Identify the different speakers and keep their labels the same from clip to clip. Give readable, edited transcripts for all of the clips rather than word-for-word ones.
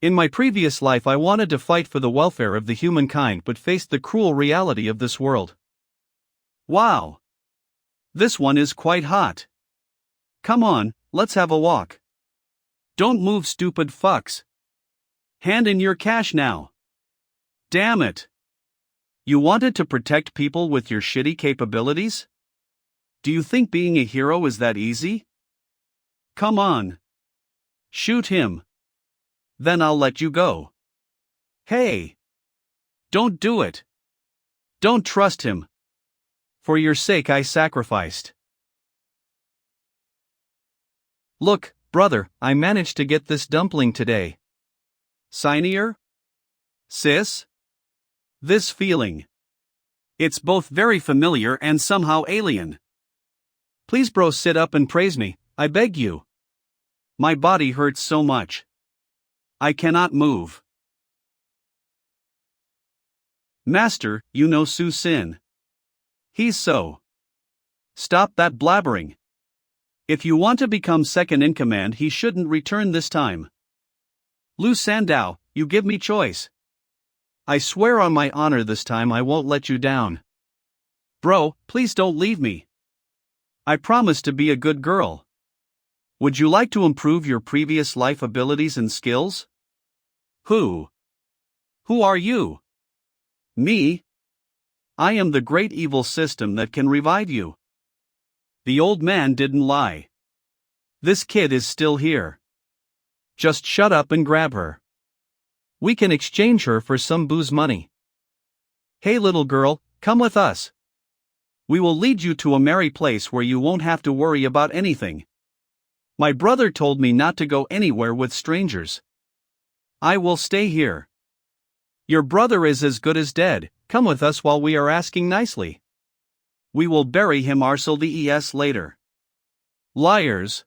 Speaker 1: In my previous life I wanted to fight for the welfare of the humankind but faced the cruel reality of this world. Wow! This one is quite hot. Come on, let's have a walk. Don't move, stupid fucks. Hand in your cash now. Damn it. You wanted to protect people with your shitty capabilities? Do you think being a hero is that easy? Come on. Shoot him. Then I'll let you go. Hey! Don't do it. Don't trust him. For your sake I sacrificed. Look, brother, I managed to get this dumpling today. Sinier? Sis? This feeling. It's both very familiar and somehow alien. Please, bro, sit up and praise me, I beg you. My body hurts so much. I cannot move. Master, you know Su Sin. He's so. Stop that blabbering. If you want to become second in command, he shouldn't return this time. Lu Sandao, you give me choice. I swear on my honor this time I won't let you down. Bro, please don't leave me. I promise to be a good girl. Would you like to improve your previous life abilities and skills? Who? Who are you? Me? I am the great evil system that can revive you. The old man didn't lie. This kid is still here. Just shut up and grab her. We can exchange her for some booze money. Hey little girl, come with us. We will lead you to a merry place where you won't have to worry about anything. My brother told me not to go anywhere with strangers. I will stay here. Your brother is as good as dead, come with us while we are asking nicely. We will bury him ourselves later. Liars.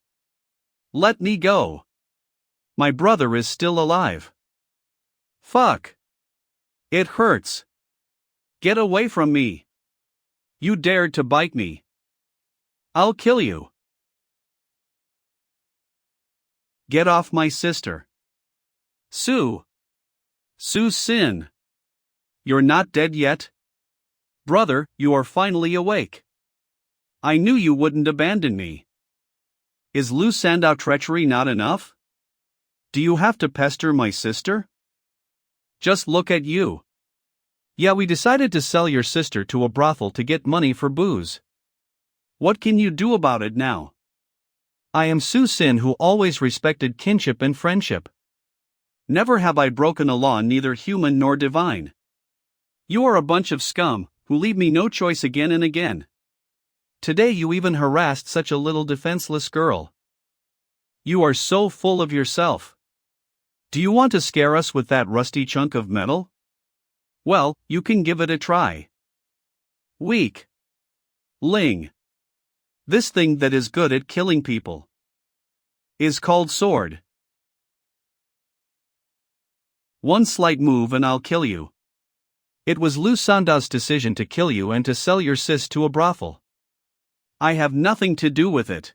Speaker 1: Let me go. My brother is still alive. Fuck. It hurts. Get away from me. You dared to bite me. I'll kill you. Get off my sister. Su Sin. You're not dead yet? Brother, you are finally awake. I knew you wouldn't abandon me. Is Lu Sandao treachery not enough? Do you have to pester my sister? Just look at you. Yeah, we decided to sell your sister to a brothel to get money for booze. What can you do about it now? I am Su Sin, who always respected kinship and friendship. Never have I broken a law, neither human nor divine. You are a bunch of scum, who leave me no choice again and again. Today you even harassed such a little defenseless girl. You are so full of yourself. Do you want to scare us with that rusty chunk of metal? Well, you can give it a try. Weak. Ling. This thing that is good at killing people is called sword. One slight move and I'll kill you. It was Lu Sandao's decision to kill you and to sell your sis to a brothel. I have nothing to do with it.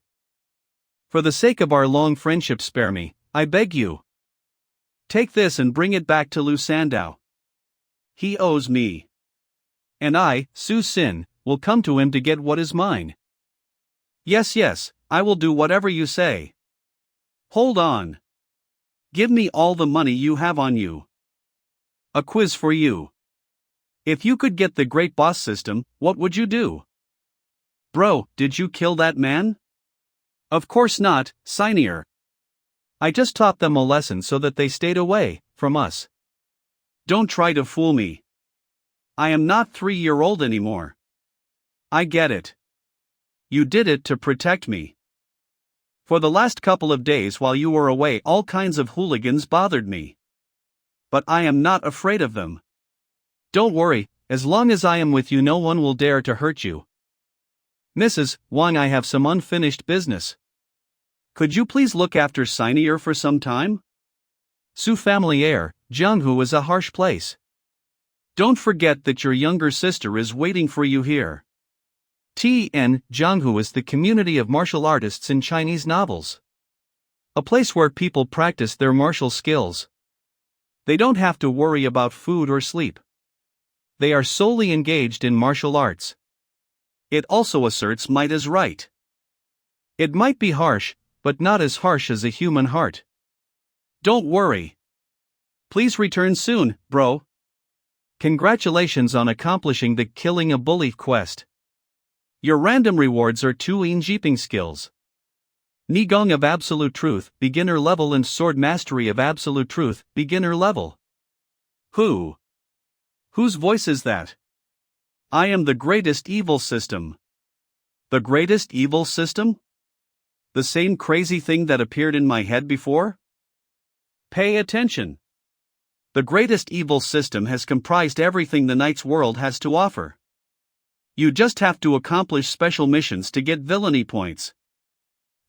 Speaker 1: For the sake of our long friendship, spare me, I beg you. Take this and bring it back to Lu Sandao. He owes me. And I, Su Sin, will come to him to get what is mine. Yes, I will do whatever you say. Hold on. Give me all the money you have on you. A quiz for you. If you could get the Great Boss system, what would you do? Bro, did you kill that man? Of course not, Sinier. I just taught them a lesson so that they stayed away from us. Don't try to fool me. I am not 3-year-old anymore. I get it. You did it to protect me. For the last couple of days while you were away, all kinds of hooligans bothered me. But I am not afraid of them. Don't worry, as long as I am with you no one will dare to hurt you. Mrs. Wang, I have some unfinished business. Could you please look after Sinier for some time? Su family heir, Jianghu is a harsh place. Don't forget that your younger sister is waiting for you here. T.N. Jianghu is the community of martial artists in Chinese novels. A place where people practice their martial skills. They don't have to worry about food or sleep. They are solely engaged in martial arts. It also asserts might is right. It might be harsh, but not as harsh as a human heart. Don't worry. Please return soon, bro. Congratulations on accomplishing the killing a bully quest. Your random rewards are 2 in-jeeping skills. Nigong of Absolute Truth, beginner level, and Sword Mastery of Absolute Truth, beginner level. Whose voice is that? I am the greatest evil system. The greatest evil system? The same crazy thing that appeared in my head before? Pay attention. The greatest evil system has comprised everything the Knight's world has to offer. You just have to accomplish special missions to get villainy points.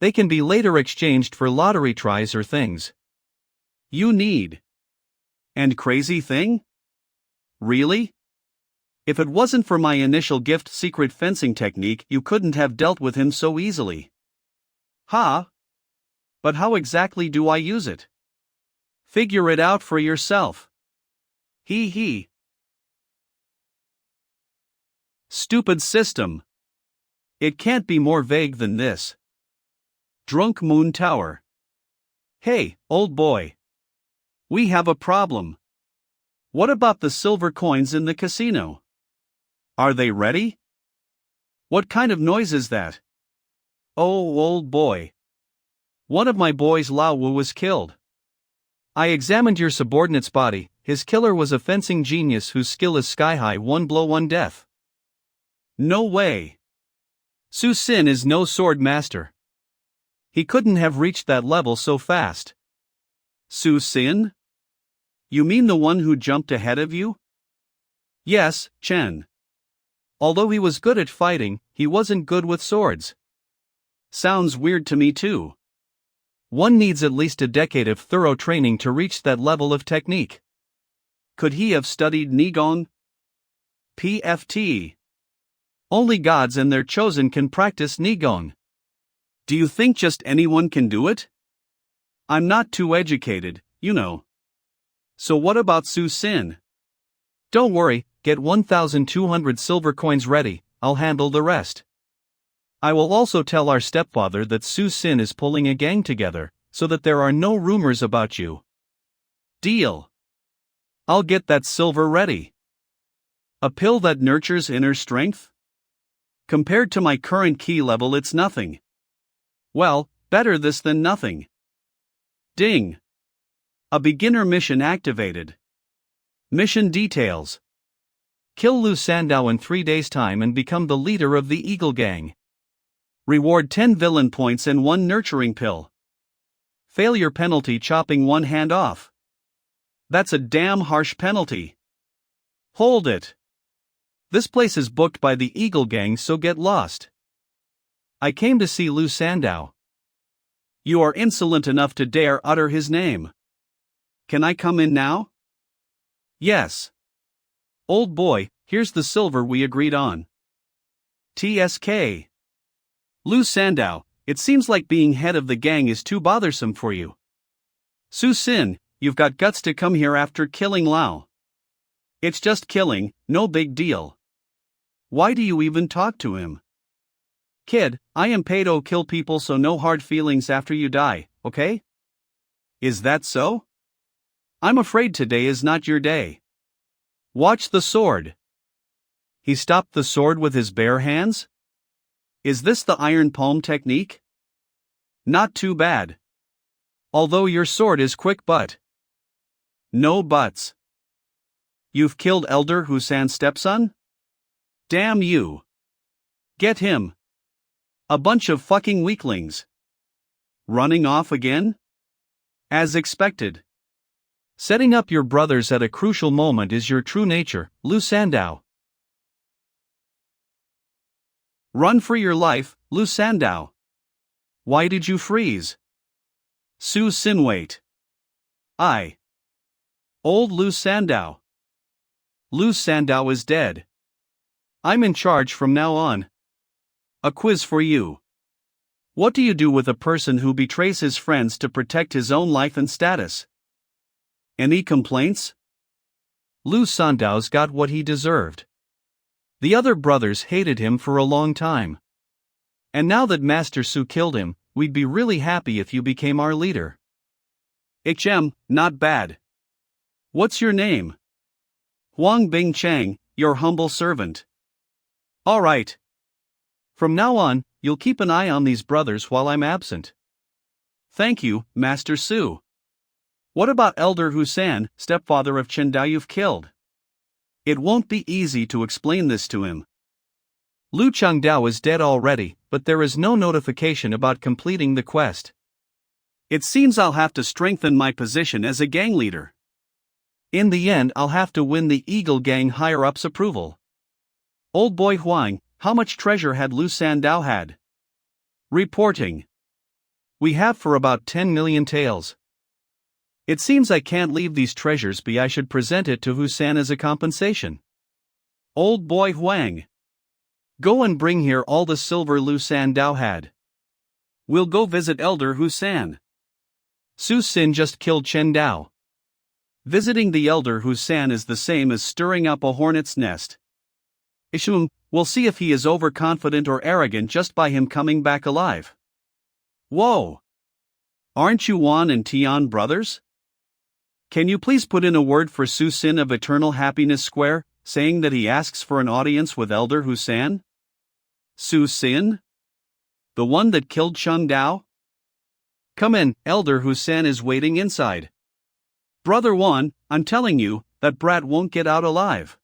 Speaker 1: They can be later exchanged for lottery tries or things you need. And crazy thing? Really? If it wasn't for my initial gift secret fencing technique, you couldn't have dealt with him so easily. But how exactly do I use it? Figure it out for yourself. He. Stupid system. It can't be more vague than this. Drunk Moon Tower. Hey, old boy. We have a problem. What about the silver coins in the casino? Are they ready? What kind of noise is that? Oh, old boy. One of my boys, Lao Wu, was killed. I examined your subordinate's body. His killer was a fencing genius whose skill is sky-high, 1 blow 1 death. No way. Su Sin is no sword master. He couldn't have reached that level so fast. Su Sin? You mean the one who jumped ahead of you? Yes, Chen. Although he was good at fighting, he wasn't good with swords. Sounds weird to me too. One needs at least a decade of thorough training to reach that level of technique. Could he have studied Nigong? PFT. Only gods and their chosen can practice Nigong. Do you think just anyone can do it? I'm not too educated, you know. So what about Su Sin? Don't worry, get 1,200 silver coins ready, I'll handle the rest. I will also tell our stepfather that Su Sin is pulling a gang together, so that there are no rumors about you. Deal. I'll get that silver ready. A pill that nurtures inner strength? Compared to my current key level, it's nothing. Well, better this than nothing. Ding. A beginner mission activated. Mission details. Kill Lu Sandow in 3 days' time and become the leader of the Eagle Gang. Reward 10 villain points and 1 nurturing pill. Failure penalty, chopping 1 hand off. That's a damn harsh penalty. Hold it. This place is booked by the Eagle Gang, so get lost. I came to see Lu Sandow. You are insolent enough to dare utter his name. Can I come in now? Yes. Old boy, here's the silver we agreed on. TSK. Lu Sandow, it seems like being head of the gang is too bothersome for you. Su Sin, you've got guts to come here after killing Lao. It's just killing, no big deal. Why do you even talk to him? Kid, I am paid to kill people, so no hard feelings after you die, okay? Is that so? I'm afraid today is not your day. Watch the sword. He stopped the sword with his bare hands? Is this the iron palm technique? Not too bad. Although your sword is quick, but. No buts. You've killed Elder Husan's stepson? Damn you. Get him. A bunch of fucking weaklings. Running off again? As expected. Setting up your brothers at a crucial moment is your true nature, Lu Sandow. Run for your life, Lu Sandow. Why did you freeze? Su Sin, wait. Old Lu Sandow. Lu Sandow is dead. I'm in charge from now on. A quiz for you. What do you do with a person who betrays his friends to protect his own life and status? Any complaints? Lu Sandao's got what he deserved. The other brothers hated him for a long time. And now that Master Su killed him, we'd be really happy if you became our leader. Not bad. What's your name? Huang Bing Chang, your humble servant. All right. From now on, you'll keep an eye on these brothers while I'm absent. Thank you, Master Su. What about Elder Husan, stepfather of Chen Dao you've killed? It won't be easy to explain this to him. Lu Chengdao is dead already, but there is no notification about completing the quest. It seems I'll have to strengthen my position as a gang leader. In the end, I'll have to win the Eagle Gang higher-ups' approval. Old boy Huang, how much treasure had Lu Sandao had? Reporting. We have for about 10 million taels. It seems I can't leave these treasures be. I should present it to Husan as a compensation. Old boy Huang. Go and bring here all the silver Lu Sandao had. We'll go visit Elder Husan. Su Sin just killed Chen Dao. Visiting the Elder Husan is the same as stirring up a hornet's nest. Ishum, we'll see if he is overconfident or arrogant just by him coming back alive. Whoa! Aren't you Wan and Tian brothers? Can you please put in a word for Su Sin of Eternal Happiness Square, saying that he asks for an audience with Elder Husan? Su Sin? The one that killed Cheng Dao? Come in, Elder Husan is waiting inside. Brother Wan, I'm telling you, that brat won't get out alive.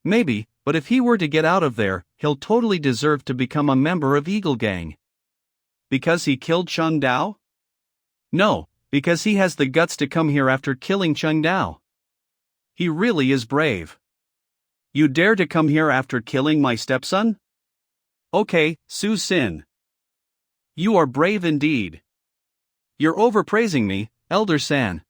Speaker 1: Maybe, but if he were to get out of there, he'll totally deserve to become a member of Eagle Gang. Because he killed Cheng Dao? No, because he has the guts to come here after killing Cheng Dao. He really is brave. You dare to come here after killing my stepson? Okay, Su Sin. You are brave indeed. You're overpraising me, Elder San.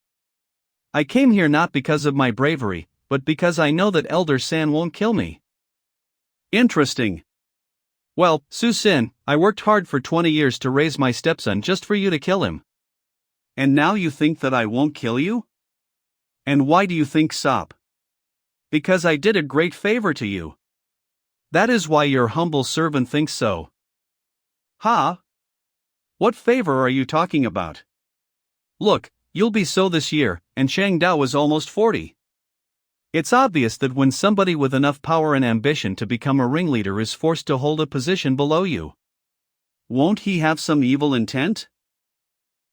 Speaker 1: I came here not because of my bravery, but because I know that Elder San won't kill me. Interesting. Well, Su Sin, I worked hard for 20 years to raise my stepson just for you to kill him. And now you think that I won't kill you? And why do you think so? Because I did a great favor to you. That is why your humble servant thinks so. Ha? What favor are you talking about? Look, you'll be so this year, and Cheng Dao is almost 40. It's obvious that when somebody with enough power and ambition to become a ringleader is forced to hold a position below you, won't he have some evil intent?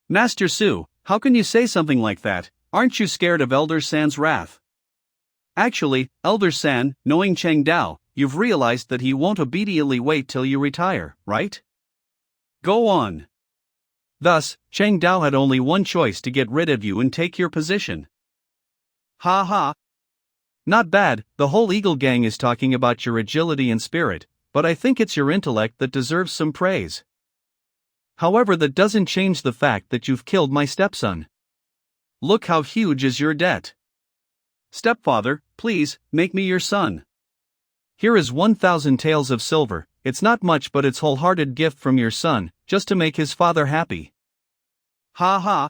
Speaker 1: Master Su, how can you say something like that? Aren't you scared of Elder San's wrath? Actually, Elder San, knowing Cheng Dao, you've realized that he won't obediently wait till you retire, right? Go on. Thus, Cheng Dao had only one choice to get rid of you and take your position. Ha ha. Not bad, the whole Eagle Gang is talking about your agility and spirit, but I think it's your intellect that deserves some praise. However, that doesn't change the fact that you've killed my stepson. Look how huge is your debt. Stepfather, please, make me your son. Here is 1,000 taels of silver. It's not much, but it's wholehearted gift from your son, just to make his father happy. Ha ha.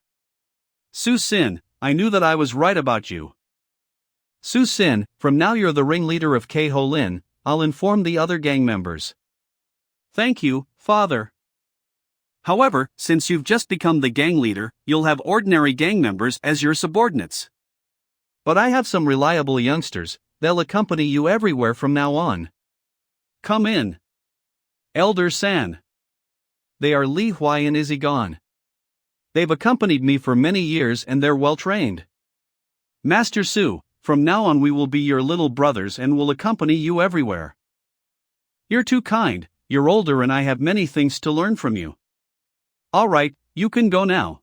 Speaker 1: Su Sin, I knew that I was right about you. Su Sin, from now you're the ringleader of K Ho Lin. I'll inform the other gang members. Thank you, father. However, since you've just become the gang leader, you'll have ordinary gang members as your subordinates. But I have some reliable youngsters, they'll accompany you everywhere from now on. Come in. Elder San. They are Li Huai and Izzy Gon. They've accompanied me for many years and they're well trained. Master Su, from now on we will be your little brothers and will accompany you everywhere. You're too kind, you're older and I have many things to learn from you. Alright, you can go now.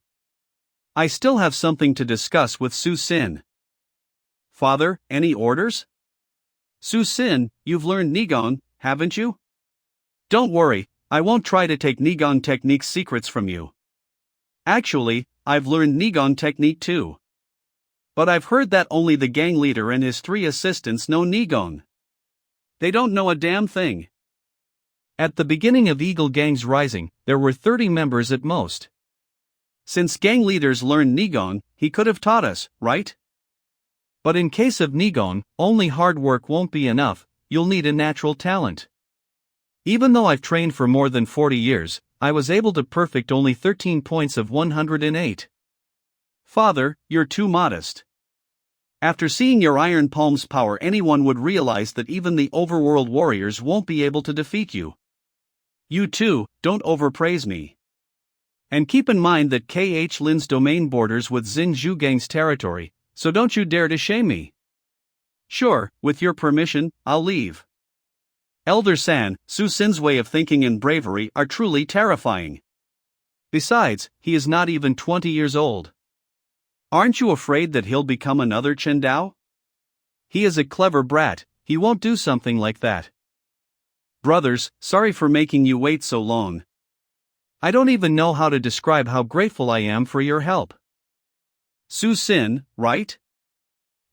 Speaker 1: I still have something to discuss with Su Sin. Father, any orders? Su Sin, you've learned Nigong, haven't you? Don't worry, I won't try to take Nigong technique's secrets from you. Actually, I've learned Nigong technique too. But I've heard that only the gang leader and his 3 assistants know Nigong. They don't know a damn thing. At the beginning of Eagle Gang's rising, there were 30 members at most. Since gang leaders learned Nihon, he could have taught us, right? But in case of Nihon, only hard work won't be enough, you'll need a natural talent. Even though I've trained for more than 40 years, I was able to perfect only 13 points of 108. Father, you're too modest. After seeing your Iron Palm's power, anyone would realize that even the overworld warriors won't be able to defeat you. You too, don't overpraise me. And keep in mind that KH Lin's domain borders with Xin Zhugang's territory, so don't you dare to shame me. Sure, with your permission, I'll leave. Elder San, Su Sin's way of thinking and bravery are truly terrifying. Besides, he is not even 20 years old. Aren't you afraid that he'll become another Chen Dao? He is a clever brat, he won't do something like that. Brothers, sorry for making you wait so long. I don't even know how to describe how grateful I am for your help. Su Sin, right?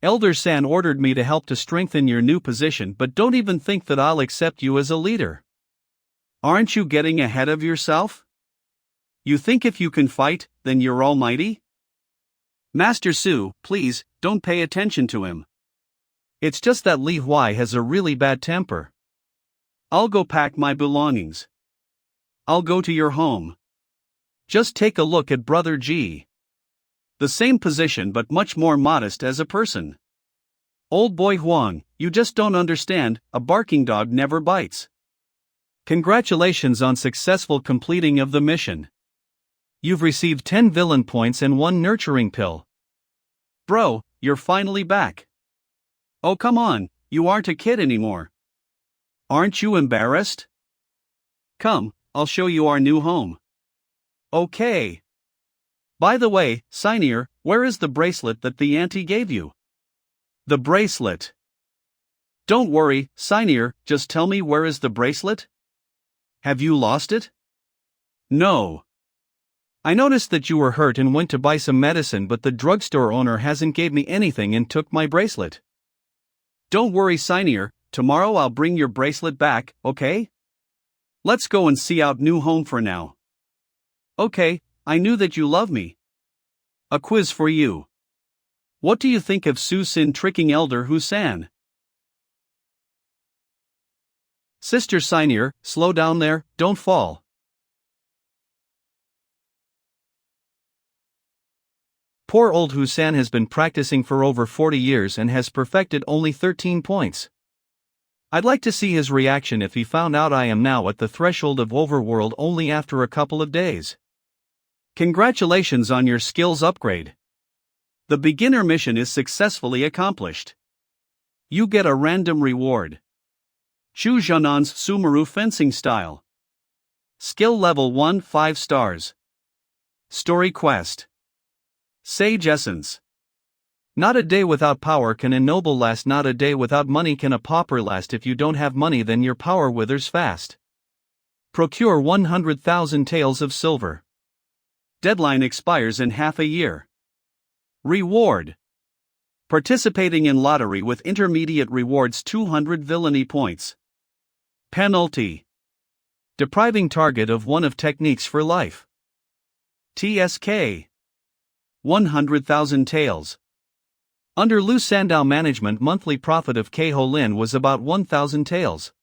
Speaker 1: Elder San ordered me to help to strengthen your new position, but don't even think that I'll accept you as a leader. Aren't you getting ahead of yourself? You think if you can fight, then you're almighty? Master Su, please, don't pay attention to him. It's just that Li Huai has a really bad temper. I'll go pack my belongings. I'll go to your home. Just take a look at Brother G. The same position but much more modest as a person. Old boy Huang, you just don't understand, a barking dog never bites. Congratulations on successful completing of the mission. You've received 10 villain points and 1 nurturing pill. Bro, you're finally back. Oh come on, you aren't a kid anymore. Aren't you embarrassed? Come, I'll show you our new home. Okay. By the way, Sinier, where is the bracelet that the auntie gave you? The bracelet. Don't worry, Sinier, just tell me where is the bracelet? Have you lost it? No. I noticed that you were hurt and went to buy some medicine, but the drugstore owner hasn't gave me anything and took my bracelet. Don't worry, Sinier, tomorrow I'll bring your bracelet back, okay? Let's go and see out new home for now. Okay, I knew that you love me. A quiz for you. What do you think of Su Sin tricking Elder Husan? Sister Sinier, slow down there, don't fall. Poor old Husan has been practicing for over 40 years and has perfected only 13 points. I'd like to see his reaction if he found out I am now at the threshold of overworld only after a couple of days. Congratulations on your skills upgrade. The beginner mission is successfully accomplished. You get a random reward. Chu Zhanan's Sumeru fencing style. Skill level 1, 5 stars. Story quest. Sage essence. Not a day without power can a noble last. Not a day without money can a pauper last. If you don't have money, then your power withers fast. Procure 100,000 taels of silver. Deadline expires in half a year. Reward. Participating in lottery with intermediate rewards 200 villainy points. Penalty. Depriving target of one of techniques for life. TSK. 100,000 taels. Under Lu Sandao management, monthly profit of Keho Lin was about 1,000 taels.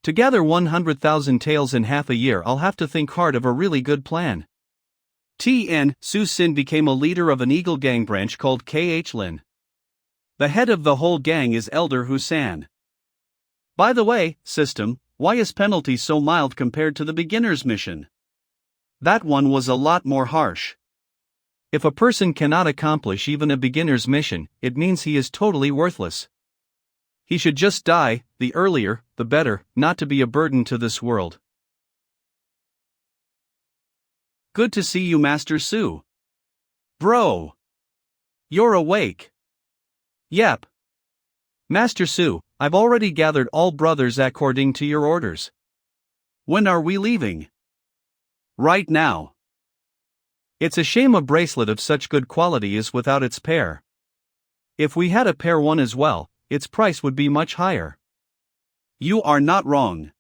Speaker 1: To gather 100,000 taels in half a year, I'll have to think hard of a really good plan. TN, Su Sin became a leader of an Eagle Gang branch called KH Lin. The head of the whole gang is Elder Husan. By the way, system, why is penalty so mild compared to the beginner's mission? That one was a lot more harsh. If a person cannot accomplish even a beginner's mission, it means he is totally worthless. He should just die, the earlier, the better, not to be a burden to this world. Good to see you, Master Su. Bro. You're awake. Yep. Master Su, I've already gathered all brothers according to your orders. When are we leaving? Right now. It's a shame a bracelet of such good quality is without its pair. If we had a pair one as well, its price would be much higher. You are not wrong.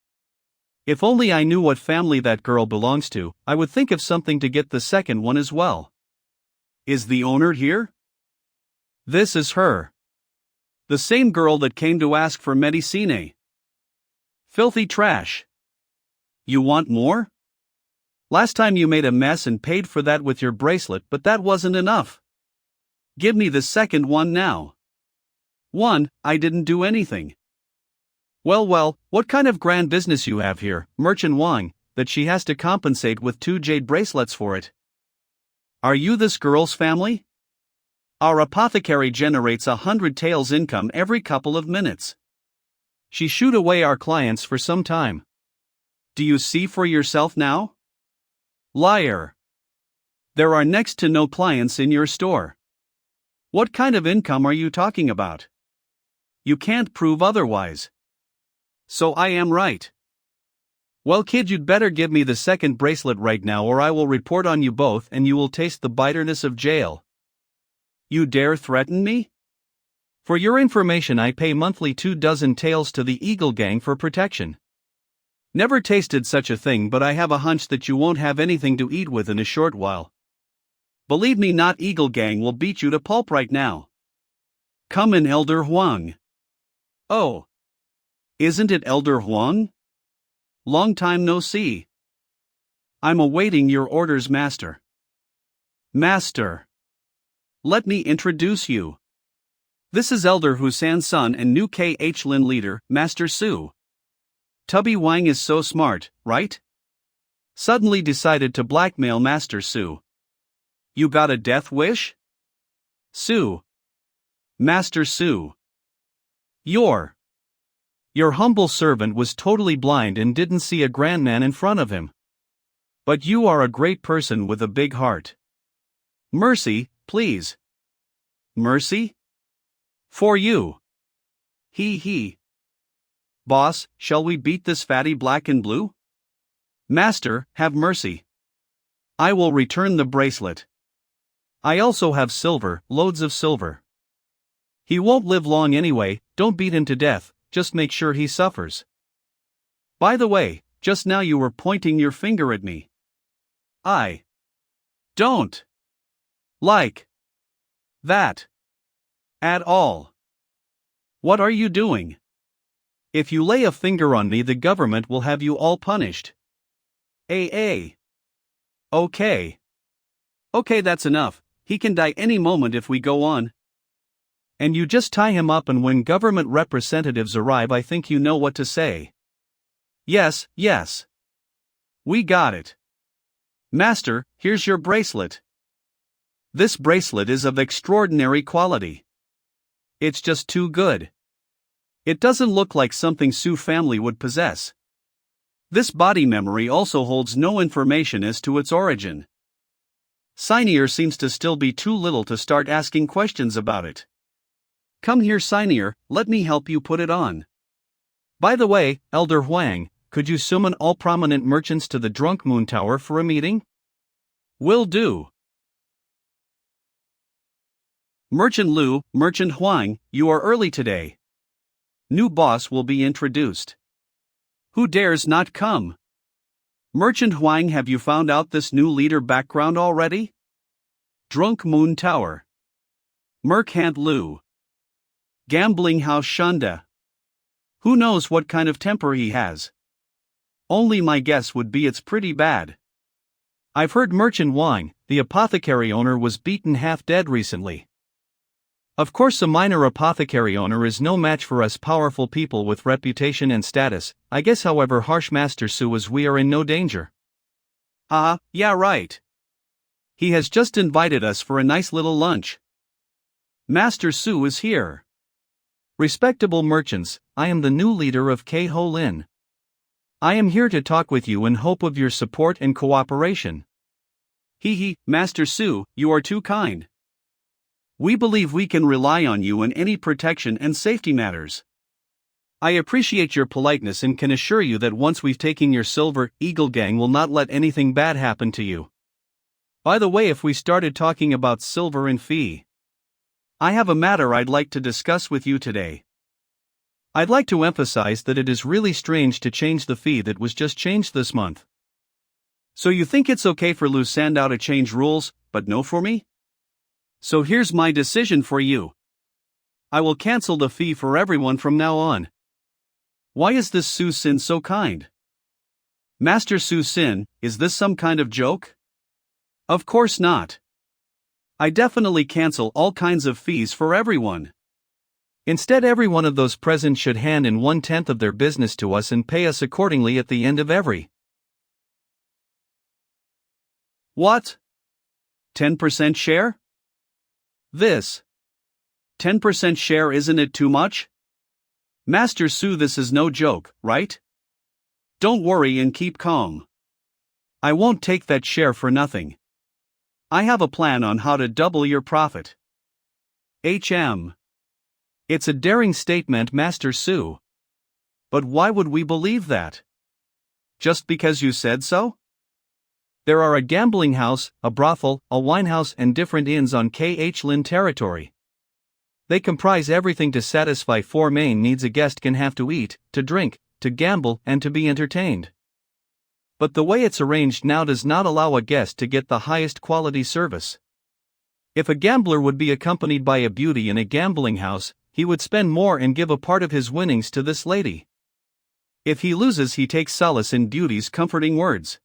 Speaker 1: If only I knew what family that girl belongs to, I would think of something to get the second one as well. Is the owner here? This is her. The same girl that came to ask for medicine. Filthy trash. You want more? Last time you made a mess and paid for that with your bracelet, but that wasn't enough. Give me the second one now. One, I didn't do anything. Well, what kind of grand business you have here, Merchant Wang, that she has to compensate with 2 jade bracelets for it? Are you this girl's family? Our apothecary generates 100 taels income every couple of minutes. She shooed away our clients for some time. Do you see for yourself now? Liar. There are next to no clients in your store. What kind of income are you talking about? You can't prove otherwise. So I am right. Well, kid, you'd better give me the second bracelet right now, or I will report on you both and you will taste the bitterness of jail. You dare threaten me? For your information, I pay monthly 24 taels to the Eagle Gang for protection. Never tasted such a thing, but I have a hunch that you won't have anything to eat with in a short while. Believe me, not Eagle Gang will beat you to pulp right now. Come in, Elder Huang. Oh. Isn't it Elder Huang? Long time no see. I'm awaiting your orders, Master. Master. Let me introduce you. This is Elder Husan's son and new KH Lin leader, Master Su. Tubby Wang is so smart, right? Suddenly decided to blackmail Master Su. You got a death wish? Su. Master Su. Your humble servant was totally blind and didn't see a grand man in front of him. But you are a great person with a big heart. Mercy, please. Mercy? For you. He. Boss, shall we beat this fatty black and blue? Master, have mercy. I will return the bracelet. I also have silver, loads of silver. He won't live long anyway, don't beat him to death, just make sure he suffers. By the way, just now you were pointing your finger at me. I don't like that at all. What are you doing? If you lay a finger on me, the government will have you all punished. Okay. Okay, that's enough. He can die any moment if we go on. And you just tie him up, and when government representatives arrive, I think you know what to say. Yes. We got it. Master, here's your bracelet. This bracelet is of extraordinary quality. It's just too good. It doesn't look like something Su family would possess. This body memory also holds no information as to its origin. Sinier seems to still be too little to start asking questions about it. Come here, Sinier, let me help you put it on. By the way, Elder Huang, could you summon all prominent merchants to the Drunk Moon Tower for a meeting? Will do. Merchant Lu, Merchant Huang, you are early today. New boss will be introduced. Who dares not come? Merchant Huang, have you found out this new leader background already? Drunk Moon Tower. Merchant Lu. Gambling house Shunda. Who knows what kind of temper he has? Only my guess would be it's pretty bad. I've heard Merchant Wang, the apothecary owner, was beaten half dead recently. Of course, a minor apothecary owner is no match for us powerful people with reputation and status. I guess, however harsh Master Su is, we are in no danger. Yeah, right. He has just invited us for a nice little lunch. Master Su is here. Respectable merchants, I am the new leader of Ho Lin. I am here to talk with you in hope of your support and cooperation. Master Su, you are too kind. We believe we can rely on you in any protection and safety matters. I appreciate your politeness and can assure you that once we've taken your silver, Eagle Gang will not let anything bad happen to you. By the way, if we started talking about silver and fee, I have a matter I'd like to discuss with you today. I'd like to emphasize that it is really strange to change the fee that was just changed this month. So you think it's okay for Lu Sandow to change rules, but no for me? So here's my decision for you. I will cancel the fee for everyone from now on. Why is this Su Sin so kind? Master Su Sin, is this some kind of joke? Of course not. I definitely cancel all kinds of fees for everyone. Instead, every one of those present should hand in 1/10 of their business to us and pay us accordingly at the end of every. What? 10% share? This 10% share, isn't it too much? Master Su, this is no joke, right? Don't worry and keep calm. I won't take that share for nothing. I have a plan on how to double your profit. It's a daring statement, Master Su. But why would we believe that? Just because you said so? There are a gambling house, a brothel, a winehouse and different inns on KH Lin territory. They comprise everything to satisfy 4 main needs a guest can have: to eat, to drink, to gamble, and to be entertained. But the way it's arranged now does not allow a guest to get the highest quality service. If a gambler would be accompanied by a beauty in a gambling house, he would spend more and give a part of his winnings to this lady. If he loses, he takes solace in beauty's comforting words.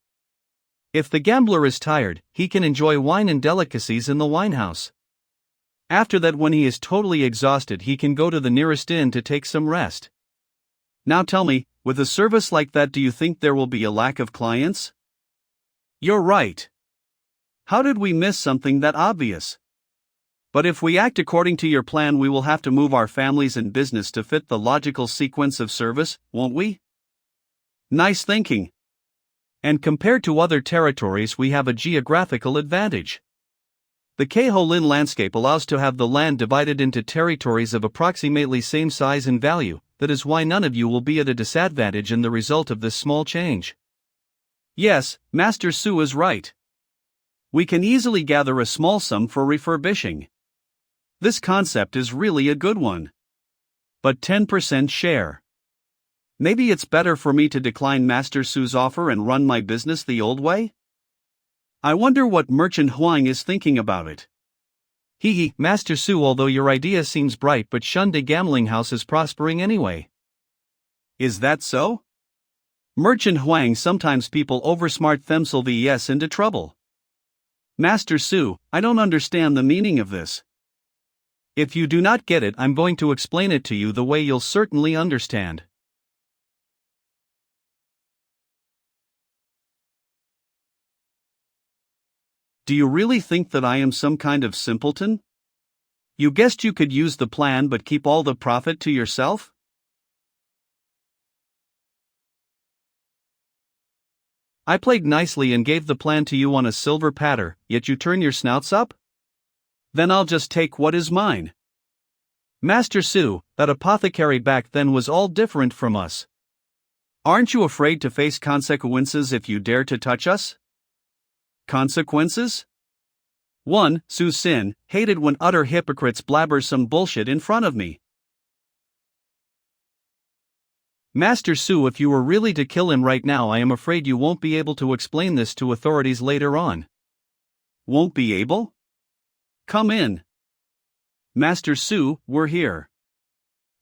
Speaker 1: If the gambler is tired, he can enjoy wine and delicacies in the winehouse. After that, when he is totally exhausted, he can go to the nearest inn to take some rest. Now tell me, with a service like that, do you think there will be a lack of clients? You're right. How did we miss something that obvious? But if we act according to your plan, we will have to move our families and business to fit the logical sequence of service, won't we? Nice thinking. And compared to other territories, we have a geographical advantage. The Keholin landscape allows to have the land divided into territories of approximately same size and value. That is why none of you will be at a disadvantage in the result of this small change. Yes, Master Su is right. We can easily gather a small sum for refurbishing. This concept is really a good one. But 10% share. Maybe it's better for me to decline Master Su's offer and run my business the old way? I wonder what Merchant Huang is thinking about it. Master Su, although your idea seems bright, but Shunde Gambling House is prospering anyway. Is that so? Merchant Huang, sometimes people oversmart themselves into trouble. Master Su, I don't understand the meaning of this. If you do not get it, I'm going to explain it to you the way you'll certainly understand. Do you really think that I am some kind of simpleton? You guessed you could use the plan but keep all the profit to yourself? I played nicely and gave the plan to you on a silver platter, yet you turn your snouts up? Then I'll just take what is mine. Master Su, that apothecary back then was all different from us. Aren't you afraid to face consequences if you dare to touch us? Consequences? 1. Su Sin, hated when utter hypocrites blabber some bullshit in front of me. Master Su, if you were really to kill him right now, I am afraid you won't be able to explain this to authorities later on. Won't be able? Come in. Master Su, we're here.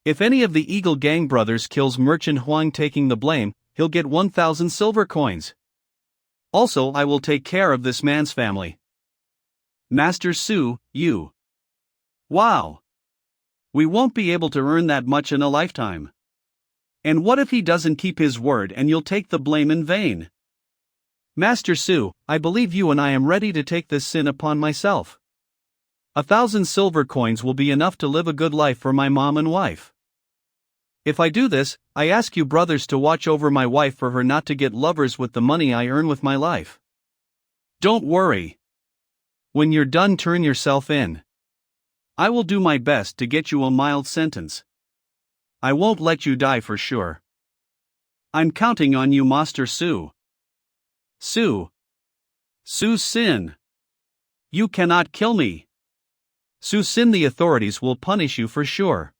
Speaker 1: If any of the Eagle Gang brothers kills Merchant Huang taking the blame, he'll get 1,000 silver coins. Also, I will take care of this man's family. Master Su, you. Wow. We won't be able to earn that much in a lifetime. And what if he doesn't keep his word and you'll take the blame in vain? Master Su, I believe you and I am ready to take this sin upon myself. 1,000 silver coins will be enough to live a good life for my mom and wife. If I do this, I ask you brothers to watch over my wife for her not to get lovers with the money I earn with my life. Don't worry. When you're done, turn yourself in. I will do my best to get you a mild sentence. I won't let you die for sure. I'm counting on you, Master Su. Su Sin. You cannot kill me. Su Sin, the authorities will punish you for sure.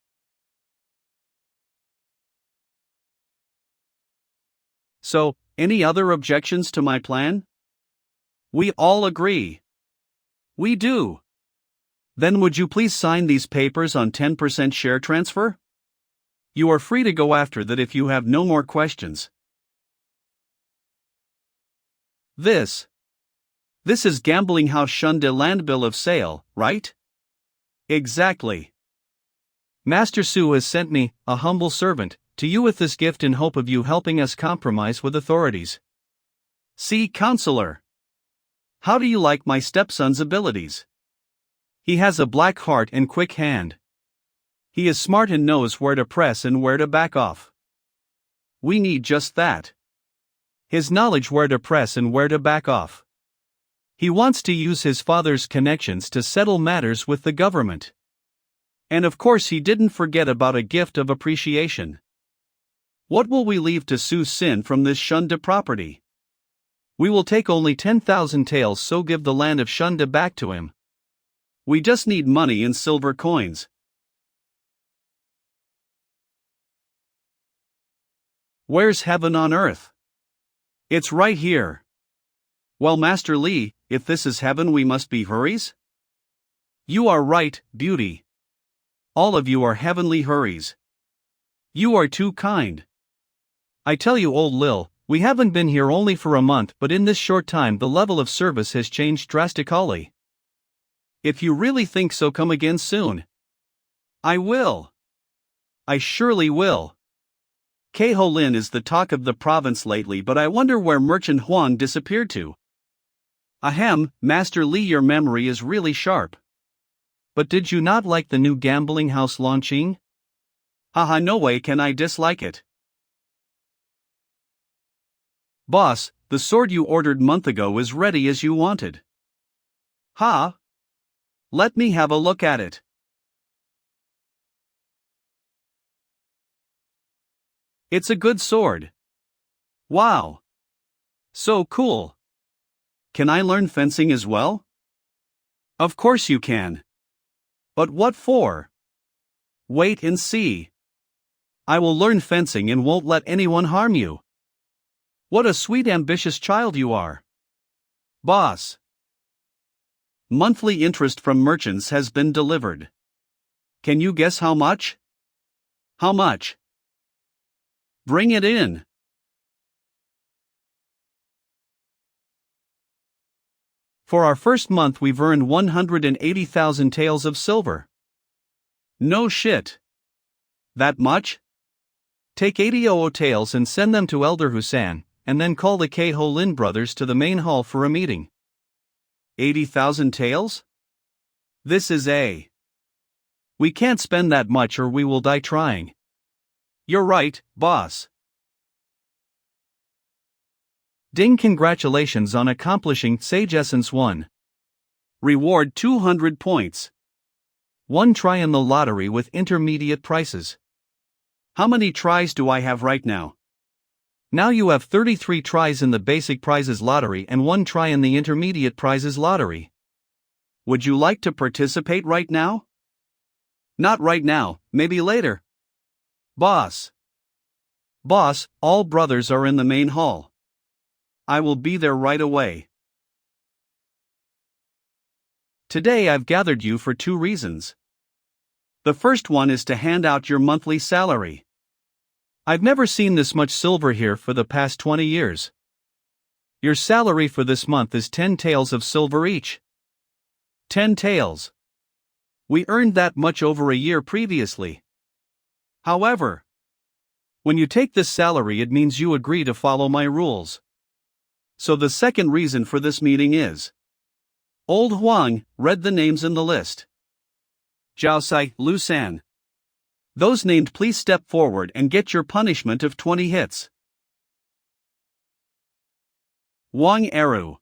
Speaker 1: So, any other objections to my plan? We all agree. We do. Then would you please sign these papers on 10% share transfer? You are free to go after that if you have no more questions. This is Gambling House Shunde land bill of sale, right? Exactly. Master Su has sent me, a humble servant, to you with this gift in hope of you helping us compromise with authorities. See, counselor. How do you like my stepson's abilities? He has a black heart and quick hand. He is smart and knows where to press and where to back off. We need just that. His knowledge where to press and where to back off. He wants to use his father's connections to settle matters with the government. And of course he didn't forget about a gift of appreciation. What will we leave to Su Sin from this Shunde property? We will take only 10,000 taels, so give the land of Shunde back to him. We just need money in silver coins. Where's heaven on earth? It's right here. Well, Master Li, if this is heaven, we must be hurries? You are right, beauty. All of you are heavenly hurries. You are too kind. I tell you, old Lil, we haven't been here only for a month, but in this short time the level of service has changed drastically. If you really think so, come again soon. I will. I surely will. Keho Lin is the talk of the province lately, but I wonder where Merchant Huang disappeared to. Ahem, Master Li, your memory is really sharp. But did you not like the new gambling house launching? Haha, no way can I dislike it. Boss, the sword you ordered month ago is ready as you wanted. Ha? Let me have a look at it. It's a good sword. Wow. So cool. Can I learn fencing as well? Of course you can. But what for? Wait and see. I will learn fencing and won't let anyone harm you. What a sweet, ambitious child you are. Boss. Monthly interest from merchants has been delivered. Can you guess how much? How much? Bring it in. For our first month we've earned 180,000 taels of silver. No shit. That much? Take 80 taels and send them to Elder Husan, and then call the Keho Lin brothers to the main hall for a meeting. 80,000 taels? This is a... We can't spend that much or we will die trying. You're right, boss. Ding, congratulations on accomplishing Sage Essence 1. Reward 200 points. 1 try in the lottery with intermediate prices. How many tries do I have right now? Now you have 33 tries in the basic prizes lottery and 1 try in the intermediate prizes lottery. Would you like to participate right now? Not right now, maybe later. Boss. Boss, all brothers are in the main hall. I will be there right away. Today I've gathered you for 2 reasons. The first one is to hand out your monthly salary. I've never seen this much silver here for the past 20 years. Your salary for this month is 10 taels of silver each. 10 taels. We earned that much over a year previously. However, when you take this salary, it means you agree to follow my rules. So the second reason for this meeting is... Old Huang, read the names in the list. Jiaosai, Lu San. Those named, please step forward and get your punishment of 20 hits. Wang Eru.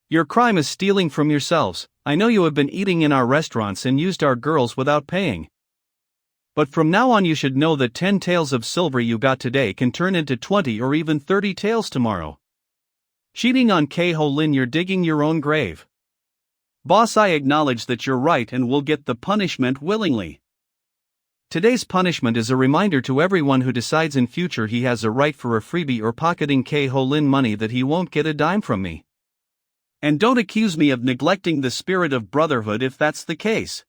Speaker 1: Your crime is stealing from yourselves. I know you have been eating in our restaurants and used our girls without paying. But from now on you should know that 10 taels of silver you got today can turn into 20 or even 30 taels tomorrow. Cheating on Keho Lin, you're digging your own grave. Boss, I acknowledge that you're right and will get the punishment willingly. Today's punishment is a reminder to everyone who decides in future he has a right for a freebie or pocketing K-Ho-Lin money that he won't get a dime from me. And don't accuse me of neglecting the spirit of brotherhood if that's the case.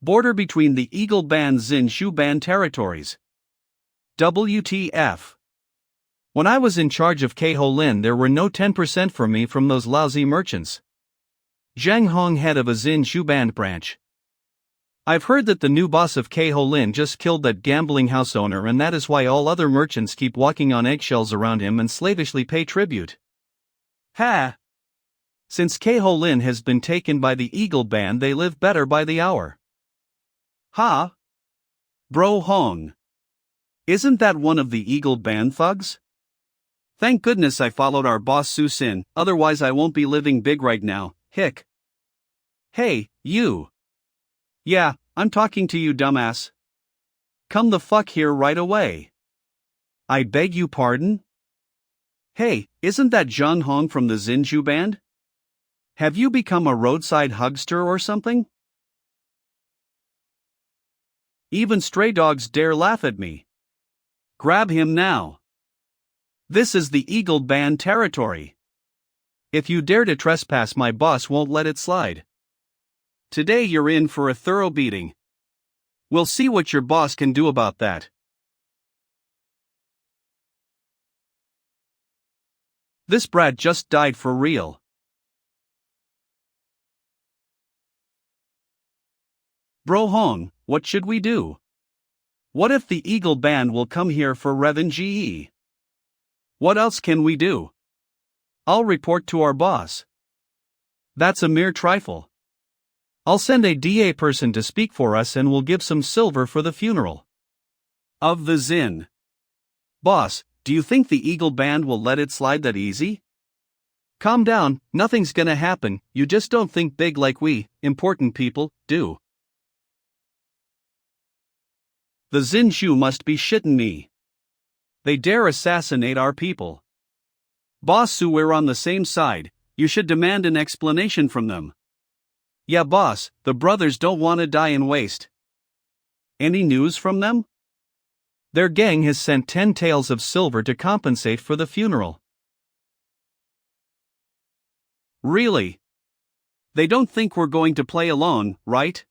Speaker 1: Border between the Eagle Band Zin Shu Band territories. WTF. When I was in charge of K-Ho-Lin there were no 10% for me from those lousy merchants. Zhang Hong, head of a Zin Shu Band branch. I've heard that the new boss of K-Ho-Lin just killed that gambling house owner, and that is why all other merchants keep walking on eggshells around him and slavishly pay tribute. Ha! Since K-Ho-Lin has been taken by the Eagle Band, they live better by the hour. Ha! Bro Hong. Isn't that one of the Eagle Band thugs? Thank goodness I followed our boss Su Sin, otherwise I won't be living big right now, hick. Hey, you. Yeah, I'm talking to you, dumbass. Come the fuck here right away. I beg you pardon? Hey, isn't that Zhang Hong from the Zin Shu Band? Have you become a roadside hugster or something? Even stray dogs dare laugh at me. Grab him now. This is the Eagle Band territory. If you dare to trespass, my boss won't let it slide. Today you're in for a thorough beating. We'll see what your boss can do about that. This brat just died for real. Bro Hong, what should we do? What if the Eagle Band will come here for revenge? What else can we do? I'll report to our boss. That's a mere trifle. I'll send a DA person to speak for us and we'll give some silver for the funeral of the Zin. Boss, do you think the Eagle Band will let it slide that easy? Calm down, nothing's gonna happen, you just don't think big like we, important people, do. The Zin Shu must be shitting me. They dare assassinate our people. Boss Su, we're on the same side, you should demand an explanation from them. Yeah boss, the brothers don't want to die in waste. Any news from them? Their gang has sent 10 taels of silver to compensate for the funeral. Really? They don't think we're going to play along, right?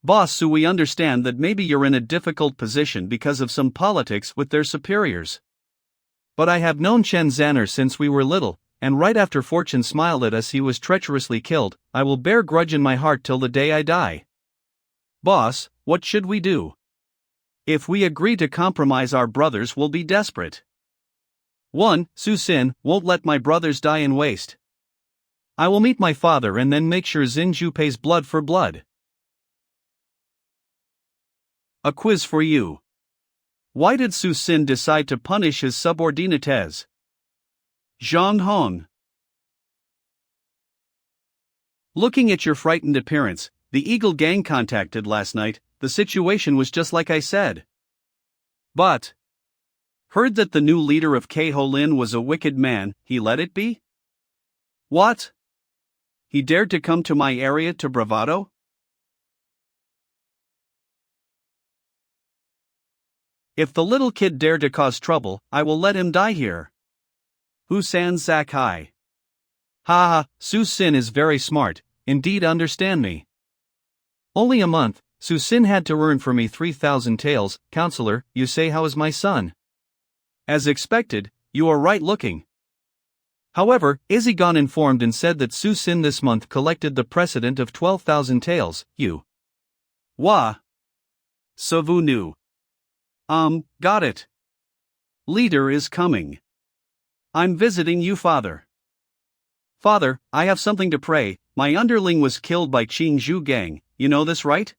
Speaker 1: Boss Su, we understand that maybe you're in a difficult position because of some politics with their superiors. But I have known Chen Zanner since we were little, and right after Fortune smiled at us he was treacherously killed. I will bear grudge in my heart till the day I die. Boss, what should we do? If we agree to compromise, our brothers will be desperate. 1. Su Sin won't let my brothers die in waste. I will meet my father and then make sure Zinju pays blood for blood. A quiz for you. Why did Su Sin decide to punish his subordinates? Zhang Hong. Looking at your frightened appearance, the Eagle Gang contacted last night. The situation was just like I said. But heard that the new leader of K-Ho-Lin was a wicked man. He let it be? What? He dared to come to my area to bravado? If the little kid dared to cause trouble, I will let him die here. Husan Zakai. Ha ha, Su Sin is very smart, indeed, understand me. Only a month, Su Sin had to earn for me 3,000 taels. Counselor, you say, how is my son? As expected, you are right looking. However, Izigon informed and said that Su Sin this month collected the precedent of 12,000 taels. You. Wah. Savu knew. Got it. Leader is coming. I'm visiting you, father. Father, I have something to pray. My underling was killed by Qingzhou gang, you know this, right?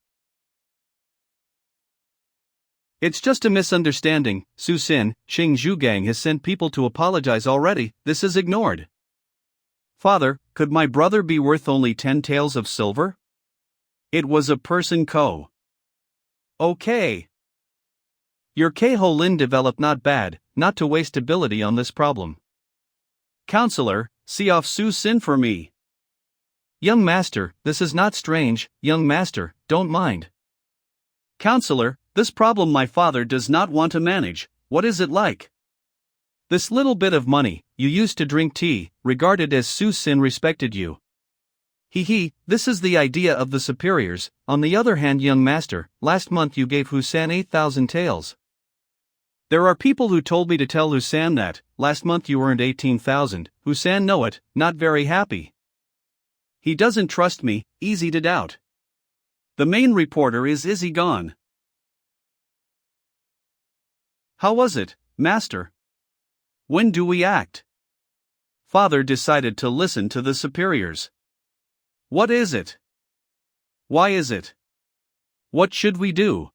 Speaker 1: It's just a misunderstanding, Su Sin. Qingzhou gang has sent people to apologize already. This is ignored. Father, could my brother be worth only 10 taels of silver? It was a person co. Okay. Your K-Ho-Lin developed not bad, not to waste ability on this problem. Counselor, see off Su Sin for me. Young master, this is not strange, young master, don't mind. Counselor, this problem my father does not want to manage, what is it like? This little bit of money, you used to drink tea, regarded as Su Sin respected you. This is the idea of the superiors. On the other hand, young master, last month you gave Husan 8,000 taels. There are people who told me to tell Husan that, last month you earned 18,000, Husan know it, not very happy. He doesn't trust me, easy to doubt. The main reporter is he gone? How was it, master? When do we act? Father decided to listen to the superiors. What is it? Why is it? What should we do?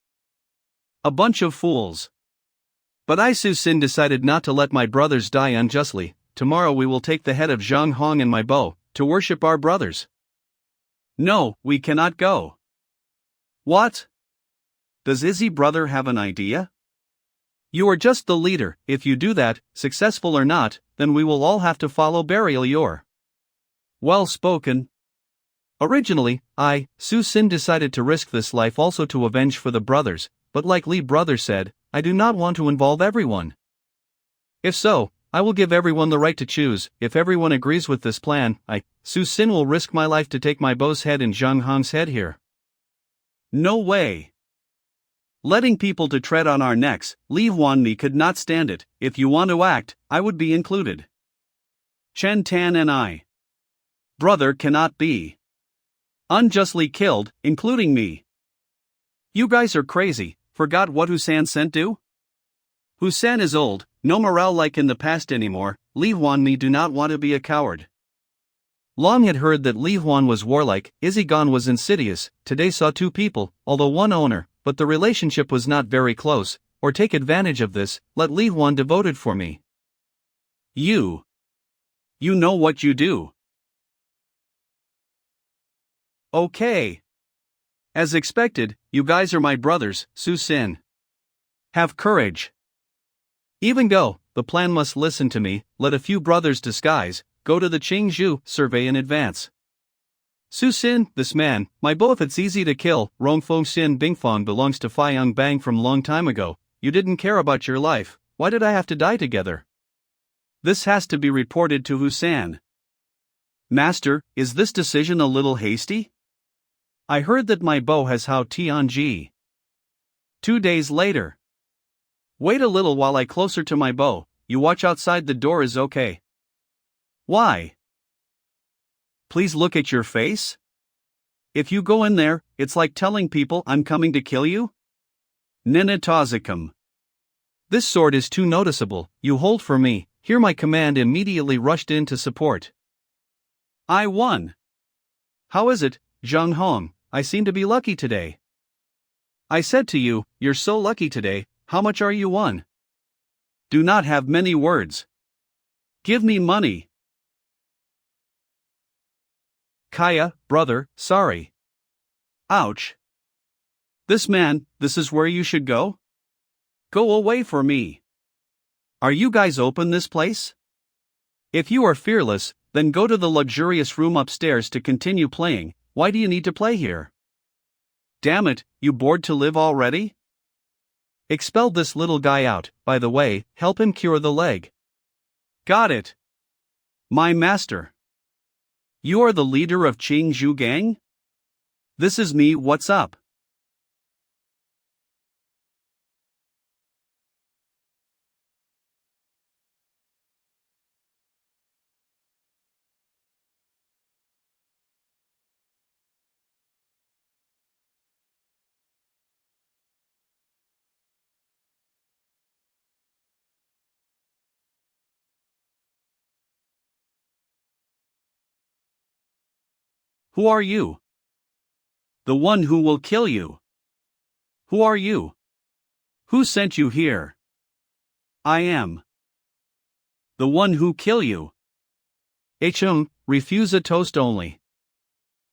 Speaker 1: A bunch of fools. But I Su Sin decided not to let my brothers die unjustly. Tomorrow we will take the head of Zhang Hong and my bow, to worship our brothers. No, we cannot go. What? Does Izzy brother have an idea? You are just the leader. If you do that, successful or not, then we will all have to follow burial your. Well spoken. Originally, I, Su Sin decided to risk this life also to avenge for the brothers, but like Li brother said, I do not want to involve everyone. If so, I will give everyone the right to choose. If everyone agrees with this plan, I, Su Sin will risk my life to take my bow's head and Zhang Hong's head here. No way. Letting people to tread on our necks, Li Wanmi could not stand it. If you want to act, I would be included. Chen Tan and I. Brother cannot be unjustly killed, including me. You guys are crazy, forgot what Husan sent do? Husan is old, no morale like in the past anymore. Li Wanmi do not want to be a coward. Long had heard that Li Huan was warlike, Izigan was insidious, today saw two people, although one owner, but the relationship was not very close, or take advantage of this, let Li Huan devoted for me. You know what you do. Okay. As expected, you guys are my brothers, Su Sin. Have courage. Even go, the plan must listen to me, let a few brothers disguise, go to the Qingzhou, survey in advance. Su Sin, this man, my bow if it's easy to kill, Rongfeng Xin Bingfang belongs to Fai Yong Bang from long time ago, you didn't care about your life, why did I have to die together? This has to be reported to Husan. Master, is this decision a little hasty? I heard that my bow has Hao Tianji. 2 days later. Wait a little while I closer to my bow, you watch outside the door is okay. Why? Please look at your face? If you go in there, it's like telling people I'm coming to kill you? Ninatazikam. This sword is too noticeable, you hold for me, hear my command immediately rushed in to support. I won. How is it, Zhang Hong, I seem to be lucky today. I said to you, you're so lucky today, how much are you won? Do not have many words. Give me money. Kaya, brother, sorry. Ouch. This is where you should go? Go away for me. Are you guys open this place? If you are fearless, then go to the luxurious room upstairs to continue playing, why do you need to play here? Damn it, you bored to live already? Expel this little guy out, by the way, help him cure the leg. Got it. My master. You are the leader of Qingzhou gang? This is me, what's up? Who are you? The one who will kill you. Who are you? Who sent you here? I am. The one who kill you. Refuse a toast only.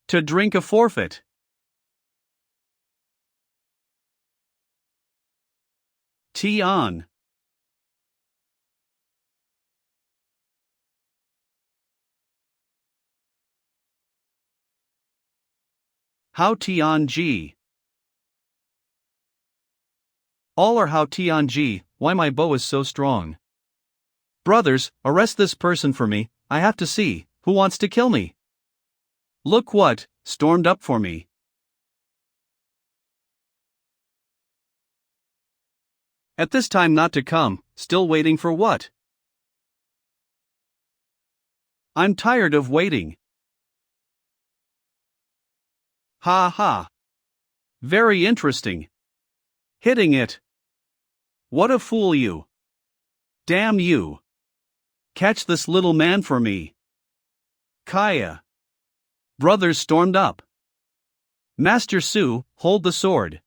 Speaker 1: To drink a forfeit. Tea on. Hao Tianji. All are Hao Tianji, why my bow is so strong. Brothers, arrest this person for me, I have to see, who wants to kill me? Look what, stormed up for me. At this time not to come, still waiting for what? I'm tired of waiting. Ha ha. Very interesting. Hitting it. What a fool you. Damn you. Catch this little man for me. Kaya. Brothers stormed up. Master Su, hold the sword.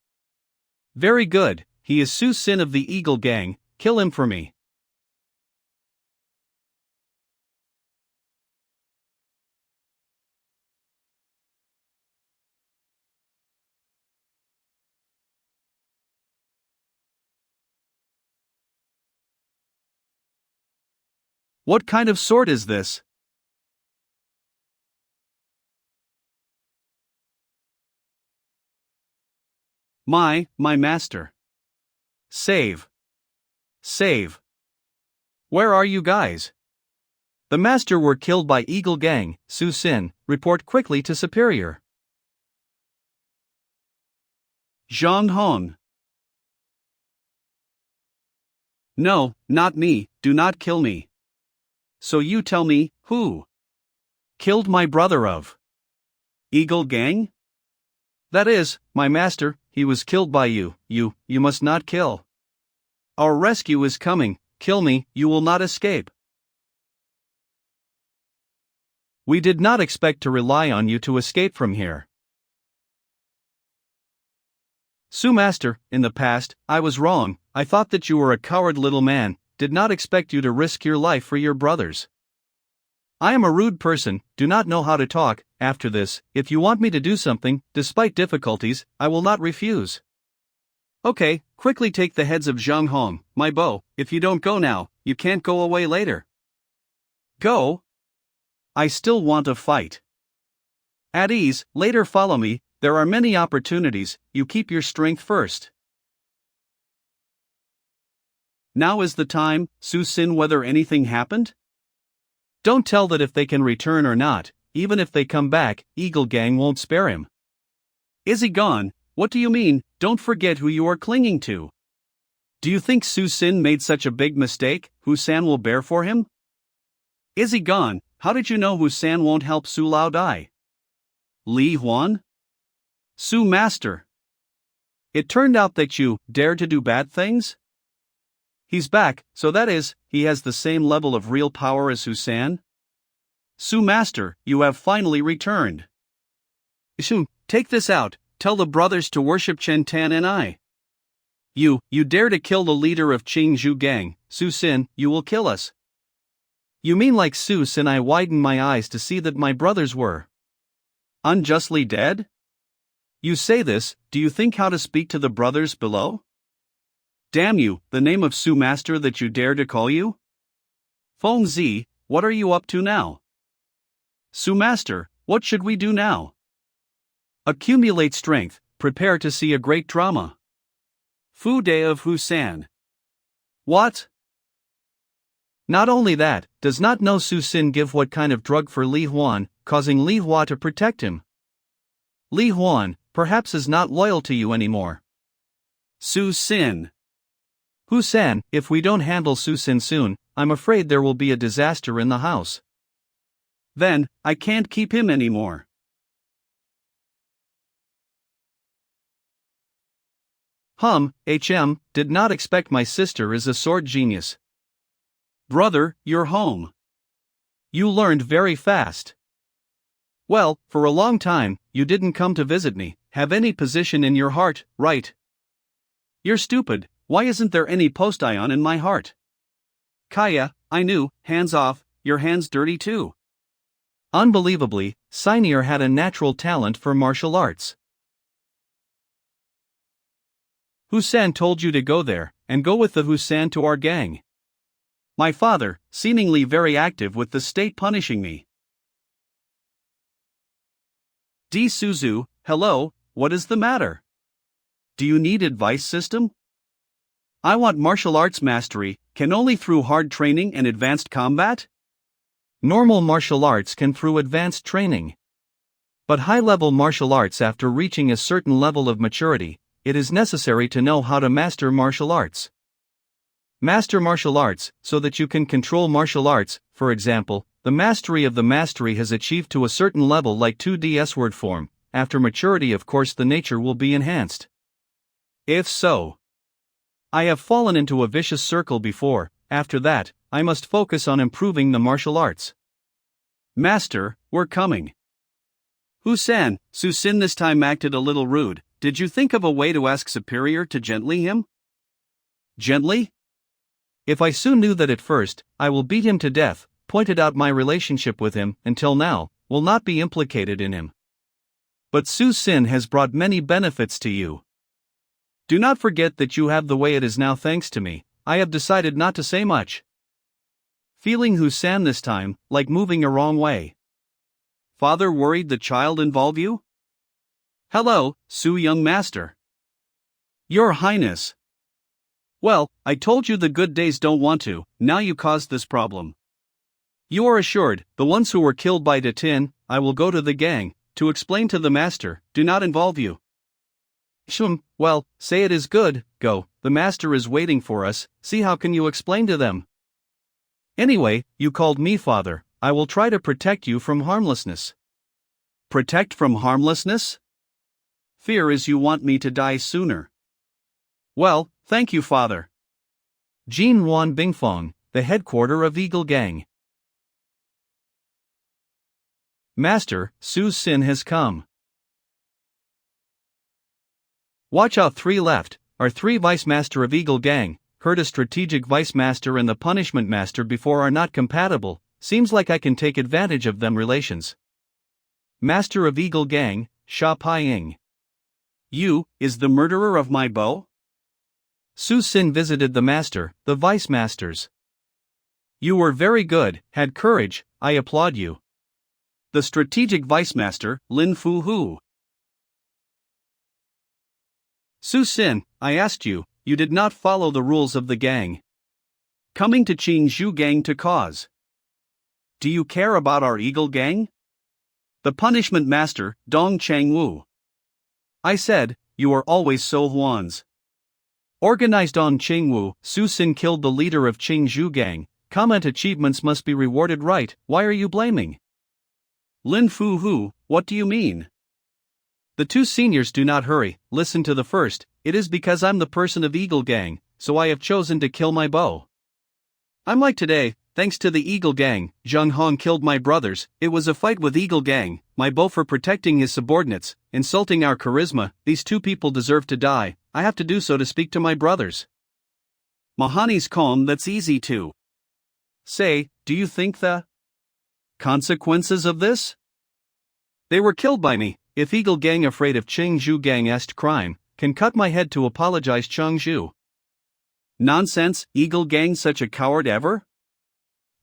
Speaker 1: Very good, he is Su Sin of the Eagle Gang, kill him for me. What kind of sword is this? My master. Save. Save. Where are you guys? The master were killed by Eagle Gang, Su Sin, report quickly to superior. Zhang Hong. No, not me, do not kill me. So you tell me, who? Killed my brother of Eagle Gang? That is, my master, he was killed by you, you must not kill. Our rescue is coming, kill me, you will not escape. We did not expect to rely on you to escape from here. Su Master, in the past, I was wrong, I thought that you were a coward little man, did not expect you to risk your life for your brothers. I am a rude person, do not know how to talk, after this, if you want me to do something, despite difficulties, I will not refuse. Okay, quickly take the heads of Zhang Hong, my bow, if you don't go now, you can't go away later. Go? I still want to fight. At ease, later follow me, there are many opportunities, you keep your strength first. Now is the time, Su Sin, whether anything happened? Don't tell that if they can return or not, even if they come back, Eagle Gang won't spare him. Is he gone? What do you mean? Don't forget who you are clinging to. Do you think Su Sin made such a big mistake, Husan will bear for him? Is he gone? How did you know Husan won't help Su Lao Dai? Li Huan? Su Master. It turned out that you dared to do bad things? He's back, so that is, he has the same level of real power as Husan? Su Master, you have finally returned. Su, take this out, tell the brothers to worship Chen Tan and I. You dare to kill the leader of Qingzhou Gang, Su Sin, you will kill us. You mean like Su Sin? I widened my eyes to see that my brothers were unjustly dead? You say this, do you think how to speak to the brothers below? Damn you, the name of Su Master that you dare to call you? Feng Zi, what are you up to now? Su Master, what should we do now? Accumulate strength, prepare to see a great drama. Fu Day of Husan. What? Not only that, does not know Su Sin give what kind of drug for Li Huan, causing Li Hua to protect him. Li Huan, perhaps is not loyal to you anymore. Su Sin. Husan, if we don't handle Su Sin soon, I'm afraid there will be a disaster in the house. Then, I can't keep him anymore. Did not expect my sister is a sword genius. Brother, you're home. You learned very fast. Well, for a long time, you didn't come to visit me, have any position in your heart, right? You're stupid, why isn't there any post-ion in my heart? Kaya, I knew, hands off, your hands dirty too. Unbelievably, Sinier had a natural talent for martial arts. Husan told you to go there, and go with the Husan to our gang. My father, seemingly very active with the state punishing me. D. Suzu, Hello, what is the matter? Do you need advice, system? I want martial arts mastery, can only through hard training and advanced combat? Normal martial arts can through advanced training. But high-level martial arts, after reaching a certain level of maturity, it is necessary to know how to master martial arts. Master martial arts, so that you can control martial arts. For example, the mastery of the mastery has achieved to a certain level like 2D S-word form. After maturity, of course, the nature will be enhanced. If so, I have fallen into a vicious circle before. After that, I must focus on improving the martial arts. Master, we're coming. Su-san this time acted a little rude. Did you think of a way to ask superior to gently him? Gently? If I soon knew that at first, I will beat him to death, pointed out my relationship with him, until now, will not be implicated in him. But Su-sin has brought many benefits to you. Do not forget that you have the way it is now thanks to me. I have decided not to say much. Feeling Hu-san this time, like moving a wrong way. Father worried the child involve you? Hello, Su young master. Your Highness. Well, I told you the good days don't want to, now you caused this problem. You are assured, the ones who were killed by Datin, I will go to the gang, to explain to the master, do not involve you. Well, say it is good, go, the master is waiting for us, see how can you explain to them. Anyway, you called me father, I will try to protect you from harmlessness. Protect from harmlessness? Fear is you want me to die sooner. Well, thank you father. Jin Wan Bingfong, the headquarter of Eagle Gang. Master, Su-sin has come. Watch out, 3 left, are 3 Vice Master of Eagle Gang, heard a strategic Vice Master and the Punishment Master before are not compatible, seems like I can take advantage of them relations. Master of Eagle Gang, Sha Pai-ing. You, is the murderer of my beau? Su-sin visited the Master, the Vice Masters. You were very good, had courage, I applaud you. The strategic Vice Master, Lin Fu-hu. Su-sin, I asked you, you did not follow the rules of the gang. Coming to Qingzhou Gang to cause. Do you care about our Eagle Gang? The Punishment Master, Dong Changwu. I said, you are always so Huans. Organized on Qingwu, Su-sin killed the leader of Qingzhou Gang, comment achievements must be rewarded right, why are you blaming? Lin Fu-hu, what do you mean? The 2 seniors do not hurry, listen to the first, it is because I'm the person of Eagle Gang, so I have chosen to kill my beau. I'm like today, thanks to the Eagle Gang, Zheng Hong killed my brothers, it was a fight with Eagle Gang, my beau for protecting his subordinates, insulting our charisma, these 2 people deserve to die, I have to do so to speak to my brothers. Mahani's calm, that's easy to say, do you think the consequences of this? They were killed by me. If Eagle Gang afraid of Qingzhou Gang est crime, can cut my head to apologize Chengzhou. Nonsense, Eagle Gang such a coward ever?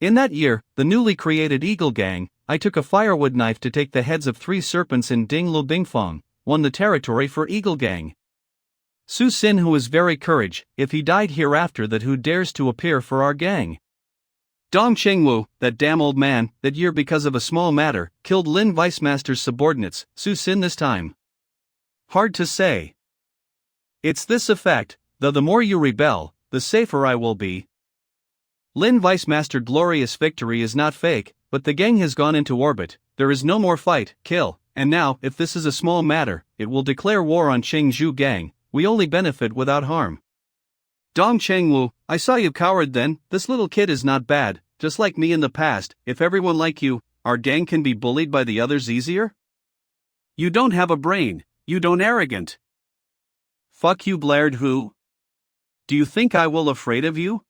Speaker 1: In that year, the newly created Eagle Gang, I took a firewood knife to take the heads of 3 serpents in Dinglu Bingfong, won the territory for Eagle Gang. Su-sin who is very courage, if he died hereafter that who dares to appear for our gang. Dong Chengwu, that damn old man, that year because of a small matter, killed Lin Vice Master's subordinates, Su-sin this time. Hard to say. It's this effect, though the more you rebel, the safer I will be. Lin Vice Master glorious victory is not fake, but the gang has gone into orbit, there is no more fight, kill, and now, if this is a small matter, it will declare war on Qingzhou Gang, we only benefit without harm. Dong Chengwu, I saw you coward then, this little kid is not bad, just like me in the past, if everyone like you, our gang can be bullied by the others easier? You don't have a brain, you don't arrogant. Fuck you blared who? Do you think I will afraid of you?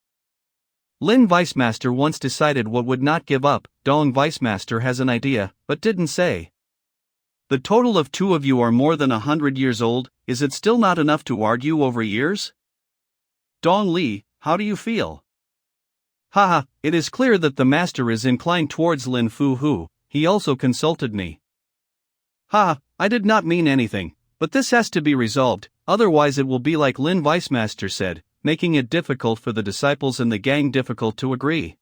Speaker 1: Lin Vice Master once decided what would not give up, Dong Vice Master has an idea, but didn't say. The total of 2 of you are more than 100 years old, is it still not enough to argue over years? Dong Li, how do you feel? Haha, it is clear that the master is inclined towards Lin Fu-hu, he also consulted me. Haha, I did not mean anything, but this has to be resolved, otherwise it will be like Lin Vicemaster said, making it difficult for the disciples and the gang difficult to agree.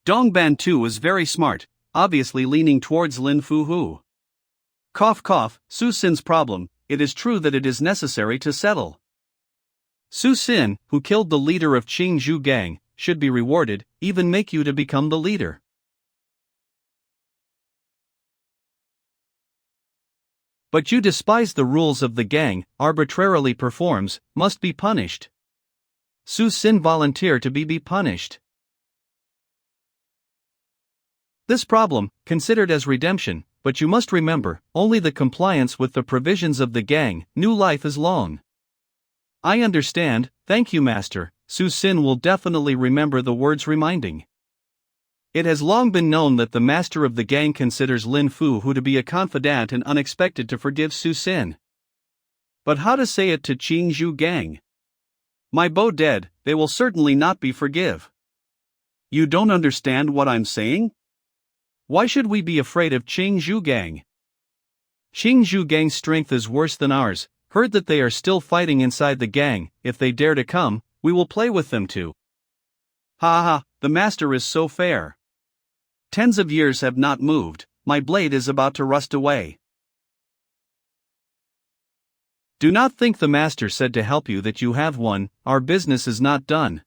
Speaker 1: Dongban too was very smart, obviously leaning towards Lin Fuhu. Cough cough, Su Sin's problem, it is true that it is necessary to settle. Su Sin, who killed the leader of Qingzhou gang, should be rewarded, even make you to become the leader. But you despise the rules of the gang, arbitrarily performs, must be punished. Su Sin volunteer to be punished. This problem, considered as redemption, but you must remember, only the compliance with the provisions of the gang, new life is long. I understand, thank you master, Su Sin will definitely remember the words reminding. It has long been known that the master of the gang considers Lin Fuhu to be a confidant and unexpected to forgive Su Sin. But how to say it to Qingzhou gang? My beau dead, they will certainly not be forgive. You don't understand what I'm saying? Why should we be afraid of Qingzhou gang? Qingzhou gang's strength is worse than ours, heard that they are still fighting inside the gang, if they dare to come, we will play with them too. Ha ha, the master is so fair. Tens of years have not moved, my blade is about to rust away. Do not think the master said to help you that you have won, our business is not done.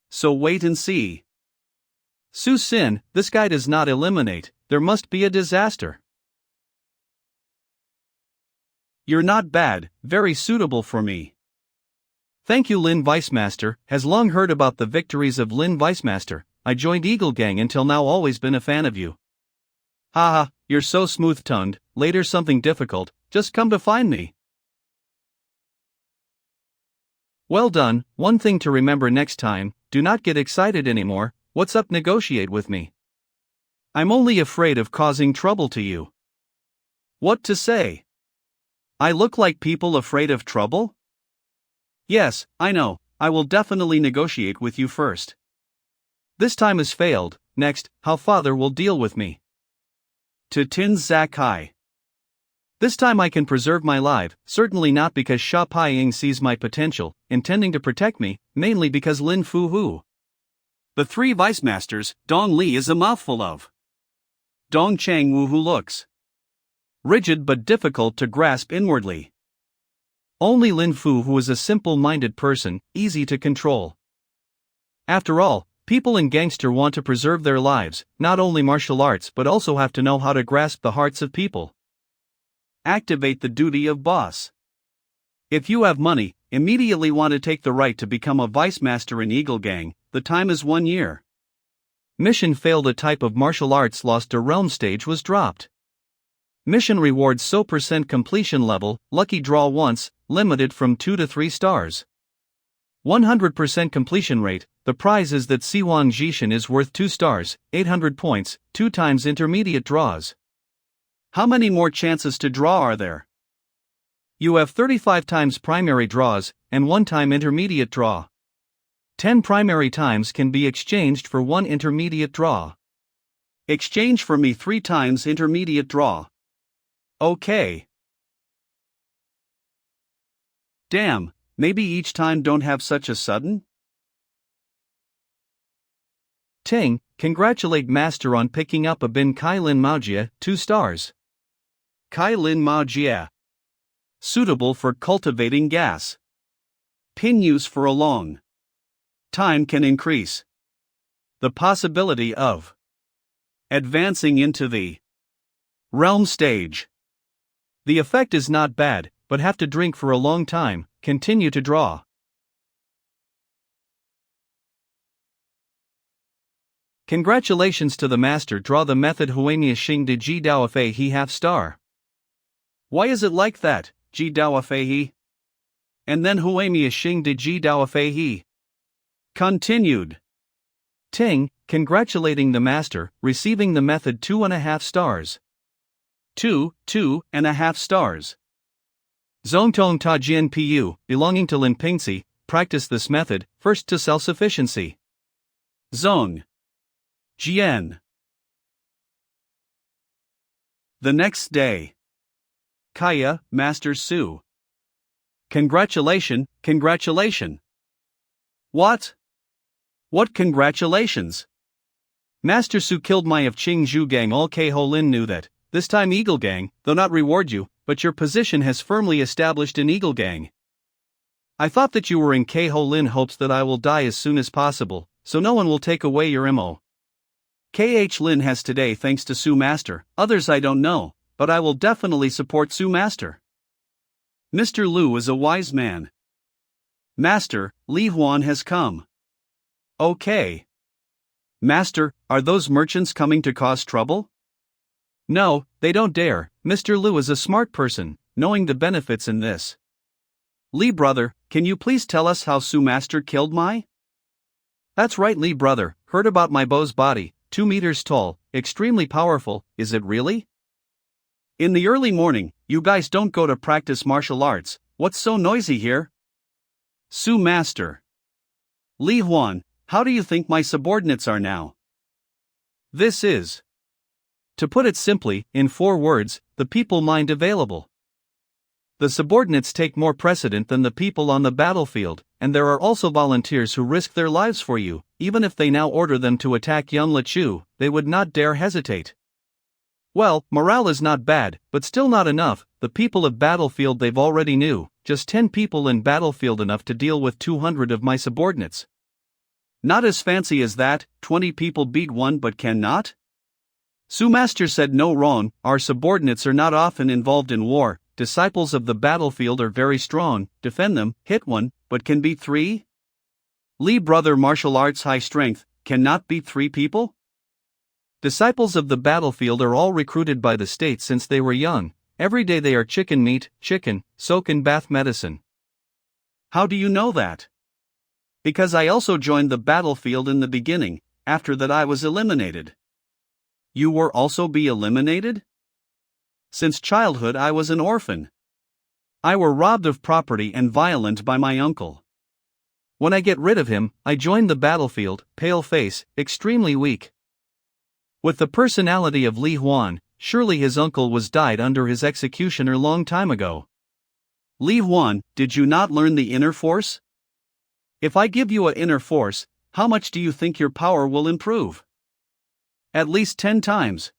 Speaker 1: So wait and see. Su Sin, this guy does not eliminate, there must be a disaster. You're not bad, very suitable for me. Thank you Lin Vicemaster, has long heard about the victories of Lin Vicemaster, I joined Eagle Gang until now always been a fan of you. Haha, you're so smooth-tongued, later something difficult, just come to find me. Well done, one thing to remember next time, do not get excited anymore, what's up negotiate with me. I'm only afraid of causing trouble to you. What to say? I look like people afraid of trouble? Yes, I know, I will definitely negotiate with you first. This time has failed, next, how father will deal with me. To Tin Zakai. This time I can preserve my life, certainly not because Sha Paiying sees my potential, intending to protect me, mainly because Lin Fuhu. The three vice masters, Dong Li is a mouthful of. Dong Chang Wu who looks rigid but difficult to grasp inwardly. Only Lin Fu who is a simple-minded person, easy to control. After all, people in gangster want to preserve their lives, not only martial arts but also have to know how to grasp the hearts of people. Activate the duty of boss. If you have money, immediately want to take the right to become a vice master in Eagle Gang, the time is 1 year. Mission failed, a type of martial arts lost, a realm stage was dropped. Mission rewards so % completion level, lucky draw once, limited from 2 to 3 stars. 100% completion rate, the prize is that Siwang Jishin is worth 2 stars, 800 points, 2 times intermediate draws. How many more chances to draw are there? You have 35 times primary draws, and 1 time intermediate draw. 10 primary times can be exchanged for 1 intermediate draw. Exchange for me 3 times intermediate draw. Okay. Damn, maybe each time don't have such a sudden? Ting, congratulate master on picking up a bin Kai Lin Maojia, 2 stars. Kai Lin Maojia. Suitable for cultivating gas. Pin use for a long time can increase the possibility of advancing into the realm stage. The effect is not bad, but have to drink for a long time, continue to draw. Congratulations to the master, draw the method Huemia Xing de Ji Dao Fei He half star. Why is it like that, Ji Dao Fei He? And then Huemia Xing de Ji Dao Fei He. Continued. Ting, congratulating the master, receiving the method 2.5 stars. 2.5 stars. Zongtong Ta Jian Pu, belonging to Lin Pingzi, practice this method, first to self-sufficiency. Zong. Jian. The next day. Kaya, Master Su. Congratulation. What? What congratulations? Master Su killed my of Qing Zhu gang. All Ho Lin knew that. This time Eagle Gang, though not reward you, but your position has firmly established in Eagle Gang. I thought that you were in Ho Lin hopes that I will die as soon as possible, so no one will take away your MO. KH Lin has today thanks to Su Master, others I don't know, but I will definitely support Su Master. Mr. Lu is a wise man. Master, Li Huan has come. Okay. Master, are those merchants coming to cause trouble? No, they don't dare. Mr. Lu is a smart person, knowing the benefits in this. Li brother, can you please tell us how Su Master killed my? That's right, Li brother, heard about my bow's body, 2 meters tall, extremely powerful, is it really? In the early morning, you guys don't go to practice martial arts, what's so noisy here? Su Master. Li Huan, how do you think my subordinates are now? This is. To put it simply, in 4 words, the people mind available. The subordinates take more precedent than the people on the battlefield, and there are also volunteers who risk their lives for you. Even if they now order them to attack Yun Lechu, they would not dare hesitate. Well, morale is not bad, but still not enough. The people of battlefield they've already knew, just 10 people in battlefield enough to deal with 200 of my subordinates. Not as fancy as that, 20 people beat one but cannot? Su Master said no wrong, our subordinates are not often involved in war, disciples of the battlefield are very strong, defend them, hit one, but can beat 3? Li brother martial arts high strength, cannot beat 3 people? Disciples of the battlefield are all recruited by the state since they were young, every day they are chicken meat, chicken, soak and bath medicine. How do you know that? Because I also joined the battlefield in the beginning, after that I was eliminated. You were also be eliminated? Since childhood I was an orphan. I were robbed of property and violent by my uncle. When I get rid of him, I joined the battlefield, pale face, extremely weak. With the personality of Li Huan, surely his uncle was died under his executioner long time ago. Li Huan, did you not learn the inner force? If I give you an inner force, how much do you think your power will improve? At least 10 times.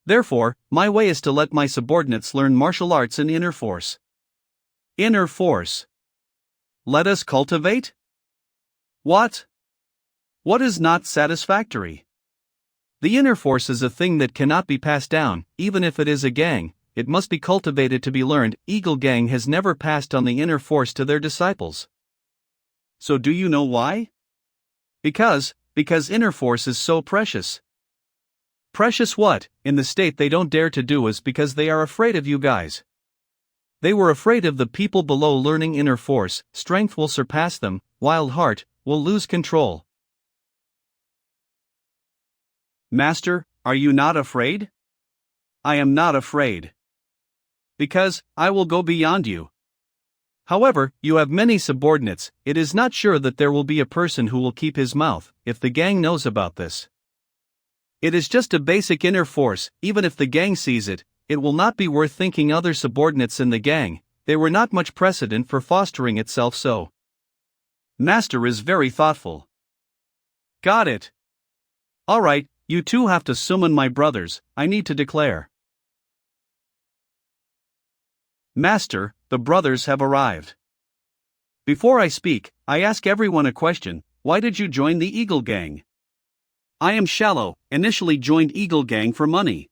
Speaker 1: Therefore, my way is to let my subordinates learn martial arts and inner force. Inner force. Let us cultivate? What? What is not satisfactory? The inner force is a thing that cannot be passed down, even if it is a gang, it must be cultivated to be learned. Eagle Gang has never passed on the inner force to their disciples. So do you know why? Because inner force is so precious. Precious what, in the state they don't dare to do is because they are afraid of you guys. They were afraid of the people below learning inner force, strength will surpass them, wild heart, will lose control. Master, are you not afraid? I am not afraid. Because, I will go beyond you. However, you have many subordinates, it is not sure that there will be a person who will keep his mouth, if the gang knows about this. It is just a basic inner force, even if the gang sees it, it will not be worth thinking other subordinates in the gang, they were not much precedent for fostering itself so. Master is very thoughtful. Got it. Alright, you two have to summon my brothers, I need to declare. Master, the brothers have arrived. Before I speak, I ask everyone a question, why did you join the Eagle Gang? I am shallow, initially joined Eagle Gang for money.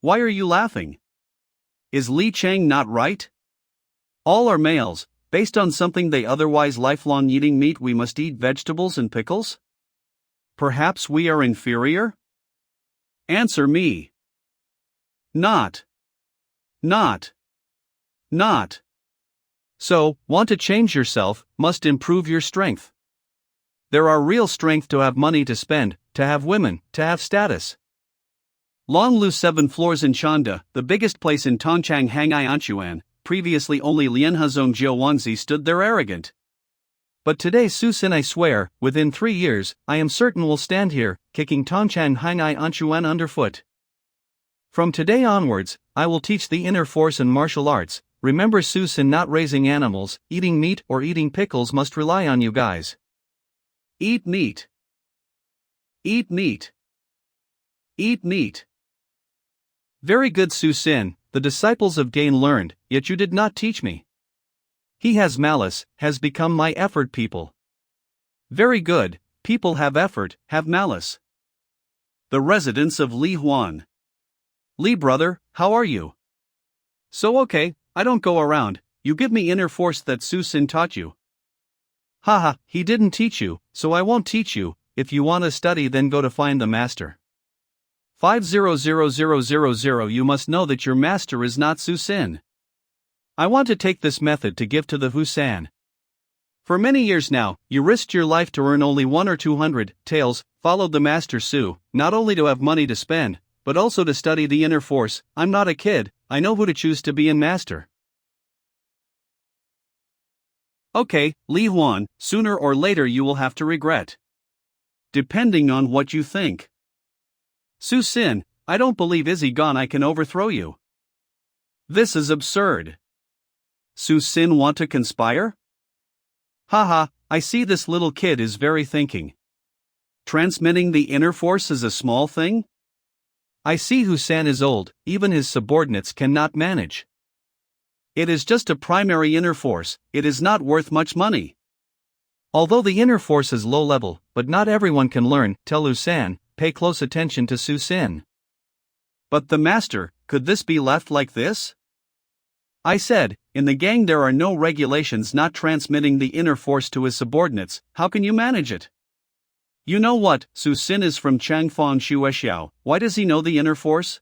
Speaker 1: Why are you laughing? Is Li Chang not right? All are males, based on something they otherwise lifelong eating meat we must eat vegetables and pickles? Perhaps we are inferior? Answer me. Not. So, want to change yourself, must improve your strength. There are real strength to have money to spend, to have women, to have status. Long Lu 7 floors in Chanda, the biggest place in Tongchang Hangai Anchuan, previously only Lianhezong Jiuwanzi stood there arrogant. But today Su Sin I swear, within 3 years, I am certain will stand here, kicking Tongchang Hangai Anchuan underfoot. From today onwards, I will teach the inner force and martial arts. Remember, Seuss, in not raising animals, eating meat or eating pickles must rely on you guys. Eat meat. Eat meat. Eat meat. Very good, Susin. The disciples of Gain learned, yet you did not teach me. He has malice, has become my effort people. Very good, people have effort, have malice. The residence of Li Huan. Li brother, how are you? So okay, I don't go around, you give me inner force that Susin taught you. Haha, he didn't teach you, so I won't teach you. If you want to study, then go to find the master. 500000. You must know that your master is not Susin. I want to take this method to give to the Husan. For many years now, you risked your life to earn only 1 or 200 taels, followed the master Su, not only to have money to spend, but also to study the inner force. I'm not a kid, I know who to choose to be in master. Okay, Li Huan, sooner or later you will have to regret. Depending on what you think. Su Sin, I don't believe Izzy gone I can overthrow you. This is absurd. Su Sin want to conspire? Haha, I see this little kid is very thinking. Transmitting the inner force is a small thing? I see Husan is old, even his subordinates cannot manage. It is just a primary inner force, it is not worth much money. Although the inner force is low level, but not everyone can learn, tell Husan, pay close attention to Su Sin. But the master, could this be left like this? I said, in the gang there are no regulations not transmitting the inner force to his subordinates, how can you manage it? You know what, Su Sin is from Changfang Shuexiao, why does he know the inner force?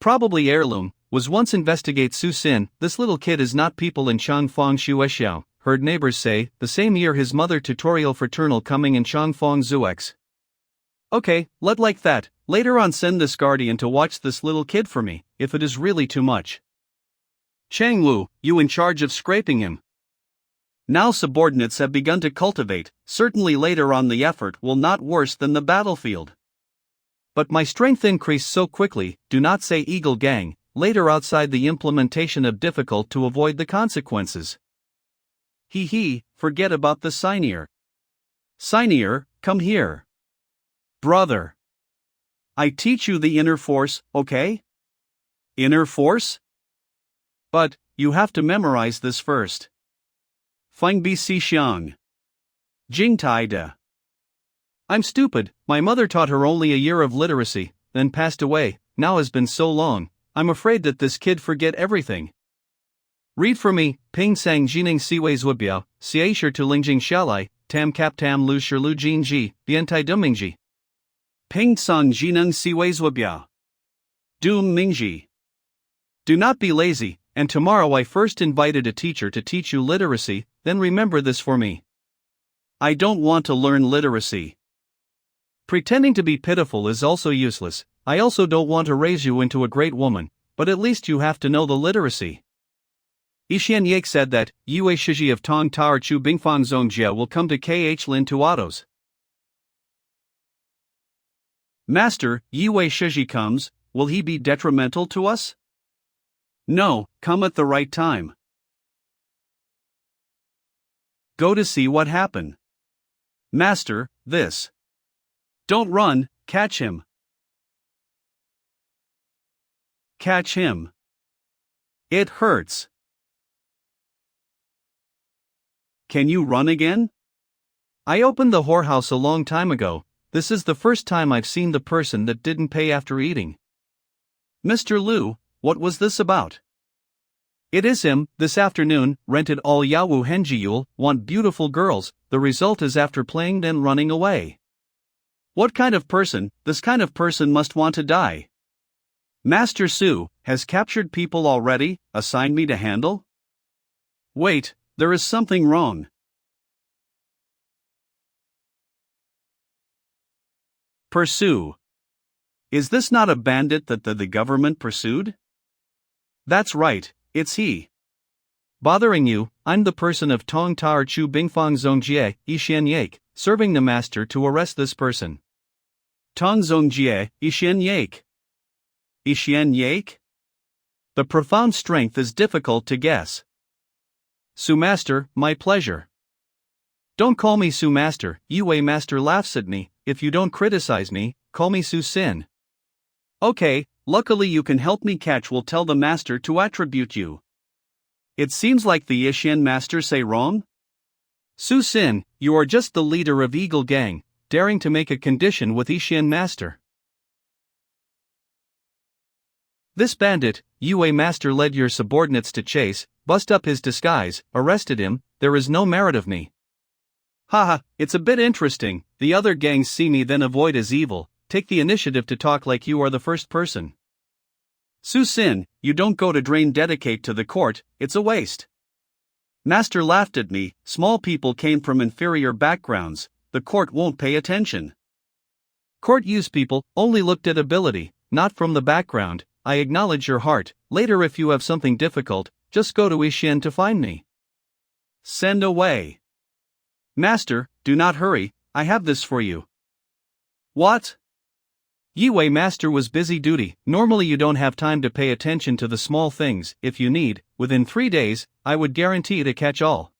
Speaker 1: Probably heirloom, was once investigate Su Sin, this little kid is not people in Changfang Shuexiao, heard neighbors say, the same year his mother tutorial fraternal coming in Changfang Zuex. Okay, let like that, later on send this guardian to watch this little kid for me, if it is really too much. Chang Wu, you in charge of scraping him. Now subordinates have begun to cultivate, certainly later on the effort will not worse than the battlefield. But my strength increased so quickly, do not say Eagle Gang, later outside the implementation of difficult to avoid the consequences. Forget about the Sinier. Sinier, come here. Brother. I teach you the inner force, okay? Inner force? But, you have to memorize this first. Feng Bi Si Xiang. Jing Tai De. I'm stupid, my mother taught her only a year of literacy, then passed away, now has been so long, I'm afraid that this kid forget everything. Read for me, Ping Sang Jining Siwei Zubiao, Xie Shi Tu Lingjing Xiaolai, Tam Kap Tam Lu Shi Lu Jin Ji, Bien Tai Dumingji. Ping Sang Jineng Siwei Zubiao. Doom Mingji. Do not be lazy, and tomorrow I first invited a teacher to teach you literacy, then remember this for me. I don't want to learn literacy. Pretending to be pitiful is also useless, I also don't want to raise you into a great woman, but at least you have to know the literacy. Ishian Yake said that, Yue Shiji of Tong Tar Chu Bingfang Zongjia will come to KH Lin to autos. Master, Yue Shiji comes, will he be detrimental to us? No, come at the right time. Go to see what happened. Master, this. Don't run, catch him. Catch him. It hurts. Can you run again? I opened the whorehouse a long time ago, this is the first time I've seen the person that didn't pay after eating. Mr. Liu, what was this about? It is him, this afternoon, rented all Yawu Henjiyul, want beautiful girls, the result is after playing then running away. What kind of person, this kind of person must want to die. Master Su, has captured people already, assigned me to handle? Wait, there is something wrong. Pursue. Is this not a bandit that the government pursued? That's right, it's he. Bothering you, I'm the person of Tong Tar Chu Bingfang Zongjie, Ishian Yake, serving the master to arrest this person. Tong Zongjie, Ishian Yake. Ishian Yake? The profound strength is difficult to guess. Su Master, my pleasure. Don't call me Su Master, Yue Master laughs at me. If you don't criticize me, call me Su Sin. Okay, luckily you can help me catch will tell the Master to attribute you. It seems like the Ishian Master say wrong? Su Sin, you are just the leader of Eagle Gang, daring to make a condition with Ishian Master. This bandit, Yue Master led your subordinates to chase, bust up his disguise, arrested him, there is no merit of me. Haha, it's a bit interesting, the other gangs see me then avoid as evil, take the initiative to talk like you are the first person. Su Sin, you don't go to drain dedicate to the court, it's a waste. Master laughed at me, small people came from inferior backgrounds, the court won't pay attention. Court use people only looked at ability, not from the background. I acknowledge your heart, later if you have something difficult, just go to Ishian to find me. Send away. Master, do not hurry, I have this for you. What? Yue Master was busy duty, normally you don't have time to pay attention to the small things, if you need, within 3 days, I would guarantee to catch all.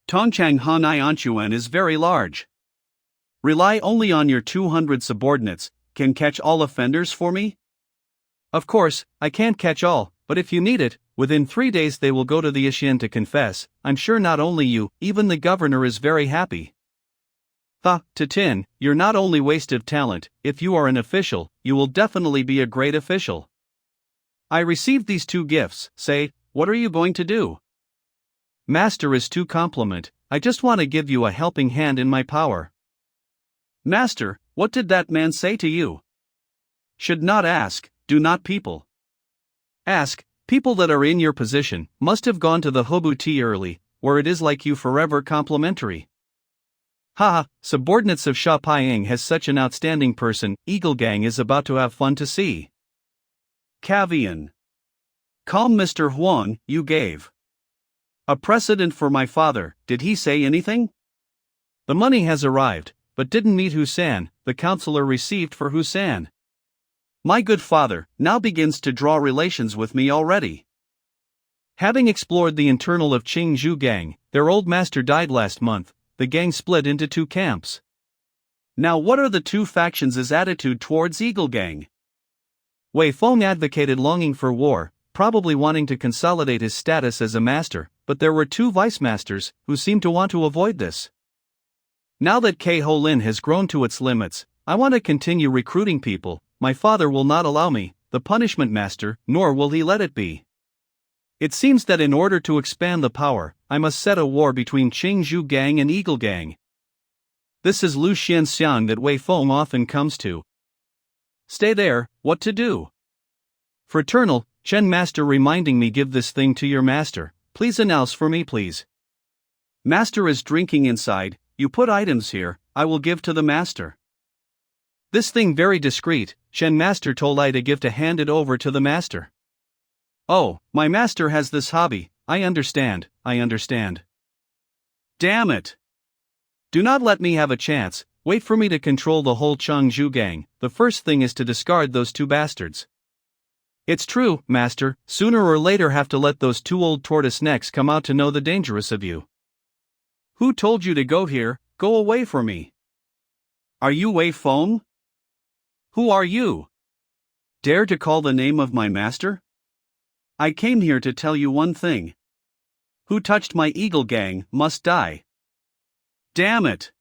Speaker 1: Tongchang Hanai Anchuan is very large. Rely only on your 200 subordinates, can catch all offenders for me? Of course, I can't catch all, but if you need it, within 3 days they will go to the Ishian to confess. I'm sure not only you, even the governor is very happy. Tatin, you're not only wasted talent, if you are an official, you will definitely be a great official. I received these 2 gifts, say, what are you going to do? Master is too compliment, I just want to give you a helping hand in my power. Master, what did that man say to you? Should not ask. Do not people. Ask, people that are in your position must have gone to the Hobu tea early, where it is like you forever complimentary. Haha, subordinates of Sha Piang has such an outstanding person, Eagle Gang is about to have fun to see. Cavian. Calm Mr. Huang, you gave a precedent for my father, did he say anything? The money has arrived, but didn't meet Husan, the counselor received for Husan. My good father now begins to draw relations with me already. Having explored the internal of Qingzhou Gang, their old master died last month, the gang split into 2 camps. Now what are the 2 factions' attitude towards Eagle Gang? Wei Feng advocated longing for war, probably wanting to consolidate his status as a master, but there were 2 vice masters who seemed to want to avoid this. Now that Ke Ho Lin has grown to its limits, I want to continue recruiting people. My father will not allow me, the punishment master, nor will he let it be. It seems that in order to expand the power, I must set a war between Qingzhou Gang and Eagle Gang. This is Lu Xianxiang that Wei Feng often comes to. Stay there, what to do? Fraternal, Chen Master reminding me give this thing to your master, please announce for me please. Master is drinking inside, you put items here, I will give to the master. This thing very discreet, Shen Master told I to give to hand it over to the master. Oh, my master has this hobby, I understand. Damn it! Do not let me have a chance, wait for me to control the whole Changzhou Gang, the first thing is to discard those 2 bastards. It's true, master, sooner or later have to let those 2 old tortoise necks come out to know the dangerous of you. Who told you to go here, go away from me. Are you Wei Feng? Who are you? Dare to call the name of my master? I came here to tell you one thing. Who touched my Eagle Gang must die. Damn it!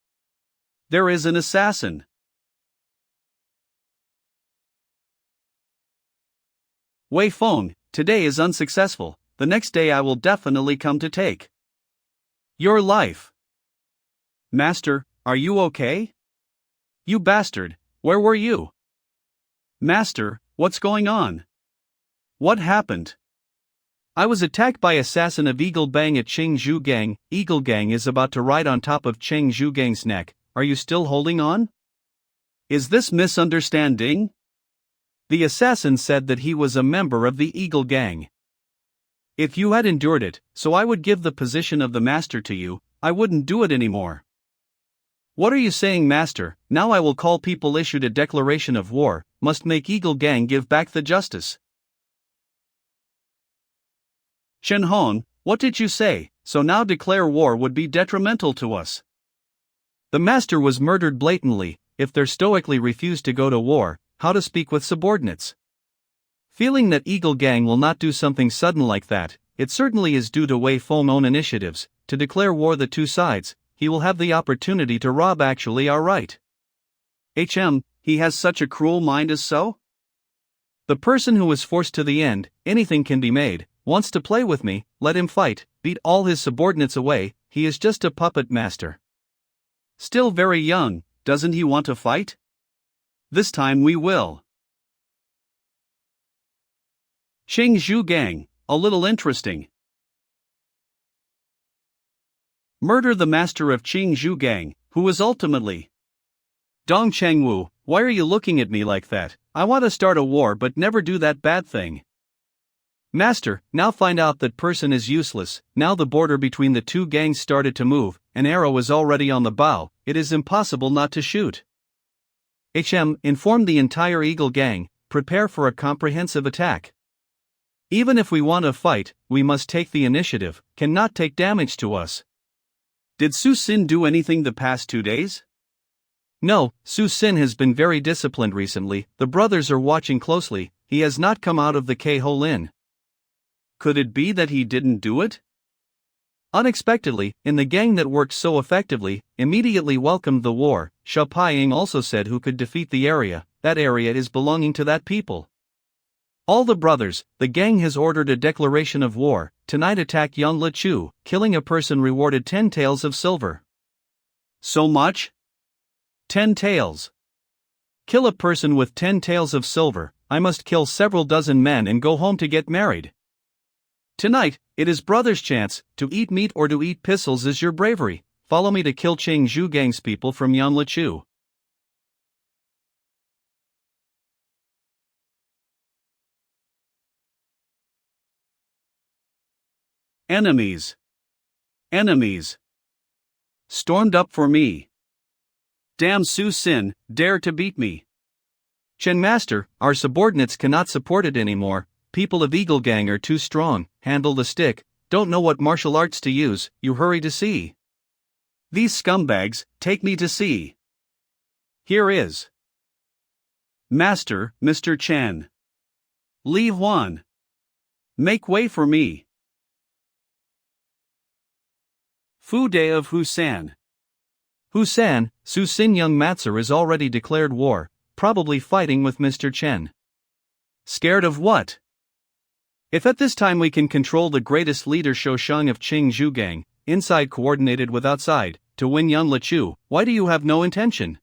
Speaker 1: There is an assassin. Wei Feng, today is unsuccessful, the next day I will definitely come to take your life. Master, are you okay? You bastard, where were you? Master, what's going on? What happened? I was attacked by assassin of Eagle Bang at Qingzhou Gang. Eagle Gang is about to ride on top of Qingzhou Gang's neck. Are you still holding on? Is this misunderstanding? The assassin said that he was a member of the Eagle Gang. If you had endured it, so I would give the position of the master to you, I wouldn't do it anymore. What are you saying, master? Now I will call people issued a declaration of war, must make Eagle Gang give back the justice. Chen Hong, what did you say? So now declare war would be detrimental to us. The master was murdered blatantly. If they stoically refused to go to war, how to speak with subordinates? Feeling that Eagle Gang will not do something sudden like that, it certainly is due to Wei Feng's own initiatives, to declare war the two sides, he will have the opportunity to rob actually are right. He has such a cruel mind as so? The person who is forced to the end, anything can be made, wants to play with me, let him fight, beat all his subordinates away, he is just a puppet master. Still very young, doesn't he want to fight? This time we will. Qingzhou Gang, a little interesting. Murder the master of Qingzhou Gang, who was ultimately Dong Chengwu. Why are you looking at me like that? I want to start a war but never do that bad thing. Master, now find out that person is useless. Now the border between the two gangs started to move, an arrow is already on the bow, it is impossible not to shoot. Inform the entire Eagle Gang, prepare for a comprehensive attack. Even if we want to fight, we must take the initiative, cannot take damage to us. Did Su Xin do anything the past 2 days? No, Su Xin has been very disciplined recently, the brothers are watching closely, he has not come out of the K-Hole. Could it be that he didn't do it? Unexpectedly, in the gang that worked so effectively, immediately welcomed the war, Sha Paying also said who could defeat the area, that area is belonging to that people. All the brothers, the gang has ordered a declaration of war, tonight attack Yang Lichu, killing a person rewarded 10 taels of silver. So much? 10 taels. Kill a person with 10 taels of silver, I must kill several dozen men and go home to get married. Tonight, it is brother's chance, to eat meat or to eat pistols is your bravery, follow me to kill Qingzhou Gang's people from Yang Lichu. Enemies. Enemies. Stormed up for me. Damn Su Xin, dare to beat me. Chen Master, our subordinates cannot support it anymore, people of Eagle Gang are too strong, handle the stick, don't know what martial arts to use, you hurry to see. These scumbags, take me to see. Here is. Master, Mr. Chen. Li Huan. Make way for me. Fu Day of Husan. Husan, Su Xin Young Matzer is already declared war, probably fighting with Mr. Chen. Scared of what? If at this time we can control the greatest leader Shoushang of Qingzhou Gang, inside coordinated with outside, to win Yang Lichu, why do you have no intention?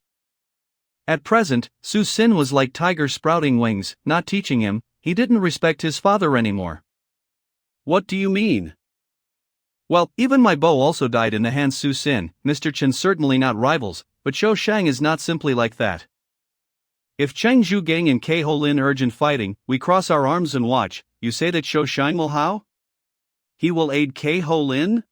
Speaker 1: At present, Su Xin was like tiger sprouting wings, not teaching him, he didn't respect his father anymore. What do you mean? Well, even my bow also died in the hands Su Xin, Mr. Chen certainly not rivals, but Shoushang is not simply like that. If Qingzhou Gang and K-Hole urgent fighting, we cross our arms and watch, you say that Shoushang will how? He will aid K-Hole?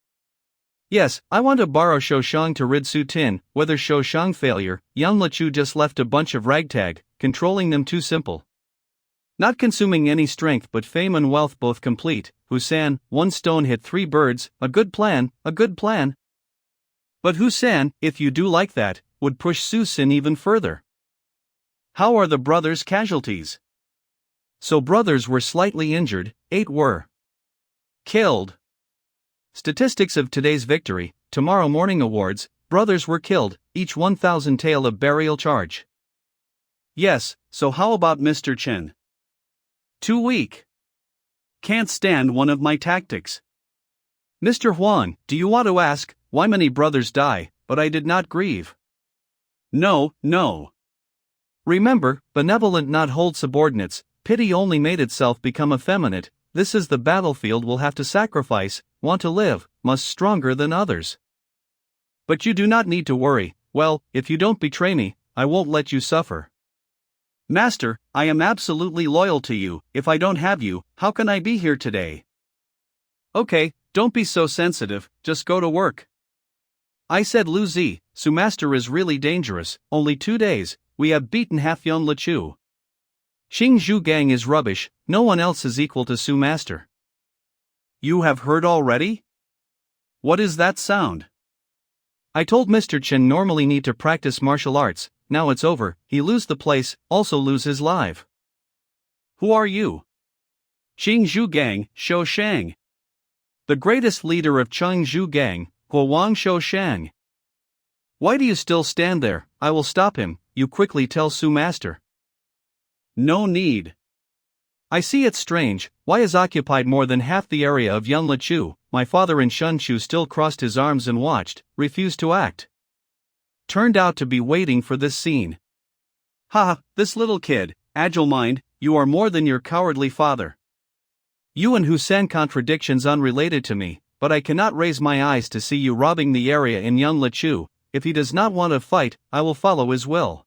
Speaker 1: Yes, I want to borrow Shoushang to rid Su Tin, whether Shoushang failure, Yang Lichu just left a bunch of ragtag, controlling them too simple. Not consuming any strength but fame and wealth both complete, Husan, 1 stone hit 3 birds, a good plan, a good plan. But Husan, if you do like that, would push Su Xin even further. How are the brothers' casualties? So brothers were slightly injured, 8 were killed. Statistics of today's victory, tomorrow morning awards, brothers were killed, each 1,000 tael of burial charge. Yes, so how about Mr. Chen? Too weak. Can't stand one of my tactics. Mr. Huang, do you want to ask, why many brothers die, but I did not grieve? No, no. Remember, benevolent not hold subordinates, pity only made itself become effeminate, this is the battlefield we'll have to sacrifice, want to live, must stronger than others. But you do not need to worry, well, if you don't betray me, I won't let you suffer. Master, I am absolutely loyal to you, if I don't have you, how can I be here today? Okay, don't be so sensitive, just go to work. I said Lu Zi, Su Master is really dangerous, only 2 days, we have beaten half Yon Lechu. Xing Zhu Gang is rubbish, no one else is equal to Su Master. You have heard already? What is that sound? I told Mr. Chen normally need to practice martial arts, now it's over, he lose the place, also lose his life. Who are you? Xing Zhu Gang, Shou Shang. The greatest leader of Cheng Zhu Gang, Huang Shou Shang. Why do you still stand there? I will stop him, you quickly tell Su Master. No need. I see it's strange, why is occupied more than half the area of Yan Lechu, my father in Shunshu still crossed his arms and watched, refused to act. Turned out to be waiting for this scene. Ha, this little kid, agile mind, you are more than your cowardly father. You and Husan contradictions unrelated to me, but I cannot raise my eyes to see you robbing the area in Yan Lechu, if he does not want to fight, I will follow his will.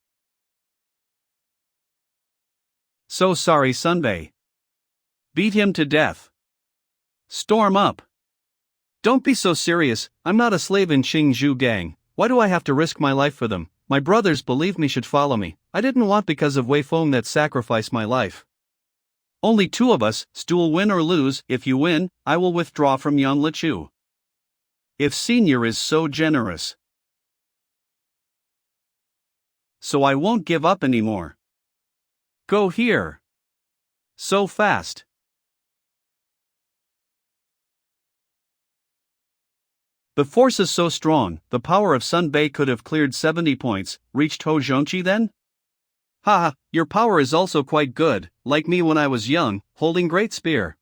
Speaker 1: So sorry Sunbei. Beat him to death. Storm up. Don't be so serious, I'm not a slave in Xing Zhu Gang, why do I have to risk my life for them? My brothers believe me should follow me, I didn't want because of Wei Feng that sacrificed my life. Only 2 of us, Duel win or lose, if you win, I will withdraw from Yan Lechu. If Senior is so generous. So I won't give up anymore. Go here. So fast. The force is so strong, the power of Sun Bei could have cleared 70 points, reached Ho Zhongqi then? Haha, your power is also quite good, like me when I was young, holding great spear.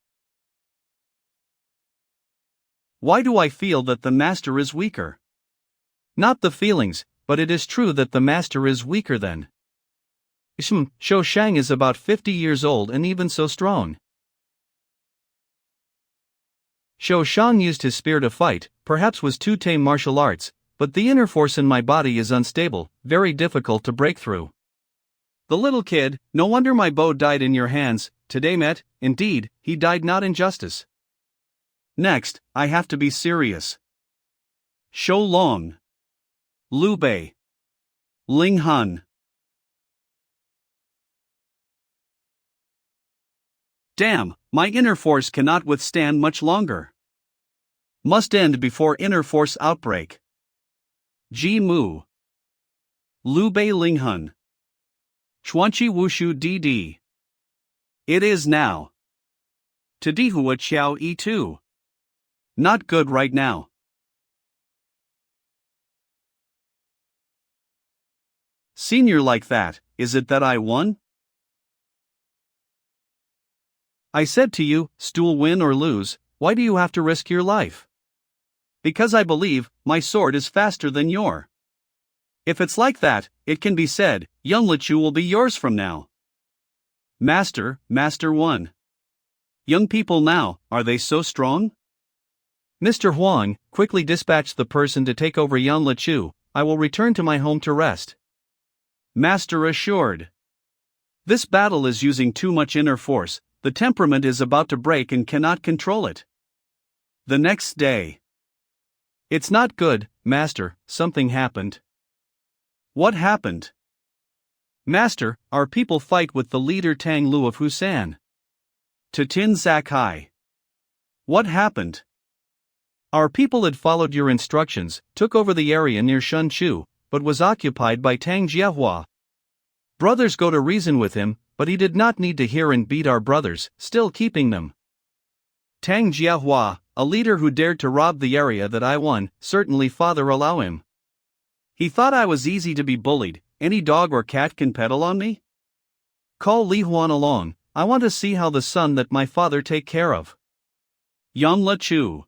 Speaker 1: Why do I feel that the master is weaker? Not the feelings, but it is true that the master is weaker than. Shou Shang is about 50 years old and even so strong. Shou Shang used his spear to fight, perhaps was too tame martial arts, but the inner force in my body is unstable, very difficult to break through. The little kid, no wonder my bow died in your hands, today met, indeed, he died not in justice. Next, I have to be serious. Shou Long. Liu Bei. Ling Han. Damn, my inner force cannot withstand much longer. Must end before inner force outbreak. Ji Mu. Liu Bei Ling Han. Chuanqi Wushu Dd. It is now. Tadihua Qiao E2. Not good right now. Senior like that, is it that I won? I said to you, Duel win or lose, why do you have to risk your life? Because I believe, my sword is faster than your. If it's like that, it can be said, Young Lechu will be yours from now. Master 1. Young people now, are they so strong? Mr. Huang, quickly dispatch the person to take over Yan Lechu, I will return to my home to rest. Master assured. This battle is using too much inner force, the temperament is about to break and cannot control it. The next day. It's not good, Master, something happened. What happened? Master, our people fight with the leader Tang Lu of Husan. To Tin Zakai. What happened? Our people had followed your instructions, took over the area near Shunshu, but was occupied by Tang Jiahua. Brothers go to reason with him, but he did not need to hear and beat our brothers, still keeping them. Tang Jiahua, a leader who dared to rob the area that I won, certainly father allow him. He thought I was easy to be bullied, any dog or cat can pedal on me? Call Li Huan along, I want to see how the son that my father take care of. Yang Lechu.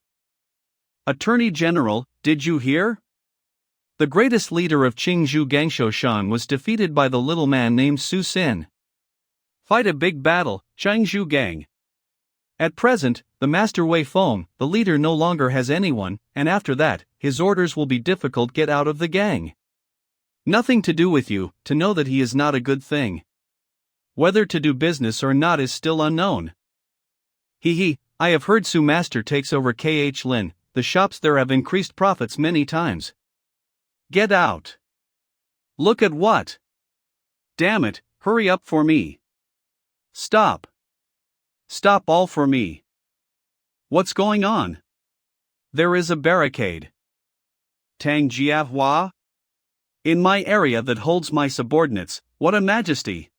Speaker 1: Attorney General, did you hear? The greatest leader of Qingzhou Gangsho Shan was defeated by the little man named Su Sin. Fight a big battle, Qingzhou Gang. At present, the Master Wei Feng, the leader no longer has anyone, and after that, his orders will be difficult get out of the gang. Nothing to do with you, to know that he is not a good thing. Whether to do business or not is still unknown. I have heard Su Master takes over KH Lin, the shops there have increased profits many times. Get out. Look at what? Damn it, hurry up for me. Stop. Stop all for me. What's going on? There is a barricade. Tang Jiahua? In my area that holds my subordinates, what a majesty.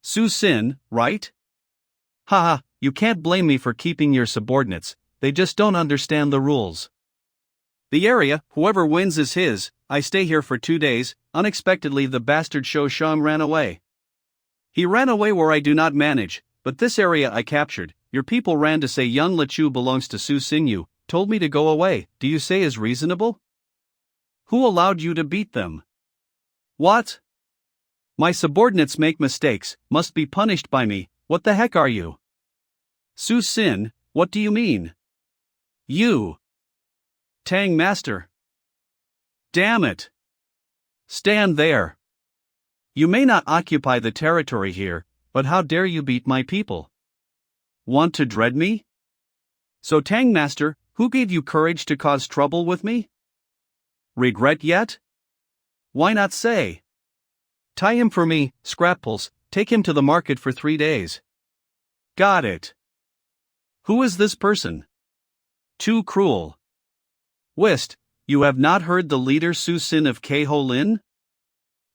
Speaker 1: Su Sin, right? Haha, you can't blame me for keeping your subordinates, they just don't understand the rules. The area, whoever wins is his. I stay here for 2 days. Unexpectedly the bastard Shou Shang ran away. He ran away where I do not manage, but this area I captured. Your people ran to say young Lechu belongs to Su Xinyu, told me to go away. Do you say is reasonable? Who allowed you to beat them? What? My subordinates make mistakes, must be punished by me. What the heck are you? Su Sin, what do you mean? You. Tang Master. Damn it. Stand there. You may not occupy the territory here, but how dare you beat my people? Want to dread me? So Tang Master, who gave you courage to cause trouble with me? Regret yet? Why not say? Tie him for me, Scraples, take him to the market for 3 days. Got it. Who is this person? Too cruel. Whist, you have not heard the leader Su Sin of Keho Lin?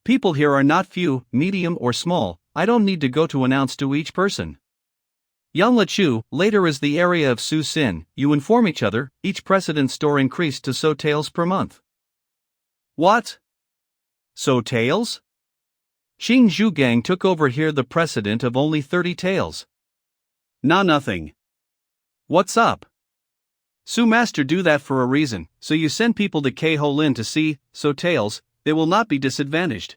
Speaker 1: People here are not few, medium or small, I don't need to go to announce to each person. Yang Lechu, later is the area of Su Sin, you inform each other, each precedent store increased to so taels per month. What? So taels? Xing Zhugang took over here the precedent of only 30 taels. Nah, nothing. What's up? Su Master do that for a reason, so you send people to Keho Lin to see, so tails, they will not be disadvantaged.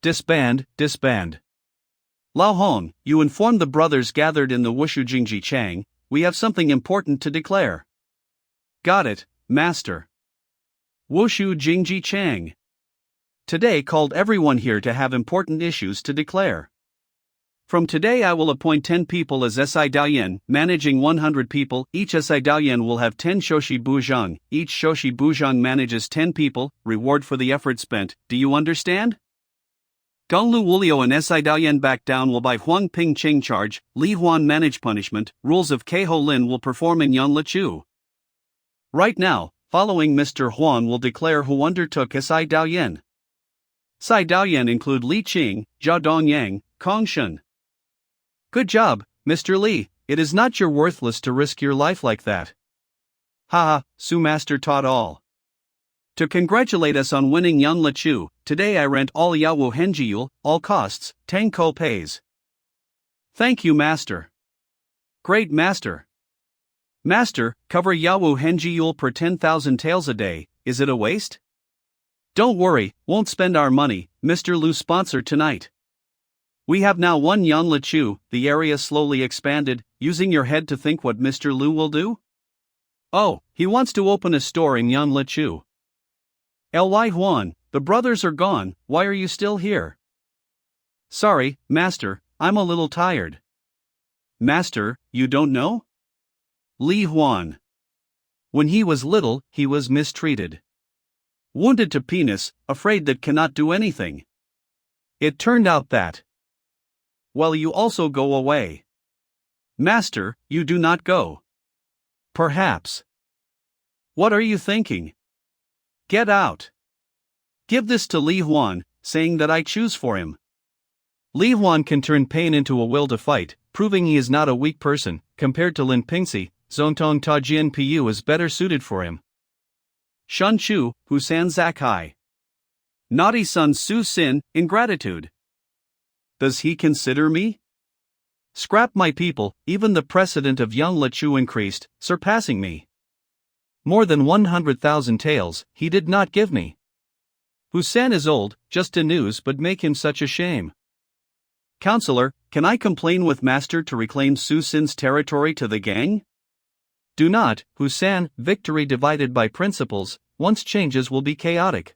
Speaker 1: Disband, disband. Lao Hong, you inform the brothers gathered in the Wushu Jingji Chang, we have something important to declare. Got it, Master. Wushu Jingji Chang. Today called everyone here to have important issues to declare. From today I will appoint 10 people as SI Daoyan, managing 100 people, each SI Daoyan will have 10 Shoshi Buzhang, each Shoshi Buzhang manages 10 people, reward for the effort spent, do you understand? Gonglu Wulio and SI Daoyan back down will by Huang Ping Ching charge, Li Huan manage punishment, rules of Keho Lin will perform in Yang Lechu. Right now, following Mr. Huan will declare who undertook SI Daoyan. Sai Daoyan include Li Qing, Zhao Dongyang, Kong Shun. Good job, Mr. Li, it is not your worthless to risk your life like that. Haha, Su Master taught all. To congratulate us on winning Yang Lechu, today I rent all Yawu Henjiyul, all costs, 10 ko pays. Thank you, Master. Great Master. Master, cover Yawu Henjiyul per 10,000 taels a day, is it a waste? Don't worry, won't spend our money, Mr. Lu sponsor tonight. We have now one Yang Lechu, the area slowly expanded, using your head to think what Mr. Lu will do? Oh, he wants to open a store in Yang Lechu. Ly Huan, the brothers are gone, why are you still here? Sorry, Master, I'm a little tired. Master, you don't know? Li Huan. When he was little, he was mistreated. Wounded to penis, afraid that cannot do anything. It turned out that. Well, you also go away. Master, you do not go. Perhaps. What are you thinking? Get out. Give this to Li Huan, saying that I choose for him. Li Huan can turn pain into a will to fight, proving he is not a weak person. Compared to Lin Pingxi, Zontong Tajian Pu is better suited for him. Shun Chu, Husan Zakai. Naughty son Su Sin, ingratitude. Does he consider me? Scrap my people, even the precedent of Yang Lechu increased, surpassing me. More than 100,000 taels, he did not give me. Husan is old, just a news but make him such a shame. Counselor, can I complain with Master to reclaim Su Sin's territory to the gang? Do not, Husan, victory divided by principles, once changes will be chaotic.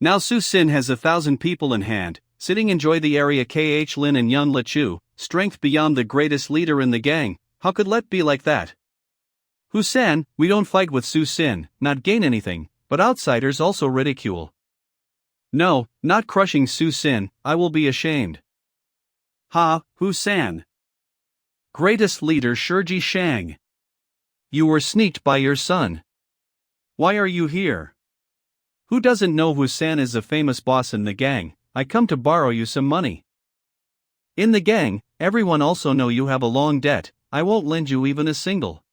Speaker 1: Now Su Sin has 1,000 people in hand, sitting enjoy the area KH Lin and Yang Lechu, strength beyond the greatest leader in the gang, how could let be like that? Husan, we don't fight with Su Sin, not gain anything, but outsiders also ridicule. No, not crushing Su Sin, I will be ashamed. Ha, Hu-san. Greatest leader Shirji Shang. You were sneaked by your son. Why are you here? Who doesn't know Hu-san is a famous boss in the gang? I come to borrow you some money. In the gang, everyone also know you have a long debt, I won't lend you even a single.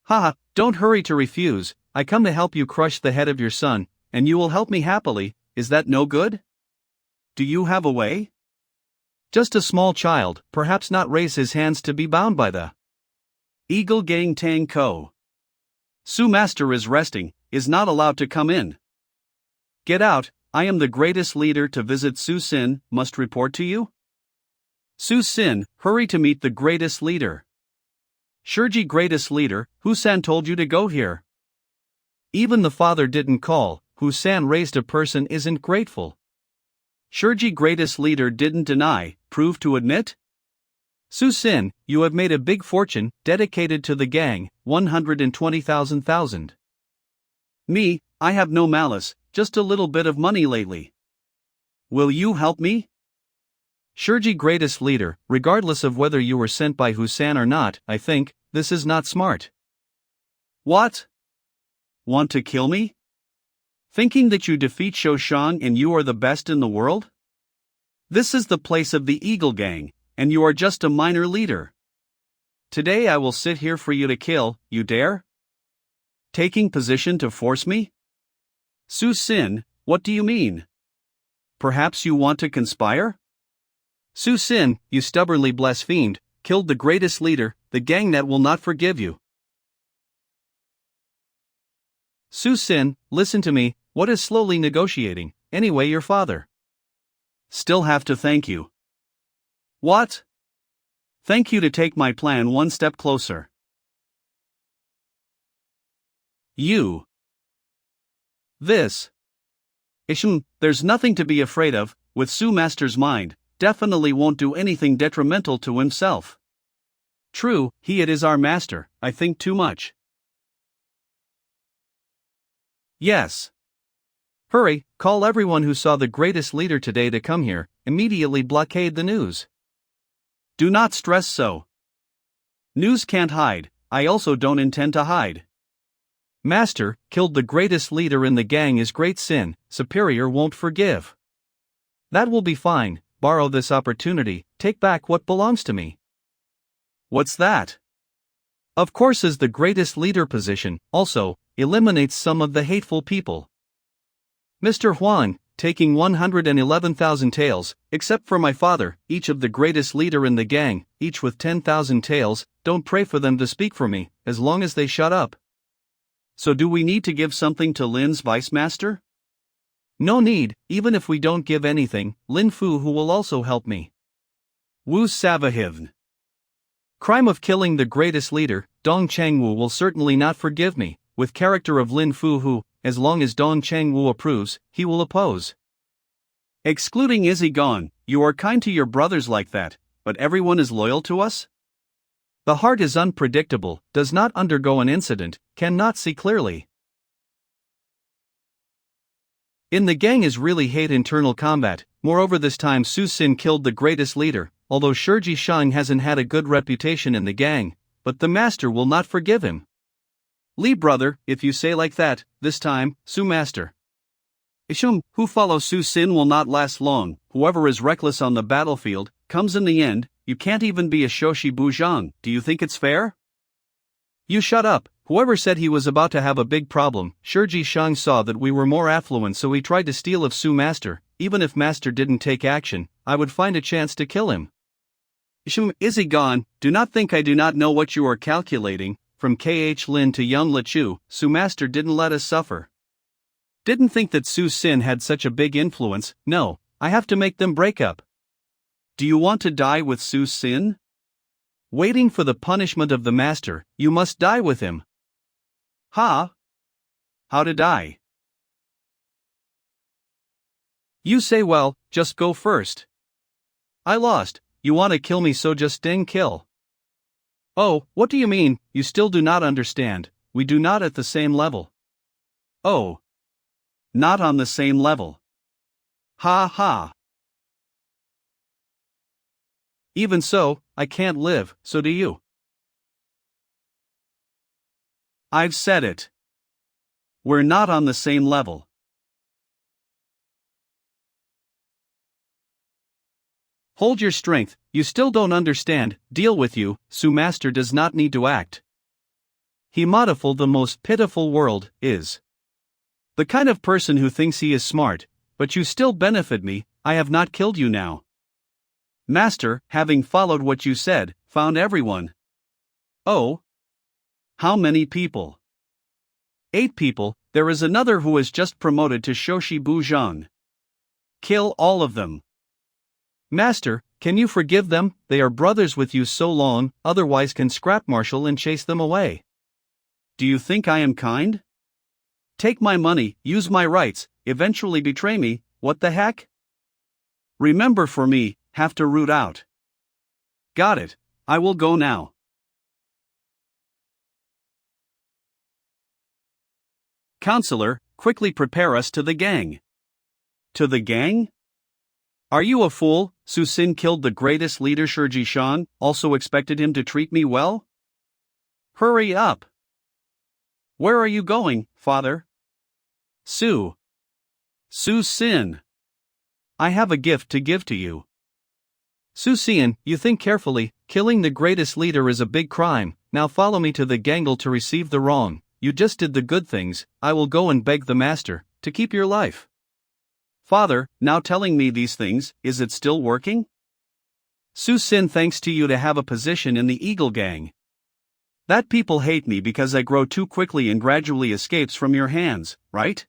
Speaker 1: Haha, don't hurry to refuse, I come to help you crush the head of your son, and you will help me happily, is that no good? Do you have a way? Just a small child, perhaps not raise his hands to be bound by the Eagle Gang Tang Ko. Su Master is resting, is not allowed to come in. Get out, I am the greatest leader to visit Su Sin, must report to you? Su Sin, hurry to meet the greatest leader. Shirji greatest leader, Hu-san told you to go here. Even the father didn't call, Hu-san raised a person isn't grateful. Shirji greatest leader didn't deny, prove to admit? Su Sin, you have made a big fortune, dedicated to the gang, 120,000. Me, I have no malice, just a little bit of money lately. Will you help me? Shirji greatest leader, regardless of whether you were sent by Hu-san or not, I think, this is not smart. What? Want to kill me? Thinking that you defeat Shoushang and you are the best in the world? This is the place of the Eagle Gang, and you are just a minor leader. Today I will sit here for you to kill, you dare? Taking position to force me? Su Sin, what do you mean? Perhaps you want to conspire? Su Sin, you stubbornly blasphemed, killed the greatest leader, the gang that will not forgive you. Su Sin, listen to me, what is slowly negotiating, anyway your father. Still have to thank you. What? Thank you to take my plan one step closer. You. This. Isham, there's nothing to be afraid of, with Su Master's mind, definitely won't do anything detrimental to himself. True, it is our master, I think too much. Yes. Hurry, call everyone who saw the greatest leader today to come here, immediately blockade the news. Do not stress so. News can't hide, I also don't intend to hide. Master, killed the greatest leader in the gang is great sin, superior won't forgive. That will be fine, borrow this opportunity, take back what belongs to me. What's that? Of course is the greatest leader position, also, eliminates some of the hateful people. Mr. Huang, taking 111,000 taels, except for my father, each of the greatest leader in the gang, each with 10,000 taels, don't pray for them to speak for me, as long as they shut up. So do we need to give something to Lin's vice master? No need, even if we don't give anything, Lin Fu who will also help me. Wu Savahivn. Crime of killing the greatest leader, Dong Changwu will certainly not forgive me, with character of Lin Fu who, as long as Dong Changwu approves, he will oppose. Excluding Izzy gone, you are kind to your brothers like that, but everyone is loyal to us? The heart is unpredictable, does not undergo an incident, cannot see clearly. In the gang is really hate internal combat, moreover this time Su Sin killed the greatest leader, although Shirji Shang hasn't had a good reputation in the gang, but the master will not forgive him. Li brother, if you say like that, this time, Su Master. Isham, who follows Su Sin will not last long, whoever is reckless on the battlefield, comes in the end, you can't even be a Shoshi Buzhang, do you think it's fair? You shut up, whoever said he was about to have a big problem, Shirji Shang saw that we were more affluent so he tried to steal of Su Master, even if Master didn't take action, I would find a chance to kill him. Isham, is he gone, do not think I do not know what you are calculating. From KH Lin to young Lechu, Su Master didn't let us suffer. Didn't think that Su Sin had such a big influence, no, I have to make them break up. Do you want to die with Su Sin? Waiting for the punishment of the master, you must die with him. Ha? How to die? You say well, just go first. I lost, you want to kill me so just ding kill. Oh, what do you mean, you still do not understand, we do not at the same level. Oh. Not on the same level. Ha ha. Even so, I can't live, so do you. I've said it. We're not on the same level. Hold your strength, you still don't understand, deal with you, Su Master does not need to act. He modiful the most pitiful world, is. The kind of person who thinks he is smart, but you still benefit me, I have not killed you now. Master, having followed what you said, found everyone. Oh? How many people? 8 people, there is another who is just promoted to Shoshi Buzhang. Kill all of them. Master, can you forgive them? They are brothers with you so long, otherwise can scrap marshal and chase them away. Do you think I am kind? Take my money, use my rights, eventually betray me, what the heck? Remember for me, have to root out. Got it, I will go now. Counselor, quickly prepare us to the gang. To the gang? Are you a fool? Su Sin killed the greatest leader Shiji Shan, also expected him to treat me well? Hurry up! Where are you going, father? Su Sin. I have a gift to give to you. Su Sin, you think carefully, killing the greatest leader is a big crime, now follow me to the gangle to receive the wrong, you just did the good things, I will go and beg the master, to keep your life. Father, now telling me these things, is it still working? Su Sin thanks to you to have a position in the Eagle Gang. That people hate me because I grow too quickly and gradually escapes from your hands, right?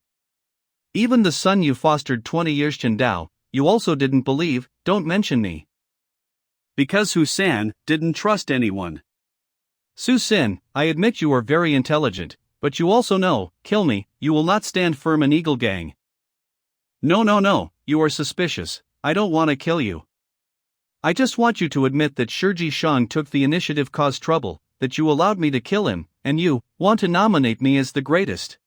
Speaker 1: Even the son you fostered 20 years Chendao, you also didn't believe, don't mention me. Because Husan didn't trust anyone. Su Sin, I admit you are very intelligent, but you also know, kill me, you will not stand firm in Eagle Gang. No, you are suspicious, I don't want to kill you. I just want you to admit that Shiji Shang took the initiative caused trouble, that you allowed me to kill him, and you want to nominate me as the greatest.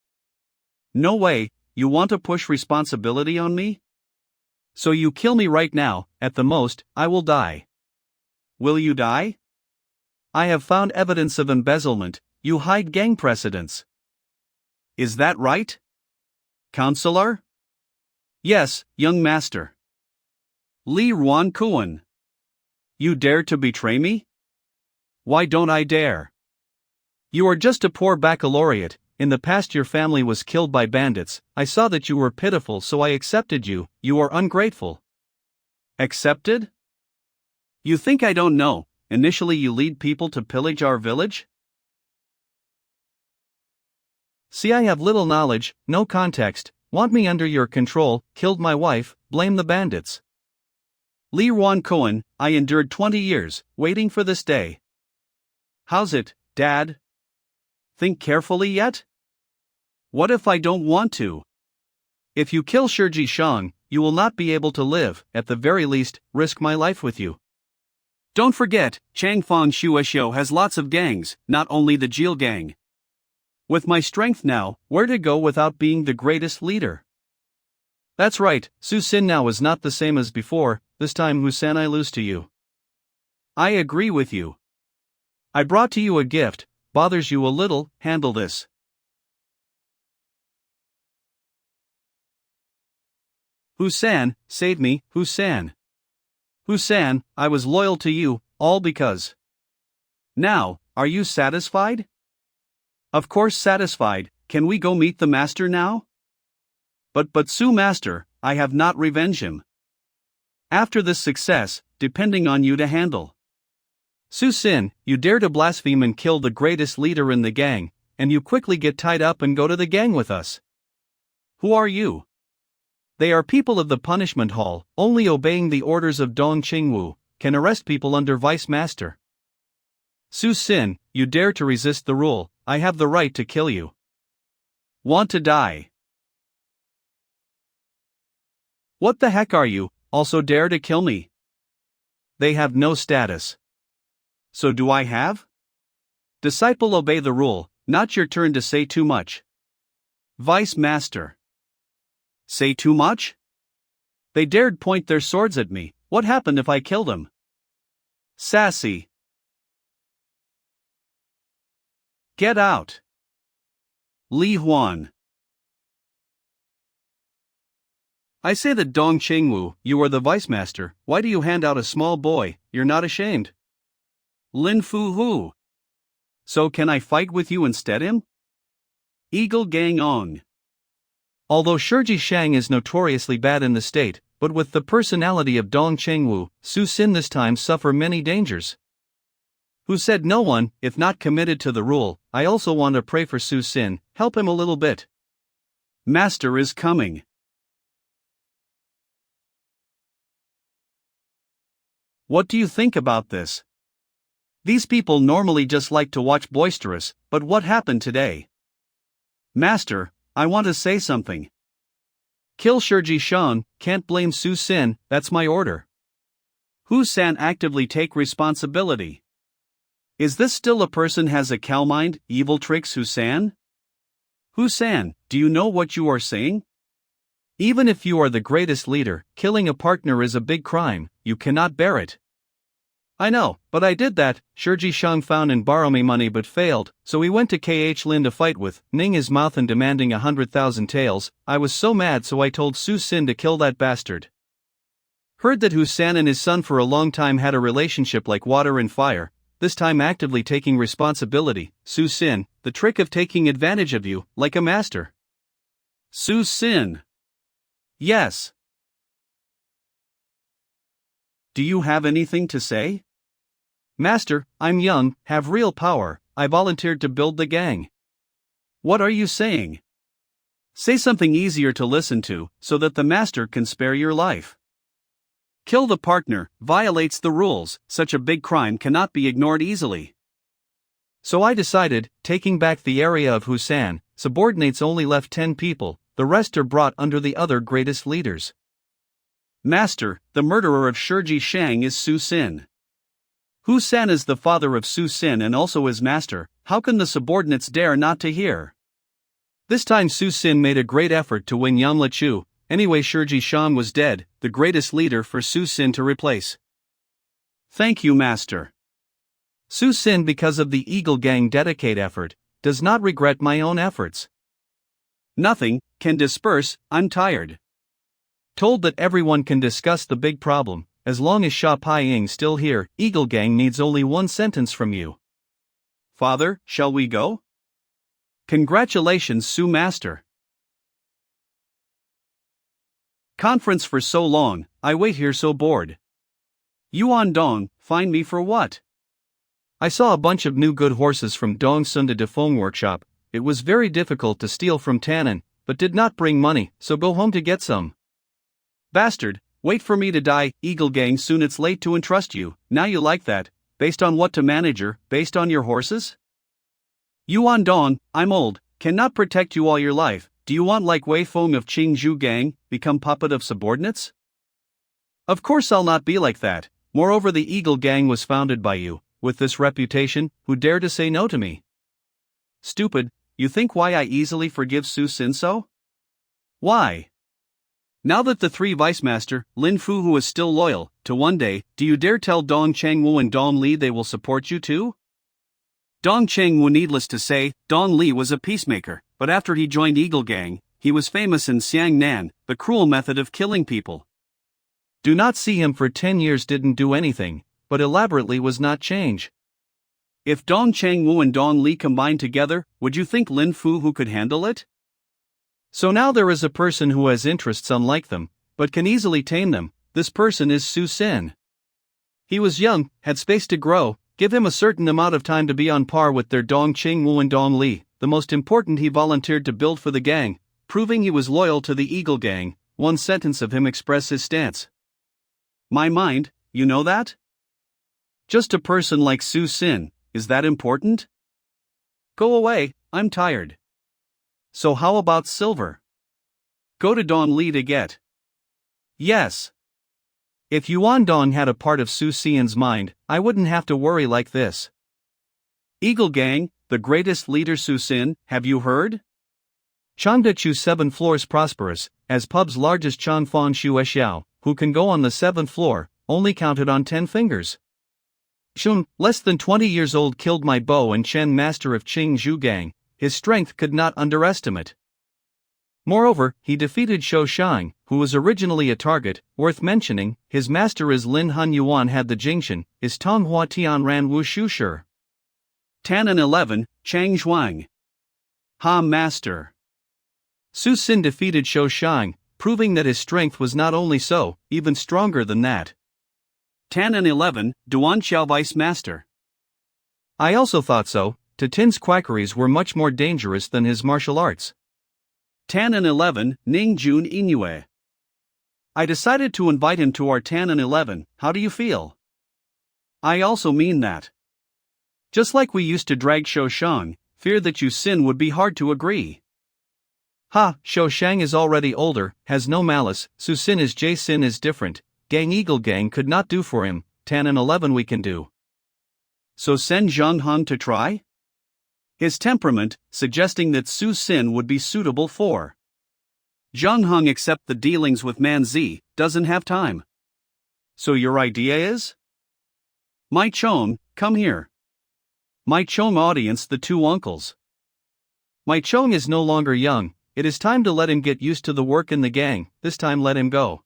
Speaker 1: No way, you want to push responsibility on me? So you kill me right now, at the most, I will die. Will you die? I have found evidence of embezzlement, you hide gang precedents. Is that right? Counselor? Yes, young master. Li Ruan Kuan. You dare to betray me? Why don't I dare? You are just a poor baccalaureate, in the past your family was killed by bandits, I saw that you were pitiful so I accepted you, you are ungrateful. Accepted? You think I don't know, initially you lead people to pillage our village? See, I have little knowledge, no context, want me under your control, killed my wife, blame the bandits. Li Ruan Cohen, I endured 20 years, waiting for this day. How's it, Dad? Think carefully yet? What if I don't want to? If you kill Shiji Shang, you will not be able to live, at the very least, risk my life with you. Don't forget, Changfang Shuexiu has lots of gangs, not only the Jil gang. With my strength now, where to go without being the greatest leader? That's right, Su Sin now is not the same as before, this time Husan I lose to you. I agree with you. I brought to you a gift, bothers you a little, handle this. Husan, save me, Husan. Husan, I was loyal to you, all because. Now, are you satisfied? Of course satisfied, can we go meet the master now? But Su Master, I have not revenged him. After this success, depending on you to handle. Su Sin, you dare to blaspheme and kill the greatest leader in the gang, and you quickly get tied up and go to the gang with us. Who are you? They are people of the punishment hall, only obeying the orders of Dong Qingwu, can arrest people under vice master. Su Sin, you dare to resist the rule, I have the right to kill you. Want to die? What the heck are you, also dare to kill me? They have no status. So do I have? Disciple, obey the rule, not your turn to say too much. Vice Master. Say too much? They dared point their swords at me. What happened if I killed him? Sassy. Get out. Li Huan. I say that Dong Chengwu, you are the vice master. Why do you hand out a small boy? You're not ashamed. Lin Fu Hu. So can I fight with you instead him? Eagle Gang Ong. Although Shiji Shang is notoriously bad in the state, but with the personality of Dong Chengwu, Su Sin this time suffer many dangers. Who said no one, if not committed to the rule. I also want to pray for Su Sin, help him a little bit. Master is coming. What do you think about this? These people normally just like to watch boisterous, but what happened today? Master, I want to say something. Kill Shiji Shan, can't blame Su Sin, that's my order. Hu San actively take responsibility. Is this still a person has a cow mind, evil tricks Hu San? Hu San, do you know what you are saying? Even if you are the greatest leader, killing a partner is a big crime, you cannot bear it. I know, but I did that. Shiji Shang found and borrow me money but failed, so he went to KH Lin to fight with, ning his mouth and demanding 100,000 taels. I was so mad so I told Su Sin to kill that bastard. Heard that Hu San and his son for a long time had a relationship like water and fire, this time actively taking responsibility. Su Sin, the trick of taking advantage of you, like a master. Su Sin. Yes. Do you have anything to say? Master, I'm young, have real power, I volunteered to build the gang. What are you saying? Say something easier to listen to, so that the master can spare your life. Kill the partner, violates the rules, such a big crime cannot be ignored easily. So I decided, taking back the area of Hu San, subordinates only left 10 people, the rest are brought under the other greatest leaders. Master, the murderer of Shiji Shang is Su Sin. Hu San is the father of Su Sin and also his master, how can the subordinates dare not to hear? This time Su Sin made a great effort to win Yamla Chu, anyway Shiji Shang was dead, the greatest leader for Su Sin to replace. Thank you master. Su Sin because of the Eagle Gang dedicate effort, does not regret my own efforts. Nothing, can disperse, I'm tired. Told that everyone can discuss the big problem, as long as Sha Pai Ying still here, Eagle Gang needs only one sentence from you. Father, shall we go? Congratulations Su Master. Conference for so long, I wait here so bored. Yuan Dong, find me for what? I saw a bunch of new good horses from Dong Sunda Defeng workshop, it was very difficult to steal from Tannen, but did not bring money, so go home to get some. Bastard, wait for me to die, Eagle Gang soon it's late to entrust you, now you like that, based on what to manager, based on your horses? Yuan Dong, I'm old, cannot protect you all your life, do you want like Wei Feng of Qingzhou Gang, become puppet of subordinates? Of course I'll not be like that, moreover the Eagle Gang was founded by you, with this reputation, who dare to say no to me? Stupid, you think why I easily forgive Su Sin so? Why? Now that the three vice master, Lin Fu who is still loyal, to one day, do you dare tell Dong Chengwu and Dong Li they will support you too? Dong Chengwu needless to say, Dong Li was a peacemaker, but after he joined Eagle Gang, he was famous in Xiangnan, the cruel method of killing people. Do not see him for 10 years didn't do anything, but elaborately was not change. If Dong Chengwu and Dong Li combined together, would you think Lin Fu who could handle it? So now there is a person who has interests unlike them, but can easily tame them, this person is Su Sin. He was young, had space to grow, give him a certain amount of time to be on par with their Dong Chengwu and Dong Li, the most important he volunteered to build for the gang, proving he was loyal to the Eagle Gang, one sentence of him express his stance. My mind, you know that? Just a person like Su Sin, is that important? Go away, I'm tired. So how about silver? Go to Dong Li to get. Yes. If Yuan Dong had a part of Su Xian's mind, I wouldn't have to worry like this. Eagle Gang, the greatest leader Su Sin, have you heard? Changde Chu 7 floors prosperous, as pub's largest Chang Fong Shu Xiao, who can go on the 7th floor, only counted on 10 fingers. Shun, less than 20 years old, killed my Bo and Chen, master of Qing Zhu Gang. His strength could not underestimate. Moreover, he defeated Shou Shang, who was originally a target. Worth mentioning, his master is Lin Han Yuan had the Jingshan, is Tong Hua Tian Ran Wu Shu Shi. Tan and 11, Chang Zhuang. Ha master. Su Xin defeated Shou Shang, proving that his strength was not only so, even stronger than that. Tan and 11, Duan Xiao Vice Master. I also thought so. Tin's quackeries were much more dangerous than his martial arts. Tan and 11, Ning Jun Inyue. I decided to invite him to our Tan and 11, how do you feel? I also mean that. Just like we used to drag Shou Shang, fear that Yu Xin would be hard to agree. Ha, Shou Shang is already older, has no malice, Su Xin is Jai Xin is different, Gang Eagle Gang could not do for him, Tan and 11 we can do. So send Zhang Hong to try? His temperament, suggesting that Su Xin would be suitable for. Zhang Hong, except the dealings with Man Zi, doesn't have time. So your idea is? My Chong, come here. My Chong audience, the two uncles. My Chong is no longer young, it is time to let him get used to the work in the gang, this time let him go.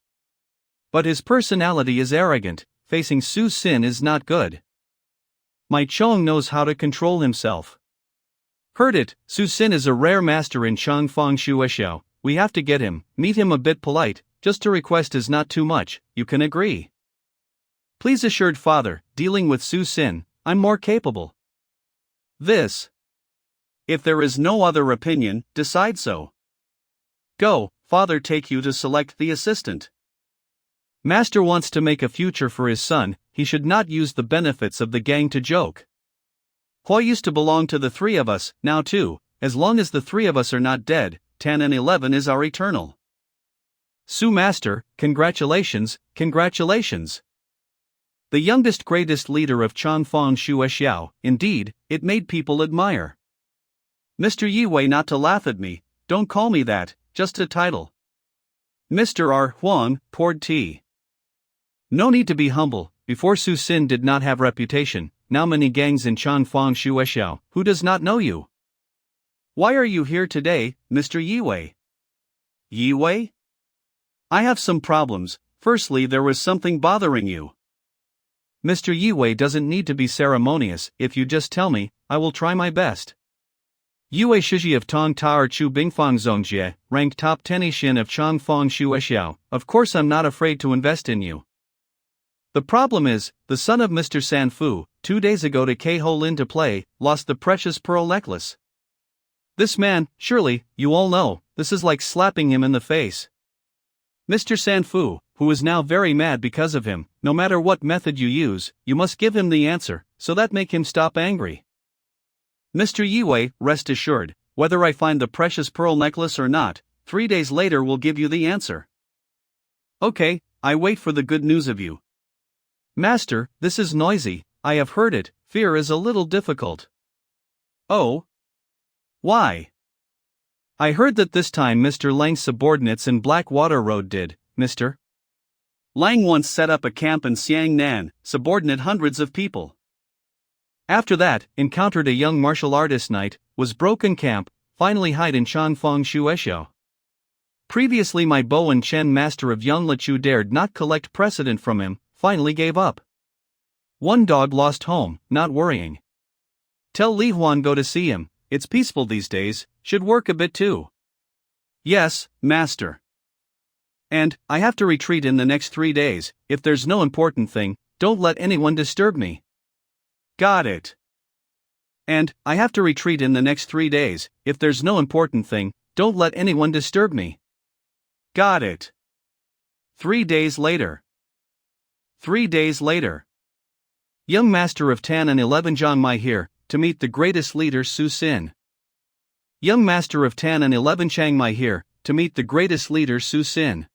Speaker 1: But his personality is arrogant, facing Su Xin is not good. My Chong knows how to control himself. Heard it, Su Xin is a rare master in Chang Fong Shu Xiao, we have to get him, meet him a bit polite, just to request is not too much, you can agree. Please assured father, dealing with Su Xin, I'm more capable. This. If there is no other opinion, decide so. Go, father take you to select the assistant. Master wants to make a future for his son, he should not use the benefits of the gang to joke. Hua used to belong to the three of us, now too, as long as the three of us are not dead, Tan and 11 is our eternal. Su Master, congratulations, congratulations. The youngest greatest leader of Chang Fong Shu Xiao, indeed, it made people admire. Mr. Yiwei, not to laugh at me, don't call me that, just a title. Mr. R. Huang, poured tea. No need to be humble, before Su Xin did not have reputation. Now many gangs in Chang Fong Shu Xiao, who does not know you? Why are you here today, Mr. Yiwei? Yiwei? I have some problems. Firstly, there was something bothering you. Mr. Yiwei doesn't need to be ceremonious, if you just tell me, I will try my best. Yue Shiji of Tong Taer Chu Bingfang Zongjie, ranked top 10 Ishin of Chang Fong Shu Xiao, of course I'm not afraid to invest in you. The problem is, the son of Mr. Sanfu, 2 days ago to Keiho Lin to play, lost the precious pearl necklace. This man, surely, you all know, this is like slapping him in the face. Mr. Sanfu, who is now very mad because of him, no matter what method you use, you must give him the answer, so that make him stop angry. Mr. Yiwei, rest assured, whether I find the precious pearl necklace or not, 3 days later will give you the answer. Okay, I wait for the good news of you. Master, this is noisy, I have heard it, fear is a little difficult. Oh? Why? I heard that this time Mr. Lang's subordinates in Blackwater Road did, Mr. Lang once set up a camp in Xiangnan, subordinate hundreds of people. After that, encountered a young martial artist knight, was broken camp, finally hide in Chang Fong Shu Xiao. Previously my Bo and Chen master of Yanglechu dared not collect precedent from him, finally gave up. One dog lost home, not worrying. Tell Li Huan go to see him, it's peaceful these days, should work a bit too. Yes, master. And, I have to retreat in the next 3 days, if there's no important thing, don't let anyone disturb me. Got it. And, I have to retreat in the next 3 days, if there's no important thing, don't let anyone disturb me. Got it. 3 days later. 3 days later. Young master of Tan and 11 Zhang Mai here, to meet the greatest leader Su Xin. Young master of Tan and 11 Chiang Mai here, to meet the greatest leader Su Xin.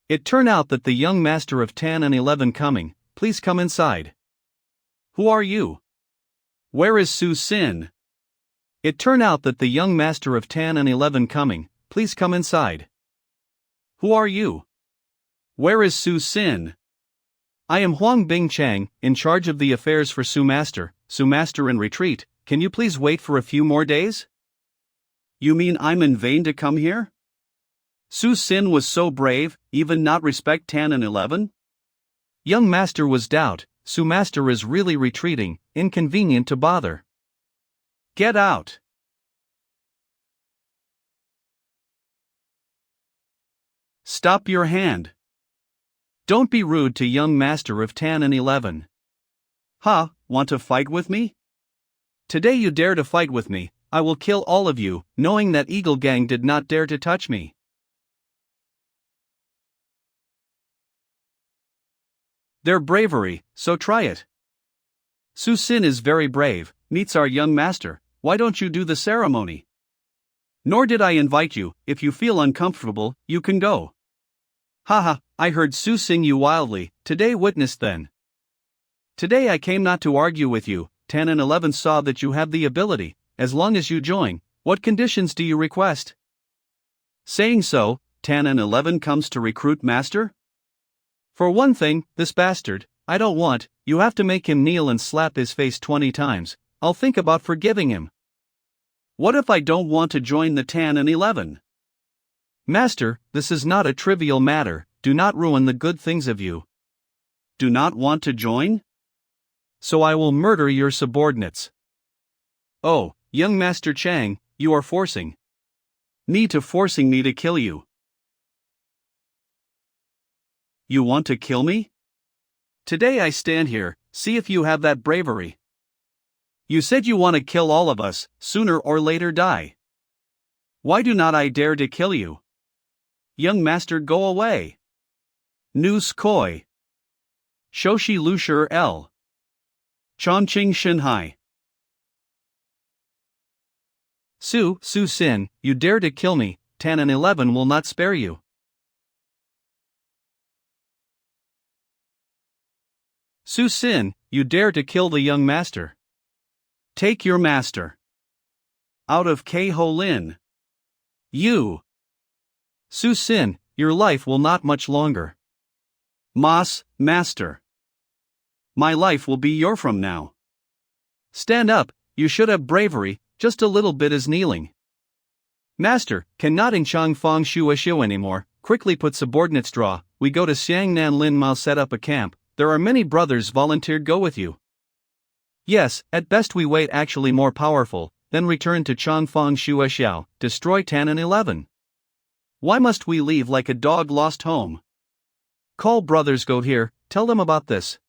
Speaker 1: It turned out that the young master of Tan and 11 coming, please come inside. Who are you? Where is Su Xin? It turned out that the young master of 10 and 11 coming, please come inside. Who are you? Where is Su Sin? I am Huang Bing Chang, in charge of the affairs for Su Master in retreat. Can you please wait for a few more days? You mean I'm in vain to come here? Su Sin was so brave, even not respect 10 and 11? Young master was doubt, Su Master is really retreating, inconvenient to bother. Get out. Stop your hand. Don't be rude to young master of 10 and 11. Ha, want to fight with me? Today you dare to fight with me, I will kill all of you, knowing that Eagle Gang did not dare to touch me. Their bravery, so try it. Su Sin is very brave, meets our young master, why don't you do the ceremony? Nor did I invite you, if you feel uncomfortable, you can go. Haha, I heard Su sing you wildly, today witness then. Today I came not to argue with you, 10 and 11 saw that you have the ability, as long as you join, what conditions do you request? Saying so, 10 and 11 comes to recruit master? For one thing, this bastard, I don't want, you have to make him kneel and slap his face 20 times, I'll think about forgiving him. What if I don't want to join the 10 and 11? Master, this is not a trivial matter, do not ruin the good things of you. Do not want to join? So I will murder your subordinates. Oh, young Master Chang, you are forcing me to kill you. You want to kill me? Today I stand here, see if you have that bravery. You said you want to kill all of us, sooner or later die. Why do not I dare to kill you? Young master, go away. News Koi. Shoshi Lushur L. Chongqing Shanghai. Su Sin, you dare to kill me, 10 and 11 will not spare you. Su Sin, you dare to kill the young master. Take your master out of Ho Lin. You. Su Sin, your life will not much longer. Master. My life will be your from now. Stand up, you should have bravery, just a little bit is kneeling. Master, cannot in Chang Fong Shu anymore, quickly put subordinates draw, we go to Xiangnan Lin Mao set up a camp, there are many brothers volunteered go with you. Yes, at best we wait actually more powerful, then return to Changfang Shuexiao, destroy 10 and 11. Why must we leave like a dog lost home? Call brothers go here, tell them about this.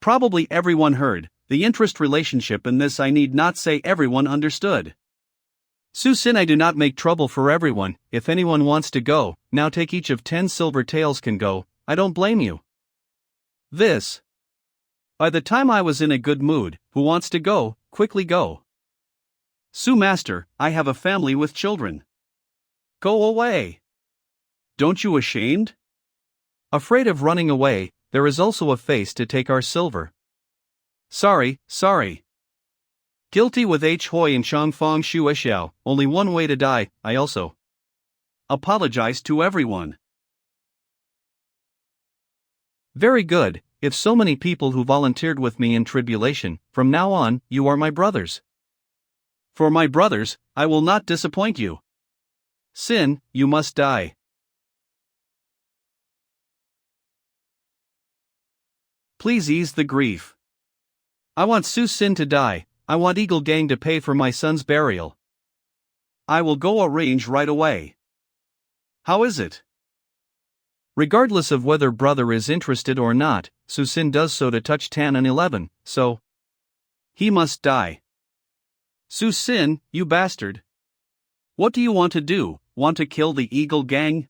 Speaker 1: Probably everyone heard, the interest relationship in this I need not say everyone understood. Su Sin, I do not make trouble for everyone, if anyone wants to go, now take each of 10 silver taels can go, I don't blame you. This. By the time I was in a good mood, who wants to go, quickly go. Su Master, I have a family with children. Go away. Don't you ashamed? Afraid of running away, there is also a face to take our silver. Sorry. Guilty with H. Hoi and Changfang Shuexiao, only one way to die, I also apologize to everyone. Very good, if so many people who volunteered with me in tribulation, from now on, you are my brothers. For my brothers, I will not disappoint you. Sin, you must die. Please ease the grief. I want Su Sin to die, I want Eagle Gang to pay for my son's burial. I will go arrange right away. How is it? Regardless of whether brother is interested or not, Su Sin does so to touch 10 and 11, so he must die. Su Sin, you bastard. What do you want to do, want to kill the Eagle Gang?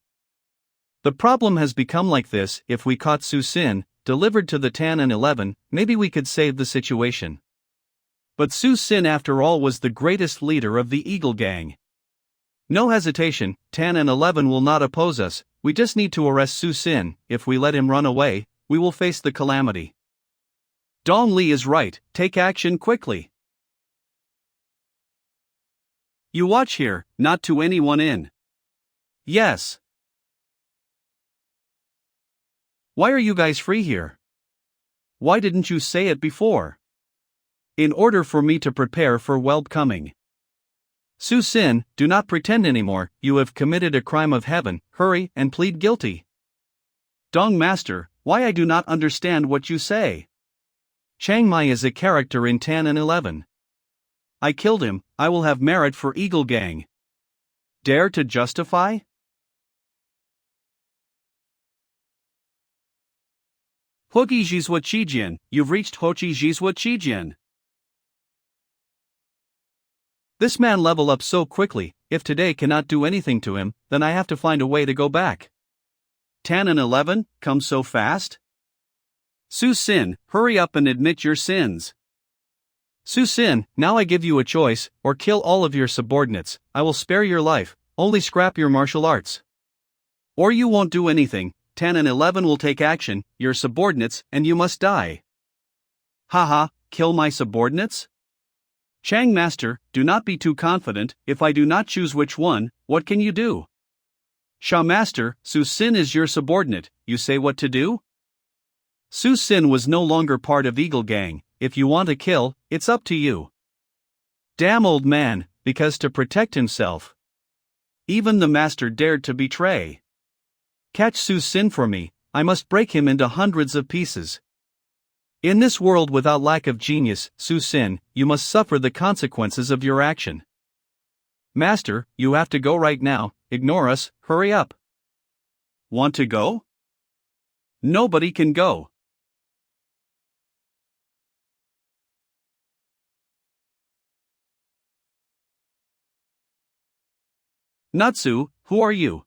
Speaker 1: The problem has become like this, if we caught Su Sin, delivered to the 10 and 11, maybe we could save the situation. But Su Sin after all was the greatest leader of the Eagle Gang. No hesitation, 10 and 11 will not oppose us, we just need to arrest Su Sin, if we let him run away, we will face the calamity. Dong Li is right, take action quickly. You watch here, not to anyone in. Yes. Why are you guys free here? Why didn't you say it before? In order for me to prepare for whelp coming. Su Sin, do not pretend anymore, you have committed a crime of heaven, hurry and plead guilty. Dong Master, why I do not understand what you say. Chiang Mai is a character in 10 and 11. I killed him, I will have merit for Eagle Gang. Dare to justify? Hoki Jizwa Chijian, you've reached Hochi Jizwa Chijian. This man level up so quickly, if today cannot do anything to him, then I have to find a way to go back. 10 and 11, come so fast? Su Sin, hurry up and admit your sins. Su Sin, now I give you a choice, or kill all of your subordinates, I will spare your life, only scrap your martial arts. Or you won't do anything, 10 and 11 will take action, your subordinates, and you must die. Haha, kill my subordinates? Chang Master, do not be too confident, if I do not choose which one, what can you do? Sha Master, Su Sin is your subordinate, you say what to do? Su Sin was no longer part of Eagle Gang, if you want to kill, it's up to you. Damn old man, because to protect himself. Even the master dared to betray. Catch Su Sin for me, I must break him into hundreds of pieces. In this world without lack of genius, Su Sin, you must suffer the consequences of your action. Master, you have to go right now, ignore us, hurry up. Want to go? Nobody can go. Natsu, who are you?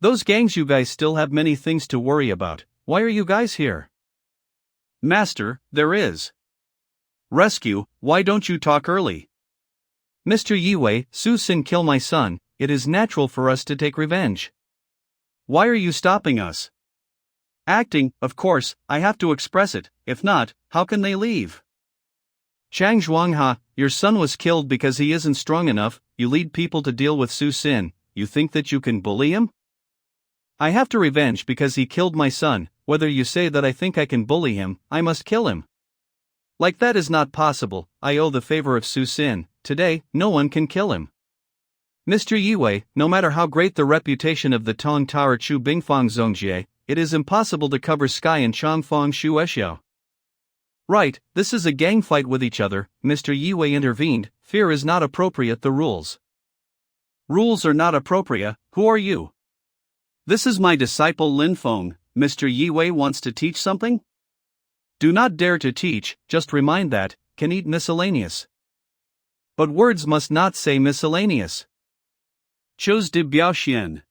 Speaker 1: Those gangs you guys still have many things to worry about, why are you guys here? Master, there is. Rescue, why don't you talk early? Mr. Yiwei, Su Sin kill my son, it is natural for us to take revenge. Why are you stopping us? Acting, of course, I have to express it, if not, how can they leave? Chang Zhuangha, your son was killed because he isn't strong enough, you lead people to deal with Su Sin, you think that you can bully him? I have to revenge because he killed my son, whether you say that I think I can bully him, I must kill him. Like that is not possible, I owe the favor of Su Sin, today, no one can kill him. Mr. Yiwei, no matter how great the reputation of the Tong Tower Chu Bingfang Zongjie, it is impossible to cover sky in Changfang Shu Eshiao. Right, this is a gang fight with each other, Mr. Yiwei intervened, fear is not appropriate the rules. Rules are not appropriate, who are you? This is my disciple Lin Feng, Mr. Yiwei wants to teach something? Do not dare to teach, just remind that, can eat miscellaneous. But words must not say miscellaneous. Chose de Biaoxian.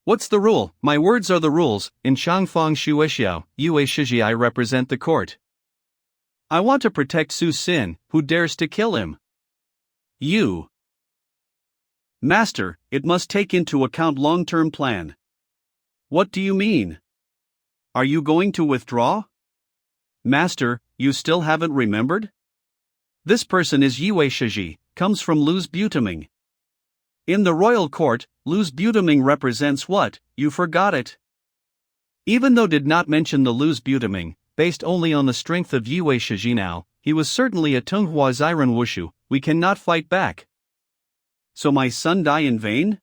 Speaker 1: What's the rule? My words are the rules, in Changfang Shu Eshiao, Yue Shiji I represent the court. I want to protect Su Sin, who dares to kill him. You. Master, it must take into account long-term plan. What do you mean? Are you going to withdraw? Master, you still haven't remembered? This person is Yue Shiji, comes from Lu's Butaming. In the royal court, Lu's Butaming represents what, you forgot it. Even though did not mention the Lu's Butaming, based only on the strength of Yue Shiji now, he was certainly a Tunghua Ziran Wushu, we cannot fight back. So my son die in vain?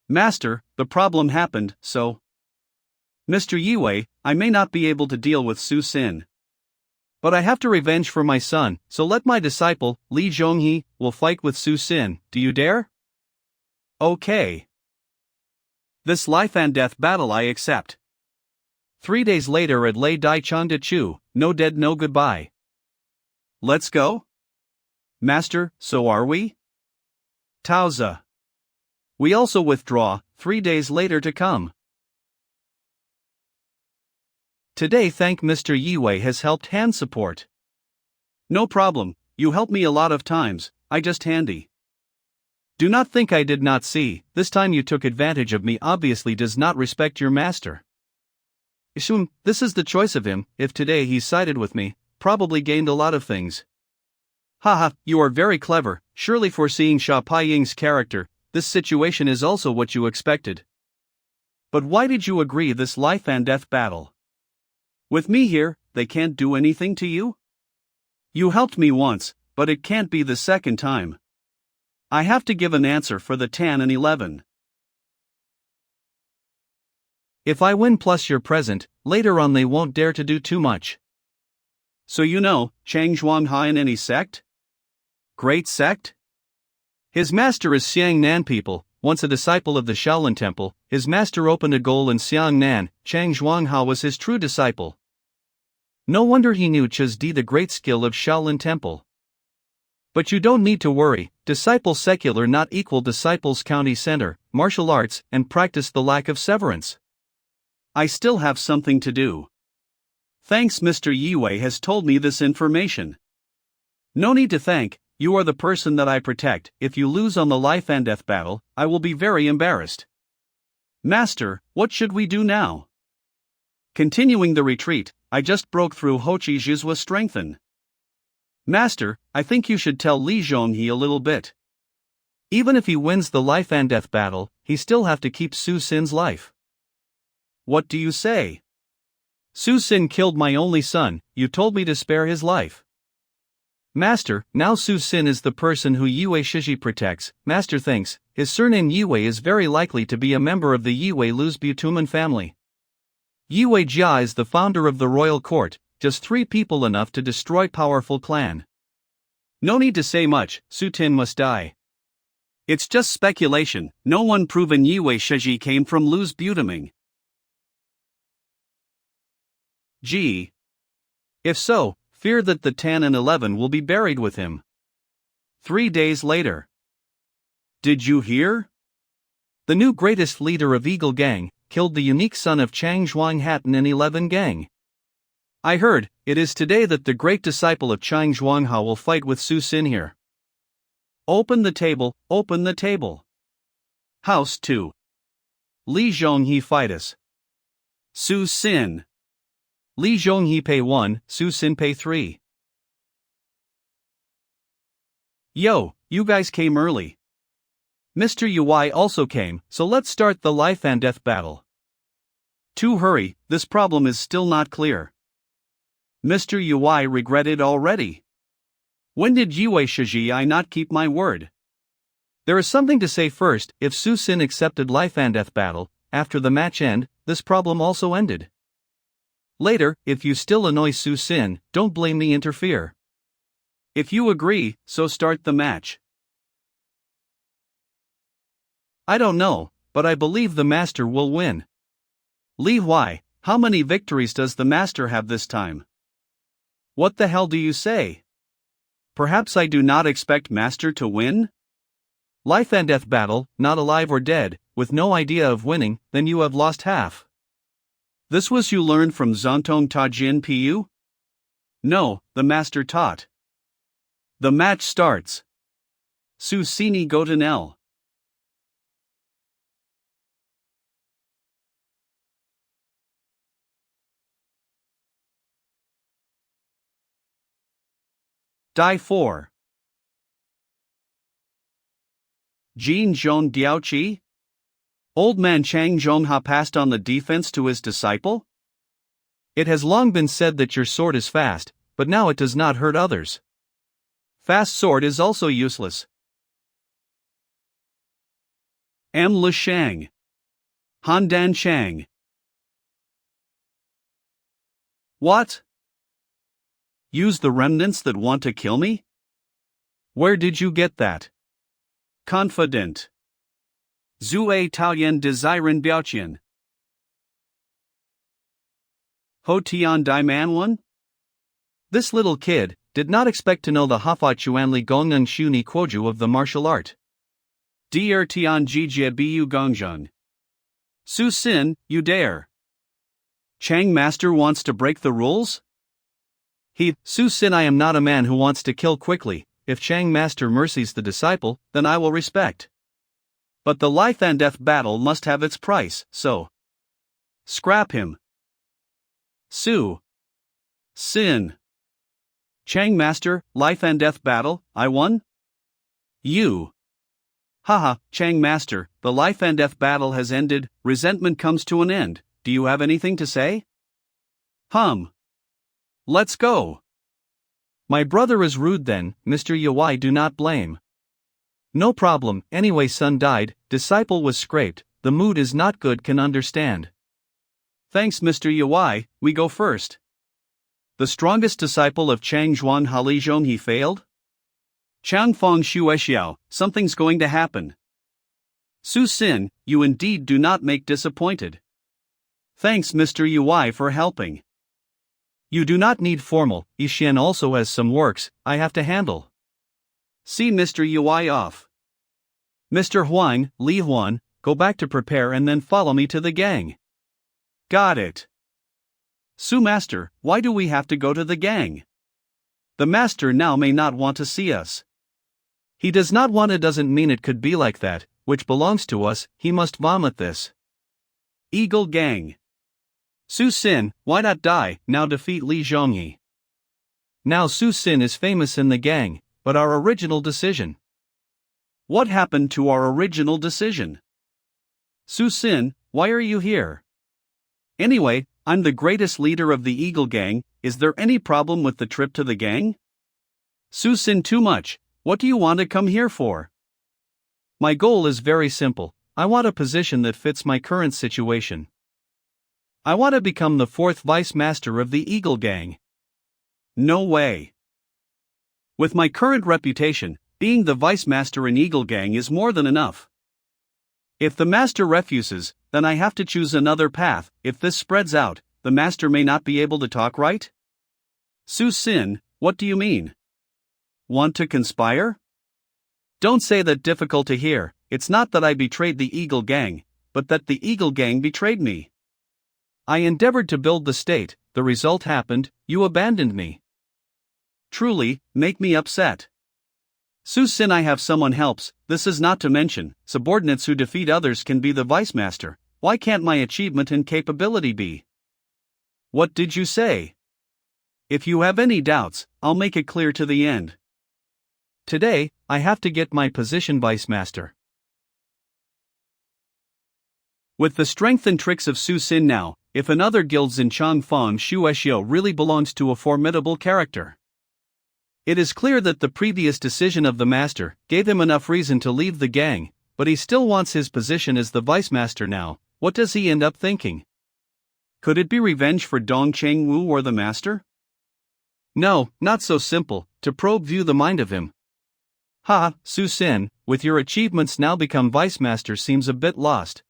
Speaker 1: Master, the problem happened, so. Mr. Yiwei, I may not be able to deal with Su Sin. But I have to revenge for my son, so let my disciple, Li Zhonghe, will fight with Su Sin, do you dare? Okay. This life and death battle I accept. 3 days later at Lei Dai Chang De Chu, no dead no goodbye. Let's go? Master, so are we? Taoza. We also withdraw, 3 days later to come. Today thank Mr. Yiwei has helped hand support. No problem, you helped me a lot of times, I just handy. Do not think I did not see, this time you took advantage of me obviously does not respect your master. This is the choice of him. If today he sided with me, probably gained a lot of things. Haha, you are very clever, surely foreseeing Xia Peiying's character, this situation is also what you expected. But why did you agree this life and death battle? With me here, they can't do anything to you? You helped me once, but it can't be the second time. I have to give an answer for the 10 and 11. If I win plus you're present, later on they won't dare to do too much. So you know, Chang Zhuangha in any sect? Great sect? His master is Xiangnan people, once a disciple of the Shaolin Temple, his master opened a goal in Xiangnan, Chang Zhuangha was his true disciple. No wonder he knew Chaz Di the great skill of Shaolin Temple. But you don't need to worry, disciple secular not equal disciples county center, martial arts, and practice the lack of severance. I still have something to do. Thanks Mr. Yiwei has told me this information. No need to thank, you are the person that I protect. If you lose on the life and death battle, I will be very embarrassed. Master, what should we do now? Continuing the retreat, I just broke through Hochi Zhizua's strengthen. Master, I think you should tell Li Zhonghe a little bit. Even if he wins the life and death battle, he still have to keep Su Sin's life. What do you say? Su Sin killed my only son, you told me to spare his life. Master, now Su Sin is the person who Yue Shiji protects. Master thinks, his surname Yue is very likely to be a member of the Yue Lu's Butuman family. Yue Jia is the founder of the royal court, just 3 people enough to destroy powerful clan. No need to say much, Su Tin must die. It's just speculation, no one proven Yue Shiji came from Lu's Butaming. G. If so, fear that the 10 and 11 will be buried with him. 3 days later. Did you hear? The new greatest leader of Eagle Gang killed the unique son of Chang Zhuang Hatton in 11 Gang. I heard, it is today that the great disciple of Chang Zhuangha will fight with Su Sin here. Open the table, open the table. House 2. Li Zhonghe fight us. Su Sin. Li Zhonghe pay 1, Su Sin pay 3. Yo, you guys came early. Mr. Ui also came, so let's start the life and death battle. To hurry, this problem is still not clear. Mr. Ui regretted already. When did Yue Shiji I not keep my word? There is something to say first, if Su Sin accepted life and death battle, after the match end, this problem also ended. Later, if you still annoy Su Sin, don't blame me interfere. If you agree, so start the match. I don't know, but I believe the master will win. Li Huai, how many victories does the master have this time? What the hell do you say? Perhaps I do not expect master to win? Life and death battle, not alive or dead, with no idea of winning, then you have lost half. This was you learned from Zontong Tajin Pu? No, the master taught. The match starts. Su Sini Gotenel. Die 4. Jin Zhong Diaoqi? Old man Chang Zhongha passed on the defense to his disciple? It has long been said that your sword is fast, but now it does not hurt others. Fast sword is also useless. M. Le Shang. Han Dan Chang. What? Use the remnants that want to kill me? Where did you get that? Confident. Zue Taoyan Desiren Biaoqian. Ho Tian Dai Manwan? This little kid did not expect to know the Hafa Chuanli Gongnan Shuni Quoju of the martial art. Dier Tian Jijie Bu Gongzheng. Su Sin, you dare. Chang Master wants to break the rules? Su Sin, I am not a man who wants to kill quickly. If Chang Master mercies the disciple, then I will respect. But the life and death battle must have its price, so scrap him. Su. Sin. Chang Master, life and death battle, I won? You. Haha, Chang Master, the life and death battle has ended, resentment comes to an end, do you have anything to say? Let's go. My brother is rude then, Mr. Yawai, do not blame. No problem, anyway son died, disciple was scraped, the mood is not good, can understand. Thanks Mr. Yawai, we go first. The strongest disciple of Chang Zhuan Halijong he failed? Chang Fong Shuexiao, something's going to happen. Su Sin, you indeed do not make disappointed. Thanks Mr. Yui for helping. You do not need formal, Yixian also has some works I have to handle. See Mr. Yui off. Mr. Huang, Li Huan, go back to prepare and then follow me to the gang. Got it. Su Master, why do we have to go to the gang? The Master now may not want to see us. He does not want to doesn't mean it could be like that, which belongs to us, he must vomit this. Eagle Gang. Su Sin, why not die, now defeat Li Zhongyi. Now Su Sin is famous in the gang, but our original decision. What happened to our original decision? Su Sin, why are you here? Anyway, I'm the greatest leader of the Eagle Gang, is there any problem with the trip to the gang? Su Sin too much, what do you want to come here for? My goal is very simple, I want a position that fits my current situation. I want to become the 4th Vice Master of the Eagle Gang. No way. With my current reputation, being the Vice Master in Eagle Gang is more than enough. If the Master refuses, then I have to choose another path, if this spreads out, the Master may not be able to talk right? Su Sin, what do you mean? Want to conspire? Don't say that difficult to hear, it's not that I betrayed the Eagle Gang, but that the Eagle Gang betrayed me. I endeavored to build the state, the result happened, you abandoned me. Truly, make me upset. Su Sin, I have someone helps, this is not to mention, subordinates who defeat others can be the Vice Master, why can't my achievement and capability be? What did you say? If you have any doubts, I'll make it clear to the end. Today, I have to get my position Vice Master. With the strength and tricks of Su Sin now, if another guilds in Changfang Shuexiao really belongs to a formidable character. It is clear that the previous decision of the Master gave him enough reason to leave the gang, but he still wants his position as the Vice Master now. What does he end up thinking? Could it be revenge for Dong Chengwu or the Master? No, not so simple, to probe view the mind of him. Su Sin, with your achievements now become Vice Master seems a bit lost.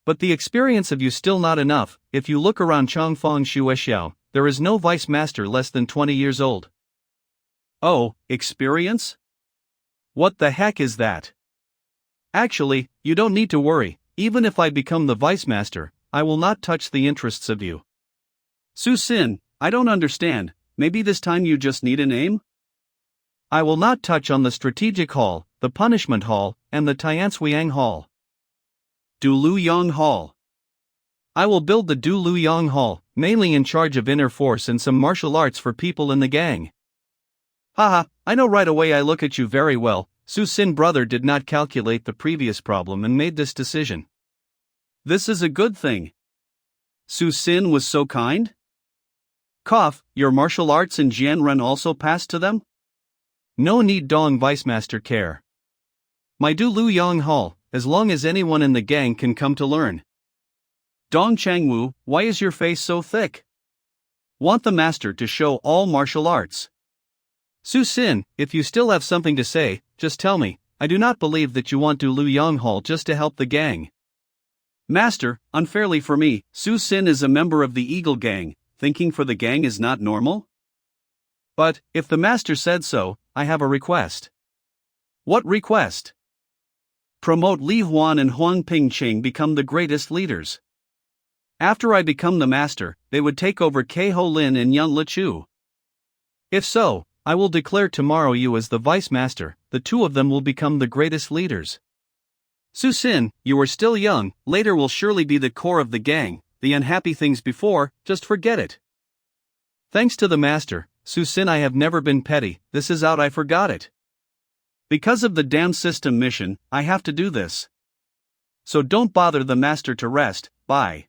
Speaker 1: But the experience of you still not enough, if you look around Changfang Shuexiao, there is no Vice Master less than 20 years old. Oh, experience? What the heck is that? Actually, you don't need to worry, even if I become the Vice Master, I will not touch the interests of you. Su Sin, I don't understand, maybe this time you just need a name? I will not touch on the Strategic Hall, the Punishment Hall, and the Tianshuiang Hall. Du Luyang Hall. I will build the Du Luyang Hall, mainly in charge of inner force and some martial arts for people in the gang. I know right away I look at you very well, Su Sin brother did not calculate the previous problem and made this decision. This is a good thing. Su Sin was so kind? Your martial arts in Jianren also passed to them? No need Dong Vice Master care. My Du Luyang Hall, as long as anyone in the gang can come to learn. Dong Changwu, why is your face so thick? Want the Master to show all martial arts. Su Sin, if you still have something to say, just tell me, I do not believe that you want Du Luyang Hall just to help the gang. Master, unfairly for me, Su Sin is a member of the Eagle Gang, thinking for the gang is not normal? But, if the Master said so, I have a request. What request? Promote Li Huan and Huang Pingqing become the greatest leaders. After I become the Master, they would take over Keiho Lin and Yun Lichu. If so, I will declare tomorrow you as the Vice Master, the two of them will become the greatest leaders. Su Sin, you are still young, later will surely be the core of the gang, the unhappy things before, just forget it. Thanks to the master, Su Sin, I have never been petty, this is out, I forgot it. Because of the damn system mission, I have to do this. So don't bother the master to rest, bye.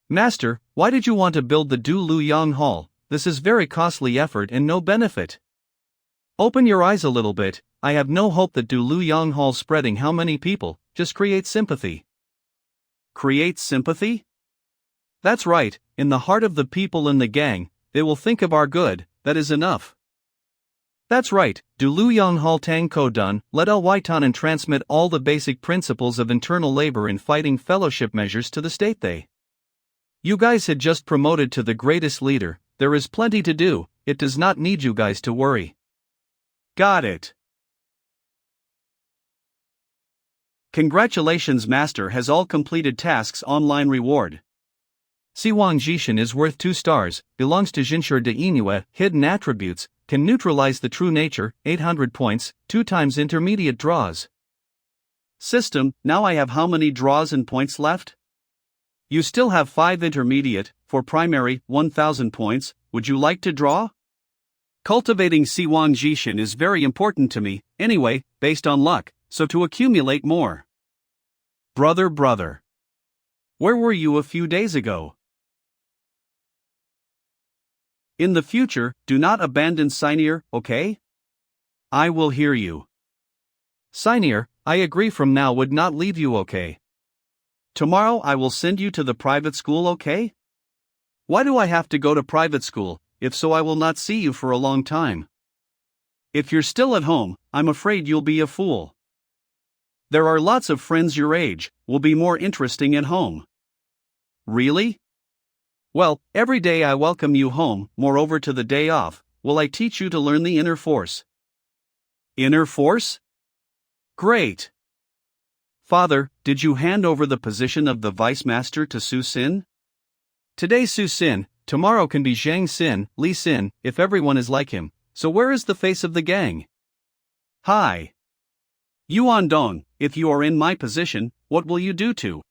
Speaker 1: Master, why did you want to build the Du Lu Yang Hall? This is very costly effort and no benefit. Open your eyes a little bit, I have no hope that Du Lu Yang Hall spreading how many people, just create sympathy. Create sympathy? That's right, in the heart of the people in the gang, they will think of our good, that is enough. That's right, Du Lu Yang Hall Tang Ko Dun, let L Tan and transmit all the basic principles of internal labor in fighting fellowship measures to the state they. You guys had just promoted to the greatest leader, there is plenty to do, it does not need you guys to worry. Got it. Congratulations, master has all completed tasks online reward. Siwang Jishin is worth 2 stars, belongs to Jinshur de Inue, hidden attributes, can neutralize the true nature, 800 points, 2 times intermediate draws. System, now I have how many draws and points left? You still have 5 intermediate, for primary, 1000 points, would you like to draw? Cultivating Siwang Jishin is very important to me, anyway, based on luck, so to accumulate more. Brother. Where were you a few days ago? In the future, do not abandon Sinier, okay? I will hear you. Sinier, I agree, from now would not leave you, okay? Tomorrow I will send you to the private school, okay? Why do I have to go to private school, if so I will not see you for a long time? If you're still at home, I'm afraid you'll be a fool. There are lots of friends your age, will be more interesting at home. Really? Well, every day I welcome you home, moreover to the day off, will I teach you to learn the inner force. Inner force? Great. Father, did you hand over the position of the vice master to Su Sin? Today Su Sin, tomorrow can be Zhang Sin, Li Sin, if everyone is like him, so where is the face of the gang? Hi. Yuan Dong, if you are in my position, what will you do to?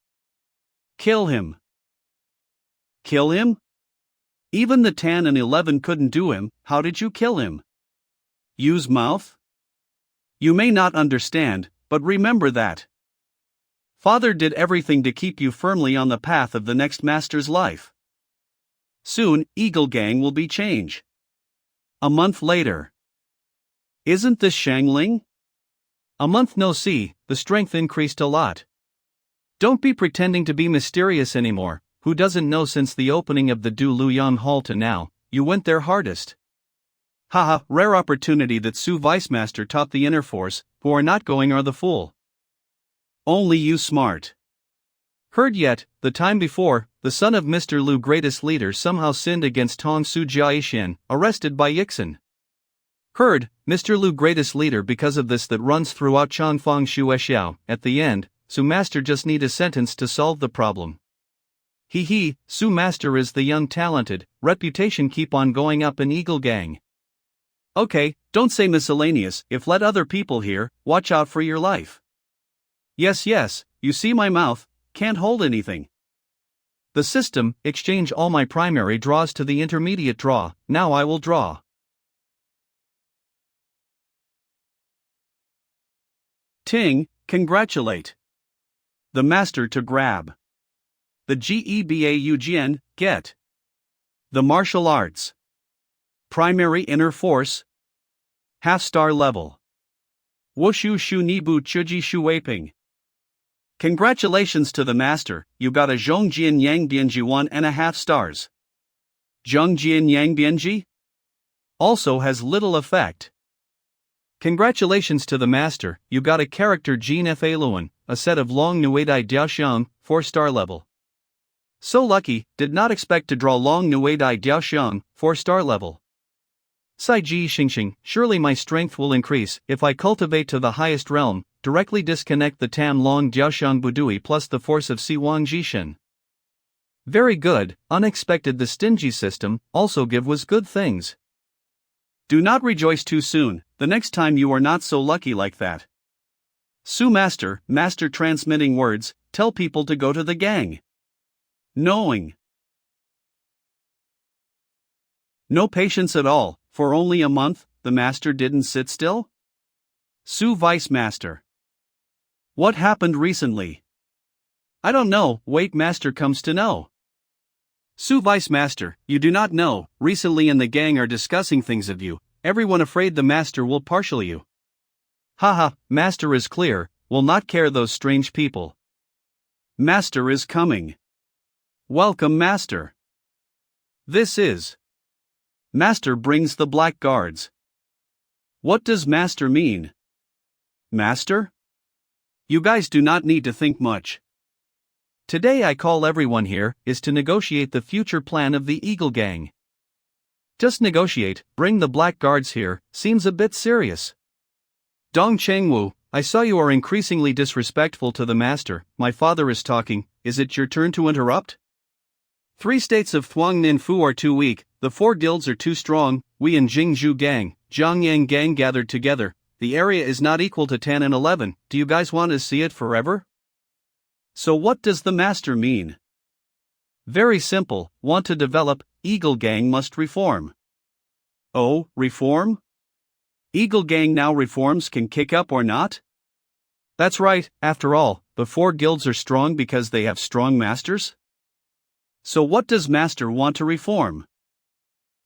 Speaker 1: Kill him. Kill him? Even the Tan and 11 couldn't do him, how did you kill him? Use mouth? You may not understand, but remember that. Father did everything to keep you firmly on the path of the next master's life. Soon, Eagle Gang will be change. A month later. Isn't this Shangling? A month no see, the strength increased a lot. Don't be pretending to be mysterious anymore, who doesn't know since the opening of the Du Luyan Hall to now, you went there hardest. Haha, rare opportunity that Su Vice Master taught the inner force, who are not going are the fool. Only you smart. Heard yet, the time before, the son of Mr. Lu greatest leader somehow sinned against Tong Su Jiaishan, arrested by Yixin. Heard, Mr. Lu greatest leader because of this that runs throughout Changfang Shuexiao, at the end, Su Master just need a sentence to solve the problem. He, Su Master is the young talented, reputation keep on going up in Eagle Gang. Okay, don't say miscellaneous, if let other people hear, watch out for your life. Yes, you see my mouth, can't hold anything. The system, exchange all my primary draws to the intermediate draw, now I will draw. Ting, congratulate. The master to grab. The GEBAUGN, get. The martial arts. Primary inner force. Half-star level. Wushu Shu Nibu Chuji Shu Weiping. Congratulations to the master, you got a Zhongjian Yang Bianji 1.5 stars. Zhongjian Yang Bianji? Also has little effect. Congratulations to the master, you got a character Jean Fa Luan, a set of Long Nuedai Diaoxiang, 4-star level. So lucky, did not expect to draw Long Nuedai Diaoxiang, 4-star level. Sai Ji Xingxing, surely my strength will increase if I cultivate to the highest realm, directly disconnect the Tam Long Diaoxiang Budui plus the force of Siwang Jishin. Very good, unexpected the stingy system, also give was good things. Do not rejoice too soon, the next time you are not so lucky like that. Su Master, master transmitting words, tell people to go to the gang. Knowing. No patience at all, for only a month, the master didn't sit still? Sue Vice Master. What happened recently? I don't know, wait, master comes to know. Sue Vice Master, you do not know, recently in the gang are discussing things of you, everyone afraid the master will partial you. Haha, master is clear, will not care those strange people. Master is coming. Welcome master. This is. Master brings the black guards. What does master mean? Master? You guys do not need to think much. Today I call everyone here is to negotiate the future plan of the Eagle Gang. Just negotiate, bring the black guards here, seems a bit serious. Dong Chengwu, I saw you are increasingly disrespectful to the master, my father is talking, is it your turn to interrupt? 3 states of Thuong Ninh Phu are too weak, the 4 guilds are too strong, we and Jingzhou Gang, Zhongyang Gang gathered together, the area is not equal to 10 and 11, do you guys want to see it forever? So what does the master mean? Very simple, want to develop, Eagle Gang must reform. Oh, reform? Eagle Gang now reforms can kick up or not? That's right, after all, the 4 guilds are strong because they have strong masters? So what does master want to reform?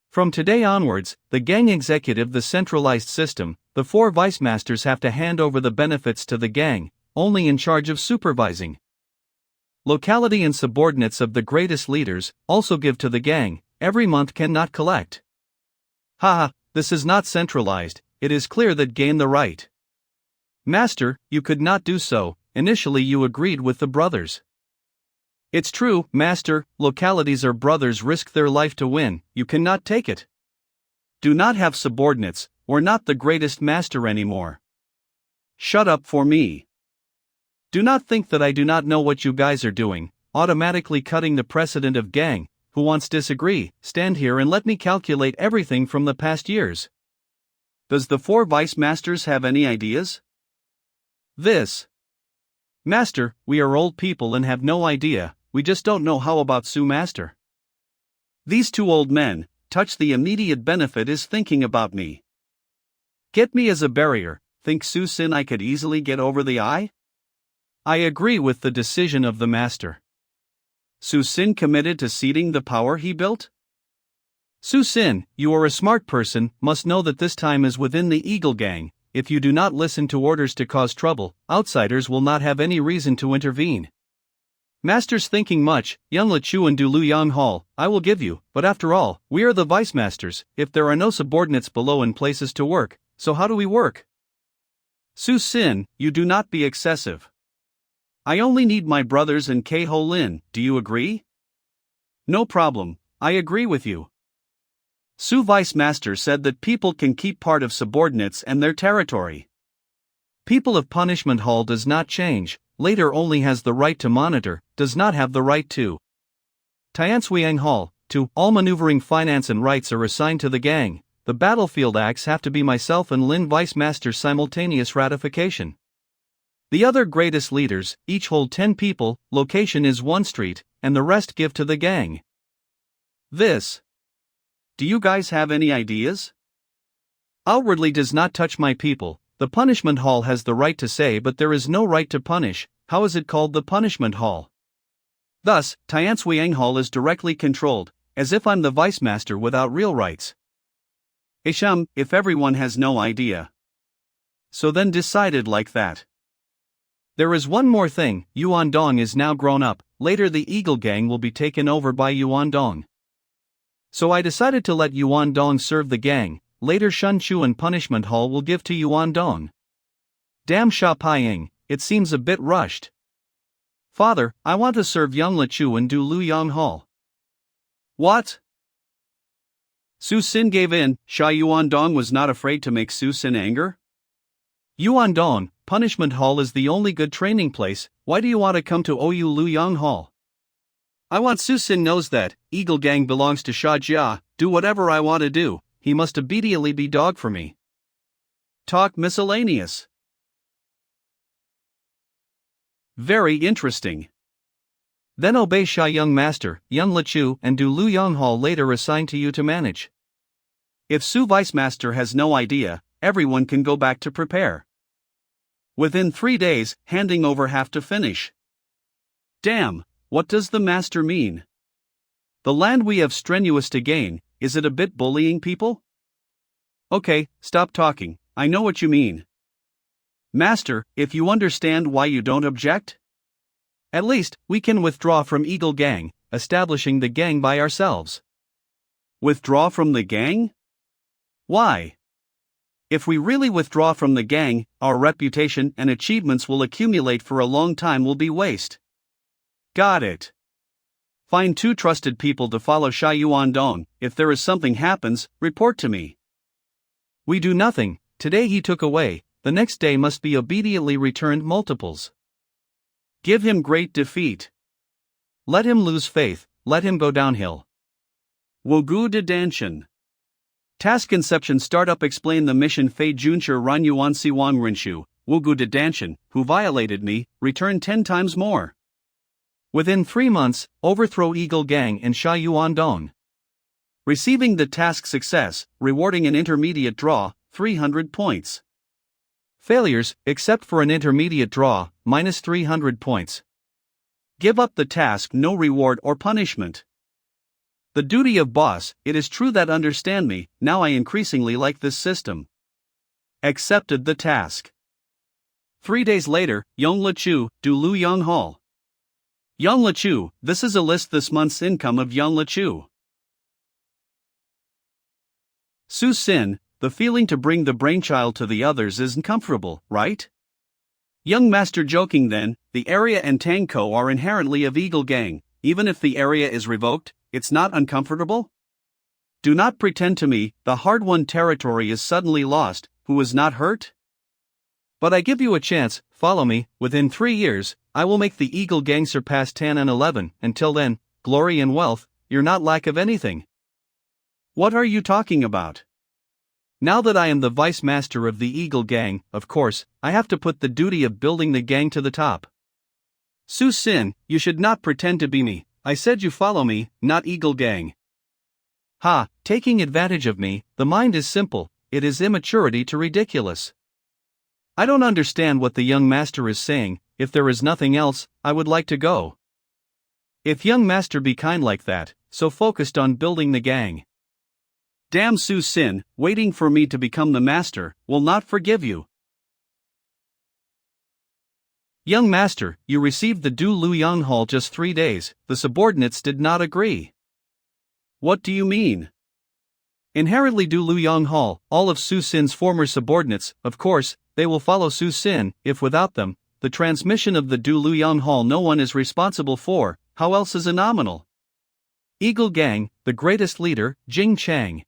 Speaker 1: From today onwards, the gang executive the centralized system, the 4 vice masters have to hand over the benefits to the gang, only in charge of supervising. Locality and subordinates of the greatest leaders also give to the gang, every month cannot collect. Haha, this is not centralized, it is clear that gain the right. Master, you could not do so, initially you agreed with the brothers. It's true, master, localities or brothers risk their life to win, you cannot take it. Do not have subordinates, we're not the greatest master anymore. Shut up for me. Do not think that I do not know what you guys are doing, automatically cutting the precedent of gang, who wants disagree, stand here and let me calculate everything from the past years. Does the 4 vice masters have any ideas? This. Master, we are old people and have no idea, we just don't know how about Sue Master. These 2 old men, touch the immediate benefit is thinking about me. Get me as a barrier, think Su Sin I could easily get over the eye? I agree with the decision of the master. Su Sin committed to ceding the power he built? Su Sin, you are a smart person, must know that this time is within the Eagle Gang, if you do not listen to orders to cause trouble, outsiders will not have any reason to intervene. Masters thinking much, Young Lechu and Du Lu Yang Hall, I will give you, but after all, we are the vice masters, if there are no subordinates below in places to work, so how do we work? Su Sin, you do not be excessive. I only need my brothers and K Ho Lin, do you agree? No problem, I agree with you. Su Vice Master said that people can keep part of subordinates and their territory. People of Punishment Hall does not change, later only has the right to monitor, does not have the right to. Tianswiang Hall, to, all maneuvering finance and rights are assigned to the gang, the battlefield acts have to be myself and Lin Vice Master simultaneous ratification. The other greatest leaders, each hold 10 people, location is 1 street, and the rest give to the gang. This. Do you guys have any ideas? Outwardly does not touch my people, the punishment hall has the right to say but there is no right to punish, how is it called the punishment hall? Thus, Tianswiang Hall is directly controlled, as if I'm the vice master without real rights. Isham, if everyone has no idea. So then decided like that. There is one more thing, Yuan Dong is now grown up, later the Eagle Gang will be taken over by Yuan Dong. So I decided to let Yuan Dong serve the gang, later Shun Chu and Punishment Hall will give to Yuan Dong. Damn Sha Paiying, it seems a bit rushed. Father, I want to serve Young Lechu and Du Lu Yang Hall. What? Su Sin gave in, Sha Yuan Dong was not afraid to make Su Sin anger? Yuan Dong, Punishment Hall is the only good training place, why do you want to come to Ou Lu Yang Hall? I want Su Sin knows that, Eagle Gang belongs to Sha Jia, do whatever I want to do, he must obediently be dog for me. Talk miscellaneous. Very interesting. Then obey Sha Young Master, Young Lechu, and do Lu Yang Hall later assigned to you to manage. If Su Vice Master has no idea, everyone can go back to prepare. Within 3 days, handing over have to finish. Damn, what does the Master mean? The land we have strenuous to gain, is it a bit bullying people? Okay, stop talking, I know what you mean. Master, if you understand why you don't object? At least, we can withdraw from Eagle Gang, establishing the gang by ourselves. Withdraw from the gang? Why? If we really withdraw from the gang, our reputation and achievements will accumulate for a long time will be waste. Got it. Find 2 trusted people to follow Sha Yuan Dong. If there is something happens, report to me. We do nothing, today he took away, the next day must be obediently returned multiples. Give him great defeat. Let him lose faith, let him go downhill. Wogu de Danshan. Task Conception Startup Explain the mission Fei Junshi Ran Yuan Si Wang Rinshu, Wogu de Danshan, who violated me, return 10 times more. Within 3 months, overthrow Eagle Gang and Sha Yuan Dong. Receiving the task success, rewarding an intermediate draw, 300 points. Failures, except for an intermediate draw, minus 300 points. Give up the task, no reward or punishment. The duty of boss, it is true that understand me, now I increasingly like this system. Accepted the task. 3 days later, Yong Lechu, do Lu Yang Hall. Yang Lechu, this is a list this month's income of Yang Lechu. Su Sin, the feeling to bring the brainchild to the others is uncomfortable, right? Young Master joking then, the area and Tangko are inherently of Eagle Gang, even if the area is revoked, it's not uncomfortable? Do not pretend to me, the hard-won territory is suddenly lost, who is not hurt? But I give you a chance, follow me, within 3 years, I will make the Eagle Gang surpass 10 and 11, until then, glory and wealth, you're not lack of anything. What are you talking about? Now that I am the vice master of the Eagle Gang, of course, I have to put the duty of building the gang to the top. Su Sin, you should not pretend to be me, I said you follow me, not Eagle Gang. Ha, taking advantage of me, the mind is simple, it is immaturity to ridiculous. I don't understand what the young master is saying, if there is nothing else, I would like to go. If young master be kind like that, so focused on building the gang. Damn Su Sin, waiting for me to become the master, will not forgive you. Young master, you received the Du Lu Yang Hall just 3 days, the subordinates did not agree. What do you mean? Inherently Du Lu Yang Hall, all of Su Sin's former subordinates, of course, they will follow Su Sin, if without them, the transmission of the Du Lu Yang Hall no one is responsible for, how else is a nominal? Eagle Gang, the greatest leader, Jing Chang.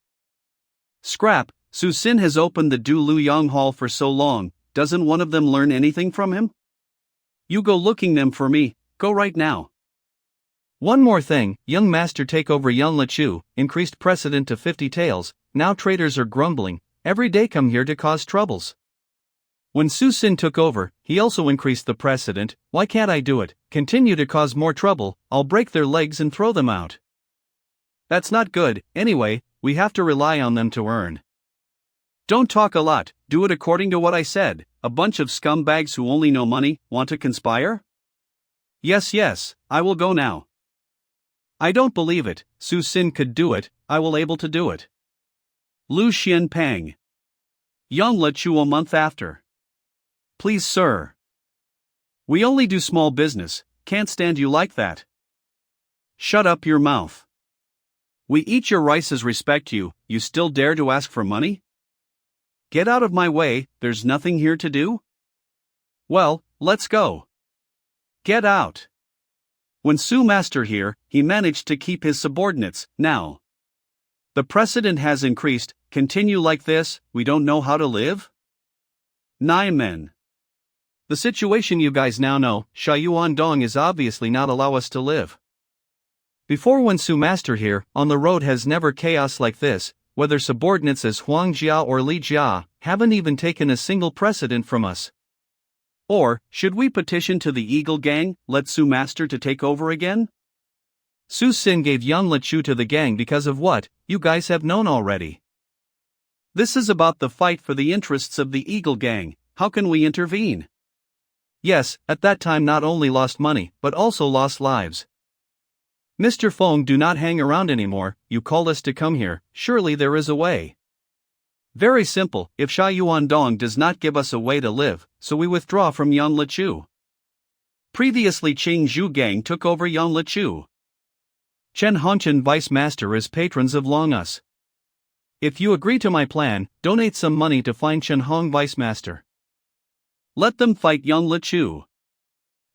Speaker 1: Scrap, Su Sin has opened the Du Lu Yang Hall for so long, doesn't one of them learn anything from him? You go looking them for me, go right now. One more thing, young master take over Young Lechu, increased precedent to 50 taels, now traders are grumbling, every day come here to cause troubles. When Su Sin took over, he also increased the precedent, why can't I do it, continue to cause more trouble, I'll break their legs and throw them out. That's not good, anyway, we have to rely on them to earn. Don't talk a lot, do it according to what I said, a bunch of scumbags who only know money, want to conspire? Yes, I will go now. I don't believe it, Su Sin could do it, I will able to do it. Lu Xian Pang. Young Lechu a month after. Please sir. We only do small business, can't stand you like that. Shut up your mouth. We eat your rice as respect you still dare to ask for money? Get out of my way, there's nothing here to do? Well, let's go. Get out. When Su Master here, he managed to keep his subordinates, now. The precedent has increased, continue like this, we don't know how to live? Nine men. The situation you guys now know, Sha Yuan Dong is obviously not allow us to live. Before when Su Master here, on the road has never chaos like this, whether subordinates as Huang Jia or Li Jia, haven't even taken a single precedent from us. Or, should we petition to the Eagle Gang, let Su Master to take over again? Su Sin gave young Lechu to the gang because of what, you guys have known already. This is about the fight for the interests of the Eagle Gang. How can we intervene? Yes, at that time not only lost money, but also lost lives. Mr. Fong, do not hang around anymore, you called us to come here, surely there is a way. Very simple, if Sha Yuan Dong does not give us a way to live, so we withdraw from Yan Lechu. Previously Qing Zhu Gang took over Yan Lechu. Chen Hongchen Vice Master is patrons of Long Us. If you agree to my plan, donate some money to find Chen Hong Vice Master. Let them fight Yan Lechu.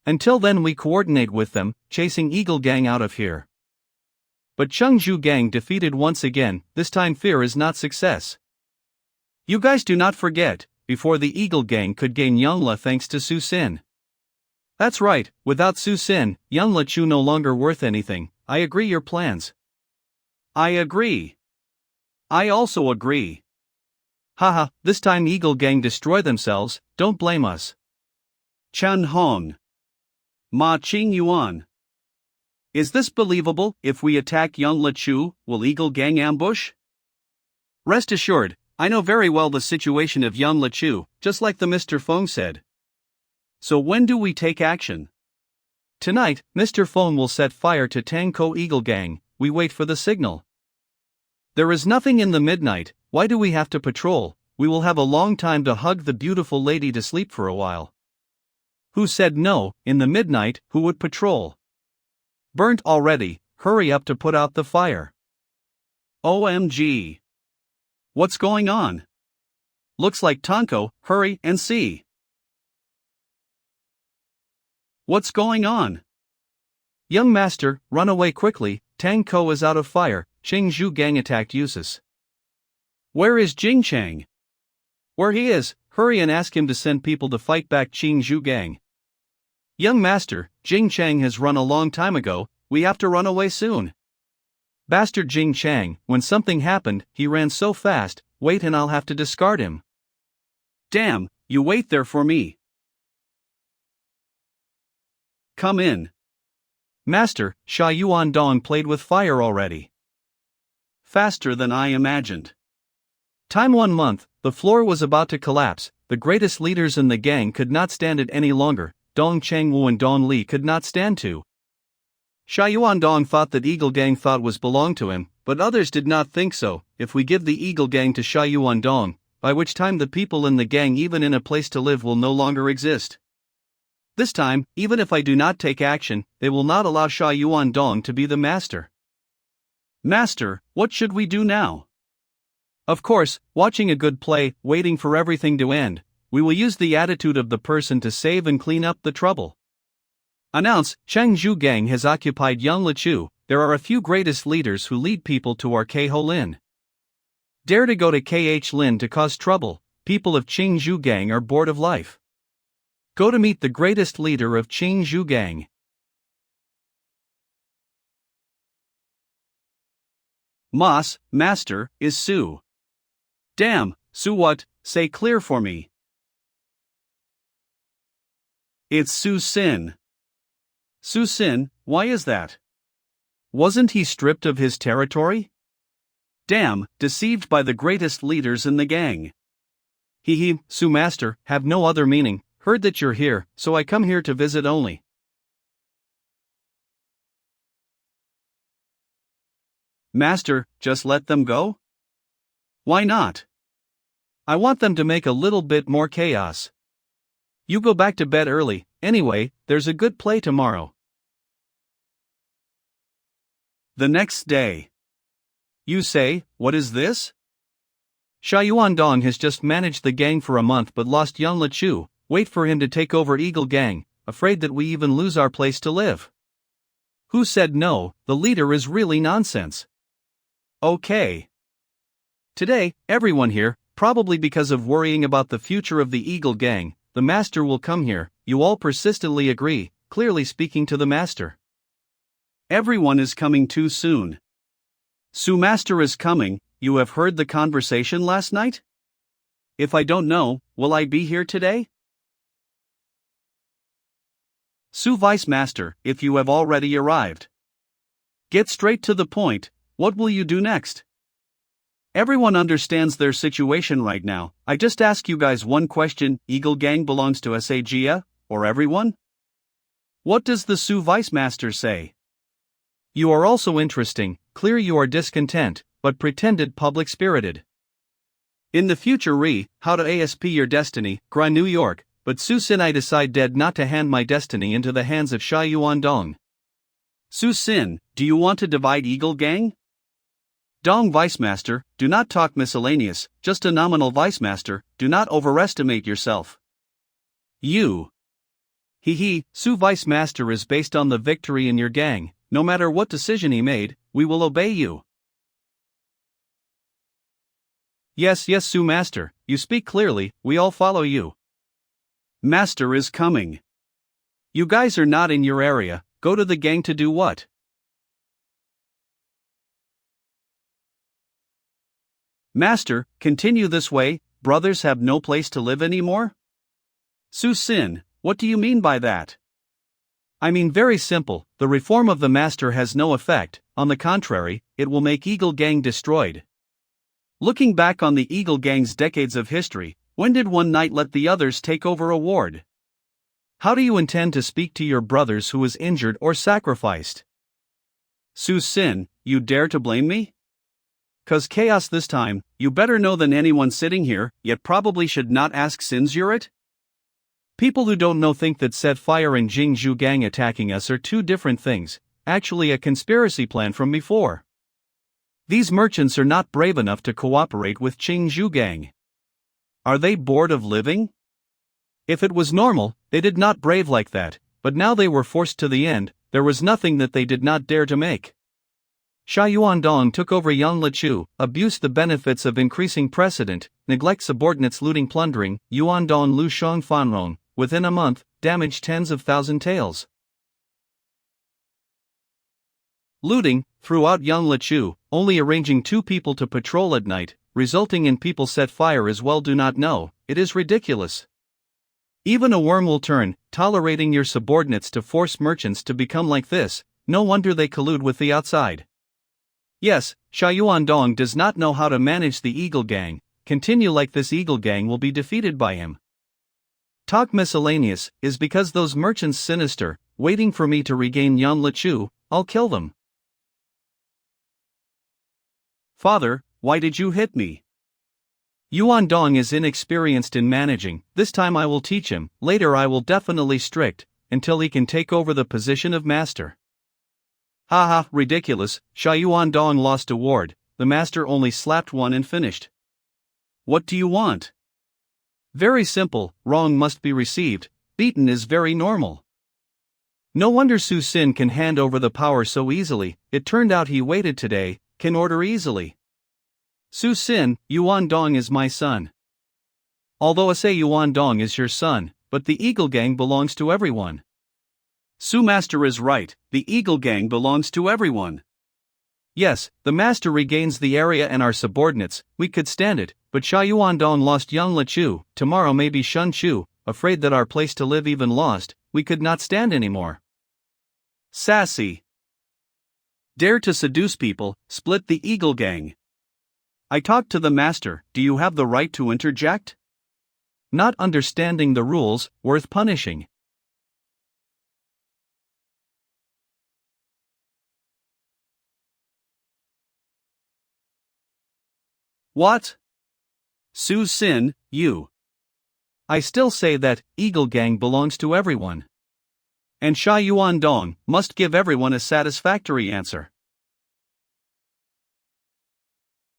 Speaker 1: Until then we coordinate with them, chasing Eagle Gang out of here. But Chengzhu Gang defeated once again, this time fear is not success. You guys do not forget, before the Eagle Gang could gain Yangla thanks to Su Sin. That's right, without Su Sin, Yang Lechu no longer worth anything. I agree your plans. I agree. I also agree. Haha, this time Eagle Gang destroy themselves, don't blame us. Chen Hong. Ma Qing Yuan. Is this believable? If we attack Yang Lechu, will Eagle Gang ambush? Rest assured, I know very well the situation of Yang Lechu, just like the Mr. Fong said. So when do we take action? Tonight, Mr. Fong will set fire to Tangko Eagle Gang, we wait for the signal. There is nothing in the midnight, why do we have to patrol? We will have a long time to hug the beautiful lady to sleep for a while. Who said no, in the midnight, who would patrol? Burnt already, hurry up to put out the fire. OMG. What's going on? Looks like Tanko, hurry and see. What's going on? Young master, run away quickly, Tang Ko is out of fire, Qingzhu Gang attacked Usus. Where is Jing Chang? Where he is, hurry and ask him to send people to fight back Qingzhu Gang. Young master, Jing Chang has run a long time ago, we have to run away soon. Bastard Jing Chang, when something happened, he ran so fast, wait and I'll have to discard him. Damn, you wait there for me. Come in. Master, Sha Yuan Dong played with fire already. Faster than I imagined. Time 1 month, the floor was about to collapse, the greatest leaders in the gang could not stand it any longer, Dong Changwu and Dong Li could not stand to. Sha Yuan Dong thought that Eagle Gang thought was belonged to him, but others did not think so. If we give the Eagle Gang to Sha Yuan Dong, by which time the people in the gang even in a place to live will no longer exist. This time, even if I do not take action, they will not allow Sha Yuan Dong to be the master. Master, what should we do now? Of course, watching a good play, waiting for everything to end, we will use the attitude of the person to save and clean up the trouble. Announce, Chengzhu Gang has occupied Yang Lechu, there are a few greatest leaders who lead people to our K-Ho Lin. Dare to go to KH Lin to cause trouble, people of Qingzhu Gang are bored of life. Go to meet the greatest leader of Qingzhu Gang. Mas, master, is Su. Damn, Su what, say clear for me. It's Su Sin. Su Sin, why is that? Wasn't he stripped of his territory? Damn, deceived by the greatest leaders in the gang. He, Su master, have no other meaning. Heard that you're here, so I come here to visit only. Master, just let them go? Why not? I want them to make a little bit more chaos. You go back to bed early, anyway, there's a good play tomorrow. The next day. You say, what is this? Sha Yuan Dong has just managed the gang for a month but lost Yang Lechu. Wait for him to take over Eagle Gang, afraid that we even lose our place to live. Who said no? The leader is really nonsense. Okay. Today, everyone here, probably because of worrying about the future of the Eagle Gang, the master will come here, you all persistently agree, clearly speaking to the master. Everyone is coming too soon. Su master is coming, you have heard the conversation last night? If I don't know, will I be here today? Su Vice Master, if you have already arrived. Get straight to the point, what will you do next? Everyone understands their situation right now. I just ask you guys one question: Eagle Gang belongs to Sagia, or everyone? What does the Su Vice Master say? You are also interesting, clear you are discontent, but pretended public-spirited. In the future how to ASP your destiny, Cry New York, but Su Sin I decide dead not to hand my destiny into the hands of Sha Yuan Dong. Su Sin, do you want to divide Eagle Gang? Dong Vice Master, do not talk miscellaneous, just a nominal Vice Master, do not overestimate yourself. You. Su Vice Master is based on the victory in your gang, no matter what decision he made, we will obey you. Yes, Su Master, you speak clearly, we all follow you. Master is coming. You guys are not in your area, go to the gang to do what? Master, continue this way, brothers have no place to live anymore? Su Sin, what do you mean by that? I mean very simple, the reform of the Master has no effect, on the contrary, it will make Eagle Gang destroyed. Looking back on the Eagle Gang's decades of history, when did one knight let the others take over a ward? How do you intend to speak to your brothers who was injured or sacrificed? Su Sin, you dare to blame me? 'Cause chaos this time, you better know than anyone sitting here, yet probably should not ask Sinzurit? People who don't know think that Set Fire and Jingzhu Gang attacking us are two different things, actually a conspiracy plan from before. These merchants are not brave enough to cooperate with Jingzhu Gang. Are they bored of living? If it was normal, they did not brave like that, but now they were forced to the end, there was nothing that they did not dare to make. Sha Yuandong took over Yang Lechu, abused the benefits of increasing precedent, neglect subordinates looting plundering, Yuandong Lu Shang Fanrong, within a month, damaged tens of thousand taels. Looting, throughout Yang Lechu, only arranging 2 people to patrol at night, resulting in people set fire as well do not know, it is ridiculous. Even a worm will turn, tolerating your subordinates to force merchants to become like this, no wonder they collude with the outside. Yes, Sha Yuandong does not know how to manage the Eagle Gang, continue like this Eagle Gang will be defeated by him. Talk miscellaneous, is because those merchants sinister, waiting for me to regain Yang Lechu, I'll kill them. Father, why did you hit me? Yuandong is inexperienced in managing, this time I will teach him, later I will definitely strict, until he can take over the position of master. Haha, ridiculous, Sha Yuandong lost a ward, the master only slapped one and finished. What do you want? Very simple, wrong must be received, beaten is very normal. No wonder Su Sin can hand over the power so easily, it turned out he waited today, can order easily. Su Sin, Yuandong is my son. Although I say Yuandong is your son, but the Eagle Gang belongs to everyone. Su Master is right, the Eagle Gang belongs to everyone. Yes, the Master regains the area and our subordinates, we could stand it, but Sha Yuandong lost Yang Lechu, tomorrow maybe Shun Chu, afraid that our place to live even lost, we could not stand anymore. Sassy. Dare to seduce people, split the Eagle Gang. I talked to the Master, do you have the right to interject? Not understanding the rules, worth punishing. What? Su Sin, you. I still say that Eagle Gang belongs to everyone. And Sha Yuandong must give everyone a satisfactory answer.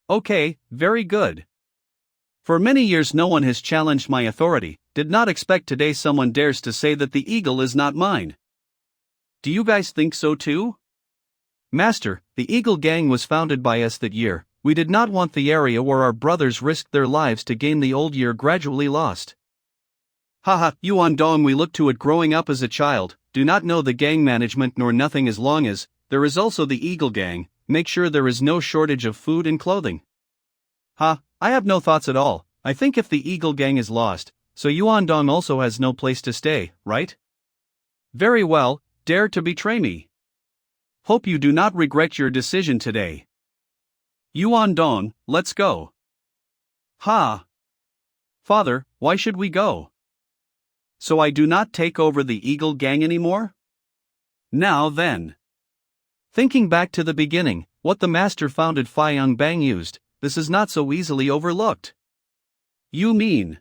Speaker 1: Okay, very good. For many years no one has challenged my authority, did not expect today someone dares to say that the eagle is not mine. Do you guys think so too? Master, the Eagle Gang was founded by us that year. We did not want the area where our brothers risked their lives to gain the old year gradually lost. Haha, Yuandong, we looked to it growing up as a child, do not know the gang management nor nothing as long as, there is also the Eagle Gang, make sure there is no shortage of food and clothing. I have no thoughts at all, I think if the Eagle Gang is lost, so Yuandong also has no place to stay, right? Very well, dare to betray me. Hope you do not regret your decision today. Yuan Dong, let's go. Ha! Father, why should we go? So I do not take over the Eagle Gang anymore? Now then. Thinking back to the beginning, what the master founded Fayang Bang used, this is not so easily overlooked. You mean?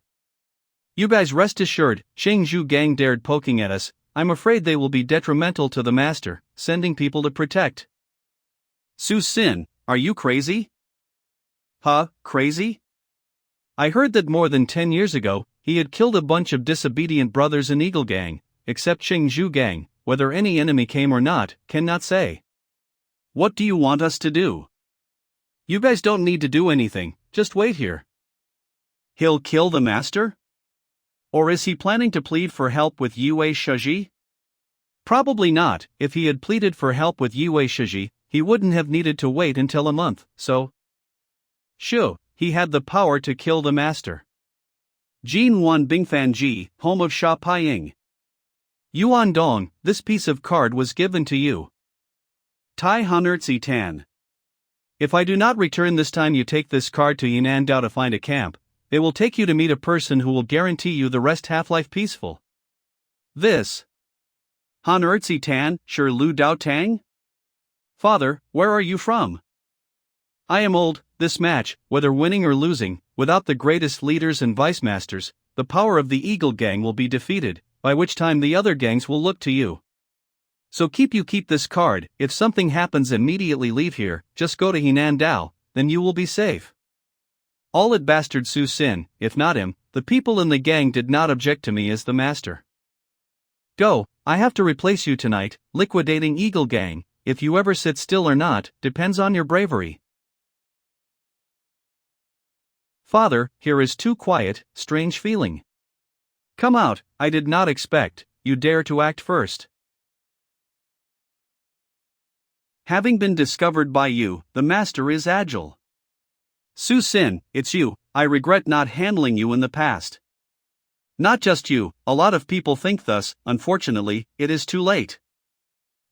Speaker 1: You guys rest assured, Shengzhou Gang dared poking at us, I'm afraid they will be detrimental to the master, sending people to protect. Su Sin, are you crazy? Huh, crazy? I heard that more than 10 years ago, he had killed a bunch of disobedient brothers in Eagle Gang, except Shengzhou Gang, whether any enemy came or not, cannot say. What do you want us to do? You guys don't need to do anything, just wait here. He'll kill the master? Or is he planning to plead for help with Yue Shiji? Probably not. If he had pleaded for help with Yue Shiji, he wouldn't have needed to wait until a month, so. Sure, he had the power to kill the master. Jin Wan Bingfan Ji, home of Sha Paiying. Yuan Dong, this piece of card was given to you. Tai Hanertzi Tan. If I do not return this time, you take this card to Yinan Dao to find a camp. They will take you to meet a person who will guarantee you the rest half-life peaceful. This. Hanertzi Tan, sure Lu Dao Tang? Father, where are you from? I am old. This match, whether winning or losing, without the greatest leaders and vice masters, the power of the Eagle Gang will be defeated, by which time the other gangs will look to you. So keep this card. If something happens, immediately leave here, just go to Henan Dao, then you will be safe. All at bastard Su Sin, if not him, the people in the gang did not object to me as the master. Go, I have to replace you tonight, liquidating Eagle Gang. If you ever sit still or not, depends on your bravery. Father, here is too quiet, strange feeling. Come out, I did not expect, you dare to act first. Having been discovered by you, the master is agile. Su Sin, it's you, I regret not handling you in the past. Not just you, a lot of people think thus, unfortunately, it is too late.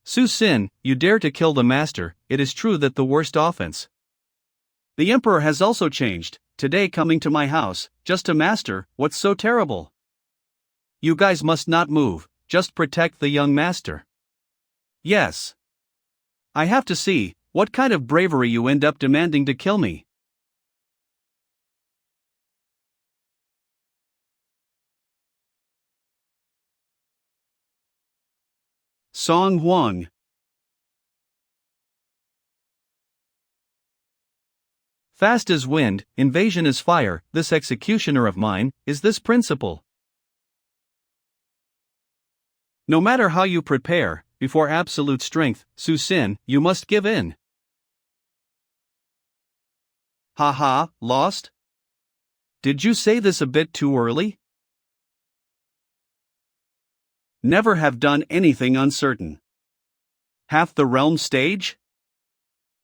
Speaker 1: Su Sin, you dare to kill the master, it is true that the worst offense. The emperor has also changed, today coming to my house, just a master, what's so terrible? You guys must not move, just protect the young master. Yes. I have to see, what kind of bravery you end up demanding to kill me. Song Huang. Fast as wind, invasion as fire, this executioner of mine, is this principle. No matter how you prepare, before absolute strength, Su Sin, you must give in. Haha, lost? Did you say this a bit too early? Never have done anything uncertain. Half the realm stage?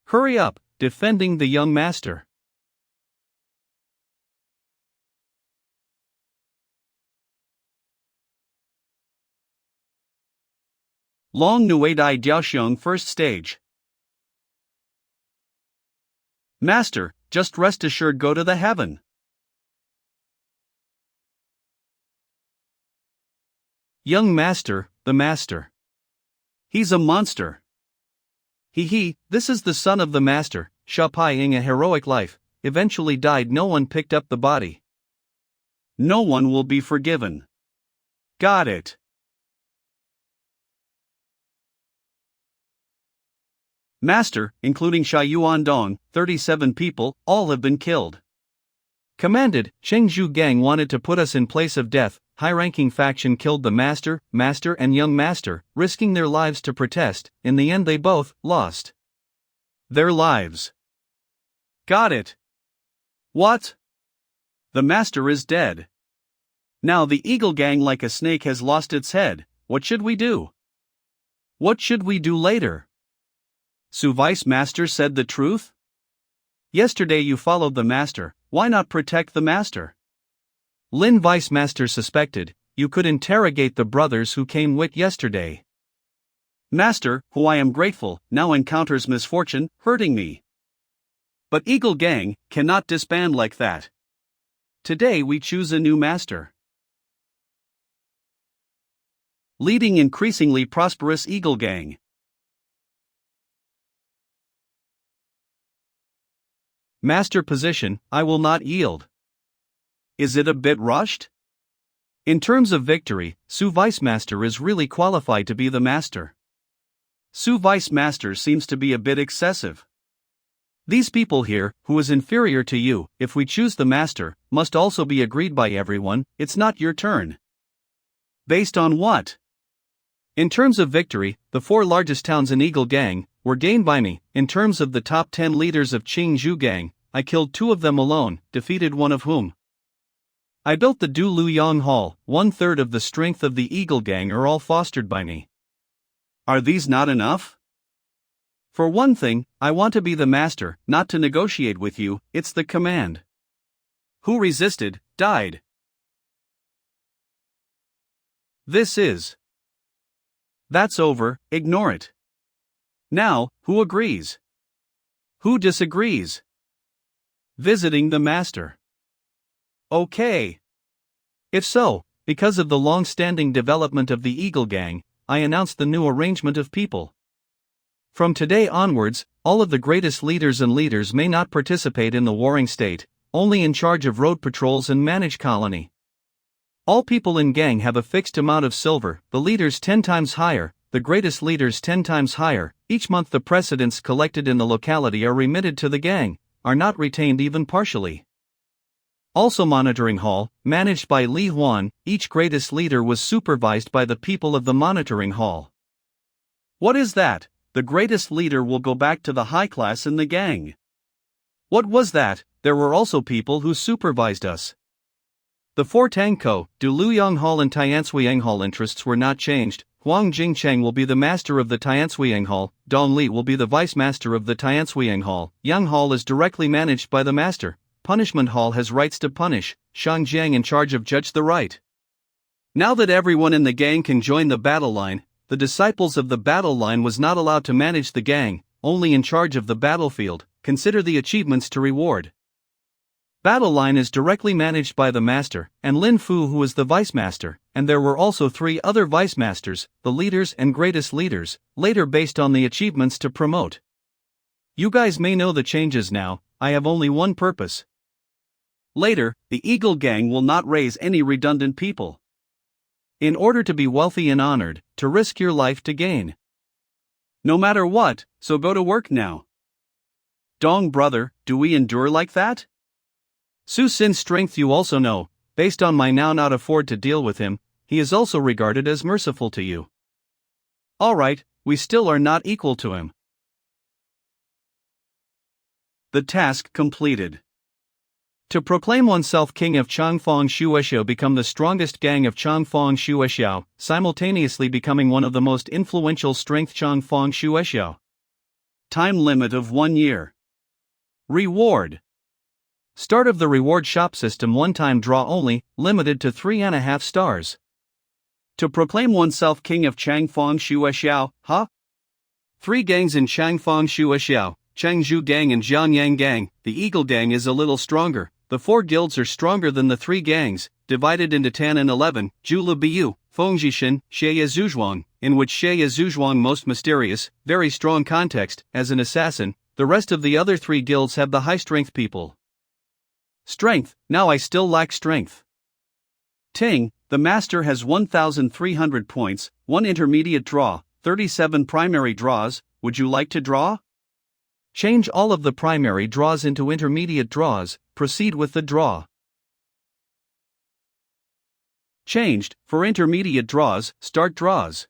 Speaker 1: Hurry up, defending the young master. Long Nuedai Diaoxiong first stage. Master, just rest assured, go to the heaven. Young master, the master. He's a monster. He, this is the son of the master, Sha Paiying, a heroic life, eventually died, no one picked up the body. No one will be forgiven. Got it. Master, including Sha Yuan Dong, 37 people, all have been killed. Commanded, Shengzhou Gang wanted to put us in place of death, high-ranking faction killed the master and young master, risking their lives to protest, in the end they both lost their lives. Got it. What? The master is dead. Now the Eagle Gang like a snake has lost its head, what should we do? What should we do later? Su Vice Master said the truth? Yesterday you followed the master, why not protect the master? Lin Vice Master suspected, you could interrogate the brothers who came with yesterday. Master, who I am grateful, now encounters misfortune, hurting me. But Eagle Gang cannot disband like that. Today we choose a new master. Leading increasingly prosperous Eagle Gang. Master position, I will not yield. Is it a bit rushed? In terms of victory, Su Vice Master is really qualified to be the master. Su Vice Master seems to be a bit excessive. These people here, who is inferior to you, if we choose the master, must also be agreed by everyone. It's not your turn. Based on what? In terms of victory, the 4 largest towns in Eagle Gang were gained by me. In terms of the top 10 leaders of Qingzhou Gang, I killed 2 of them alone, defeated one of whom. I built the Du Luyang Hall. 1/3 of the strength of the Eagle Gang are all fostered by me. Are these not enough? For one thing, I want to be the master, not to negotiate with you. It's the command. Who resisted, died. This is. That's over, ignore it. Now, who agrees? Who disagrees? Visiting the master. Okay. If so, because of the long-standing development of the Eagle Gang, I announced the new arrangement of people. From today onwards, all of the greatest leaders and leaders may not participate in the warring state, only in charge of road patrols and manage colony. All people in gang have a fixed amount of silver, the leaders 10 times higher, the greatest leaders 10 times higher. Each month the precedents collected in the locality are remitted to the gang, are not retained even partially. Also monitoring hall, managed by Li Huan, each greatest leader was supervised by the people of the monitoring hall. What is that? The greatest leader will go back to the high class in the gang. What was that? There were also people who supervised us. The 4 Tangko, Du Luyang Hall and Tianshuiyang Hall interests were not changed. Huang Jingcheng will be the master of the Tianshuiyang Hall, Dong Li will be the vice master of the Tianshuiyang Hall, Yang Hall is directly managed by the master, Punishment Hall has rights to punish, Shang Jiang in charge of judge the right. Now that everyone in the gang can join the battle line, the disciples of the battle line was not allowed to manage the gang, only in charge of the battlefield. Consider the achievements to reward. Battle line is directly managed by the master, and Lin Fu who is the vice master, and there were also 3 other vice masters, the leaders and greatest leaders, later based on the achievements to promote. You guys may know the changes now, I have only one purpose. Later, the Eagle Gang will not raise any redundant people. In order to be wealthy and honored, to risk your life to gain. No matter what, so go to work now. Dong brother, do we endure like that? Su Sin's strength you also know, based on my now not afford to deal with him, he is also regarded as merciful to you. Alright, we still are not equal to him. The task completed. To proclaim oneself king of Changfang Shuexiao, become the strongest gang of Changfang Shuexiao, simultaneously becoming one of the most influential strength Changfang Shuexiao. Time limit of 1 year. Reward. Start of the reward shop system, one-time draw only, limited to 3.5 stars. To proclaim oneself king of Changfang Shuexiao, 3 gangs in Changfang Shuexiao, Changzhou Gang and Jianyang Gang. The Eagle Gang is a little stronger. The 4 guilds are stronger than the 3 gangs, divided into 10 and 11, Zhula Biu, Fengzhishin, Xie Zhuzhuang, in which Xie Zhuzhuang most mysterious, very strong context, as an assassin. The rest of the other 3 guilds have the high-strength people. Strength, now I still lack strength. Ting, the master has 1,300 points, 1 intermediate draw, 37 primary draws, would you like to draw? Change all of the primary draws into intermediate draws, proceed with the draw. Changed, for intermediate draws, start draws.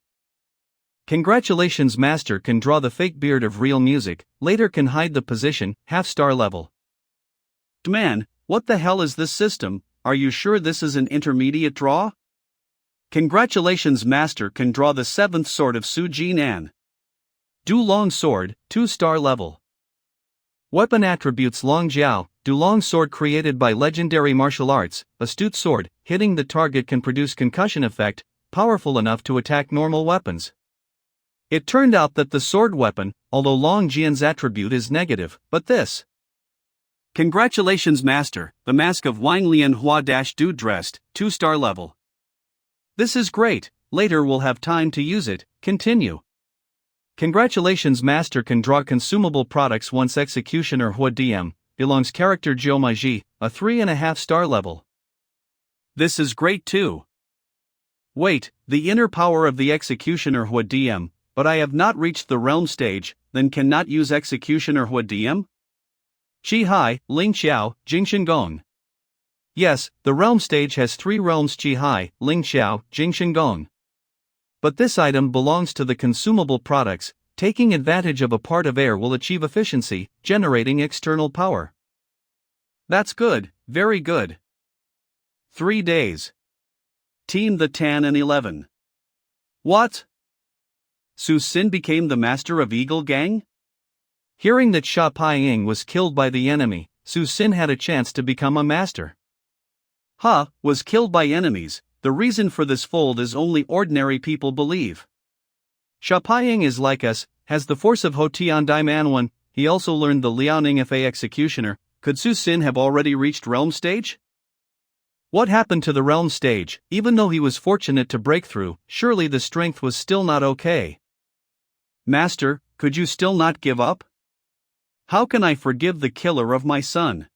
Speaker 1: Congratulations, master can draw the fake beard of real music, later can hide the position, half-star level. Man, what the hell is this system? Are you sure this is an intermediate draw? Congratulations, master can draw the 7th sword of Su Jinan. Du Long sword, 2-star level. Weapon attributes Long Jiao, Duelong sword created by legendary martial arts, astute sword, hitting the target can produce concussion effect, powerful enough to attack normal weapons. It turned out that the sword weapon, although Long Jian's attribute is negative, but this. Congratulations Master, the Mask of Wang Lian Hua-Du dressed, 2-star level. This is great, later we'll have time to use it, continue. Congratulations Master can draw consumable products once Executioner Hua DM, belongs character Jiumaiji, a 3.5-star level. This is great too. Wait, the inner power of the Executioner Hua DM, but I have not reached the realm stage, then cannot use Executioner Hua DM? Qi Hai, Ling Xiao, Jingshan Gong. Yes, the realm stage has 3 realms Qi Hai, Ling Xiao, Jingshan Gong. But this item belongs to the consumable products, taking advantage of a part of air will achieve efficiency, generating external power. That's good, very good. 3 days. Team the Tan and 11. What? Su Xin became the master of Eagle Gang? Hearing that Sha Paiying was killed by the enemy, Su Xin had a chance to become a master. Was killed by enemies. The reason for this fold is only ordinary people believe. Sha Paiying is like us, has the force of Hotian Dai Manwan, he also learned the Liaoning Fa Executioner. Could Su Xin have already reached realm stage? What happened to the realm stage? Even though he was fortunate to break through, surely the strength was still not okay. Master, could you still not give up? How can I forgive the killer of my son?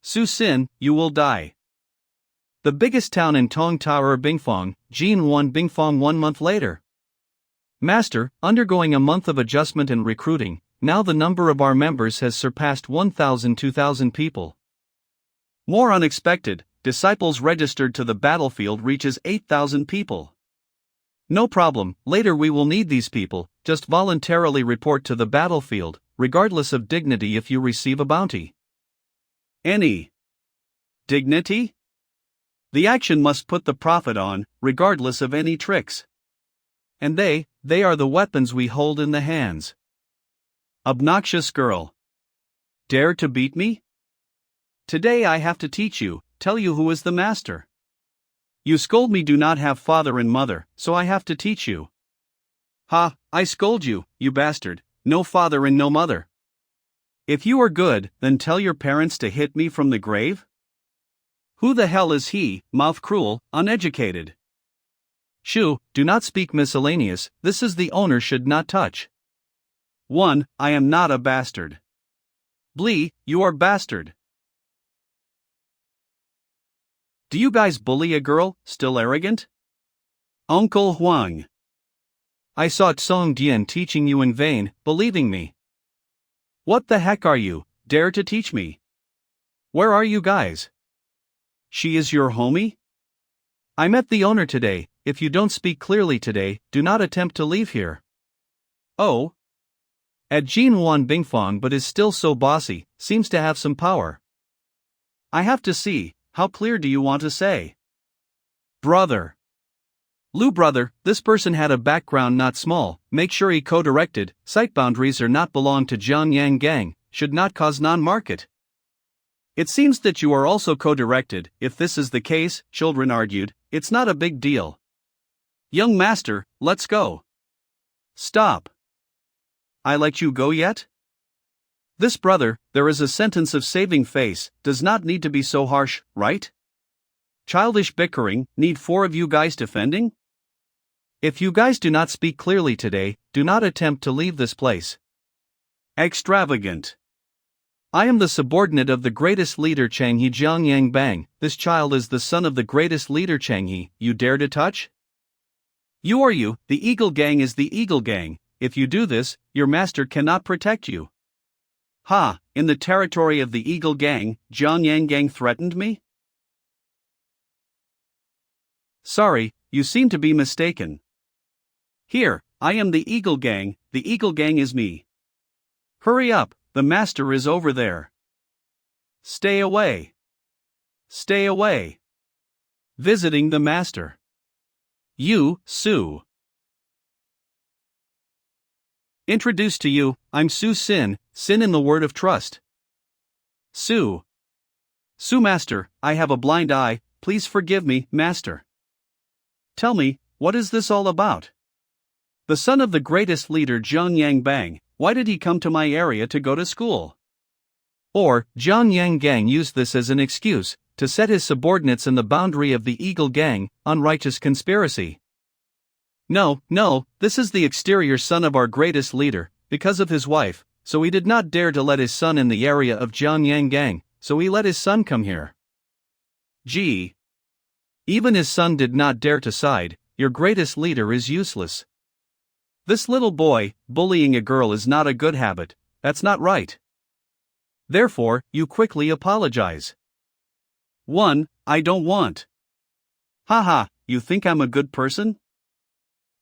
Speaker 1: Su Xin, you will die. The biggest town in Tong Tower Bingfong, Jin 1 Bingfong 1 month later. Master, undergoing a month of adjustment and recruiting, now the number of our members has surpassed 1,000-2,000 people. More unexpected, disciples registered to the battlefield reaches 8,000 people. No problem, later we will need these people, just voluntarily report to the battlefield, regardless of dignity if you receive a bounty. Any dignity? The action must put the profit on, regardless of any tricks. And they are the weapons we hold in the hands. Obnoxious girl. Dare to beat me? Today I have to teach you, tell you who is the master. You scold me do not have father and mother, so I have to teach you. I scold you, you bastard, no father and no mother. If you are good, then tell your parents to hit me from the grave? Who the hell is he, mouth cruel, uneducated? Shu, do not speak miscellaneous, this is the owner should not touch. 1. I am not a bastard. Blee, you are bastard. Do you guys bully a girl, still arrogant? Uncle Huang. I saw Tsong Dian teaching you in vain, believing me. What the heck are you, dare to teach me? Where are you guys? She is your homie? I met the owner today, if you don't speak clearly today, do not attempt to leave here. Oh? At Jin 1 Bingfong but is still so bossy, seems to have some power. I have to see, how clear do you want to say? Brother. Lu brother, this person had a background not small, make sure he co-directed, site boundaries are not belong to Jiang Yang Gang, should not cause non-market. It seems that you are also co-directed, if this is the case, children argued, it's not a big deal. Young master, let's go. Stop. I let you go yet? This brother, there is a sentence of saving face, does not need to be so harsh, right? Childish bickering, need 4 of you guys defending? If you guys do not speak clearly today, do not attempt to leave this place. Extravagant. I am the subordinate of the greatest leader Changhe Jiang Yang Bang, this child is the son of the greatest leader Changhe, you dare to touch? You are you, the Eagle Gang is the Eagle Gang, if you do this, your master cannot protect you. In the territory of the Eagle Gang, Jiang Yang Gang threatened me? Sorry, you seem to be mistaken. Here, I am the Eagle Gang is me. Hurry up, the master is over there. Stay away. Stay away. Visiting the master. You, Su. Introduced to you, I'm Su Xin, Xin in the word of trust. Su. Su master, I have a blind eye, please forgive me, master. Tell me, what is this all about? The son of the greatest leader Zhang Yangbang, why did he come to my area to go to school? Or, Zhang Yanggang used this as an excuse to set his subordinates in the boundary of the Eagle Gang, unrighteous conspiracy. No, this is the exterior son of our greatest leader, because of his wife, so he did not dare to let his son in the area of Zhang Yanggang, so he let his son come here. Gee. Even his son did not dare to side, your greatest leader is useless. This little boy, bullying a girl is not a good habit, that's not right. Therefore, you quickly apologize. 1. I don't want. Haha, you think I'm a good person?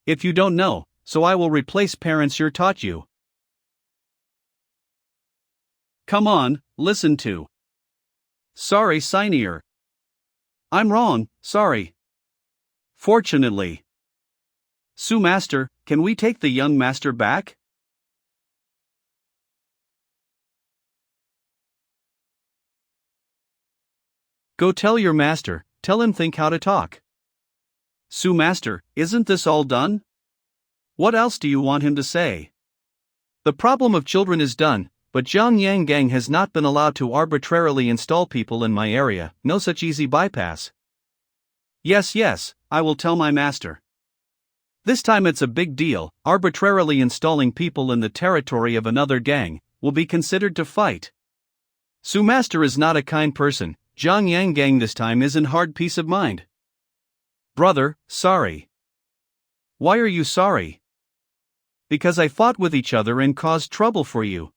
Speaker 1: If you don't know, so I will replace parents you taught you. Come on, listen to. Sorry, senior. I'm wrong, sorry. Fortunately. Su master, can we take the young master back? Go tell your master, tell him think how to talk. Su master, isn't this all done? What else do you want him to say? The problem of children is done, but Zhang Yanggang has not been allowed to arbitrarily install people in my area, no such easy bypass. Yes, I will tell my master. This time it's a big deal, arbitrarily installing people in the territory of another gang, will be considered to fight. Su master is not a kind person, Zhang Yanggang this time isn't hard peace of mind. Brother, sorry. Why are you sorry? Because I fought with each other and caused trouble for you.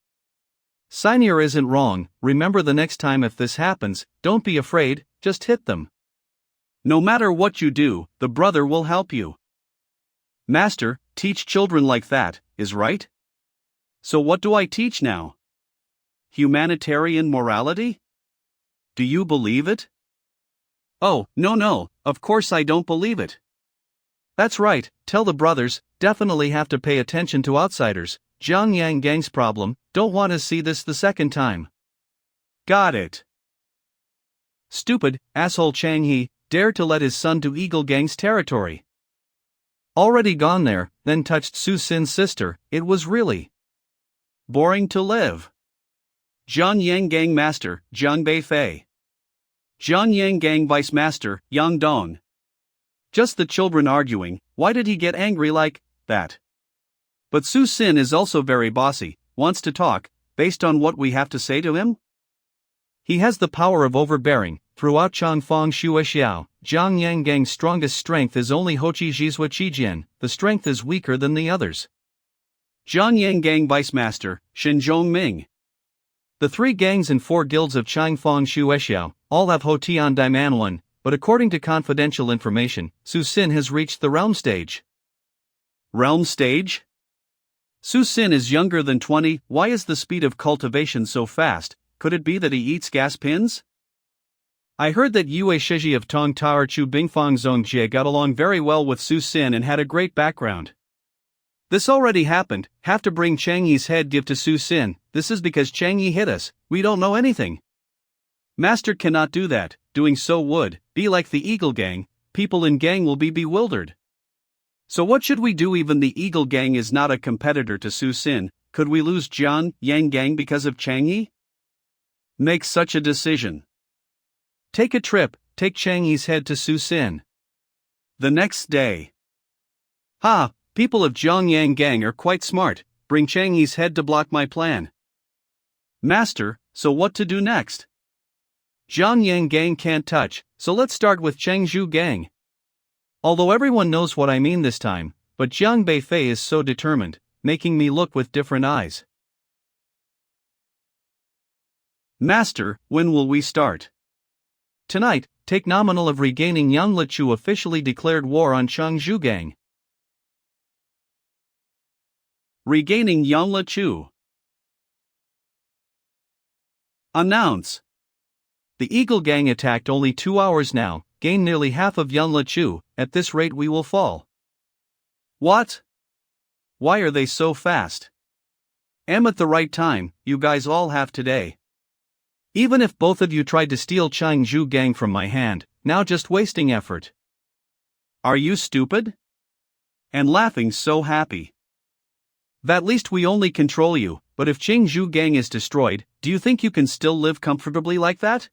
Speaker 1: Senior isn't wrong, remember the next time if this happens, don't be afraid, just hit them. No matter what you do, the brother will help you. Master, teach children like that, is right? So what do I teach now? Humanitarian morality? Do you believe it? Oh, no, of course I don't believe it. That's right, tell the brothers, definitely have to pay attention to outsiders, Zhang Yanggang's problem, don't want to see this the second time. Got it. Stupid, asshole Chang He, dared to let his son to Eagle Gang's territory. Already gone there, then touched Su Sin's sister, it was really boring to live. Zhang Yanggang Master, Zhang Beifei. Zhang Yanggang Vice Master, Yang Dong. Just the children arguing, why did he get angry like that? But Su Sin is also very bossy, wants to talk, based on what we have to say to him? He has the power of overbearing, throughout Changfang Shuexiao, Zhang Yanggang's strongest strength is only Hoqi Jizhua Qijian, the strength is weaker than the others. Zhang Yanggang Vice Master, Shinzhong Ming. The 3 gangs and 4 guilds of Changfang Shuexiao all have Hotian Daiman 1, but according to confidential information, Su Sin has reached the realm stage. Realm stage? Su Sin is younger than 20, why is the speed of cultivation so fast, could it be that he eats gas pins? I heard that Yue Shiji of Tong Tower Chu Bingfang Zongjie got along very well with Su Sin and had a great background. This already happened, have to bring Chang Yi's head give to Su Sin, this is because Chang Yi hit us, we don't know anything. Master cannot do that, doing so would be like the Eagle Gang, people in gang will be bewildered. So what should we do? Even the Eagle Gang is not a competitor to Su Sin, could we lose Zhang Yanggang because of Chang Yi? Make such a decision. Take a trip, take Chang Yi's head to Su Sin. The next day. People of Zhongyang Gang are quite smart, bring Chang Yi's head to block my plan. Master, so what to do next? Zhongyang Gang can't touch, so let's start with Chengzhou Gang. Although everyone knows what I mean this time, but Jiang Beifei is so determined, making me look with different eyes. Master, when will we start? Tonight, take nominal of regaining Yang Lechu officially declared war on Chengzhou Gang. Regaining Yang Lechu. Announce. The Eagle Gang attacked only 2 hours now, gained nearly half of Yang Lechu, at this rate we will fall. What? Why are they so fast? Am at the right time, you guys all have today. Even if both of you tried to steal Chang Zhu Gang from my hand, now just wasting effort. Are you stupid? And laughing so happy. At least we only control you, but if Chang Zhu Gang is destroyed, do you think you can still live comfortably like that?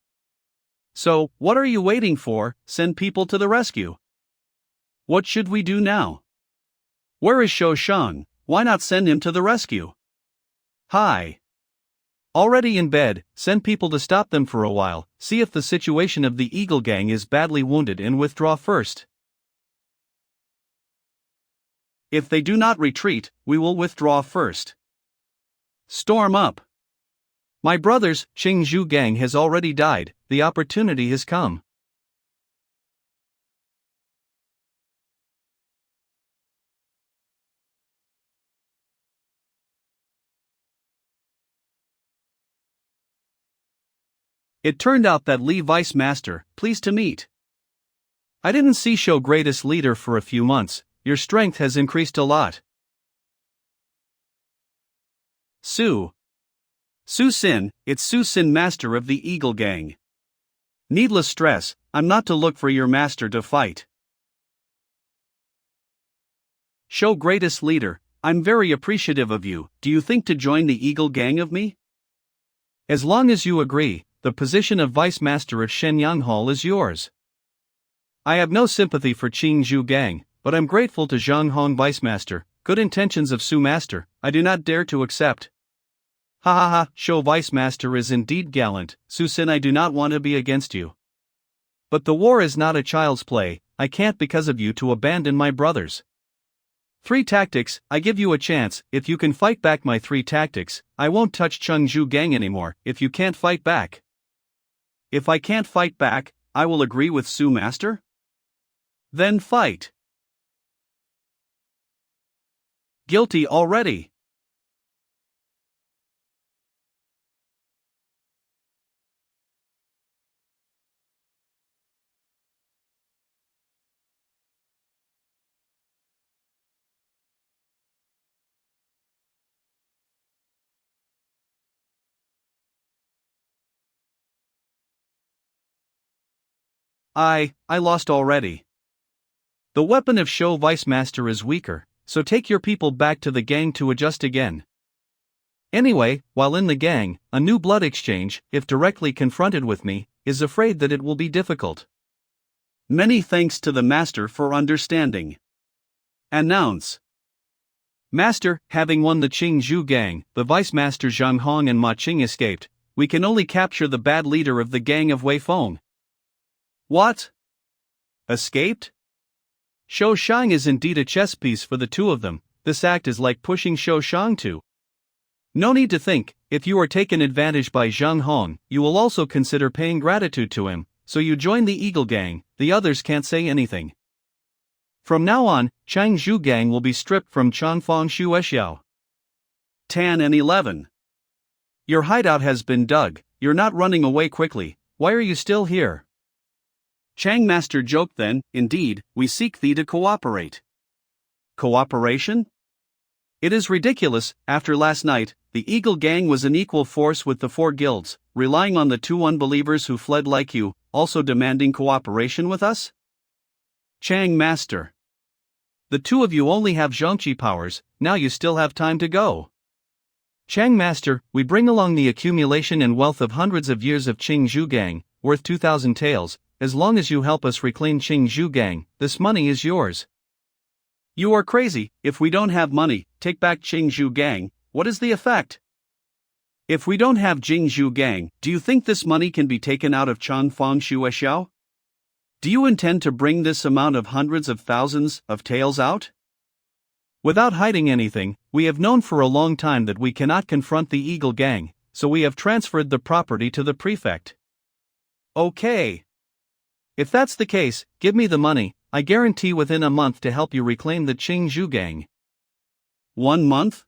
Speaker 1: So, what are you waiting for? Send people to the rescue. What should we do now? Where is Shou Shang? Why not send him to the rescue? Hi. Already in bed, send people to stop them for a while, see if the situation of the Eagle Gang is badly wounded and withdraw first. If they do not retreat, we will withdraw first. Storm up. My brothers, Chang Zhu Gang has already died, the opportunity has come. It turned out that Li Vice Master, pleased to meet. I didn't see Show Greatest Leader for a few months, your strength has increased a lot. Su Sin, it's Su Sin Master of the Eagle Gang. Needless stress, I'm not to look for your master to fight. Show Greatest Leader, I'm very appreciative of you, do you think to join the Eagle Gang of me? As long as you agree, the position of Vice Master of Shenyang Hall is yours. I have no sympathy for Chang Zhu Gang, but I'm grateful to Zhang Hong Vice Master, good intentions of Su Master, I do not dare to accept. Ha ha ha, Shou Vice Master is indeed gallant, Su Sin I do not want to be against you. But the war is not a child's play, I can't because of you to abandon my brothers. 3 tactics, I give you a chance, if you can fight back my 3 tactics, I won't touch Chang Zhu Gang anymore, if you can't fight back. If I can't fight back, I will agree with Su Master? Then fight. Guilty already. I lost already. The weapon of Shou Vice Master is weaker, so take your people back to the gang to adjust again. Anyway, while in the gang, a new blood exchange, if directly confronted with me, is afraid that it will be difficult. Many thanks to the Master for understanding. Announce. Master, having won the Chang Zhu Gang, the Vice Master Zhang Hong and Ma Qing escaped, we can only capture the bad leader of the gang of Wei Feng. What? Escaped? Shou Shang is indeed a chess piece for the two of them, this act is like pushing Shou Shang to. No need to think, if you are taken advantage by Zhang Hong, you will also consider paying gratitude to him, so you join the Eagle Gang, the others can't say anything. From now on, Chang Zhu Gang will be stripped from Changfang Shu Exiao. 10 and 11. Your hideout has been dug, you're not running away quickly, why are you still here? Chang Master joked then, indeed, we seek thee to cooperate. Cooperation? It is ridiculous, after last night, the Eagle Gang was an equal force with the 4 guilds, relying on the 2 unbelievers who fled like you, also demanding cooperation with us? Chang Master. The 2 of you only have Zhongqi powers, now you still have time to go. Chang Master, we bring along the accumulation and wealth of hundreds of years of Chang Zhu Gang, worth 2,000 taels, as long as you help us reclaim Chang Zhu Gang, this money is yours. You are crazy, if we don't have money, take back Chang Zhu Gang, what is the effect? If we don't have Chang Zhu Gang, do you think this money can be taken out of Changfang Shu Exiao? Do you intend to bring this amount of hundreds of thousands of taels out? Without hiding anything, we have known for a long time that we cannot confront the Eagle Gang, so we have transferred the property to the prefect. Okay. If that's the case, give me the money, I guarantee within a month to help you reclaim the Chang Zhu Gang. 1 month?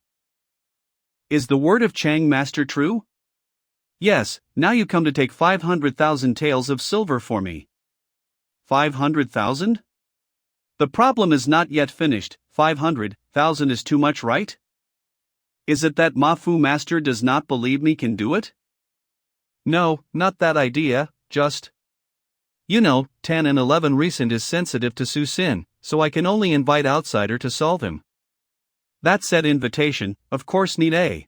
Speaker 1: Is the word of Chang Master true? Yes, now you come to take 500,000 taels of silver for me. 500,000? The problem is not yet finished, 500,000 is too much, right? Is it that Ma Fu Master does not believe me can do it? No, not that idea, just. 10 and 11 recent is sensitive to Su Sin, so I can only invite outsider to solve him. That said invitation, of course need a.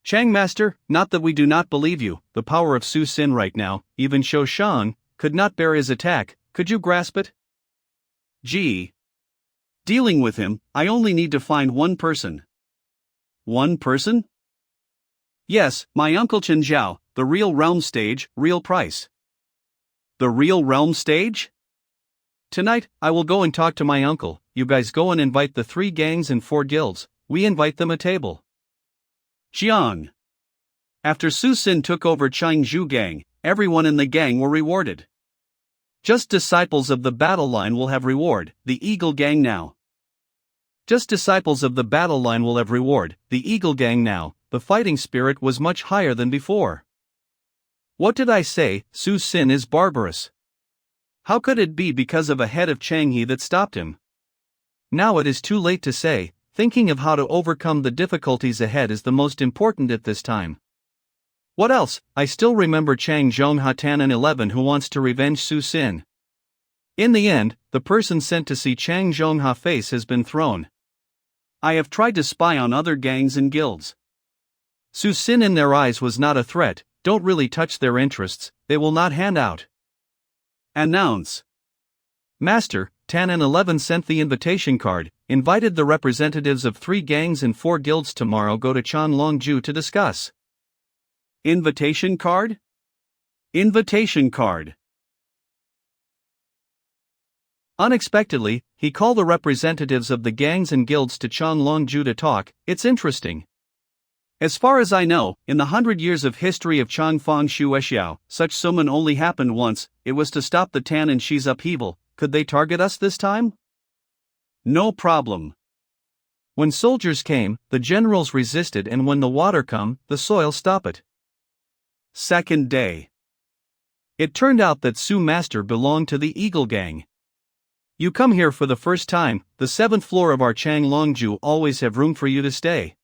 Speaker 1: Chang Master, not that we do not believe you, the power of Su Sin right now, even Shou Shang, could not bear his attack, could you grasp it? Gee. Dealing with him, I only need to find one person. One person? Yes, my Uncle Chen Zhao, the real realm stage, real price. The real realm stage? Tonight, I will go and talk to my uncle, you guys go and invite the 3 gangs and 4 guilds, we invite them a table. Jiang. After Su Sin took over Changzhou gang, everyone in the gang were rewarded. Just disciples of the battle line will have reward, the Eagle gang now. Just disciples of the battle line will have reward, the Eagle gang now, the fighting spirit was much higher than before. What did I say, Su Sin is barbarous. How could it be because of a head of Changhe that stopped him? Now it is too late to say, thinking of how to overcome the difficulties ahead is the most important at this time. What else? I still remember Chang Zhonghua 10 and 11 who wants to revenge Su Sin. In the end, the person sent to see Chang Zhonghua face has been thrown. I have tried to spy on other gangs and guilds. Su Sin in their eyes was not a threat, don't really touch their interests, they will not hand out. Announce. Master, 10 and 11 sent the invitation card, invited the representatives of 3 gangs and 4 guilds tomorrow go to Chanlongju to discuss. Invitation card? Invitation card. Unexpectedly, he called the representatives of the gangs and guilds to Chanlongju to talk, it's interesting. As far as I know, in the 100 years of history of Changfang Shuexiao, such summon only happened once, it was to stop the Tan and Shi's upheaval. Could they target us this time? No problem. When soldiers came, the generals resisted, and when the water come, the soil stop it. Second day. It turned out that Su Master belonged to the Eagle gang. You come here for the first time, the 7th floor of our Changlongju always have room for you to stay.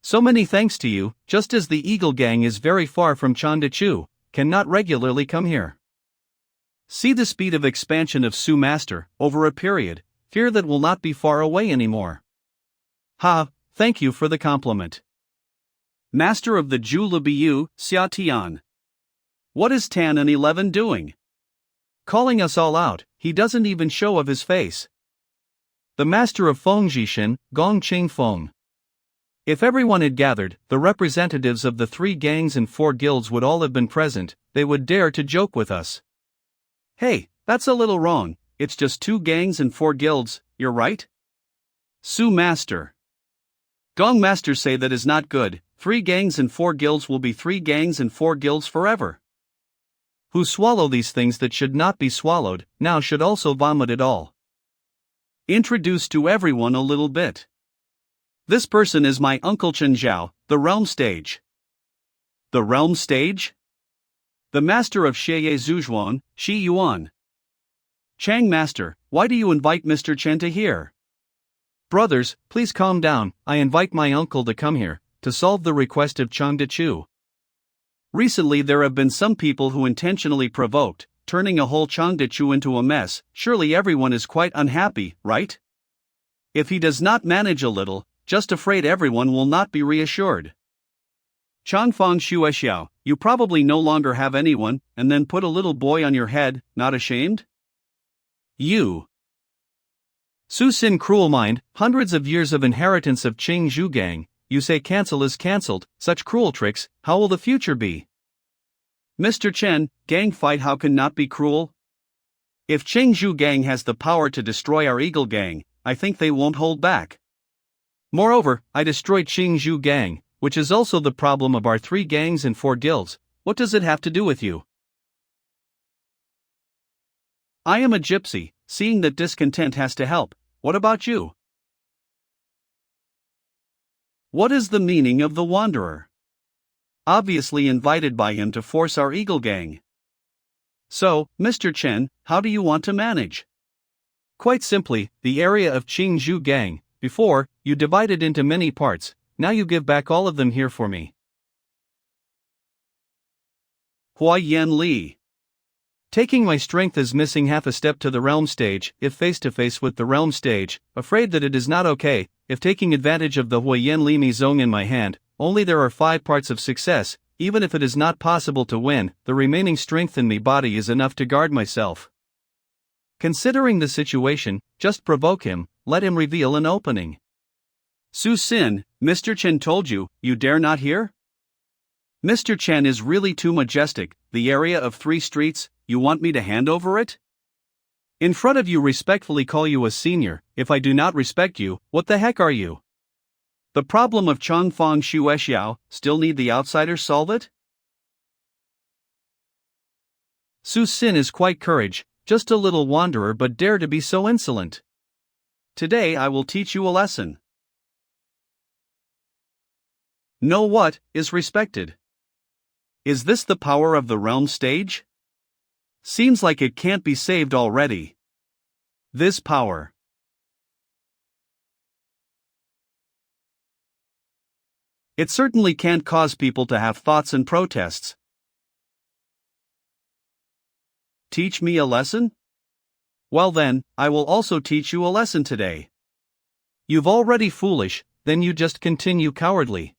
Speaker 1: So many thanks to you, just as the Eagle gang is very far from Chandichu, cannot regularly come here. See the speed of expansion of Su Master, over a period, fear that will not be far away anymore. Ha, thank you for the compliment. Master of the Zhu Libiyu, Xia Tian. What is Tan and 11 doing? Calling us all out, he doesn't even show of his face. The master of Fengjishan, Gong Qing Feng. If everyone had gathered, the representatives of the 3 gangs and 4 guilds would all have been present, they would dare to joke with us. Hey, that's a little wrong, it's just 2 gangs and 4 guilds, you're right? Su Master. Gong Master say that is not good, 3 gangs and 4 guilds will be 3 gangs and 4 guilds forever. Who swallow these things that should not be swallowed, now should also vomit it all. Introduce to everyone a little bit. This person is my Uncle Chen Zhao, the realm stage. The realm stage? The master of Sheye Zhujuan, Shi Yuan. Chang Master, why do you invite Mr. Chen to here? Brothers, please calm down, I invite my uncle to come here, to solve the request of Chang Dechu. Recently there have been some people who intentionally provoked, turning a whole Chang Dechu into a mess, surely everyone is quite unhappy, right? If he does not manage a little, just afraid everyone will not be reassured. Changfang Shuexiao, you probably no longer have anyone, and then put a little boy on your head, not ashamed? You. Su Sin cruel mind, hundreds of years of inheritance of Qingzhou gang, you say cancel is cancelled, such cruel tricks, how will the future be? Mr. Chen, gang fight how can not be cruel? If Qingzhou gang has the power to destroy our Eagle gang, I think they won't hold back. Moreover, I destroyed Qingzhou gang, which is also the problem of our 3 gangs and 4 guilds, what does it have to do with you? I am a gypsy, seeing that discontent has to help, what about you? What is the meaning of the wanderer? Obviously invited by him to force our Eagle gang. So, Mr. Chen, how do you want to manage? Quite simply, the area of Qingzhou gang, before, you divided into many parts, now you give back all of them here for me. Huayan Li. Taking my strength as missing half a step to the realm stage, if face to face with the realm stage, afraid that it is not okay, if taking advantage of the Huayan Li Mi Zong in my hand, only there are 5 parts of success, even if it is not possible to win, the remaining strength in me body is enough to guard myself. Considering the situation, just provoke him, let him reveal an opening. Su Sin, Mr. Chen told you, you dare not hear? Mr. Chen is really too majestic, the area of 3 streets, you want me to hand over it? In front of you respectfully call you a senior, if I do not respect you, what the heck are you? The problem of Chongfang Shuexiao, still need the outsiders solve it? Su Sin is quite courage, just a little wanderer but dare to be so insolent. Today I will teach you a lesson. Know what is respected. Is this the power of the realm stage? Seems like it can't be saved already. This power. It certainly can't cause people to have thoughts and protests. Teach me a lesson? Well then, I will also teach you a lesson today. You've already foolish, then you just continue cowardly.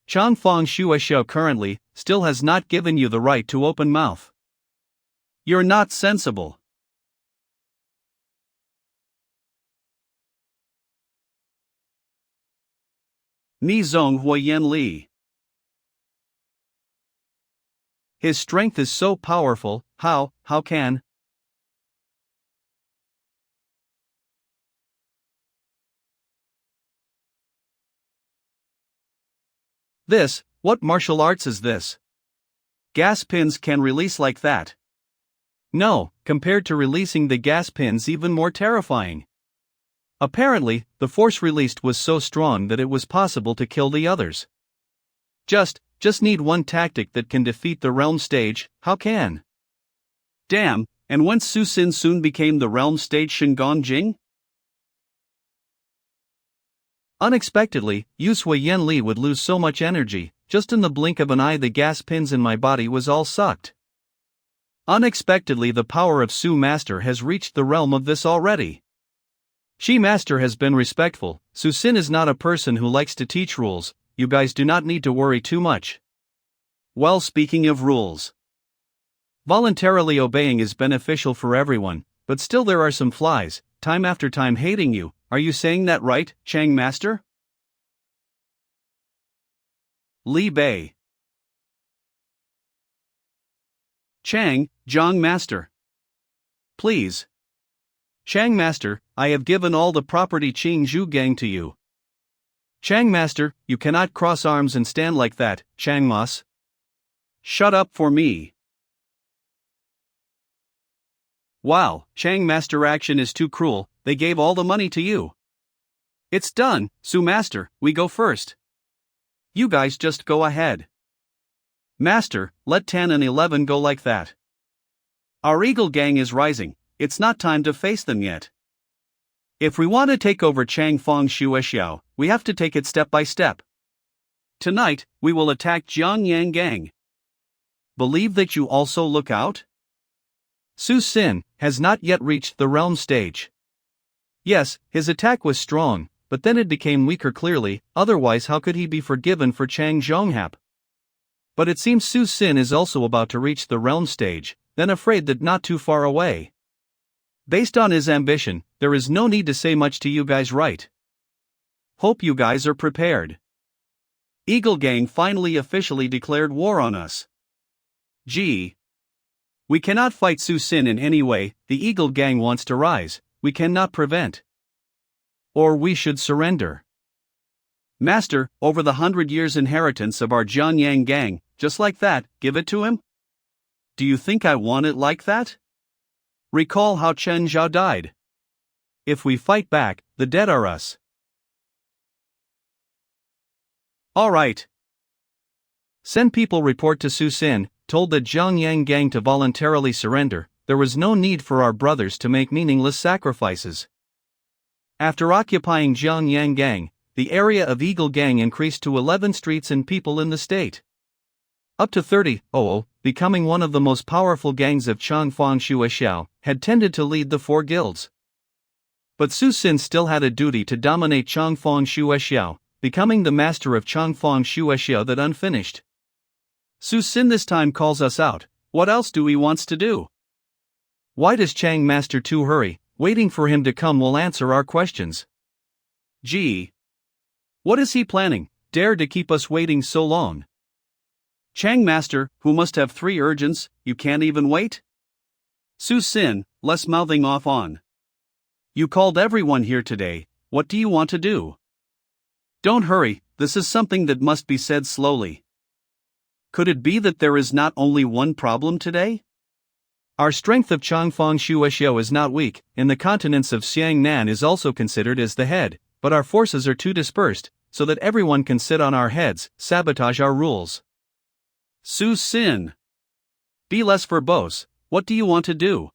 Speaker 1: Chongfang Shuexiao currently still has not given you the right to open mouth. You're not sensible. Mi Zong Huayan Li. His strength is so powerful, how can? This, what martial arts is this? Gas pins can release like that. No, compared to releasing the gas pins even more terrifying. Apparently, the force released was so strong that it was possible to kill the others. Just need one tactic that can defeat the realm stage, how can? Damn, and once Su Sin soon became the realm stage Shingon Jing? Unexpectedly, Yu Huayan Li would lose so much energy, just in the blink of an eye the gas pins in my body was all sucked. Unexpectedly the power of Su Master has reached the realm of this already. She Master has been respectful, Su Sin is not a person who likes to teach rules, you guys do not need to worry too much. Well, speaking of rules. Voluntarily obeying is beneficial for everyone, but still there are some flies, time after time hating you, are you saying that right, Chang Master? Li Bei. Chang, Zhang Master. Please. Chang Master, I have given all the property Qing Zhu Gang to you. Chang Master, you cannot cross arms and stand like that, Chang Mas. Shut up for me. Wow, Chang Master action is too cruel, they gave all the money to you. It's done, Su Master, we go first. You guys just go ahead. Master, let 10 and 11 go like that. Our Eagle Gang is rising, it's not time to face them yet. If we want to take over Changfang Shuexiao, we have to take it step by step. Tonight, we will attack Jiangyang Gang. Believe that you also look out? Su Sin has not yet reached the realm stage. Yes, his attack was strong, but then it became weaker clearly, otherwise how could he be forgiven for Chang Zhonghap? But it seems Su Sin is also about to reach the realm stage, then afraid that not too far away. Based on his ambition, there is no need to say much to you guys, right? Hope you guys are prepared. Eagle Gang finally officially declared war on us. Gee. We cannot fight Su Sin in any way, the Eagle Gang wants to rise, we cannot prevent. Or we should surrender. Master, over the 100 years inheritance of our Jianyang Gang, just like that, give it to him? Do you think I want it like that? Recall how Chen Zhao died. If we fight back, the dead are us. Alright. Send people report to Su Sin, told the Jiangyang Gang to voluntarily surrender, there was no need for our brothers to make meaningless sacrifices. After occupying Jiangyang Gang, the area of Eagle Gang increased to 11 streets and people in the state. Up to 30, becoming one of the most powerful gangs of Changfang Shuexiao, had tended to lead the four guilds. But Su Xin still had a duty to dominate Changfang Shuexiao, becoming the master of Changfang Shuexiao that unfinished. Su Xin this time calls us out. What else do he wants to do? Why does Chang Master 2 hurry? Waiting for him to come will answer our questions. Gee. What is he planning? Dare to keep us waiting so long? Chang Master, who must have 3 urgents, you can't even wait? Su Xin, less mouthing off on. You called everyone here today, what do you want to do? Don't hurry, this is something that must be said slowly. Could it be that there is not only one problem today? Our strength of Changfang Shuexiao is not weak, in the continents of Xiangnan is also considered as the head, but our forces are too dispersed, so that everyone can sit on our heads, sabotage our rules. Su Xin. Be less verbose, what do you want to do?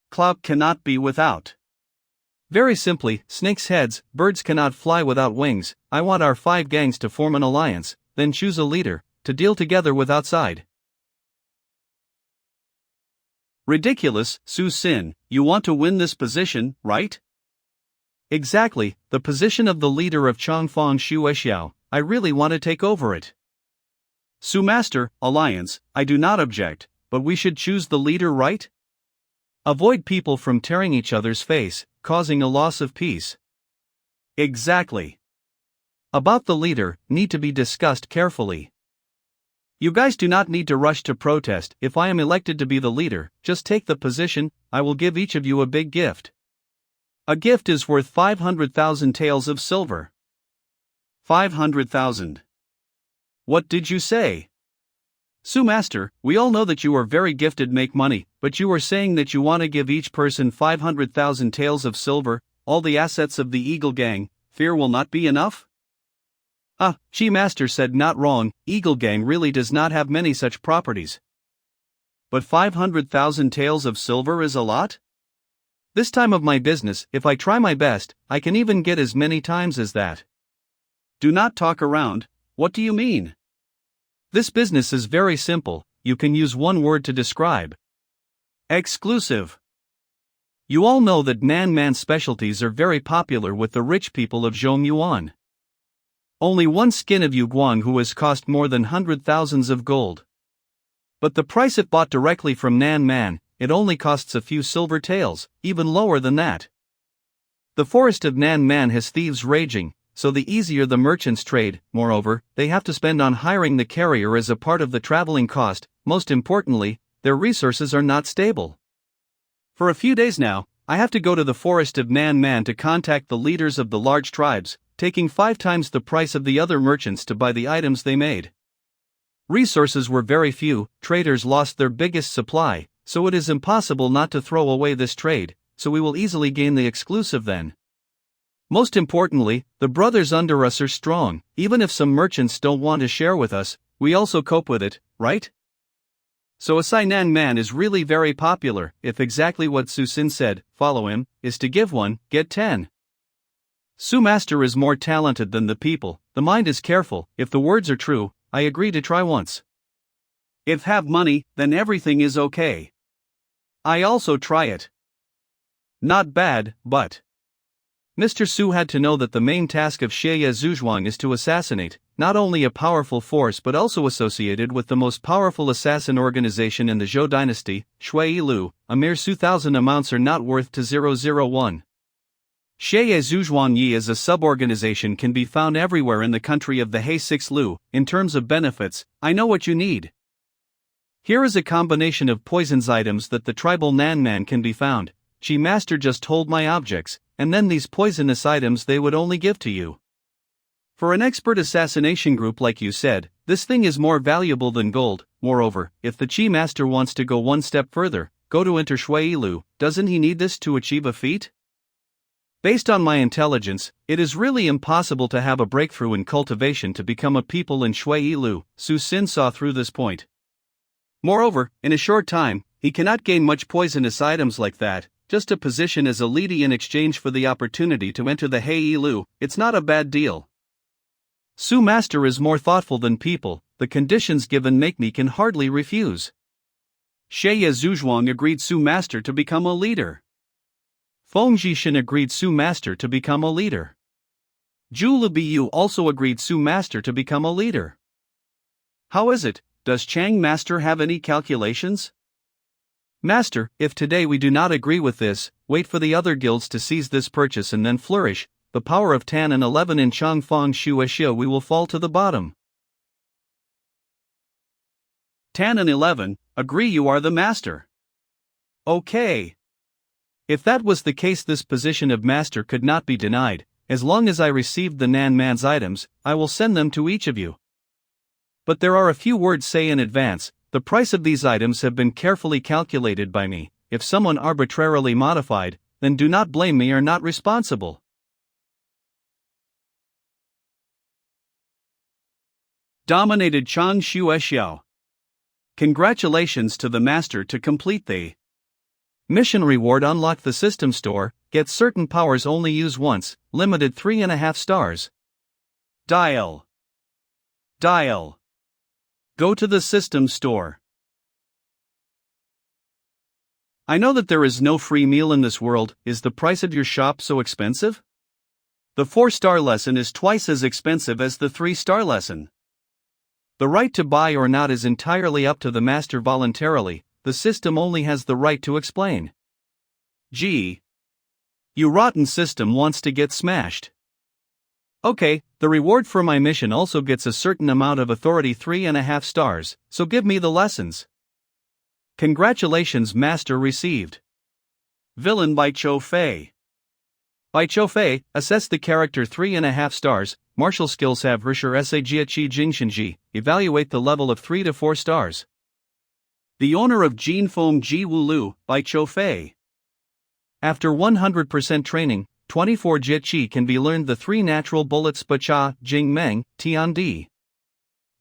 Speaker 1: Clout cannot be without. Very simply, snakes' heads, birds cannot fly without wings. I want our 5 gangs to form an alliance, then choose a leader, to deal together with outside. Ridiculous, Su Xin, you want to win this position, right? Exactly, the position of the leader of Changfang Shuexiao, I really want to take over it. Su Master, alliance, I do not object, but we should choose the leader, right? Avoid people from tearing each other's face, causing a loss of peace. Exactly. About the leader, need to be discussed carefully. You guys do not need to rush to protest. If I am elected to be the leader, just take the position, I will give each of you a big gift. A gift is worth 500,000 taels of silver. 500,000. What did you say? Su Master, we all know that you are very gifted make money, but you are saying that you want to give each person 500,000 taels of silver, all the assets of the Eagle Gang, fear will not be enough? Chi Master said not wrong, Eagle Gang really does not have many such properties. But 500,000 taels of silver is a lot? This time of my business, if I try my best, I can even get as many times as that. Do not talk around, what do you mean? This business is very simple, you can use one word to describe. Exclusive. You all know that Nan Man specialties are very popular with the rich people of Zhongyuan. Only one skin of Yuguang who has cost more than 100,000 of gold. But the price if bought directly from Nan Man, it only costs a few silver taels, even lower than that. The forest of Nan Man has thieves raging, so the easier the merchants trade, moreover, they have to spend on hiring the carrier as a part of the traveling cost, most importantly, their resources are not stable. For a few days now, I have to go to the forest of Nan Man to contact the leaders of the large tribes, taking 5 times the price of the other merchants to buy the items they made. Resources were very few, traders lost their biggest supply, so it is impossible not to throw away this trade, so we will easily gain the exclusive then. Most importantly, the brothers under us are strong, even if some merchants don't want to share with us, we also cope with it, right? So Asai Nan Man is really very popular, if exactly what Su Xin said, follow him, is to give 1, get 10. Su Master is more talented than the people, the mind is careful, if the words are true, I agree to try once. If have money, then everything is okay. I also try it. Not bad, but... Mr. Su had to know that the main task of Xie Zhuang is to assassinate, not only a powerful force but also associated with the most powerful assassin organization in the Zhou dynasty, Shui Lu, a mere 2,000 amounts are not worth to 001. Xie Zhuang Yi as a sub-organization can be found everywhere in the country of the He 6 Lu. In terms of benefits, I know what you need. Here is a combination of poisons items that the tribal Nan Man can be found. Chi Master just hold my objects, and then these poisonous items they would only give to you. For an expert assassination group like you said, this thing is more valuable than gold. Moreover, if the Chi Master wants to go one step further, go to enter Shui Lu, doesn't he need this to achieve a feat? Based on my intelligence, it is really impossible to have a breakthrough in cultivation to become a people in Shui Lu. Su Xin saw through this point. Moreover, in a short time, he cannot gain much poisonous items like that, just a position as a leady in exchange for the opportunity to enter the He Lu, it's not a bad deal. Su Master is more thoughtful than people, the conditions given make me can hardly refuse. Xie Zhuang agreed Su Master to become a leader. Feng Jishan agreed Su Master to become a leader. Zhu Libiyu also agreed Su Master to become a leader. How is it, does Chang Master have any calculations? Master, if today we do not agree with this, wait for the other guilds to seize this purchase and then flourish, the power of Tan and 11 in Changfang Shueshia we will fall to the bottom. Tan and 11, agree you are the master. Okay. If that was the case, this position of master could not be denied. As long as I received the Nan Man's items, I will send them to each of you. But there are a few words say in advance, the price of these items have been carefully calculated by me. If someone arbitrarily modified, then do not blame me or not responsible. Dominated Chang Shuexiao. Congratulations to the master to complete the mission reward. Unlock the system store, get certain powers only use once, limited 3.5 stars. Dial. Go to the system store. I know that there is no free meal in this world. Is the price of your shop so expensive? The 4-star lesson is twice as expensive as the 3-star lesson. The right to buy or not is entirely up to the master voluntarily, the system only has the right to explain. Gee. You rotten system wants to get smashed. Okay, the reward for my mission also gets a certain amount of authority 3.5 stars, so give me the lessons. Congratulations master received. Villain by Cho Fei. By Cho Fei, assess the character 3.5 stars, martial skills have Risher Sajia Chi Jingshinji, evaluate the level of 3 to 4 stars. The owner of Jin Feng Ji Wulu, by Cho Fei. After 100% training, 24 Jit Chi can be learned. The 3 natural bullets Bacha, Jing Meng, Tian Di.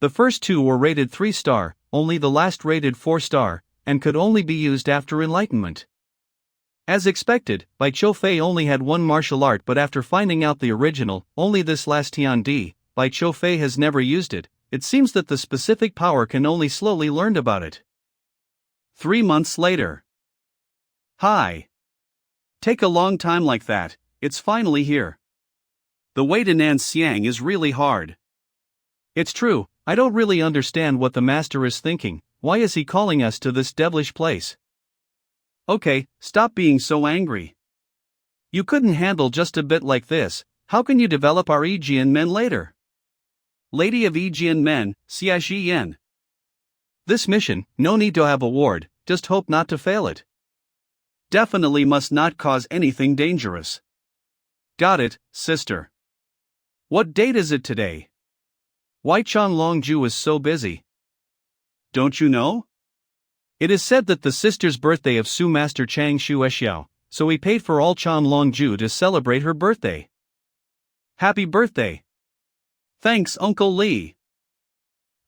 Speaker 1: The first 2 were rated 3-star, only the last rated 4-star, and could only be used after enlightenment. As expected, Bai Cho Fei only had one martial art, but after finding out the original, only this last Tian Di, Bai Cho Fei has never used it. It seems that the specific power can only slowly learned about it. 3 months later. Hi. Take a long time like that, it's finally here. The way to Nanxiang is really hard. It's true, I don't really understand what the master is thinking. Why is he calling us to this devilish place? Okay, stop being so angry. You couldn't handle just a bit like this. How can you develop our Aegean men later? Lady of Aegean men, Xia Shi Yan. This mission, no need to have a ward, just hope not to fail it. Definitely must not cause anything dangerous. Got it, sister. What date is it today? Why Chang Longju is so busy? Don't you know? It is said that the sister's birthday of Su Master Chang Shuexiao, so we paid for all Chang Longju to celebrate her birthday. Happy birthday! Thanks, Uncle Lee.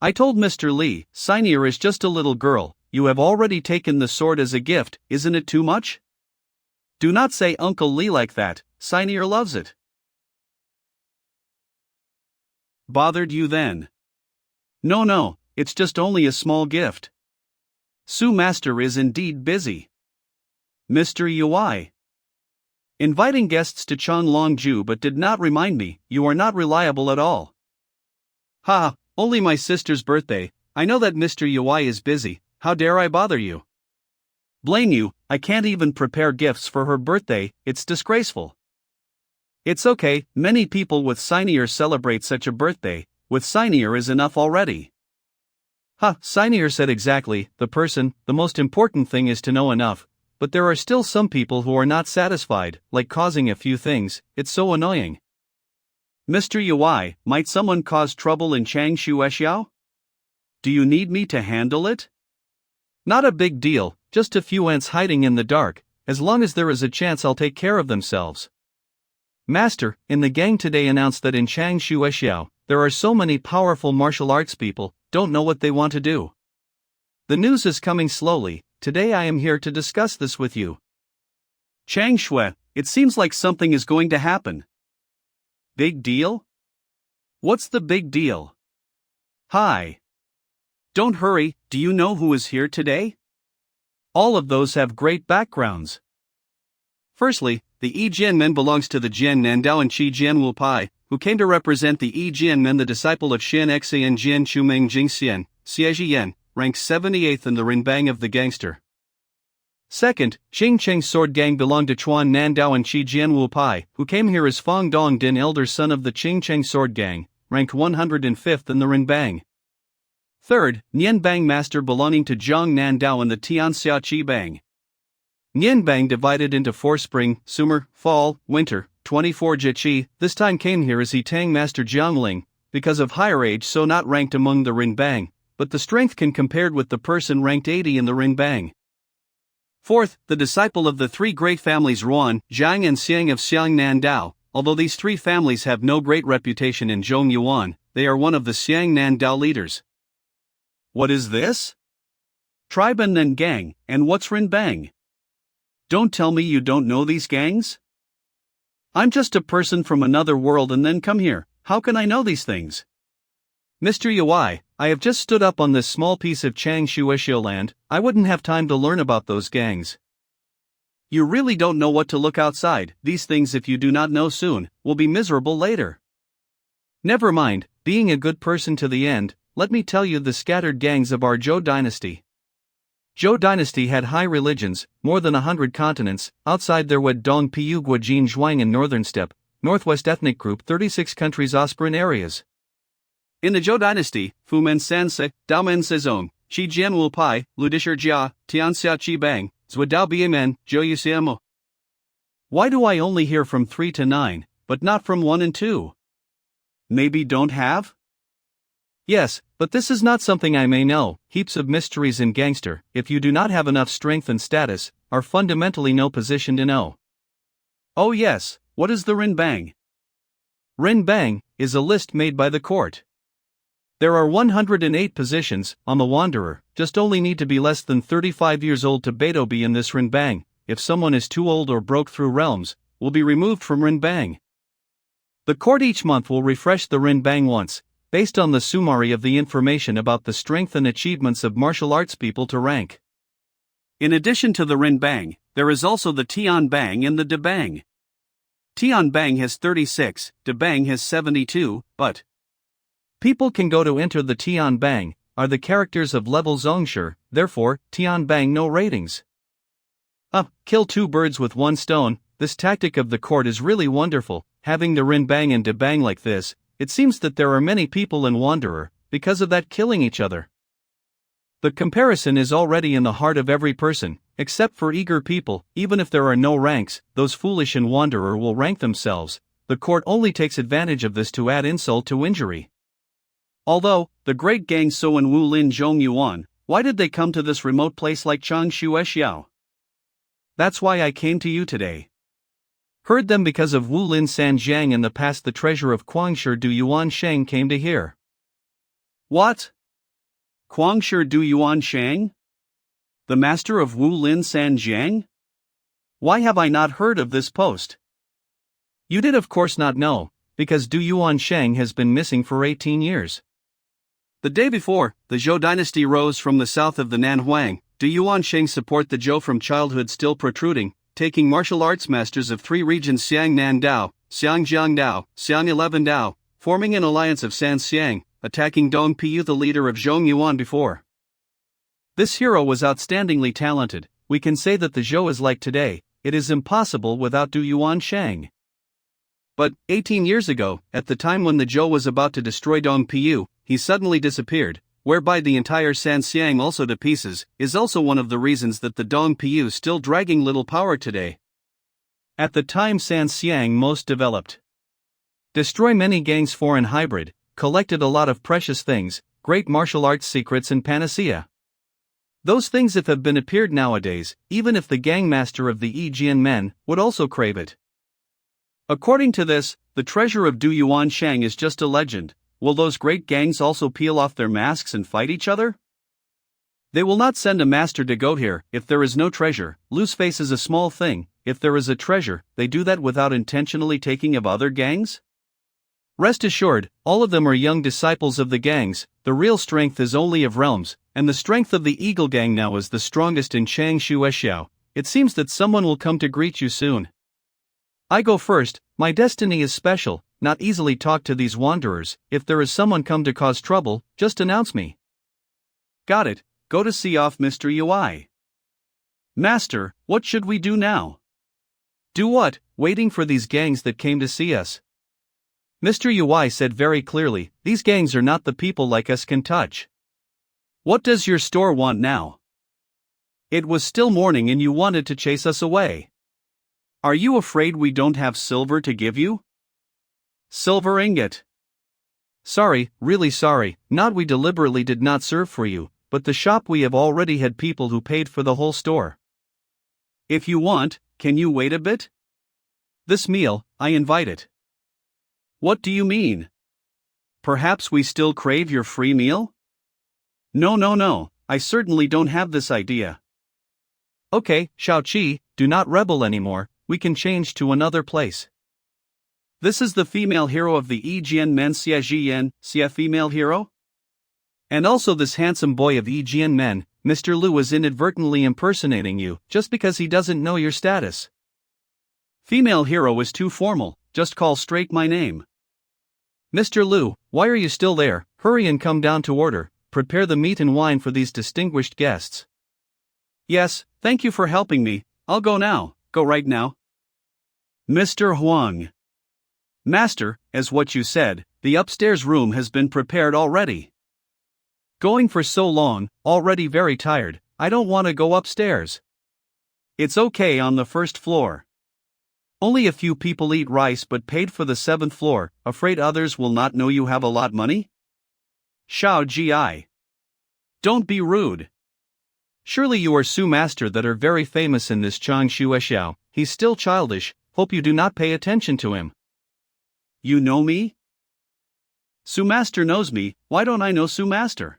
Speaker 1: I told Mr. Lee, Sinier is just a little girl. You have already taken the sword as a gift, isn't it too much? Do not say Uncle Lee like that, Sinier loves it. Bothered you then? No, it's just only a small gift. Su Master is indeed busy. Mr. Ui. Inviting guests to Chang Longju but did not remind me, you are not reliable at all. Ha, only my sister's birthday, I know that Mr. Ui is busy, how dare I bother you? Blame you, I can't even prepare gifts for her birthday, it's disgraceful. It's okay, many people with Sinier celebrate such a birthday, with Sinier is enough already. Ha, Sinier said exactly, the most important thing is to know enough, but there are still some people who are not satisfied, like causing a few things, it's so annoying. Mr. Ui, might someone cause trouble in Chang Shuexiao? Do you need me to handle it? Not a big deal, just a few ants hiding in the dark, as long as there is a chance I'll take care of themselves. Master, in the gang today announced that in Chang Shuexiao, there are so many powerful martial arts people, don't know what they want to do. The news is coming slowly, today I am here to discuss this with you. Chang Shui, it seems like something is going to happen. Big deal? What's the big deal? Hi. Don't hurry, do you know who is here today? All of those have great backgrounds. Firstly, the Yi Jian men belongs to the Jian Nandao and Qi Jian Wu Pai, who came to represent the Yi Jian men, the disciple of Xian Xian Jian Chumeng Jing Xian, Xie Yan, ranks 78th in the Rinbang of the gangster. Second, Qing Cheng Sword Gang belonged to Chuan Nandao and Qi Jian Wu Pai, who came here as Fong Dong Din, elder son of the Qing Cheng Sword Gang, ranked 105th in the Rinbang. Third, Nian Bang master belonging to Zhang Nandao and the Tianxia Qi Bang. Nian Bang divided into 4 spring, summer, fall, winter, 24 Jiqi, this time came here as he Tang master Jiangling, because of higher age so not ranked among the Rinbang, but the strength can compared with the person ranked 80 in the Rinbang. Fourth, the disciple of the 3 great families Ruan, Zhang and Xiang of Xiang Nandao. Although these 3 families have no great reputation in Zhongyuan, they are one of the Xiang Nandao leaders. What is this? Tribe and then gang, and what's Rinbang? Don't tell me you don't know these gangs? I'm just a person from another world and then come here, how can I know these things? Mr. Yuai, I have just stood up on this small piece of Changshueshio land, I wouldn't have time to learn about those gangs. You really don't know what to look outside, these things if you do not know soon, will be miserable later. Never mind, being a good person to the end, let me tell you the scattered gangs of our Zhou dynasty. Zhou dynasty had high religions, more than 100 continents, outside their Wedong Piu Guojin Zhuang and Northern Steppe, Northwest ethnic group 36 countries Osprin areas. In the Zhou dynasty, Fumen Sanse, Daomen Sezong, Qi Jian Wu Pai, Ludishir Jia, Tianxia Qi Bang, Zhuodao Biemen, Zhou Yuxiemo. Why do I only hear from 3 to 9, but not from 1 and 2? Maybe don't have? Yes, but this is not something I may know. Heaps of mysteries in gangster, if you do not have enough strength and status, are fundamentally no position to know. Oh yes, what is the Rinbang? Rinbang is a list made by the court. There are 108 positions on the Wanderer, just only need to be less than 35 years old to Beto be in this Rinbang. If someone is too old or broke through realms, will be removed from Rinbang. The court each month will refresh the Rinbang once, based on the summary of the information about the strength and achievements of martial arts people to rank. In addition to the Rinbang, there is also the Tian Bang and the De Bang. Tian Bang has 36, De Bang has 72, but people can go to enter the Tian Bang, are the characters of level Zongshi, therefore, Tian Bang no ratings. Kill 2 birds with 1 stone, this tactic of the court is really wonderful, having the Rinbang and De Bang like this. It seems that there are many people in Wanderer, because of that killing each other. The comparison is already in the heart of every person, except for eager people, even if there are no ranks, those foolish in Wanderer will rank themselves. The court only takes advantage of this to add insult to injury. Although, the great gang So and Wu Lin Zhong Yuan, why did they come to this remote place like Changshuexiao? That's why I came to you today. Heard them because of Wu Lin San Jiang in the past, the treasure of Guangshi Du Yuan Sheng came to here. What? Guangshi Du Yuan Sheng? The master of Wu Lin San Jiang? Why have I not heard of this post? You did of course not know, because Du Yuan Sheng has been missing for 18 years. The day before, the Zhou dynasty rose from the south of the Nanhuang. Du Yuan Sheng support the Zhou from childhood still protruding, taking martial arts masters of 3 regions Xiang Nandao, Xiang Jiangdao, Xiang 11 Dao, forming an alliance of San Xiang, attacking Dong Piu the leader of Zhongyuan before. This hero was outstandingly talented, we can say that the Zhou is like today, it is impossible without Du Yuan Sheng. But, 18 years ago, at the time when the Zhou was about to destroy Dong Piu, he suddenly disappeared, whereby the entire San Xiang also to pieces, is also one of the reasons that the Dong Piu still dragging little power today. At the time San Xiang most developed. Destroy many gangs foreign hybrid, collected a lot of precious things, great martial arts secrets and panacea. Those things if have been appeared nowadays, even if the gang master of the Yi Jian men, would also crave it. According to this, the treasure of Du Yuan Sheng is just a legend. Will those great gangs also peel off their masks and fight each other? They will not send a master to go here, if there is no treasure. Loose face is a small thing, if there is a treasure, they do that without intentionally taking of other gangs? Rest assured, all of them are young disciples of the gangs. The real strength is only of realms, and the strength of the Eagle Gang now is the strongest in Changshu Eshiao. It seems that someone will come to greet you soon. I go first, my destiny is special, not easily talk to these wanderers. If there is someone come to cause trouble, just announce me. Got it, go to see off Mr. Ui. Master, what should we do now? Do what, waiting for these gangs that came to see us? Mr. Ui said very clearly, these gangs are not the people like us can touch. What does your store want now? It was still morning and you wanted to chase us away. Are you afraid we don't have silver to give you? Silver ingot. Sorry, really sorry, not we deliberately did not serve for you, but the shop we have already had people who paid for the whole store. If you want, can you wait a bit? This meal, I invite it. What do you mean? Perhaps we still crave your free meal? No, I certainly don't have this idea. Okay, Xiaoqi, do not rebel anymore, we can change to another place. This is the female hero of the Yijian Men Xia Jiyan, Xia female hero? And also this handsome boy of Yijian Men, Mr. Lu is inadvertently impersonating you, just because he doesn't know your status. Female hero is too formal, just call straight my name. Mr. Lu, why are you still there? Hurry and come down to order, prepare the meat and wine for these distinguished guests. Yes, thank you for helping me, I'll go now, go right now. Mr. Huang. Master, as what you said, the upstairs room has been prepared already. Going for so long, already very tired, I don't want to go upstairs. It's okay on the first floor. Only a few people eat rice but paid for the 7th floor, afraid others will not know you have a lot money? Xiao Ji. Don't be rude. Surely you are Su Master that are very famous in this Changshu Eshiao, he's still childish, hope you do not pay attention to him. You know me? Su Master knows me, why don't I know Su Master?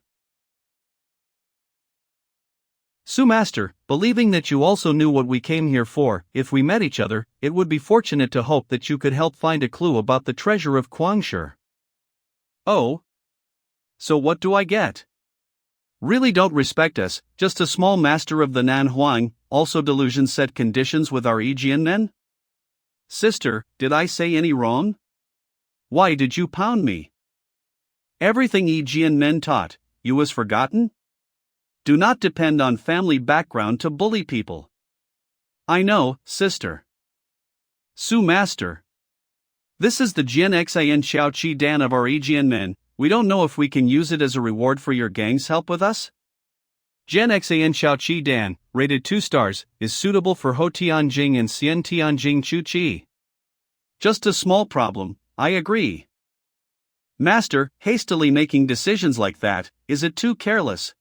Speaker 1: Su Master, believing that you also knew what we came here for, if we met each other, it would be fortunate to hope that you could help find a clue about the treasure of Guangshi. Oh? So what do I get? Really don't respect us, just a small master of the Nan Huang, also delusion set conditions with our Yijian men? Sister, did I say any wrong? Why did you pound me? Everything Yijian men taught, you was forgotten? Do not depend on family background to bully people. I know, sister. Su Master. This is the Jian Xin Xiaoqi Dan of our Yijian men, we don't know if we can use it as a reward for your gang's help with us? Jian Xin Xiaoqi Dan, rated 2 stars, is suitable for Ho Tianjing and Xian Tianjing Chu Qi. Just a small problem, I agree. Master, hastily making decisions like that, is it too careless?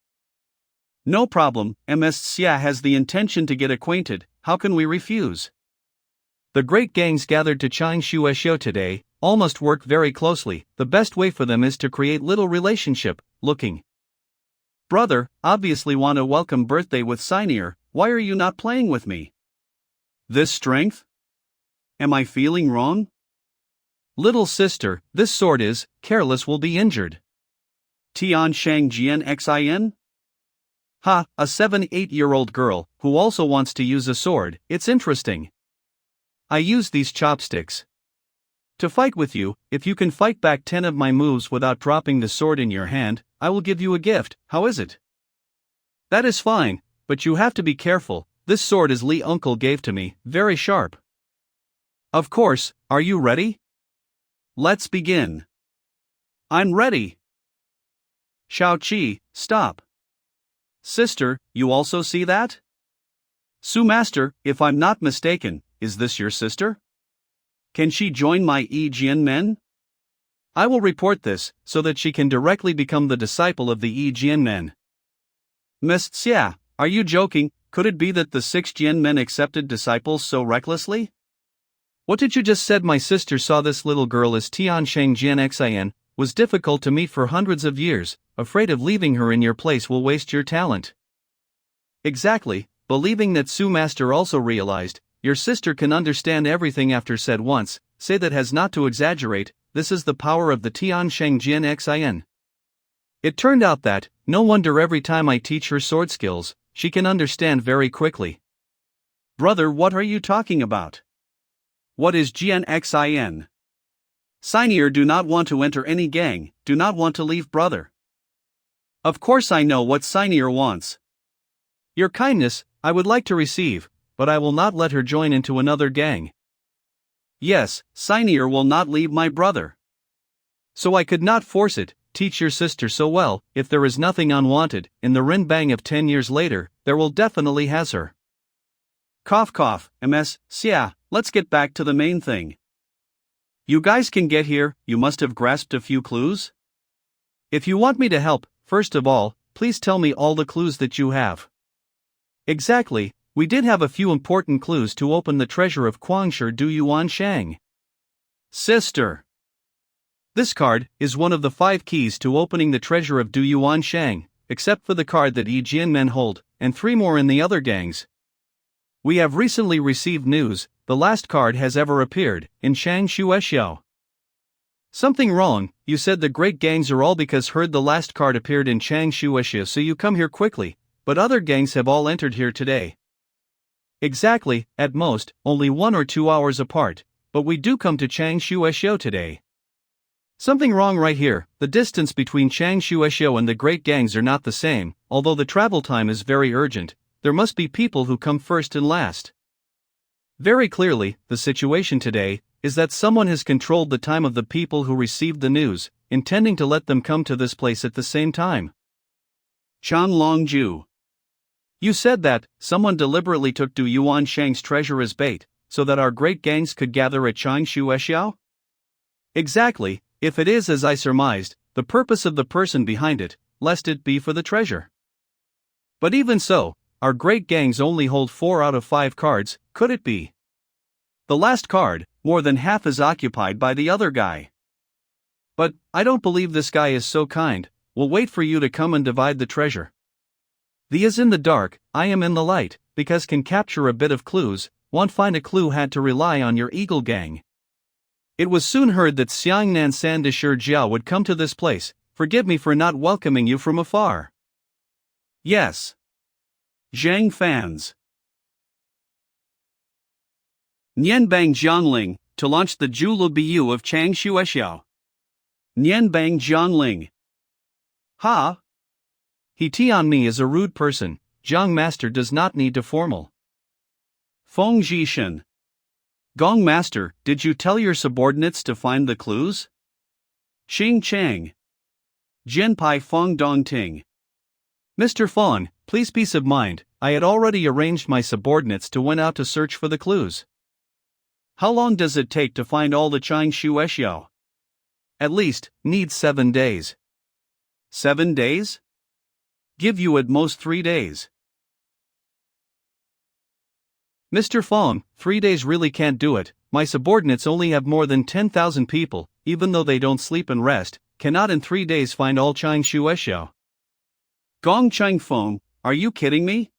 Speaker 1: No problem, Ms. Xia has the intention to get acquainted, how can we refuse? The great gangs gathered to Changshu Eshiao today, all must work very closely, the best way for them is to create little relationship, looking. Brother, obviously want a welcome birthday with Sinier, why are you not playing with me? This strength? Am I feeling wrong? Little sister, this sword is, careless will be injured. Tian Shang Jian Xin? Ha, a 7-8-year-old girl, who also wants to use a sword, it's interesting. I use these chopsticks. To fight with you, if you can fight back 10 of my moves without dropping the sword in your hand, I will give you a gift, how is it? That is fine, but you have to be careful, this sword is Li uncle gave to me, very sharp. Of course, are you ready? Let's begin. I'm ready. Xiaoqi, stop. Sister, you also see that? Su Master, if I'm not mistaken, is this your sister? Can she join my Yijian men? I will report this, so that she can directly become the disciple of the Yijian men. Miss Xia, are you joking? Could it be that the 6 Jian men accepted disciples so recklessly? What did you just said? My sister saw this little girl as Tiansheng Jian Xin, was difficult to meet for hundreds of years, afraid of leaving her in your place will waste your talent. Exactly, believing that Su Master also realized, your sister can understand everything after said once, say that has not to exaggerate, this is the power of the Tiansheng Jian Xin. It turned out that, no wonder every time I teach her sword skills, she can understand very quickly.
Speaker 2: Brother, what are you talking about? What is Jian Xin? Senior do not want to enter any gang, do not want to leave brother. Of course I know what Senior wants.
Speaker 1: Your kindness, I would like to receive, but I will not let her join into another gang.
Speaker 2: Yes, Senior will not leave my brother.
Speaker 1: So I could not force it. Teach your sister so well. If there is nothing unwanted, in the Rinbang of 10 years later, there will definitely has her.
Speaker 2: Cough cough, ms, xia, let's get back to the main thing. You guys can get here, you must have grasped a few clues?
Speaker 1: If you want me to help, first of all, please tell me all the clues that you have. Exactly, we did have a few important clues to open the treasure of Guangshi Du Yuan Shang.
Speaker 2: Sister.
Speaker 1: This card is one of the 5 keys to opening the treasure of Du Yuan Shang, except for the card that Yi Jian men hold, and 3 more in the other gangs. We have recently received news, the last card has ever appeared, in Shang Shuexiao. Something wrong, you said the great gangs are all because heard the last card appeared in Chang Shuexiao, so you come here quickly, but other gangs have all entered here today. Exactly, at most, only 1 or 2 hours apart, but we do come to Chang Shuexiao today. Something wrong right here, the distance between Chang Shuexiao and the great gangs are not the same, although the travel time is very urgent, there must be people who come first and last. Very clearly, the situation today is that someone has controlled the time of the people who received the news, intending to let them come to this place at the same time.
Speaker 2: Chan Longju.
Speaker 1: You said that someone deliberately took Du Yuan Shang's treasure as bait, so that our great gangs could gather at Chang Shuexiao? Exactly, if it is as I surmised, the purpose of the person behind it, lest it be for the treasure. But even so, our great gangs only hold 4 out of 5 cards, could it be? The last card, more than half is occupied by the other guy. But, I don't believe this guy is so kind, we'll wait for you to come and divide the treasure. The is in the dark, I am in the light, because can capture a bit of clues, one find a clue had to rely on your eagle gang. It was soon heard that Xiangnan San de Jiao would come to this place, forgive me for not welcoming you from afar.
Speaker 2: Yes. Zhang fans. Nianbang Jiangling, to launch the Zhulu Bu of Chang Shuexiao. Nianbang Jiangling.
Speaker 1: Ha! He Tian me is a rude person, Jiang Master does not need to formal.
Speaker 2: Feng Jishan. Gong Master, did you tell your subordinates to find the clues? Xing Chang. Jianpai Feng Dongting.
Speaker 1: Mr. Fong, please peace of mind, I had already arranged my subordinates to went out to search for the clues.
Speaker 2: How long does it take to find all the Chang Shuexiao?
Speaker 1: At least, needs 7 days.
Speaker 2: 7 days? Give you at most 3 days.
Speaker 1: Mr. Fong, 3 days really can't do it, my subordinates only have more than 10,000 people, even though they don't sleep and rest, cannot in 3 days find all Chang Shuexiao.
Speaker 2: Gong Chang Feng, are you kidding me?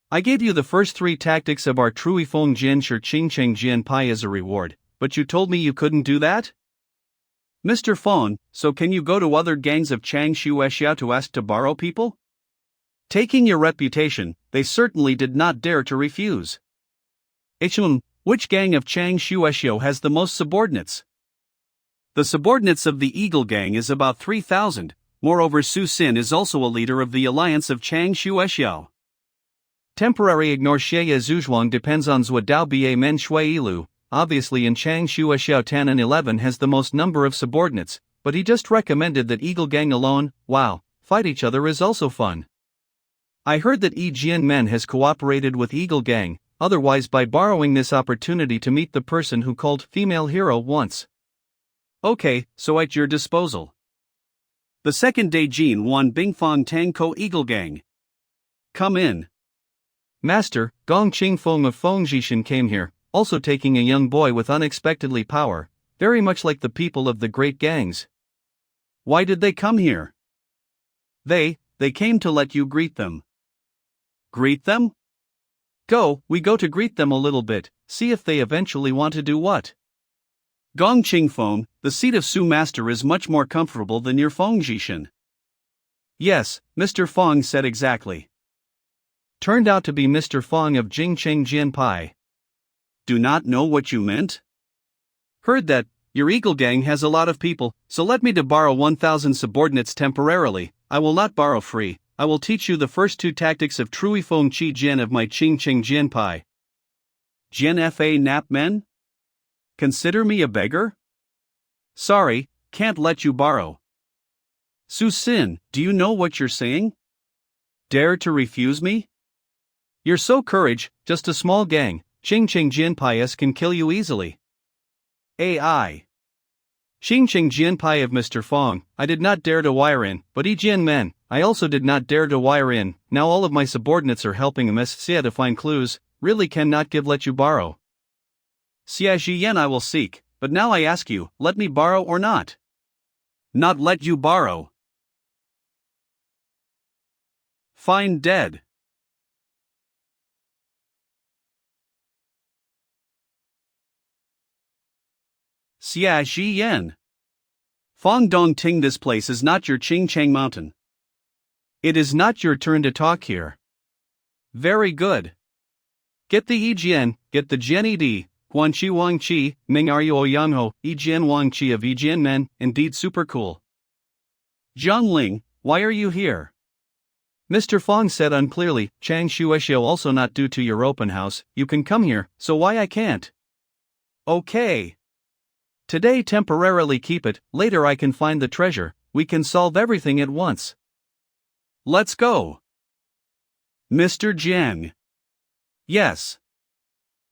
Speaker 1: I gave you the first 3 tactics of our Trui Feng Jian Shi Qing Cheng Jian Pai as a reward, but you told me you couldn't do that?
Speaker 2: Mr. Fong, so can you go to other gangs of Chang Shuexiao to ask to borrow people? Taking your reputation, they certainly did not dare to refuse.
Speaker 1: Ichun, which gang of Chang Shuexiao has the most subordinates?
Speaker 2: The subordinates of the Eagle Gang is about 3,000, moreover Su Xin is also a leader of the alliance of Chang Shuexiao.
Speaker 1: Temporary ignore Xie Zhuang depends on Zhua Dao Ba Men Shui Ilu. Obviously in Chang Shuexiao Tanan 11 has the most number of subordinates, but he just recommended that Eagle Gang alone, wow, fight each other is also fun. I heard that Yi Jian Men has cooperated with Eagle Gang, otherwise by borrowing this opportunity to meet the person who called female hero once.
Speaker 2: Okay, so at your disposal. The second day Jin Wan Bingfang Tang Ko Eagle Gang. Come in.
Speaker 1: Master, Gong Qingfeng of Feng Jishan came here, also taking a young boy with unexpectedly power, very much like the people of the great gangs.
Speaker 2: Why did they come here? They came to let you greet them. Greet them?
Speaker 1: We go to greet them a little bit, see if they eventually want to do what.
Speaker 2: Gong Ching Feng, the seat of Su Master is much more comfortable than your Feng Jishan.
Speaker 1: Yes, Mr. Feng said exactly. Turned out to be Mr. Feng of Jingcheng Jianpai.
Speaker 2: Do not know what you meant?
Speaker 1: Heard that. Your Eagle Gang has a lot of people, so let me to borrow 1,000 subordinates temporarily. I will not borrow free. I will teach you the first 2 tactics of Trui Feng Chi Jian of my Qingcheng Jianpai.
Speaker 2: Jian Fa Nap Men? Consider me a beggar?
Speaker 1: Sorry, can't let you borrow.
Speaker 2: Su Sin, do you know what you're saying?
Speaker 1: Dare to refuse me? You're so courage, just a small gang. Qingcheng Jianpai can kill you easily.
Speaker 2: AI.
Speaker 1: Qingcheng Jianpai of Mr. Feng, I did not dare to wire in, but Jian Men, I also did not dare to wire in. Now all of my subordinates are helping Ms. Xia to find clues, really cannot let you borrow.
Speaker 2: Xia Jiyan I will seek, but now I ask you, let me borrow or not?
Speaker 1: Not let you borrow.
Speaker 2: Find dead. Xia Jiyan. Fong Dong Ting, this place is not your Qingcheng mountain.
Speaker 1: It is not your turn to talk here.
Speaker 2: Very good.
Speaker 1: Get the Yijian, get the Jian Ed, Huan Chi Wang Chi, Ming Ryo Yang Ho, Yijian Wang Chi of Yijian Men, indeed super cool.
Speaker 2: Zhang Ling, why are you here?
Speaker 1: Mr. Fong said unclearly, Chang Shueshio also not due to your open house, you can come here, so why I can't?
Speaker 2: Okay.
Speaker 1: Today temporarily keep it, later I can find the treasure, we can solve everything at once.
Speaker 2: Let's go.
Speaker 1: Mr. Jiang.
Speaker 2: Yes.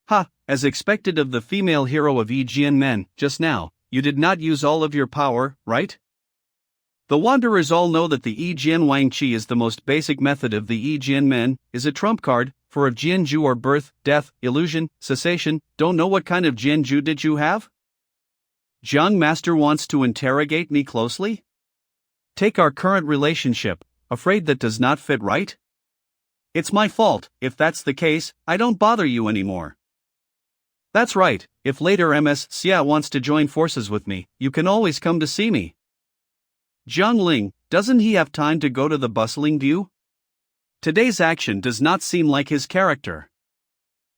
Speaker 1: Ha, as expected of the female hero of Yijian Men, just now, you did not use all of your power, right?
Speaker 2: The wanderers all know that the Yijian Wang Chi is the most basic method of the Yijian Men, is a trump card, for of Jianju or birth, death, illusion, cessation. Don't know what kind of Jianju did you have? Jiang Master wants to interrogate me closely?
Speaker 1: Take our current relationship, afraid that does not fit right?
Speaker 2: It's my fault, if that's the case, I don't bother you anymore.
Speaker 1: That's right, if later Ms. Xia wants to join forces with me, you can always come to see me.
Speaker 2: Zhang Ling, doesn't he have time to go to the bustling view? Today's action does not seem like his character.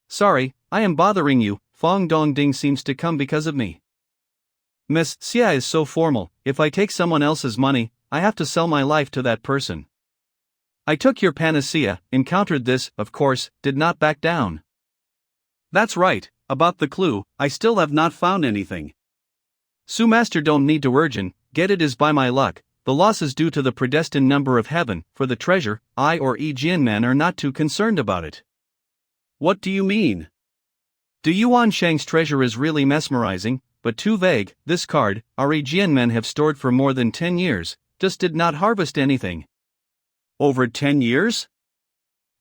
Speaker 1: Sorry, I am bothering you, Fong Dongding seems to come because of me. Miss Xia is so formal, if I take someone else's money, I have to sell my life to that person. I took your panacea, encountered this, of course, did not back down.
Speaker 2: That's right, about the clue, I still have not found anything.
Speaker 1: Su Master don't need to urgent, get it is by my luck, the loss is due to the predestined number of heaven, for the treasure, I or Yijian Men are not too concerned about it.
Speaker 2: What do you mean?
Speaker 1: Du Yuan Shang's treasure is really mesmerizing, but too vague. This card, our Yijian Men have stored for more than 10 years, just did not harvest anything.
Speaker 2: Over 10 years?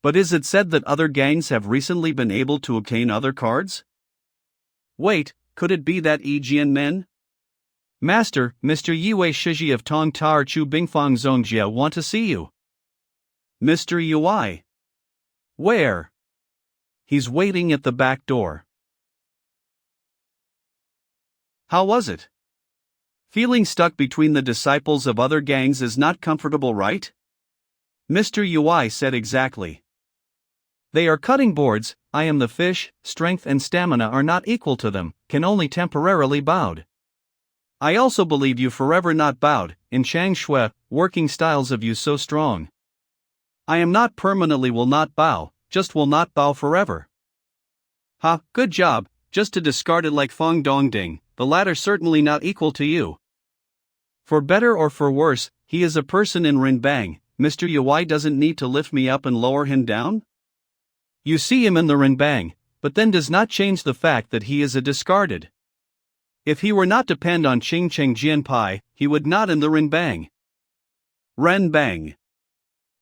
Speaker 2: But is it said that other gangs have recently been able to obtain other cards? Wait, could it be that Yijian Men?
Speaker 1: Master, Mr. Yue Shiji of Tong Tar Chu Bingfang Zongjia want to see you.
Speaker 2: Mr. Yui. Where?
Speaker 1: He's waiting at the back door.
Speaker 2: How was it? Feeling stuck between the disciples of other gangs is not comfortable, right?
Speaker 1: Mr. Yui said exactly. They are cutting boards, I am the fish, strength and stamina are not equal to them, can only temporarily bowed.
Speaker 2: I also believe you forever not bowed,
Speaker 1: in Chang Shui, working styles of you so strong.
Speaker 2: I am not permanently will not bow, just will not bow forever.
Speaker 1: Ha, good job, just to discard it like Fong Dongding, the latter certainly not equal to you. For better or for worse, he is a person in Rinbang, Mr. Yui doesn't need to lift me up and lower him down? You see him in the Rinbang, but then does not change the fact that he is a discarded. If he were not depend on Qingcheng Jianpai, he would not in the Rinbang.
Speaker 2: Renbang.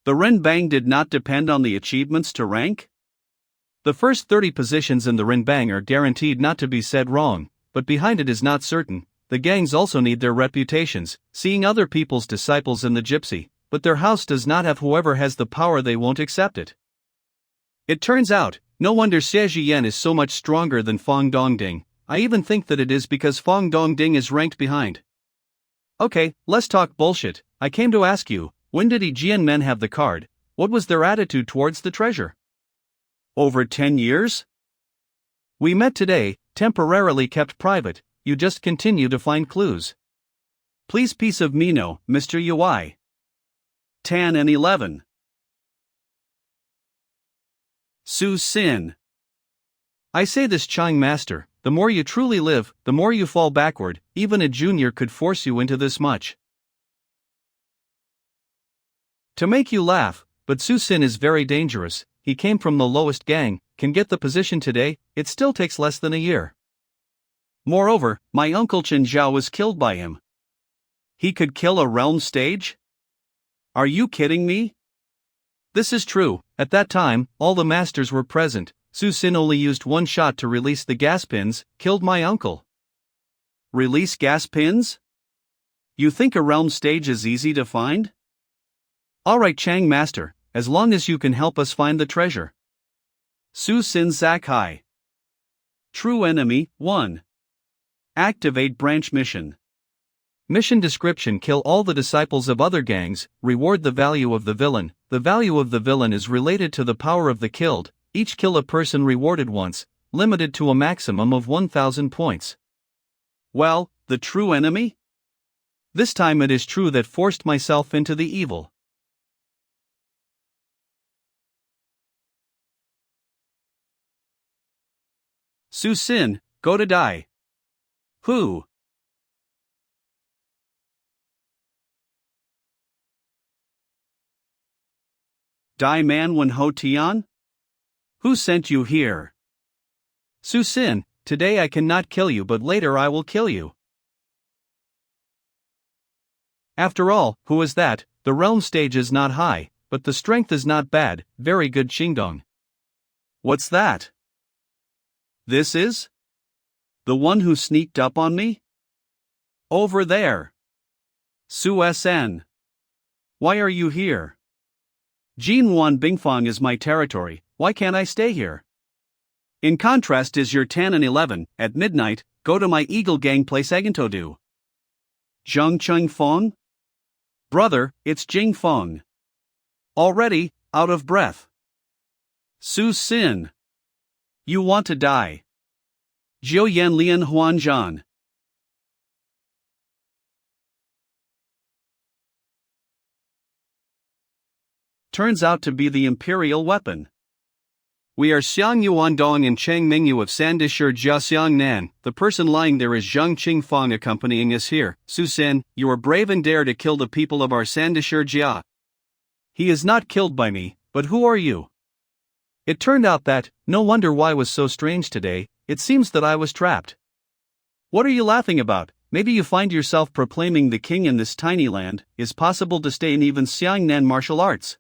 Speaker 2: The Renbang did not depend on the achievements to rank?
Speaker 1: The first 30 positions in the Rinbang are guaranteed not to be said wrong, but behind it is not certain. The gangs also need their reputations, seeing other people's disciples in the gypsy, but their house does not have whoever has the power they won't accept it. It turns out, no wonder Xie Jiyan is so much stronger than Fong Dongding. I even think that it is because Fong Dong Ding is ranked behind. Okay, let's talk bullshit. I came to ask you, when did Jian men have the card? What was their attitude towards the treasure? Over 10 years? We met today, temporarily kept private, you just continue to find clues. Please piece of me no, Mr. UI. Tan and 11. Su Sin. I say this, Chang Master, the more you truly live, the more you fall backward, even a junior could force you into this much. To make you laugh, but Su Sin is very dangerous, he came from the lowest gang, can get the position today, it still takes less than a year. Moreover, my uncle Chen Zhao was killed by him. He could kill a realm stage? Are you kidding me? This is true, at that time, all the masters were present, Su Sin only used one shot to release the gas pins, killed my uncle. Release gas pins? You think a realm stage is easy to find? Alright Chang Master, as long as you can help us find the treasure. Su Sin Zakai. True Enemy, 1. Activate Branch Mission. Mission description: kill all the disciples of other gangs, reward the value of the villain. The value of the villain is related to the power of the killed, each kill a person rewarded once, limited to a maximum of 1000 points. Well, the true enemy? This time it is true that forced myself into the evil. Su Sin, go to die. Who? Dai Man Wen Ho Tian? Who sent you here? Su Sin, today I cannot kill you, but later I will kill you. After all, who is that? The realm stage is not high, but the strength is not bad, very good Qingdong. What's that? This is? The one who sneaked up on me? Over there. Su Sn. Why are you here? Jinwan Bingfang is my territory, why can't I stay here? In contrast is your Tan and 11, at midnight, go to my Eagle Gang place Agantodu. Zheng Cheng Feng? Brother, it's Jing Feng. Already, out of breath. Su Sin. You want to die. Jiu Yan Lian Huan Zhan. Turns out to be the imperial weapon. We are Xiang Yuan Dong and Cheng Mingyu of Sandishur Jiaxiang Nan. The person lying there is Zheng Qingfang accompanying us here. Su Sin, you are brave and dare to kill the people of our Sandishur Jia. He is not killed by me, but who are you? It turned out that, no wonder why was so strange today, it seems that I was trapped. What are you laughing about? Maybe you find yourself proclaiming the king in this tiny land, is possible to stay in even Xiangnan martial arts.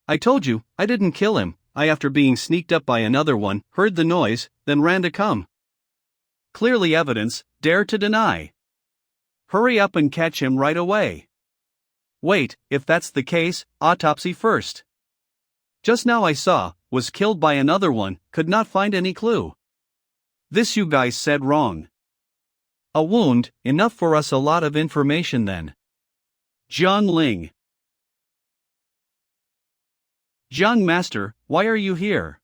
Speaker 1: I told you, I didn't kill him, I after being sneaked up by another one, heard the noise, then ran to come. Clearly evidence, dare to deny. Hurry up and catch him right away. Wait, if that's the case, autopsy first. Just now I saw, was killed by another one, could not find any clue. This you guys said wrong. A wound, enough for us a lot of information then. Jiang Ling. Jiang Master, why are you here?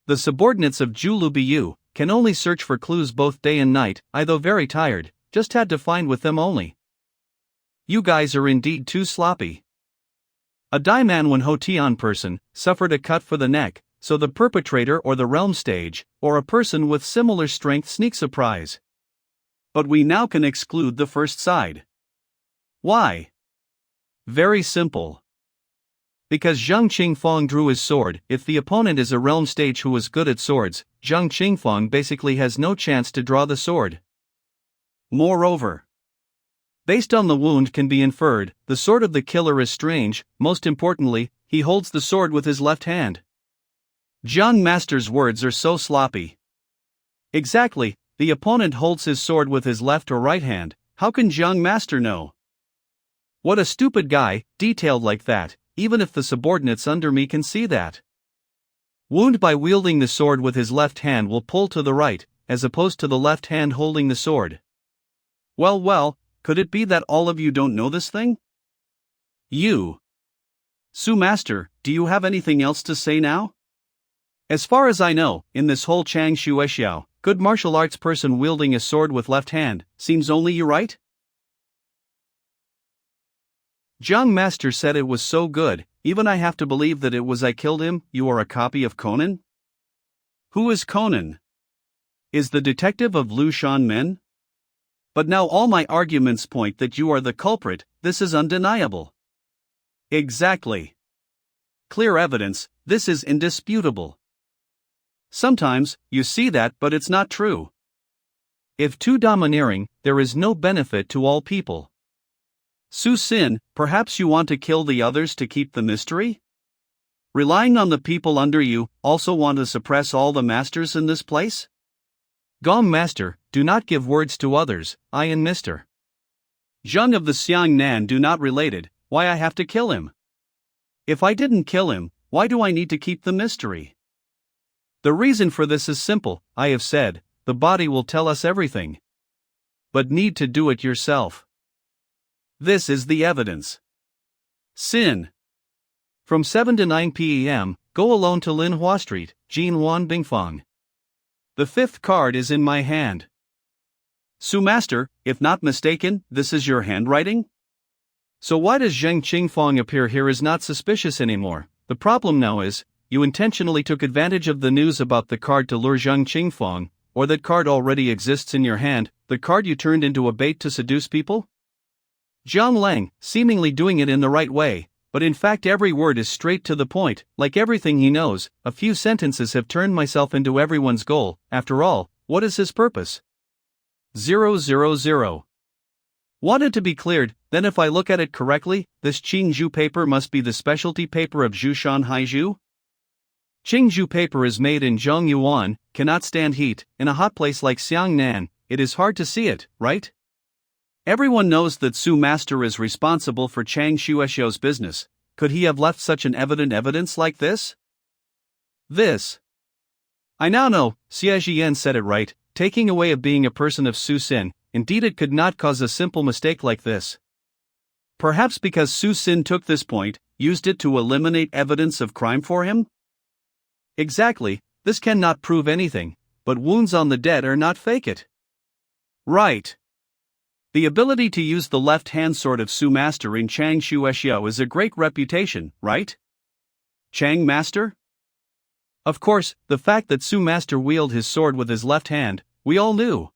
Speaker 1: The subordinates of Zhu Biyu can only search for clues both day and night, I though very tired, just had to find with them only. You guys are indeed too sloppy. A Daiman Wen Ho Tian person suffered a cut for the neck, so the perpetrator or the realm stage, or a person with similar strength sneak surprise. But we now can exclude the first side. Why? Very simple. Because Zheng Qingfang drew his sword, if the opponent is a realm stage who is good at swords, Zheng Qingfang basically has no chance to draw the sword. Moreover, based on the wound can be inferred, the sword of the killer is strange, most importantly, he holds the sword with his left hand. Jiang Master's words are so sloppy. Exactly, the opponent holds his sword with his left or right hand, how can Jiang Master know? What a stupid guy, detailed like that. Even if the subordinates under me can see that. Wound by wielding the sword with his left hand will pull to the right, as opposed to the left hand holding the sword. Well, could it be that all of you don't know this thing? You. Su Master, do you have anything else to say now? As far as I know, in this whole Chang Shuexiao, good martial arts person wielding a sword with left hand, seems only you, right? Jiang Master said it was so good, even I have to believe that it was I killed him. You are a copy of Conan? Who is Conan? Is the detective of Lu Shanmen? But now all my arguments point that you are the culprit. This is undeniable. Exactly. Clear evidence, this is indisputable. Sometimes, you see that, but it's not true. If too domineering, there is no benefit to all people. Su Sin, perhaps you want to kill the others to keep the mystery? Relying on the people under you, also want to suppress all the masters in this place? Gong Master, do not give words to others, I and Mr. Zheng of the Xiang Nan do not related, why I have to kill him? If I didn't kill him, why do I need to keep the mystery? The reason for this is simple, I have said, the body will tell us everything. But need to do it yourself. This is the evidence. Sin. From 7 to 9 p.m., go alone to Linhua Street, Jinwan Bingfang. The fifth card is in my hand. Su Master, if not mistaken, this is your handwriting? So why does Zheng Qingfang appear here is not suspicious anymore? The problem now is, you intentionally took advantage of the news about the card to lure Zheng Qingfang, or that card already exists in your hand, the card you turned into a bait to seduce people? Zhang Lang, seemingly doing it in the right way, but in fact every word is straight to the point, like everything he knows. A few sentences have turned myself into everyone's goal. After all, what is his purpose? 000. Wanted to be cleared, then if I look at it correctly, this Qingzhou paper must be the specialty paper of Zhushan Haizhu? Qingzhou paper is made in Zhongyuan, cannot stand heat. In a hot place like Xiangnan, it is hard to see it, right? Everyone knows that Su Master is responsible for Chang Shuexiao's business. Could he have left such an evident evidence like this? I now know, Xie Jian said it right, taking away of being a person of Su Sin, indeed it could not cause a simple mistake like this. Perhaps because Su Sin took this point, used it to eliminate evidence of crime for him? Exactly, this cannot prove anything, but wounds on the dead are not fake it. Right. The ability to use the left-hand sword of Su Master in Chang Shuexiao is a great reputation, right? Chang Master? Of course, the fact that Su Master wielded his sword with his left hand, we all knew.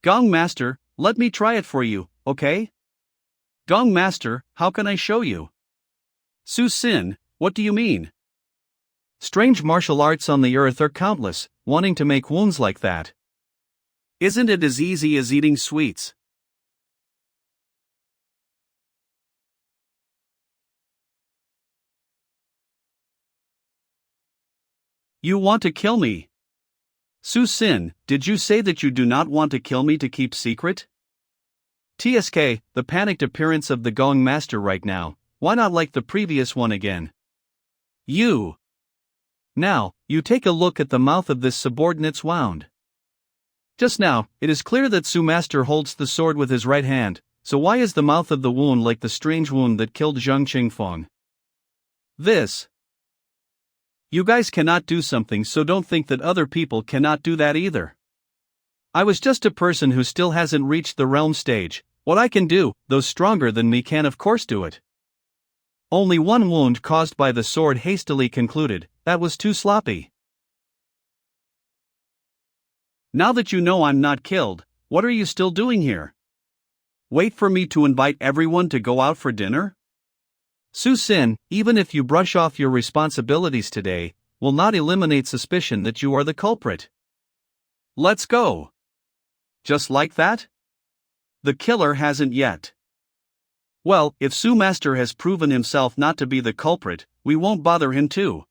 Speaker 1: Gong Master, let me try it for you, okay? Gong Master, how can I show you? Su Sin, what do you mean? Strange martial arts on the earth are countless, wanting to make wounds like that. Isn't it as easy as eating sweets? You want to kill me? Su Sin, did you say that you do not want to kill me to keep secret? TSK, the panicked appearance of the Gong Master right now, why not like the previous one again? You. Now, you take a look at the mouth of this subordinate's wound. Just now, it is clear that Su Master holds the sword with his right hand, so why is the mouth of the wound like the strange wound that killed Zheng Qingfang? You guys cannot do something, so don't think that other people cannot do that either. I was just a person who still hasn't reached the realm stage. What I can do, those stronger than me can of course do it. Only one wound caused by the sword hastily concluded, that was too sloppy. Now that you know I'm not killed, what are you still doing here? Wait for me to invite everyone to go out for dinner? Su Sin, even if you brush off your responsibilities today, will not eliminate suspicion that you are the culprit. Let's go. Just like that? The killer hasn't yet. Well, if Su Master has proven himself not to be the culprit, we won't bother him too.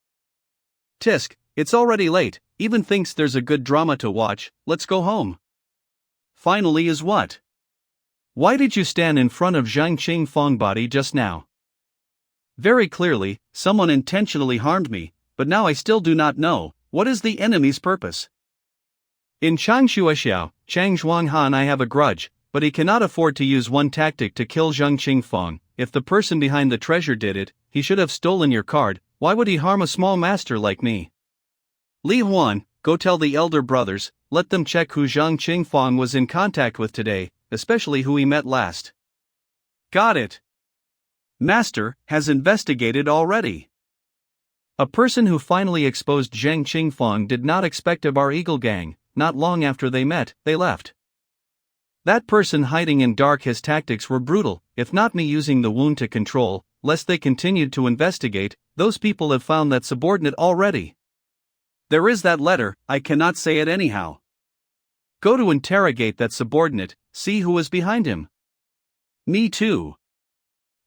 Speaker 1: Tisk, it's already late, even thinks there's a good drama to watch, let's go home. Finally is what? Why did you stand in front of Zhang Qingfang body just now? Very clearly, someone intentionally harmed me, but now I still do not know, what is the enemy's purpose?
Speaker 2: In Changshuexiao, Chang Zhuanghan I have a grudge, but he cannot afford to use one tactic to kill Zheng Qingfeng. If the person behind the treasure did it, he should have stolen your card. Why would he harm a small master like me? Li Huan, go tell the elder brothers, let them check who Zheng Qingfeng was in contact with today, especially who he met last. Got it. Master has investigated already. A person who finally exposed Zheng Qingfeng did not expect of our Eagle Gang. Not long after they met, they left. That person hiding in dark, his tactics were brutal, if not me using the wound to control, lest they continued to investigate, those people have found that subordinate already. There is that letter, I cannot say it anyhow. Go to interrogate that subordinate, see who is behind him. Me too.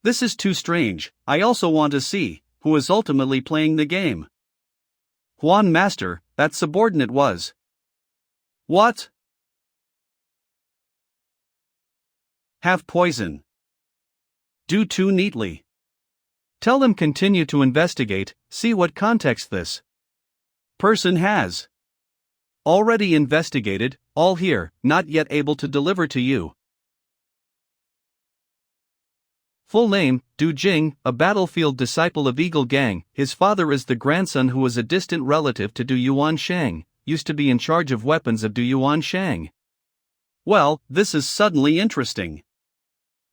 Speaker 2: This is too strange, I also want to see who is ultimately playing the game. Huan Master, that subordinate was. What? Have poison. Do too neatly. Tell them continue to investigate, see what context this person has. Already investigated, all here, not yet able to deliver to you. Full name, Du Jing, a battlefield disciple of Eagle Gang. His father is the grandson who was a distant relative to Du Yuan Shang, used to be in charge of weapons of Du Yuan Shang. Well, this is suddenly interesting.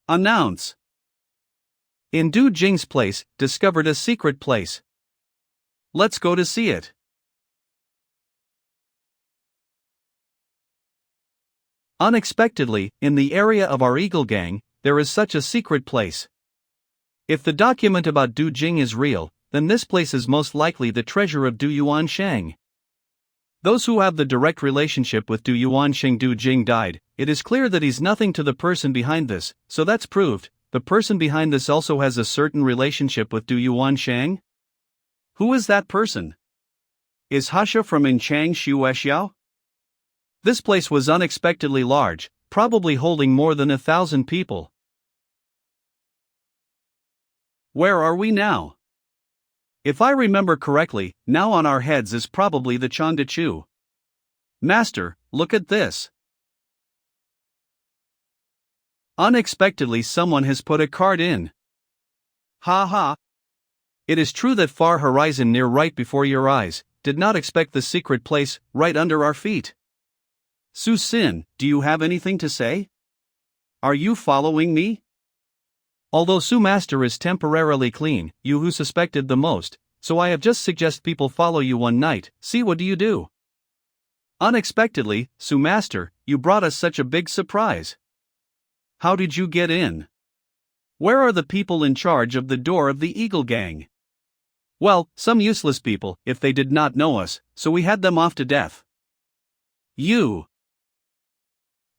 Speaker 2: Announce. In Du Jing's place, discovered a secret place. Let's go to see it. Unexpectedly, in the area of our Eagle Gang, there is such a secret place. If the document about Du Jing is real, then this place is most likely the treasure of Du Yuan Shang. Those who have the direct relationship with Du Yuan Shang Du Jing died, it is clear that he's nothing to the person behind this, so that's proved, the person behind this also has a certain relationship with Du Yuan Shang? Who is that person? Is Hasha from In Chang Shuexiao? This place was unexpectedly large, probably holding more than 1,000 people. Where are we now? If I remember correctly, now on our heads is probably the Changdechu. Master, look at this. Unexpectedly someone has put a card in. Ha ha. It is true that far horizon near right before your eyes, did not expect the secret place, right under our feet. Su Sin, do you have anything to say? Are you following me? Although Su Master is temporarily clean, you who suspected the most, so I have just suggest people follow you one night, see what do you do. Unexpectedly, Su Master, you brought us such a big surprise. How did you get in? Where are the people in charge of the door of the Eagle Gang? Well, some useless people, if they did not know us, so we had them off to death. You.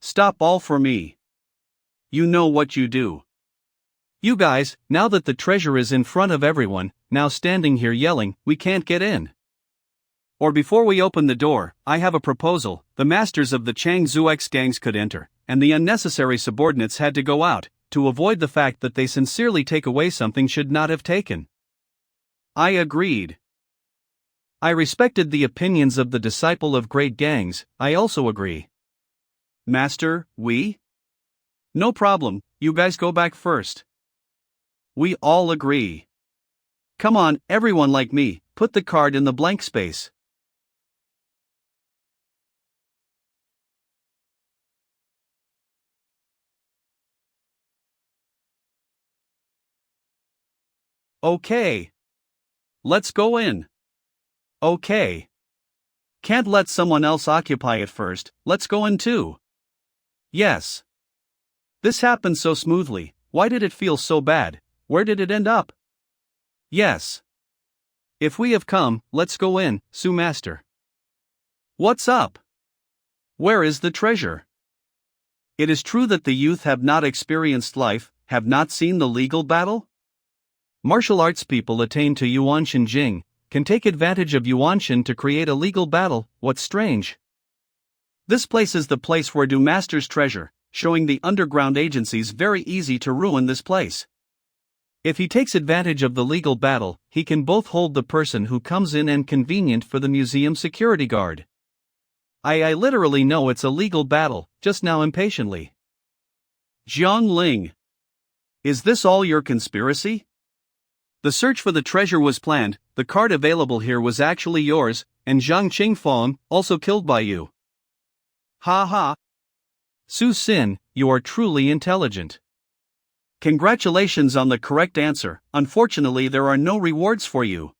Speaker 2: Stop all for me. You know what you do. You guys, now that the treasure is in front of everyone, now standing here yelling, we can't get in. Or before we open the door, I have a proposal, the masters of the Chang Zuex gangs could enter, and the unnecessary subordinates had to go out, to avoid the fact that they sincerely take away something should not have taken. I agreed. I respected the opinions of the disciple of great gangs, I also agree. Master, we? No problem, you guys go back first. We all agree. Come on, everyone like me, put the card in the blank space. Okay. Let's go in. Okay. Can't let someone else occupy it first, let's go in too. Yes. This happened so smoothly, why did it feel so bad? Where did it end up? Yes. If we have come, let's go in, Su Master. What's up? Where is the treasure? It is true that the youth have not experienced life, have not seen the legal battle? Martial arts people attained to Yuanshan Jing, can take advantage of Yuanshan to create a legal battle, what's strange? This place is the place where do masters treasure, showing the underground agencies very easy to ruin this place. If he takes advantage of the legal battle, he can both hold the person who comes in and convenient for the museum security guard.
Speaker 1: I literally know it's a legal battle, just now impatiently. Jiang Ling. Is this all your conspiracy? The search for the treasure was planned, the card available here was actually yours, and Zhang Qingfeng, also killed by you. Ha ha. Su Xin, you are truly intelligent. Congratulations on the correct answer, unfortunately there are no rewards for you.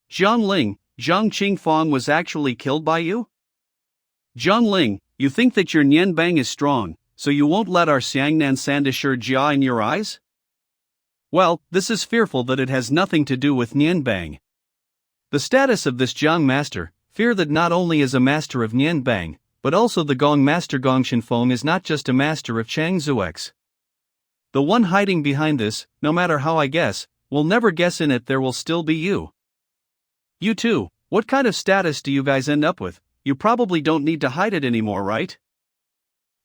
Speaker 1: Jiang Ling, Zhang Qingfeng was actually killed by you? Jiang Ling, you think that your Nianbang is strong, so you won't let our Xiangnan Sandashur Jia in your eyes? Well, this is fearful that it has nothing to do with Nianbang. The status of this Jiang master, fear that not only is a master of Nianbang, but also the Gong master Gong Shinfeng is not just a master of Changzuox. The one hiding behind this, no matter how I guess, will never guess in it there will still be you. You too, what kind of status do you guys end up with? You probably don't need to hide it anymore, right?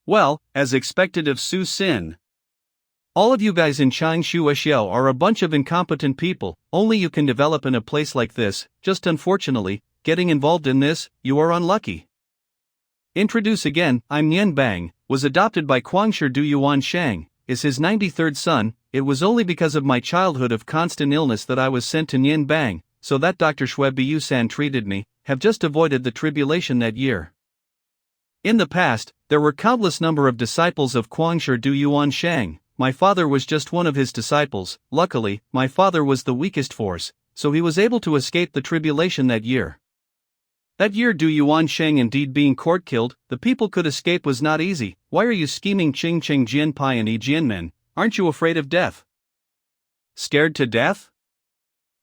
Speaker 1: Well, as expected of Su Xin. All of you guys in Changshu Xiao are a bunch of incompetent people, only you can develop in a place like this, just unfortunately, getting involved in this, you are unlucky. Introduce again, I'm Nian Bang, was adopted by Guangshi Du Yuan Shang, is his 93rd son, it was only because of my childhood of constant illness that I was sent to Nian Bang, so that Dr. Xue Biu-san treated me, have just avoided the tribulation that year. In the past, there were countless number of disciples of Guangshi Du Yuan Shang. My father was just one of his disciples. Luckily, my father was the weakest force, so he was able to escape the tribulation that year. That year Du Yuan Sheng indeed being court killed, the people could escape was not easy. Why are you scheming Qing Cheng Jian Pai and Yi Jianmen? Aren't you afraid of death? Scared to death?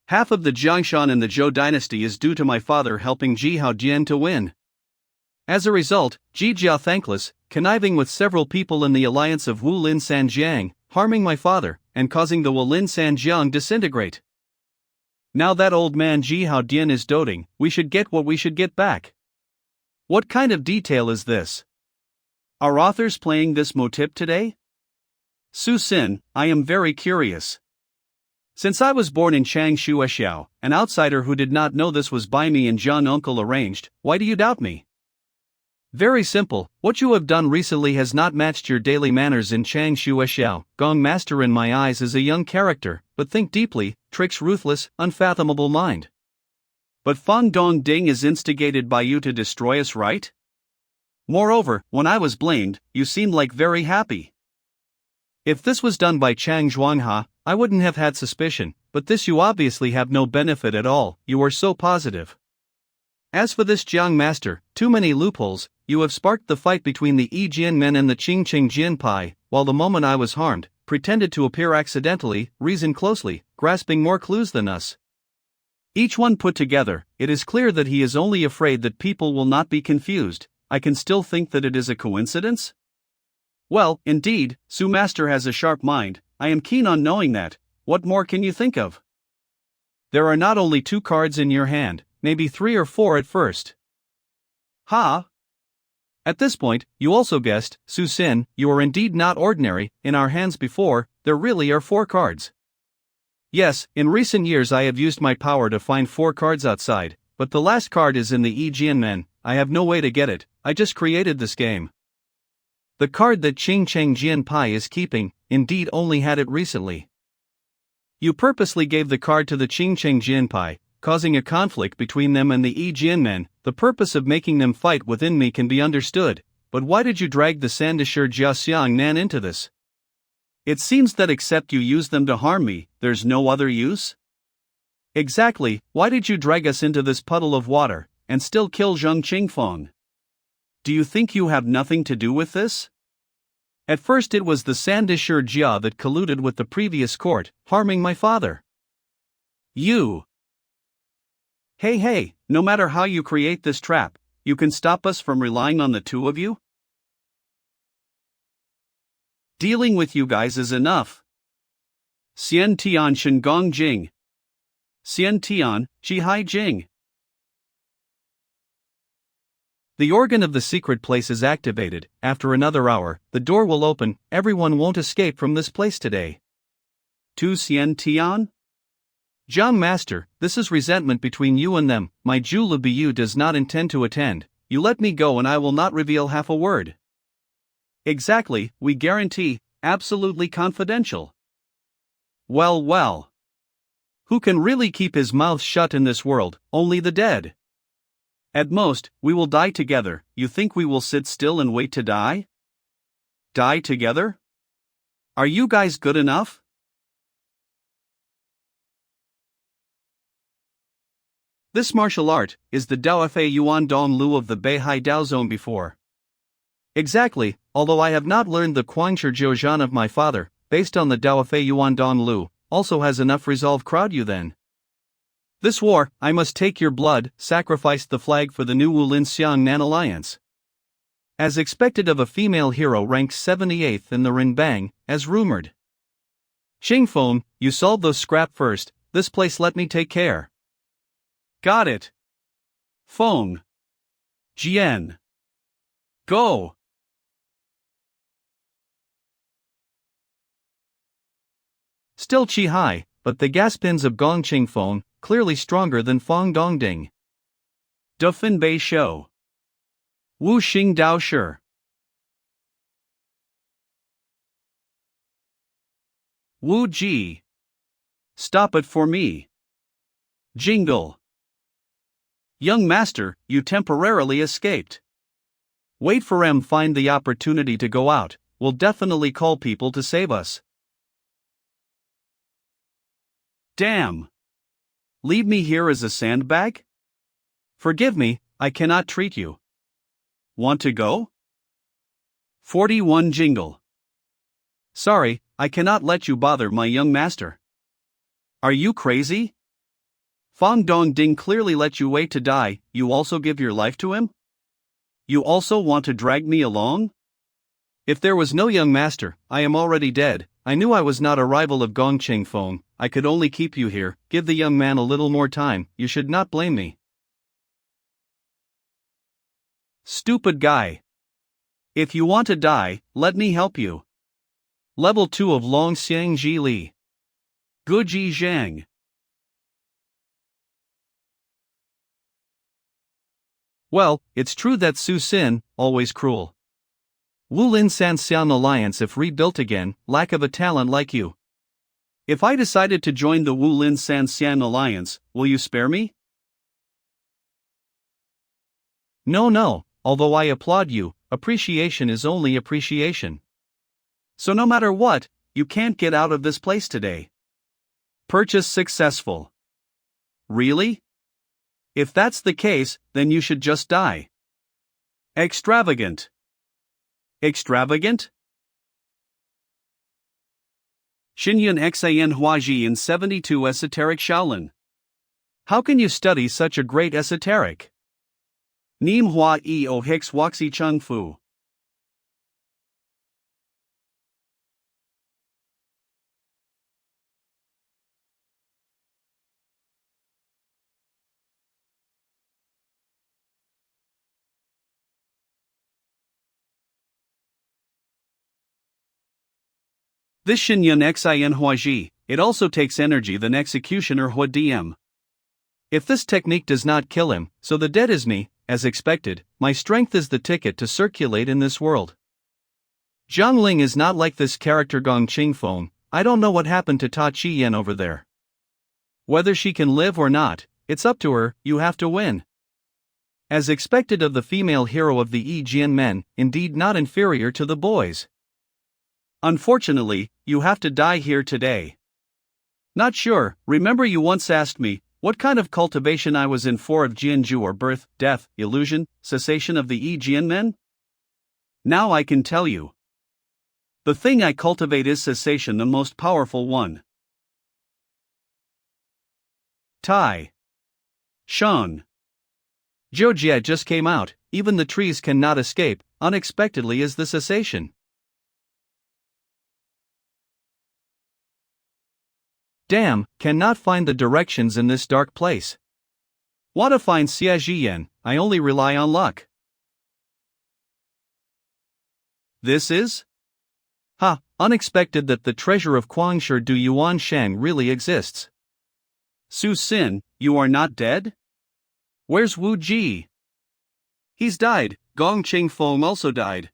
Speaker 1: Half of the Jiangshan in the Zhou dynasty is due to my father helping Ji Hao Jian to win. As a result, Ji Jia thankless, conniving with several people in the alliance of Wu Lin San Jiang, harming my father, and causing the Wu Lin San Jiang disintegrate. Now that old man Ji Hao Dian is doting, we should get what we should get back. What kind of detail is this? Are authors playing this motif today? Su Xin, I am very curious. Since I was born in Changshu Xiao, an outsider who did not know this was by me and John uncle arranged, why do you doubt me? Very simple, what you have done recently has not matched your daily manners in Changshu Xiao. Gong Master in my eyes is a young character, but think deeply, tricks ruthless, unfathomable mind. But Fang Dong Ding is instigated by you to destroy us, right? Moreover, when I was blamed, you seemed like very happy. If this was done by Chang Zhuangha, I wouldn't have had suspicion, but this you obviously have no benefit at all, you are so positive. As for this Jiang Master, too many loopholes, you have sparked the fight between the Yi Jian men and the Qing Cheng Jian Pai, while the moment I was harmed, pretended to appear accidentally, reason closely, grasping more clues than us. Each one put together, it is clear that he is only afraid that people will not be confused. I can still think that it is a coincidence? Well, indeed, Su Master has a sharp mind, I am keen on knowing that. What more can you think of? There are not only 2 cards in your hand, maybe 3 or 4 at first. Ha! At this point, you also guessed, Su Xin, you are indeed not ordinary. In our hands before, there really are 4 cards. Yes, in recent years I have used my power to find 4 cards outside, but the last card is in the Yi Jian men. I have no way to get it, I just created this game. The card that Qing Cheng Jian Pai is keeping, indeed only had it recently. You purposely gave the card to the Qing Cheng Jian Pai, causing a conflict between them and the Yi Jian men. The purpose of making them fight within me can be understood, but why did you drag the Sandashur Jiaxiang Nan into this? It seems that except you use them to harm me, there's no other use? Exactly, why did you drag us into this puddle of water, and still kill Zhang Qingfeng? Do you think you have nothing to do with this? At first it was the Sandashur Jia that colluded with the previous court, harming my father. You! Hey, no matter how you create this trap, you can stop us from relying on the 2 of you? Dealing with you guys is enough. Xian Tian Shengong Jing. Xian Tian, Jihai Jing. The organ of the secret place is activated. After another hour, the door will open. Everyone won't escape from this place today. Tu Xian Tian? Jiang Master, this is resentment between you and them. My Zhu Biyu does not intend to attend, you let me go and I will not reveal half a word. Exactly, we guarantee, absolutely confidential. Well, well. Who can really keep his mouth shut in this world? Only the dead. At most, we will die together. You think we will sit still and wait to die? Die together? Are you guys good enough? This martial art is the Daofei Yuan Dong Lu of the Beihai Dao Zone before. Exactly, although I have not learned the Guangshi Jiuzhan of my father, based on the Daofei Yuan Dong Lu, also has enough resolve. Crowd you then. This war, I must take your blood, sacrificed the flag for the new Wulin Xiang Nan alliance. As expected of a female hero ranked 78th in the Rinbang, as rumored. Xingfeng, you solve those scrap first, this place let me take care. Got it. Feng. Jian. Go. Still Qi high, but the gas pins of Gong Qingfeng, clearly stronger than Fong Dongding. Dufin Bei Shou. Wu Xing Dao Shi. Wu Ji. Stop it for me. Jingle. Young master, you temporarily escaped. Wait for em find the opportunity to go out, we'll definitely call people to save us. Damn. Leave me here as a sandbag? Forgive me, I cannot treat you. Want to go? 41 Jingle. Sorry, I cannot let you bother my young master. Are you crazy? Fong Dongding clearly let you wait to die, you also give your life to him? You also want to drag me along? If there was no young master, I am already dead. I knew I was not a rival of Gong Qingfeng, I could only keep you here, give the young man a little more time, you should not blame me. Stupid guy. If you want to die, let me help you. Level 2 of Long Xiang Ji Li. Guji Zhang. Well, it's true that Su Xin, always cruel. Wulin Sanxian Alliance if rebuilt again, lack of a talent like you. If I decided to join the Wulin Sanxian Alliance, will you spare me? No, although I applaud you, appreciation is only appreciation. So no matter what, you can't get out of this place today. Purchase successful. Really? If that's the case, then you should just die. Extravagant. Extravagant? Xinyun Xan Huaji in 72 Esoteric Shaolin. How can you study such a great esoteric? Nim Hua E O Hix Waxi Chung Fu. This Xinyun Xin Huaji, it also takes energy than executioner Hua DM. If this technique does not kill him, so the dead is me, as expected, my strength is the ticket to circulate in this world. Zhang Ling is not like this character Gong Qingfeng, I don't know what happened to Ta Chi Yen over there. Whether she can live or not, it's up to her, you have to win. As expected of the female hero of the Yi Jian men, indeed not inferior to the boys. Unfortunately, you have to die here today. Not sure, remember you once asked me, what kind of cultivation I was in for of Jianju or birth, death, illusion, cessation of the Yi Jian men? Now I can tell you. The thing I cultivate is cessation, the most powerful one. Tai. Shun. Jiujie just came out, even the trees cannot escape, unexpectedly is the cessation. Damn, cannot find the directions in this dark place. Want to find Xia Jiyan, I only rely on luck. This is? Ha, unexpected that the treasure of Guangshi Du Yuan Shang really exists. Su Xin, you are not dead? Where's Wu Ji?
Speaker 2: He's died. Gong Qing Feng also died.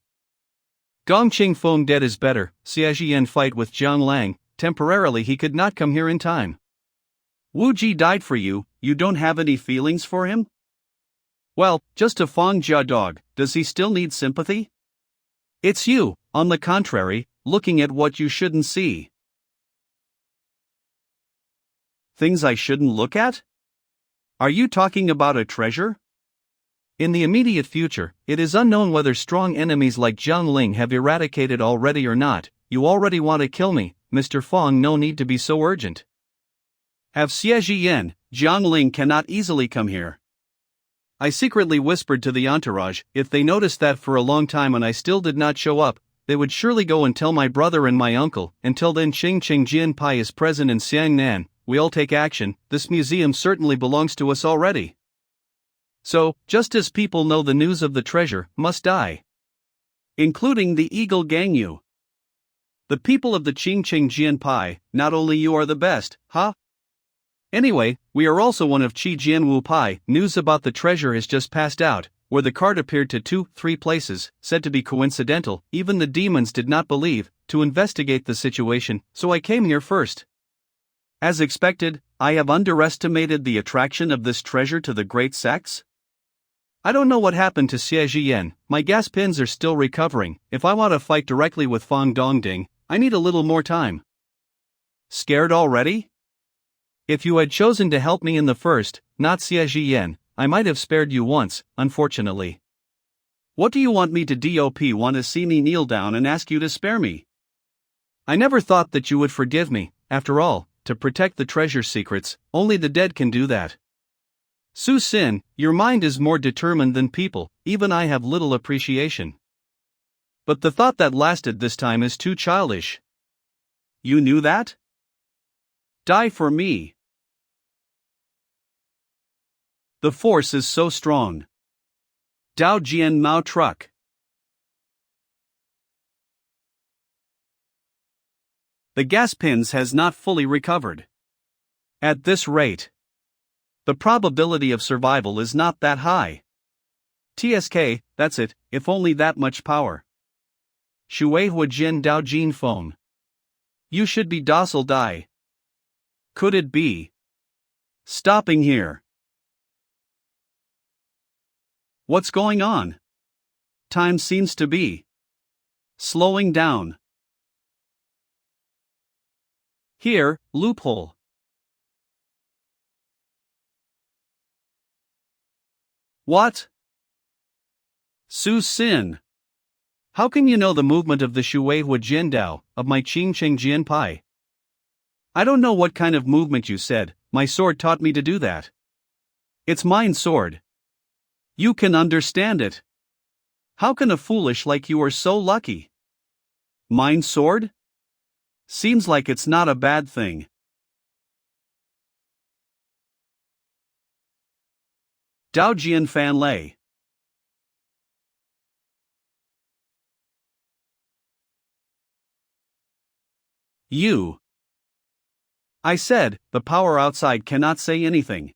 Speaker 2: Gong Qing Feng dead is better. Xia Jian fight with Jiang Lang. Temporarily he could not come here in time. Wu Ji died for you. You don't have any feelings for him? Well, just a Feng Jia dog. Does he still need sympathy? It's you, on the contrary, looking at what you shouldn't see. Things I shouldn't look at? Are you talking about a treasure? In the immediate future, it is unknown whether strong enemies like Jiang Ling have eradicated already or not. You already want to kill me, Mr. Feng. No need to be so urgent. Have Xie Jian, Jiang Ling cannot easily come here. I secretly whispered to the entourage, if they noticed that for a long time and I still did not show up, they would surely go and tell my brother and my uncle. Until then, Qing Jian Pai is present in Xiangnan. We all take action. This museum certainly belongs to us already. So, just as people know the news of the treasure must die. Including the Eagle Gangyu. The people of the Qing Jian Pai, not only you are the best, huh? Anyway, we are also one of Qi Jianwu Pai. News about the treasure has just passed out, where the card appeared to 2-3 places, said to be coincidental. Even the demons did not believe, to investigate the situation, so I came here first. As expected, I have underestimated the attraction of this treasure to the great sex. I don't know what happened to Xie Jian. My gas pins are still recovering. If I want to fight directly with Fang Dongding, I need a little more time. Scared already? If you had chosen to help me in the first, not Xie Jian, I might have spared you once, unfortunately. What do you want me to do? Want to see me kneel down and ask you to spare me? I never thought that you would forgive me. After all, to protect the treasure secrets, only the dead can do that. Su Xin, your mind is more determined than people. Even I have little appreciation. But the thought that lasted this time is too childish. You knew that? Die for me. The force is so strong. Dao Jian Mao Truck. The gas pins has not fully recovered. At this rate, the probability of survival is not that high. TSK, that's it, if only that much power. Shui Hua Jin Dao Jin Feng. You should be docile, Dai. Could it be? Stopping here. What's going on? Time seems to be slowing down. Here, loophole. What? Su Xin. How can you know the movement of the Shui Hua Jin Dao, of my Qing Jian Pai? I don't know what kind of movement you said. My sword taught me to do that. It's mine sword. You can understand it. How can a foolish like you are so lucky? Mine sword? Seems like it's not a bad thing. Dao Jian Fan Lei. You. I said, the power outside cannot say anything.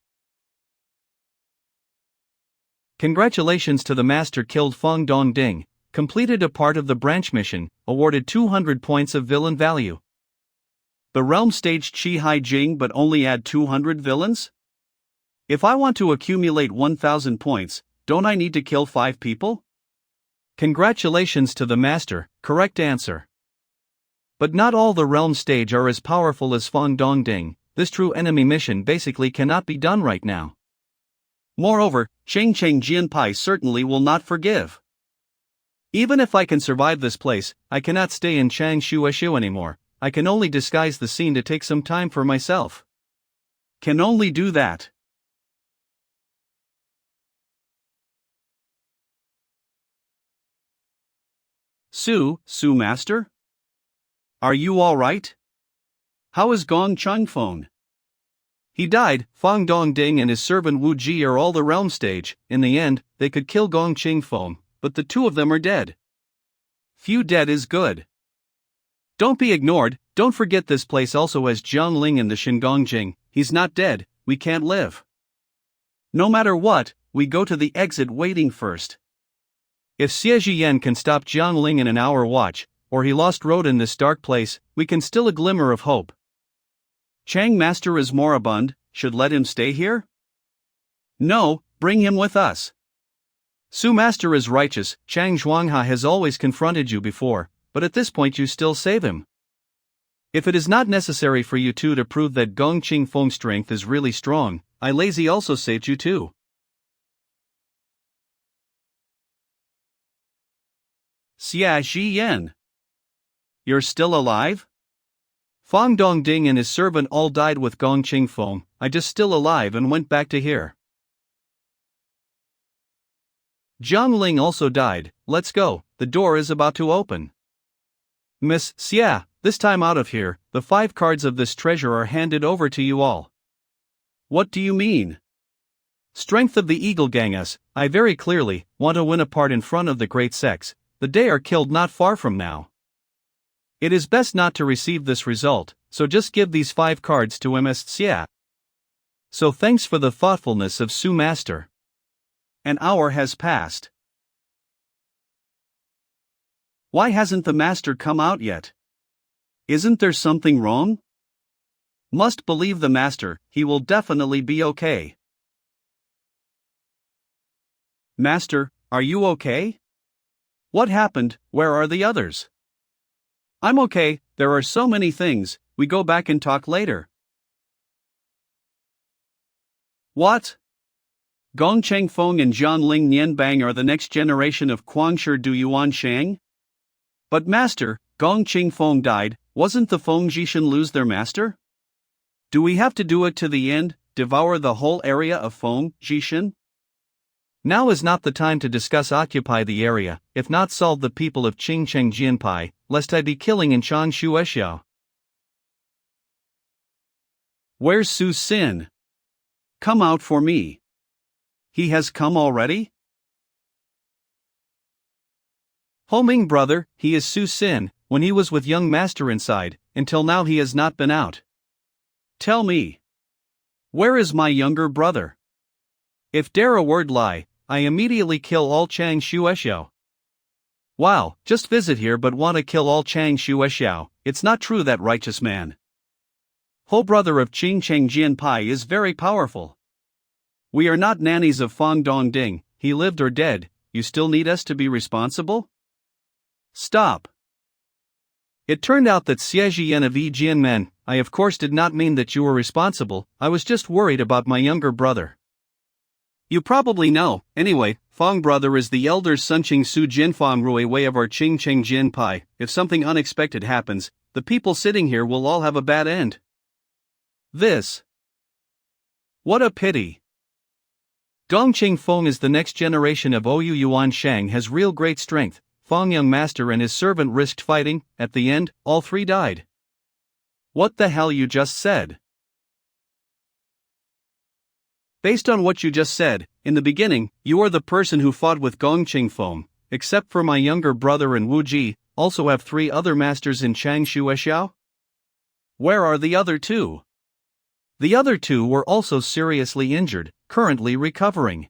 Speaker 2: Congratulations to the master killed Feng Dongding, completed a part of the branch mission, awarded 200 points of villain value. The realm staged Qi Hai Jing but only add 200 villains? If I want to accumulate 1000 points, don't I need to kill 5 people? Congratulations to the master, correct answer. But not all the realm stage are as powerful as Feng Dongding. This true enemy mission basically cannot be done right now. Moreover, Qing Jian Pai certainly will not forgive. Even if I can survive this place, I cannot stay in Changshu anymore. I can only disguise the scene to take some time for myself. Can only do that. Su Master? Are you alright? How is Gong Changfeng? He died. Fang Dongding and his servant Wu Ji are all the realm stage. In the end, they could kill Gong Qingfeng, but the two of them are dead. Few dead is good. Don't be ignored. Don't forget this place also has Jiang Ling and the Shingongjing. He's not dead. We can't live. No matter what,
Speaker 1: we go to the exit waiting first. If Xie Zhiyan can stop Jiang Ling in an hour watch, or he lost road in this dark place, we can still a glimmer of hope. Chang Master is moribund, should let him stay here? No, bring him with us. Su Master is righteous, Chang Zhuangha has always confronted you before, but at this point you still save him. If it is not necessary for you two to prove that Gong Qing Feng's strength is really strong, I lazy also saved you too. Xia Zhiyan. You're still alive? Fang Dongding and his servant all died with Gong Qing Feng, I just still alive and went back to here. Jiang Ling also died, let's go, the door is about to open. Miss Xia, this time out of here, the 5 cards of this treasure are handed over to you all. What do you mean? Strength of the Eagle Gang us, I very clearly want to win a part in front of the great sex, the day are killed not far from now. It is best not to receive this result, so just give these 5 cards to Ms. Xia. So thanks for the thoughtfulness of Su Master. An hour has passed. Why hasn't the master come out yet? Isn't there something wrong? Must believe the master, he will definitely be okay. Master, are you okay? What happened, where are the others? I'm okay, there are so many things, we go back and talk later. What? Gong Cheng Feng and Jian Ling Nian Bang are the next generation of Guangshi Du Yuan Shang? But master, Gong Qing Feng died, wasn't the Feng Jishan lose their master? Do we have to do it to the end, devour the whole area of Feng Jishan? Now is not the time to discuss occupy the area, if not solve the people of Qingcheng Jianpai, lest I be killing in Changshu Eshiao. Where's Su Sin? Come out for me. He has come already? Ho Ming brother, he is Su Sin, when he was with young master inside, until now he has not been out. Tell me. Where is my younger brother? If dare a word lie, I immediately kill all Chang Shu Eshiao. Wow, just visit here but want to kill all Chang Shu Eshiao, it's not true that righteous man. Ho brother of Qing Cheng Jian Pai is very powerful. We are not nannies of Fang Dongding, he lived or dead, you still need us to be responsible? Stop. It turned out that Xie Zhiyan of Yi Jianmen, I of course did not mean that you were responsible, I was just worried about my younger brother. You probably know, anyway, Fang brother is the elder Sunqing Su Jinfang Rui Wei of our Qing Cheng Jian Pai, if something unexpected happens, the people sitting here will all have a bad end. This. What a pity. Gong Qing Feng is the next generation of Oyu Yuan Shang has real great strength, Fang young master and his servant risked fighting, at the end, all 3 died. What the hell you just said? Based on what you just said, in the beginning, you are the person who fought with Gong Qing Feng, except for my younger brother and Wu Ji, also have 3 other masters in Changshu Eshiao? Where are the other 2? The other 2 were also seriously injured, currently recovering.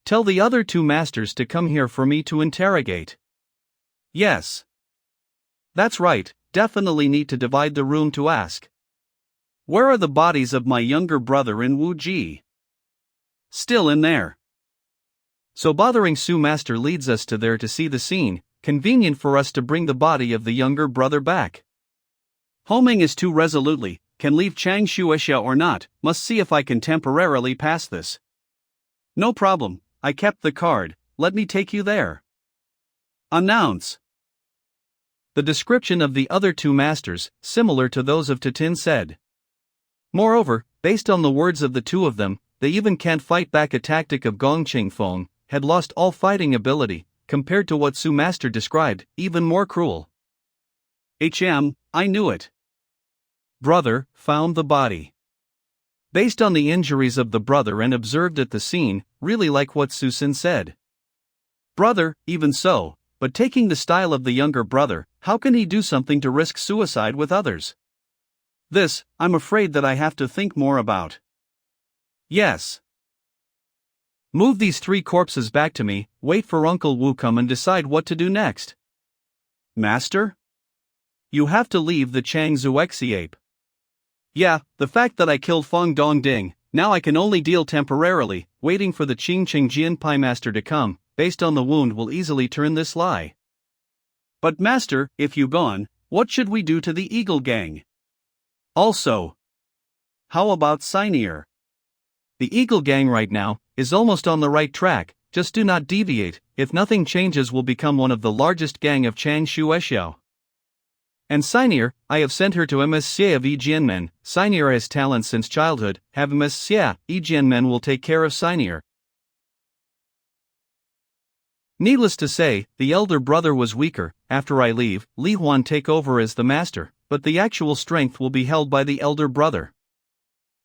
Speaker 1: Tell the other 2 masters to come here for me to interrogate. Yes. That's right, definitely need to divide the room to ask. Where are the bodies of my younger brother and Wu Ji? Still in there. So bothering Su Master leads us to there to see the scene, convenient for us to bring the body of the younger brother back. Ho Ming is too resolutely, can leave Changshu Eshiao or not, must see if I can temporarily pass this. No problem, I kept the card, let me take you there. Announce. The description of the other 2 masters, similar to those of Tatin said. Moreover, based on the words of the 2 of them, they even can't fight back a tactic of Gong Qing Feng, had lost all fighting ability, compared to what Su Master described, even more cruel. I knew it. Brother, found the body. Based on the injuries of the brother and observed at the scene, really like what Su Sin said. Brother, even so, but taking the style of the younger brother, how can he do something to risk suicide with others? This, I'm afraid that I have to think more about. Yes.
Speaker 2: Move these 3 corpses back to me, wait for Uncle Wu come and decide what to do next.
Speaker 1: Master?
Speaker 2: You have to leave the Chang Zuexi ape. Yeah, the fact that I killed Feng Dongding, now I can only deal temporarily, waiting for the Qing Ching Jian Pai Master to come, based on the wound will easily turn this lie.
Speaker 1: But Master, if you gone, what should we do to the Eagle Gang?
Speaker 2: Also,
Speaker 1: how about Sinier?
Speaker 2: The Eagle Gang right now is almost on the right track, just do not deviate, if nothing changes will become one of the largest gang of Chang Shuexiao. And Sinier, I have sent her to MSCA of Yijianmen. Sinier has talent since childhood, have MSCA, Yijianmen will take care of Sinier. Needless to say, the elder brother was weaker. After I leave, Li Huan take over as the master, but the actual strength will be held by the elder brother.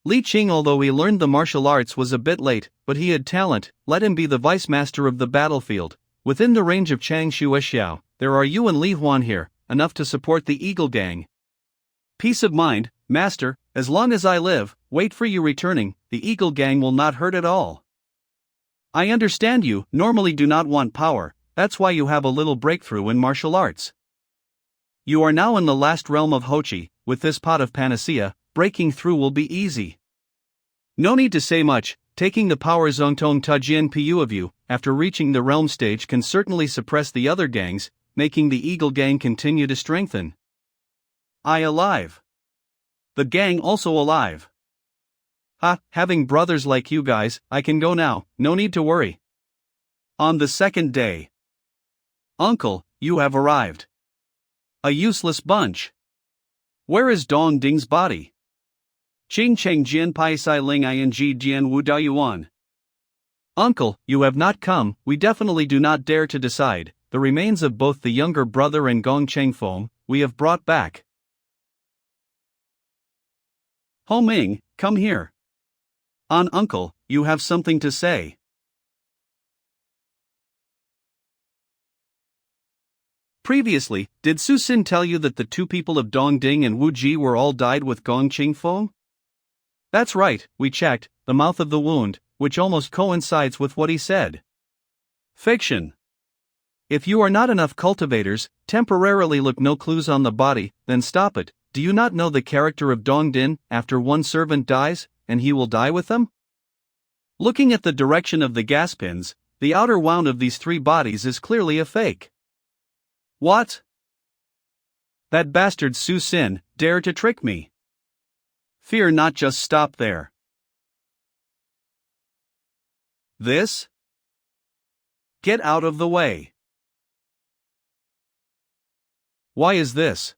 Speaker 2: Li Qing, although he learned the martial arts, was a bit late, but he had talent, let him be the vice master of the battlefield. Within the range of Chang Shuexiao, there are you and Li Huan here, enough to support the Eagle Gang.
Speaker 1: Peace of mind, Master, as long as I live, wait for you returning, the Eagle Gang will not hurt at all. I understand you normally do not want power, that's why you have a little breakthrough in martial arts. You are now in the last realm of Hochi, with this pot of panacea, breaking through will be easy. No need to say much, taking the power Zongtong Tajian Pu of you, after reaching the realm stage can certainly suppress the other gangs, making the Eagle Gang continue to strengthen.
Speaker 2: I alive.
Speaker 1: The gang also alive.
Speaker 2: Ha, having brothers like you guys, I can go now, no need to worry.
Speaker 1: On the second day. Uncle, you have arrived. A useless bunch. Where is Dong Ding's body? Qing Cheng Jian Pai Sai Ling Ing Jian Wu Da Yuan.
Speaker 2: Uncle, you have not come, we definitely do not dare to decide. The remains of both the younger brother and Gong Cheng Feng, we have brought back.
Speaker 1: Ho Ming, come here. Uncle, you have something to say. Previously, did Su Xin tell you that the 2 people of Dong Ding and Wu Ji were all died with Gong Cheng Feng?
Speaker 2: That's right, we checked, the mouth of the wound, which almost coincides with what he said.
Speaker 1: Fiction.
Speaker 2: If you are not enough cultivators, temporarily look no clues on the body, then stop it. Do you not know the character of Dong Din, after one servant dies, and he will die with them?
Speaker 1: Looking at the direction of the gas pins, the outer wound of these 3 bodies is clearly a fake. What?
Speaker 2: That bastard Su Xin dared to trick me.
Speaker 1: Fear not, just stop there.
Speaker 2: This?
Speaker 1: Get out of the way.
Speaker 2: Why is this?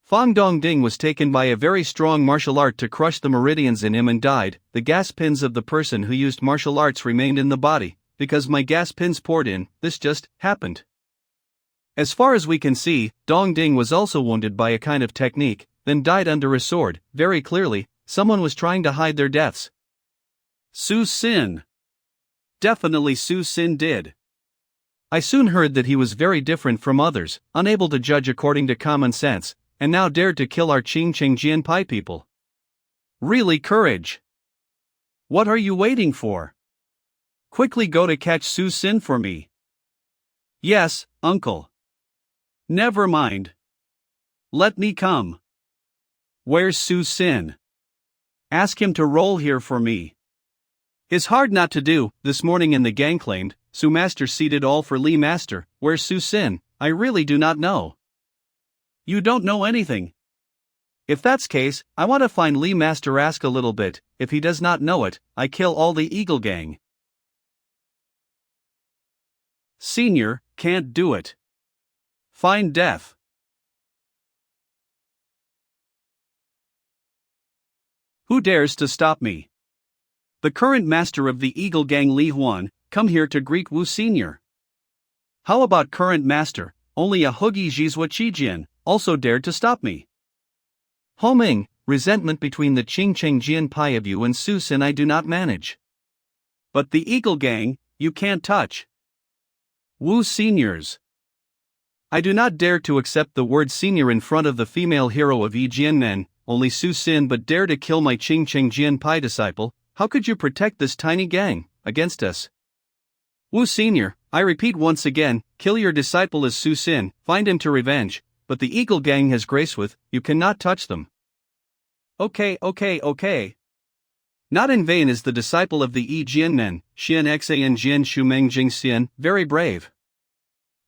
Speaker 2: Fang Dongding was taken by a very strong martial art to crush the meridians in him and died. The gas pins of the person who used martial arts remained in the body. Because my gas pins poured in, this just happened. As far as we can see, Dongding was also wounded by a kind of technique, then died under a sword. Very clearly, someone was trying to hide their deaths.
Speaker 1: Su Xin. Definitely Su Xin did.
Speaker 2: I soon heard that he was very different from others, unable to judge according to common sense, and now dared to kill our Qing Cheng Jian Pai people.
Speaker 1: Really courage. What are you waiting for? Quickly go to catch Su Xin for me. Yes, uncle. Never mind. Let me come. Where's Su Xin? Ask him to roll here for me. It's hard not to do. This morning in the gang claimed, Su Master seated all for Li Master. Where's Su Xin? I really do not know. You don't know anything. If that's case, I want to find Li Master, ask a little bit. If he does not know it, I kill all the Eagle Gang. Senior, can't do it. Find death. Who dares to stop me? The current master of the Eagle Gang, Li Huan, come here to greet Wu Senior. How about current master, only a Hugi Jizwa Qijian, also dared to stop me?
Speaker 2: Ho Ming, resentment between the Qing Cheng Jian Pai of you and Su Xin I do not manage.
Speaker 1: But the Eagle Gang, you can't touch. Wu Seniors.
Speaker 2: I do not dare to accept the word senior in front of the female hero of Yijianmen, only Su Xin but dare to kill my Qing Cheng Jian Pai disciple. how could you protect this tiny gang against us? Wu Senior, I repeat once again, kill your disciple as Su Sin, find him to revenge, but the Eagle Gang has grace with, you cannot touch them. Okay. Not in vain is the disciple of the Yi Jianmen, Xian Xan Jian Shumeng Jing Xian, very brave.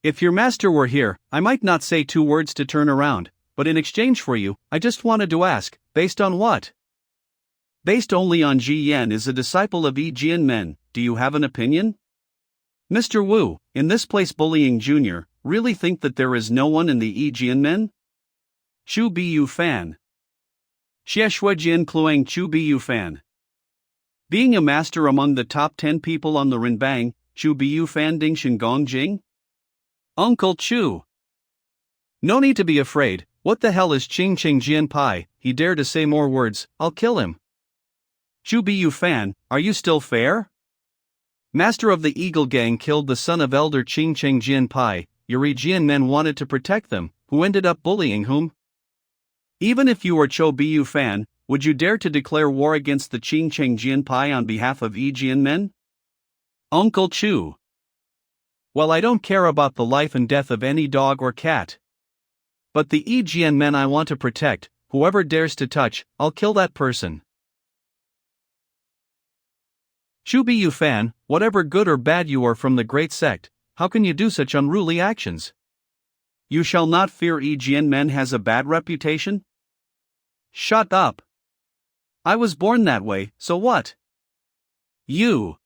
Speaker 2: If your master were here, I might not say 2 words to turn around, but in exchange for you, I just wanted to ask, based on what? Based only on Ji Yan is a disciple of Yi Jianmen, do you have an opinion? Mr. Wu, in this place bullying Junior, really think that there is no one in the Yi Jianmen? Chu Bu Fan. Xie Shui Jian Kluang Chu Bu Fan. Being a master among the top 10 people on the Rinbang, Chu Bu Fan Ding Shengong Jing? Uncle Chu. No need to be afraid, what the hell is Ching Ching Jian Pai, he dare to say more words, I'll kill him. Chu Bu Fan, are you still fair? Master of the Eagle Gang killed the son of Elder Ching Ching Jian Pai, Yuri Jianmen wanted to protect them, who ended up bullying whom? Even if you were Cho Bu Fan, would you dare to declare war against the Ching Ching Jian Pai on behalf of Yi Jianmen? Uncle Chu. Well, I don't care about the life and death of any dog or cat. But the Yi Jianmen I want to protect, whoever dares to touch, I'll kill that person. Chu Bu Fan, whatever good or bad you are from the great sect, how can you do such unruly actions? You shall not fear Yi Jianmen has a bad reputation? Shut up. I was born that way, so what? You.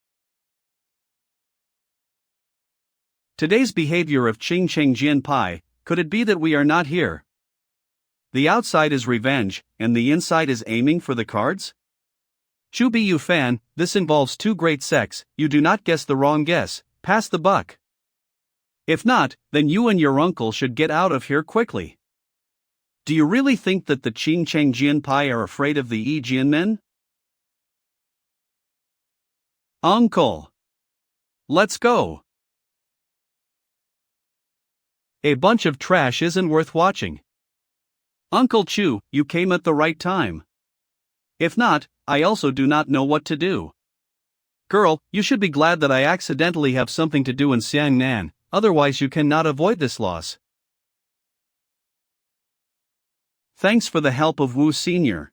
Speaker 2: Today's behavior of Ching Ching Jian Pai, could it be that we are not here? The outside is revenge, and the inside is aiming for the cards? Chu Bu Fan, this involves 2 great sects, you do not guess the wrong guess, pass the buck. If not, then you and your uncle should get out of here quickly. Do you really think that the Ching Cheng Jian Pai are afraid of the Yi Jianmen? Uncle. Let's go. A bunch of trash isn't worth watching. Uncle Chu, you came at the right time. If not, I also do not know what to do. Girl, you should be glad that I accidentally have something to do in Xiangnan, otherwise you cannot avoid this loss. Thanks for the help of Wu Senior.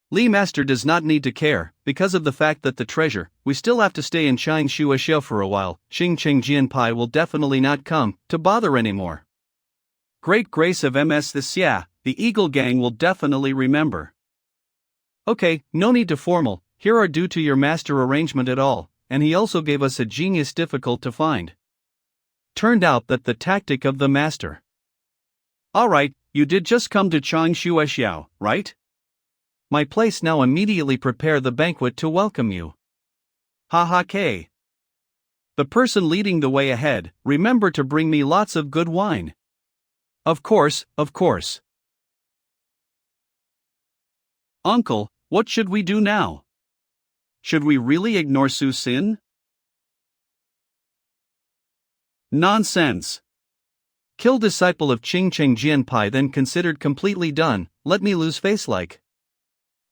Speaker 2: Li Master does not need to care, because of the fact that the treasure, we still have to stay in Chang Shuaxiao for a while, Xing Cheng Jian Pai will definitely not come to bother anymore. Great grace of MS this Xia, the Eagle Gang will definitely remember. Okay, no need to formal, here are due to your master arrangement at all, and he also gave us a genius difficult to find. Turned out that the tactic of the master. Alright, you did just come to Chang Shuaxiao, right? My place now immediately prepare the banquet to welcome you. Ha. The person leading the way ahead, remember to bring me lots of good wine. Of course. Uncle, what should we do now? Should we really ignore Su Sin? Nonsense. Kill disciple of Ching Cheng Jian Pai then considered completely done, let me lose face like.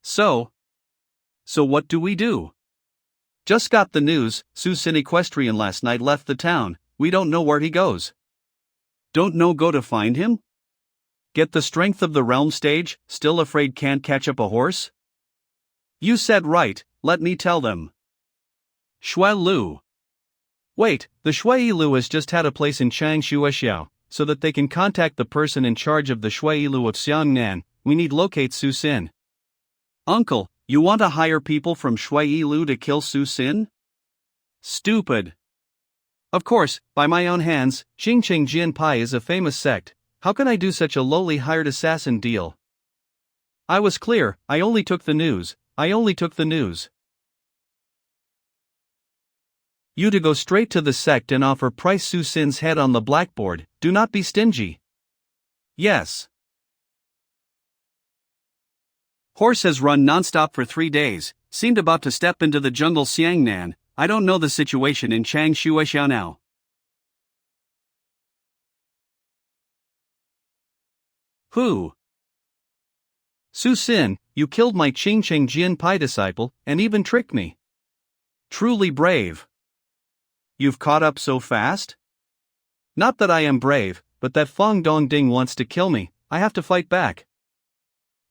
Speaker 2: So what do we do? Just got the news, Su Sin Equestrian last night left the town, we don't know where he goes. Don't know go to find him? Get the strength of the realm stage, still afraid can't catch up a horse? You said right, let me tell them. Shui Lu. Wait, the Shui Lu has just had a place in Chang Shuaxiao, so that they can contact the person in charge of the Shui Lu of Xiangnan, we need locate Su Sin. Uncle, you want to hire people from Shui Lu to kill Su Sin? Stupid. Of course, by my own hands, Xing Cheng Jian Pai is a famous sect, how can I do such a lowly hired assassin deal? I was clear, I only took the news. You to go straight to the sect and offer price Su Sin's head on the blackboard, do not be stingy. Yes. Horse has run non-stop for 3 days, seemed about to step into the jungle Xiangnan, I don't know the situation in Chang Shuaxiao now. Who? Su Sin, you killed my Qing Cheng Jian Pai disciple, and even tricked me. Truly brave. You've caught up so fast? Not that I am brave, but that Fong Dongding wants to kill me, I have to fight back.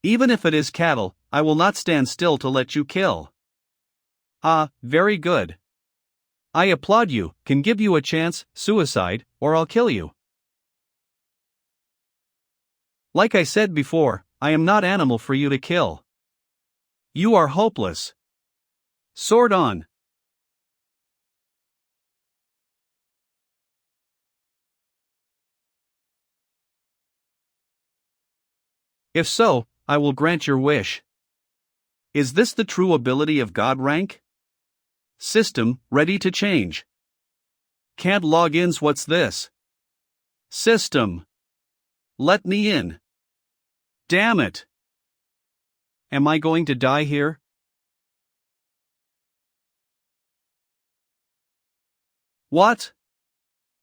Speaker 2: Even if it is cattle, I will not stand still to let you kill. Ah, very good. I applaud you, can give you a chance, suicide, or I'll kill you. Like I said before, I am not animal for you to kill. You are hopeless. Sword on. If so, I will grant your wish. Is this the true ability of God rank? System, ready to change. Can't logins, what's this? System. Let me in. Damn it. Am I going to die here? What?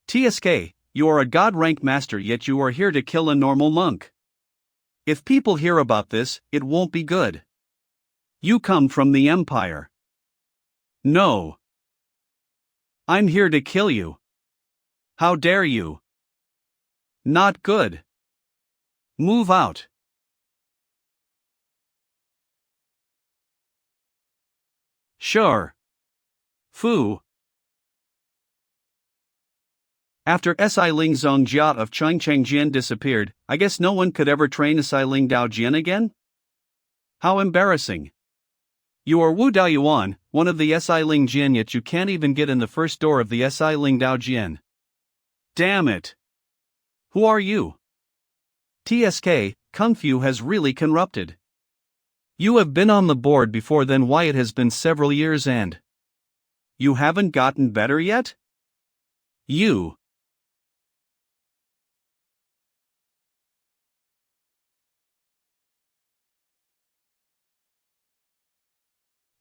Speaker 2: TSK, you are a God rank master yet you are here to kill a normal monk. If people hear about this, it won't be good. You come from the Empire. No. I'm here to kill you. How dare you? Not good. Move out. Sure. Fu. After Si Ling Zong Jia of Changcheng Jian disappeared, I guess no one could ever train Si Ling Dao Jian again? How embarrassing. You are Wu Dao Yuan, one of the Si Ling Jian, yet you can't even get in the first door of the Si Ling Dao Jian. Damn it. Who are you? TSK, Kung Fu has really corrupted. You have been on the board before then, why it has been several years and you haven't gotten better yet? You.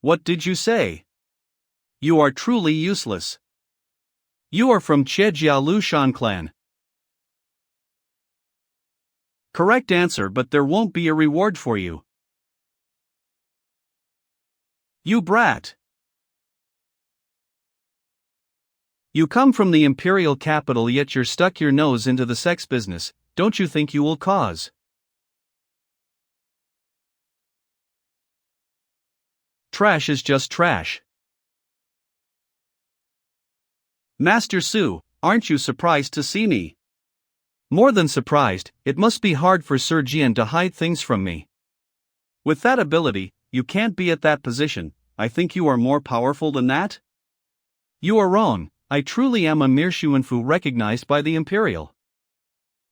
Speaker 2: What did you say? You are truly useless. You are from Chejia Lushan clan. Correct answer, but there won't be a reward for you. You brat. You come from the imperial capital yet you're stuck your nose into the sex business, don't you think you will cause? Trash is just trash. Master Su, aren't you surprised to see me? More than surprised, it must be hard for Sir Jian to hide things from me. With that ability, you can't be at that position, I think you are more powerful than that? You are wrong, I truly am a mere Xuanfu recognized by the Imperial.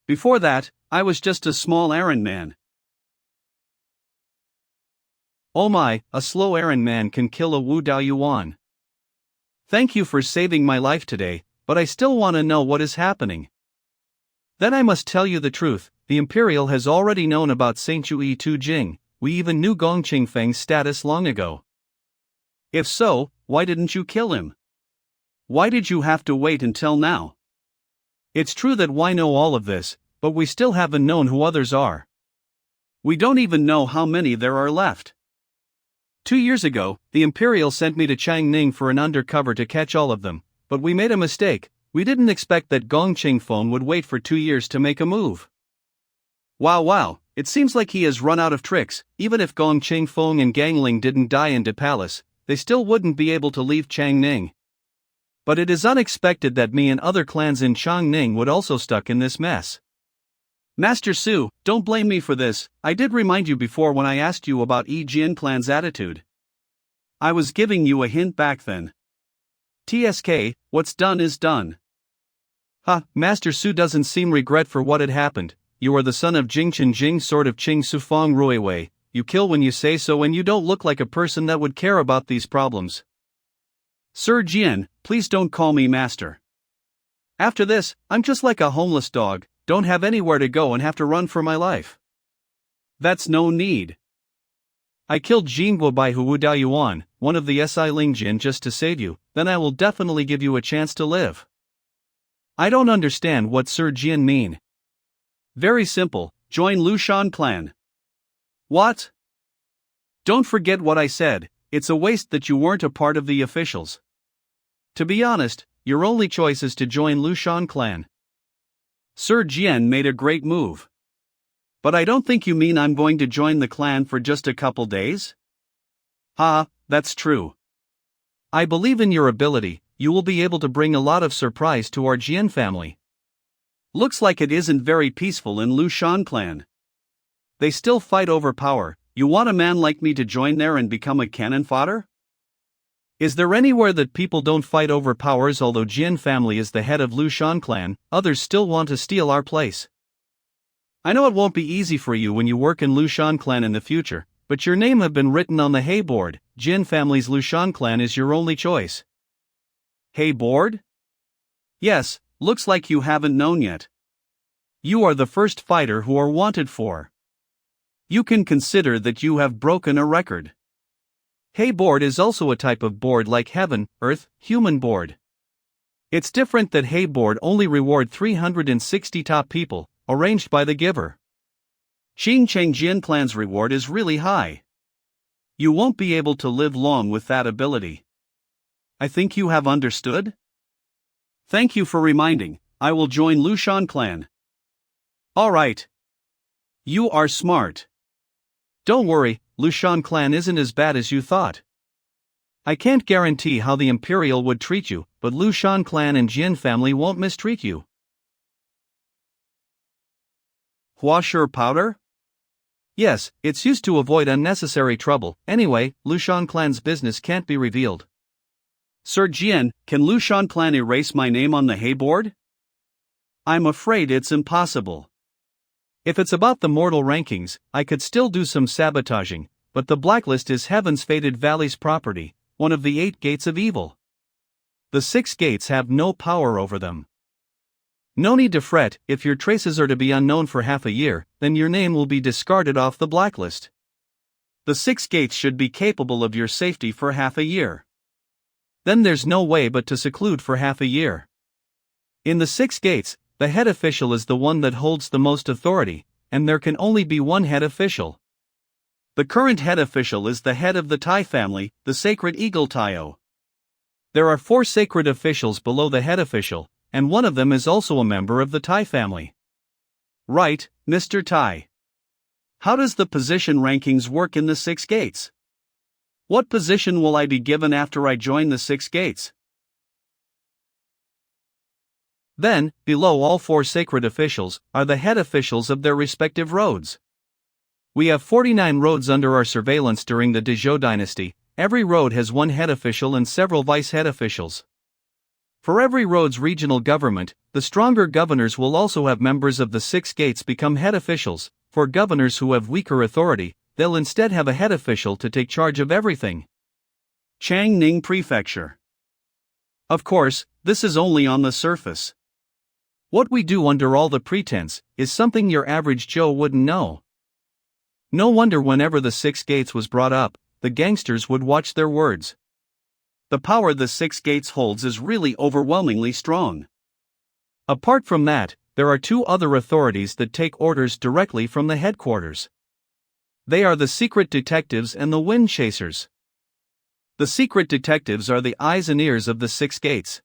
Speaker 2: Before that, I was just a small errand man. Oh my, a slow errand man can kill a Wu Dao Yuan. Thank you for saving my life today, but I still want to know what is happening. Then I must tell you the truth, the Imperial has already known about Saint Chui Tu Jing, we even knew Gong Qingfeng's status long ago. If so, why didn't you kill him? Why did you have to wait until now? It's true that we know all of this, but we still haven't known who others are. We don't even know how many there are left. 2 years ago, the Imperial sent me to Changning for an undercover to catch all of them, but we made a mistake, we didn't expect that Gong Qingfeng would wait for 2 years to make a move. Wow, it seems like he has run out of tricks, even if Gong Qingfeng and Gangling didn't die in De Palace, they still wouldn't be able to leave Changning. But it is unexpected that me and other clans in Changning would also stuck in this mess. Master Su, don't blame me for this, I did remind you before when I asked you about Yi Jian clan's attitude. I was giving you a hint back then. TSK, what's done is done. Master Su doesn't seem regret for what had happened, you are the son of Jing Chen Jing sort of Qing Sufang Ruiwei, you kill when you say so and you don't look like a person that would care about these problems. Sir Jian, please don't call me master. After this, I'm just like a homeless dog, don't have anywhere to go and have to run for my life. That's no need. I killed Jingguo Bai Wu Dao Yuan, one of the Si Ling Jin just to save you, then I will definitely give you a chance to live. I don't understand what Sir Jian mean. Very simple, join Lushan clan. What? Don't forget what I said, it's a waste that you weren't a part of the officials. To be honest, your only choice is to join Lushan clan. Sir Jian made a great move. But I don't think you mean I'm going to join the clan for just a couple days? That's true. I believe in your ability, you will be able to bring a lot of surprise to our Jian family. Looks like it isn't very peaceful in Lushan clan. They still fight over power. You want a man like me to join there and become a cannon fodder? Is there anywhere that people don't fight over powers? Although Jian family is the head of Lushan clan, others still want to steal our place. I know it won't be easy for you when you work in Lushan clan in the future, but your name have been written on the Hay board. Jian family's Lushan clan is your only choice. Hay board? Yes, looks like you haven't known yet. You are the first fighter who are wanted for. You can consider that you have broken a record. Hay board is also a type of board like heaven, earth, human board. It's different that Hay board only reward 360 top people, arranged by the giver. Qingcheng Jian clan's reward is really high. You won't be able to live long with that ability. I think you have understood? Thank you for reminding, I will join Lushan clan. Alright. You are smart. Don't worry, Lushan clan isn't as bad as you thought. I can't guarantee how the Imperial would treat you, but Lushan clan and Jian family won't mistreat you. Huashur powder? Yes, it's used to avoid unnecessary trouble. Anyway, Lushan clan's business can't be revealed. Sir Jian, can Lushan clan erase my name on the Hay board? I'm afraid it's impossible. If it's about the mortal rankings, I could still do some sabotaging, but the blacklist is Heaven's Fated Valley's property, one of the 8 gates of evil. The 6 gates have no power over them. No need to fret, if your traces are to be unknown for half a year, then your name will be discarded off the blacklist. The 6 gates should be capable of your safety for half a year. Then there's no way but to seclude for half a year. In the 6 gates, the head official is the one that holds the most authority, and there can only be one head official. The current head official is the head of the Tai family, the Sacred Eagle Taio. There are 4 sacred officials below the head official, and one of them is also a member of the Tai family. Right, Mr. Tai. How does the position rankings work in the 6 gates? What position will I be given after I join the 6 gates? Then, below all 4 sacred officials, are the head officials of their respective roads. We have 49 roads under our surveillance during the Dezhou dynasty. Every road has 1 head official and several vice-head officials. For every road's regional government, the stronger governors will also have members of the 6 gates become head officials. For governors who have weaker authority, they'll instead have a head official to take charge of everything. Changning Prefecture. Of course, this is only on the surface. What we do under all the pretense is something your average Joe wouldn't know. No wonder whenever the 6 gates was brought up, the gangsters would watch their words. The power the 6 gates holds is really overwhelmingly strong. Apart from that, there are 2 other authorities that take orders directly from the headquarters. They are the secret detectives and the wind chasers. The secret detectives are the eyes and ears of the 6 gates.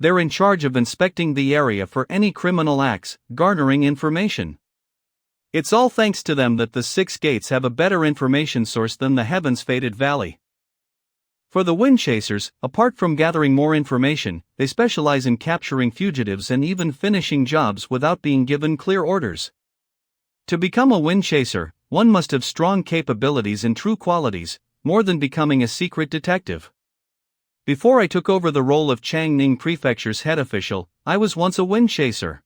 Speaker 2: They're in charge of inspecting the area for any criminal acts, garnering information. It's all thanks to them that the 6 gates have a better information source than the Heaven's Fated Valley. For the wind chasers, apart from gathering more information, they specialize in capturing fugitives and even finishing jobs without being given clear orders. To become a wind chaser, one must have strong capabilities and true qualities, more than becoming a secret detective. Before I took over the role of Changning Prefecture's head official, I was once a wind chaser.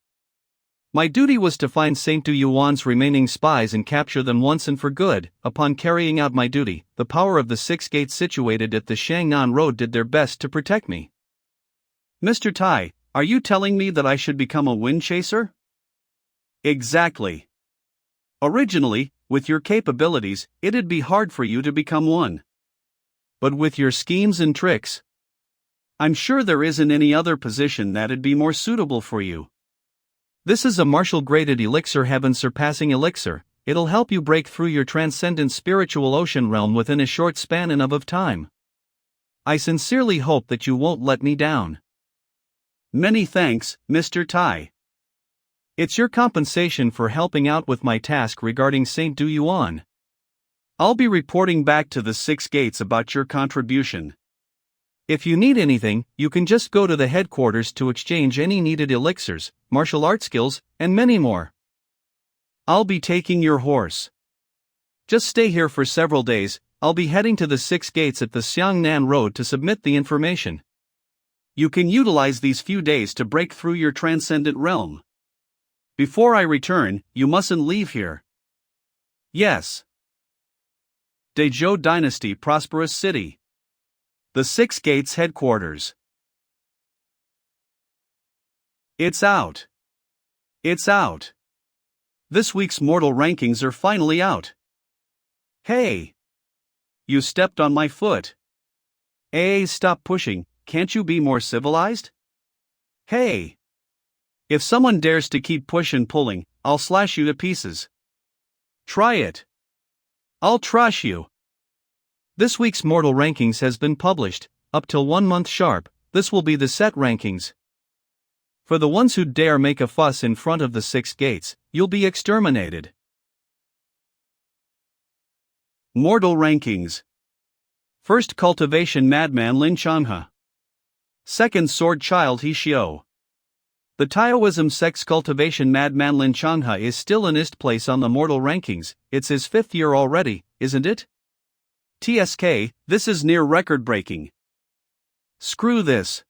Speaker 2: My duty was to find Saint Du Yuan's remaining spies and capture them once and for good. Upon carrying out my duty, the power of the 6 gates situated at the Shangnan Road did their best to protect me. Mr. Tai, are you telling me that I should become a wind chaser? Exactly. Originally, with your capabilities, it'd be hard for you to become one. But with your schemes and tricks, I'm sure there isn't any other position that'd be more suitable for you. This is a martial-graded elixir heaven-surpassing elixir,
Speaker 1: it'll help you break through your transcendent spiritual ocean realm within a short span of time. I sincerely hope that you won't let me down.
Speaker 2: Many thanks, Mr. Tai.
Speaker 1: It's your compensation for helping out with my task regarding St. Du Yuan.
Speaker 2: I'll be reporting back to the 6 gates about your contribution.
Speaker 1: If you need anything, you can just go to the headquarters to exchange any needed elixirs, martial art skills, and many more.
Speaker 2: I'll be taking your horse.
Speaker 1: Just stay here for several days. I'll be heading to the 6 gates at the Xiangnan Road to submit the information.
Speaker 2: You can utilize these few days to break through your transcendent realm. Before I return, you mustn't leave here.
Speaker 1: Yes.
Speaker 2: Dezhou Dynasty Prosperous City. The 6 Gates Headquarters. It's out. It's out. This week's mortal rankings are finally out. Hey! You stepped on my foot. Hey, stop pushing, can't you be more civilized? Hey! If someone dares to keep push and pulling, I'll slash you to pieces. Try it. I'll trash you.
Speaker 1: This week's mortal rankings has been published, up till 1 month sharp. This will be the set rankings. For the ones who dare make a fuss in front of the 6 gates, you'll be exterminated.
Speaker 2: Mortal rankings. First cultivation madman Lin Changhe. Second sword child He Xiao. The Taoism sex cultivation madman Lin Changhe is still in ist place on the mortal rankings. It's his 5th year already, isn't it? TSK, this is near record breaking. Screw this.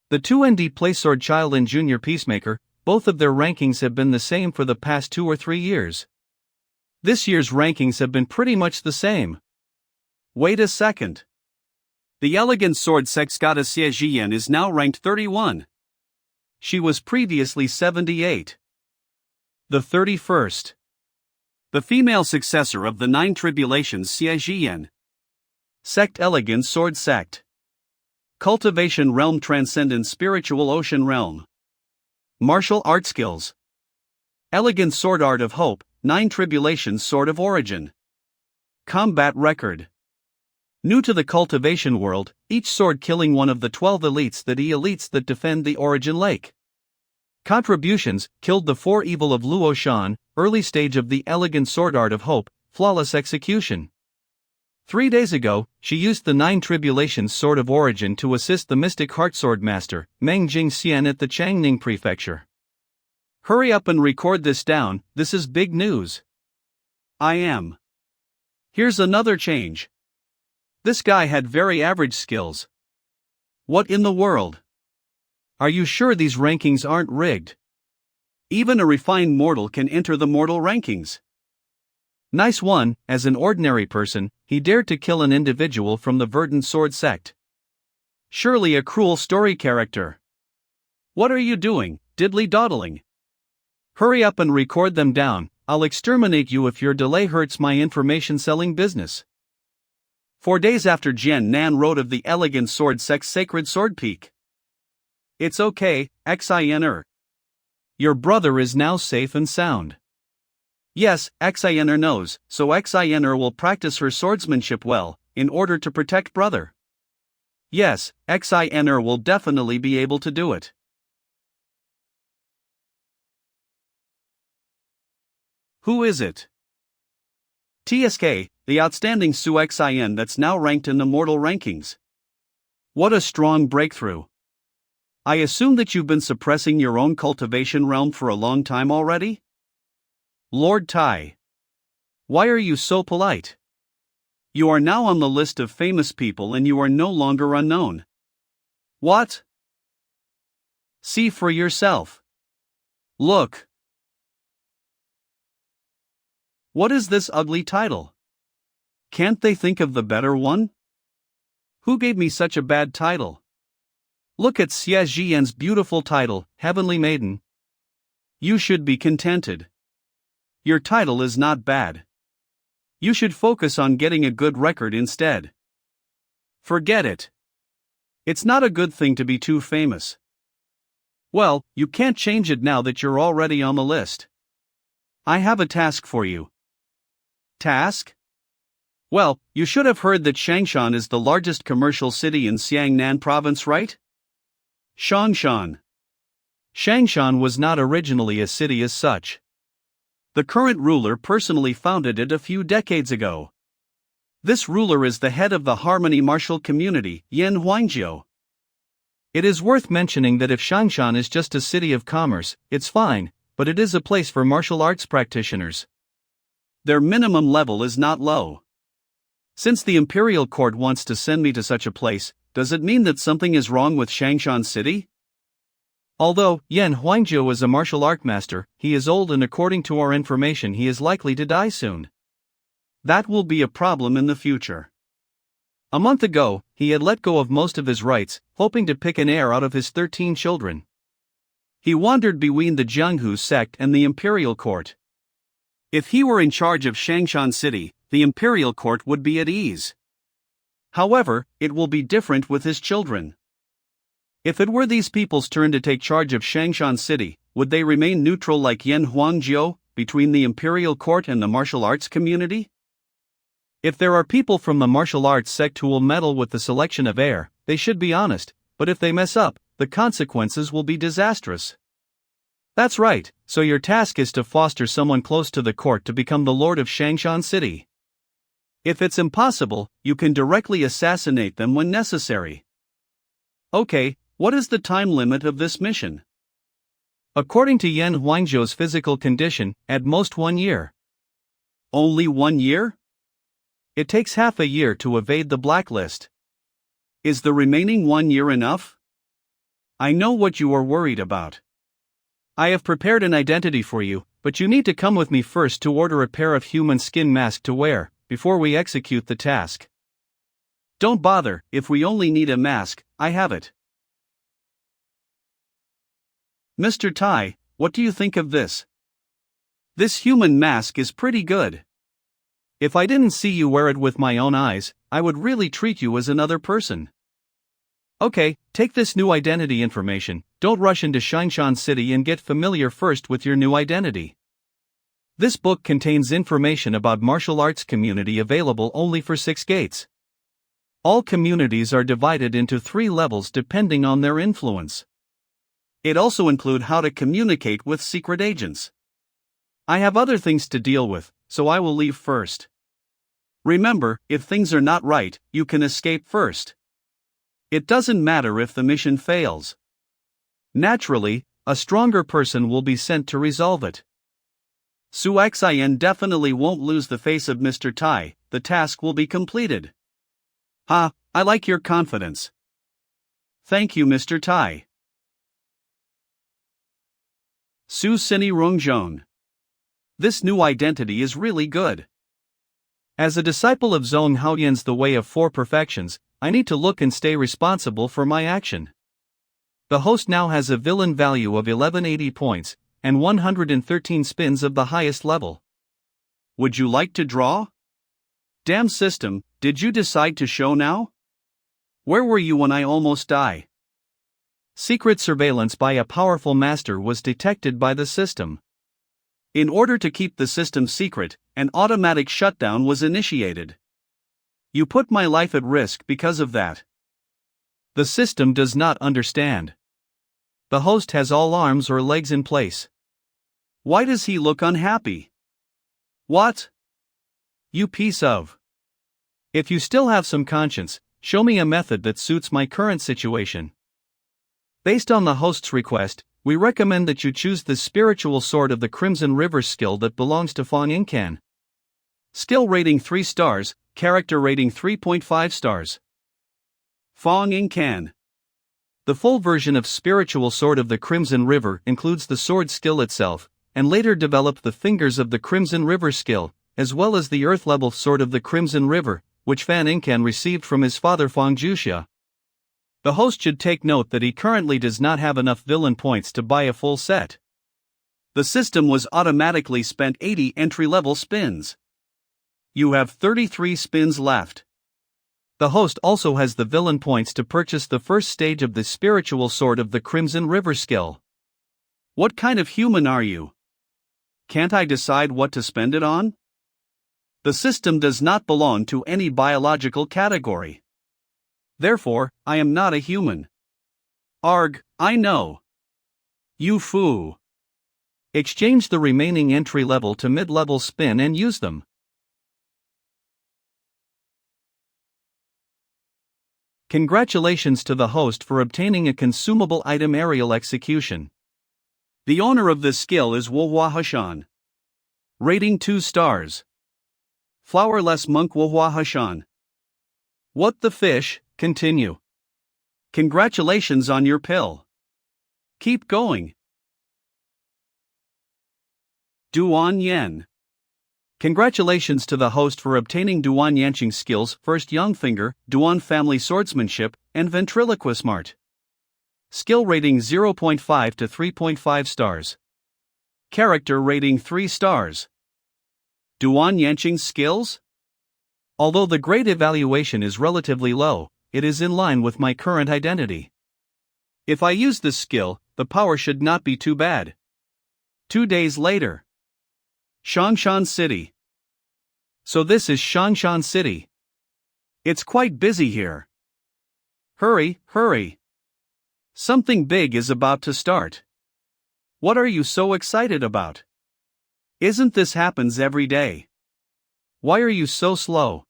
Speaker 1: The 2 ND play sword child and junior peacemaker, both of their rankings have been the same for the past 2 or 3 years. This year's rankings have been pretty much the same.
Speaker 2: Wait a second. The elegant sword sex goddess Xie Zhiyan is now ranked 31. She was previously 78. The 31st. The female successor of the 9 tribulations Xie Zhiyan. Sect Elegant Sword Sect. Cultivation Realm Transcendent Spiritual Ocean Realm. Martial Art Skills. Elegant Sword Art of Hope, 9 Tribulations Sword of Origin. Combat Record. New to the cultivation world, each sword killing one of the 12 elites that defend the Origin Lake. Contributions, killed the 4 evil of Luo Shan, early stage of the Elegant Sword Art of Hope, flawless execution. 3 days ago, she used the 9 Tribulations Sword of Origin to assist the Mystic Heartsword Master, Meng Jingxian at the Changning Prefecture. Hurry up and record this down, this is big news. I am. Here's another change. This guy had very average skills. What in the world? Are you sure these rankings aren't rigged? Even a refined mortal can enter the mortal rankings. Nice one, as an ordinary person, he dared to kill an individual from the Verdant Sword sect. Surely a cruel story character. What are you doing, diddly-dawdling? Hurry up and record them down, I'll exterminate you if your delay hurts my information-selling business. 4 days after Jian Nan wrote of the Elegant Sword Sect's Sacred Sword Peak. It's okay, XINR. Your brother is now safe and sound. Yes, XINR knows, so XINR will practice her swordsmanship well, in order to protect brother. Yes, XINR will definitely be able to do it. Who is it? TSK, the outstanding Su XIN that's now ranked in the mortal rankings. What a strong breakthrough. I assume that you've been suppressing your own cultivation realm for a long time already? Lord Tai. Why are you so polite? You are now on the list of famous people and you are no longer unknown. What? See for yourself. Look. What is this ugly title? Can't they think of the better one? Who gave me such a bad title? Look at Xie Zhiyan's beautiful title, Heavenly Maiden. You should be contented. Your title is not bad. You should focus on getting a good record instead. Forget it. It's not a good thing to be too famous. Well, you can't change it now that you're already on the list.
Speaker 1: I have a task for you. Task? Well, you should have heard that Changshan is the largest commercial city in Xiangnan province, right? Shangshan. Changshan was not originally a city as such. The current ruler personally founded it a few decades ago. This ruler is the head of the Harmony Martial Community, Yan Huangjiu. It is worth mentioning that if Changshan is just a city of commerce, it's fine, but it is a place for martial arts practitioners. Their minimum level is not low. Since the imperial court wants to send me to such a place, does it mean that something is wrong with Changshan City? Although Yan Huangjiu is a martial art master, he is old and according to our information he is likely to die soon. That will be a problem in the future. A month ago, he had let go of most of his rights, hoping to pick an heir out of his 13 children. He wandered between the Jianghu sect and the imperial court. If he were in charge of Changshan City, the imperial court would be at ease. However, it will be different with his children. If it were these people's turn to take charge of Changshan City, would they remain neutral like Yan Huangjiu, between the imperial court and the martial arts community? If there are people from the martial arts sect who will meddle with the selection of heir, they should be honest, but if they mess up, the consequences will be disastrous. That's right, so your task is to foster someone close to the court to become the lord of Changshan City. If it's impossible, you can directly assassinate them when necessary. Okay, what is the time limit of this mission? According to Yan Huangjiu's physical condition, at most 1 year. Only 1 year? It takes half a year to evade the blacklist. Is the remaining 1 year enough? I know what you are worried about. I have prepared an identity for you, but you need to come with me first to order a pair of human skin mask to wear, before we execute the task. Don't bother, if we only need a mask, I have it. Mr. Tai, what do you think of this? This human mask is pretty good. If I didn't see you wear it with my own eyes, I would really treat you as another person. Okay, take this new identity information, don't rush into Changshan City and get familiar first with your new identity. This book contains information about martial arts community available only for 6 gates. All communities are divided into 3 levels depending on their influence. It also includes how to communicate with secret agents. I have other things to deal with, so I will leave first. Remember, if things are not right, you can escape first. It doesn't matter if the mission fails. Naturally, a stronger person will be sent to resolve it. Su Xian definitely won't lose the face of Mr. Tai, the task will be completed. Ha, I like your confidence. Thank you, Mr. Tai. Su Sini Rongzhong. This new identity is really good. As a disciple of Zhong Haoyan's The Way of 4 Perfections, I need to look and stay responsible for my action. The host now has a villain value of 1180 points, and 113 spins of the highest level. Would you like to draw? Damn system, did you decide to show now? Where were you when I almost died? Secret surveillance by a powerful master was detected by the system. In order to keep the system secret, an automatic shutdown was initiated. You put my life at risk because of that. The system does not understand. The host has all arms or legs in place. Why does he look unhappy? What? You piece of. If you still have some conscience, show me a method that suits my current situation. Based on the host's request, we recommend that you choose the spiritual sword of the Crimson River skill that belongs to Fong Yingcan. Skill rating 3 stars, character rating 3.5 stars. Fong Yingcan. The full version of Spiritual Sword of the Crimson River includes the sword skill itself, and later developed the Fingers of the Crimson River skill, as well as the Earth-level Sword of the Crimson River, which Fan Yingcan received from his father Fong Juxia. The host should take note that he currently does not have enough villain points to buy a full set. The system was automatically spent 80 entry-level spins. You have 33 spins left. The host also has the villain points to purchase the first stage of the Spiritual Sword of the Crimson River skill. What kind of human are you?
Speaker 2: Can't I decide what to spend it on? The system does not belong to any biological category. Therefore, I am not a human. Arg, I know. You fool. Exchange the remaining entry-level to mid-level spin and use them. Congratulations to the host for obtaining a consumable item aerial execution. The owner of this skill is Wohua Hashan. Rating 2 stars. Flowerless monk Wohua Hashan. What the fish, continue. Congratulations on your pill. Keep going. Duan Yan. Congratulations to the host for obtaining Duan Yanqing skills First Young Finger, Duan Family Swordsmanship, and Ventriloquist Mart. Skill rating 0.5 to 3.5 stars. Character rating 3 stars. Duan Yanqing's skills? Although the grade evaluation is relatively low, it is in line with my current identity. If I use this skill, the power should not be too bad. 2 days later. Shangshan City. So this is Shangshan City. It's quite busy here. Hurry, hurry. Something big is about to start. What are you so excited about? Isn't this happens every day? Why are you so slow?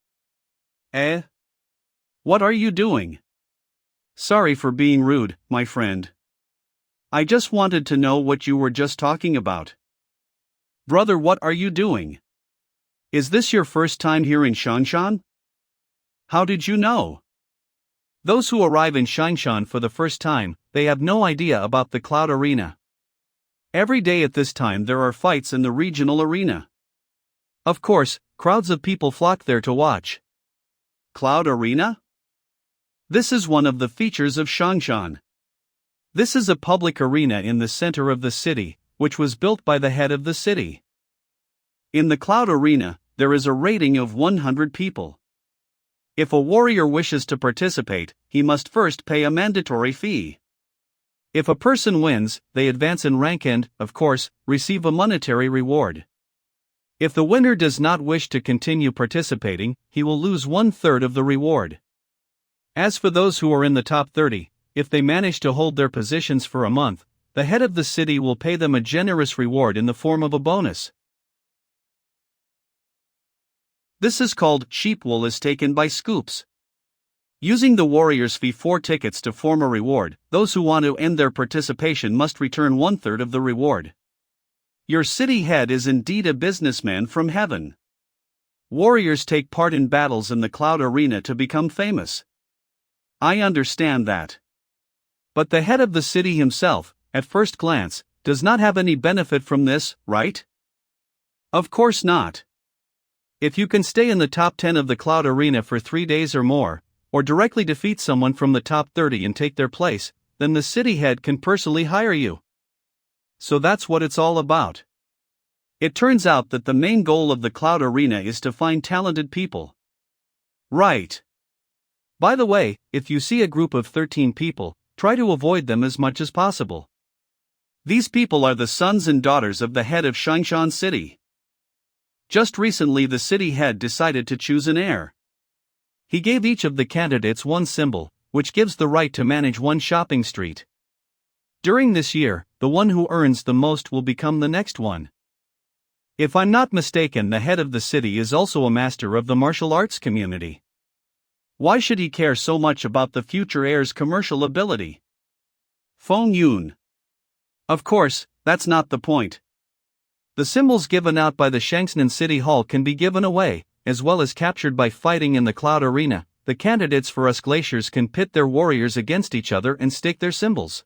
Speaker 2: What are you doing? Sorry for being rude, my friend. I just wanted to know what you were just talking about. Brother, what are you doing? Is this your first time here in Shangshan? How did you know? Those who arrive in Shangshan for the first time, they have no idea about the Cloud Arena. Every day at this time there are fights in the regional arena. Of course, crowds of people flock there to watch. Cloud Arena? This is one of the features of Shangshan. This is a public arena in the center of the city, which was built by the head of the city. In the Cloud Arena, there is a rating of 100 people. If a warrior wishes to participate, he must first pay a mandatory fee. If a person wins, they advance in rank and, of course, receive a monetary reward. If the winner does not wish to continue participating, he will lose 1/3 of the reward. As for those who are in the top 30, if they manage to hold their positions for a month, the head of the city will pay them a generous reward in the form of a bonus. This is called sheep wool is taken by scoops. Using the warrior's fee 4 tickets to form a reward, those who want to end their participation must return 1/3 of the reward. Your city head is indeed a businessman from heaven. Warriors take part in battles in the Cloud Arena to become famous. I understand that. But the head of the city himself, at first glance, does not have any benefit from this, right? Of course not. If you can stay in the top 10 of the Cloud Arena for 3 days or more, or directly defeat someone from the top 30 and take their place, then the city head can personally hire you. So that's what it's all about. It turns out that the main goal of the Cloud Arena is to find talented people. Right. By the way, if you see a group of 13 people, try to avoid them as much as possible. These people are the sons and daughters of the head of Shangshan City. Just recently the city head decided to choose an heir. He gave each of the candidates one symbol, which gives the right to manage one shopping street. During this year, the one who earns the most will become the next one. If I'm not mistaken, the head of the city is also a master of the martial arts community. Why should he care so much about the future heir's commercial ability? Feng Yun. Of course, that's not the point. The symbols given out by the Shangshan City Hall can be given away, as well as captured by fighting in the Cloud Arena. The candidates for us glaciers can pit their warriors against each other and stake their symbols.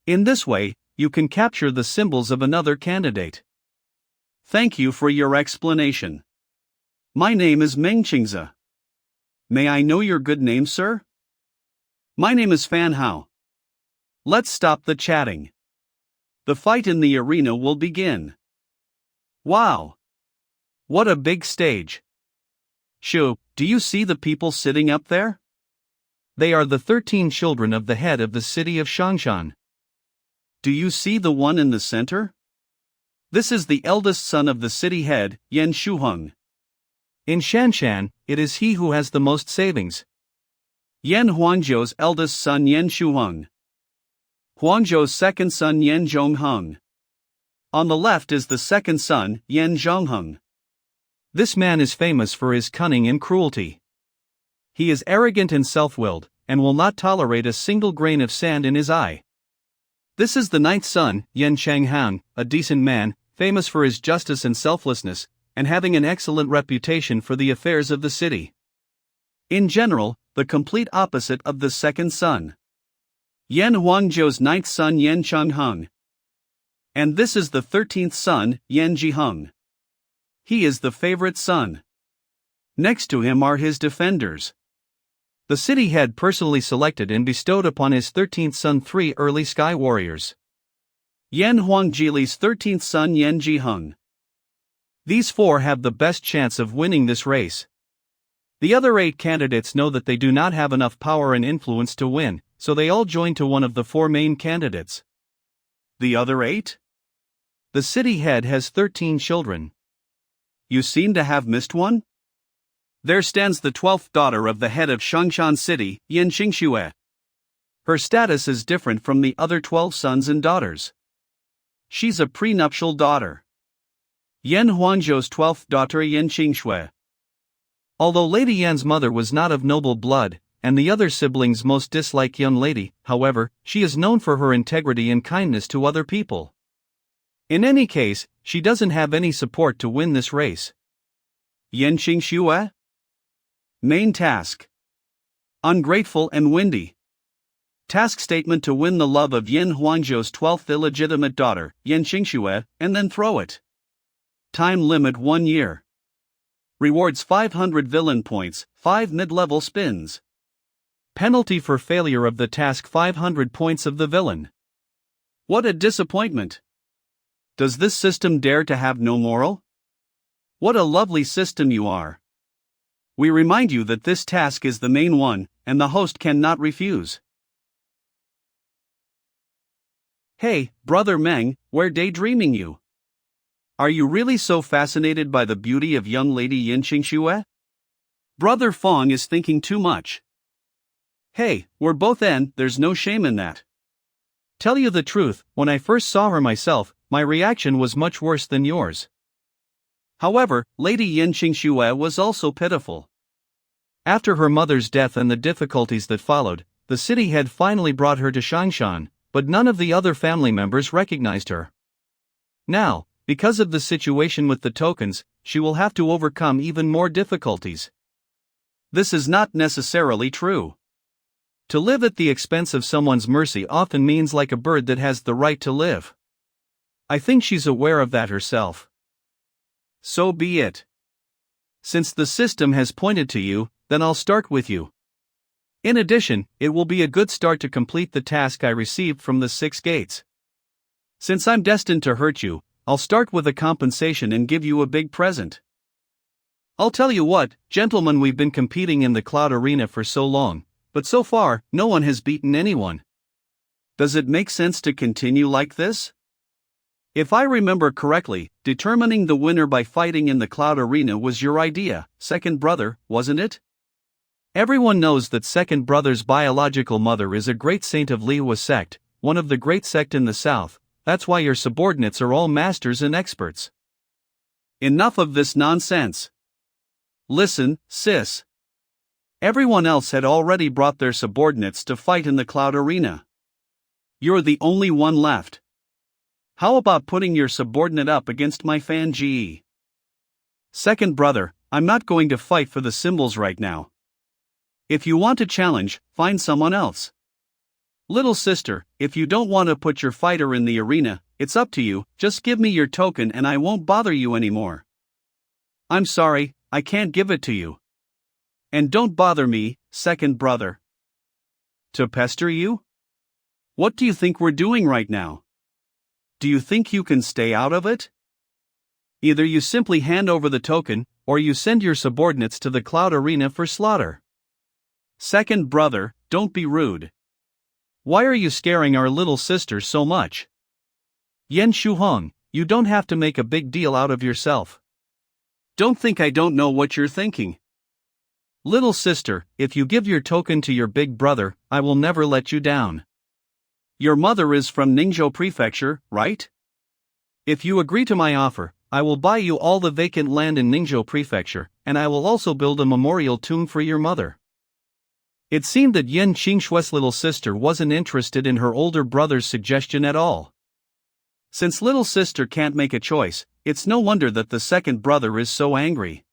Speaker 2: In this way, you can capture the symbols of another candidate. Thank you for your explanation. My name is Meng Qingze. May I know your good name, sir? My name is Fan Hao. Let's stop the chatting. The fight in the arena will begin. Wow! What a big stage. Shu, do you see the people sitting up there? They are the 13 children of the head of the city of Shangshan. Do you see the one in the center? This is the eldest son of the city head, Yan Shuheng.
Speaker 1: In Shanshan, it is he who has the most savings.
Speaker 2: Yan Huangzhou's eldest son Yan Shuheng. Huangzhou's second son Yan Zhongheng. On the left is the second son, Yan Zhongheng.
Speaker 1: This man is famous for his cunning and cruelty. He is arrogant and self-willed, and will not tolerate a single grain of sand in his eye.
Speaker 2: This is the ninth son, Yan Changhan, a decent man, famous for his justice and selflessness, and having an excellent reputation for the affairs of the city. In general, the complete opposite of the second son. Yan Huangzhou's ninth son Yan Changheng. And this is the 13th son, Yan Jiheng. He is the favorite son. Next to him are his defenders. The city head personally selected and bestowed upon his 13th son 3 early sky warriors. Yan Huangjili's 13th son Yan Jiheng. These 4 have the best chance of winning this race. The other 8 candidates know that they do not have enough power and influence to win, so they all join to one of the 4 main candidates. The other 8? The city head has 13 children. You seem to have missed one? There stands the 12th daughter of the head of Shangshan City, Yan Xingxue. Her status is different from the other 12 sons and daughters. She's a prenuptial daughter. Yan Huangzhou's 12th daughter Yan Xingxue. Although Lady Yan's mother was not of noble blood, and the other siblings most dislike young lady, however, she is known for her integrity and kindness to other people. In any case, she doesn't have any support to win this race. Yan Xingxue? Main task. Ungrateful and windy. Task statement to win the love of Yan Huangzhou's 12th illegitimate daughter, Yan Xingxue, and then throw it. Time limit 1 year. Rewards 500 villain points, 5 mid-level spins. Penalty for failure of the task 500 points of the villain. What a disappointment! Does this system dare to have no moral? What a lovely system you are. We remind you that this task is the main one, and the host cannot refuse. Hey, Brother Meng, we're daydreaming you. Are you really so fascinated by the beauty of young lady Yan Xingxue? Brother Fong is thinking too much. Hey, we're both N, there's no shame in that. Tell you the truth, when I first saw her myself, my reaction was much worse than yours. However, Lady Yan Xingxue was also pitiful. After her mother's death and the difficulties that followed, the city head finally brought her to Shangshan, but none of the other family members recognized her. Now, because of the situation with the tokens, she will have to overcome even more difficulties. This is not necessarily true. To live at the expense of someone's mercy often means like a bird that has the right to live. I think she's aware of that herself. So be it. Since the system has pointed to you, then I'll start with you. In addition, it will be a good start to complete the task I received from the 6 gates. Since I'm destined to hurt you, I'll start with a compensation and give you a big present. I'll tell you what, gentlemen, we've been competing in the cloud arena for so long, but so far, no one has beaten anyone. Does it make sense to continue like this? If I remember correctly, determining the winner by fighting in the cloud arena was your idea, second brother, wasn't it? Everyone knows that second brother's biological mother is a great saint of Lihua sect, one of the great sect in the south. That's why your subordinates are all masters and experts. Enough of this nonsense. Listen, sis. Everyone else had already brought their subordinates to fight in the cloud arena. You're the only one left. How about putting your subordinate up against my fan GE? Second brother, I'm not going to fight for the symbols right now. If you want to challenge, find someone else. Little sister, if you don't want to put your fighter in the arena, it's up to you, just give me your token and I won't bother you anymore. I'm sorry, I can't give it to you. And don't bother me, second brother. To pester you? What do you think we're doing right now? Do you think you can stay out of it? Either you simply hand over the token, or you send your subordinates to the cloud arena for slaughter. Second brother, don't be rude. Why are you scaring our little sister so much? Yan Shuhong,
Speaker 1: you don't have to make a big deal out of yourself. Don't think I don't know what you're thinking. Little sister, if you give your token to your big brother, I will never let you down. Your mother is from Ningzhou Prefecture, right? If you agree to my offer, I will buy you all the vacant land in Ningzhou Prefecture, and I will also build a memorial tomb for your mother. It seemed that Yen Qingshui's little sister wasn't interested in her older brother's suggestion at all. Since little sister can't make a choice, it's no wonder that the second brother is so angry.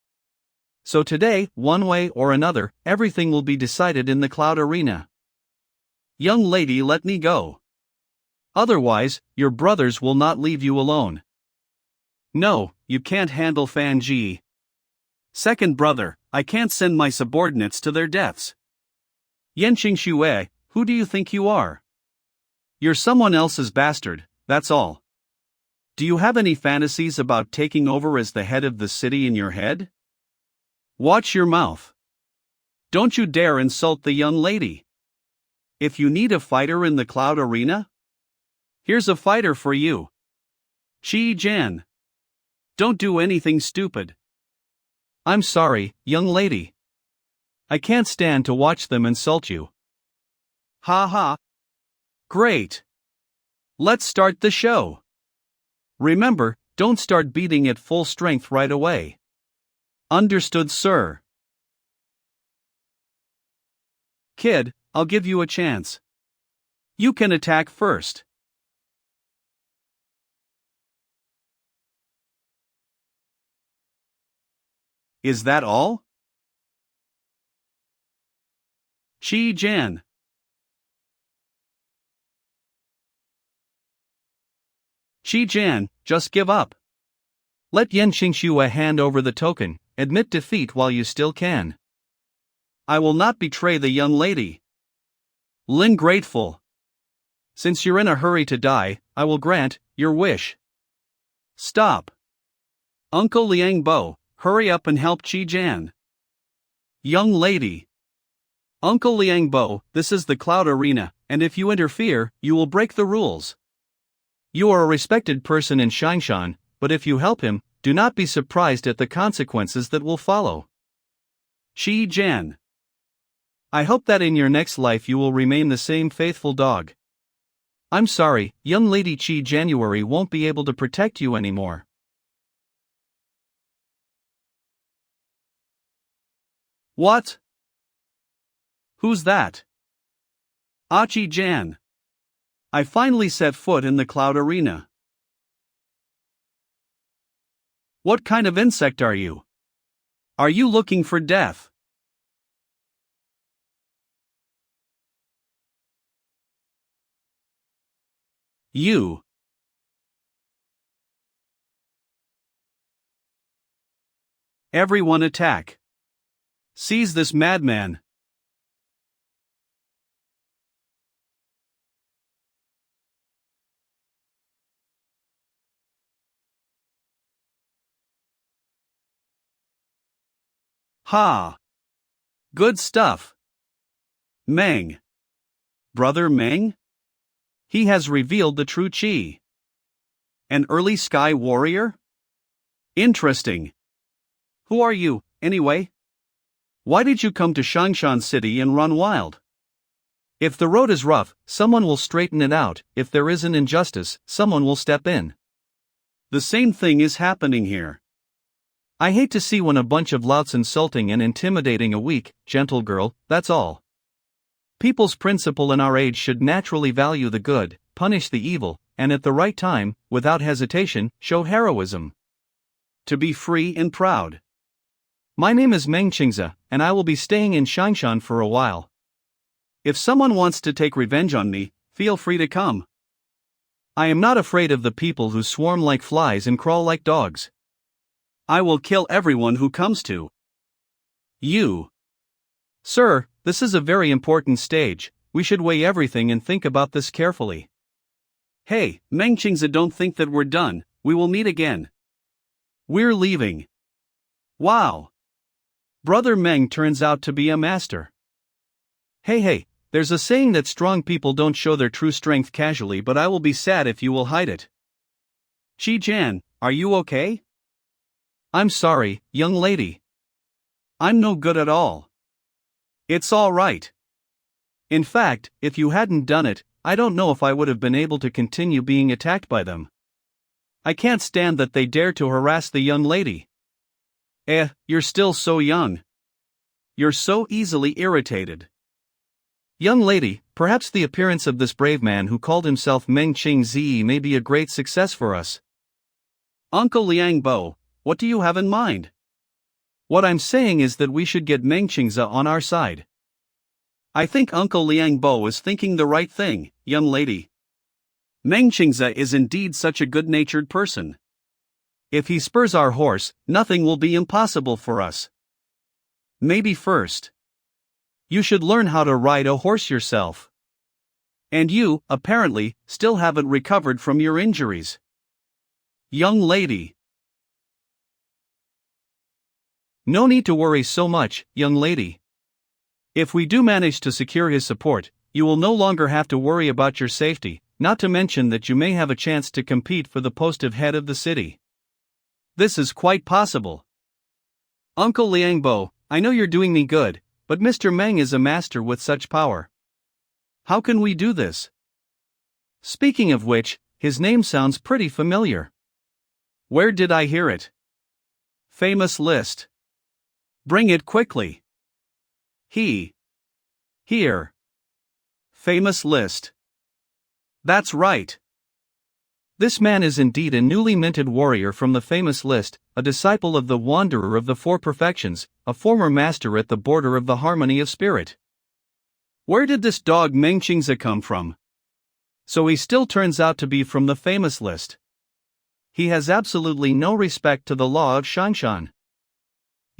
Speaker 1: So today, one way or another, everything will be decided in the cloud arena. Young lady, let me go. Otherwise, your brothers will not leave you alone. No, you can't handle Fan Ji. Second brother, I can't send my subordinates to their deaths. Yen Qingshui, who do you think you are? You're someone else's bastard, that's all. Do you have any fantasies about taking over as the head of the city in your head? Watch your mouth. Don't you dare insult the young lady. If you need a fighter in the cloud arena, here's a fighter for you. Qi Jan. Don't do anything stupid. I'm sorry, young lady. I can't stand to watch them insult you. Ha ha. Great. Let's start the show. Remember, don't start beating at full strength right away. Understood, sir. Kid, I'll give you a chance. You can attack first. Is that all? Qi Jan. Qi Jan, just give up. Let Yen Qingshui hand over the token, admit defeat while you still can. I will not betray the young lady. Lin grateful. Since you're in a hurry to die, I will grant your wish. Stop. Uncle Liang Bo, hurry up and help Qi Jan. Young lady. Uncle Liang Bo, this is the cloud arena, and if you interfere, you will break the rules. You are a respected person in Xiangshan, but if you help him, do not be surprised at the consequences that will follow. Qi Jan. I hope that in your next life you will remain the same faithful dog. I'm sorry, young lady Qi January won't be able to protect you anymore. What? Who's that? Qi Jan. I finally set foot in the cloud arena. What kind of insect are you? Are you looking for death? You. Everyone attack. Seize this madman. Ha! Good stuff. Meng. Brother Meng? He has revealed the true Qi. An early sky warrior? Interesting. Who are you, anyway? Why did you come to Shangshan City and run wild? If the road is rough, someone will straighten it out. If there is an injustice, someone will step in. The same thing is happening here. I hate to see when a bunch of louts insulting and intimidating a weak, gentle girl, that's all. People's principle in our age should naturally value the good, punish the evil, and at the right time, without hesitation, show heroism. To be free and proud. My name is Meng Qingze, and I will be staying in Shangshan for a while. If someone wants to take revenge on me, feel free to come. I am not afraid of the people who swarm like flies and crawl like dogs. I will kill everyone who comes to you. Sir, this is a very important stage. We should weigh everything and think about this carefully. Hey, Meng Qingze, don't think that we're done. We will meet again. We're leaving. Wow. Brother Meng turns out to be a master. Hey, there's a saying that strong people don't show their true strength casually, but I will be sad if you will hide it.
Speaker 2: Chi-Jan, are you okay?
Speaker 1: I'm sorry, young lady.
Speaker 2: I'm no good at all.
Speaker 1: It's all right. In fact, if you hadn't done it, I don't know if I would have been able to continue being attacked by them. I can't stand that they dare to harass the young lady.
Speaker 2: You're still so young. You're so easily irritated.
Speaker 1: Young lady, perhaps the appearance of this brave man who called himself Meng Qingzi may be a great success for us.
Speaker 2: Uncle Liang Bo, what do you have in mind?
Speaker 1: What I'm saying is that we should get Meng Qingzi on our side.
Speaker 2: I think Uncle Liang Bo is thinking the right thing, young lady. Meng Qingzi is indeed such a good-natured person.
Speaker 1: If he spurs our horse, nothing will be impossible for us.
Speaker 2: Maybe first
Speaker 1: you should learn how to ride a horse yourself.
Speaker 2: And you, apparently, still haven't recovered from your injuries. Young lady.
Speaker 1: No need to worry so much, young lady. If we do manage to secure his support, you will no longer have to worry about your safety, not to mention that you may have a chance to compete for the post of head of the city.
Speaker 2: This is quite possible.
Speaker 1: Uncle Liang Bo, I know you're doing me good, but Mr. Meng is a master with such power.
Speaker 2: How can we do this?
Speaker 1: Speaking of which, his name sounds pretty familiar.
Speaker 2: Where did I hear it?
Speaker 1: Famous list.
Speaker 2: Bring it quickly.
Speaker 1: Here.
Speaker 2: Famous list. That's right.
Speaker 1: This man is indeed a newly minted warrior from the famous list, a disciple of the Wanderer of the Four Perfections, a former master at the border of the harmony of spirit.
Speaker 2: Where did this dog Meng Qingzi come from?
Speaker 1: So he still turns out to be from the famous list. He has absolutely no respect to the law of Shangshan.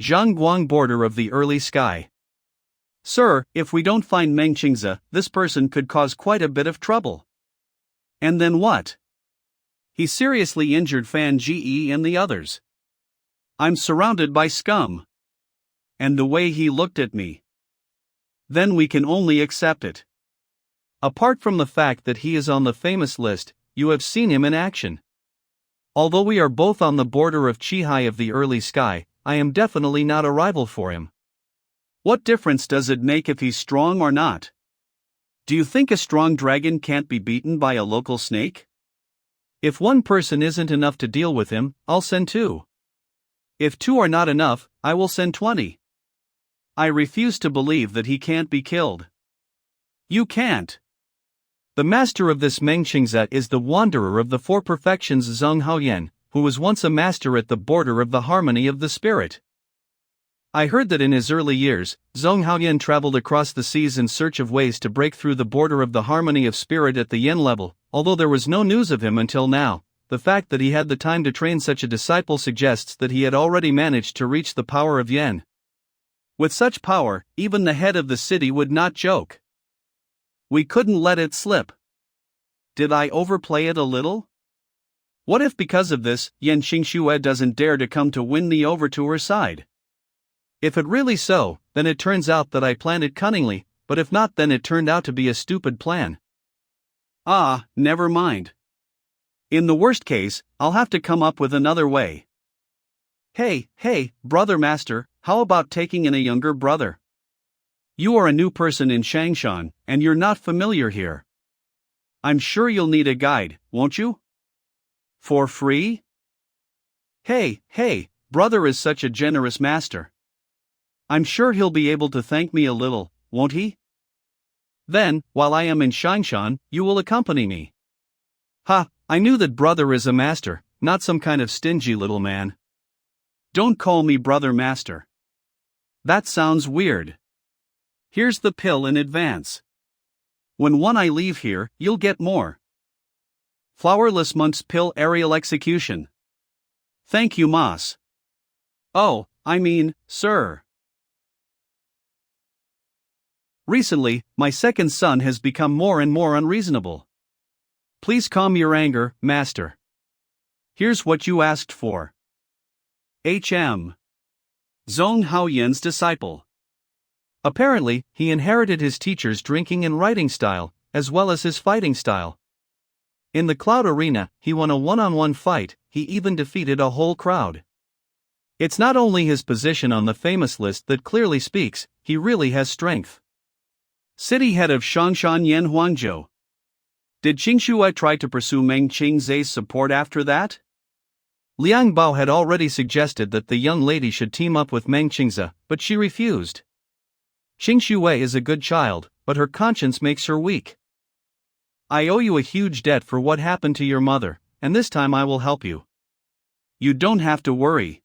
Speaker 2: Zhangguang border of the early sky. Sir, if we don't find Meng Qingzi, this person could cause quite a bit of trouble. And then what? He seriously injured Fan Ge and the others. I'm surrounded by scum. And the way he looked at me. Then we can only accept it.
Speaker 1: Apart from the fact that he is on the famous list, you have seen him in action. Although we are both on the border of Qihai of the early sky, I am definitely not a rival for him.
Speaker 2: What difference does it make if he's strong or not? Do you think a strong dragon can't be beaten by a local snake?
Speaker 1: If one person isn't enough to deal with him, I'll send 2.
Speaker 2: If 2 are not enough, I will send 20. I refuse to believe that he can't be killed. You can't.
Speaker 1: The master of this Meng Qingzi is the Wanderer of the Four Perfections Zheng Haoyan, who was once a master at the border of the harmony of the spirit. I heard that in his early years, Zheng Haoyan traveled across the seas in search of ways to break through the border of the harmony of spirit at the yen level. Although there was no news of him until now, the fact that he had the time to train such a disciple suggests that he had already managed to reach the power of yen.
Speaker 2: With such power, even the head of the city would not joke. We couldn't let it slip. Did I overplay it a little? What if because of this, Yan Xingxue doesn't dare to come to win me over to her side?
Speaker 1: If it really so, then it turns out that I planned it cunningly, but if not, then it turned out to be a stupid plan.
Speaker 2: Never mind. In the worst case, I'll have to come up with another way. Hey, brother master, how about taking in a younger brother? You are a new person in Shangshan, and you're not familiar here. I'm sure you'll need a guide, won't you? For free? Hey, brother is such a generous master. I'm sure he'll be able to thank me a little, won't he? Then, while I am in Shangshan, you will accompany me.
Speaker 1: I knew that brother is a master, not some kind of stingy little man.
Speaker 2: Don't call me brother master. That sounds weird. Here's the pill in advance. When I leave here, you'll get more. Flowerless Monk's pill aerial execution. Thank you, Mas. Oh, I mean, sir. Recently, my second son has become more and more unreasonable. Please calm your anger, master. Here's what you asked for. H.M. Zheng Haoyan's disciple.
Speaker 1: Apparently, he inherited his teacher's drinking and writing style, as well as his fighting style. In the Cloud Arena, he won a one-on-one fight, he even defeated a whole crowd. It's not only his position on the famous list that clearly speaks, he really has strength. City head of Shangshan Yan Huangzhou. Did Qingxue try to pursue Meng Qingzai's support after that? Liang Bao had already suggested that the young lady should team up with Meng Qingzai, but she refused. Qingxue is a good child, but her conscience makes her weak. I owe you a huge debt for what happened to your mother, and this time I will help you. You don't have to worry.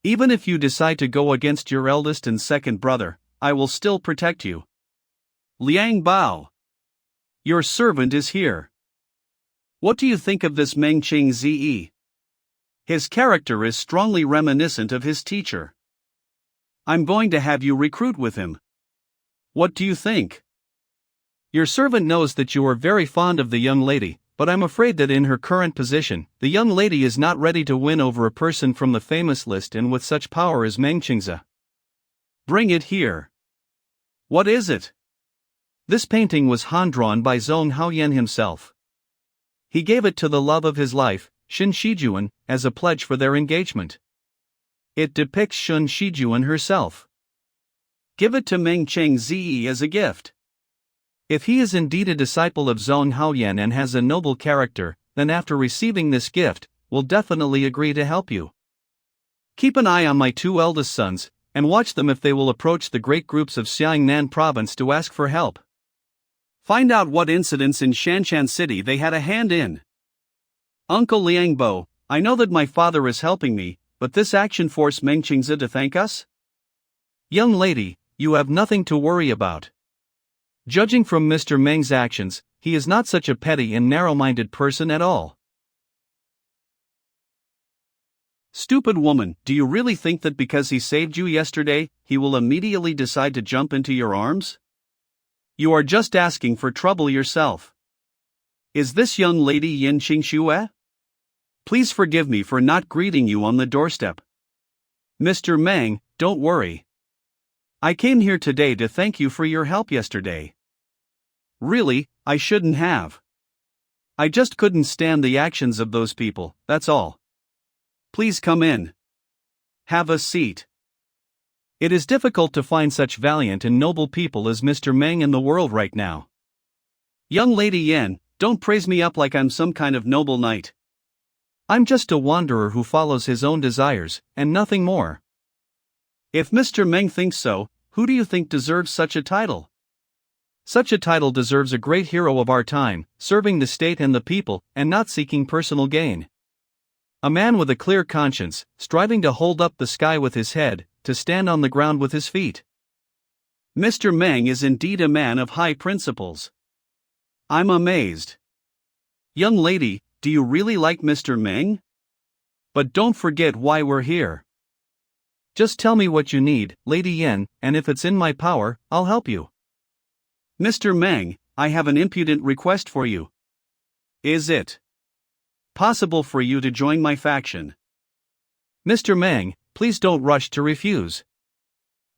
Speaker 1: Even if you decide to go against your eldest and second brother, I will still protect you. Liang Bao. Your servant is here. What do you think of this Meng Qingzai? His character is strongly reminiscent of his teacher. I'm going to have you recruit with him. What do you think? Your servant knows that you are very fond of the young lady, but I'm afraid that in her current position, the young lady is not ready to win over a person from the famous list and with such power as Meng Qingzai. Bring it here. What is it? This painting was hand-drawn by Zhong Haoyan himself. He gave it to the love of his life, Shen Shijuan, as a pledge for their engagement. It depicts Shen Shijuan herself. Give it to Meng Qingzai as a gift. If he is indeed a disciple of Zhong Haoyan and has a noble character, then after receiving this gift, will definitely agree to help you. Keep an eye on my two eldest sons, and watch them if they will approach the great groups of Xiangnan province to ask for help. Find out what incidents in Shanshan City they had a hand in. Uncle Liang Bo, I know that my father is helping me, but this action forced Meng Qingzai to thank us? Young lady, you have nothing to worry about. Judging from Mr. Meng's actions, he is not such a petty and narrow-minded person at all. Stupid woman, do you really think that because he saved you yesterday, he will immediately decide to jump into your arms? You are just asking for trouble yourself. Is this young lady Yin Qingxue? Please forgive me for not greeting you on the doorstep. Mr. Meng, don't worry. I came here today to thank you for your help yesterday. Really, I shouldn't have. I just couldn't stand the actions of those people, that's all. Please come in. Have a seat. It is difficult to find such valiant and noble people as Mr. Meng in the world right now. Young lady Yan, don't praise me up like I'm some kind of noble knight. I'm just a wanderer who follows his own desires, and nothing more. If Mr. Meng thinks so, who do you think deserves such a title? Such a title deserves a great hero of our time, serving the state and the people, and not seeking personal gain. A man with a clear conscience, striving to hold up the sky with his head, to stand on the ground with his feet. Mr. Meng is indeed a man of high principles. I'm amazed. Young lady, do you really like Mr. Meng? But don't forget why we're here. Just tell me what you need, Lady Yan, and if it's in my power, I'll help you. Mr. Meng, I have an impudent request for you. Is it possible for you to join my faction? Mr. Meng, please don't rush to refuse.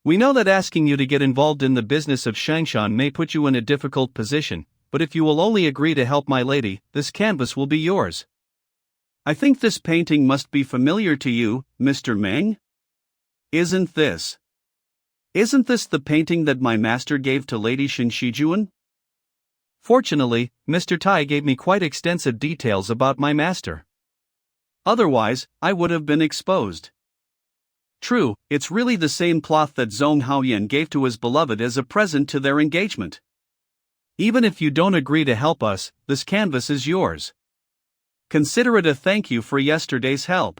Speaker 1: We know that asking you to get involved in the business of Shangshan may put you in a difficult position, but if you will only agree to help my lady, this canvas will be yours. I think this painting must be familiar to you, Mr. Meng? Isn't this the painting that my master gave to Lady Shen Shijuan? Fortunately, Mr. Tai gave me quite extensive details about my master. Otherwise, I would have been exposed. True, it's really the same cloth that Zhong Haoyan gave to his beloved as a present to their engagement. Even if you don't agree to help us, this canvas is yours. Consider it a thank you for yesterday's help.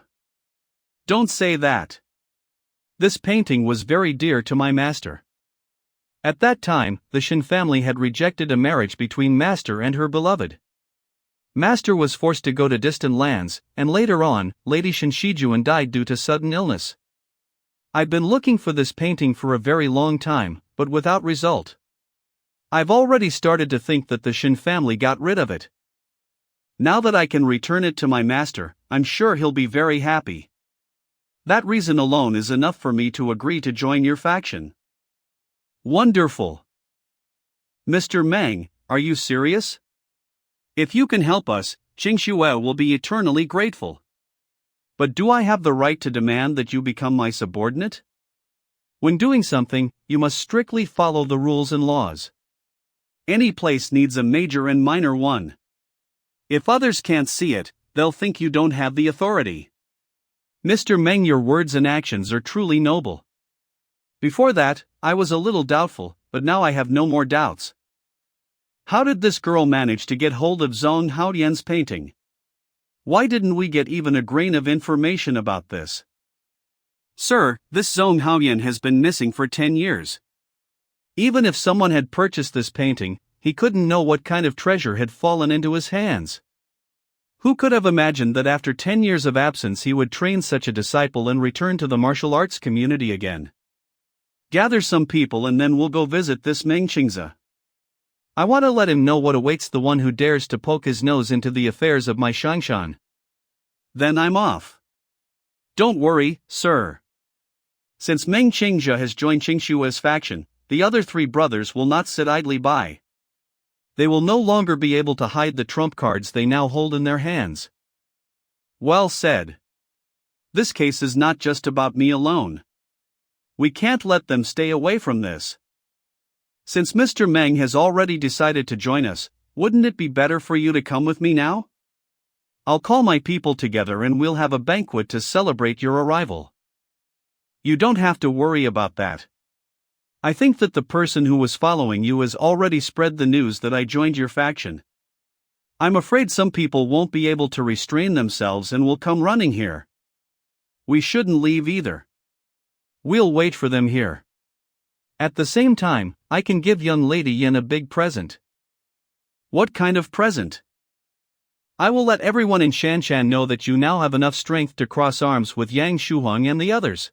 Speaker 1: Don't say that. This painting was very dear to my master. At that time, the Shen family had rejected a marriage between master and her beloved. Master was forced to go to distant lands, and later on, Lady Shen Shijuan died due to sudden illness. I've been looking for this painting for a very long time, but without result. I've already started to think that the Shen family got rid of it. Now that I can return it to my master, I'm sure he'll be very happy. That reason alone is enough for me to agree to join your faction. Wonderful. Mr. Meng, are you serious?
Speaker 2: If you can help us, Qingxue will be eternally grateful. But do I have the right to demand that you become my subordinate? When doing something, you must strictly follow the rules and laws. Any place needs a major and minor one. If others can't see it, they'll think you don't have the authority. Mr. Meng, your words and actions are truly noble. Before that, I was a little doubtful, but now I have no more doubts. How did this girl manage to get hold of Zhong Haoyan's painting? Why didn't we get even a grain of information about this? Sir, this Zhong Haoyan has been missing for 10 years. Even if someone had purchased this painting, he couldn't know what kind of treasure had fallen into his hands. Who could have imagined that after 10 years of absence he would train such a disciple and return to the martial arts community again? Gather some people and then we'll go visit this Meng Qingze. I want to let him know what awaits the one who dares to poke his nose into the affairs of my Shangshan. Then I'm off. Don't worry, sir. Since Meng Qingze has joined Qingshue's faction, the other three brothers will not sit idly by. They will no longer be able to hide the trump cards they now hold in their hands. Well said. This case is not just about me alone. We can't let them stay away from this. Since Mr. Meng has already decided to join us, wouldn't it be better for you to come with me now? I'll call my people together and we'll have a banquet to celebrate your arrival. You don't have to worry about that. I think that the person who was following you has already spread the news that I joined your faction. I'm afraid some people won't be able to restrain themselves and will come running here. We shouldn't leave either. We'll wait for them here. At the same time, I can give young Lady Yin a big present. What kind of present? I will let everyone in Shanshan know that you now have enough strength to cross arms with Yang Shuhuang and the others.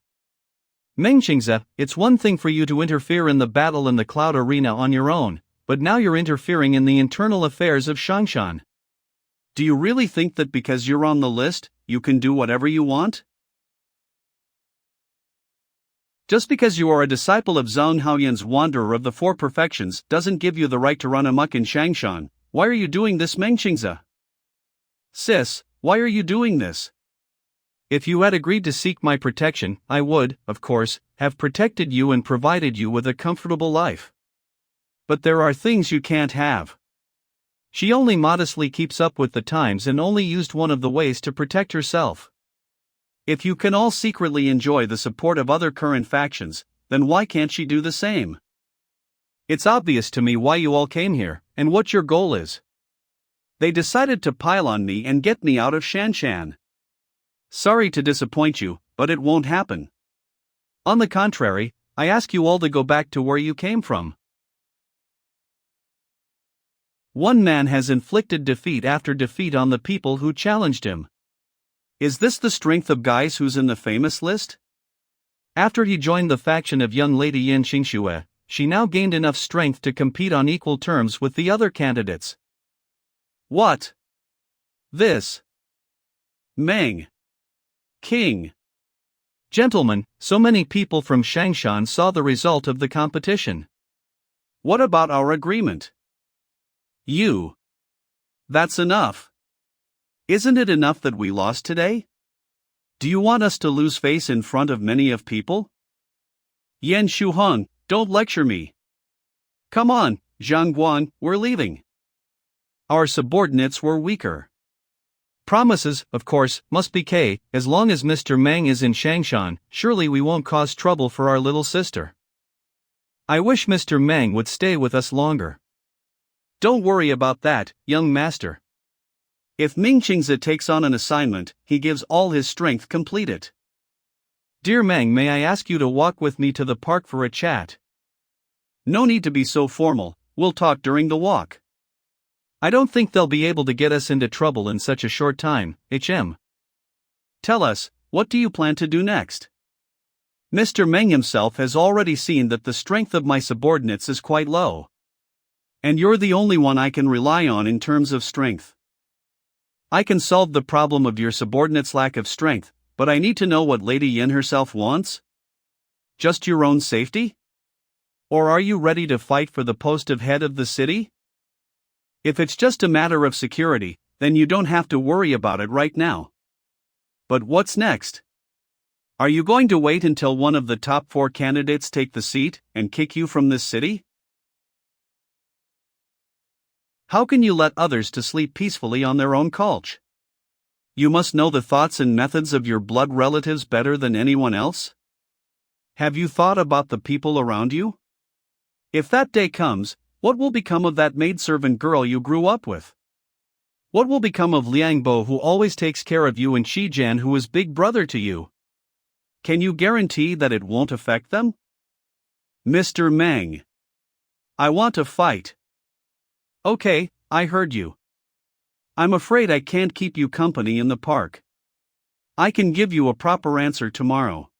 Speaker 2: Meng Qingze, it's one thing for you to interfere in the battle in the cloud arena on your own, but now you're interfering in the internal affairs of Shangshan. Do you really think that because you're on the list, you can do whatever you want? Just because you are a disciple of Zhong Haoyan's Wanderer of the Four Perfections doesn't give you the right to run amok in Shangshan. Why are you doing this, Meng Qingze? Sis, why are you doing this? If you had agreed to seek my protection, I would, of course, have protected you and provided you with a comfortable life. But there are things you can't have. She only modestly keeps up with the times and only used one of the ways to protect herself. If you can all secretly enjoy the support of other current factions, then why can't she do the same? It's obvious to me why you all came here, and what your goal is. They decided to pile on me and get me out of Shanshan. Sorry to disappoint you, but it won't happen. On the contrary, I ask you all to go back to where you came from. One man has inflicted defeat after defeat on the people who challenged him. Is this the strength of guys who's in the famous list? After he joined the faction of young Lady Yin Qingxue, she now gained enough strength to compete on equal terms with the other candidates. What? This? Meng. King. Gentlemen, so many people from Shangshan saw the result of the competition. What about our agreement? You. That's enough. Isn't it enough that we lost today? Do you want us to lose face in front of many of people? Yan Shuheng, don't lecture me. Come on, Zhang Guang, we're leaving. Our subordinates were weaker. Promises, of course, must be kept. As long as Mr. Meng is in Shangshan, surely we won't cause trouble for our little sister. I wish Mr. Meng would stay with us longer. Don't worry about that, young master. If Meng Qingze takes on an assignment, he gives all his strength complete it. Dear Meng, may I ask you to walk with me to the park for a chat? No need to be so formal, we'll talk during the walk. I don't think they'll be able to get us into trouble in such a short time, HM. Tell us, what do you plan to do next? Mr. Meng himself has already seen that the strength of my subordinates is quite low. And you're the only one I can rely on in terms of strength. I can solve the problem of your subordinates' lack of strength, but I need to know what Lady Yin herself wants? Just your own safety? Or are you ready to fight for the post of head of the city? If it's just a matter of security, then you don't have to worry about it right now. But what's next? Are you going to wait until one of the top 4 candidates take the seat and kick you from this city? How can you let others to sleep peacefully on their own couch? You must know the thoughts and methods of your blood relatives better than anyone else. Have you thought about the people around you? If that day comes, what will become of that maidservant girl you grew up with? What will become of Liang Bo, who always takes care of you, and Shijian, who is big brother to you? Can you guarantee that it won't affect them? Mr. Meng. I want to fight. Okay, I heard you. I'm afraid I can't keep you company in the park. I can give you a proper answer tomorrow.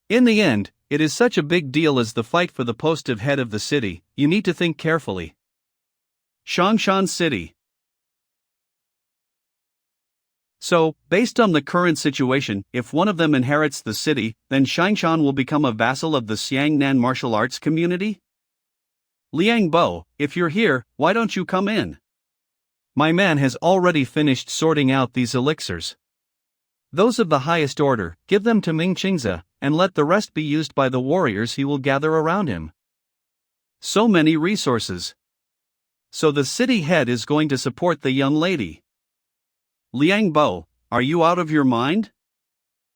Speaker 2: In the end, it is such a big deal as the fight for the post of head of the city, you need to think carefully. Shangshan City. So, based on the current situation, if one of them inherits the city, then Shangshan will become a vassal of the Xiangnan martial arts community? Liang Bo, if you're here, why don't you come in? My man has already finished sorting out these elixirs. Those of the highest order, give them to Ming Qingze, and let the rest be used by the warriors he will gather around him. So many resources. So the city head is going to support the young lady. Liang Bo, are you out of your mind?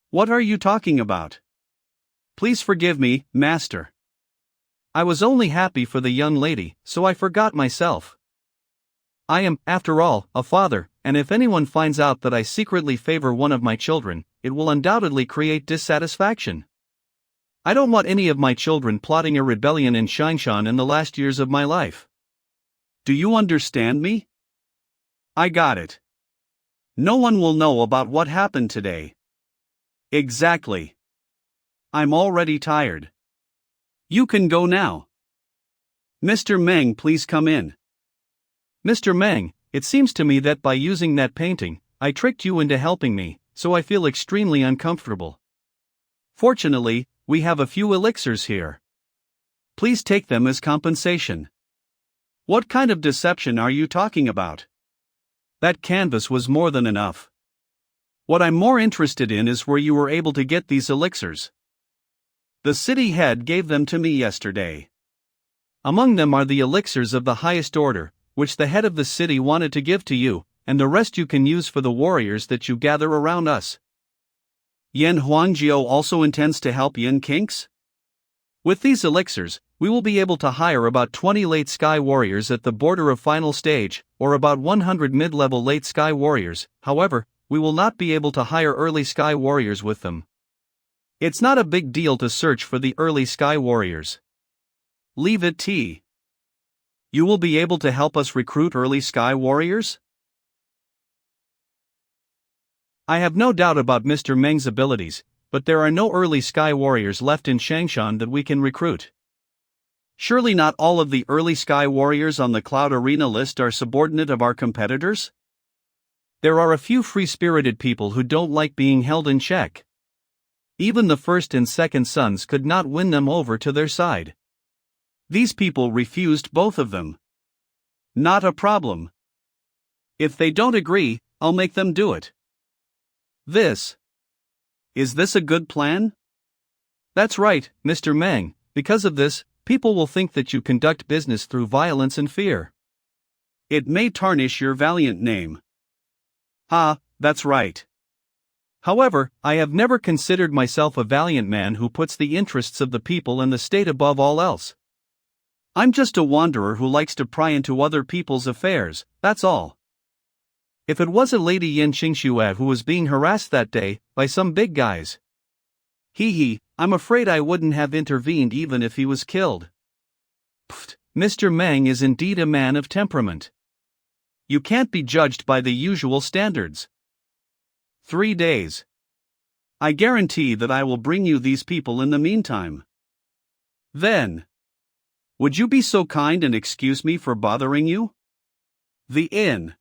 Speaker 2: What are you talking about? Please forgive me, master. I was only happy for the young lady, so I forgot myself. I am, after all, a father, and if anyone finds out that I secretly favor one of my children, it will undoubtedly create dissatisfaction. I don't want any of my children plotting a rebellion in Shangshan in the last years of my life. Do you understand me? I got it. No one will know about what happened today. Exactly. I'm already tired. You can go now. Mr. Meng, please come in. Mr. Meng, it seems to me that by using that painting, I tricked you into helping me, so I feel extremely uncomfortable. Fortunately, we have a few elixirs here. Please take them as compensation. What kind of deception are you talking about? That canvas was more than enough. What I'm more interested in is where you were able to get these elixirs. The city head gave them to me yesterday. Among them are the elixirs of the highest order, which the head of the city wanted to give to you, and the rest you can use for the warriors that you gather around us. Yen Huangjiu also intends to help Yin Kinks? With these elixirs, we will be able to hire about 20 late sky warriors at the border of final stage, or about 100 mid-level late sky warriors. However, we will not be able to hire early sky warriors with them. It's not a big deal to search for the early sky warriors. Leave it T. You will be able to help us recruit early sky warriors? I have no doubt about Mr. Meng's abilities, but there are no early sky warriors left in Shangshan that we can recruit. Surely not all of the early sky warriors on the Cloud Arena list are subordinate of our competitors? There are a few free-spirited people who don't like being held in check. Even the first and second sons could not win them over to their side. These people refused both of them. Not a problem. If they don't agree, I'll make them do it. Is this a good plan? That's right, Mr. Meng. Because of this, people will think that you conduct business through violence and fear. It may tarnish your valiant name. That's right. However, I have never considered myself a valiant man who puts the interests of the people and the state above all else. I'm just a wanderer who likes to pry into other people's affairs, that's all. If it was a Lady Yin Qingxue who was being harassed that day by some big guys, I'm afraid I wouldn't have intervened even if he was killed. Pfft, Mr. Meng is indeed a man of temperament. You can't be judged by the usual standards. 3 days. I guarantee that I will bring you these people in the meantime. Then, would you be so kind and excuse me for bothering you? The inn.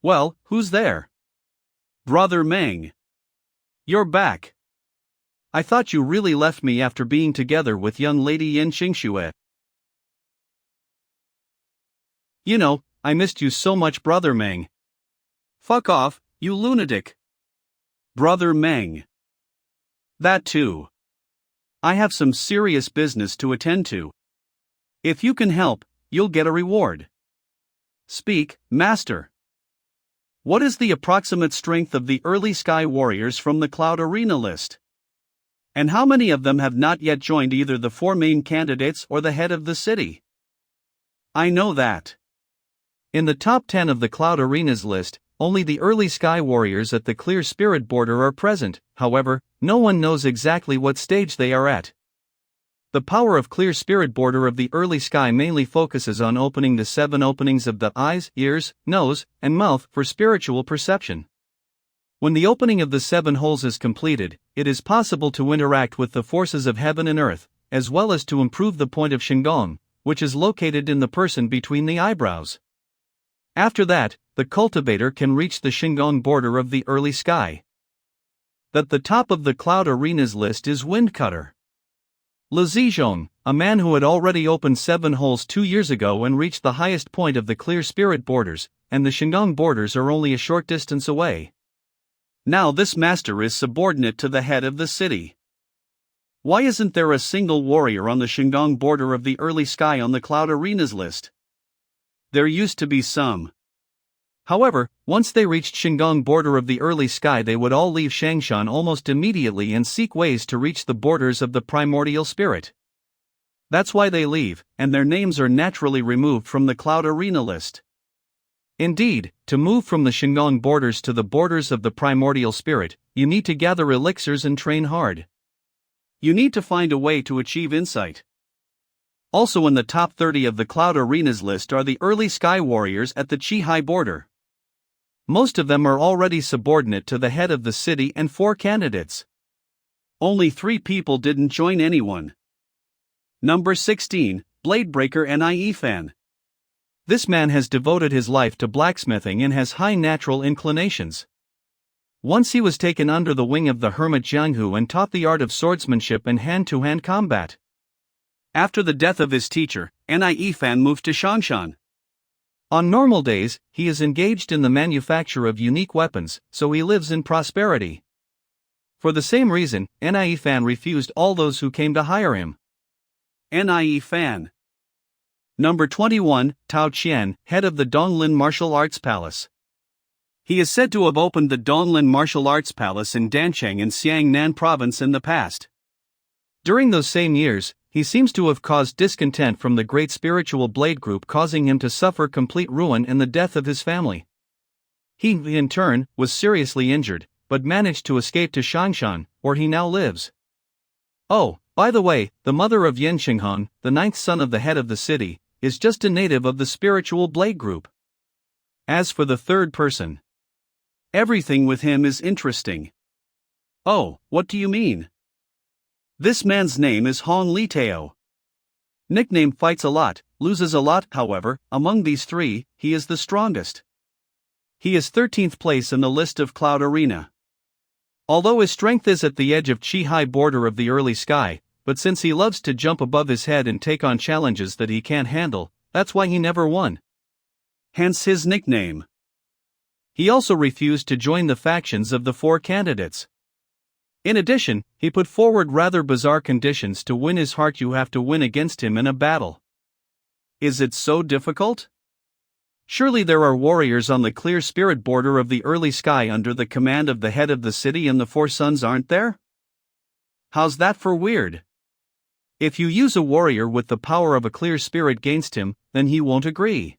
Speaker 2: Well, who's there? Brother Meng. You're back. I thought you really left me after being together with young Lady Yin Qingxue. You know,
Speaker 1: I missed you so much, Brother Meng.
Speaker 2: Fuck off, you lunatic. Brother Meng. That too. I have some serious business to attend to. If you can help, you'll get a reward. Speak, Master. What is the approximate strength of the early Sky Warriors from the Cloud Arena list? And how many of them have not yet joined either the 4 main candidates or the head of the city? I know that.
Speaker 1: In the top 10 of the Cloud Arena's list, only the early Sky Warriors at the Clear Spirit border are present. However, no one knows exactly what stage they are at. The power of Clear Spirit border of the early Sky mainly focuses on opening the 7 openings of the eyes, ears, nose, and mouth for spiritual perception. When the opening of the 7 holes is completed, it is possible to interact with the forces of heaven and earth, as well as to improve the point of Shingon, which is located in the person between the eyebrows. After that, the cultivator can reach the Shingon border of the early Sky. At the top of the Cloud Arena's list is Windcutter. Le Zizhong, a man who had already opened 7 holes 2 years ago and reached the highest point of the Clear Spirit borders, and the Shingon borders are only a short distance away.
Speaker 2: Now this master is subordinate to the head of the city. Why isn't there a single warrior on the Shingon border of the early Sky on the Cloud Arena's list? There used to be some.
Speaker 1: However, once they reached Shingon border of the early Sky, they would all leave Shangshan almost immediately and seek ways to reach the borders of the primordial spirit. That's why they leave, and their names are naturally removed from the Cloud Arena list. Indeed, to move from the Shingon borders to the borders of the primordial spirit, you need to gather elixirs and train hard.
Speaker 2: You need to find a way to achieve insight. Also in the top 30 of the Cloud Arena's list are the early Sky Warriors at the Chi-Hai border.
Speaker 1: Most of them are already subordinate to the head of the city and 4 candidates.
Speaker 2: Only 3 people didn't join anyone. Number 16, Bladebreaker Nie Fan.
Speaker 1: This man has devoted his life to blacksmithing and has high natural inclinations. Once he was taken under the wing of the hermit Jianghu and taught the art of swordsmanship and hand-to-hand combat.
Speaker 2: After the death of his teacher, Nie Fan moved to Shangshan.
Speaker 1: On normal days, he is engaged in the manufacture of unique weapons, so he lives in prosperity. For the same reason, Nie Fan refused all those who came to hire him.
Speaker 2: Nie Fan. Number 21, Tao Qian, head of the Donglin Martial Arts Palace. He is said to have opened the Donglin Martial Arts Palace in Dancheng in Xiangnan Province in the past.
Speaker 1: During those same years, he seems to have caused discontent from the great spiritual blade group, causing him to suffer complete ruin and the death of his family. He, in turn, was seriously injured, but managed to escape to Shangshan, where he now lives. Oh, by the way, the mother of Yen Xinghan, the 9th son of the head of the city, is just a native of the spiritual blade group. As for the third person,
Speaker 2: everything with him is interesting. Oh, what do you mean? This man's name is Hong Liteo. Nickname fights a lot, loses a lot. However, among these 3, he is the strongest. He is 13th place in the list of Cloud Arena.
Speaker 1: Although his strength is at the edge of Chi-Hai border of the early Sky, but since he loves to jump above his head and take on challenges that he can't handle, that's why he never won.
Speaker 2: Hence his nickname.
Speaker 1: He also refused to join the factions of the 4 candidates. In addition, he put forward rather bizarre conditions to win his heart. You have to win against him in a battle.
Speaker 2: Is it so difficult?
Speaker 1: Surely there are warriors on the Clear Spirit border of the early Sky under the command of the head of the city and the 4 sons, aren't there?
Speaker 2: How's that for weird?
Speaker 1: If you use a warrior with the power of a clear spirit against him, then he won't agree.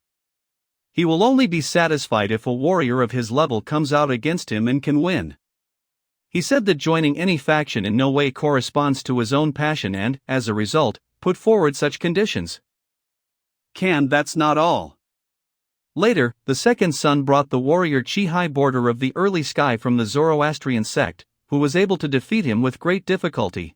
Speaker 1: He will only be satisfied if a warrior of his level comes out against him and can win. He said that joining any faction in no way corresponds to his own passion and, as a result, put forward such conditions.
Speaker 2: That's not all.
Speaker 1: Later, the 2nd son brought the warrior Chi-Hai border of the early Sky from the Zoroastrian sect, who was able to defeat him with great difficulty.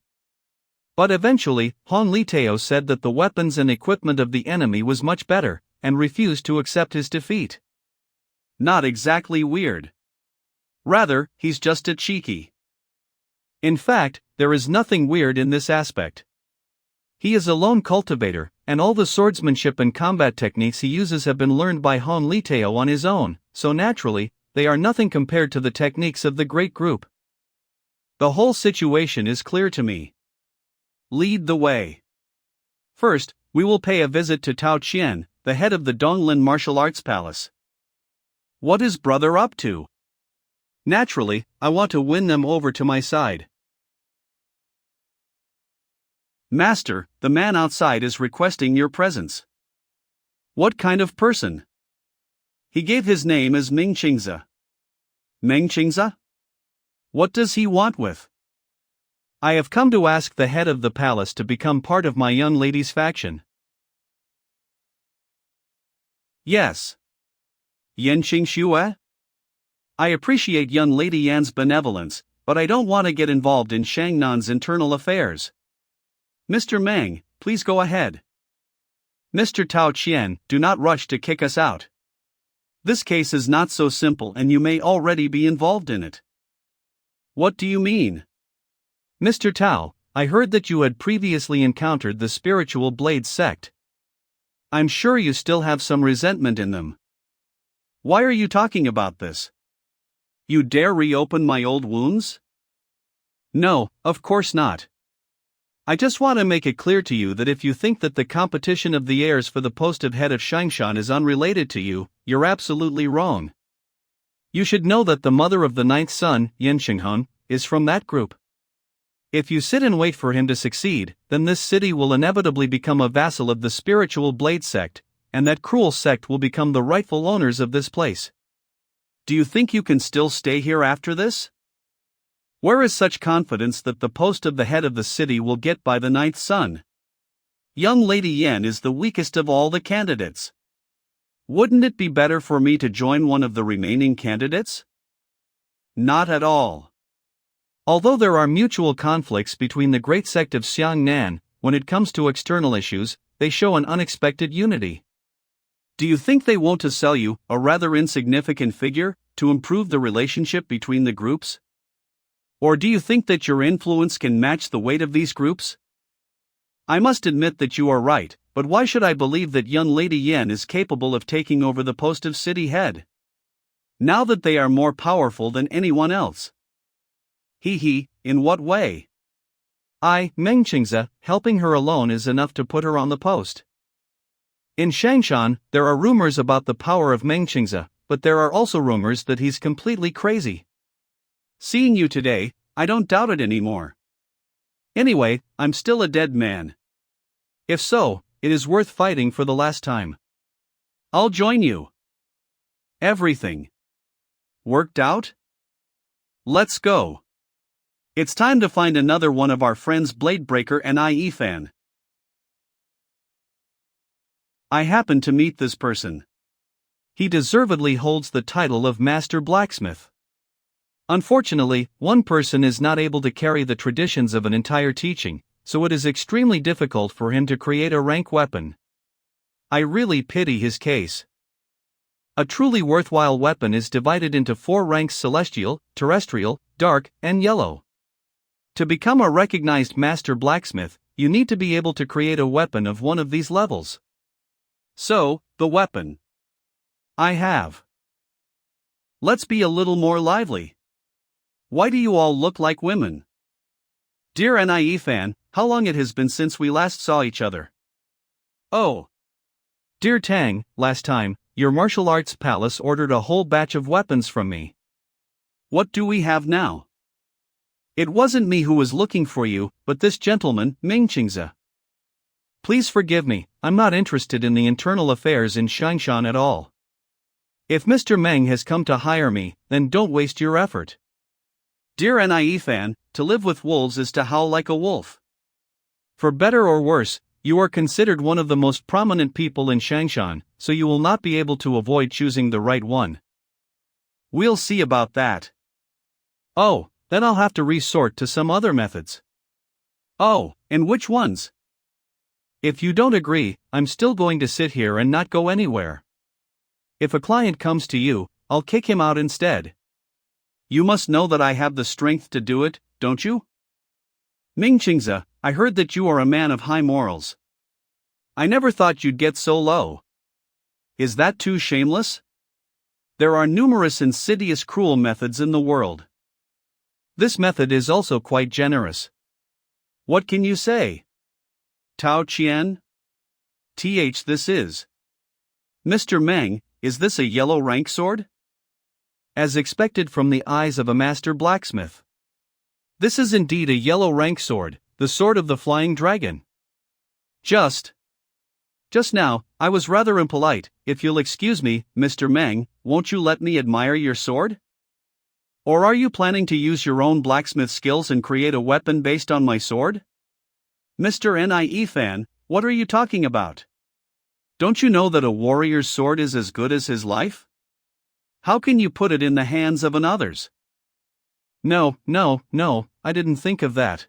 Speaker 1: But eventually, Hong Liteo said that the weapons and equipment of the enemy was much better, and refused to accept his defeat.
Speaker 2: Not exactly weird. Rather, he's just a cheeky.
Speaker 1: In fact, there is nothing weird in this aspect.
Speaker 2: He is a lone cultivator, and all the swordsmanship and combat techniques he uses have been learned by Hon Liteo on his own, so naturally, they are nothing compared to the techniques of the great group. The whole situation is clear to me. Lead the way. First, we will pay a visit to Tao Qian, the head of the Donglin Martial Arts Palace. What is brother up to? Naturally, I want to win them over to my side. Master, the man outside is requesting your presence. What kind of person? He gave his name as Ming Qingze. Meng Qingze? What does he want with? I have come to ask the head of the palace to become part of my young lady's faction. Yes. Yan Xue? I appreciate young lady Yan's benevolence, but I don't want to get involved in Shangnan's internal affairs. Mr. Meng, please go ahead. Mr. Tao Qian, do not rush to kick us out. This case is not so simple and you may already be involved in it. What do you mean? Mr. Tao, I heard that you had previously encountered the spiritual Blade sect. I'm sure you still have some resentment in them. Why are you talking about this? You dare reopen my old wounds? No, of course not. I just want to make it clear to you that if you think that the competition of the heirs for the post of head of Shangshan is unrelated to you, you're absolutely wrong. You should know that the mother of the ninth son, Yan Xinghun, is from that group. If you sit and wait for him to succeed, then this city will inevitably become a vassal of the spiritual Blade sect, and that cruel sect will become the rightful owners of this place. Do you think you can still stay here after this? Where is such confidence that the post of the head of the city will get by the ninth son? Young Lady Yan is the weakest of all the candidates. Wouldn't it be better for me to join one of the remaining candidates? Not at all. Although there are mutual conflicts between the great sect of Xiangnan, when it comes to external issues, they show an unexpected unity. Do you think they want to sell you, a rather insignificant figure, to improve the relationship between the groups? Or do you think that your influence can match the weight of these groups? I must admit that you are right, but why should I believe that young Lady Yan is capable of taking over the post of city head? Now that they are more powerful than anyone else. In what way? Meng Qingze, helping her alone is enough to put her on the post. In Shangshan, there are rumors about the power of Meng Qingze, but there are also rumors that he's completely crazy. Seeing you today, I don't doubt it anymore. Anyway, I'm still a dead man. If so, it is worth fighting for the last time. I'll join you. Everything worked out? Let's go. It's time to find another one of our friends Bladebreaker and IE fan. I happen to meet this person. He deservedly holds the title of Master Blacksmith. Unfortunately, one person is not able to carry the traditions of an entire teaching, so it is extremely difficult for him to create a rank weapon. I really pity his case. A truly worthwhile weapon is divided into 4 ranks: celestial, terrestrial, dark, and yellow. To become a recognized master blacksmith, you need to be able to create a weapon of one of these levels. So, the weapon I have. Let's be a little more lively. Why do you all look like women? Dear NIE fan, how long it has been since we last saw each other. Oh. Dear Tang, last time, your martial arts palace ordered a whole batch of weapons from me. What do we have now? It wasn't me who was looking for you, but this gentleman, Ming Qingze. Please forgive me, I'm not interested in the internal affairs in Shangshan at all. If Mr. Meng has come to hire me, then don't waste your effort. Dear NIE fan, to live with wolves is to howl like a wolf. For better or worse, you are considered one of the most prominent people in Shangshan, so you will not be able to avoid choosing the right one. We'll see about that. Oh, then I'll have to resort to some other methods. Oh, and which ones? If you don't agree, I'm still going to sit here and not go anywhere. If a client comes to you, I'll kick him out instead. You must know that I have the strength to do it, don't you? Ming Qingze, I heard that you are a man of high morals. I never thought you'd get so low. Is that too shameless? There are numerous insidious cruel methods in the world. This method is also quite generous. What can you say? Tao Qian? This is. Mr. Meng, is this a yellow rank sword? As expected from the eyes of a master blacksmith. This is indeed a yellow rank sword, the sword of the flying dragon. Just now, I was rather impolite. If you'll excuse me, Mr. Meng, won't you let me admire your sword? Or are you planning to use your own blacksmith skills and create a weapon based on my sword? Mr. Nie Fan, what are you talking about? Don't you know that a warrior's sword is as good as his life? How can you put it in the hands of another's? No, I didn't think of that.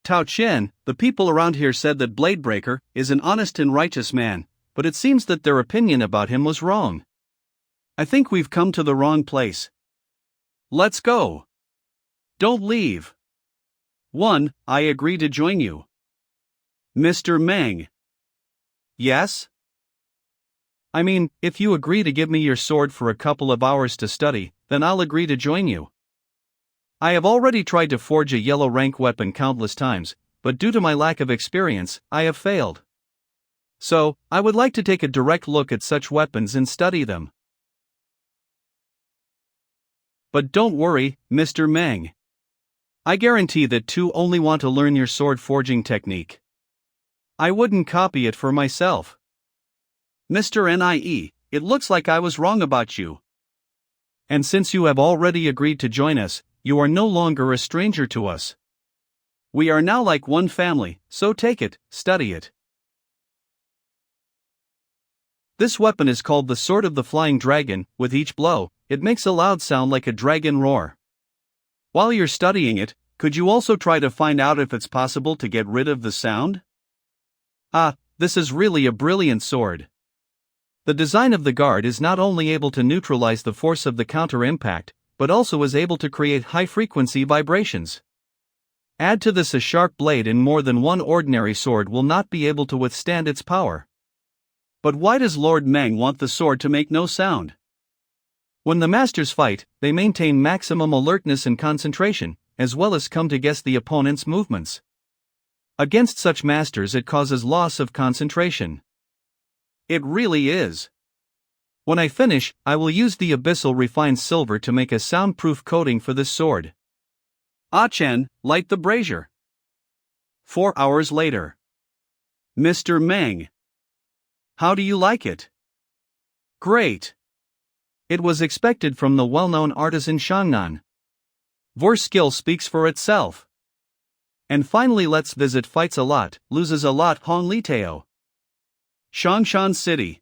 Speaker 2: Tao Chen, the people around here said that Bladebreaker is an honest and righteous man, but it seems that their opinion about him was wrong. I think we've come to the wrong place. Let's go. Don't leave. 1. I agree to join you. Mr. Meng. Yes? I mean, if you agree to give me your sword for a couple of hours to study, then I'll agree to join you. I have already tried to forge a yellow rank weapon countless times, but due to my lack of experience, I have failed. So, I would like to take a direct look at such weapons and study them. But don't worry, Mr. Meng. I guarantee that two only want to learn your sword forging technique. I wouldn't copy it for myself. Mr. Nie, it looks like I was wrong about you. And since you have already agreed to join us, you are no longer a stranger to us. We are now like one family, so take it, study it. This weapon is called the Sword of the Flying Dragon. With each blow, it makes a loud sound like a dragon roar. While you're studying it, could you also try to find out if it's possible to get rid of the sound? This is really a brilliant sword. The design of the guard is not only able to neutralize the force of the counter impact, but also is able to create high-frequency vibrations. Add to this a sharp blade, and more than one ordinary sword will not be able to withstand its power. But why does Lord Meng want the sword to make no sound? When the masters fight, they maintain maximum alertness and concentration, as well as come to guess the opponent's movements. Against such masters, it causes loss of concentration. It really is. When I finish, I will use the abyssal refined silver to make a soundproof coating for this sword. Chen, light the brazier. 4 hours later. Mr. Meng. How do you like it? Great. It was expected from the well-known artisan Shangnan. Vor's skill speaks for itself. And finally, let's visit fights a lot, loses a lot Hong Liteo. Shangshan City.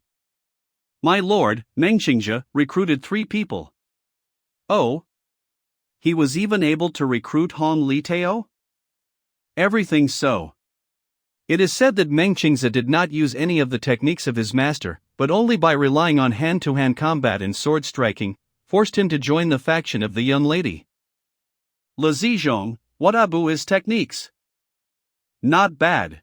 Speaker 2: My lord, Meng Qingzhe, recruited 3 people. Oh? He was even able to recruit Hong Liteo? Everything's so. It is said that Meng Qingzhe did not use any of the techniques of his master, but only by relying on hand-to-hand combat and sword striking, forced him to join the faction of the young lady. Le Zizhong, what abu his techniques? Not bad.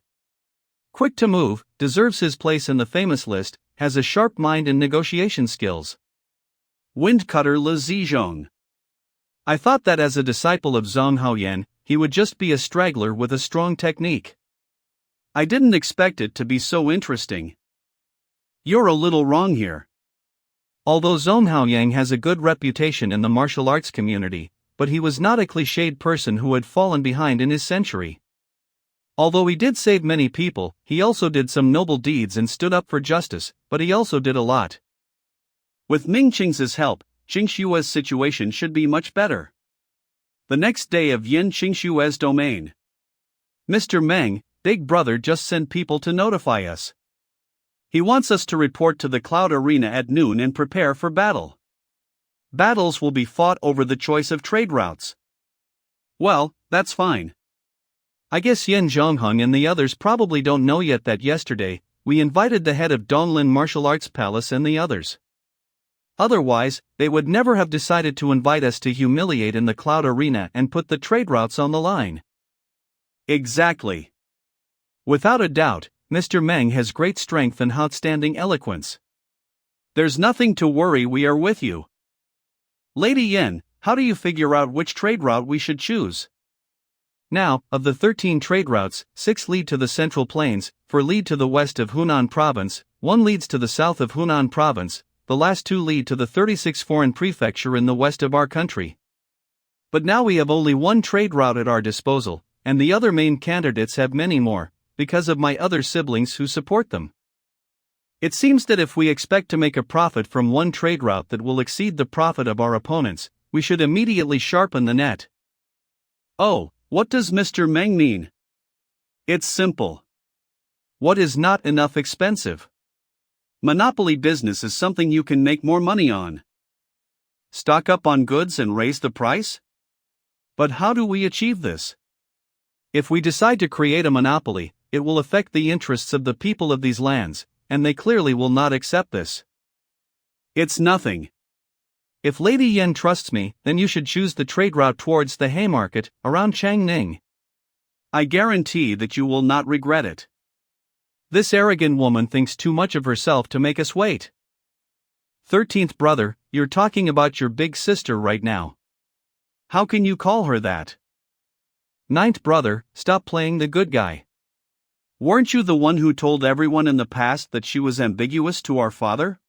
Speaker 2: Quick to move, deserves his place in the famous list, has a sharp mind and negotiation skills. Windcutter Le Zizhong. I thought that as a disciple of Zhang Haoyan, he would just be a straggler with a strong technique. I didn't expect it to be so interesting. You're a little wrong here. Although Zhang Haoyan has a good reputation in the martial arts community, but he was not a cliched person who had fallen behind in his century. Although he did save many people, he also did some noble deeds and stood up for justice, but he also did a lot. With Ming Qingzhe's help, Qingshue's situation should be much better. The next day of Yin Qingshue's domain. Mr. Meng, Big Brother just sent people to notify us. He wants us to report to the Cloud Arena at noon and prepare for battle. Battles will be fought over the choice of trade routes. Well, that's fine. I guess Yin Zhonghong and the others probably don't know yet that yesterday, we invited the head of Donglin Martial Arts Palace and the others. Otherwise, they would never have decided to invite us to humiliate in the Cloud Arena and put the trade routes on the line.
Speaker 1: Exactly. Without a doubt, Mr. Meng has great strength and outstanding eloquence. There's nothing to worry, we are with you. Lady Yen, how do you figure out which trade route we should choose? Now, of the 13 trade routes, 6 lead to the Central Plains, 4 lead to the west of Hunan Province, 1 leads to the south of Hunan Province, the last 2 lead to the 36 foreign prefecture in the west of our country. But now we have only 1 trade route at our disposal, and the other main candidates have many more, because of my other siblings who support them. It seems that if we expect to make a profit from 1 trade route that will exceed the profit of our opponents, we should immediately sharpen the net. Oh, what does Mr. Meng mean? It's simple. What is not enough expensive? Monopoly business is something you can make more money on. Stock up on goods and raise the price? But how do we achieve this? If we decide to create a monopoly, it will affect the interests of the people of these lands, and they clearly will not accept this. It's nothing. If Lady Yen trusts me, then you should choose the trade route towards the Haymarket, around Changning. I guarantee that you will not regret it. This arrogant woman thinks too much of herself to make us wait. 13th brother, you're talking about your big sister right now. How can you call her that? 9th brother, stop playing the good guy. Weren't you the one who told everyone in the past that she was ambiguous to our father?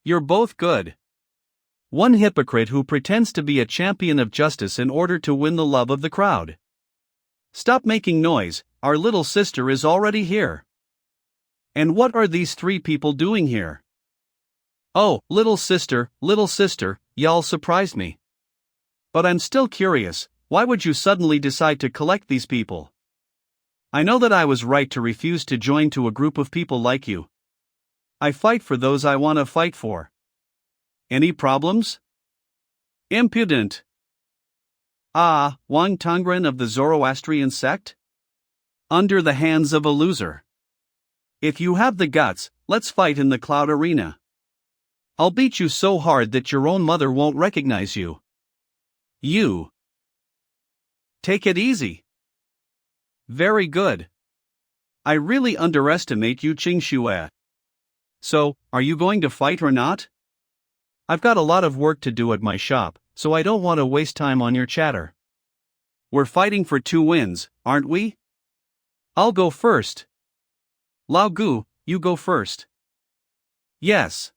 Speaker 1: You're both good. One hypocrite who pretends to be a champion of justice in order to win the love of the crowd. Stop making noise, our little sister is already here. And what are these 3 people doing here? Oh, little sister, y'all surprised me. But I'm still curious, why would you suddenly decide to collect these people? I know that I was right to refuse to join to a group of people like you. I fight for those I want to fight for. Any problems? Impudent. Ah, Wang Tongren of the Zoroastrian sect? Under the hands of a loser. If you have the guts, let's fight in the cloud arena. I'll beat you so hard that your own mother won't recognize you. You. Take it easy. Very good. I really underestimate you, Qingxue. So, are you going to fight or not? I've got a lot of work to do at my shop, so I don't want to waste time on your chatter. We're fighting for 2 wins, aren't we? I'll go first. Lao Gu, you go first. Yes.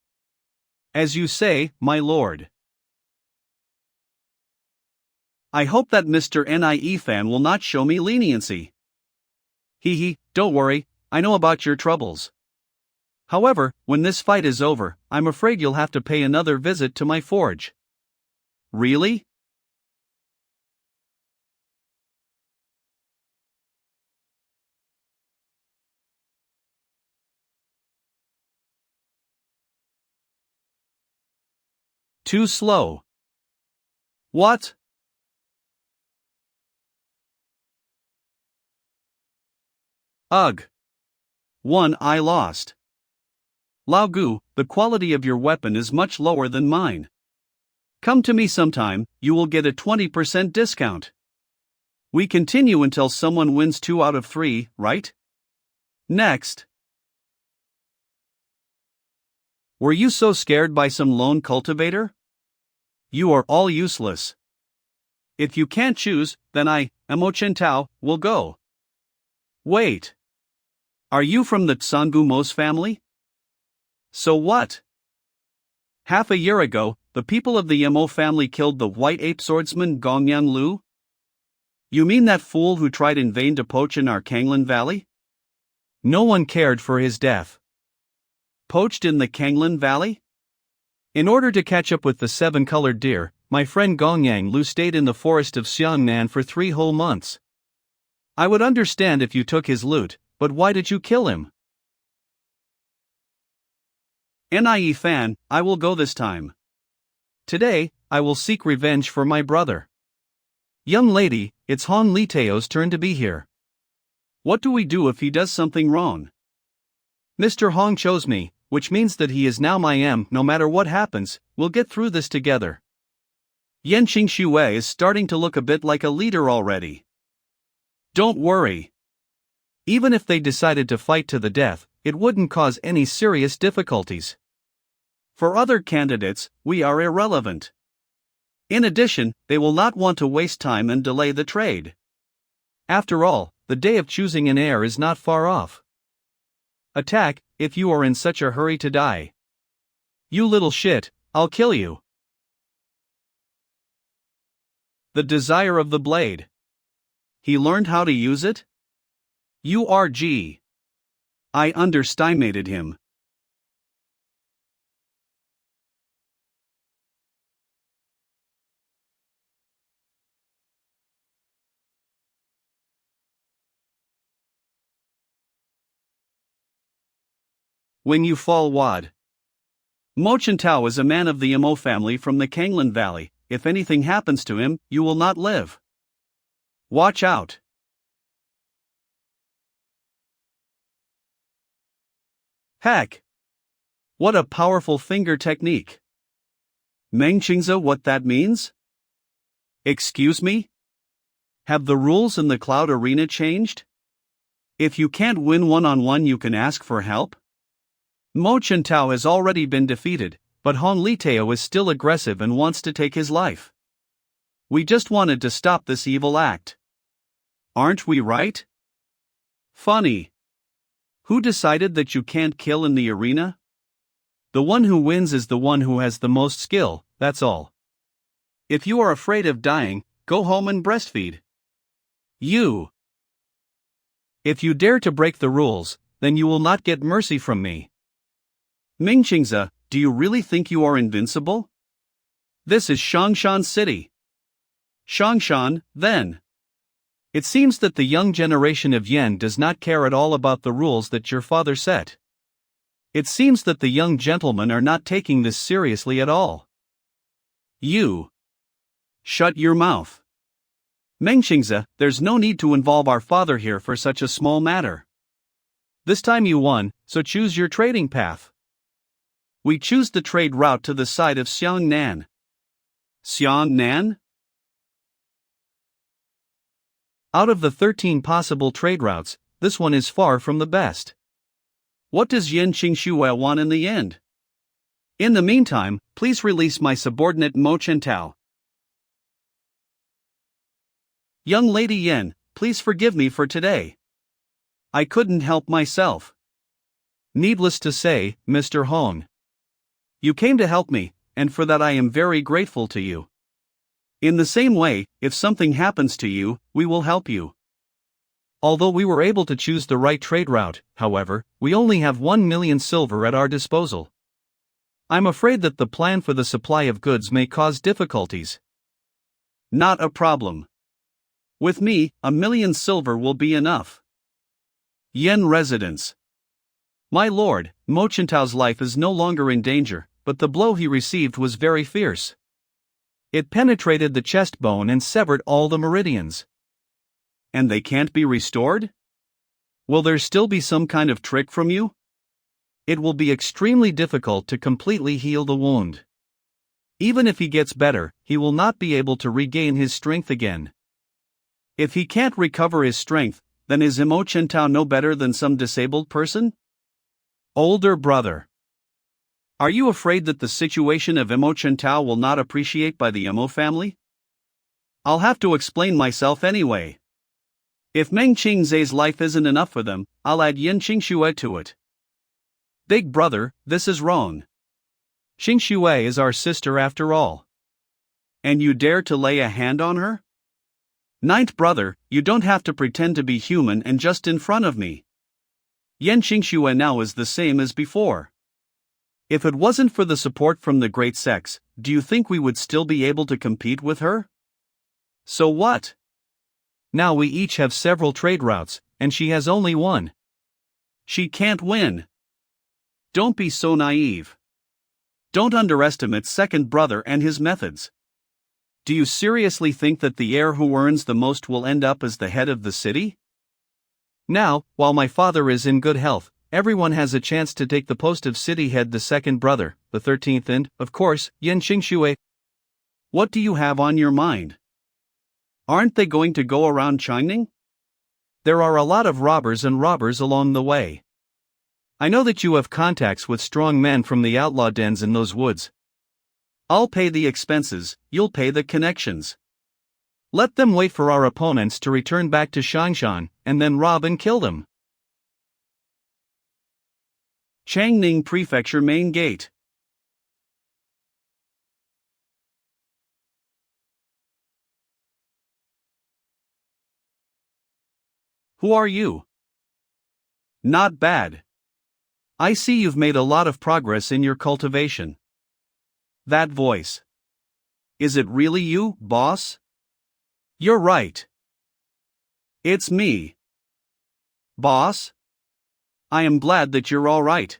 Speaker 1: As you say, my lord. I hope that Mr. Nie Fan will not show me leniency. Hee, don't worry, I know about your troubles. However, when this fight is over, I'm afraid you'll have to pay another visit to my forge. Really? Too slow. What? Ugh. 1 I lost. Lao Gu, the quality of your weapon is much lower than mine. Come to me sometime, you will get a 20% discount. We continue until someone wins 2 out of 3, right? Next. Were you so scared by some lone cultivator? You are all useless. If you can't choose, then I, Mo Chentao, will go. Wait. Are you from the Tsangu Mos family? So what? Half a year ago, the people of the Mo family killed the white ape swordsman Gongyang Lu? You mean that fool who tried in vain to poach in our Kanglan Valley? No one cared for his death. Poached in the Kanglan Valley? In order to catch up with the 7-colored deer, my friend Gongyang Lu stayed in the forest of Xiangnan for 3 whole months. I would understand if you took his loot, but why did you kill him? Nie Fan, I will go this time. Today, I will seek revenge for my brother. Young lady, it's Hong Liteo's turn to be here. What do we do if he does something wrong? Mr. Hong chose me, which means that he is now my no matter what happens, we'll get through this together. Yan Qingxue is starting to look a bit like a leader already.
Speaker 2: Don't worry. Even if they decided to fight to the death, it wouldn't cause any serious difficulties. For other candidates, we are irrelevant. In addition, they will not want to waste time and delay the trade. After all, the day of choosing an heir is not far off. Attack, if you are in such a hurry to die. You little shit, I'll kill you. The desire of the blade. He learned how to use it? URG. I underestimated him. When you fall wad. Mo Chen Tao is a man of the Mo family from the Kanglan Valley. If anything happens to him, you will not live. Watch out. Heck! What a powerful finger technique. Meng Qingze, what that means? Excuse me? Have the rules in the cloud arena changed? If you can't win one-on-one, you can ask for help? Mo Chen Tao has already been defeated, but Hong Liteo is still aggressive and wants to take his life. We just wanted to stop this evil act. Aren't we right? Funny. Who decided that you can't kill in the arena? The one who wins is the one who has the most skill, that's all. If you are afraid of dying, go home and breastfeed. You. If you dare to break the rules, then you will not get mercy from me. Ming Qingze, do you really think you are invincible? This is Shangshan City. Shangshan, then. It seems that the young generation of Yen does not care at all about the rules that your father set. It seems that the young gentlemen are not taking this seriously at all. You. Shut your mouth. Meng Qingze, there's no need to involve our father here for such a small matter. This time you won, so choose your trading path. We choose the trade route to the side of Xiangnan. Xiangnan? Out of the 13 possible trade routes, this one is far from the best. What does Yan Qingxue want in the end? In the meantime, please release my subordinate Mo Chen Tao. Young Lady Yen, please forgive me for today. I couldn't help myself. Needless to say, Mr. Hong. You came to help me, and for that I am very grateful to you. In the same way, if something happens to you, we will help you. Although we were able to choose the right trade route, however, we only have 1 million silver at our disposal. I'm afraid that the plan for the supply of goods may cause difficulties. Not a problem. With me, 1 million silver will be enough. Yen residence. My lord, Mo Chen Tao's life is no longer in danger, but the blow he received was very fierce. It penetrated the chest bone and severed all the meridians. And they can't be restored? Will there still be some kind of trick from you? It will be extremely difficult to completely heal the wound. Even if he gets better, he will not be able to regain his strength again. If he can't recover his strength, then is Mo Chen Tao no better than some disabled person? Older brother. Are you afraid that the situation of Mo Chen Tao will not appreciate by the Mo family? I'll have to explain myself anyway. If Meng Qingze's life isn't enough for them, I'll add Yan Qingxue to it. Big brother, this is wrong. Qingxue is our sister after all. And you dare to lay a hand on her? Ninth brother, you don't have to pretend to be human and just in front of me. Yan Qingxue now is the same as before. If it wasn't for the support from the great sex, do you think we would still be able to compete with her? So what? Now we each have several trade routes, and she has only one. She can't win. Don't be so naive. Don't underestimate second brother and his methods. Do you seriously think that the heir who earns the most will end up as the head of the city? Now, while my father is in good health, everyone has a chance to take the post of city head, the second brother, the 13th, and, of course, Yan Qingxue. What do you have on your mind? Aren't they going to go around chiming?
Speaker 1: There are a lot of robbers along the way. I know that you have contacts with strong men from the outlaw dens in those woods. I'll pay the expenses, you'll pay the connections. Let them wait for our opponents to return back to Shangshan, and then rob and kill them. Changning Prefecture Main Gate. Who are you? Not bad. I see you've made a lot of progress in your cultivation. That voice. Is it really you, boss? You're right. It's me. Boss? I am glad that you're all right.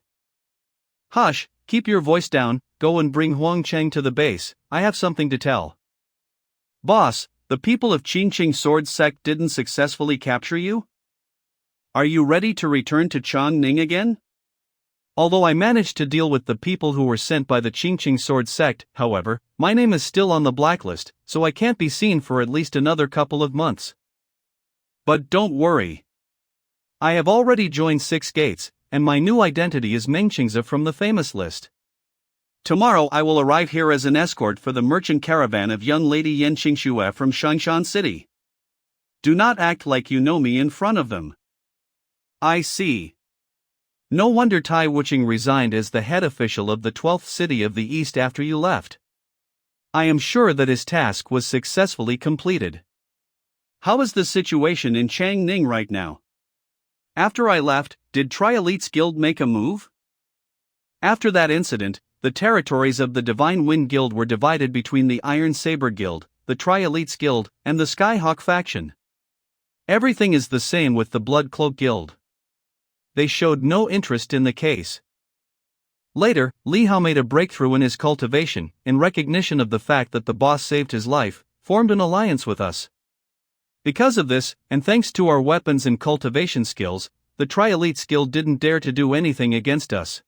Speaker 1: Hush, keep your voice down, go and bring Huang Cheng to the base, I have something to tell. Boss, the people of Qingqing Sword Sect didn't successfully capture you? Are you ready to return to Chongning again? Although I managed to deal with the people who were sent by the Qingqing Sword Sect, however, my name is still on the blacklist, so I can't be seen for at least another couple of months. But don't worry. I have already joined 6 Gates, and my new identity is Mengqingzi from the famous list. Tomorrow I will arrive here as an escort for the merchant caravan of young lady Yan Qingxue from Shangshan City. Do not act like you know me in front of them. I see. No wonder Tai Wuching resigned as the head official of the 12th city of the East after you left. I am sure that his task was successfully completed. How is the situation in Changning right now? After I left, did Tri-Elite's Guild make a move? After that incident, the territories of the Divine Wind Guild were divided between the Iron Saber Guild, the Tri-Elite's Guild, and the Skyhawk faction. Everything is the same with the Blood Cloak Guild. They showed no interest in the case. Later, Li Hao made a breakthrough in his cultivation, in recognition of the fact that the boss saved his life, formed an alliance with us. Because of this, and thanks to our weapons and cultivation skills, the Tri-Elite's Guild didn't dare to do anything against us.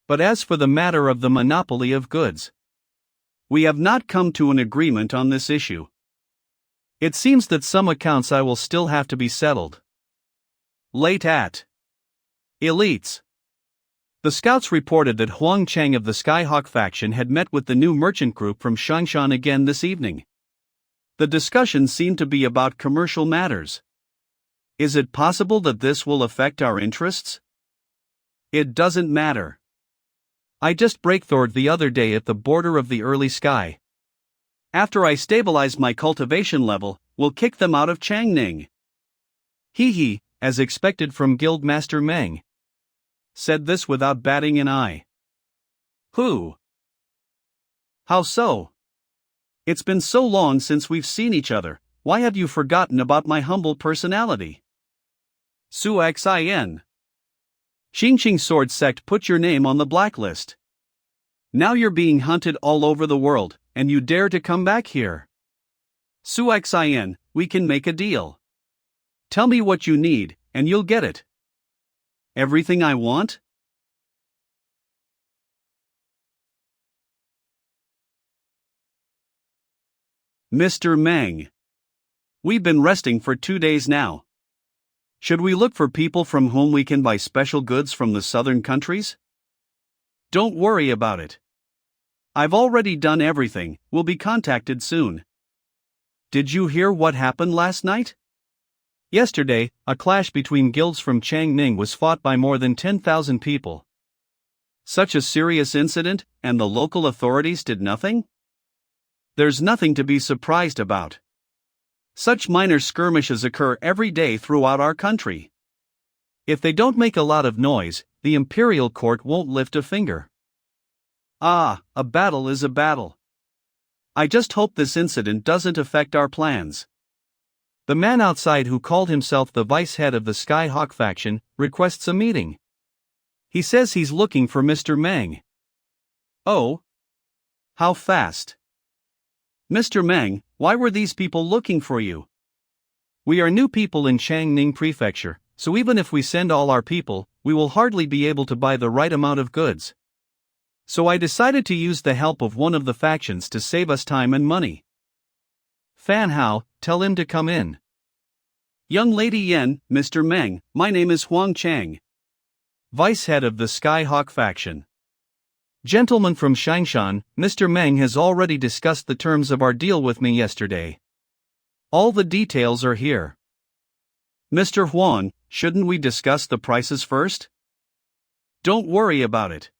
Speaker 1: But as for the matter of the monopoly of goods, we have not come to an agreement on this issue. It seems that some accounts I will still have to be settled. Late at Elites. The scouts reported that Huang Cheng of the Skyhawk faction had met with the new merchant group from Shangshan again this evening. The discussion seemed to be about commercial matters. Is it possible that this will affect our interests? It doesn't matter. I just breakthroughed the other day at the border of the early sky. After I stabilize my cultivation level, we'll kick them out of Changning. Hee, as expected from Guildmaster Meng. Said this without batting an eye. Who? How so? It's been so long since we've seen each other, why have you forgotten about my humble personality? Su Xin. Qingqing Sword Sect put your name on the blacklist. Now you're being hunted all over the world, and you dare to come back here. Su Xin, we can make a deal. Tell me what you need, and you'll get it. Everything I want? Mr. Meng. We've been resting for 2 days now. Should we look for people from whom we can buy special goods from the southern countries? Don't worry about it. I've already done everything, we'll be contacted soon. Did you hear what happened last night? Yesterday, a clash between guilds from Changning was fought by more than 10,000 people. Such a serious incident, and the local authorities did nothing? There's nothing to be surprised about. Such minor skirmishes occur every day throughout our country. If they don't make a lot of noise, the imperial court won't lift a finger. A battle is a battle. I just hope this incident doesn't affect our plans. The man outside who called himself the vice head of the Skyhawk faction requests a meeting. He says he's looking for Mr. Meng. Oh? How fast? Mr. Meng, why were these people looking for you? We are new people in Changning Prefecture, so even if we send all our people, we will hardly be able to buy the right amount of goods. So I decided to use the help of one of the factions to save us time and money. Fan Hao, tell him to come in. Young Lady Yen, Mr. Meng, my name is Huang Chang, Vice Head of the Skyhawk faction. Gentleman from Xiangshan, Mr. Meng has already discussed the terms of our deal with me yesterday. All the details are here. Mr. Huang, shouldn't we discuss the prices first? Don't worry about it.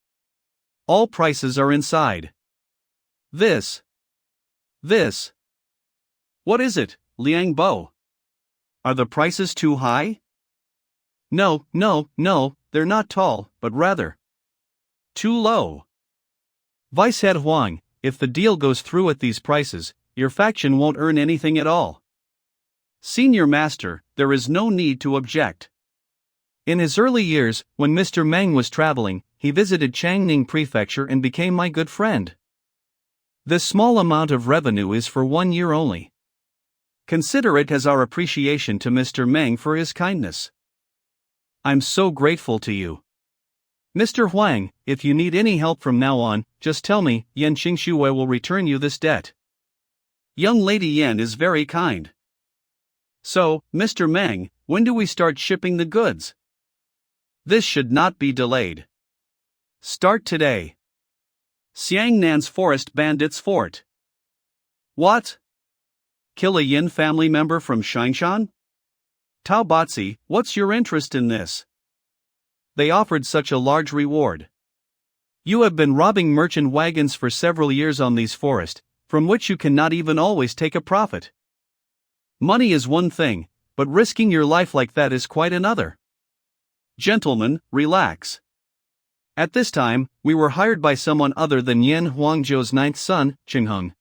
Speaker 1: All prices are inside. This. What is it, Liang Bo? Are the prices too high? No, they're not tall, but rather too low. Vice Head Huang, if the deal goes through at these prices, your faction won't earn anything at all. Senior Master, there is no need to object. In his early years, when Mr. Meng was traveling, he visited Changning Prefecture and became my good friend. This small amount of revenue is for 1 year only. Consider it as our appreciation to Mr. Meng for his kindness. I'm so grateful to you. Mr. Huang, if you need any help from now on, just tell me, Yen Qingshui will return you this debt. Young Lady Yen is very kind. So, Mr. Meng, when do we start shipping the goods? This should not be delayed. Start today. Xiangnan's Forest Bandits Fort. What? Kill a Yin family member from Xiangshan? Tao Batzi, what's your interest in this? They offered such a large reward. You have been robbing merchant wagons for several years on these forests, from which you cannot even always take a profit. Money is one thing, but risking your life like that is quite another. Gentlemen, relax. At this time, we were hired by someone other than Yen Huangzhou's ninth son, Qingheng.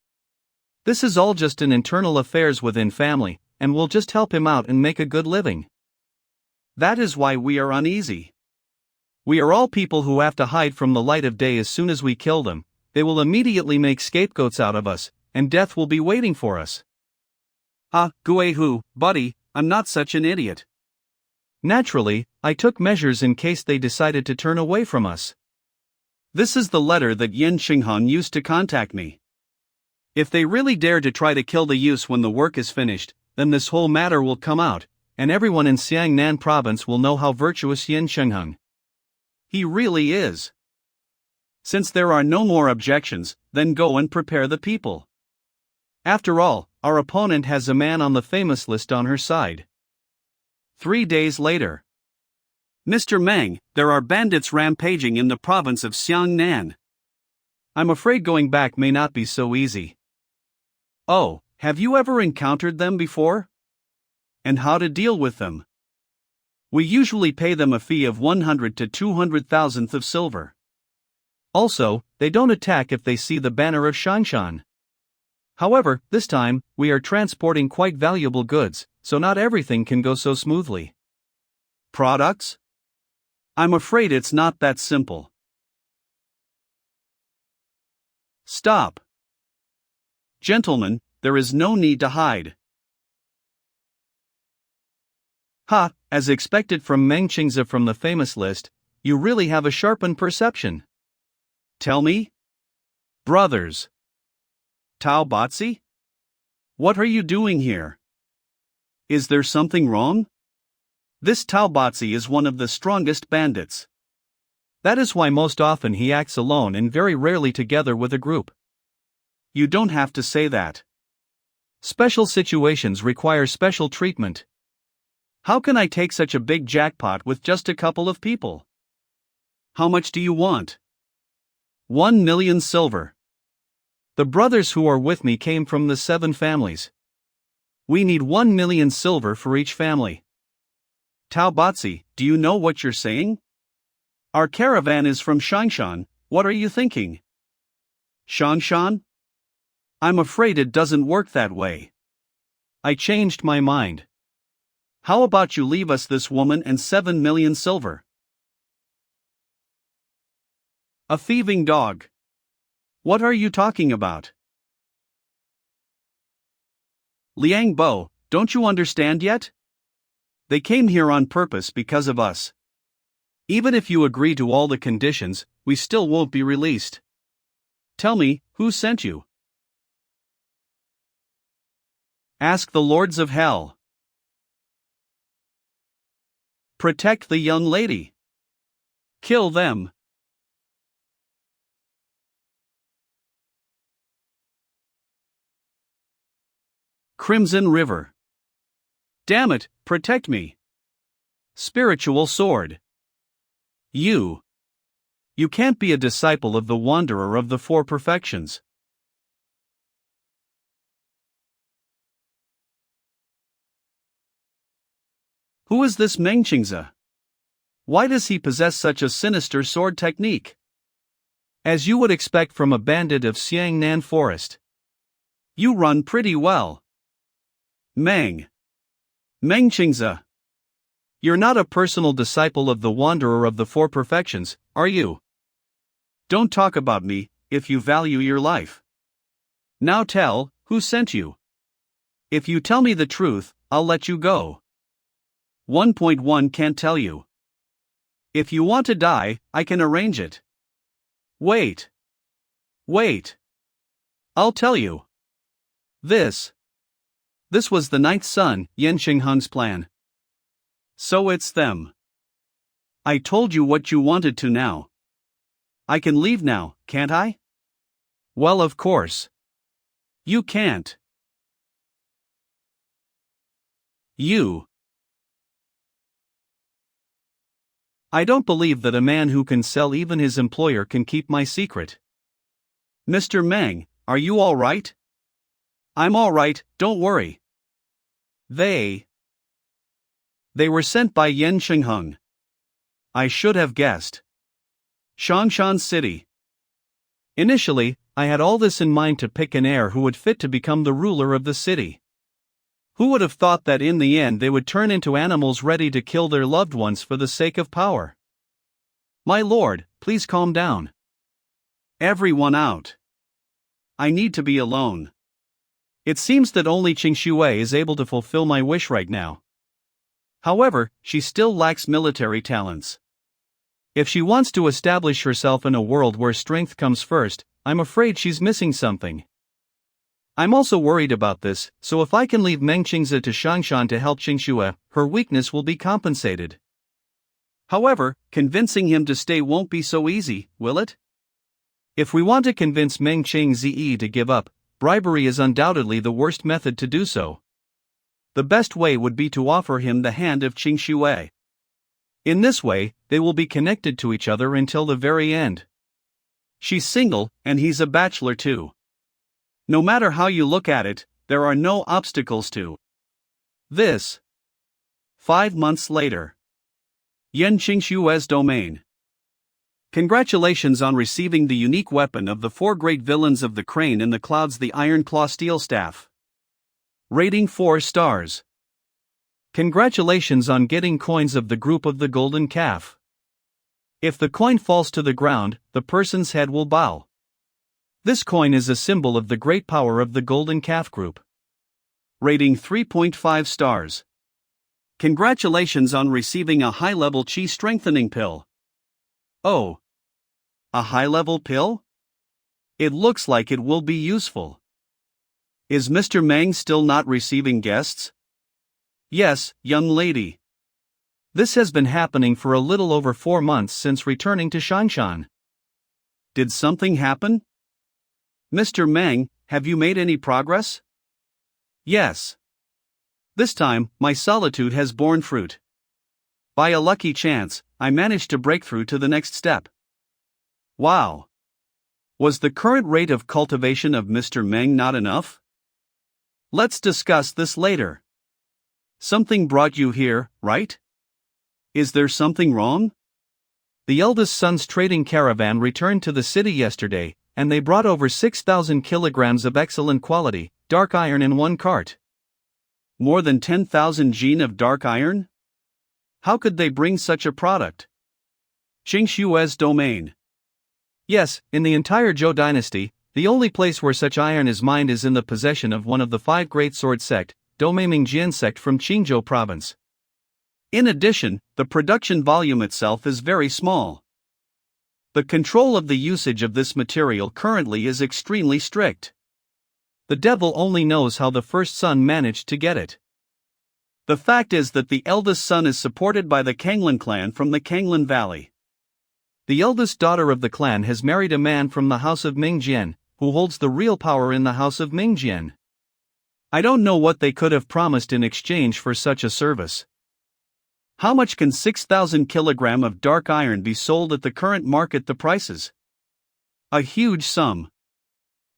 Speaker 1: This is all just an internal affairs within family, and we'll just help him out and make a good living. That is why we are uneasy. We are all people who have to hide from the light of day. As soon as we kill them, they will immediately make scapegoats out of us, and death will be waiting for us. Ah, Guihu, buddy, I'm not such an idiot. Naturally, I took measures in case they decided to turn away from us. This is the letter that Yen Xinghan used to contact me. If they really dare to try to kill the use when the work is finished, then this whole matter will come out, and everyone in Xiangnan province will know how virtuous Yen Xinghan. He really is. Since there are no more objections, then go and prepare the people. After all, our opponent has a man on the famous list on her side. 3 days later. Mr. Meng, there are bandits rampaging in the province of Xiangnan. I'm afraid going back may not be so easy. Oh, have you ever encountered them before? And how to deal with them? We usually pay them a fee of 100 to 200,000th of silver. Also, they don't attack if they see the banner of Shanshan. However, this time, we are transporting quite valuable goods, so not everything can go so smoothly. Products? I'm afraid it's not that simple. Stop. Gentlemen, there is no need to hide. Ha, as expected from Meng Qingzi from the famous list, you really have a sharpened perception. Tell me? Brothers. Tao Batzi? What are you doing here? Is there something wrong? This Tao Batzi is one of the strongest bandits. That is why most often he acts alone and very rarely together with a group. You don't have to say that. Special situations require special treatment. How can I take such a big jackpot with just a couple of people? How much do you want? 1 million silver. The brothers who are with me came from the 7 families. We need 1 million silver for each family. Tao Batzi, do you know what you're saying? Our caravan is from Shangshan, what are you thinking? Shangshan? I'm afraid it doesn't work that way. I changed my mind. How about you leave us this woman and 7 million silver? A thieving dog. What are you talking about? Liang Bo, don't you understand yet? They came here on purpose because of us. Even if you agree to all the conditions, we still won't be released. Tell me, who sent you? Ask the lords of hell.
Speaker 2: Protect the young lady. Kill them. Crimson River. Damn it, protect me. Spiritual sword. You can't be a disciple of the wanderer of the four perfections. Who is this Mengqingzi? Why does he possess such a sinister sword technique? As you would expect from a bandit of Xiangnan Forest. You run pretty well. Mengqingzi. You're not a personal disciple of the wanderer of the four perfections, are you? Don't talk about me, if you value your life. Now tell, who sent you? If you tell me the truth, I'll let you go. 1.1 can't tell you. If you want to die, I can arrange it. Wait. I'll tell you. This was the ninth son, Yan Xingheng's plan. So it's them. I told you what you wanted to now. I can leave now, can't I? Well, of course. You can't. I don't believe that a man who can sell even his employer can keep my secret. Mr. Meng, are you all right? I'm all right, don't worry. They were sent by Yan Xingheng. I should have guessed. Shangshan City. Initially, I had all this in mind to pick an heir who would fit to become the ruler of the city. Who would have thought that in the end they would turn into animals ready to kill their loved ones for the sake of power? My lord, please calm down. Everyone out. I need to be alone. It seems that only Qing Xue is able to fulfill my wish right now. However, she still lacks military talents. If she wants to establish herself in a world where strength comes first, I'm afraid she's missing something. I'm also worried about this, so if I can leave Mengqingzi to Shangshan to help Qing Xue, her weakness will be compensated. However, convincing him to stay won't be so easy, will it? If we want to convince Mengqingzi to give up, bribery is undoubtedly the worst method to do so. The best way would be to offer him the hand of Qing Xue. In this way, they will be connected to each other until the very end. She's single, and he's a bachelor too. No matter how you look at it, there are no obstacles to this. 5 months later. Yan Qingshue's domain. Congratulations on receiving the unique weapon of the 4 great villains of the Crane in the Clouds, the Iron Claw Steel Staff. Rating 4 stars. Congratulations on getting coins of the group of the Golden Calf. If the coin falls to the ground, the person's head will bow. This coin is a symbol of the great power of the Golden Calf group. Rating 3.5 stars. Congratulations on receiving a high-level chi strengthening pill. Oh. A high-level pill? It looks like it will be useful. Is Mr. Meng still not receiving guests? Yes, young lady. This has been happening for a little over 4 months since returning to Shangshan. Did something happen? Mr. Meng, have you made any progress? Yes. This time, my solitude has borne fruit. By a lucky chance, I managed to break through to the next step. Wow. Was the current rate of cultivation of Mr. Meng not enough? Let's discuss this later. Something brought you here, right? Is there something wrong? The eldest son's trading caravan returned to the city yesterday, and they brought over 6,000 kilograms of excellent quality, dark iron in one cart. More than 10,000 jin of dark iron? How could they bring such a product? Qing Xue's domain. Yes, in the entire Zhou dynasty, the only place where such iron is mined is in the possession of one of the 5 great sword sect, Domaiming Jian sect from Qingzhou province. In addition, the production volume itself is very small. The control of the usage of this material currently is extremely strict. The devil only knows how the first son managed to get it. The fact is that the eldest son is supported by the Kanglan clan from the Kanglan Valley.
Speaker 1: The eldest daughter of the clan has married a man from the house of Mingjian, who holds the real power in the house of Mingjian.
Speaker 2: I don't know what they could have promised in exchange for such a service. How much can 6,000 kg of dark iron be sold at the current market prices? A huge sum.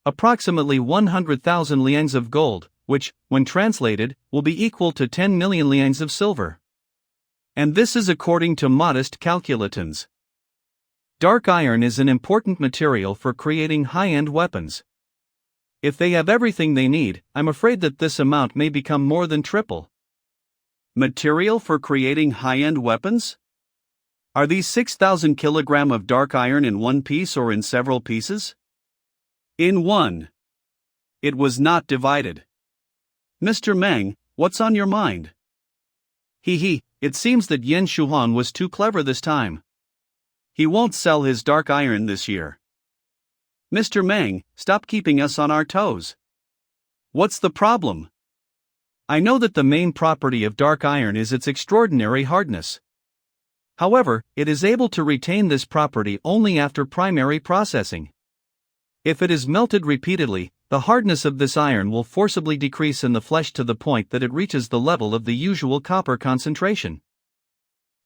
Speaker 1: Approximately 100,000 liangs of gold, which, when translated, will be equal to 10 million liangs of silver.
Speaker 2: And this is according to modest calculations.
Speaker 1: Dark iron is an important material for creating high-end weapons. If they have everything they need, I'm afraid that this amount may become more than triple.
Speaker 2: Material for creating high-end weapons? Are these 6,000 kg of dark iron in one piece or in several pieces? In one. It was not divided. Mr. Meng, what's on your mind?
Speaker 1: It seems that Yen Shuhan was too clever this time.
Speaker 2: He won't sell his dark iron this year. Mr. Meng, stop keeping us on our toes. What's the problem?
Speaker 1: I know that the main property of dark iron is its extraordinary hardness. However, it is able to retain this property only after primary processing. If it is melted repeatedly, the hardness of this iron will forcibly decrease in the flesh to the point that it reaches the level of the usual copper concentration.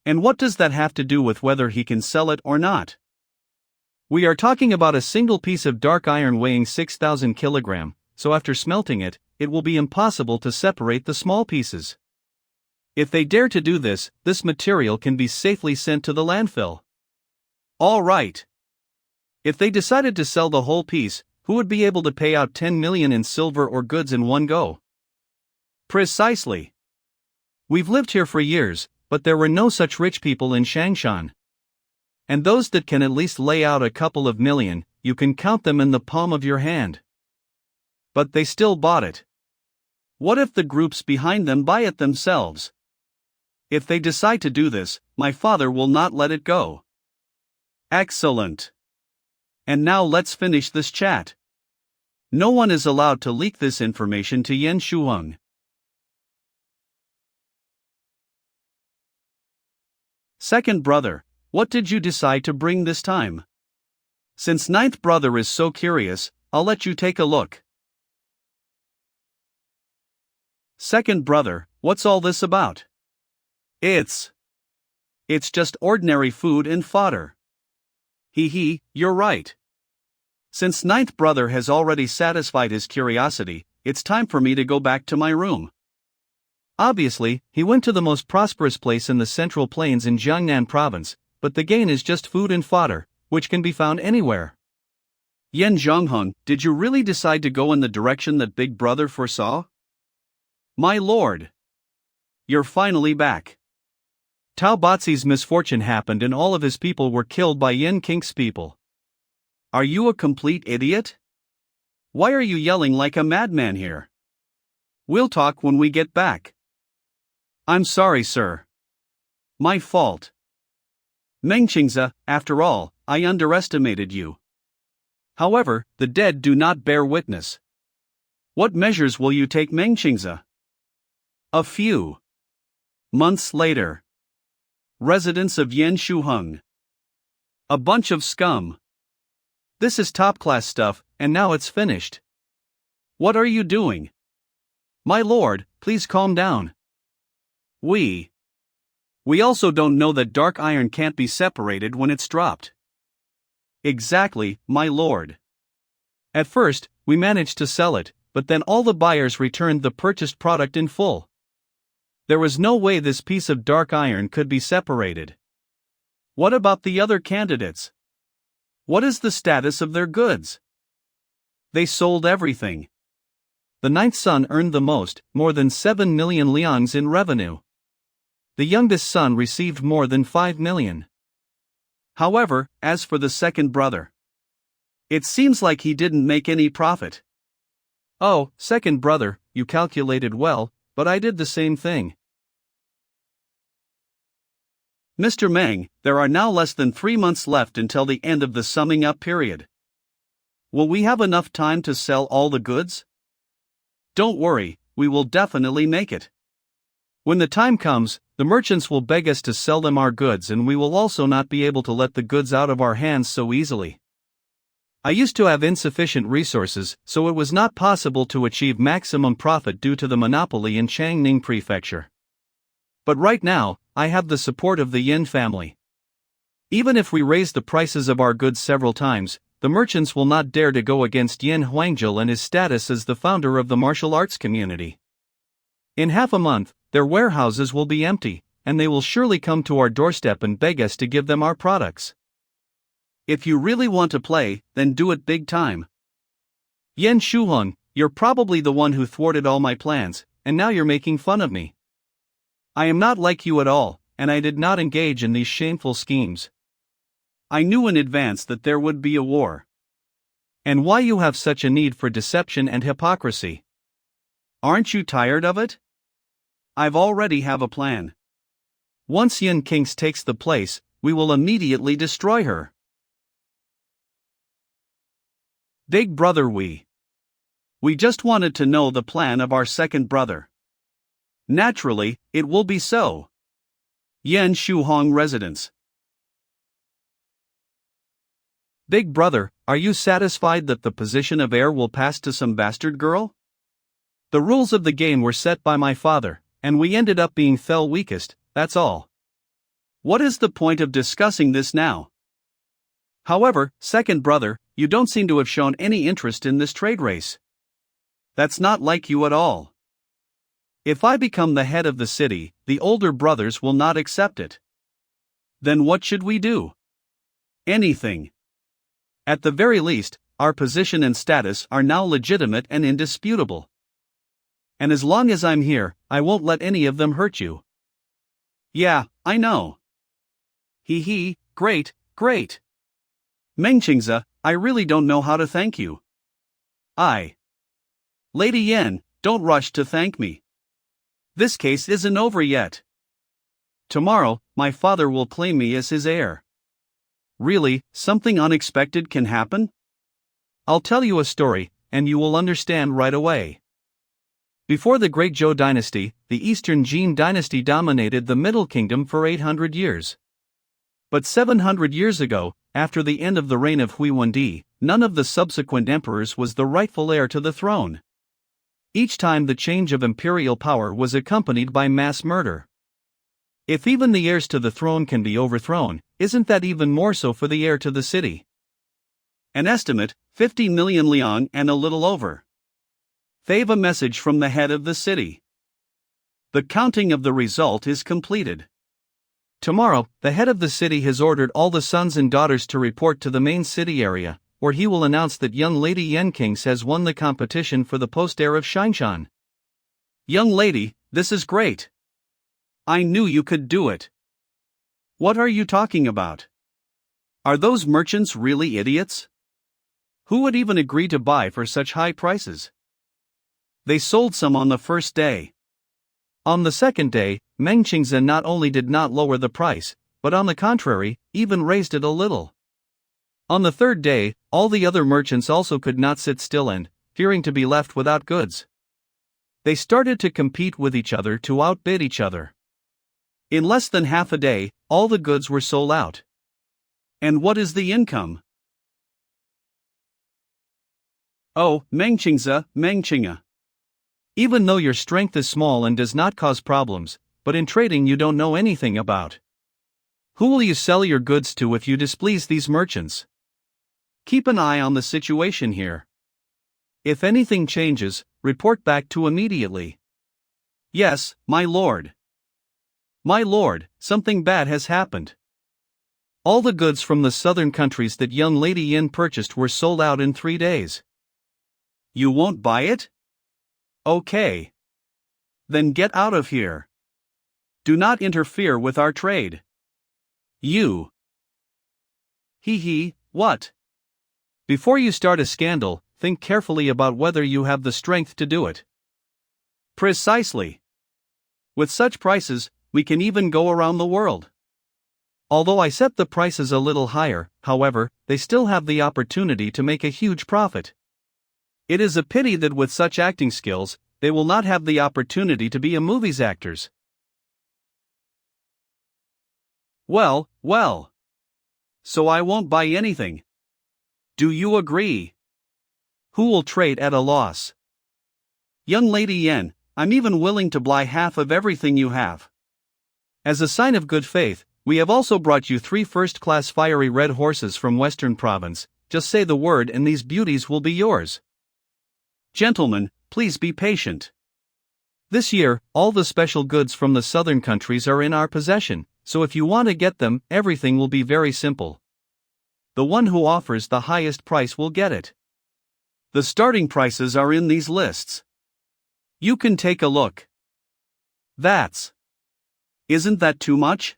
Speaker 2: And what does that have to do with whether he can sell it or not?
Speaker 1: We are talking about a single piece of dark iron weighing 6,000 kg, so after smelting it, it will be impossible to separate the small pieces. If they dare to do this, this material can be safely sent to the landfill.
Speaker 2: All right.
Speaker 1: If they decided to sell the whole piece, who would be able to pay out 10 million in silver or goods in one go?
Speaker 2: Precisely.
Speaker 1: We've lived here for years, but there were no such rich people in Shangshan. And those that can at least lay out a couple of million, you can count them in the palm of your hand.
Speaker 2: But they still bought it. What if the groups behind them buy it themselves? If they decide to do this, my father will not let it go. Excellent. And now let's finish this chat. No one is allowed to leak this information to Yen Shuheng. Second brother, what did you decide to bring this time? Since ninth brother is so curious, I'll let you take a look. Second brother, what's all this about? It's just ordinary food and fodder. You're right. Since ninth brother has already satisfied his curiosity, it's time for me to go back to my room.
Speaker 1: Obviously, he went to the most prosperous place in the Central Plains in Jiangnan province, but the gain is just food and fodder, which can be found anywhere.
Speaker 2: Yen Zhongheng, did you really decide to go in the direction that big brother foresaw? My lord. You're finally back.
Speaker 1: Tao Baozi's misfortune happened and all of his people were killed by Yen Kink's people.
Speaker 2: Are you a complete idiot? Why are you yelling like a madman here? We'll talk when we get back. I'm sorry, sir. My fault. Mengqingze, after all, I underestimated you. However, the dead do not bear witness. What measures will you take, Mengqingze? A few months later. Residence of Yen Shuheng. A bunch of scum.
Speaker 1: This is top-class stuff, and now it's finished.
Speaker 2: What are you doing?
Speaker 1: My lord, please calm down.
Speaker 2: We also don't know that dark iron can't be separated when it's dropped. Exactly, my lord.
Speaker 1: At first, we managed to sell it, but then all the buyers returned the purchased product in full. There was no way this piece of dark iron could be separated.
Speaker 2: What about the other candidates? What is the status of their goods? They sold everything.
Speaker 1: The ninth son earned the most, more than 7 million liangs in revenue. The youngest son received more than 5 million.
Speaker 2: However, as for the second brother, it seems like he didn't make any profit.
Speaker 1: Oh, second brother, you calculated well, but I did the same thing.
Speaker 2: Mr. Meng, there are now less than 3 months left until the end of the summing up period. Will we have enough time to sell all the goods? Don't worry, we will definitely make it.
Speaker 1: When the time comes, the merchants will beg us to sell them our goods, and we will also not be able to let the goods out of our hands so easily. I used to have insufficient resources, so it was not possible to achieve maximum profit due to the monopoly in Changning Prefecture. But right now, I have the support of the Yin family. Even if we raise the prices of our goods several times, the merchants will not dare to go against Yin Huangjil and his status as the founder of the martial arts community. In half a month, their warehouses will be empty, and they will surely come to our doorstep and beg us to give them our products. If you really want to play, then do it big time. Yen Shuheng, you're probably the one who thwarted all my plans, and now you're making fun of me. I am not like you at all, and I did not engage in these shameful schemes. I knew in advance that there would be a war. And why you have such a need for deception and hypocrisy? Aren't you tired of it? I've already have a plan. Once Yin Kings takes the place, we will immediately destroy her. Big brother, we just wanted to know the plan of our second brother. Naturally, it will be so. Yan Shuhong Residence. Big brother, are you satisfied that the position of heir will pass to some bastard girl? The rules of the game were set by my father, and we ended up being fell weakest, that's all. What is the point of discussing this now? However, second brother, you don't seem to have shown any interest in this trade race. That's not like you at all. If I become the head of the city, the older brothers will not accept it. Then what should we do? Anything. At the very least, our position and status are now legitimate and indisputable. And as long as I'm here, I won't let any of them hurt you. Yeah, I know. Hee, great, great. Mengqingze, I really don't know how to thank you. Lady Yan, don't rush to thank me. This case isn't over yet. Tomorrow, my father will claim me as his heir. Really, something unexpected can happen? I'll tell you a story, and you will understand right away. Before the Great Zhou dynasty, the Eastern Jin dynasty dominated the Middle Kingdom for 800 years. But 700 years ago, after the end of the reign of Hui Wendi, none of the subsequent emperors was the rightful heir to the throne. Each time the change of imperial power was accompanied by mass murder. If even the heirs to the throne can be overthrown, isn't that even more so for the heir to the city? An estimate, 50 million liang and a little over. They've a message from the head of the city. The counting of the result is completed. Tomorrow, the head of the city has ordered all the sons and daughters to report to the main city area, where he will announce that young lady Yen Kings has won the competition for the post heir of Xingshan. Young lady, this is great. I knew you could do it. What are you talking about? Are those merchants really idiots? Who would even agree to buy for such high prices? They sold some on the first day. On the second day, Mengqingze not only did not lower the price, but on the contrary, even raised it a little. On the third day, all the other merchants also could not sit still and, fearing to be left without goods, they started to compete with each other to outbid each other. In less than half a day, all the goods were sold out. And what is the income? Oh, Mengqingze. Even though your strength is small and does not cause problems, but in trading you don't know anything about. Who will you sell your goods to if you displease these merchants? Keep an eye on the situation here. If anything changes, report back to immediately. Yes, my lord. My lord, something bad has happened. All the goods from the southern countries that young Lady Yin purchased were sold out in 3 days. You won't buy it? Okay. Then get out of here. Do not interfere with our trade. You. What? Before you start a scandal, think carefully about whether you have the strength to do it. Precisely. With such prices, we can even go around the world. Although I set the prices a little higher, however, they still have the opportunity to make a huge profit. It is a pity that with such acting skills, they will not have the opportunity to be a movie's actors.
Speaker 2: Well, well. So I won't buy anything. Do you agree? Who will trade at a loss? Young Lady Yen, I'm even willing to buy half of everything you have. As a sign of good faith, we have also brought you 3 first-class fiery red horses from Western Province. Just say the word and these beauties will be yours. Gentlemen, please be patient. This year, all the special goods from the southern countries are in our possession, so if you want to get them, everything will be very simple. The one who offers the highest price will get it. The starting prices are in these lists. You can take a look. Isn't that too much?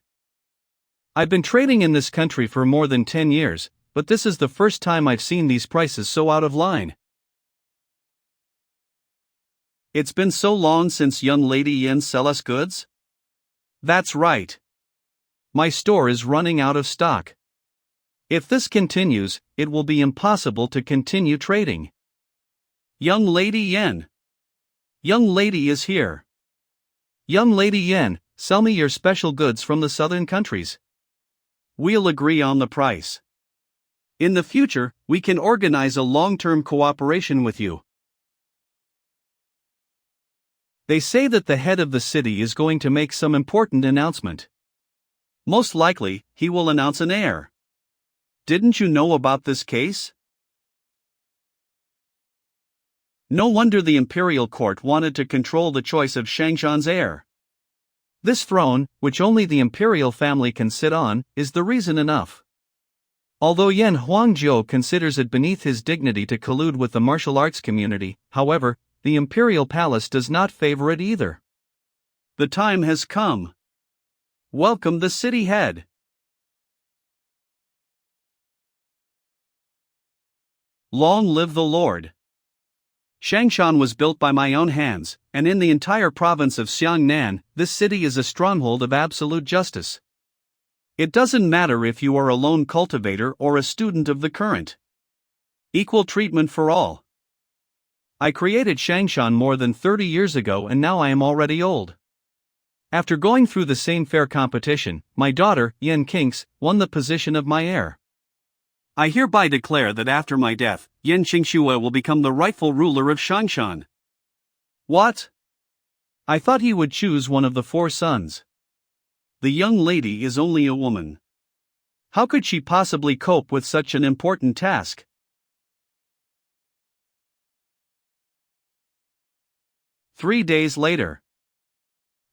Speaker 2: I've been trading in this country for more than 10 years, but this is the first time I've seen these prices so out of line. It's been so long since young Lady Yen sell us goods? That's right. My store is running out of stock. If this continues, it will be impossible to continue trading. Young Lady Yen. Young lady is here. Young Lady Yen, sell me your special goods from the southern countries. We'll agree on the price. In the future, we can organize a long-term cooperation with you. They say that the head of the city is going to make some important announcement. Most likely, he will announce an heir. Didn't you know about this case? No wonder the imperial court wanted to control the choice of Shangshan's heir. This throne, which only the imperial family can sit on, is the reason enough. Although Yan Huangjiu considers it beneath his dignity to collude with the martial arts community, however, the imperial palace does not favor it either. The time has come. Welcome the city head. Long live the Lord. Shangshan was built by my own hands, and in the entire province of Xiangnan, this city is a stronghold of absolute justice. It doesn't matter if you are a lone cultivator or a student of the current. Equal treatment for all. I created Shangshan more than 30 years ago and now I am already old. After going through the same fair competition, my daughter, Yen Qingx, won the position of my heir. I hereby declare that after my death, Yen Qingxue will become the rightful ruler of Shangshan. What? I thought he would choose one of the 4 sons. The young lady is only a woman. How could she possibly cope with such an important task? Three days later.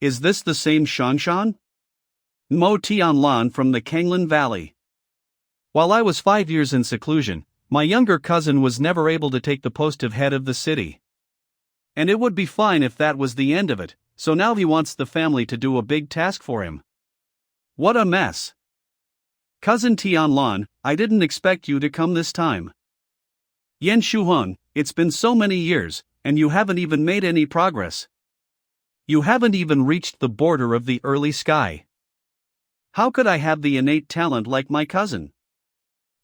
Speaker 2: Is this the same Shangshan? Mo Tianlan from the Kanglin Valley. While I was 5 years in seclusion, my younger cousin was never able to take the post of head of the city. And it would be fine if that was the end of it, so now he wants the family to do a big task for him. What a mess. Cousin Tianlan, I didn't expect you to come this time. Yan Shuheng, it's been so many years, and you haven't even made any progress. You haven't even reached the border of the early sky. How could I have the innate talent like my cousin?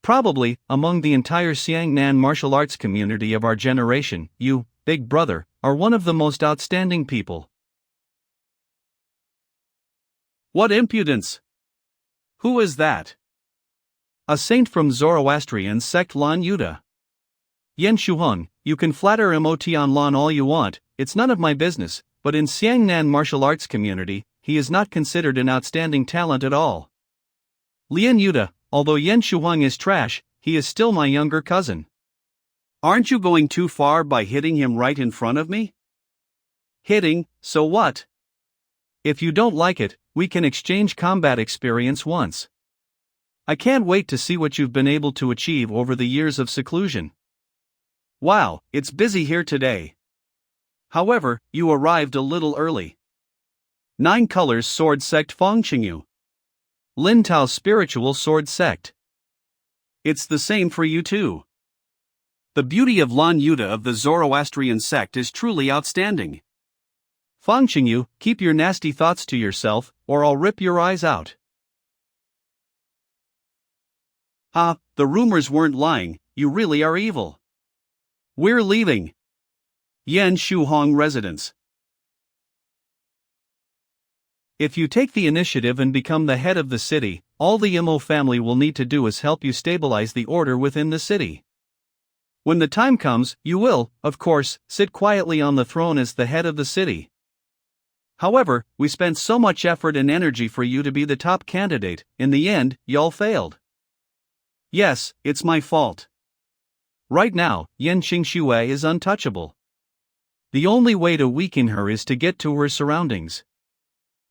Speaker 2: Probably, among the entire Xiangnan martial arts community of our generation, you, big brother, are one of the most outstanding people. What impudence! Who is that? A saint from Zoroastrian sect Lan Yuda. Yan Shuheng, you can flatter Mo Tianlan all you want, it's none of my business, but in Xiangnan martial arts community, he is not considered an outstanding talent at all. Lian Yuda, although Yan Shuheng is trash, he is still my younger cousin. Aren't you going too far by hitting him right in front of me? Hitting, so what? If you don't like it, we can exchange combat experience once. I can't wait to see what you've been able to achieve over the years of seclusion. Wow, it's busy here today. However, you arrived a little early. 9 Colors Sword Sect Fengqingyu. Lin Tao's Spiritual Sword Sect. It's the same for you too. The beauty of Lan Yuda of the Zoroastrian sect is truly outstanding. Fengqingyu, keep your nasty thoughts to yourself, or I'll rip your eyes out. Ah, the rumors weren't lying, you really are evil. We're leaving. Yan Shuheng Residence.
Speaker 1: If you take the initiative and become the head of the city, all the Imo family will need to do is help you stabilize the order within the city. When the time comes, you will, of course, sit quietly on the throne as the head of the city. However, we spent so much effort and energy for you to be the top candidate, in the end, y'all failed. Yes, it's my fault. Right now, Yan Qingxue is untouchable. The only way to weaken her is to get to her surroundings.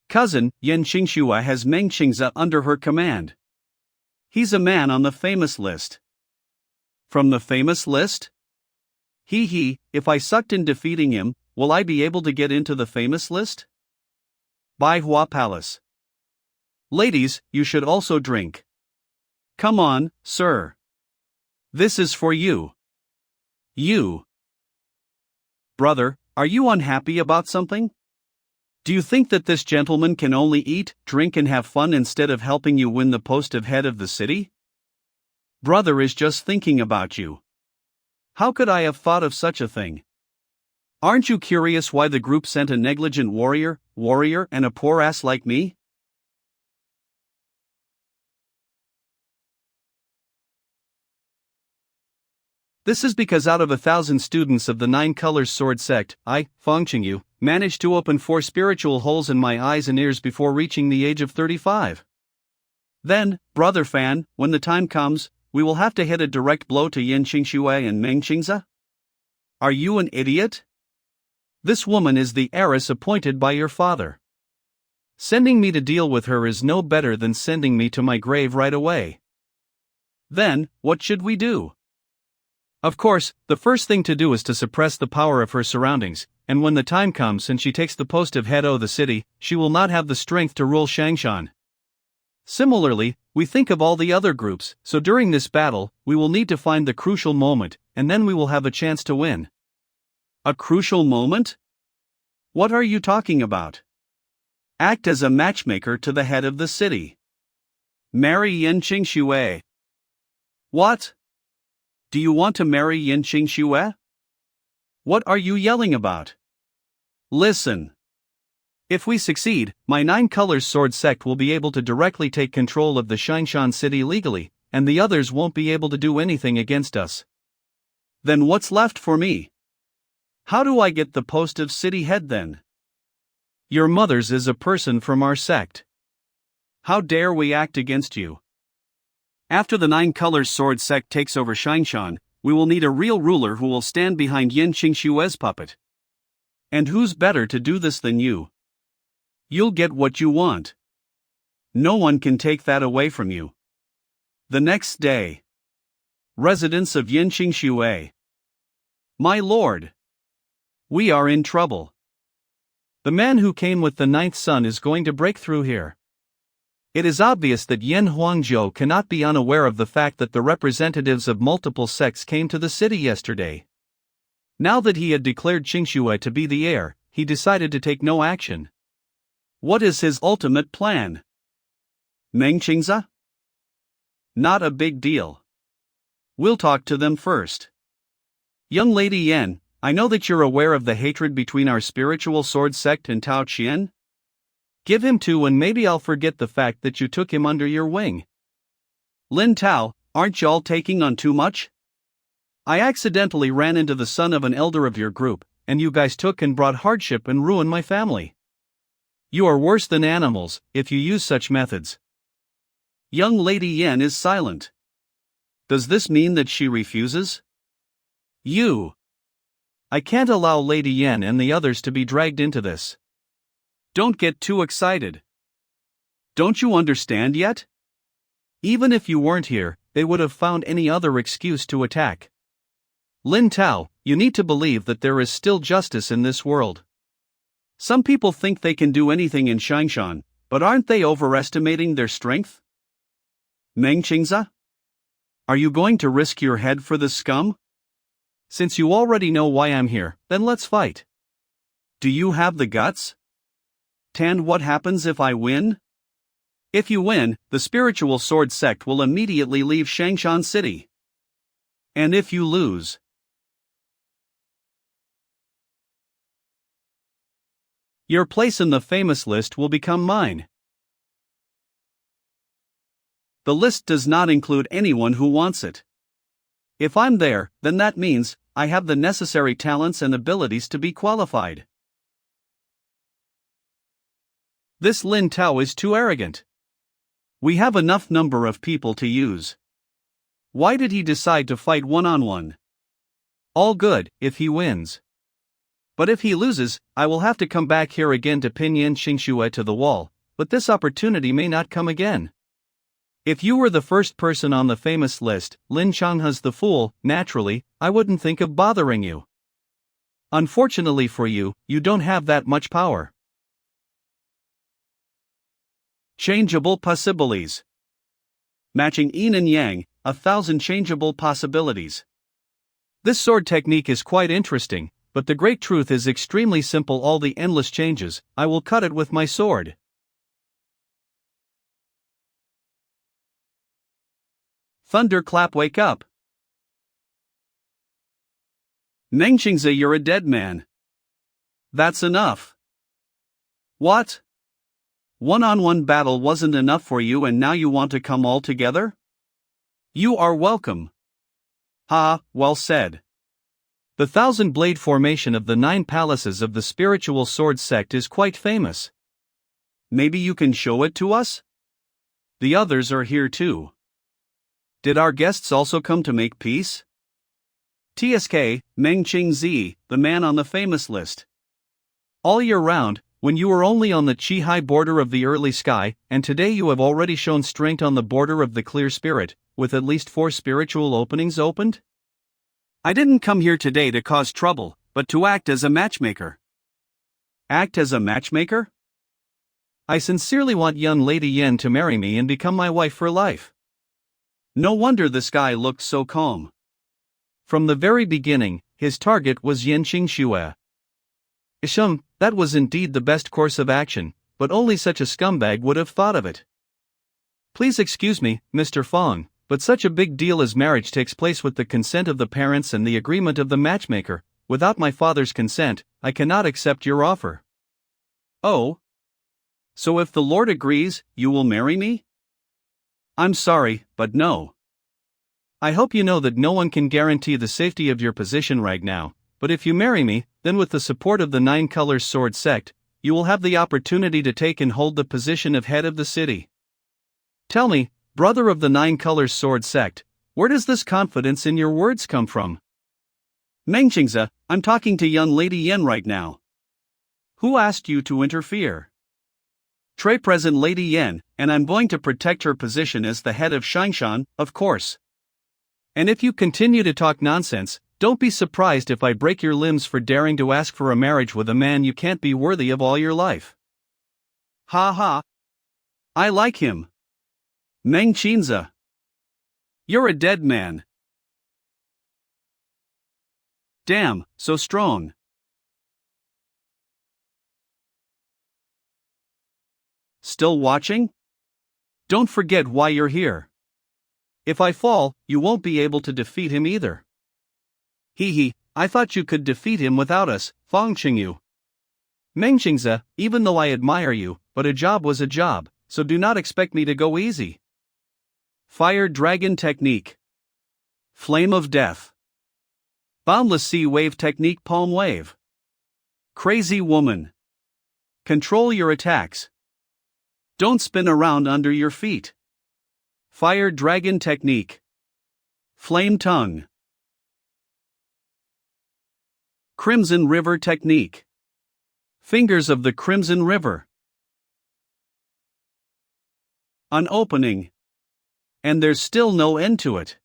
Speaker 1: Cousin, Yan Qingxue has Meng Qingze under her command. He's a man on the famous list. From the famous list? If I sucked in defeating him, will I be able to get into the famous list? Baihua Palace. Ladies, you should also drink. Come on, sir. This is for you. You. Brother, are you unhappy about something? Do you think that this gentleman can only eat, drink and have fun instead of helping you win the post of head of the city? Brother is just thinking about you. How could I have thought of such a thing? Aren't you curious why the group sent a negligent warrior, and a poor ass like me? This is because out of 1,000 students of the Nine Colors Sword Sect, I, Feng Qingyu, managed to open 4 spiritual holes in my eyes and ears before reaching the age of 35. Then, Brother Fan, when the time comes, we will have to hit a direct blow to Yan Qingxue and Meng Qingze? Are you an idiot? This woman is the heiress appointed by your father. Sending me to deal with her is no better than sending me to my grave right away. Then, what should we do? Of course, the first thing to do is to suppress the power of her surroundings, and when the time comes and she takes the post of head of the city, she will not have the strength to rule Shangshan. Similarly, we think of all the other groups, so during this battle, we will need to find the crucial moment, and then we will have a chance to win. A crucial moment? What are you talking about? Act as a matchmaker to the head of the city. Marry Yan Qingxue. What? Do you want to marry Yan Qingxue? What are you yelling about? Listen. If we succeed, my Nine Colors Sword Sect will be able to directly take control of the Shangshan city legally, and the others won't be able to do anything against us. Then what's left for me? How do I get the post of city head then? Your mother's is a person from our sect. How dare we act against you? After the Nine Colors Sword Sect takes over Shangshan, we will need a real ruler who will stand behind Yan Qingxue's puppet. And who's better to do this than you? You'll get what you want. No one can take that away from you. The next day. Residence of Yan Qingxue. My lord. We are in trouble. The man who came with the ninth son is going to break through here. It is obvious that Yen Huangzhou cannot be unaware of the fact that the representatives of multiple sects came to the city yesterday. Now that he had declared Qingxue to be the heir, he decided to take no action. What is his ultimate plan? Meng Qingze? Not a big deal. We'll talk to them first. Young Lady Yan, I know that you're aware of the hatred between our spiritual sword sect and Tao Qian. Give him 2 and maybe I'll forget the fact that you took him under your wing. Lin Tao, aren't y'all taking on too much? I accidentally ran into the son of an elder of your group, and you guys took and brought hardship and ruined my family. You are worse than animals, if you use such methods. Young Lady Yan is silent. Does this mean that she refuses? I can't allow Lady Yan and the others to be dragged into this. Don't get too excited. Don't you understand yet? Even if you weren't here, they would have found any other excuse to attack. Lin Tao, you need to believe that there is still justice in this world. Some people think they can do anything in Shangshan, but aren't they overestimating their strength? Meng Qingze? Are you going to risk your head for this scum? Since you already know why I'm here, then let's fight. Do you have the guts? And what happens if I win? If you win, the spiritual sword sect will immediately leave Shangshan City. And if you lose? Your place in the famous list will become mine. The list does not include anyone who wants it. If I'm there, then that means I have the necessary talents and abilities to be qualified. This Lin Tao is too arrogant. We have enough number of people to use. Why did he decide to fight one-on-one? All good, if he wins. But if he loses, I will have to come back here again to pin Yan Xingxue to the wall, but this opportunity may not come again. If you were the first person on the famous list, Lin Changhe's the fool, naturally, I wouldn't think of bothering you. Unfortunately for you, you don't have that much power. Changeable possibilities. Matching yin and yang, 1,000 changeable possibilities. This sword technique is quite interesting, but the great truth is extremely simple. All the endless changes, I will cut it with my sword. Thunderclap, wake up. Mengqingzi, you're a dead man. That's enough. What? One-on-one battle wasn't enough for you and now you want to come all together? You are welcome. Ha, well said. The 1,000-blade formation of the 9 palaces of the spiritual sword sect is quite famous. Maybe you can show it to us? The others are here too. Did our guests also come to make peace? TSK, Mengqingzi, the man on the famous list. All year round, when you were only on the Qi-high border of the early sky, and today you have already shown strength on the border of the clear spirit, with at least 4 spiritual openings opened? I didn't come here today to cause trouble, but to act as a matchmaker. Act as a matchmaker? I sincerely want young Lady Yen to marry me and become my wife for life. No wonder this guy looked so calm. From the very beginning, his target was Yan Xingxue. Isham, that was indeed the best course of action, but only such a scumbag would have thought of it. Please excuse me, Mr. Fong, but such a big deal as marriage takes place with the consent of the parents and the agreement of the matchmaker. Without my father's consent, I cannot accept your offer. Oh? So if the Lord agrees, you will marry me? I'm sorry, but no. I hope you know that no one can guarantee the safety of your position right now, but if you marry me, then with the support of the 9 Colors Sword Sect, you will have the opportunity to take and hold the position of head of the city. Tell me, brother of the 9 Colors Sword Sect, where does this confidence in your words come from? Mengqingzi, I'm talking to young Lady Yen right now. Who asked you to interfere? Trey present Lady Yen, and I'm going to protect her position as the head of Xingshan, of course. And if you continue to talk nonsense, don't be surprised if I break your limbs for daring to ask for a marriage with a man you can't be worthy of all your life. Ha ha. I like him. Mengqingzi. You're a dead man. Damn, so strong. Still watching? Don't forget why you're here. If I fall, you won't be able to defeat him either. Hee, I thought you could defeat him without us, Fong Qingyu. Mengqingzi, even though I admire you, but a job was a job, so do not expect me to go easy. Fire Dragon Technique. Flame of Death. Boundless Sea Wave Technique, Palm Wave. Crazy Woman. Control your attacks. Don't spin around under your feet. Fire Dragon Technique. Flame Tongue. Crimson River Technique. Fingers of the Crimson River. An opening. And there's still no end to it.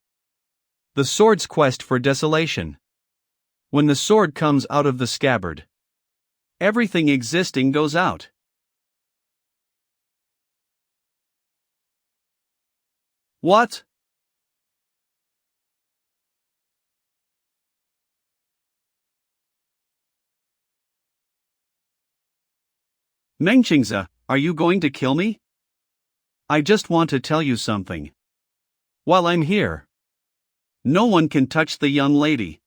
Speaker 1: The sword's quest for desolation. When the sword comes out of the scabbard, everything existing goes out. What? Mengqingzi, are you going to kill me? I just want to tell you something. While I'm here, no one can touch the young lady.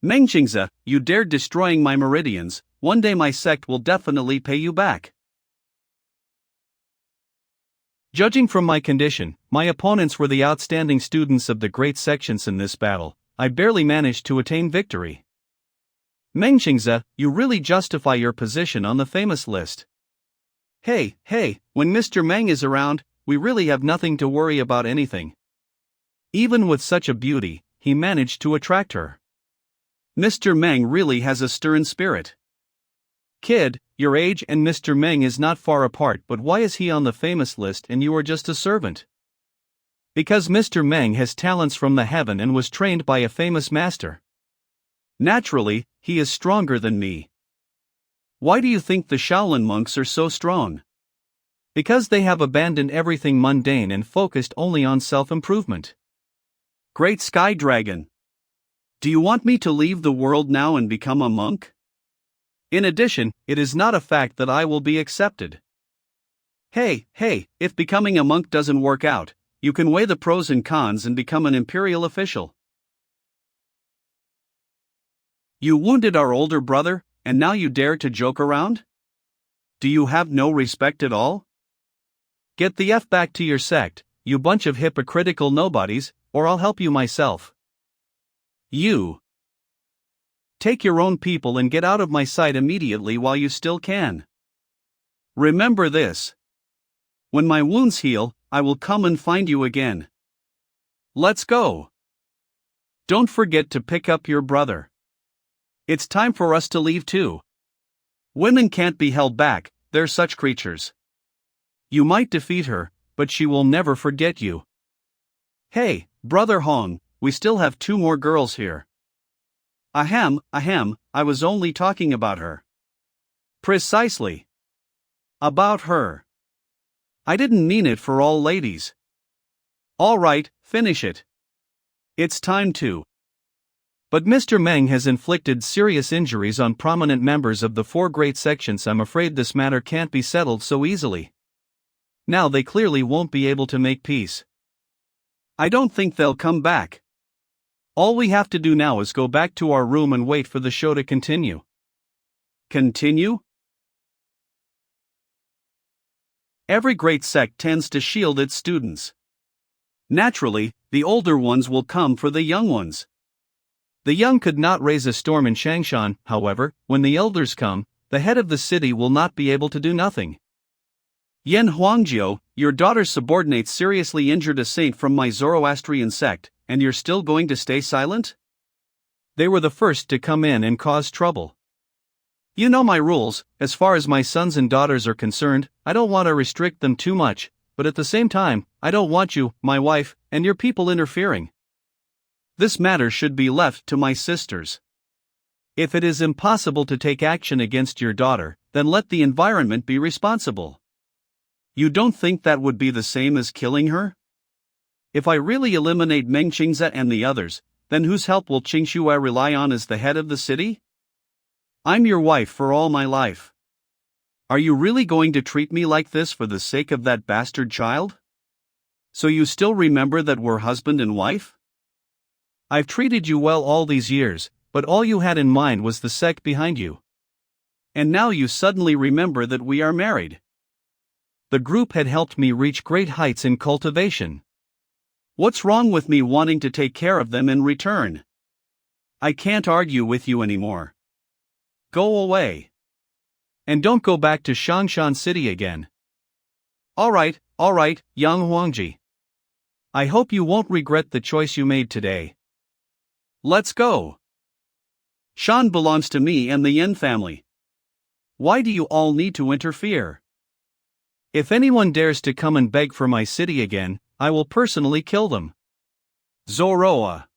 Speaker 2: Mengqingze, you dared destroying my meridians. One day my sect will definitely pay you back.
Speaker 1: Judging from my condition, my opponents were the outstanding students of the great sections in this battle. I barely managed to attain victory. Mengqingze, you really justify your position on the famous list.
Speaker 2: Hey, when Mr. Meng is around, we really have nothing to worry about anything.
Speaker 1: Even with such a beauty, he managed to attract her.
Speaker 2: Mr. Meng really has a stern spirit.
Speaker 1: Kid, your age and Mr. Meng is not far apart, but why is he on the famous list and you are just a servant? Because Mr. Meng has talents from the heaven and was trained by a famous master.
Speaker 2: Naturally, he is stronger than me. Why do you think the Shaolin monks are so strong?
Speaker 1: Because they have abandoned everything mundane and focused only on self-improvement.
Speaker 2: Great Sky Dragon. Do you want me to leave the world now and become a monk?
Speaker 1: In addition, it is not a fact that I will be accepted.
Speaker 2: Hey, if becoming a monk doesn't work out, you can weigh the pros and cons and become an imperial official. You wounded our older brother, and now you dare to joke around? Do you have no respect at all?
Speaker 1: Get the F back to your sect, you bunch of hypocritical nobodies, or I'll help you myself.
Speaker 2: You. Take your own people and get out of my sight immediately while you still can. Remember this. When my wounds heal, I will come and find you again. Let's go. Don't forget to pick up your brother. It's time for us to leave too. Women can't be held back, they're such creatures. You might defeat her, but she will never forget you. Hey, Brother Hong, we still have 2 more girls here. Ahem, I was only talking about her. Precisely. About her. I didn't mean it for all ladies. Alright, finish it. It's time to.
Speaker 1: But Mr. Meng has inflicted serious injuries on prominent members of the 4 great sections. I'm afraid this matter can't be settled so easily. Now they clearly won't be able to make peace.
Speaker 2: I don't think they'll come back. All we have to do now is go back to our room and wait for the show to continue. Continue? Every great sect tends to shield its students. Naturally, the older ones will come for the young ones.
Speaker 1: The young could not raise a storm in Changshan, however, when the elders come, the head of the city will not be able to do nothing.
Speaker 2: Yan Huangjiu, your daughter's subordinates seriously injured a saint from my Zoroastrian sect, and you're still going to stay silent?
Speaker 1: They were the first to come in and cause trouble.
Speaker 2: You know my rules. As far as my sons and daughters are concerned, I don't want to restrict them too much, but at the same time, I don't want you, my wife, and your people interfering. This matter should be left to my sisters. If it is impossible to take action against your daughter, then let the environment be responsible. You don't think that would be the same as killing her? If I really eliminate Mengqingze and the others, then whose help will Qingxue rely on as the head of the city? I'm your wife for all my life. Are you really going to treat me like this for the sake of that bastard child? So you still remember that we're husband and wife?
Speaker 1: I've treated you well all these years, but all you had in mind was the sect behind you.
Speaker 2: And now you suddenly remember that we are married.
Speaker 1: The group had helped me reach great heights in cultivation.
Speaker 2: What's wrong with me wanting to take care of them in return? I can't argue with you anymore. Go away.
Speaker 1: And don't go back to Shangshan City again.
Speaker 2: Alright, young Huangji.
Speaker 1: I hope you won't regret the choice you made today.
Speaker 2: Let's go. Shan belongs to me and the Yin family. Why do you all need to interfere?
Speaker 1: If anyone dares to come and beg for my city again, I will personally kill them.
Speaker 2: Zoroa.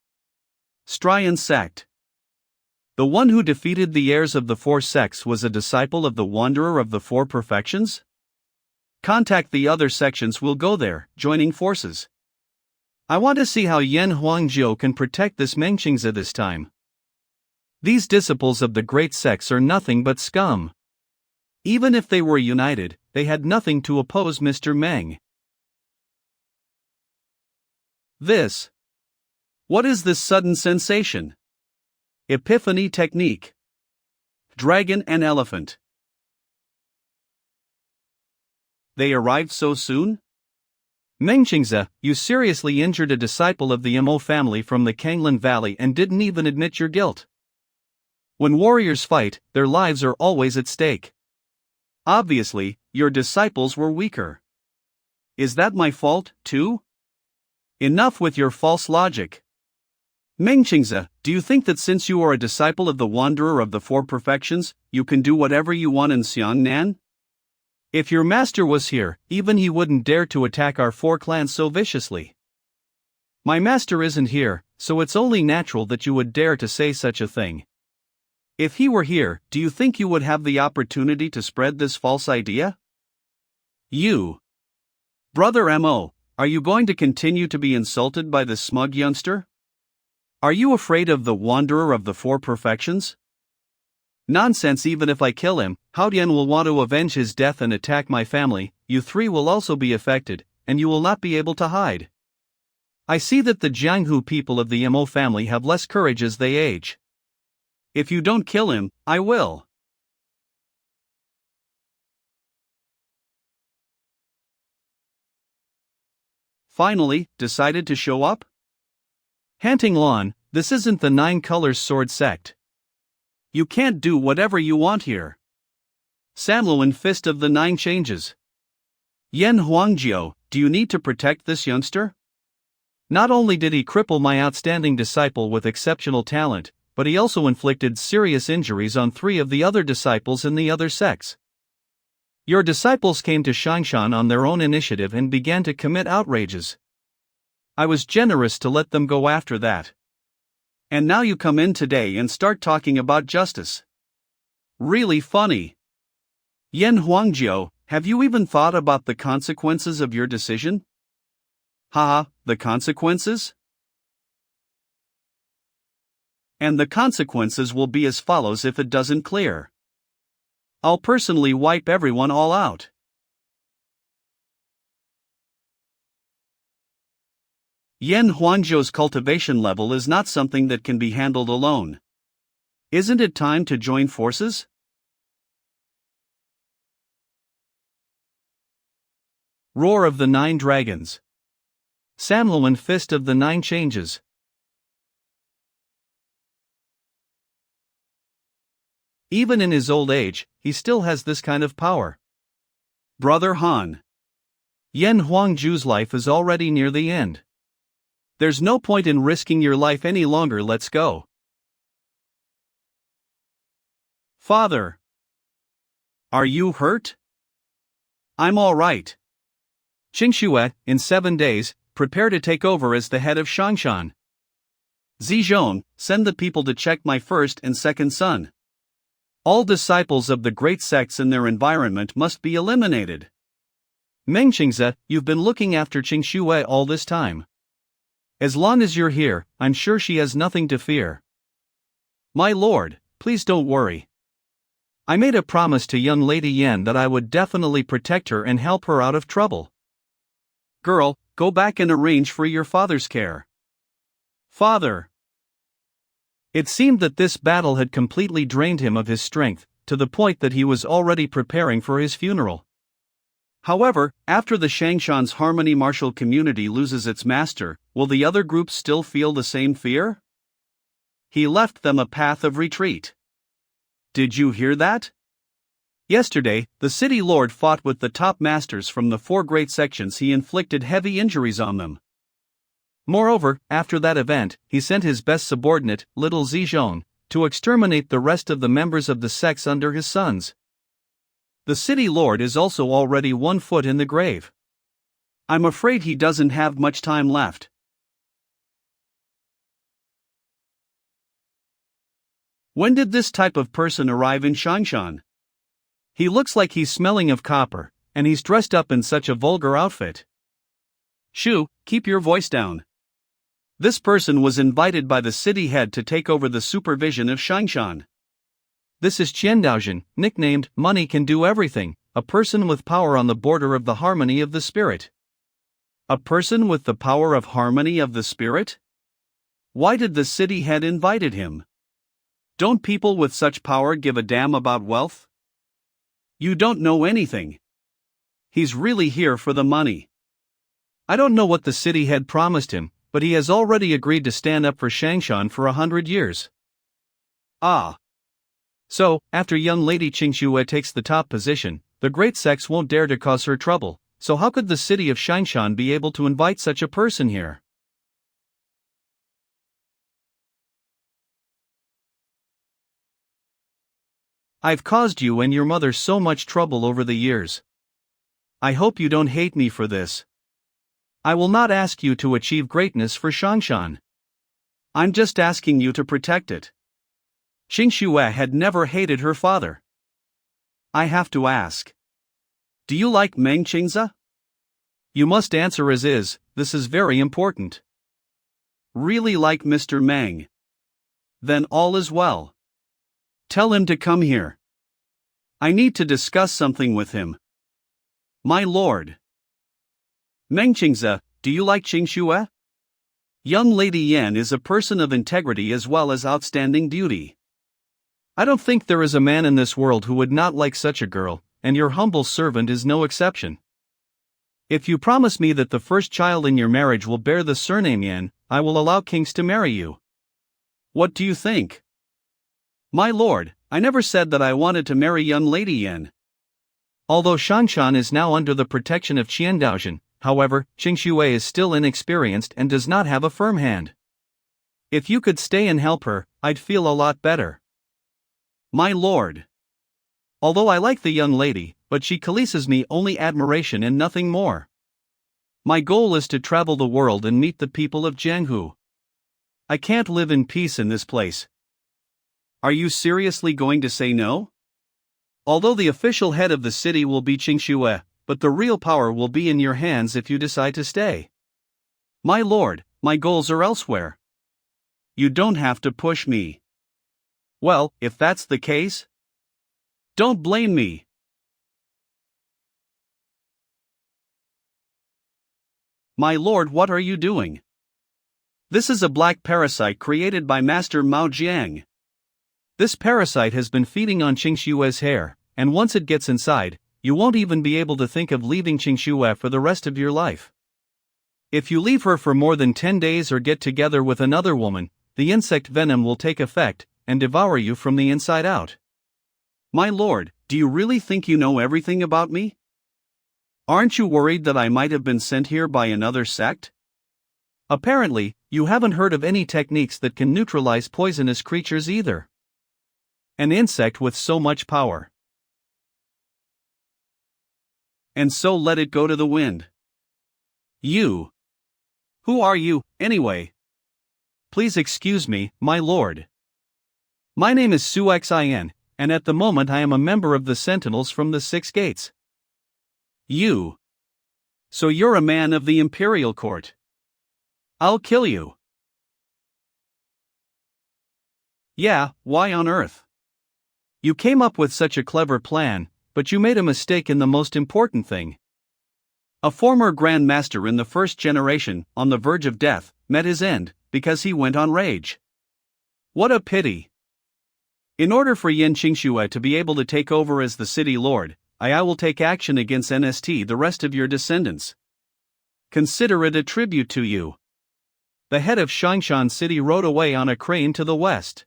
Speaker 2: Strian sect. The one who defeated the heirs of the 4 sects was a disciple of the Wanderer of the 4 Perfections? Contact the other sections, will go there, joining forces.
Speaker 1: I want to see how Yan Huangjiu can protect this Mengqingze this time. These disciples of the great sects are nothing but scum. Even if they were united, they had nothing to oppose Mr. Meng.
Speaker 2: What is this sudden sensation?
Speaker 1: Epiphany Technique. Dragon and Elephant. They arrived so soon? Mengqingze, you seriously injured a disciple of the Mo family from the Kanglan Valley and didn't even admit your guilt. When warriors fight, their lives are always at stake. Obviously, your disciples were weaker. Is that my fault, too? Enough with your false logic. Mengqingze, do you think that since you are a disciple of the Wanderer of the Four Perfections, you can do whatever you want in Xiangnan? If your master was here, even he wouldn't dare to attack our four clans so viciously. My master isn't here, so it's only natural that you would dare to say such a thing. If he were here, do you think you would have the opportunity to spread this false idea? You. Brother Mo, are you going to continue to be insulted by this smug youngster? Are you afraid of the Wanderer of the Four Perfections? Nonsense. Even if I kill him, Haodian will want to avenge his death and attack my family. You three will also be affected, and you will not be able to hide. I see that the Jianghu people of the Mo family have less courage as they age. If you don't kill him, I will. Finally, decided to show up? Hanting Lon, this isn't the Nine Colors Sword sect. You can't do whatever you want here. Samluan Fist of the Nine Changes. Yen Huangjiu, do you need to protect this youngster? Not only did he cripple my outstanding disciple with exceptional talent, but he also inflicted serious injuries on 3 of the other disciples in the other sects. Your disciples came to Shangshan on their own initiative and began to commit outrages. I was generous to let them go after that. And now you come in today and start talking about justice. Really funny. Yen Huangjiu, have you even thought about the consequences of your decision? Haha, the consequences? And the consequences will be as follows if it doesn't clear. I'll personally wipe everyone all out. Yen Huangjiu's cultivation level is not something that can be handled alone. Isn't it time to join forces? Roar of the Nine Dragons. Samluan Fist of the Nine Changes. Even in his old age, he still has this kind of power. Brother Han. Yen Huangjiu's life is already near the end. There's no point in risking your life any longer. Let's go. Father. Are you hurt? I'm all right. Qingxue, in 7 days, prepare to take over as the head of Shangshan. Zizhong, send the people to check my first and second son. All disciples of the great sects in their environment must be eliminated. Mengqingze, you've been looking after Qingxue all this time. As long as you're here, I'm sure she has nothing to fear. My lord, please don't worry. I made a promise to young Lady Yen that I would definitely protect her and help her out of trouble. Girl, go back and arrange for your father's care. Father. It seemed that this battle had completely drained him of his strength, to the point that he was already preparing for his funeral. However, after the Shangshan's harmony martial community loses its master, will the other groups still feel the same fear? He left them a path of retreat. Did you hear that? Yesterday, the city lord fought with the top masters from the 4 great sections. He inflicted heavy injuries on them. Moreover, after that event, he sent his best subordinate, little Zizhong, to exterminate the rest of the members of the sects under his sons. The city lord is also already 1 foot in the grave. I'm afraid he doesn't have much time left. When did this type of person arrive in Shangshan? He looks like he's smelling of copper, and he's dressed up in such a vulgar outfit. Shu, keep your voice down. This person was invited by the city head to take over the supervision of Shangshan. This is Qiandaozhen, nicknamed Money Can Do Everything, a person with power on the border of the harmony of the spirit. A person with the power of harmony of the spirit? Why did the city head invited him?
Speaker 2: Don't people with such power give a damn about wealth? You don't know anything. He's really here for the money. I don't know what the city had promised him, but he has already agreed to stand up for Shangshan for 100 years. Ah. So, after young lady Qingxue takes the top position, the great sex won't dare to cause her trouble, so how could the city of Shangshan be able to invite such a person here? I've caused you and your mother so much trouble over the years. I hope you don't hate me for this. I will not ask you to achieve greatness for Shangshan. I'm just asking you to protect it. Qingxue had never hated her father. I have to ask. Do you like Meng Qingze? You must answer as is, this is very important. Really like Mr. Meng. Then all is well. Tell him to come here. I need to discuss something with him. My lord. Meng Qingze, do you like Qingxue? Young Lady Yan is a person of integrity as well as outstanding beauty. I don't think there is a man in this world who would not like such a girl, and your humble servant is no exception. If you promise me that the first child in your marriage will bear the surname Yan, I will allow kings to marry you. What do you think? My lord, I never said that I wanted to marry young Lady Yan. Although Shangshan is now under the protection of Qiandaozhen, however, Qingxue is still inexperienced and does not have a firm hand. If you could stay and help her, I'd feel a lot better. My lord. Although I like the young lady, but she causes me only admiration and nothing more. My goal is to travel the world and meet the people of Jianghu. I can't live in peace in this place. Are you seriously going to say no? Although the official head of the city will be Qingxue, but the real power will be in your hands if you decide to stay. My lord, my goals are elsewhere. You don't have to push me. Well, if that's the case, don't blame me. My lord, what are you doing? This is a black parasite created by Master Mao Jiang. This parasite has been feeding on Qingxue's hair, and once it gets inside, you won't even be able to think of leaving Qingxue for the rest of your life. If you leave her for more than 10 days or get together with another woman, the insect venom will take effect and devour you from the inside out. My lord, do you really think you know everything about me? Aren't you worried that I might have been sent here by another sect? Apparently, you haven't heard of any techniques that can neutralize poisonous creatures either. An insect with so much power. And so let it go to the wind. You. Who are you, anyway? Please excuse me, my lord. My name is Su Xin, and at the moment I am a member of the Sentinels from the Six Gates. You. So you're a man of the Imperial Court. I'll kill you. Yeah, why on earth? You came up with such a clever plan, but you made a mistake in the most important thing. A former Grand Master in the first generation, on the verge of death, met his end, because he went on rage. What a pity. In order for Yan Qingxue to be able to take over as the city lord, I will take action against NST the rest of your descendants. Consider it a tribute to you. The head of Shangshan City rode away on a crane to the west.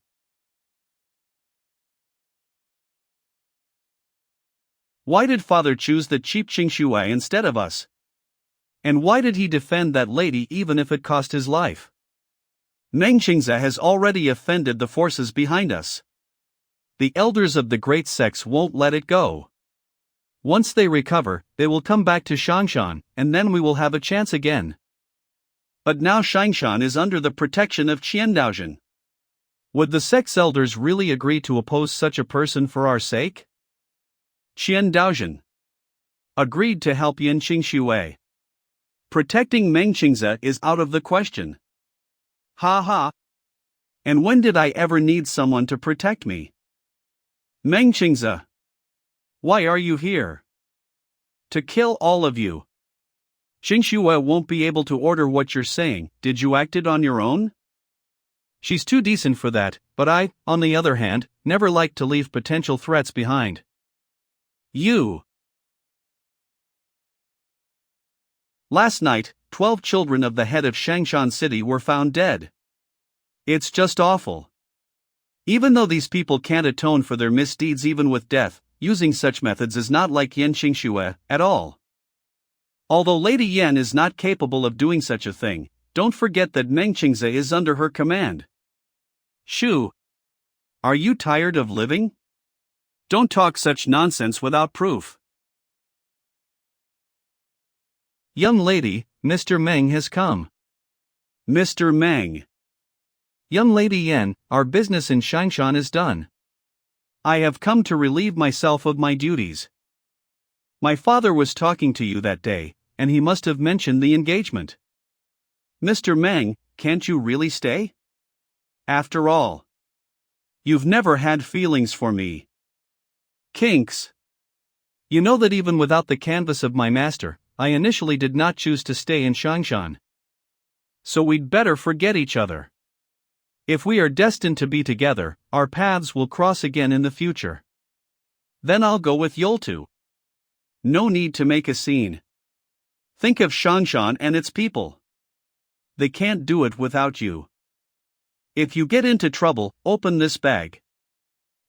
Speaker 2: Why did father choose the cheap Qingxue instead of us? And why did he defend that lady even if it cost his life? Meng Qingze has already offended the forces behind us. The elders of the great sects won't let it go. Once they recover, they will come back to Shangshan, and then we will have a chance again. But now Shangshan is under the protection of Qiandaozhen. Would the sect's elders really agree to oppose such a person for our sake? Qiandaozhen agreed to help Yan Qingxue. Protecting Meng Qingze is out of the question. Ha ha. And when did I ever need someone to protect me? Meng Qingze. Why are you here? To kill all of you. Qingxue won't be able to order what you're saying. Did you act it on your own?
Speaker 1: She's too decent for that, but I, on the other hand, never like to leave potential threats behind. You. Last night, 12 children of the head of Shangshan City were found dead. It's just awful. Even though these people can't atone for their misdeeds even with death, using such methods is not like Yan Xingxue at all. Although Lady Yan is not capable of doing such a thing, don't forget that Meng Qingze is under her command. Shu. Are you tired of living? Don't talk such nonsense without proof. Young lady, Mr. Meng has come. Mr. Meng. Young lady Yan, our business in Shangshan is done. I have come to relieve myself of my duties. My father was talking to you that day, and he must have mentioned the engagement. Mr. Meng, can't you really stay? After all, you've never had feelings for me. Kinks. You know that even without the canvas of my master, I initially did not choose to stay in Shangshan. So we'd better forget each other. If we are destined to be together, our paths will cross again in the future. Then I'll go with Yoltu. No need to make a scene. Think of Shangshan and its people. They can't do it without you. If you get into trouble, open this bag.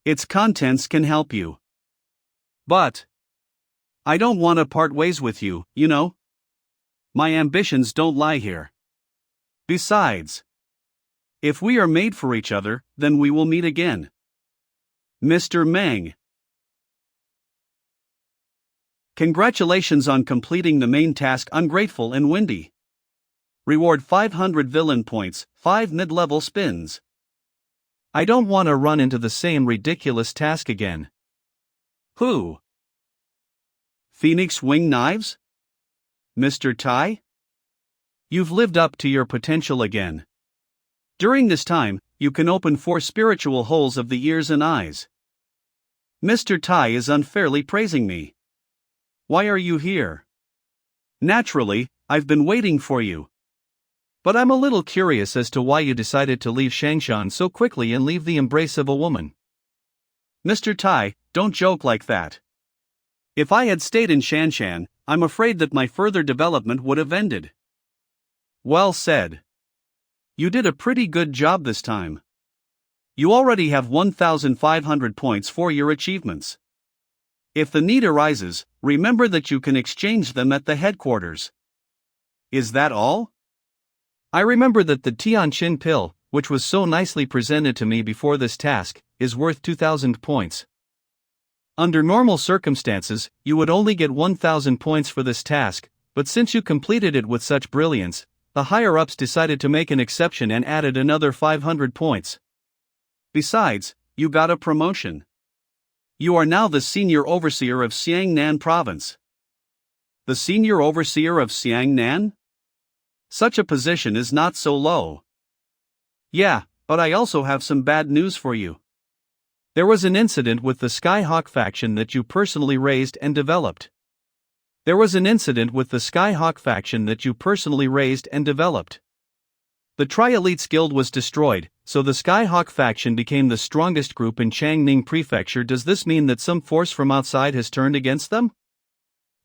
Speaker 1: Its contents can help you. But I don't want to part ways with you, you know? My ambitions don't lie here. Besides, if we are made for each other, then we will meet again. Mr. Meng. Congratulations on completing the main task, Ungrateful and Windy. Reward 500 villain points, 5 mid-level spins. I don't want to run into the same ridiculous task again. Who? Phoenix Wing Knives? Mr. Tai? You've lived up to your potential again. During this time, you can open 4 spiritual holes of the ears and eyes. Mr. Tai is unfairly praising me. Why are you here? Naturally, I've been waiting for you. But I'm a little curious as to why you decided to leave Shangshan so quickly and leave the embrace of a woman. Mr. Tai, don't joke like that. If I had stayed in Shanshan, I'm afraid that my further development would have ended. Well said. You did a pretty good job this time. You already have 1,500 points for your achievements. If the need arises, remember that you can exchange them at the headquarters. Is that all? I remember that the Tianqin pill, which was so nicely presented to me before this task, is worth 2,000 points. Under normal circumstances, you would only get 1,000 points for this task, but since you completed it with such brilliance, the higher-ups decided to make an exception and added another 500 points. Besides, you got a promotion. You are now the senior overseer of Xiangnan province. The senior overseer of Xiangnan? Such a position is not so low. Yeah, but I also have some bad news for you. There was an incident with the Skyhawk faction that you personally raised and developed. The Tri-Elites Guild was destroyed, so the Skyhawk faction became the strongest group in Changning Prefecture. Does this mean that some force from outside has turned against them?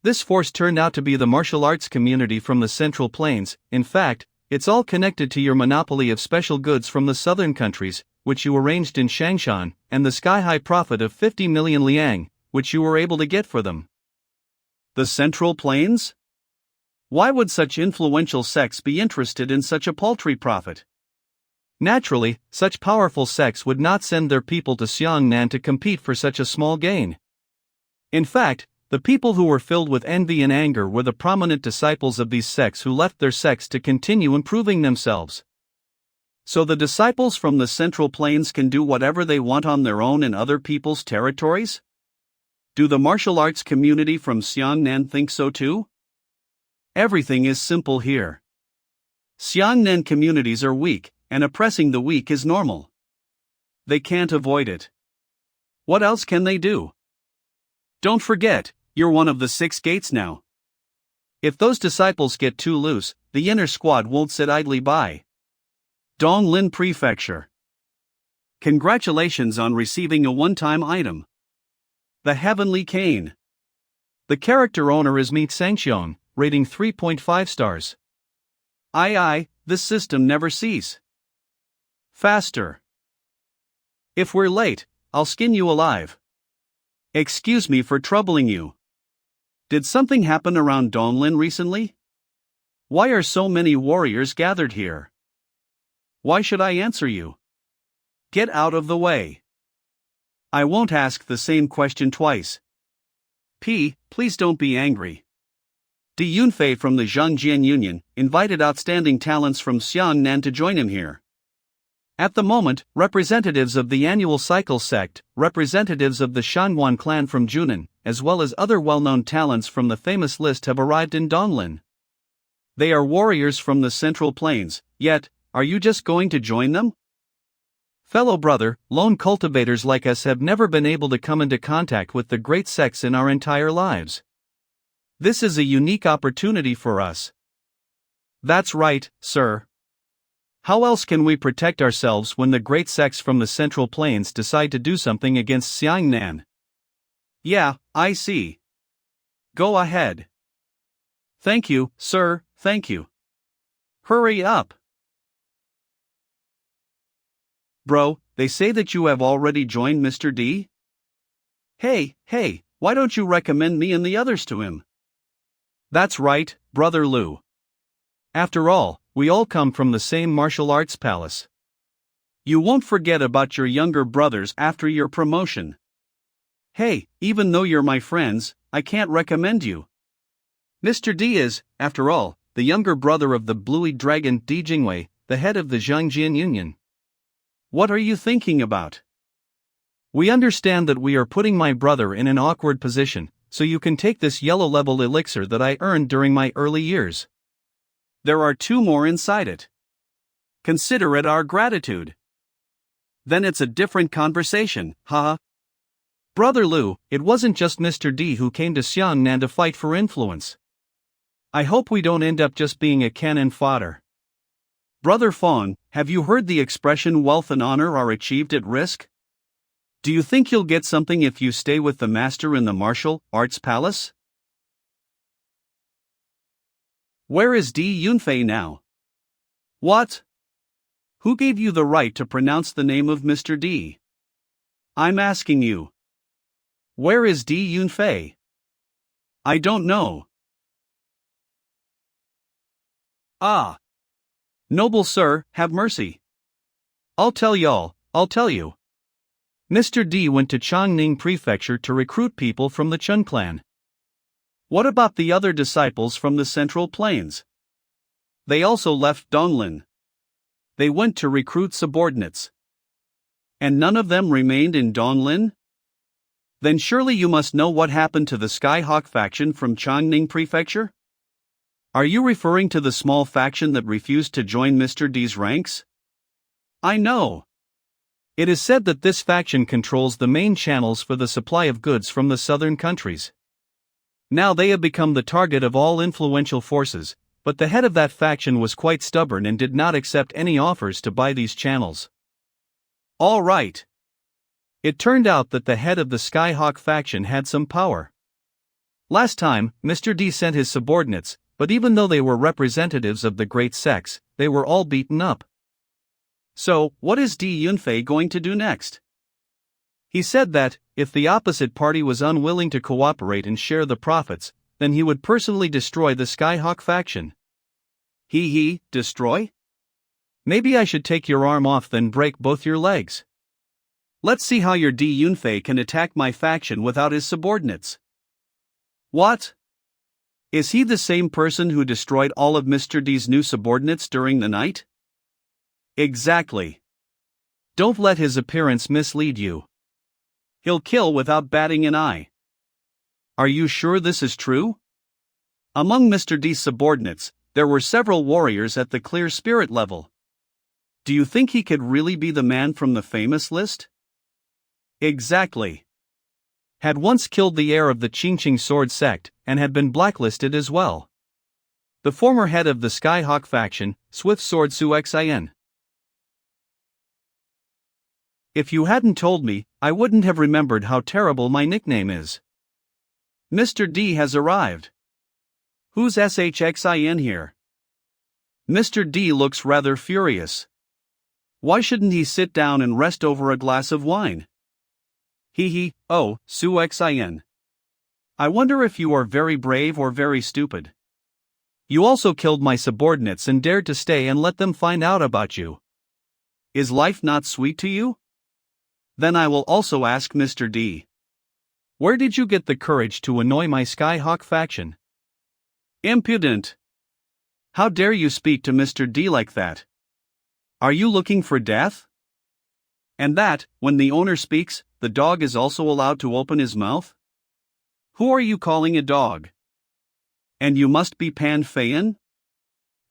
Speaker 1: This force turned out to be the martial arts community from the Central Plains. In fact, it's all connected to your monopoly of special goods from the southern countries, which you arranged in Shangshan, and the sky-high profit of 50 million liang, which you were able to get for them. The Central Plains? Why would such influential sects be interested in such a paltry profit? Naturally, such powerful sects would not send their people to Xiangnan to compete for such a small gain. In fact, the people who were filled with envy and anger were the prominent disciples of these sects who left their sects to continue improving themselves. So the disciples from the Central Plains can do whatever they want on their own in other people's territories? Do the martial arts community from Xiangnan think so too? Everything is simple here. Xiangnan communities are weak, and oppressing the weak is normal. They can't avoid it. What else can they do? Don't forget, you're one of the 6 gates now. If those disciples get too loose, the inner squad won't sit idly by.
Speaker 2: Donglin Prefecture. Congratulations on receiving a one-time item. The Heavenly Cane.
Speaker 1: The character owner is Meet Sangxiong, rating 3.5 stars.
Speaker 2: Aye, this system never cease. Faster. If we're late, I'll skin you alive. Excuse me for troubling you. Did something happen around Donglin recently? Why are so many warriors gathered here? Why should I answer you? Get out of the way. I won't ask the same question twice. Please don't be angry. Di Yunfei from the Zhangjian Union invited outstanding talents from Xiangnan to join him here. At the moment, representatives of the annual cycle sect, representatives of the Shanguan clan from Junan, as well as other well-known talents from the famous list have arrived in Donglin. They are warriors from the Central Plains, yet, are you just going to join them?
Speaker 1: Fellow brother, lone cultivators like us have never been able to come into contact with the great sects in our entire lives. This is a unique opportunity for us.
Speaker 2: That's right, sir. How else can we protect ourselves when the great sects from the Central Plains decide to do something against Xiangnan? Yeah, I see. Go ahead. Thank you, sir, thank you. Hurry up. Bro, they say that you have already joined Mr. D? Hey, why don't you recommend me and the others to him? That's right, Brother Lu.
Speaker 1: After all, we all come from the same martial arts palace.
Speaker 2: You won't forget about your younger brothers after your promotion. Hey, even though you're my friends, I can't recommend you. Mr. D is, after all, the younger brother of the bluey dragon Di Jingwei, the head of the Zhangjian Union. What are you thinking about?
Speaker 1: We understand that we are putting my brother in an awkward position, so you can take this yellow level elixir that I earned during my early years.
Speaker 2: There are 2 more inside it. Consider it our gratitude. Then it's a different conversation, haha.
Speaker 1: Brother Lu, it wasn't just Mr. D who came to Xiangnan to fight for influence. I hope we don't end up just being a cannon fodder.
Speaker 2: Brother Fong, have you heard the expression wealth and honor are achieved at risk? Do you think you'll get something if you stay with the master in the martial arts palace? Where is Di Yunfei now? What? Who gave you the right to pronounce the name of Mr. D? I'm asking you. Where is Di Yunfei? I don't know. Ah. Noble sir, have mercy. I'll tell you.
Speaker 1: Mr. D went to Chongning Prefecture to recruit people from the Chun clan.
Speaker 2: What about the other disciples from the Central Plains? They also left Donglin. They went to recruit subordinates. And none of them remained in Donglin? Then surely you must know what happened to the Skyhawk faction from Chongning Prefecture? Are you referring to the small faction that refused to join Mr. D's ranks? I know.
Speaker 1: It is said that this faction controls the main channels for the supply of goods from the southern countries. Now they have become the target of all influential forces, but the head of that faction was quite stubborn and did not accept any offers to buy these channels.
Speaker 2: All right.
Speaker 1: It turned out that the head of the Skyhawk faction had some power. Last time, Mr. D sent his subordinates, but even though they were representatives of the great sects, they were all beaten up.
Speaker 2: So, what is Di Yunfei going to do next? He said that, if the opposite party was unwilling to cooperate and share the profits, then he would personally destroy the Skyhawk faction. Destroy?
Speaker 1: Maybe I should take your arm off then break both your legs.
Speaker 2: Let's see how your Di Yunfei can attack my faction without his subordinates. What? Is he the same person who destroyed all of Mr. D's new subordinates during the night? Exactly. Don't let his appearance mislead you. He'll kill without batting an eye. Are you sure this is true? Among Mr. D's subordinates, there were several warriors at the clear spirit level. Do you think he could really be the man from the famous list? Exactly.
Speaker 1: Had once killed the heir of the Qingqing sword sect, and had been blacklisted as well. The former head of the Skyhawk faction, Swift Sword Su Xin.
Speaker 2: If you hadn't told me, I wouldn't have remembered how terrible my nickname is. Mr. D has arrived. Who's SHXIN here? Mr. D looks rather furious. Why shouldn't he sit down and rest over a glass of wine? Oh, SUXIN. I wonder if you are very brave or very stupid. You also killed my subordinates and dared to stay and let them find out about you. Is life not sweet to you? Then I will also ask Mr. D. Where did you get the courage to annoy my Skyhawk faction? Impudent! How dare you speak to Mr. D like that? Are you looking for death? And that, when the owner speaks, the dog is also allowed to open his mouth? Who are you calling a dog? And you must be Pan Fein?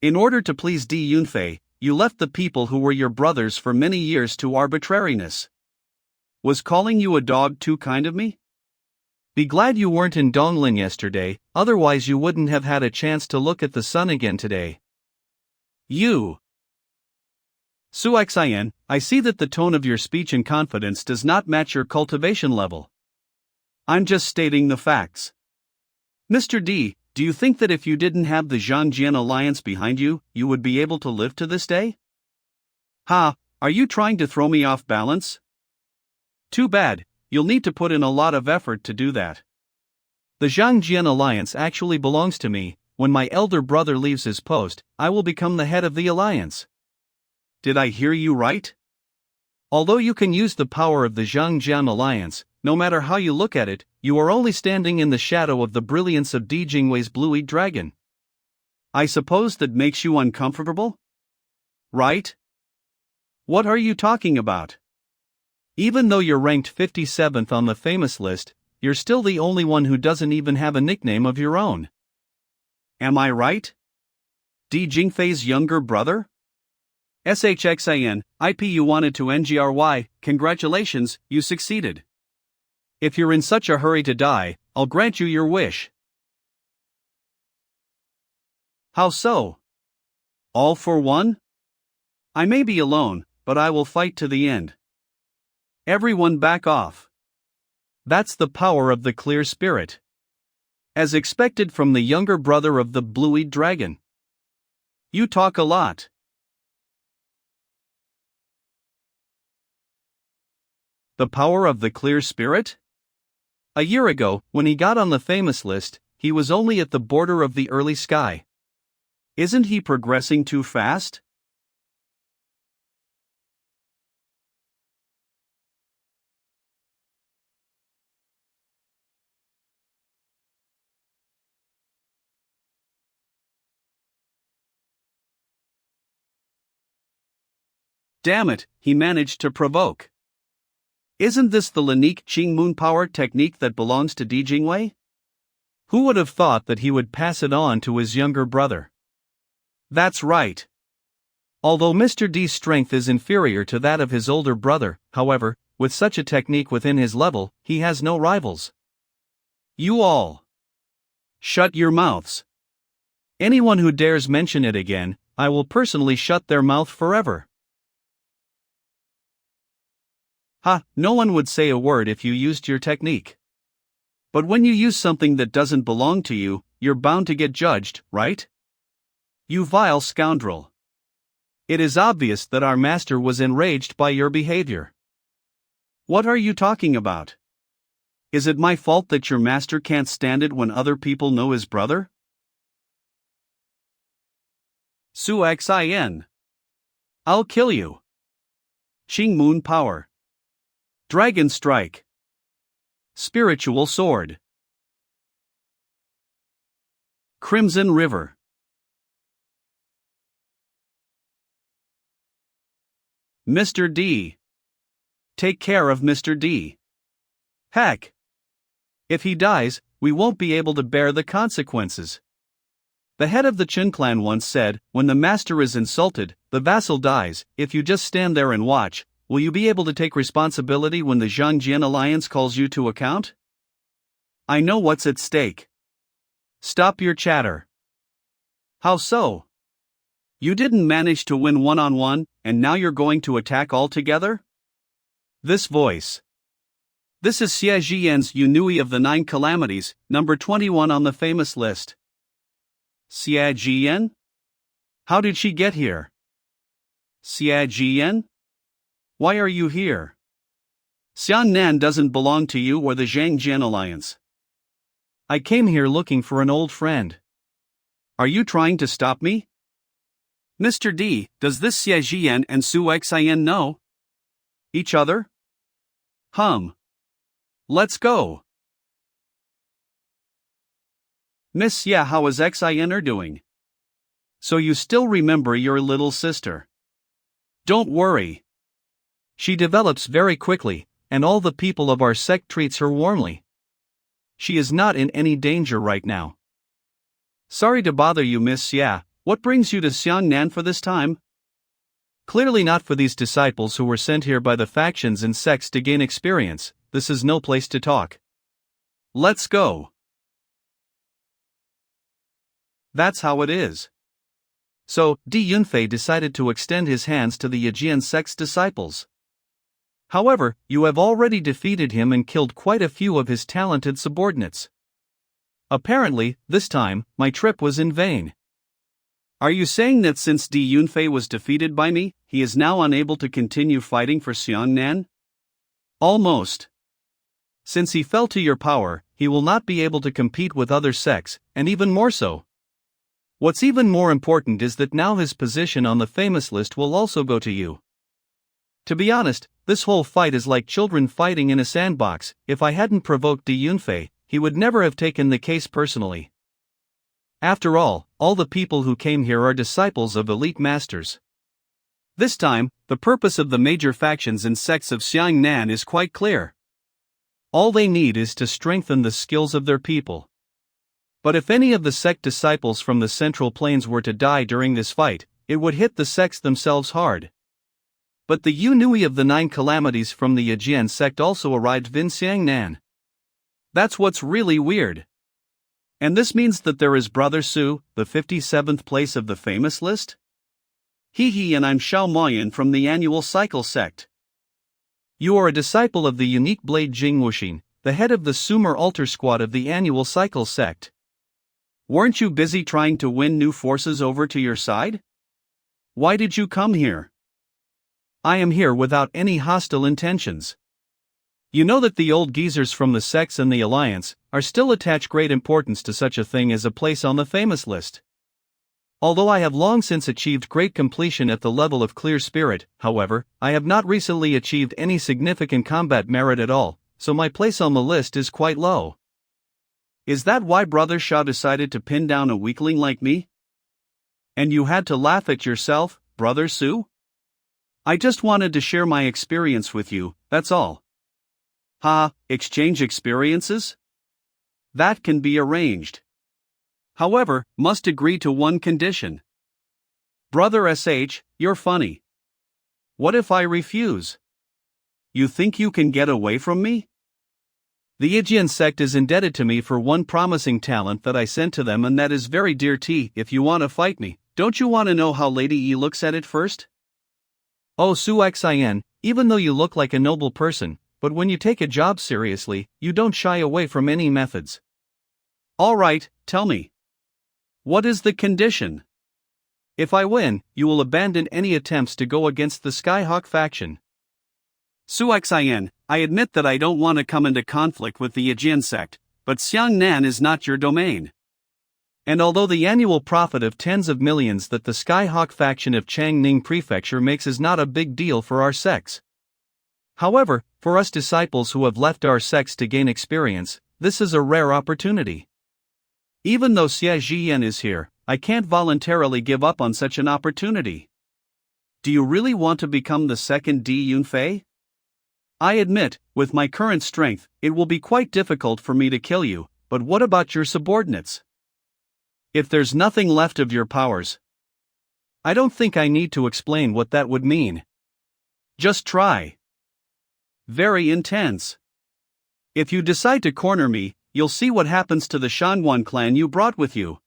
Speaker 2: In order to please D Yunfei, you left the people who were your brothers for many years to arbitrariness. Was calling you a dog too kind of me? Be glad you weren't in Donglin yesterday, otherwise you wouldn't have had a chance to look at the sun again today. You. Suxin, I see that the tone of your speech and confidence does not match your cultivation level. I'm just stating the facts. Mr. D, do you think that if you didn't have the Zhangjian alliance behind you, you would be able to live to this day? Ha, are you trying to throw me off balance? Too bad, you'll need to put in a lot of effort to do that. The Zhangjian alliance actually belongs to me. When my elder brother leaves his post, I will become the head of the alliance. Did I hear you right? Although you can use the power of the Zhangjian alliance, no matter how you look at it, you are only standing in the shadow of the brilliance of Di Jingwei's blue-eyed dragon. I suppose that makes you uncomfortable? Right? What are you talking about? Even though you're ranked 57th on the famous list, you're still the only one who doesn't even have a nickname of your own. Am I right? Di Jingfei's younger brother? SHXIN, IP you wanted to NGRY, congratulations, you succeeded. If you're in such a hurry to die, I'll grant you your wish. How so? All for one? I may be alone, but I will fight to the end. Everyone back off. That's the power of the clear spirit. As expected from the younger brother of the blue-eyed dragon. You talk a lot. The power of the clear spirit? A year ago, when he got on the famous list, he was only at the border of the early sky. Isn't he progressing too fast? Damn it, he managed to provoke. Isn't this the Lanique Qing Moon Power technique that belongs to Di Jingwei? Who would have thought that he would pass it on to his younger brother? That's right. Although Mr. D's strength is inferior to that of his older brother, however, with such a technique within his level, he has no rivals. You all. Shut your mouths. Anyone who dares mention it again, I will personally shut their mouth forever. Ha, no one would say a word if you used your technique. But when you use something that doesn't belong to you, you're bound to get judged, right? You vile scoundrel. It is obvious that our master was enraged by your behavior. What are you talking about? Is it my fault that your master can't stand it when other people know his brother? Suxin. I'll kill you. Qing Moon Power. Dragon Strike. Spiritual Sword. Crimson River. Mr. D. Take care of Mr. D. Heck. If he dies, we won't be able to bear the consequences. The head of the Qin clan once said, when the master is insulted, the vassal dies. If you just stand there and watch, will you be able to take responsibility when the Zhangjian alliance calls you to account? I know what's at stake. Stop your chatter. How so? You didn't manage to win one-on-one, and now you're going to attack all together? This voice. This is Xie Jian's Yunui of the Nine Calamities, number 21 on the famous list. Xie Jian? How did she get here? Xie Jian? Why are you here? Xian Nan doesn't belong to you or the Zhang Jian alliance.
Speaker 1: I came here looking for an old friend.
Speaker 2: Are you trying to stop me? Mr. D, does this Xie Jian and Su Xian know each other? Let's go. Miss Xie, how is Xian doing? So you still remember your little sister? Don't worry.
Speaker 1: She develops very quickly, and all the people of our sect treats her warmly. She is not in any danger right now.
Speaker 2: Sorry to bother you, Miss Xie. What brings you to Xiangnan for this time?
Speaker 1: Clearly not for these disciples who were sent here by the factions and sects to gain experience. This is no place to talk.
Speaker 2: Let's go.
Speaker 1: That's how it is. So, Di Yunfei decided to extend his hands to the Yijian sect's disciples. However, you have already defeated him and killed quite a few of his talented subordinates. Apparently, this time, my trip was in vain.
Speaker 2: Are you saying that since Di Yunfei was defeated by me, he is now unable to continue fighting for Xiangnan?
Speaker 1: Almost. Since he fell to your power, he will not be able to compete with other sects, and even more so. What's even more important is that now his position on the famous list will also go to you. To be honest, this whole fight is like children fighting in a sandbox. If I hadn't provoked Di Yunfei, he would never have taken the case personally. After all the people who came here are disciples of elite masters.
Speaker 2: This time, the purpose of the major factions and sects of Xiangnan is quite clear.
Speaker 1: All they need is to strengthen the skills of their people. But if any of the sect disciples from the Central Plains were to die during this fight, it would hit the sects themselves hard. But the Yunui of the Nine Calamities from the Yijian sect also arrived in Xiangnan.
Speaker 2: That's what's really weird. And this means that there is Brother Su, the 57th place of the famous list? He and I'm Xiao Moyan from the annual cycle sect.
Speaker 1: You are a disciple of the unique blade Jing Wuxin, the head of the Sumer altar squad of the annual cycle sect.
Speaker 2: Weren't you busy trying to win new forces over to your side? Why did you come here?
Speaker 1: I am here without any hostile intentions. You know that the old geezers from the sects and the alliance are still attach great importance to such a thing as a place on the famous list. Although I have long since achieved great completion at the level of clear spirit, however, I have not recently achieved any significant combat merit at all, so my place on the list is quite low.
Speaker 2: Is that why Brother Shao decided to pin down a weakling like me? And you had to laugh at yourself, Brother Su? I just wanted to share my experience with you, that's all. Exchange experiences? That can be arranged. However, must agree to one condition. Brother SH, you're funny. What if I refuse? You think you can get away from me?
Speaker 1: The Yijian sect is indebted to me for one promising talent that I sent to them, and that is very dear tea. If you want to fight me, don't you want to know how Lady Yi looks at it first? Oh, Su Xian, even though you look like a noble person, but when you take a job seriously, you don't shy away from any methods.
Speaker 2: All right, tell me. What is the condition?
Speaker 1: If I win, you will abandon any attempts to go against the Skyhawk faction.
Speaker 2: Su Xian, I admit that I don't want to come into conflict with the Yijian sect, but Xiangnan is not your domain.
Speaker 1: And although the annual profit of tens of millions that the Skyhawk faction of Changning Prefecture makes is not a big deal for our sects. However, for us disciples who have left our sects to gain experience, this is a rare opportunity. Even though Xie Jian is here, I can't voluntarily give up on such an opportunity. Do you really want to become the second Di Yunfei? I admit, with my current strength, it will be quite difficult for me to kill you, but what about your subordinates? If there's nothing left of your powers, I don't think I need to explain what that would mean. Just try. Very intense. If you decide to corner me, you'll see what happens to the Shanwan clan you brought with you.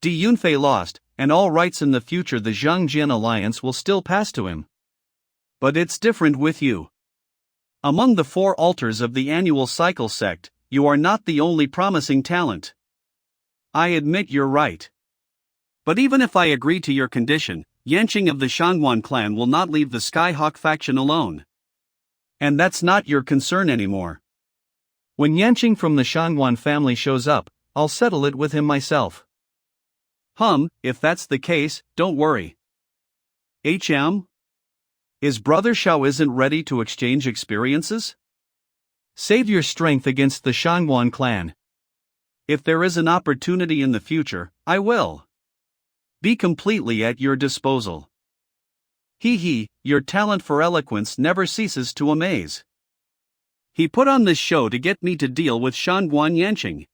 Speaker 1: Di Yunfei lost, and all rights in the future the Zhangjian alliance will still pass to him. But it's different with you.
Speaker 2: Among the 4 altars of the annual cycle sect, you are not the only promising talent. I admit you're right. But even if I agree to your condition, Yanqing of the Shangwan clan will not leave the Skyhawk faction alone. And that's not your concern anymore.
Speaker 1: When Yanqing from the Shangwan family shows up, I'll settle it with him myself.
Speaker 2: If that's the case, don't worry. Is Brother Shao isn't ready to exchange experiences?
Speaker 1: Save your strength against the Shangwan clan.
Speaker 2: If there is an opportunity in the future, I will be completely at your disposal. Your talent for eloquence never ceases to amaze. He put on this show to get me to deal with Shangguan Yanqing.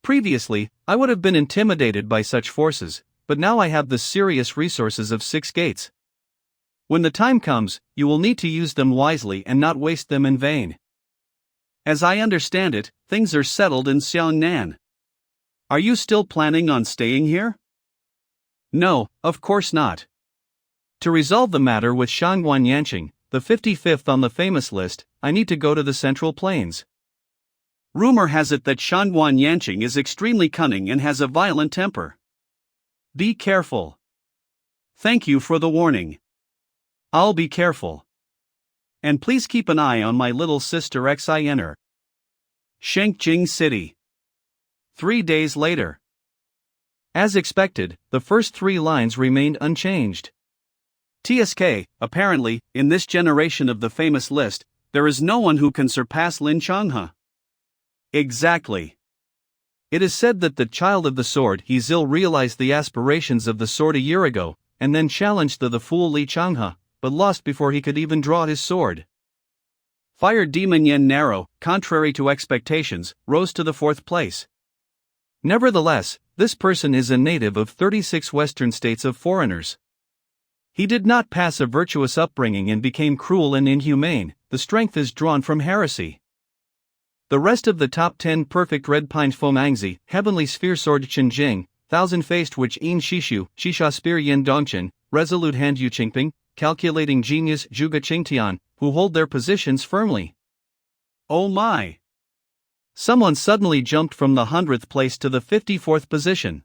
Speaker 1: Previously, I would have been intimidated by such forces, but now I have the serious resources of 6 gates. When the time comes, you will need to use them wisely and not waste them in vain.
Speaker 2: As I understand it, things are settled in Xiangnan. Are you still planning on staying here?
Speaker 1: No, of course not. To resolve the matter with Shangguan Yanqing, the 55th on the famous list, I need to go to the Central Plains.
Speaker 2: Rumor has it that Shangguan Yanqing is extremely cunning and has a violent temper. Be careful. Thank you for the warning. I'll be careful. And please keep an eye on my little sister Xiner. Shangqing City. 3 days later.
Speaker 1: As expected, the first 3 lines remained unchanged.
Speaker 2: TSK, apparently, in this generation of the famous list, there is no one who can surpass Lin Changhe. Exactly.
Speaker 1: It is said that the child of the sword He Zil realized the aspirations of the sword a year ago, and then challenged the fool Li Changhe, but lost before he could even draw his sword.
Speaker 2: Fire Demon Yen Naro, contrary to expectations, rose to the 4th place.
Speaker 1: Nevertheless, this person is a native of 36 Western states of foreigners. He did not pass a virtuous upbringing and became cruel and inhumane. The strength is drawn from heresy. The rest of the top 10 perfect red pine Fomangzi, heavenly sphere sword Qinjing, thousand-faced witch In Shishu, Shisha spear Yin Dongchen, resolute hand Yu Qingping, calculating genius Zhuge Qingtian, who hold their positions firmly.
Speaker 2: Oh my!
Speaker 1: Someone suddenly jumped from the 100th place to the 54th position.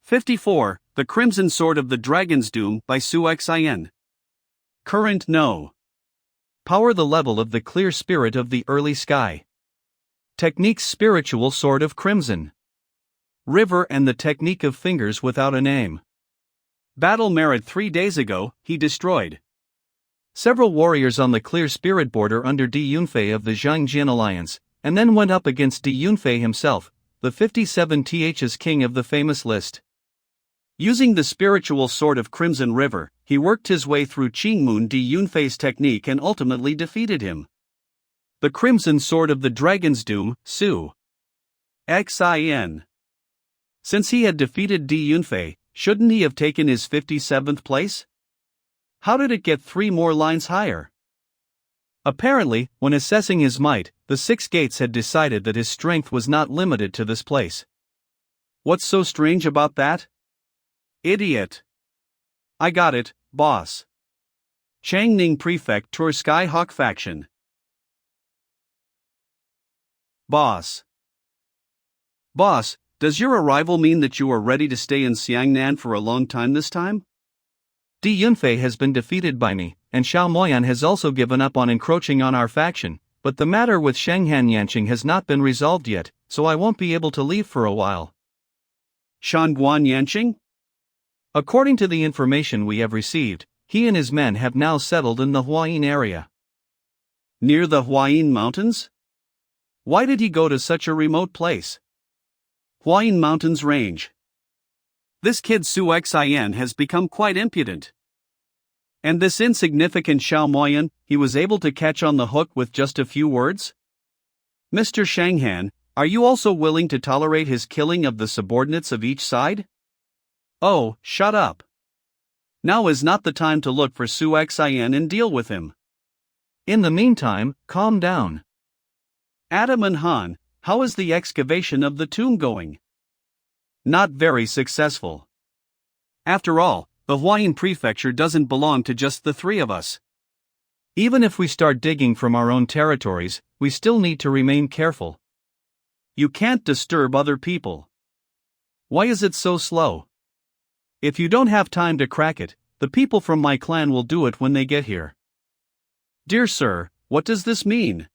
Speaker 2: 54, The Crimson Sword of the Dragon's Doom by Su Xin. Current No.
Speaker 1: Power the level of the clear spirit of the early sky. Techniques spiritual sword of crimson. River and the technique of fingers without a name.
Speaker 2: Battle merit 3 days ago, he destroyed
Speaker 1: several warriors on the clear spirit border under Di Yunfei of the Zhangjian alliance, and then went up against Di Yunfei himself, the 57th's king of the famous list.
Speaker 2: Using the spiritual sword of Crimson River, he worked his way through Qingmun Di Yunfei's technique and ultimately defeated him. The Crimson Sword of the Dragon's Doom, Su Xin. Since he had defeated Di Yunfei, shouldn't he have taken his 57th place? How did it get 3 more lines higher?
Speaker 1: Apparently, when assessing his might, the 6 gates had decided that his strength was not limited to this place.
Speaker 2: What's so strange about that? Idiot. I got it, boss. Changning Prefect Tour Skyhawk Faction. Boss. Boss, does your arrival mean that you are ready to stay in Xiangnan for a long time this time?
Speaker 1: Di Yunfei has been defeated by me, and Xiao Moyan has also given up on encroaching on our faction, but the matter with Shanghan Yanqing has not been resolved yet, so I won't be able to leave for a while.
Speaker 2: Shangguan Yanqing?
Speaker 1: According to the information we have received, he and his men have now settled in the Huayin area.
Speaker 2: Near the Huayin Mountains? Why did he go to such a remote place? Huayin Mountains Range. This kid Su Xin has become quite impudent. And this insignificant Xiao Moyan, he was able to catch on the hook with just a few words? Mr. Shanghan, are you also willing to tolerate his killing of the subordinates of each side? Oh, shut up. Now is not the time to look for Su Xin and deal with him.
Speaker 1: In the meantime, calm down.
Speaker 2: Adam and Han, how is the excavation of the tomb going? Not very successful. After all, the Huayin Prefecture doesn't belong to just the 3 of us.
Speaker 1: Even if we start digging from our own territories, we still need to remain careful.
Speaker 2: You can't disturb other people.
Speaker 1: Why is it so slow?
Speaker 2: If you don't have time to crack it, the people from my clan will do it when they get here.
Speaker 1: Dear sir, what does this mean?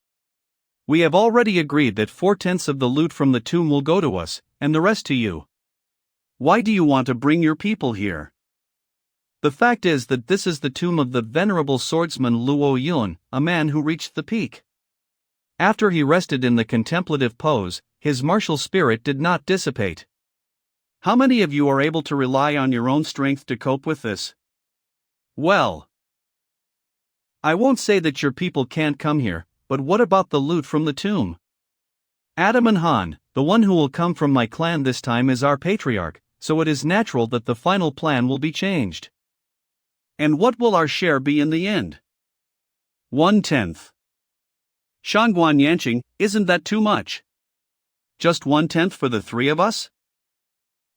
Speaker 1: We have already agreed that 4/10 of the loot from the tomb will go to us, and the rest to you.
Speaker 2: Why do you want to bring your people here?
Speaker 1: The fact is that this is the tomb of the venerable swordsman Luo Yun, a man who reached the peak. After he rested in the contemplative pose, his martial spirit did not dissipate.
Speaker 2: How many of you are able to rely on your own strength to cope with this?
Speaker 1: Well, I won't say that your people can't come here, but what about the loot from the tomb? Adam and Han, the one who will come from my clan this time is our patriarch, so it is natural that the final plan will be changed.
Speaker 2: And what will our share be in the end?
Speaker 1: 1/10.
Speaker 2: Shangguan Yanqing, isn't that too much?
Speaker 1: Just 1/10 for the three of us?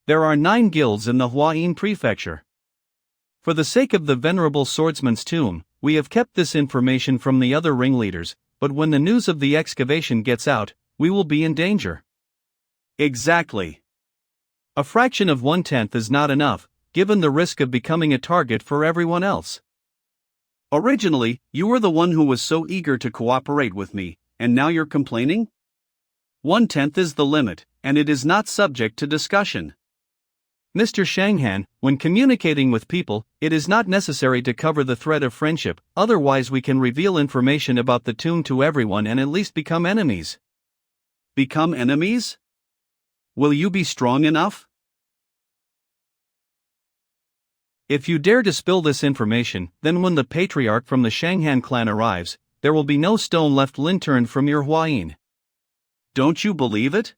Speaker 1: There are 9 guilds in the Huayin prefecture. For the sake of the venerable swordsman's tomb, we have kept this information from the other ringleaders, but when the news of the excavation gets out, we will be in danger.
Speaker 2: Exactly.
Speaker 1: A fraction of 1/10 is not enough, given the risk of becoming a target for everyone else.
Speaker 2: Originally, you were the one who was so eager to cooperate with me, and now you're complaining? 1/10 is the limit, and it is not subject to discussion.
Speaker 1: Mr. Shanghan, when communicating with people, it is not necessary to cover the thread of friendship, otherwise we can reveal information about the tomb to everyone and at least become enemies.
Speaker 2: Become enemies? Will you be strong enough?
Speaker 1: If you dare to spill this information, then when the patriarch from the Shanghan clan arrives, there will be no stone left unturned from your Huayin.
Speaker 2: Don't you believe it?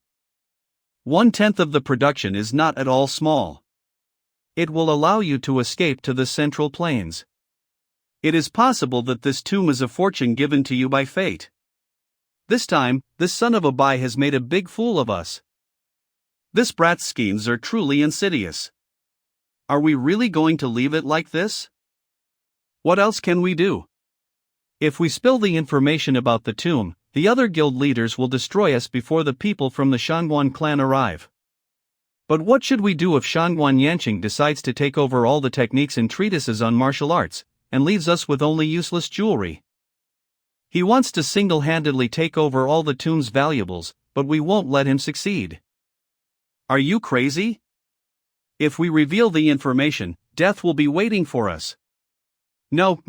Speaker 1: 1/10 of the production is not at all small. It will allow you to escape to the Central Plains.
Speaker 2: It is possible that this tomb is a fortune given to you by fate.
Speaker 1: This time, this son of a Bai has made a big fool of us.
Speaker 2: This brat's schemes are truly insidious. Are we really going to leave it like this? What else can we do?
Speaker 1: If we spill the information about the tomb, the other guild leaders will destroy us before the people from the Shangguan clan arrive. But what should we do if Shangguan Yanqing decides to take over all the techniques and treatises on martial arts, and leaves us with only useless jewelry? He wants to single-handedly take over all the tomb's valuables, but we won't let him succeed.
Speaker 2: Are you crazy? If we reveal the information, death will be waiting for us.
Speaker 1: No,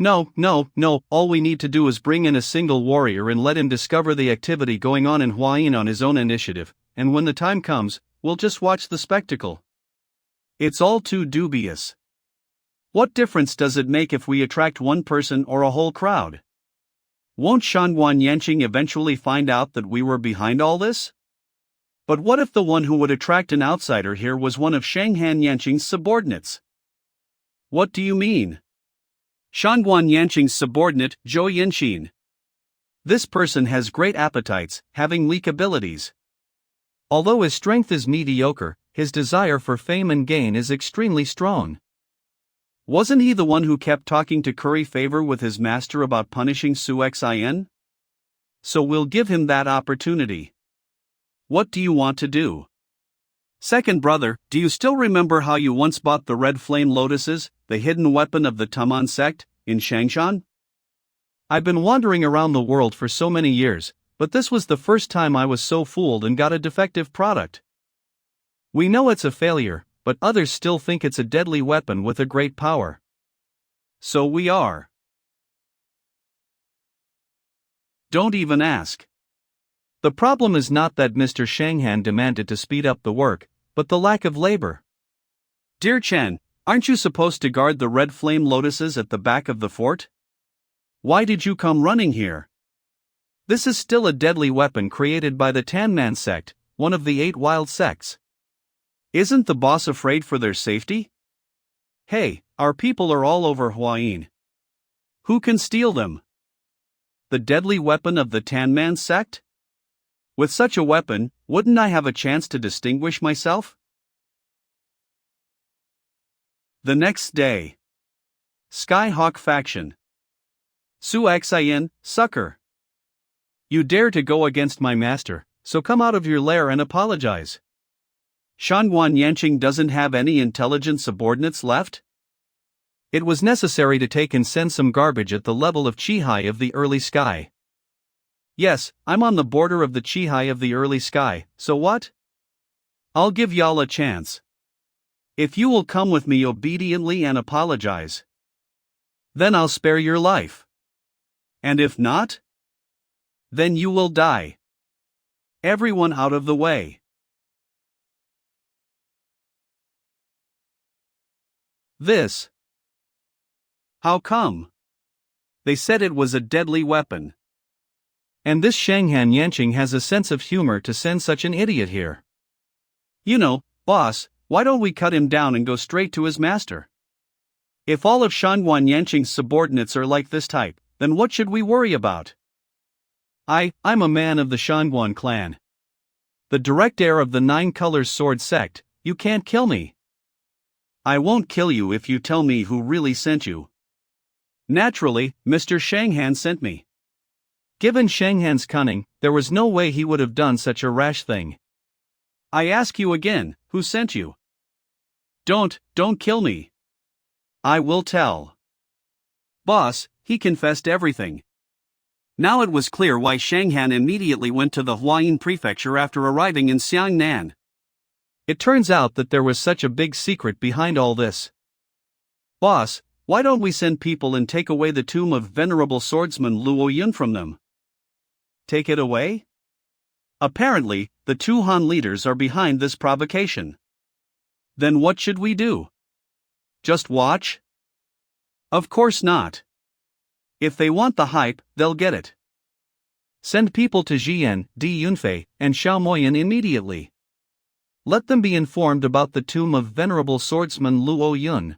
Speaker 1: all we need to do is bring in a single warrior and let him discover the activity going on in Huayin on his own initiative, and when the time comes, we'll just watch the spectacle.
Speaker 2: It's all too dubious. What difference does it make if we attract one person or a whole crowd? Won't Shangguan Yanqing eventually find out that we were behind all this? But what if the one who would attract an outsider here was one of Shangguan Yanqing's subordinates?
Speaker 1: What do you mean?
Speaker 2: Shangguan Yanqing's subordinate, Zhou Yanqin.
Speaker 1: This person has great appetites, having weak abilities. Although his strength is mediocre, his desire for fame and gain is extremely strong.
Speaker 2: Wasn't he the one who kept talking to curry favor with his master about punishing Su Xin? So we'll give him that opportunity. What do you want to do? Second brother, do you still remember how you once bought the red flame lotuses, the hidden weapon of the Taman sect, in Shangshan?
Speaker 1: I've been wandering around the world for so many years, but this was the first time I was so fooled and got a defective product. We know it's a failure, but others still think it's a deadly weapon with a great power.
Speaker 2: So we are. Don't even ask.
Speaker 1: The problem is not that Mr. Shanghan demanded to speed up the work, but the lack of labor.
Speaker 2: Dear Chen, aren't you supposed to guard the red flame lotuses at the back of the fort? Why did you come running here?
Speaker 1: This is still a deadly weapon created by the Tanman sect, one of the 8 wild sects.
Speaker 2: Isn't the boss afraid for their safety?
Speaker 1: Hey, our people are all over Huayin.
Speaker 2: Who can steal them?
Speaker 1: The deadly weapon of the Tanman sect?
Speaker 2: With such a weapon, wouldn't I have a chance to distinguish myself? The next day. Skyhawk faction. Xin, sucker. You dare to go against my master, so come out of your lair and apologize. Shangguan Yanqing doesn't have any intelligent subordinates left? It was necessary to take and send some garbage at the level of Qihai of the early sky. Yes, I'm on the border of the Qihai of the early sky, so what? I'll give y'all a chance. If you will come with me obediently and apologize, then I'll spare your life. And if not, then you will die. Everyone out of the way. This. How come? They said it was a deadly weapon. And this Shanghan Yanqing has a sense of humor to send such an idiot here. You know, boss, why don't we cut him down and go straight to his master? If all of Shangguan Yanqing's subordinates are like this type, then what should we worry about? I'm a man of the Shangguan clan. The direct heir of the Nine Colors Sword sect. You can't kill me. I won't kill you if you tell me who really sent you. Naturally, Mr. Shanghan sent me. Given Shanghan's cunning, there was no way he would have done such a rash thing. I ask you again, who sent you? Don't kill me. I will tell. Boss, he confessed everything. Now it was clear why Shanghan immediately went to the Huayin prefecture after arriving in Xiangnan. It turns out that there was such a big secret behind all this. Boss, why don't we send people and take away the tomb of venerable swordsman Luo Yun from them? Take it away? Apparently, the two Han leaders are behind this provocation. Then what should we do? Just watch? Of course not. If they want the hype, they'll get it. Send people to Jian, Di Yunfei, and Xiao Moyan immediately. Let them be informed about the tomb of venerable swordsman Luo Yun.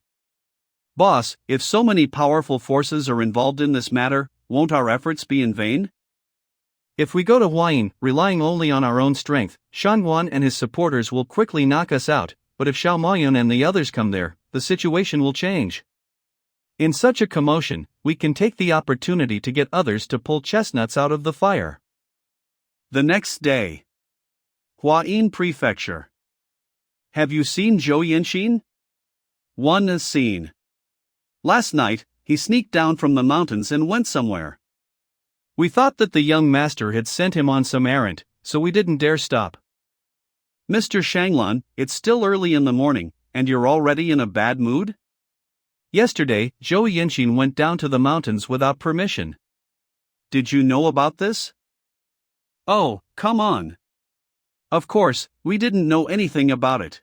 Speaker 2: Boss, if so many powerful forces are involved in this matter, won't our efforts be in vain? If we go to Huayin, relying only on our own strength, Shangguan and his supporters will quickly knock us out, but if Xiao Moyan and the others come there, the situation will change. In such a commotion, we can take the opportunity to get others to pull chestnuts out of the fire. The next day. Huayin Prefecture. Have you seen Zhou Yanqing? One is seen. Last night, he sneaked down from the mountains and went somewhere. We thought that the young master had sent him on some errand, so we didn't dare stop. Mr. Shanglan, it's still early in the morning, and you're already in a bad mood? Yesterday, Zhou Yanqing went down to the mountains without permission. Did you know about this? Oh, come on. Of course, we didn't know anything about it.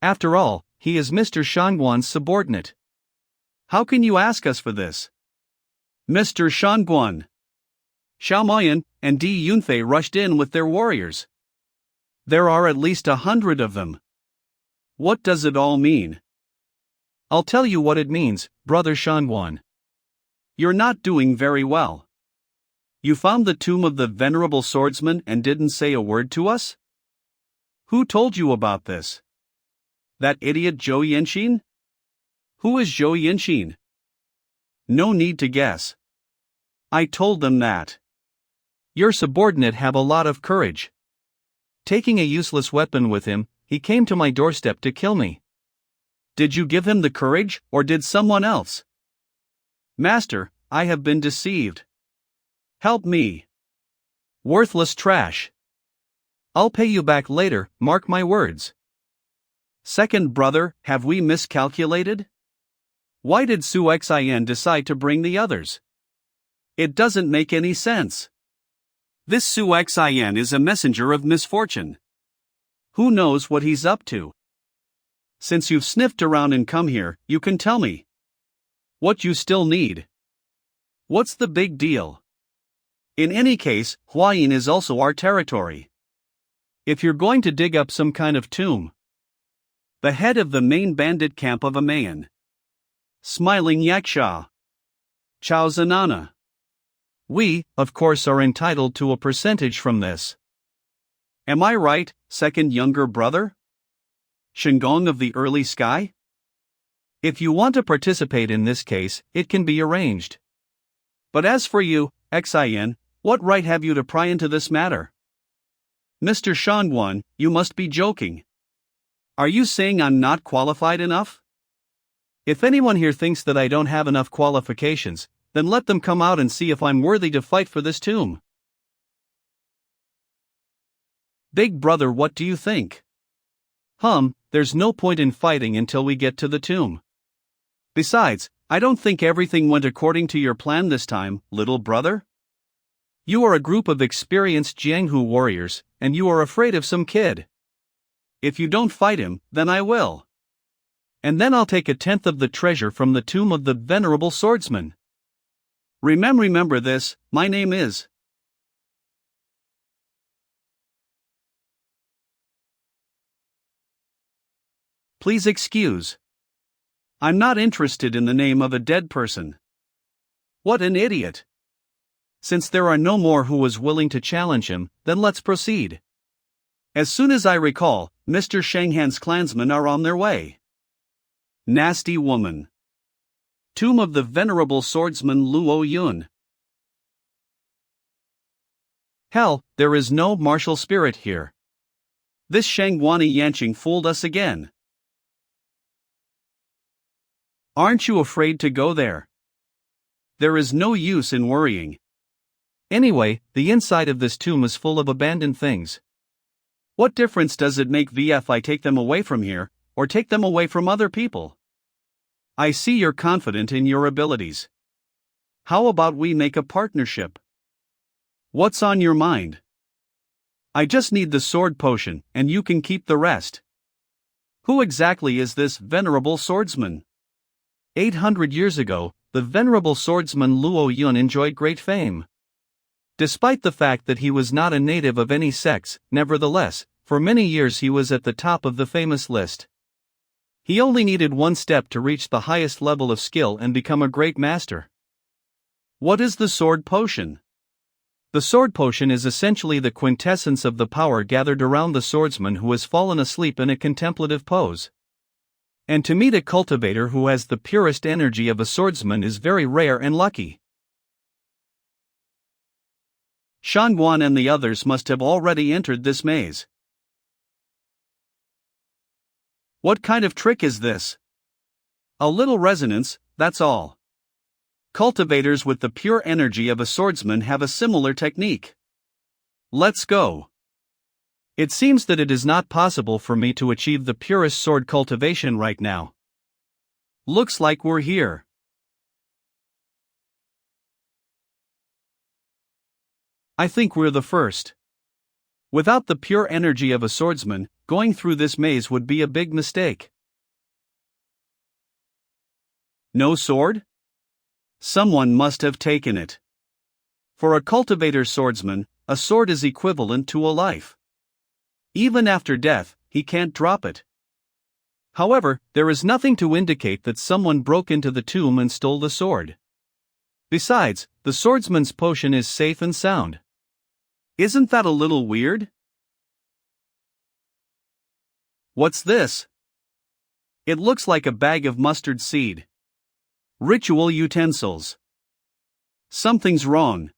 Speaker 2: After all, he is Mr. Shangguan's subordinate. How can you ask us for this? Mr. Shangguan. Xiao Moyan and Di Yunfei rushed in with their warriors. There are at least 100 of them. What does it all mean? I'll tell you what it means, Brother Shangguan. You're not doing very well. You found the tomb of the venerable swordsman and didn't say a word to us? Who told you about this? That idiot Zhou Yanqing? Who is Zhou Yanqing? No need to guess. I told them that. Your subordinate have a lot of courage. Taking a useless weapon with him, he came to my doorstep to kill me. Did you give him the courage, or did someone else? Master, I have been deceived. Help me. Worthless trash. I'll pay you back later, mark my words. Second brother, have we miscalculated? Why did Su Xin decide to bring the others? It doesn't make any sense. This Su Xin is a messenger of misfortune. Who knows what he's up to? Since you've sniffed around and come here, you can tell me what you still need. What's the big deal? In any case, Huayin is also our territory. If you're going to dig up some kind of tomb, the head of the main bandit camp of Amayan, Smiling Yaksha, Chao Zanana, we, of course, are entitled to a percentage from this. Am I right, second younger brother? Shengong of the early sky? If you want to participate in this case, it can be arranged.
Speaker 1: But as for you, Xin, what right have you to pry into this matter? Mr. Shangwan, you must be joking. Are you saying I'm not qualified enough? If anyone here thinks that I don't have enough qualifications, then let them come out and see if I'm worthy to fight for this tomb. Big brother, what do you think? There's no point in fighting until we get to the tomb. Besides, I don't think everything went according to your plan this time, little brother. You are a group of experienced Jianghu warriors, and you are afraid of some kid. If you don't fight him, then I will. And then I'll take 1/10 of the treasure from the tomb of the venerable swordsman. Remember this, my name is. Please excuse. I'm not interested in the name of a dead person. What an idiot. Since there are no more who was willing to challenge him, then let's proceed. As soon as I recall, Mr. Shanghan's clansmen are on their way. Nasty woman. Tomb of the venerable swordsman Luo Yun. Hell, there is no martial spirit here. This Shangwani Yanqing fooled us again. Aren't you afraid to go there? There is no use in worrying. Anyway, the inside of this tomb is full of abandoned things. What difference does it make if I take them away from here, or take them away from other people? I see you're confident in your abilities. How about we make a partnership? What's on your mind? I just need the sword potion, and you can keep the rest. Who exactly is this venerable swordsman? 800 years ago, the venerable swordsman Luo Yun enjoyed great fame. Despite the fact that he was not a native of any sects, nevertheless, for many years he was at the top of the famous list. He only needed one step to reach the highest level of skill and become a great master. What is the sword potion? The sword potion is essentially the quintessence of the power gathered around the swordsman who has fallen asleep in a contemplative pose. And to meet a cultivator who has the purest energy of a swordsman is very rare and lucky. Shangwan and the others must have already entered this maze. What kind of trick is this? A little resonance, that's all. Cultivators with the pure energy of a swordsman have a similar technique. Let's go. It seems that it is not possible for me to achieve the purest sword cultivation right now. Looks like we're here. I think we're the first. Without the pure energy of a swordsman, going through this maze would be a big mistake. No sword? Someone must have taken it. For a cultivator swordsman, a sword is equivalent to a life. Even after death, he can't drop it. However, there is nothing to indicate that someone broke into the tomb and stole the sword. Besides, the swordsman's potion is safe and sound. Isn't that a little weird? What's this? It looks like a bag of mustard seed. Ritual utensils. Something's wrong.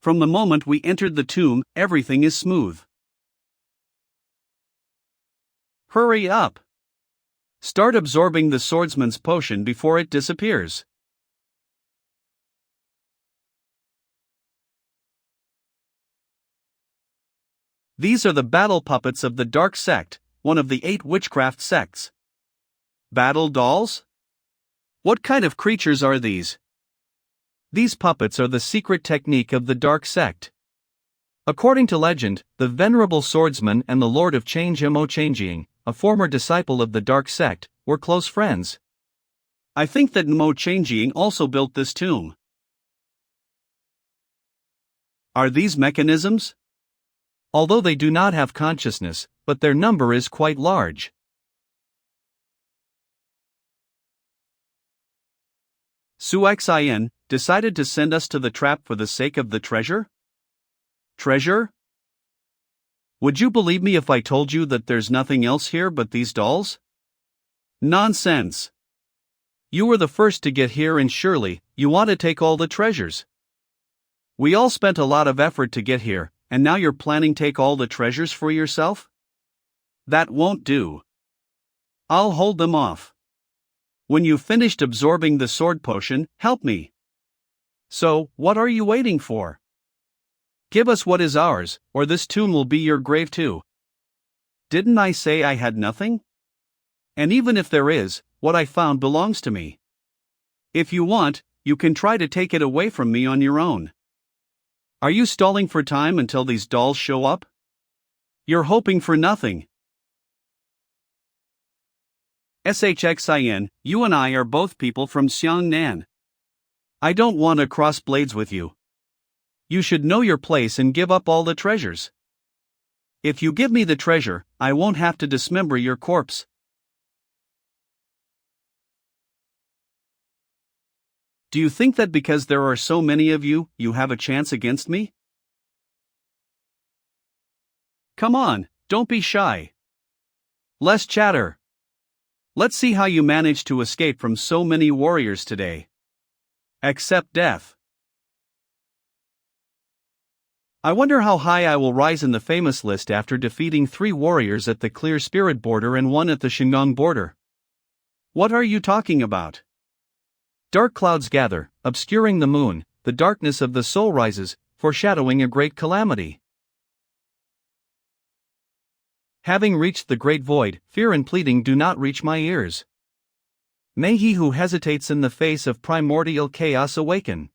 Speaker 1: From the moment we entered the tomb, everything is smooth. Hurry up. Start absorbing the swordsman's potion before it disappears. These are the battle puppets of the Dark Sect, one of the 8 witchcraft sects. Battle dolls? What kind of creatures are these? These puppets are the secret technique of the Dark Sect. According to legend, the venerable swordsman and the Lord of Change Mo Changing, a former disciple of the Dark Sect, were close friends. I think that Mo Changing also built this tomb. Are these mechanisms? Although they do not have consciousness, but their number is quite large. Su Xin decided to send us to the trap for the sake of the treasure? Treasure? Would you believe me if I told you that there's nothing else here but these dolls? Nonsense.
Speaker 2: You were the first to get here and surely, you want to take all the treasures. We all spent a lot of effort to get here, and now you're planning to take all the treasures for yourself? That won't do. I'll hold them off. When you've finished absorbing the sword potion, help me. So, what are you waiting for? Give us what is ours, or this tomb will be your grave too. Didn't I say I had nothing? And even if there is, what I found belongs to me. If you want, you can try to take it away from me on your own. Are you stalling for time until these dolls show up? You're hoping for nothing. Shxin, you and I are both people from Xiangnan. I don't want to cross blades with you. You should know your place and give up all the treasures. If you give me the treasure, I won't have to dismember your corpse. Do you think that because there are so many of you, you have a chance against me? Come on, don't be shy. Less chatter. Let's see how you manage to escape from so many warriors today. Accept death. I wonder how high I will rise in the famous list after defeating 3 warriors at the Clear Spirit border and 1 at the Shingon border. What are you talking about? Dark clouds gather, obscuring the moon, the darkness of the soul rises, foreshadowing a great calamity. Having reached the great void, fear and pleading do not reach my ears. May he who hesitates in the face of primordial chaos awaken.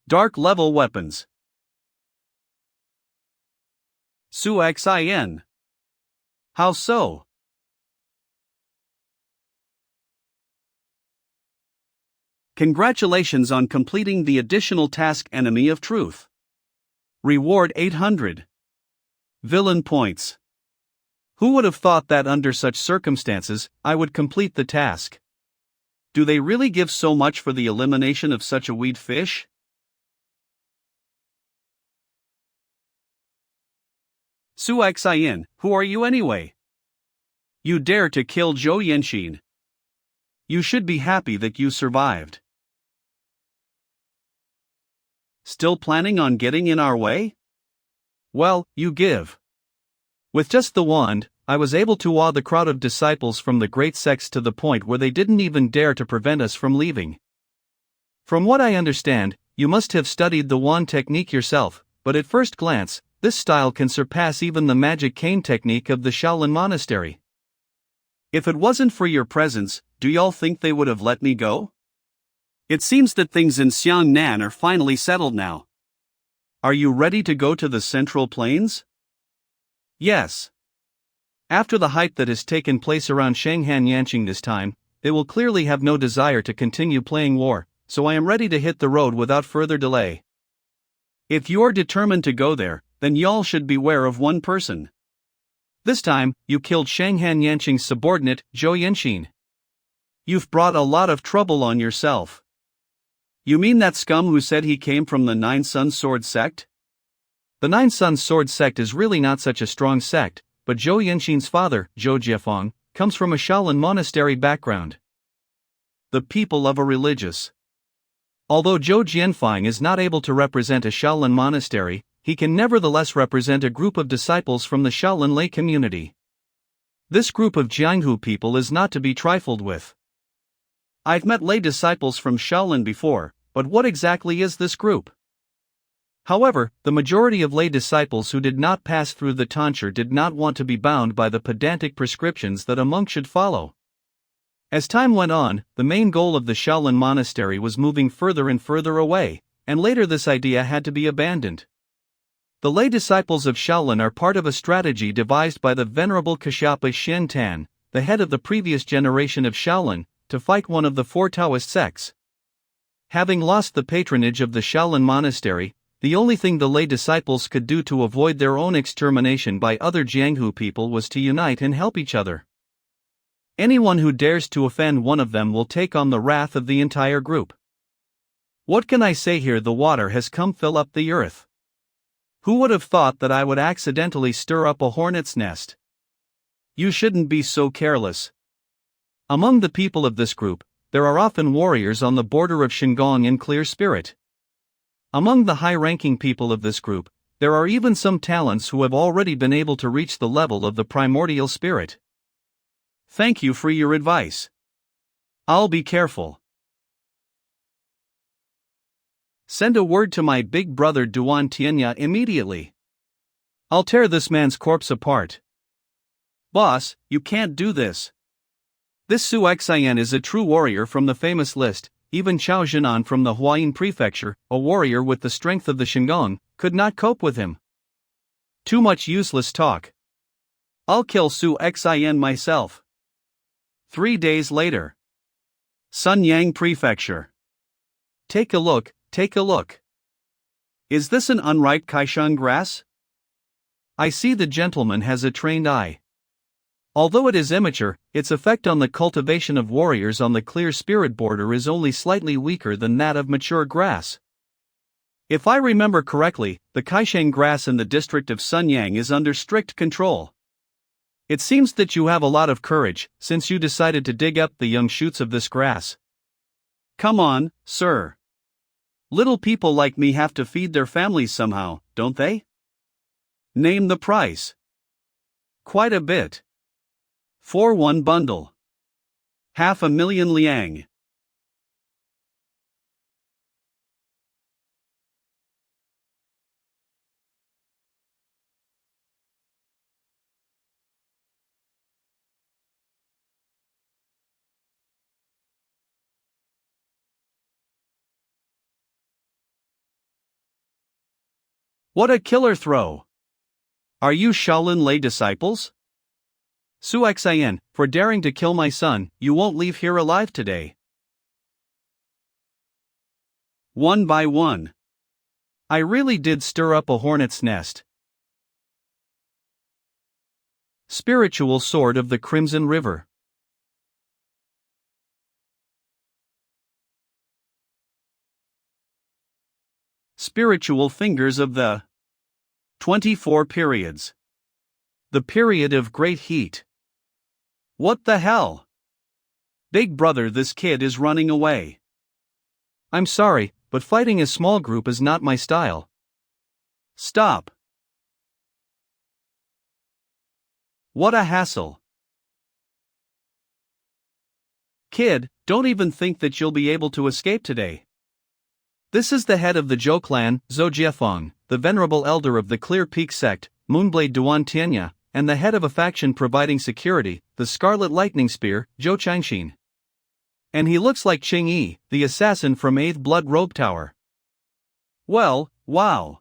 Speaker 2: Dark level weapons. Xin. How so? Congratulations on completing the additional task Enemy of Truth. Reward 800. Villain points. Who would have thought that under such circumstances, I would complete the task? Do they really give so much for the elimination of such a weed fish? Xin, who are you anyway? You dare to kill Zhou Yanxin. You should be happy that you survived. Still planning on getting in our way? Well, you give. With just the wand, I was able to awe the crowd of disciples from the great sects to the point where they didn't even dare to prevent us from leaving. From what I understand, you must have studied the wand technique yourself, but at first glance, this style can surpass even the magic cane technique of the Shaolin Monastery. If it wasn't for your presence, do y'all think they would have let me go? It seems that things in Xiangnan are finally settled now. Are you ready to go to the Central Plains? Yes. After the hype that has taken place around Shanghan Yanqing this time, they will clearly have no desire to continue playing war, so I am ready to hit the road without further delay. If you're determined to go there, then y'all should beware of one person. This time, you killed Shanghan Yanqing's subordinate, Zhou Yanxin. You've brought a lot of trouble on yourself. You mean that scum who said he came from the Nine Suns Sword Sect? The Nine Suns Sword Sect is really not such a strong sect, but Zhou Yanxin's father, Zhou Jiefeng, comes from a Shaolin monastery background. The people of a religious. Although Zhou Jianfeng is not able to represent a Shaolin monastery, he can nevertheless represent a group of disciples from the Shaolin lay community. This group of Jianghu people is not to be trifled with. I've met lay disciples from Shaolin before, but what exactly is this group? However, the majority of lay disciples who did not pass through the tonsure did not want to be bound by the pedantic prescriptions that a monk should follow. As time went on, the main goal of the Shaolin monastery was moving further and further away, and later this idea had to be abandoned. The lay disciples of Shaolin are part of a strategy devised by the venerable Kashyapa Shentan, the head of the previous generation of Shaolin, to fight one of the 4 Taoist sects. Having lost the patronage of the Shaolin monastery, the only thing the lay disciples could do to avoid their own extermination by other Jianghu people was to unite and help each other. Anyone who dares to offend one of them will take on the wrath of the entire group. What can I say here? The water has come fill up the earth. Who would have thought that I would accidentally stir up a hornet's nest? You shouldn't be so careless.
Speaker 1: Among the people of this group, there are often warriors on the border of Shingon and clear spirit. Among the high-ranking people of this group, there are even some talents who have already been able to reach the level of the primordial spirit. Thank you for your advice. I'll be careful. Send a word to my big brother Duan Tianya immediately. I'll tear this man's corpse apart. Boss, you can't do this. This Su Xian is a true warrior from the famous list. Even Chao Jinan from the Huayin prefecture, a warrior with the strength of the Shingon, could not cope with him. Too much useless talk. I'll kill Su Xian myself. 3 days later. Sunyang Prefecture. Take a look, take a look. Is this an unripe Kaishan grass? I see the gentleman has a trained eye. Although it is immature, its effect on the cultivation of warriors on the clear spirit border is only slightly weaker than that of mature grass. If I remember correctly, the Kaisheng grass in the district of Sunyang is under strict control. It seems that you have a lot of courage, since you decided to dig up the young shoots of this grass. Come on, sir. Little people like me have to feed their families somehow, don't they? Name the price. Quite a bit. For one bundle. 500,000 liang. What a killer throw! Are you Shaolin lay disciples? Su Xian, for daring to kill my son, you won't leave here alive today. One by one. I really did stir up a hornet's nest. Spiritual Sword of the Crimson River. Spiritual Fingers of the 24 Periods. The period of great heat. What the hell? Big brother, this kid is running away. I'm sorry, but fighting a small group is not my style. Stop. What a hassle. Kid, don't even think that you'll be able to escape today. This is the head of the Zhou clan, Zhou Jiefeng, the venerable elder of the Clear Peak sect, Moonblade Duan Tianya, and the head of a faction providing security, the Scarlet Lightning Spear, Zhou Changxin. And he looks like Ching Yi, the assassin from 8th Blood Robe Tower. Well, wow.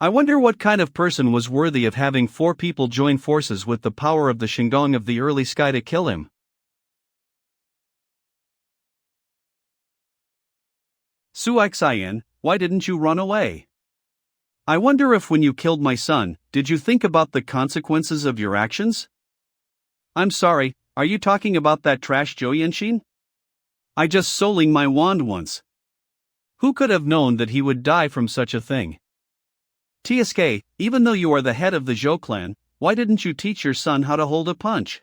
Speaker 1: I wonder what kind of person was worthy of having 4 people join forces with the power of the Shingon of the early sky to kill him. Su Xian, why didn't you run away? I wonder if when you killed my son, did you think about the consequences of your actions? I'm sorry, are you talking about that trash Zhou Yanxin? I just soling my wand once. Who could have known that he would die from such a thing? TSK, even though you are the head of the Zhou clan, why didn't you teach your son how to hold a punch?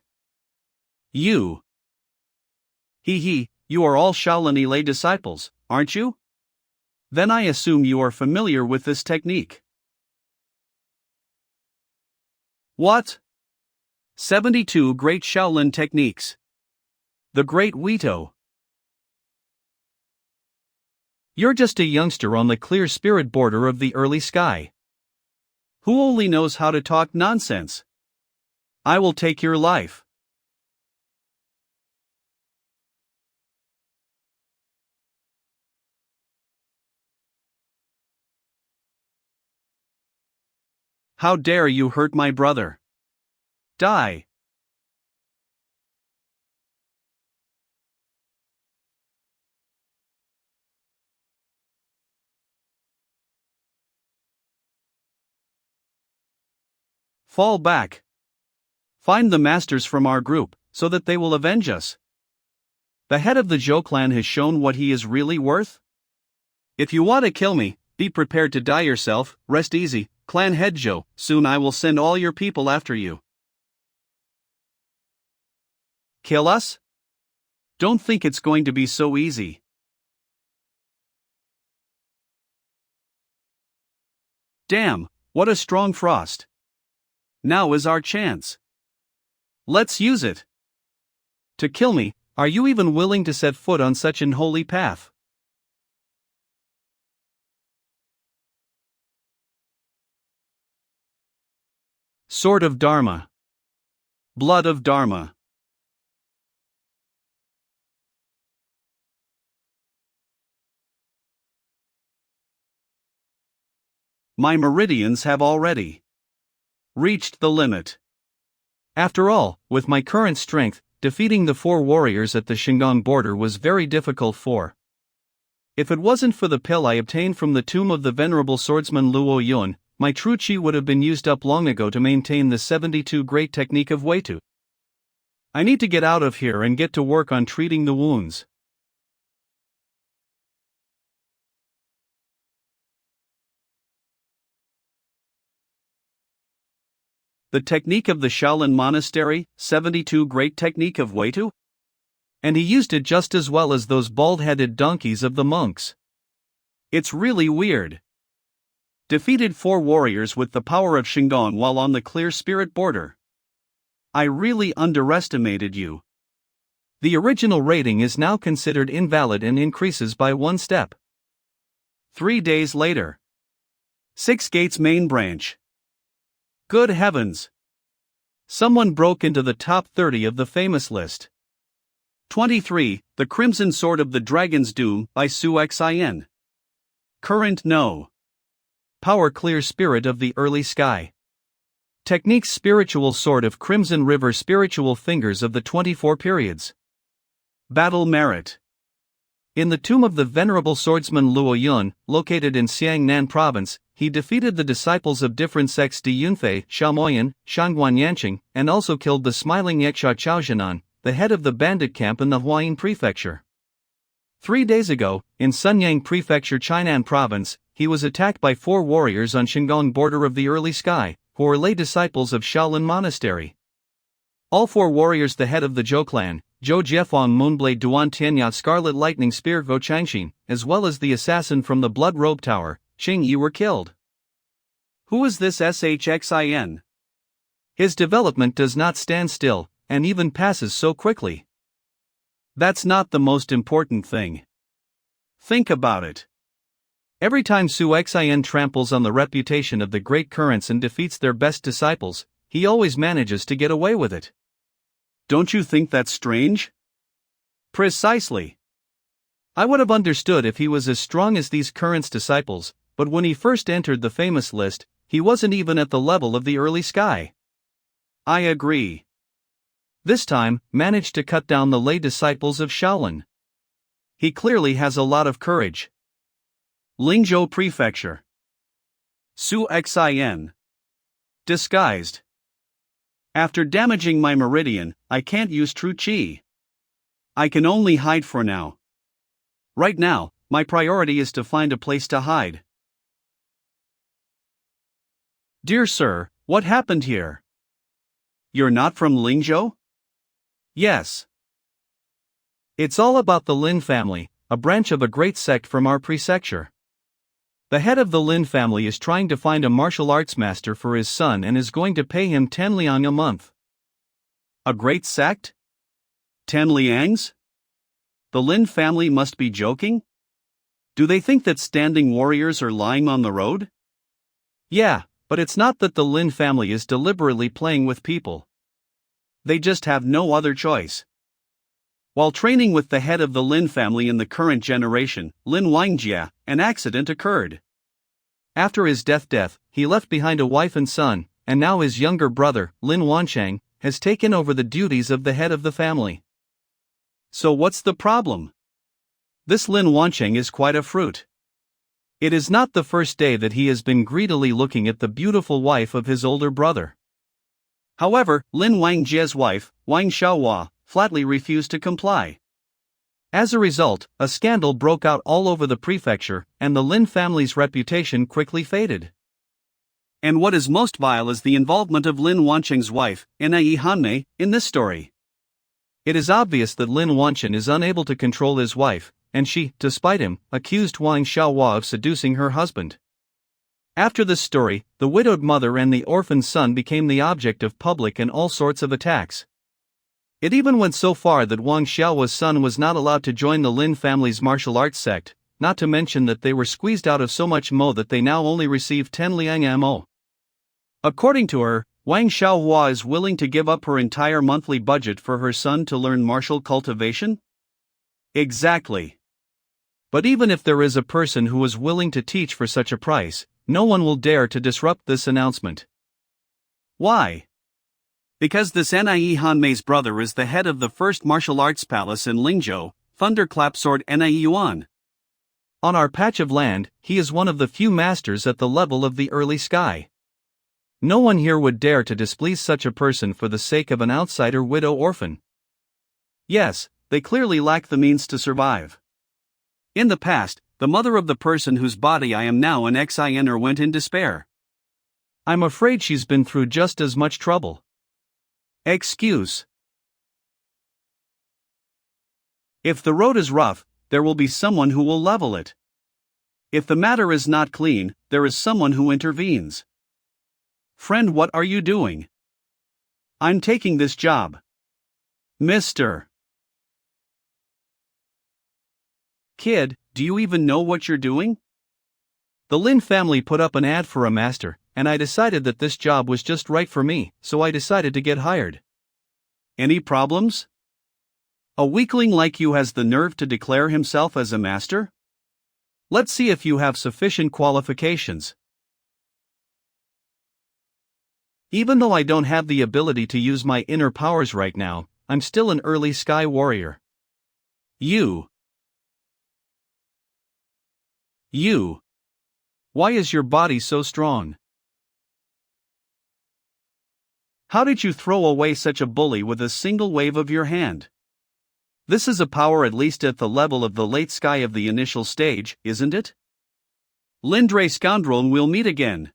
Speaker 1: You. You are all Shaolin lay disciples, aren't you? Then I assume you are familiar with this technique. What? 72 Great Shaolin Techniques. The Great Weito. You're just a youngster on the clear spirit border of the early sky. Who only knows how to talk nonsense? I will take your life. How dare you hurt my brother? Die. Fall back. Find the masters from our group, so that they will avenge us. The head of the Zhou clan has shown what he is really worth? If you want to kill me, be prepared to die yourself. Rest easy, clan head Zhou, soon I will send all your people after you. Kill us?
Speaker 2: Don't think it's going to be so easy. Damn, what a strong frost. Now is our chance. Let's use it. To kill me, are you even willing to set foot on such an unholy path? Sword of Dharma. Blood of Dharma. My meridians have already reached the limit. After all, with my current strength, defeating the 4 warriors at the Shingon border was very difficult for. If it wasn't for the pill I obtained from the tomb of the venerable swordsman Luo Yun, my true chi would have been used up long ago to maintain the 72 great technique of Weitu. I need to get out of here and get to work on treating the wounds. The technique of the Shaolin Monastery, 72 great technique of Weitu? And he used it just as well as those bald-headed donkeys of the monks. It's really weird. Defeated 4 warriors with the power of Shingon while on the clear spirit border. I really underestimated you. The original rating is now considered invalid and increases by 1 step. 3 days later. 6 Gates main branch. Good heavens! Someone broke into the top 30 of the famous list. 23, The Crimson Sword of the Dragon's Doom by Su Xin. Current No. Power Clear Spirit of the Early Sky. Techniques Spiritual Sword of Crimson River Spiritual Fingers of the 24 Periods. Battle Merit. In the tomb of the venerable swordsman Luo Yun, located in Xiangnan province, he defeated the disciples of different sects Di Yunfei, Shaomoyan, Shangguan Yanqing, and also killed the smiling Yeksha Chaojinan, the head of the bandit camp in the Huayin prefecture. 3 days ago, in Sunyang prefecture Chainan province, he was attacked by 4 warriors on Shingon border of the early sky, who were lay disciples of Shaolin Monastery. All 4 warriors the head of the Zhou clan, Zhou Jiefang Moonblade Duan Tianyat Scarlet Lightning Spear Go Changxin, as well as the assassin from the Blood Robe Tower, Qing Yi were killed. Who is this Shxin? His development does not stand still, and even passes so quickly. That's not the most important thing. Think about it. Every time Su Xin tramples on the reputation of the great currents and defeats their best disciples, he always manages to get away with it. Don't you think that's strange? Precisely. I would have understood if he was as strong as these currents' disciples, but when he first entered the famous list, he wasn't even at the level of the early sky. I agree. This time, managed to cut down the lay disciples of Shaolin. He clearly has a lot of courage. Lingzhou Prefecture. Su Xin. Disguised. After damaging my meridian, I can't use true chi. I can only hide for now. Right now, my priority is to find a place to hide. Dear sir, what happened here? You're not from Lingzhou? Yes. It's all about the Lin family, a branch of a great sect from our prefecture. The head of the Lin family is trying to find a martial arts master for his son and is going to pay him 10 liang a month. A great sect? 10 liangs? The Lin family must be joking? Do they think that standing warriors are lying on the road? Yeah, but it's not that the Lin family is deliberately playing with people. They just have no other choice. While training with the head of the Lin family in the current generation, Lin Wangjia, an accident occurred. After his death, he left behind a wife and son, and now his younger brother, Lin Wanchang, has taken over the duties of the head of the family. So what's the problem? This Lin Wanchang is quite a fruit. It is not the first day that he has been greedily looking at the beautiful wife of his older brother. However, Lin Wangjia's wife, Wang Xiaohua, flatly refused to comply. As a result, a scandal broke out all over the prefecture, and the Lin family's reputation quickly faded. And what is most vile is the involvement of Lin Wancheng's wife, Nai Hanmei, in this story.
Speaker 1: It is obvious that Lin Wanchen is unable to control his wife, and she, despite him, accused Wang Xiaohua of seducing her husband. After this story, the widowed mother and the orphaned son became the object of public and all sorts of attacks. It even went so far that Wang Xiaohua's son was not allowed to join the Lin family's martial arts sect, not to mention that they were squeezed out of so much mo that they now only receive 10 liang mo. According to her, Wang Xiaohua is willing to give up her entire monthly budget for her son to learn martial cultivation? Exactly. But even if there is a person who is willing to teach for such a price, no one will dare to disrupt this announcement. Why? Because this Nie Hanmei's brother is the head of the first martial arts palace in Lingzhou, Thunderclap Sword Nie Yuan. On our patch of land, he is one of the few masters at the level of the early sky. No one here would dare to displease such a person for the sake of an outsider widow orphan. Yes, they clearly lack the means to survive. In the past, the mother of the person whose body I am now an XINer went in despair. I'm afraid she's been through just as much trouble. Excuse. If the road is rough, there will be someone who will level it. If the matter is not clean, there is someone who intervenes. Friend, what are you doing? I'm taking this job. Mr. Kid, do you even know what you're doing? The Lin family put up an ad for a master, and I decided that this job was just right for me, so I decided to get hired. Any problems? A weakling like you has the nerve to declare himself as a master? Let's see if you have sufficient qualifications. Even though I don't have the ability to use my inner powers right now, I'm still an early sky warrior. You. Why is your body so strong? How did you throw away such a bully with a single wave of your hand? This is a power at least at the level of the late sky of the initial stage, isn't it? Lindre scoundrel, we'll meet again.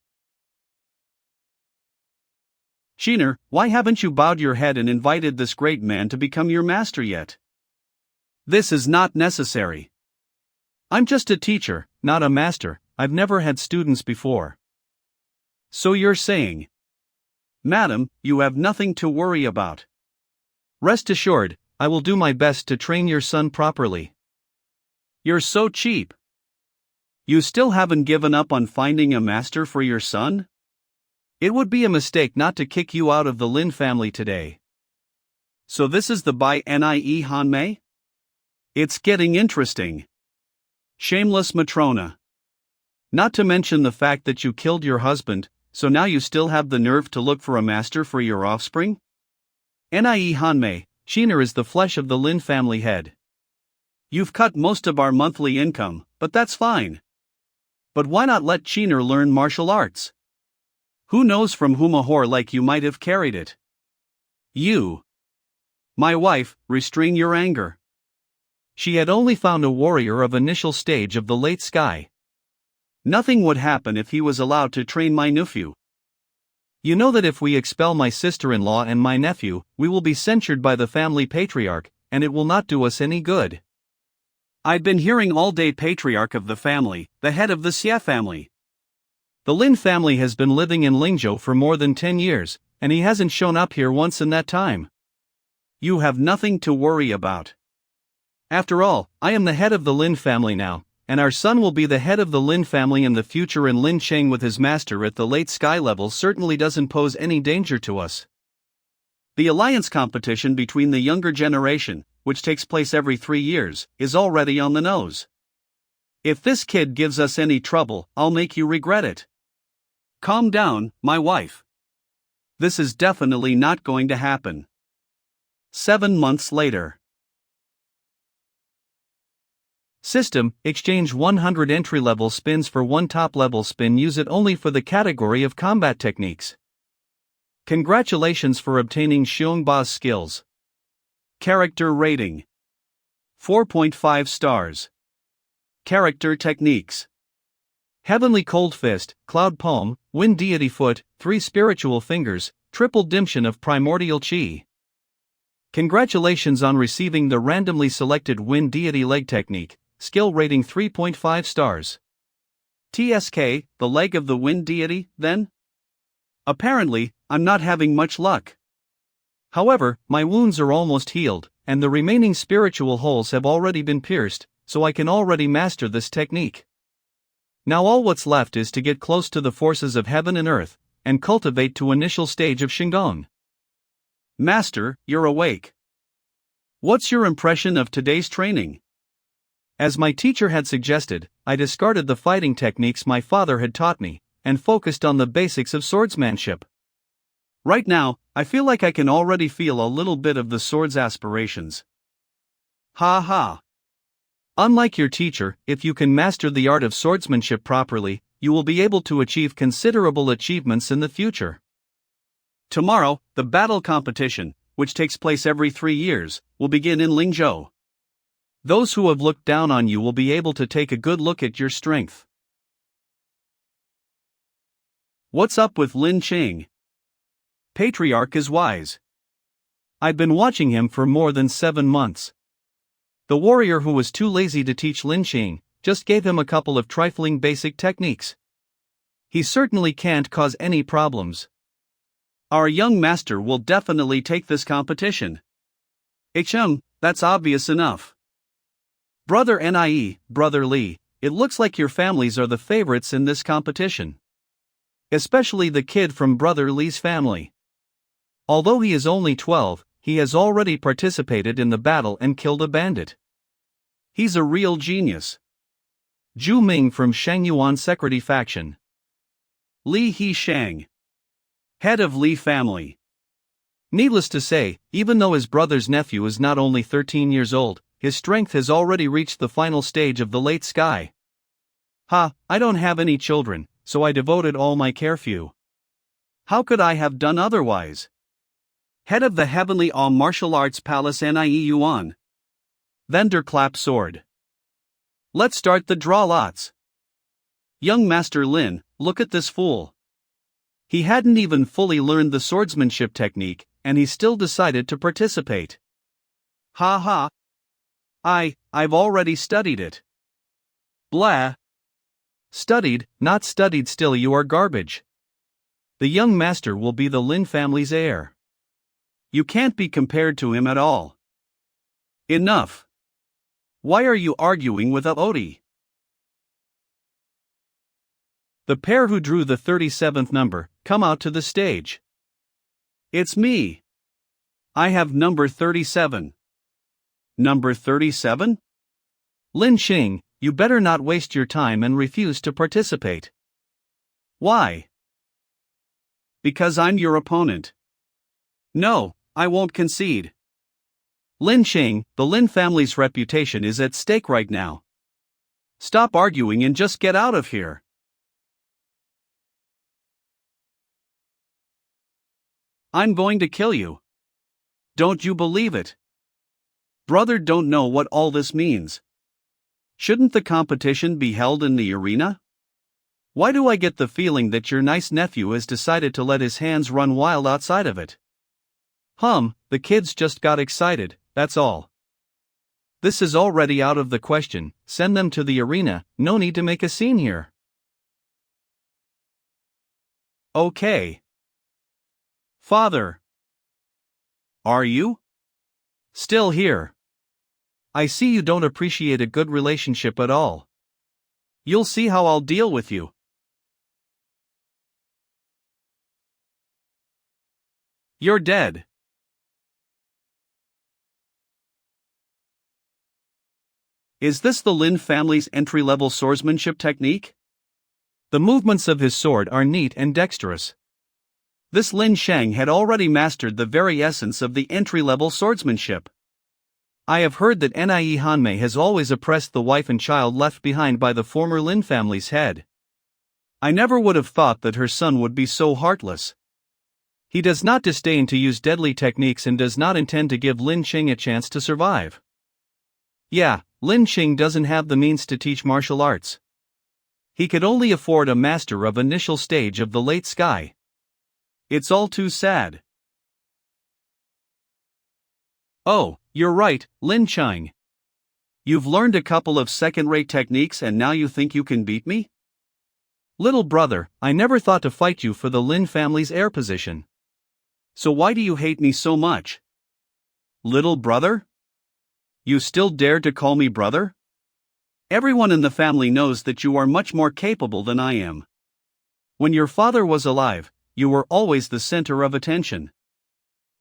Speaker 1: Shiner, why haven't you bowed your head and invited this great man to become your master yet? This is not necessary. I'm just a teacher, not a master. I've never had students before. So you're saying, Madam, you have nothing to worry about. Rest assured, I will do my best to train your son properly. You're so cheap. You still haven't given up on finding a master for your son? It would be a mistake not to kick you out of the Lin family today. So this is the Bai Nie Hanmei? It's getting interesting. Shameless Matrona. Not to mention the fact that you killed your husband, so now you still have the nerve to look for a master for your offspring? Nie Hanmei, Shiner is the flesh of the Lin family head. You've cut most of our monthly income, but that's fine. But why not let Shiner learn martial arts? Who knows from whom a whore like you might have carried it? You. My wife, restrain your anger. She had only found a warrior of initial stage of the late sky. Nothing would happen if he was allowed to train my nephew. You know that if we expel my sister-in-law and my nephew, we will be censured by the family patriarch, and it will not do us any good. I've been hearing all day patriarch of the family, the head of the Xie family. The Lin family has been living in Lingzhou for more than 10 years, and he hasn't shown up here once in that time. You have nothing to worry about. After all, I am the head of the Lin family now, and our son will be the head of the Lin family in the future, and Lin Cheng with his master at the late sky level certainly doesn't pose any danger to us. The alliance competition between the younger generation, which takes place every 3 years, is already on the nose. If this kid gives us any trouble, I'll make you regret it. Calm down, my wife. This is definitely not going to happen. 7 months later. System, exchange 100 entry-level spins for 1 top-level spin. Use it only for the category of combat techniques. Congratulations for obtaining Xiongba's skills. Character rating. 4.5 stars. Character techniques. Heavenly Cold Fist, Cloud Palm, Wind Deity Foot, 3 Spiritual Fingers, Triple Dimension of Primordial Chi. Congratulations on receiving the randomly selected Wind Deity Leg Technique, skill rating 3.5 stars. TSK, the leg of the Wind Deity, then? Apparently, I'm not having much luck. However, my wounds are almost healed, and the remaining spiritual holes have already been pierced, so I can already master this technique. Now all what's left is to get close to the forces of heaven and earth, and cultivate to initial stage of Shingon. Master, you're awake. What's your impression of today's training? As my teacher had suggested, I discarded the fighting techniques my father had taught me, and focused on the basics of swordsmanship. Right now, I feel like I can already feel a little bit of the sword's aspirations. Ha ha. Unlike your teacher, if you can master the art of swordsmanship properly, you will be able to achieve considerable achievements in the future. Tomorrow, the battle competition, which takes place every 3 years, will begin in Lingzhou. Those who have looked down on you will be able to take a good look at your strength. What's up with Lin Qing? Patriarch is wise. I've been watching him for more than 7 months. The warrior who was too lazy to teach Lin Qing just gave him a couple of trifling basic techniques. He certainly can't cause any problems. Our young master will definitely take this competition. That's obvious enough. Brother Nie, Brother Li, it looks like your families are the favorites in this competition. Especially the kid from Brother Li's family. Although he is only 12, he has already participated in the battle and killed a bandit. He's a real genius. Zhu Ming from Shangyuan Security Faction. Li Shang, head of Li family. Needless to say, even though his brother's nephew is not only 13 years old, his strength has already reached the final stage of the late sky. I don't have any children, so I devoted all my care few. How could I have done otherwise? Head of the Heavenly All Martial Arts Palace Nie Yuan. Vendor clap sword. Let's start the draw lots. Young Master Lin, look at this fool. He hadn't even fully learned the swordsmanship technique, and he still decided to participate. Ha ha. I've already studied it. Blah. Studied, not studied, still you are garbage. The young master will be the Lin family's heir. You can't be compared to him at all. Enough. Why are you arguing with Odi? The pair who drew the 37th number, come out to the stage. It's me. I have number 37. Number 37? Lin Qing, you better not waste your time and refuse to participate. Why? Because I'm your opponent. No, I won't concede. Lin Qing, the Lin family's reputation is at stake right now. Stop arguing and just get out of here. I'm going to kill you. Don't you believe it? Brother, don't know what all this means. Shouldn't the competition be held in the arena? Why do I get the feeling that your nice nephew has decided to let his hands run wild outside of it? The kids just got excited, that's all. This is already out of the question, send them to the arena, no need to make a scene here. Okay. Father. Are you? Still here. I see you don't appreciate a good relationship at all. You'll see how I'll deal with you. You're dead. Is this the Lin family's entry-level swordsmanship technique? The movements of his sword are neat and dexterous. This Lin Shang had already mastered the very essence of the entry-level swordsmanship. I have heard that Nie Hanmei has always oppressed the wife and child left behind by the former Lin family's head. I never would have thought that her son would be so heartless. He does not disdain to use deadly techniques and does not intend to give Lin Qing a chance to survive. Yeah, Lin Qing doesn't have the means to teach martial arts. He could only afford a master of initial stage of the late sky. It's all too sad. Oh, you're right, Lin Chang. You've learned a couple of second-rate techniques and now you think you can beat me? Little brother, I never thought to fight you for the Lin family's heir position. So why do you hate me so much? Little brother? You still dare to call me brother? Everyone in the family knows that you are much more capable than I am. When your father was alive, you were always the center of attention.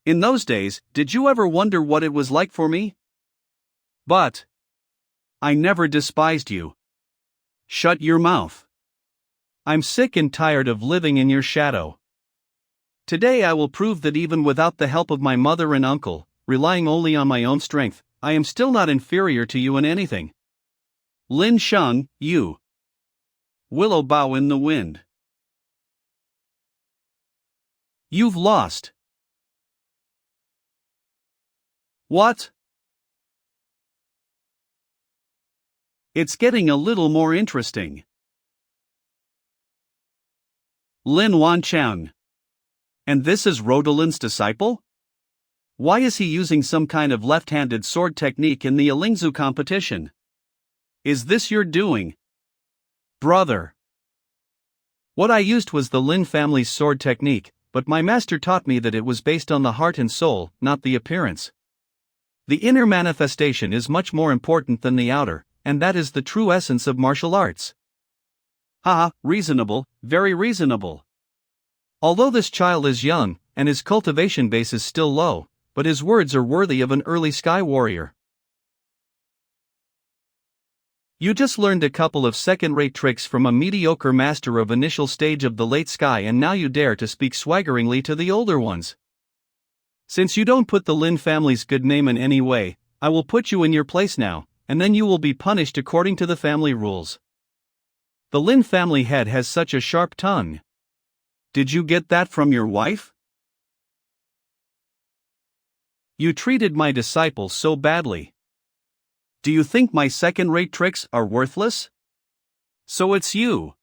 Speaker 1: In those days, did you ever wonder what it was like for me? But I never despised you. Shut your mouth. I'm sick and tired of living in your shadow. Today I will prove that even without the help of my mother and uncle, relying only on my own strength, I am still not inferior to you in anything. Lin Sheng, you. Willow bough in the wind. You've lost. What? It's getting a little more interesting. Lin Wanchang. And this is Rodolin's disciple? Why is he using some kind of left-handed sword technique in the Alingzu competition? Is this your doing? Brother. What I used was the Lin family's sword technique, but my master taught me that it was based on the heart and soul, not the appearance. The inner manifestation is much more important than the outer, and that is the true essence of martial arts. Haha, reasonable, very reasonable. Although this child is young, and his cultivation base is still low, but his words are worthy of an early sky warrior. You just learned a couple of second-rate tricks from a mediocre master of initial stage of the late sky and now you dare to speak swaggeringly to the older ones. Since you don't put the Lin family's good name in any way, I will put you in your place now, and then you will be punished according to the family rules. The Lin family head has such a sharp tongue. Did you get that from your wife? You treated my disciple so badly. Do you think my second-rate tricks are worthless? So it's you.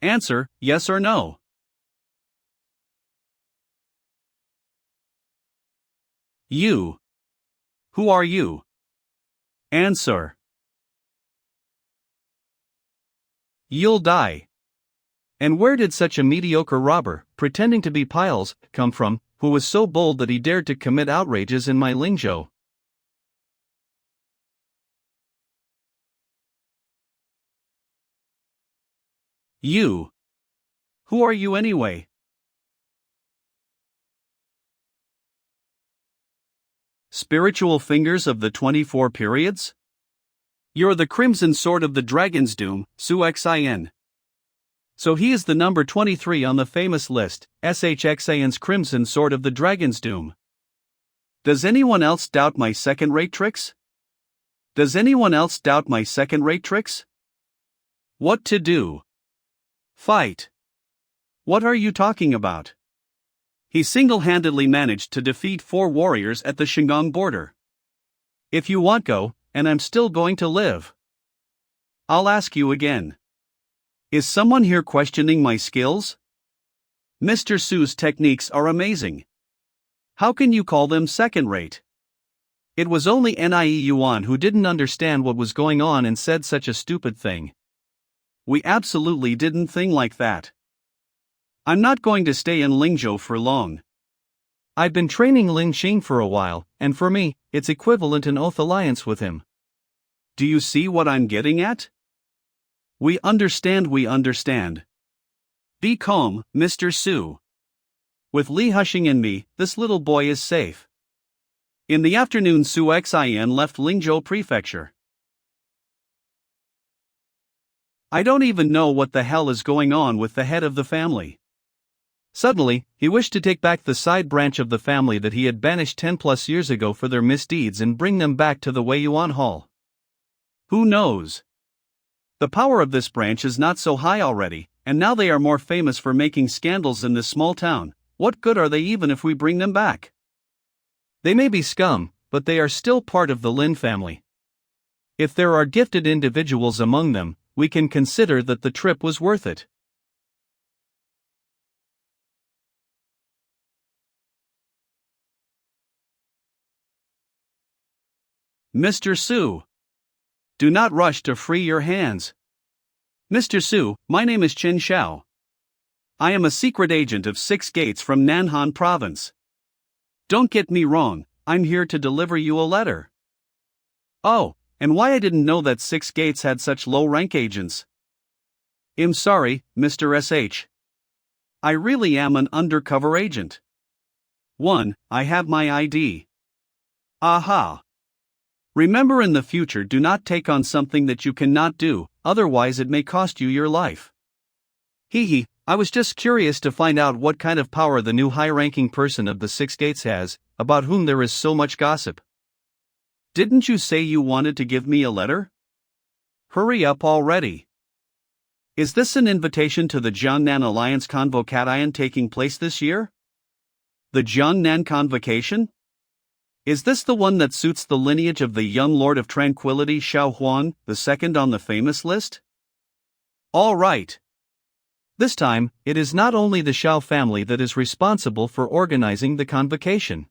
Speaker 1: Answer, yes or no. You. Who are you? Answer. You'll die. And where did such a mediocre robber, pretending to be Piles, come from, who was so bold that he dared to commit outrages in my Lingzhou? You. Who are you anyway? Spiritual fingers of the 24 periods? You're the Crimson Sword of the Dragon's Doom, Su Xin. So he is the number 23 on the famous list, Shxan's Crimson Sword of the Dragon's Doom. Does anyone else doubt my second-rate tricks? Does anyone else doubt my second-rate tricks? What to do? Fight. What are you talking about? He single-handedly managed to defeat 4 warriors at the Shingon border. If you want go, and I'm still going to live. I'll ask you again. Is someone here questioning my skills? Mr. Su's techniques are amazing. How can you call them second-rate? It was only Nie Yuan who didn't understand what was going on and said such a stupid thing. We absolutely didn't think like that. I'm not going to stay in Lingzhou for long. I've been training Ling Xing for a while, and for me, it's equivalent an oath alliance with him. Do you see what I'm getting at? We understand. Be calm, Mr. Su. With Li Hushing and me, this little boy is safe. In the afternoon Su Xin left Lingzhou Prefecture. I don't even know what the hell is going on with the head of the family. Suddenly, he wished to take back the side branch of the family that he had banished 10+ years ago for their misdeeds and bring them back to the Wei Yuan Hall. Who knows? The power of this branch is not so high already, and now they are more famous for making scandals in this small town. What good are they even if we bring them back? They may be scum, but they are still part of the Lin family. If there are gifted individuals among them, we can consider that the trip was worth it.
Speaker 2: Mr. Su. Do not rush to free your hands. Mr. Su, my name is Chen Xiao. I am a secret agent of Six Gates from Nanhan Province. Don't get me wrong, I'm here to deliver you a letter. Oh, and why I didn't know that Six Gates had such low-rank agents. I'm sorry, Mr. SH. I really am an undercover agent. 1. I have my ID. Aha. Remember, in the future, do not take on something that you cannot do, otherwise it may cost you your life. Hee, I was just curious to find out what kind of power the new high-ranking person of the Six Gates has, about whom there is so much gossip. Didn't you say you wanted to give me a letter? Hurry up already. Is this an invitation to the Jiangnan Alliance Convocation taking place this year? The Jiangnan Convocation? Is this the one that suits the lineage of the young Lord of Tranquility Xiao Huan, the second on the famous list? All right. This time, it is not only the Xiao family that is responsible for organizing the convocation.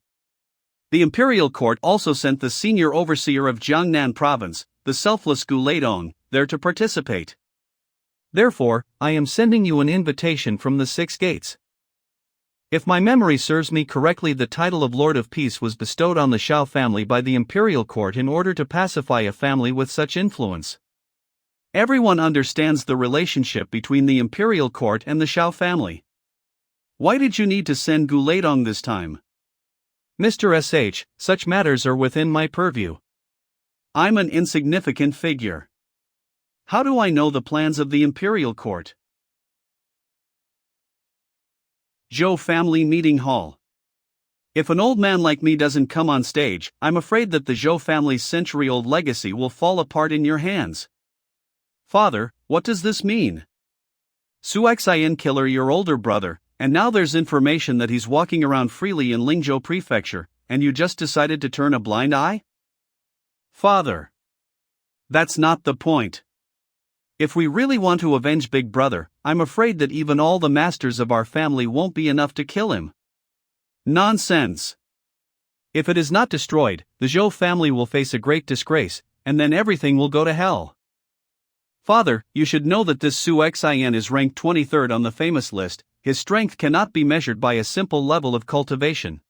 Speaker 2: The imperial court also sent the senior overseer of Jiangnan province, the selfless Gu Leidong, there to participate. Therefore, I am sending you an invitation from the Six Gates. If my memory serves me correctly, the title of Lord of Peace was bestowed on the Xiao family by the imperial court in order to pacify a family with such influence. Everyone understands the relationship between the imperial court and the Xiao family. Why did you need to send Gu Leidong this time? Mr. SH, such matters are within my purview. I'm an insignificant figure. How do I know the plans of the imperial court? Zhou Family Meeting Hall. If an old man like me doesn't come on stage, I'm afraid that the Zhou family's century-old legacy will fall apart in your hands. Father, what does this mean? Su Xian killer your older brother, and now there's information that he's walking around freely in Lingzhou Prefecture, and you just decided to turn a blind eye? Father. That's not the point. If we really want to avenge Big Brother, I'm afraid that even all the masters of our family won't be enough to kill him. Nonsense. If it is not destroyed, the Zhou family will face a great disgrace, and then everything will go to hell. Father, you should know that this Su Xian is ranked 23rd on the famous list. His strength cannot be measured by a simple level of cultivation.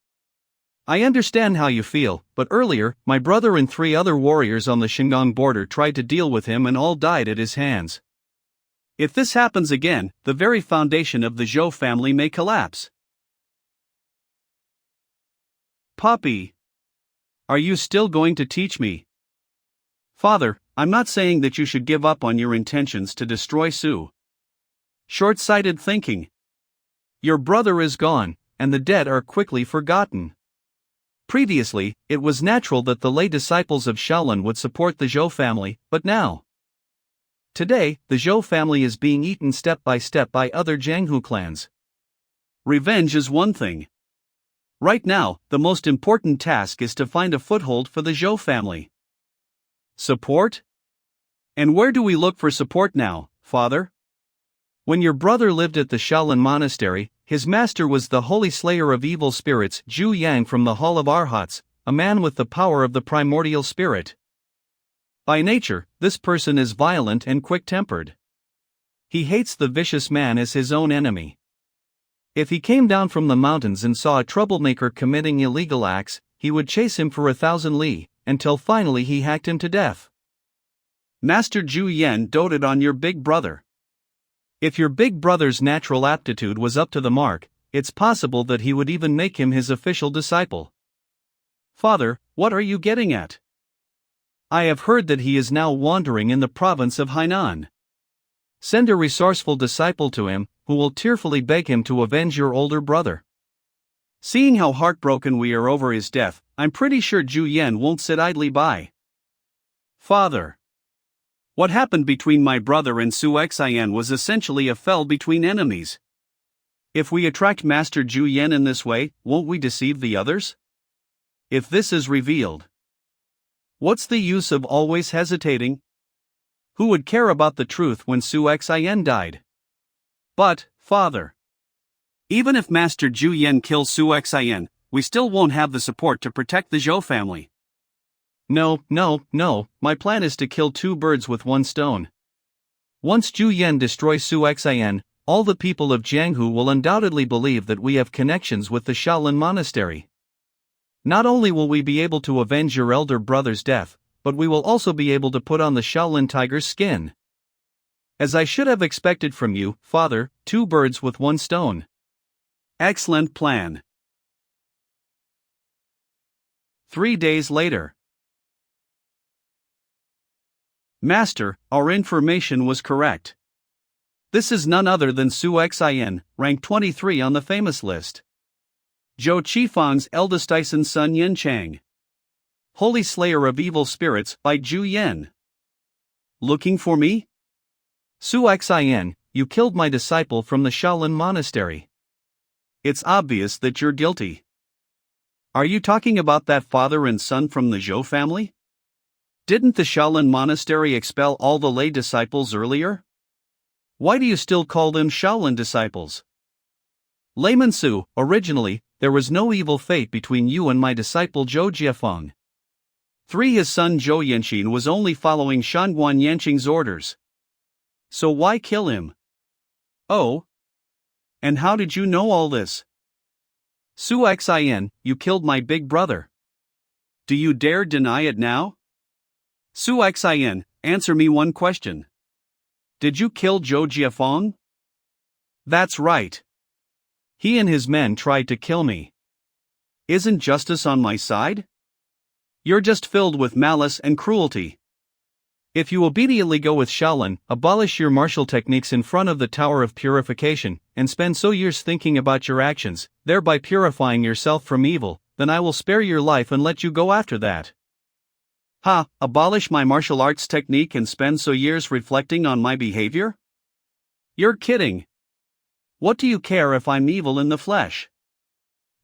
Speaker 2: I understand how you feel, but earlier, my brother and 3 other warriors on the Shandong border tried to deal with him and all died at his hands. If this happens again, the very foundation of the Zhou family may collapse. Puppy. Are you still going to teach me? Father, I'm not saying that you should give up on your intentions to destroy Su. Short-sighted thinking. Your brother is gone, and the dead are quickly forgotten. Previously, it was natural that the lay disciples of Shaolin would support the Zhou family, but now. Today, the Zhou family is being eaten step by other Jianghu clans. Revenge is one thing. Right now, the most important task is to find a foothold for the Zhou family. Support? And where do we look for support now, Father? When your brother lived at the Shaolin Monastery, his master was the holy slayer of evil spirits Zhu Yang from the Hall of Arhats, a man with the power of the primordial spirit. By nature, this person is violent and quick-tempered. He hates the vicious man as his own enemy. If he came down from the mountains and saw a troublemaker committing illegal acts, he would chase him for 1,000 li, until finally he hacked him to death. Master Zhu Yan doted on your big brother. If your big brother's natural aptitude was up to the mark, it's possible that he would even make him his official disciple. Father, what are you getting at? I have heard that he is now wandering in the province of Hainan. Send a resourceful disciple to him, who will tearfully beg him to avenge your older brother. Seeing how heartbroken we are over his death, I'm pretty sure Zhu Yan won't sit idly by. Father. What happened between my brother and Su Xian was essentially a fell between enemies. If we attract Master Zhu Yan in this way, won't we deceive the others? If this is revealed, what's the use of always hesitating? Who would care about the truth when Su Xian died? But, Father, even if Master Zhu Yan kills Su Xian, we still won't have the support to protect the Zhou family.
Speaker 1: No, my plan is to kill two birds with one stone. Once Zhu Yan destroys Su Xian, all the people of Jianghu will undoubtedly believe that we have connections with the Shaolin Monastery. Not only will we be able to avenge your elder brother's death, but we will also be able to put on the Shaolin tiger's skin. As I should have expected from you, father, two birds with one stone.
Speaker 2: Excellent plan.
Speaker 1: 3 days later.
Speaker 2: Master, our information was correct. This is none other than Su Xian, ranked 23 on the famous list. Zhou Qifeng's eldest son Yin Chang. Holy Slayer of Evil Spirits by Zhu Yan. Looking for me?
Speaker 1: Su Xian, you killed my disciple from the Shaolin Monastery.
Speaker 2: It's obvious that you're guilty. Are you talking about that father and son from the Zhou family? Didn't the Shaolin Monastery expel all the lay disciples earlier? Why do you still call them Shaolin disciples?
Speaker 1: Layman Su, originally, there was no evil fate between you and my disciple Zhou Jiafeng.
Speaker 2: His son Zhou Yanqing was only following Shanguan Yanqing's orders. So why kill him? Oh. And how did you know all this?
Speaker 1: Su Xian, you killed my big brother.
Speaker 2: Do you dare deny it now? Su Xian, answer me one question. Did you kill Zhou Jiafeng?
Speaker 1: That's right. He and his men tried to kill me.
Speaker 2: Isn't justice on my side? You're just filled with malice and cruelty.
Speaker 1: If you obediently go with Shaolin, abolish your martial techniques in front of the Tower of Purification, and spend so years thinking about your actions, thereby purifying yourself from evil, then I will spare your life and let you go after that.
Speaker 2: Abolish my martial arts technique and spend so years reflecting on my behavior? You're kidding. What do you care if I'm evil in the flesh?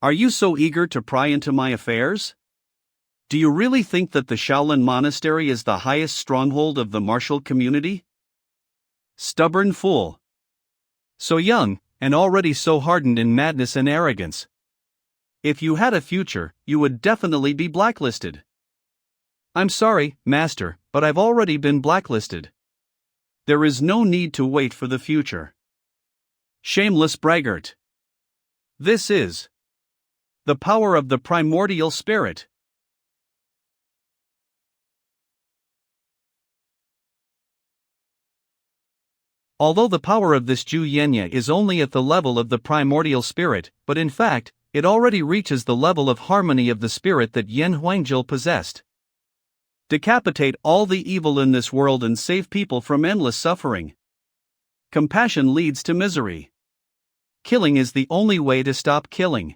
Speaker 2: Are you so eager to pry into my affairs? Do you really think that the Shaolin Monastery is the highest stronghold of the martial community? Stubborn fool.
Speaker 1: So young, and already so hardened in madness and arrogance.
Speaker 2: If you had a future, you would definitely be blacklisted.
Speaker 1: I'm sorry, Master, but I've already been blacklisted.
Speaker 2: There is no need to wait for the future. Shameless braggart. This is the power of the primordial spirit.
Speaker 1: Although the power of this Zhu Yenya is only at the level of the primordial spirit, but in fact, it already reaches the level of harmony of the spirit that Yen Huangjil possessed.
Speaker 2: Decapitate all the evil in this world and save people from endless suffering. Compassion leads to misery. Killing is the only way to stop killing.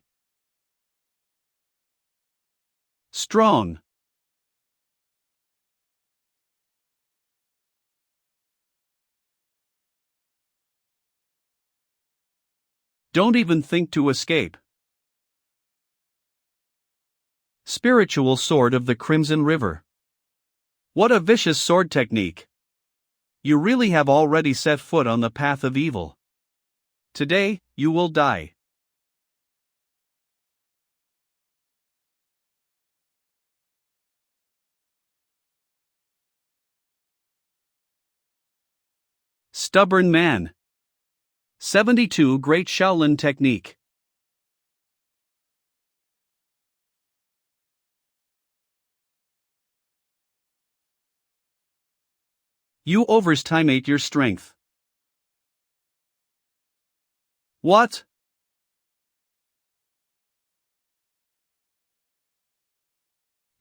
Speaker 2: Strong. Don't even think to escape.
Speaker 1: Spiritual Sword of the Crimson River.
Speaker 2: What a vicious sword technique. You really have already set foot on the path of evil. Today, you will die. Stubborn man. 72 Great Shaolin Technique. You overestimate your strength. What?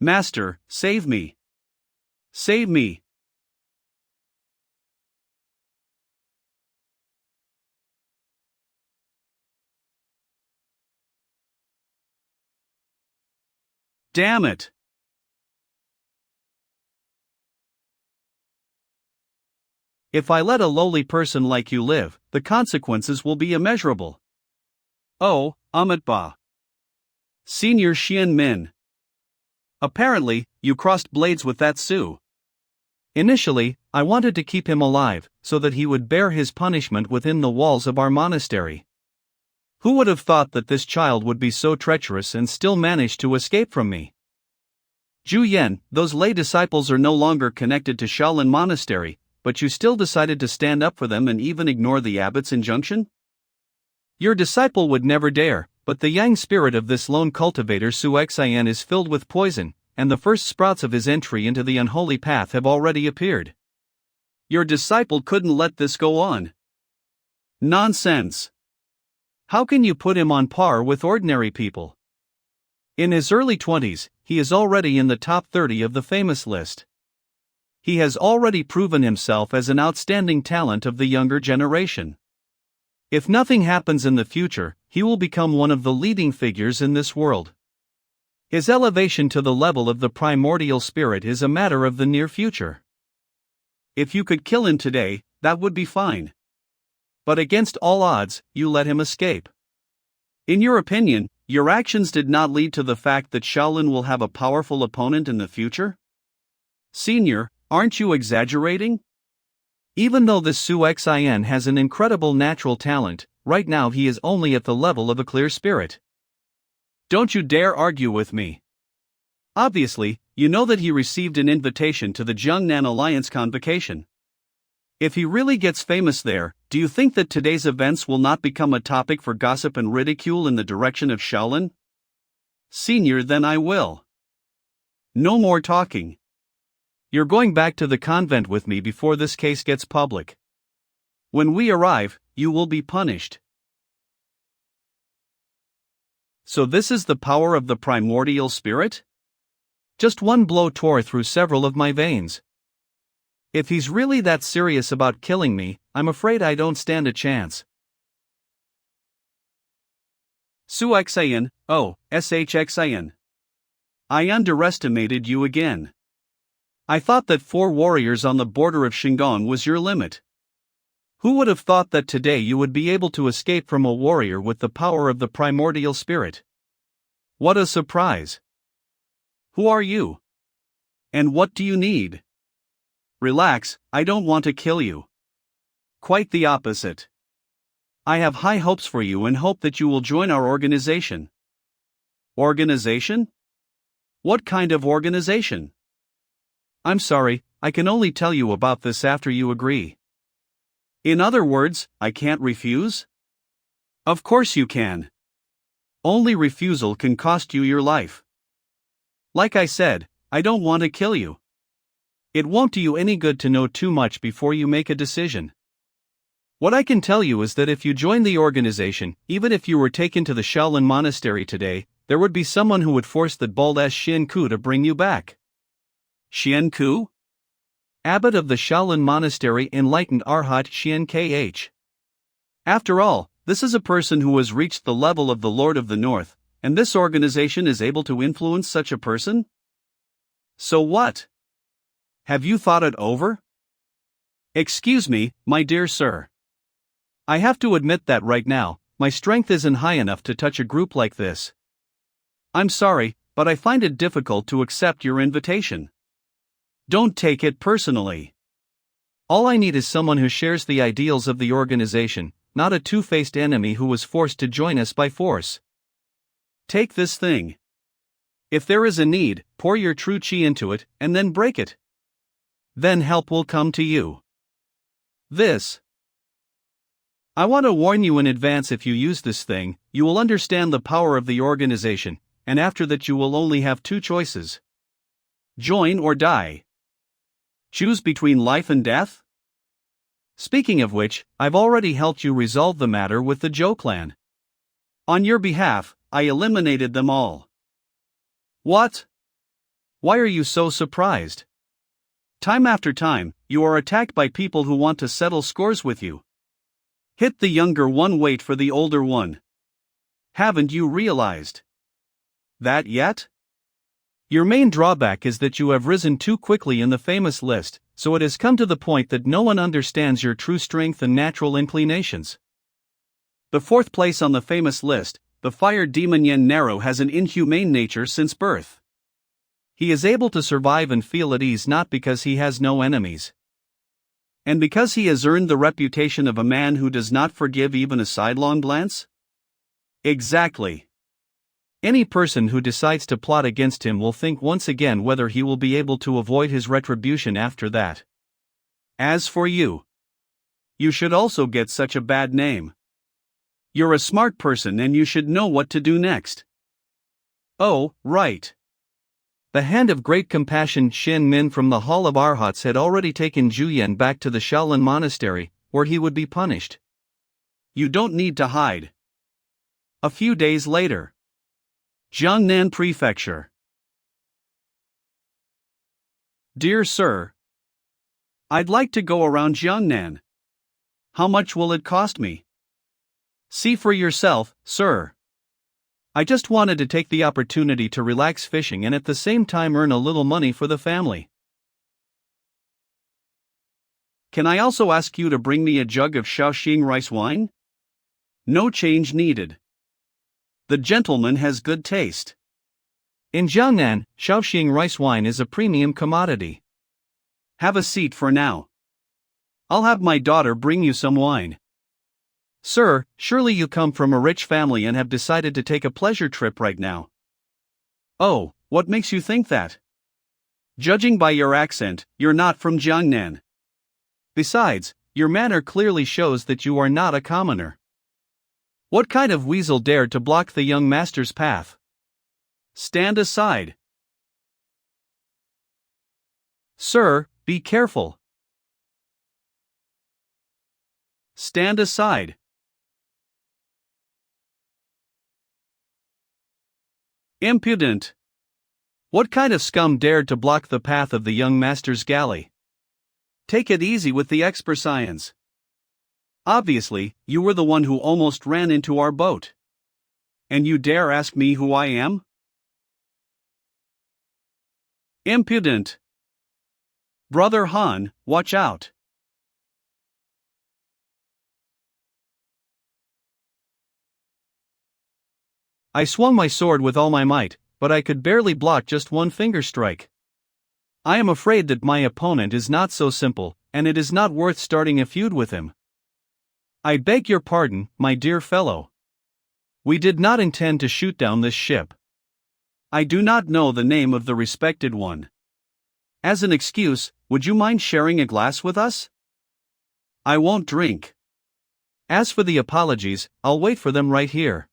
Speaker 2: Master, save me. Save me. Damn it. If I let a lowly person like you live, the consequences will be immeasurable. Oh, Amitba. Senior Xian Min. Apparently, you crossed blades with that Su.
Speaker 1: Initially, I wanted to keep him alive, so that he would bear his punishment within the walls of our monastery. Who would have thought that this child would be so treacherous and still manage to escape from me?
Speaker 2: Zhu Yan, those lay disciples are no longer connected to Shaolin Monastery, but you still decided to stand up for them and even ignore the abbot's injunction? Your disciple would never dare, but the yang spirit of this lone cultivator Su Xian is filled with poison, and the first sprouts of his entry into the unholy path have already appeared. Your disciple couldn't let this go on. Nonsense. How can you put him on par with ordinary people? In his early 20s, he is already in the top 30 of the famous list. He has already proven himself as an outstanding talent of the younger generation. If nothing happens in the future, he will become one of the leading figures in this world. His elevation to the level of the primordial spirit is a matter of the near future. If you could kill him today, that would be fine. But against all odds, you let him escape. In your opinion, your actions did not lead to the fact that Shaolin will have a powerful opponent in the future? Senior, aren't you exaggerating? Even though this Su Xian has an incredible natural talent, right now he is only at the level of a clear spirit. Don't you dare argue with me. Obviously, you know that he received an invitation to the Zhengnan Alliance convocation. If he really gets famous there, do you think that today's events will not become a topic for gossip and ridicule in the direction of Shaolin? Senior, then I will. No more talking. You're going back to the convent with me before this case gets public. When we arrive, you will be punished. So this is the power of the primordial spirit? Just one blow tore through several of my veins. If he's really that serious about killing me, I'm afraid I don't stand a chance. Su Xian, oh, Xian. I underestimated you again. I thought that 4 warriors on the border of Shingon was your limit. Who would have thought that today you would be able to escape from a warrior with the power of the primordial spirit? What a surprise! Who are you? And what do you need? Relax, I don't want to kill you. Quite the opposite. I have high hopes for you and hope that you will join our organization. Organization? What kind of organization? I'm sorry, I can only tell you about this after you agree. In other words, I can't refuse? Of course you can. Only refusal can cost you your life. Like I said, I don't want to kill you. It won't do you any good to know too much before you make a decision. What I can tell you is that if you join the organization, even if you were taken to the Shaolin Monastery today, there would be someone who would force that bald-ass Xian Ku to bring you back. Xian Ku? Abbot of the Shaolin Monastery, enlightened Arhat Xian Kh. After all, this is a person who has reached the level of the Lord of the North, and this organization is able to influence such a person? So what? Have you thought it over? Excuse me, my dear sir. I have to admit that right now, my strength isn't high enough to touch a group like this. I'm sorry, but I find it difficult to accept your invitation. Don't take it personally. All I need is someone who shares the ideals of the organization, not a two-faced enemy who was forced to join us by force. Take this thing. If there is a need, pour your true chi into it, and then break it. Then help will come to you. This. I want to warn you in advance, if you use this thing, you will understand the power of the organization, and after that you will only have 2 choices. Join or die. Choose between life and death? Speaking of which, I've already helped you resolve the matter with the Zhou clan. On your behalf, I eliminated them all. What? Why are you so surprised? Time after time, you are attacked by people who want to settle scores with you. Hit the younger one, wait for the older one. Haven't you realized that yet? Your main drawback is that you have risen too quickly in the famous list, so it has come to the point that no one understands your true strength and natural inclinations. The 4th place on the famous list, the fire demon Yen Naro, has an inhumane nature since birth. He is able to survive and feel at ease not because he has no enemies, and because he has earned the reputation of a man who does not forgive even a sidelong glance? Exactly. Any person who decides to plot against him will think once again whether he will be able to avoid his retribution after that. As for you, you should also get such a bad name. You're a smart person and you should know what to do next. Oh, right. The hand of great compassion Shin Min from the Hall of Arhats had already taken Juyen back to the Shaolin Monastery, where he would be punished. You don't need to hide. A few days later. Jiangnan Prefecture. Dear Sir, I'd like to go around Jiangnan. How much will it cost me? See for yourself, sir. I just wanted to take the opportunity to relax fishing and at the same time earn a little money for the family. Can I also ask you to bring me a jug of Shaoxing rice wine? No change needed. The gentleman has good taste. In Jiangnan, Shaoxing rice wine is a premium commodity. Have a seat for now. I'll have my daughter bring you some wine. Sir, surely you come from a rich family and have decided to take a pleasure trip right now. Oh, what makes you think that? Judging by your accent, you're not from Jiangnan. Besides, your manner clearly shows that you are not a commoner. What kind of weasel dared to block the young master's path? Stand aside. Sir, be careful. Stand aside. Impudent. What kind of scum dared to block the path of the young master's galley? Take it easy with the expersians. Obviously, you were the one who almost ran into our boat. And you dare ask me who I am? Impudent. Brother Han, watch out. I swung my sword with all my might, but I could barely block just one finger strike. I am afraid that my opponent is not so simple, and it is not worth starting a feud with him. I beg your pardon, my dear fellow. We did not intend to shoot down this ship. I do not know the name of the respected one. As an excuse, would you mind sharing a glass with us? I won't drink. As for the apologies, I'll wait for them right here.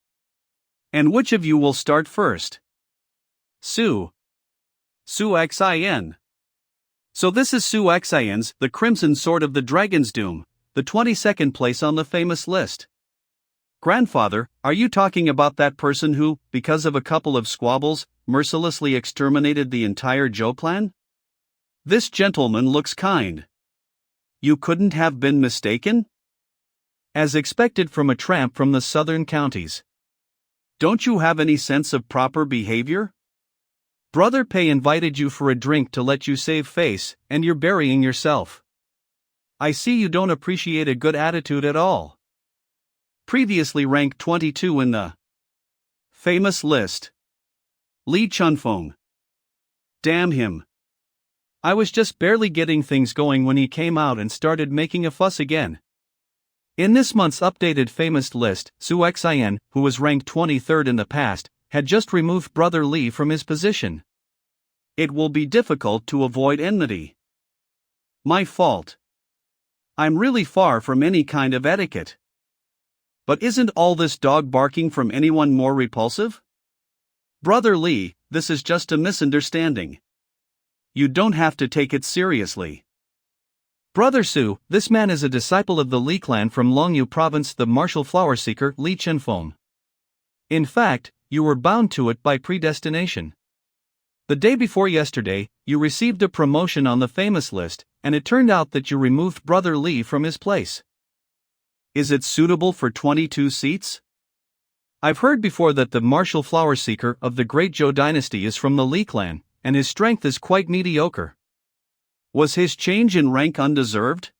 Speaker 2: And which of you will start first? Su Xin. So this is Su Xin's, the Crimson Sword of the Dragon's Doom, the 22nd place on the famous list. Grandfather, are you talking about that person who, because of a couple of squabbles, mercilessly exterminated the entire Zhou clan? This gentleman looks kind. You couldn't have been mistaken? As expected from a tramp from the southern counties. Don't you have any sense of proper behavior? Brother Pei invited you for a drink to let you save face, and you're burying yourself. I see you don't appreciate a good attitude at all. Previously ranked 22 in the famous list. Li Chunfeng. Damn him. I was just barely getting things going when he came out and started making a fuss again. In this month's updated famous list, Su Xin, who was ranked 23rd in the past, had just removed Brother Li from his position. It will be difficult to avoid enmity. My fault. I'm really far from any kind of etiquette. But isn't all this dog barking from anyone more repulsive? Brother Li, this is just a misunderstanding. You don't have to take it seriously. Brother Su, this man is a disciple of the Li clan from Longyu province, the martial flower seeker Li Chenfeng. In fact, you were bound to it by predestination. The day before yesterday, you received a promotion on the famous list, and it turned out that you removed Brother Li from his place. Is it suitable for 22 seats? I've heard before that the martial flower seeker of the great Zhou dynasty is from the Li clan, and his strength is quite mediocre. Was his change in rank undeserved?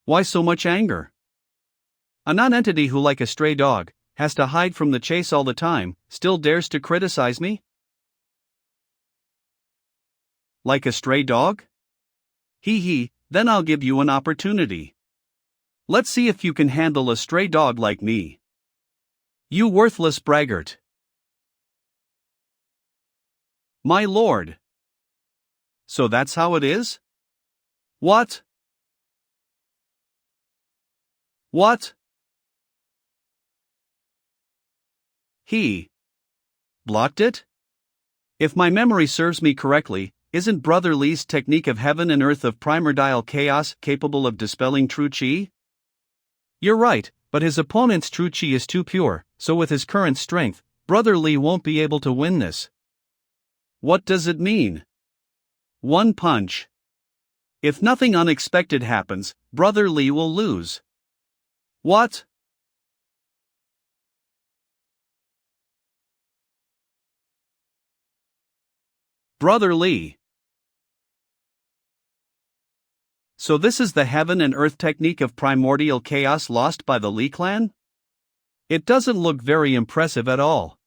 Speaker 2: Why so much anger? A non-entity who, like a stray dog, has to hide from the chase all the time, still dares to criticize me? Like a stray dog? Then I'll give you an opportunity. Let's see if you can handle a stray dog like me. You worthless braggart. My lord. So that's how it is? What? What? He blocked it? If my memory serves me correctly, isn't Brother Li's technique of heaven and earth of primordial chaos capable of dispelling true chi? You're right, but his opponent's true chi is too pure, so with his current strength, Brother Li won't be able to win this. What does it mean? One punch. If nothing unexpected happens, Brother Li will lose. What? Brother Li. So this is the heaven and earth technique of primordial chaos lost by the Li clan? It doesn't look very impressive at all.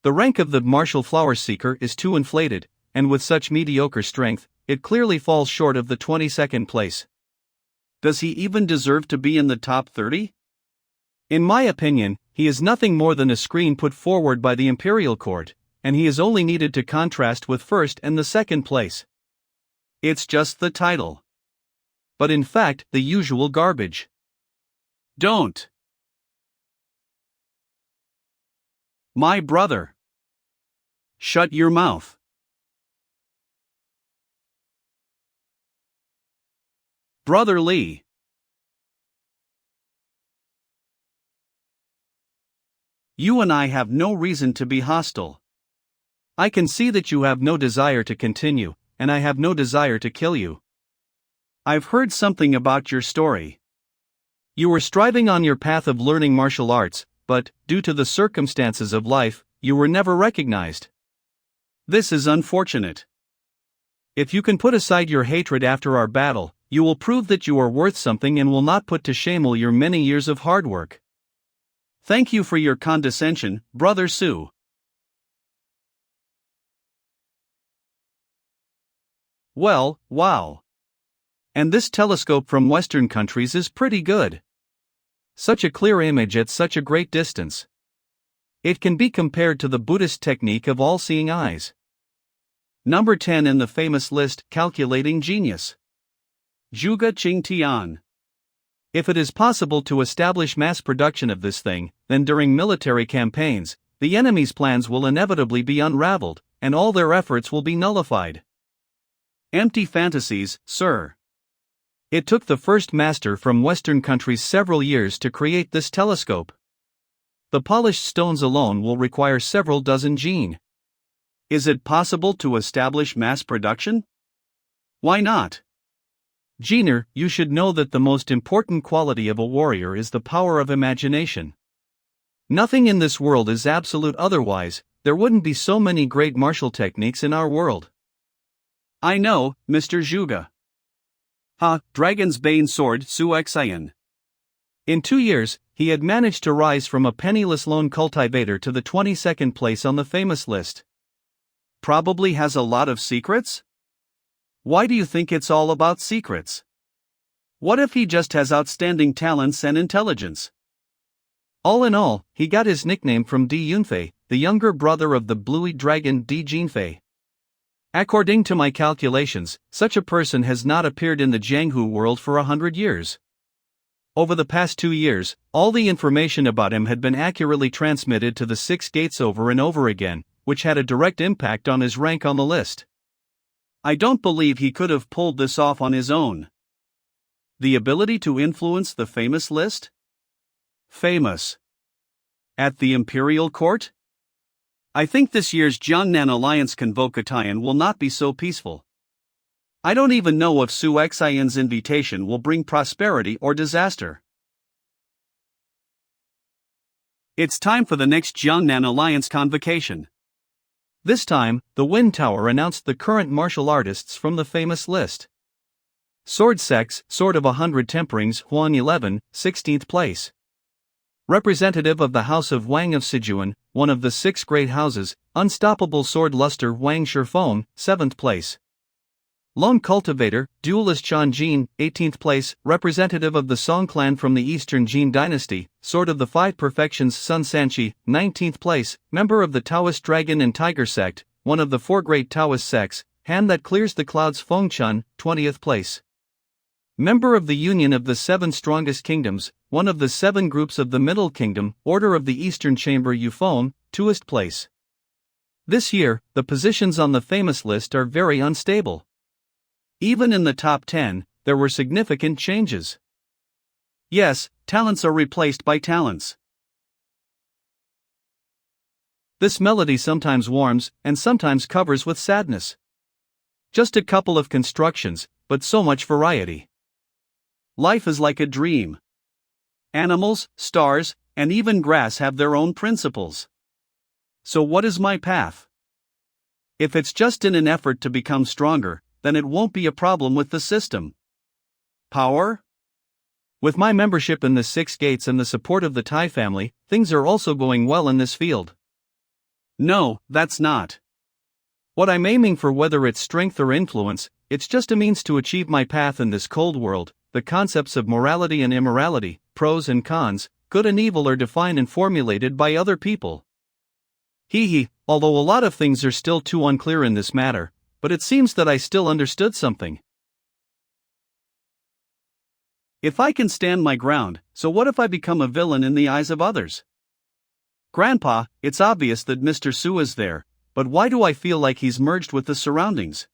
Speaker 2: The rank of the martial flower seeker is too inflated, and with such mediocre strength, it clearly falls short of the 22nd place. Does he even deserve to be in the top 30? In my opinion, he is nothing more than a screen put forward by the imperial court, and he is only needed to contrast with first and the second place. It's just the title. But in fact, the usual garbage. Don't. My brother. Shut your mouth. Brother Li. You and I have no reason to be hostile. I can see that you have no desire to continue, and I have no desire to kill you. I've heard something about your story. You were striving on your path of learning martial arts, but, due to the circumstances of life, you were never recognized. This is unfortunate. If you can put aside your hatred after our battle, you will prove that you are worth something and will not put to shame all your many years of hard work. Thank you for your condescension, Brother Su. Well, wow. And this telescope from Western countries is pretty good. Such a clear image at such a great distance. It can be compared to the Buddhist technique of all-seeing eyes. Number 10 in the famous list, Calculating Genius. Zhuge Qingtian. If it is possible to establish mass production of this thing, then during military campaigns, the enemy's plans will inevitably be unraveled, and all their efforts will be nullified. Empty fantasies, sir. It took the first master from Western countries several years to create this telescope. The polished stones alone will require several dozen gene. Is it possible to establish mass production? Why not? Jeaner, you should know that the most important quality of a warrior is the power of imagination. Nothing in this world is absolute, otherwise, there wouldn't be so many great martial techniques in our world. I know, Mr. Zhuge. Dragon's Bane Sword Su Xian. In 2 years, he had managed to rise from a penniless lone cultivator to the 22nd place on the famous list. Probably has a lot of secrets? Why do you think it's all about secrets? What if he just has outstanding talents and intelligence? All in all, he got his nickname from Di Yunfei, the younger brother of the bluey dragon Di Jinfei. According to my calculations, such a person has not appeared in the Jianghu world for 100 years. Over the past 2 years, all the information about him had been accurately transmitted to the 6 gates over and over again, which had a direct impact on his rank on the list. I don't believe he could have pulled this off on his own. The ability to influence the famous list? Famous. At the Imperial Court? I think this year's Jiangnan Alliance Convocation will not be so peaceful. I don't even know if Su Xian's invitation will bring prosperity or disaster. It's time for the next Jiangnan Alliance Convocation. This time, the Wind Tower announced the current martial artists from the famous list. Sword Sex, Sword of 100 Temperings, Huan 11, 16th place. Representative of the House of Wang of Sijuan, one of the 6 great houses, Unstoppable Sword Luster Wang Shifeng, 7th place. Lone Cultivator, Duelist Chan Jin, 18th place, representative of the Song clan from the Eastern Jin dynasty, Sword of the 5 Perfections Sun Sanchi, 19th place, member of the Taoist Dragon and Tiger sect,
Speaker 1: one of the four great Taoist sects, hand that clears the clouds Fengchun, 20th place. Member of the Union of the Seven Strongest Kingdoms, one of the seven groups of the Middle Kingdom, Order of the Eastern Chamber Yufeng, 2st place. This year, the positions on the famous list are very unstable. Even in the top 10, there were significant changes. Yes, talents are replaced by talents. This melody sometimes warms and sometimes covers with sadness. Just a couple of constructions, but so much variety. Life is like a dream. Animals, stars, and even grass have their own principles. So what is my path? If it's just in an effort to become stronger, then it won't be a problem with the system. Power? With my membership in the 6 gates and the support of the Tai family, things are also going well in this field. No, that's not what I'm aiming for, whether it's strength or influence. It's just a means to achieve my path in this cold world. The concepts of morality and immorality, pros and cons, good and evil are defined and formulated by other people. Although a lot of things are still too unclear in this matter, but it seems that I still understood something. If I can stand my ground, so what if I become a villain in the eyes of others? Grandpa, it's obvious that Mr. Su is there, but why do I feel like he's merged with the surroundings?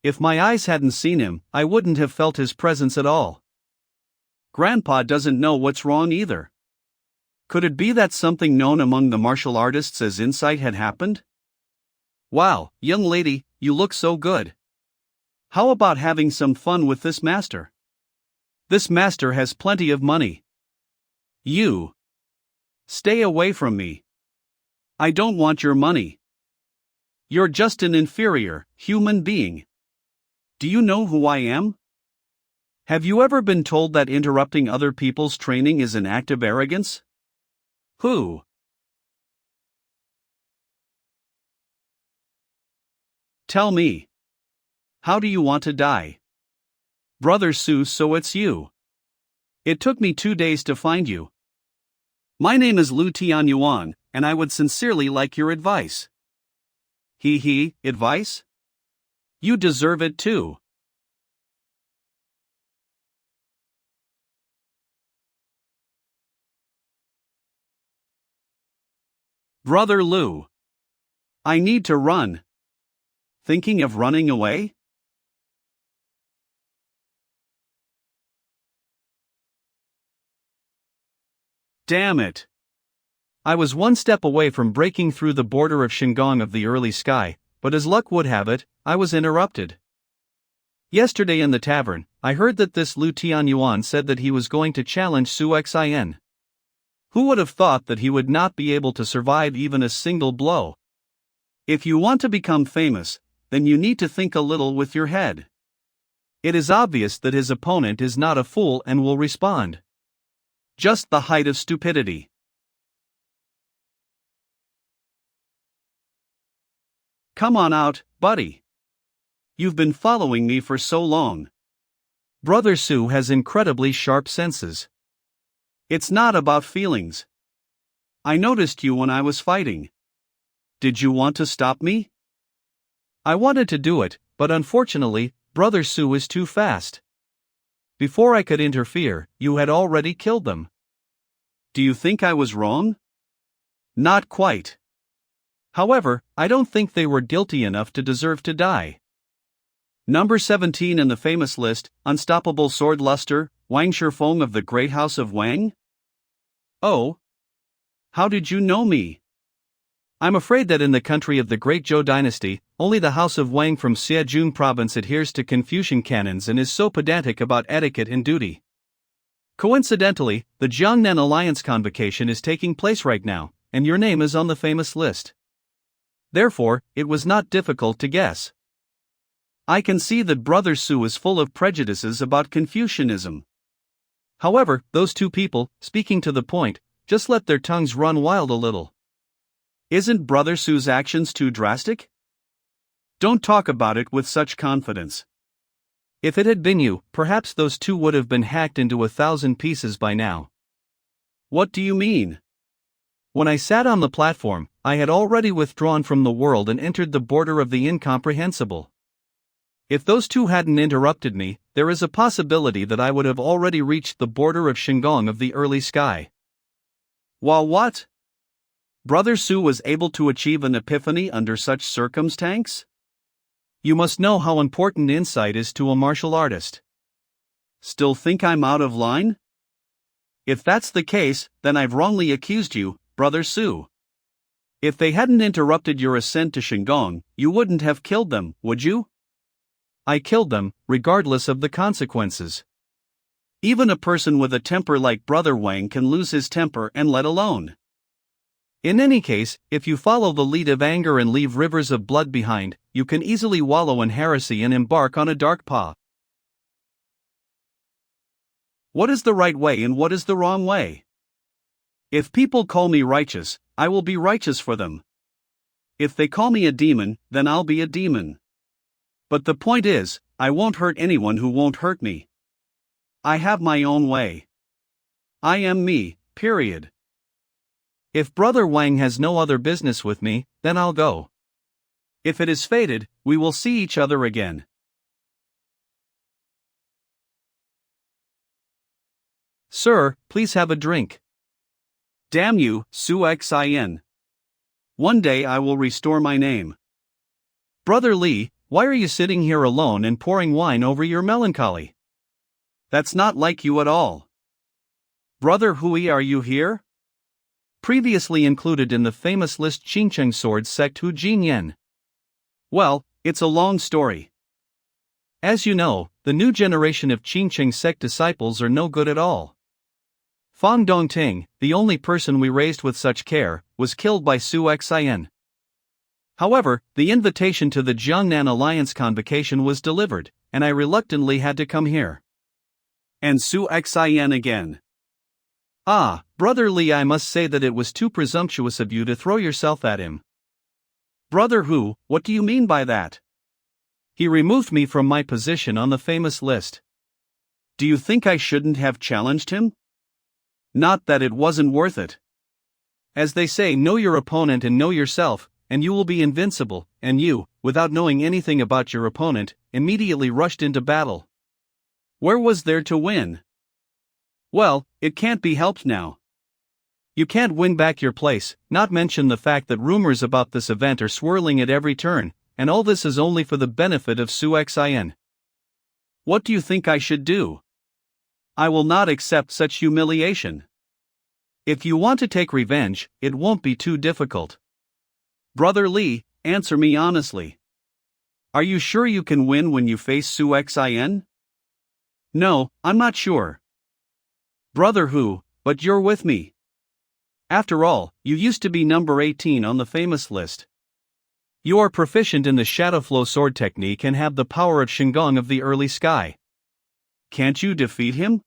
Speaker 1: If my eyes hadn't seen him, I wouldn't have felt his presence at all. Grandpa doesn't know what's wrong either. Could it be that something known among the martial artists as insight had happened? Wow, young lady, you look so good. How about having some fun with this master? This master has plenty of money. You. Stay away from me. I don't want your money. You're just an inferior human being. Do you know who I am? Have you ever been told that interrupting other people's training is an act of arrogance? Who? Tell me. How do you want to die? Brother Su, so it's you. It took me 2 days to find you. My name is Lu Tianyuan, and I would sincerely like your advice. Advice? You deserve it too. Brother Lu. I need to run. Thinking of running away? Damn it. I was one step away from breaking through the border of Shingon of the early sky, but as luck would have it, I was interrupted. Yesterday in the tavern, I heard that this Lu Tianyuan said that he was going to challenge Su Xin. Who would have thought that he would not be able to survive even a single blow? If you want to become famous, then you need to think a little with your head. It is obvious that his opponent is not a fool and will respond. Just the height of stupidity. Come on out, buddy. You've been following me for so long. Brother Su has incredibly sharp senses. It's not about feelings. I noticed you when I was fighting. Did you want to stop me? I wanted to do it, but unfortunately, Brother Su is too fast. Before I could interfere, you had already killed them. Do you think I was wrong? Not quite. However, I don't think they were guilty enough to deserve to die. Number 17 in the famous list, Unstoppable Sword Luster, Wang Shifeng of the Great House of Wang? Oh. How did you know me? I'm afraid that in the country of the Great Zhou dynasty, only the House of Wang from Zhejiang province adheres to Confucian canons and is so pedantic about etiquette and duty. Coincidentally, the Jiangnan Alliance convocation is taking place right now, and your name is on the famous list. Therefore, it was not difficult to guess. I can see that Brother Su is full of prejudices about Confucianism. However, those two people, speaking to the point, just let their tongues run wild a little. Isn't Brother Su's actions too drastic? Don't talk about it with such confidence. If it had been you, perhaps those two would have been hacked into 1,000 pieces by now. What do you mean? When I sat on the platform, I had already withdrawn from the world and entered the border of the incomprehensible. If those two hadn't interrupted me, there is a possibility that I would have already reached the border of Shingon of the early sky.
Speaker 2: While what? Brother Su was able to achieve an epiphany under such circumstances?
Speaker 1: You must know how important insight is to a martial artist.
Speaker 2: Still think I'm out of line? If that's the case, then I've wrongly accused you, Brother Su. If they hadn't interrupted your ascent to Shingon, you wouldn't have killed them, would you?
Speaker 1: I killed them, regardless of the consequences.
Speaker 2: Even a person with a temper like Brother Wang can lose his temper and let alone.
Speaker 1: In any case, if you follow the lead of anger and leave rivers of blood behind, you can easily wallow in heresy and embark on a dark path.
Speaker 2: What is the right way and what is the wrong way? If people call me righteous, I will be righteous for them. If they call me a demon, then I'll be a demon. But the point is, I won't hurt anyone who won't hurt me. I have my own way. I am me, period.
Speaker 1: If Brother Wang has no other business with me, then I'll go.
Speaker 2: If it is fated, we will see each other again.
Speaker 1: Sir, please have a drink.
Speaker 2: Damn you, Su Xin. One day I will restore my name.
Speaker 1: Brother Li, why are you sitting here alone and pouring wine over your melancholy?
Speaker 2: That's not like you at all. Brother Hui, are you here?
Speaker 1: Previously included in the famous list Qingcheng Sword Sect Hu Jinyan.
Speaker 2: Well, it's a long story.
Speaker 1: As you know, the new generation of Qingcheng sect disciples are no good at all. Fang Dongting, the only person we raised with such care, was killed by Su Xian. However, the invitation to the Jiangnan Alliance convocation was delivered, and I reluctantly had to come here.
Speaker 2: And Su Xian again.
Speaker 1: Ah, Brother Li, I must say that it was too presumptuous of you to throw yourself at him.
Speaker 2: Brother Hu, what do you mean by that?
Speaker 1: He removed me from my position on the famous list.
Speaker 2: Do you think I shouldn't have challenged him? Not that it wasn't worth it.
Speaker 1: As they say, know your opponent and know yourself, and you will be invincible, and you, without knowing anything about your opponent, immediately rushed into battle.
Speaker 2: Where was there to win? Well, it can't be helped now.
Speaker 1: You can't win back your place, not mention the fact that rumors about this event are swirling at every turn, and all this is only for the benefit of Su Xian.
Speaker 2: What do you think I should do? I will not accept such humiliation.
Speaker 1: If you want to take revenge, it won't be too difficult.
Speaker 2: Brother Li, answer me honestly. Are you sure you can win when you face Su Xian?
Speaker 1: No, I'm not sure.
Speaker 2: Brother Hu, but you're with me. After all, you used to be number 18 on the famous list.
Speaker 1: You are proficient in the shadow flow sword technique and have the power of Shingon of the early sky.
Speaker 2: Can't you defeat him?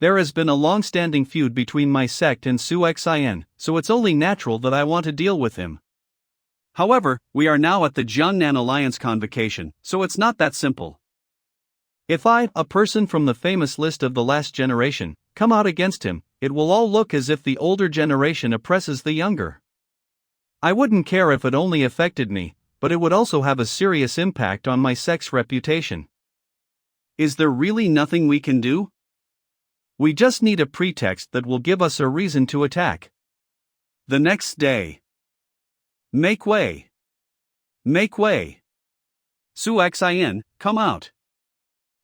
Speaker 1: There has been a long-standing feud between my sect and Su Xian, so it's only natural that I want to deal with him.
Speaker 2: However, we are now at the Jiangnan Alliance convocation, so it's not that simple.
Speaker 1: If I, a person from the famous list of the last generation, come out against him, it will all look as if the older generation oppresses the younger. I wouldn't care if it only affected me, but it would also have a serious impact on my sect's reputation.
Speaker 2: Is there really nothing we can do?
Speaker 1: We just need a pretext that will give us a reason to attack.
Speaker 2: The next day. Make way. Make way. Su Xian, come out.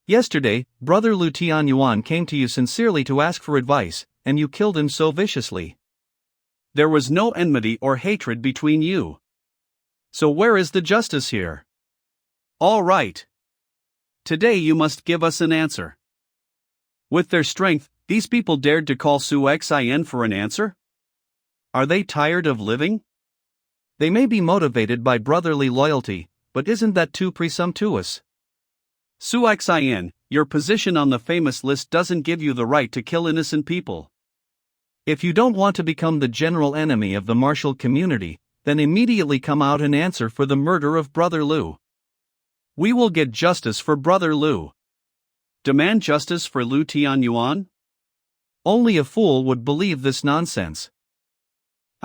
Speaker 1: Yesterday, Brother Lu Tianyuan came to you sincerely to ask for advice, and you killed him so viciously.
Speaker 2: There was no enmity or hatred between you.
Speaker 1: So where is the justice here?
Speaker 2: All right. Today you must give us an answer. With their strength, these people dared to call Su Xian for an answer? Are they tired of living?
Speaker 1: They may be motivated by brotherly loyalty, but isn't that too presumptuous?
Speaker 2: Su Xian, your position on the famous list doesn't give you the right to kill innocent people.
Speaker 1: If you don't want to become the general enemy of the martial community, then immediately come out and answer for the murder of Brother Lu.
Speaker 2: We will get justice for Brother Lu. Demand justice for Lu Tianyuan?
Speaker 1: Only a fool would believe this nonsense.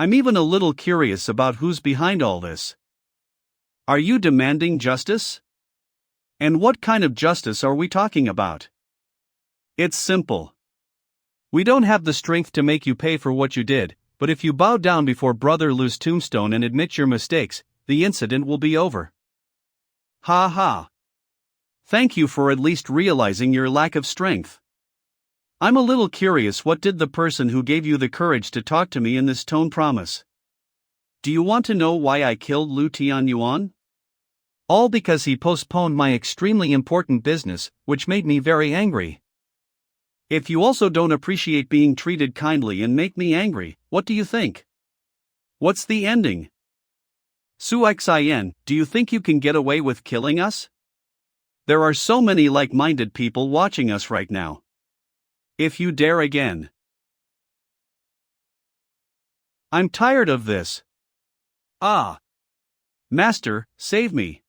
Speaker 1: I'm even a little curious about who's behind all this. Are you demanding justice? And what kind of justice are we talking about? It's simple. We don't have the strength to make you pay for what you did, but if you bow down before Brother Lu's tombstone and admit your mistakes, the incident will be over. Ha ha. Thank you for at least realizing your lack of strength. I'm a little curious, what did the person who gave you the courage to talk to me in this tone promise? Do you want to know why I killed Lu Tianyuan? All because he postponed my extremely important business, which made me very angry. If you also don't appreciate being treated kindly and make me angry, what do you think? What's the ending? Suxin, do you think you can get away with killing us? There are so many like-minded people watching us right now. If you dare again. I'm tired of this. Ah. Master, save me.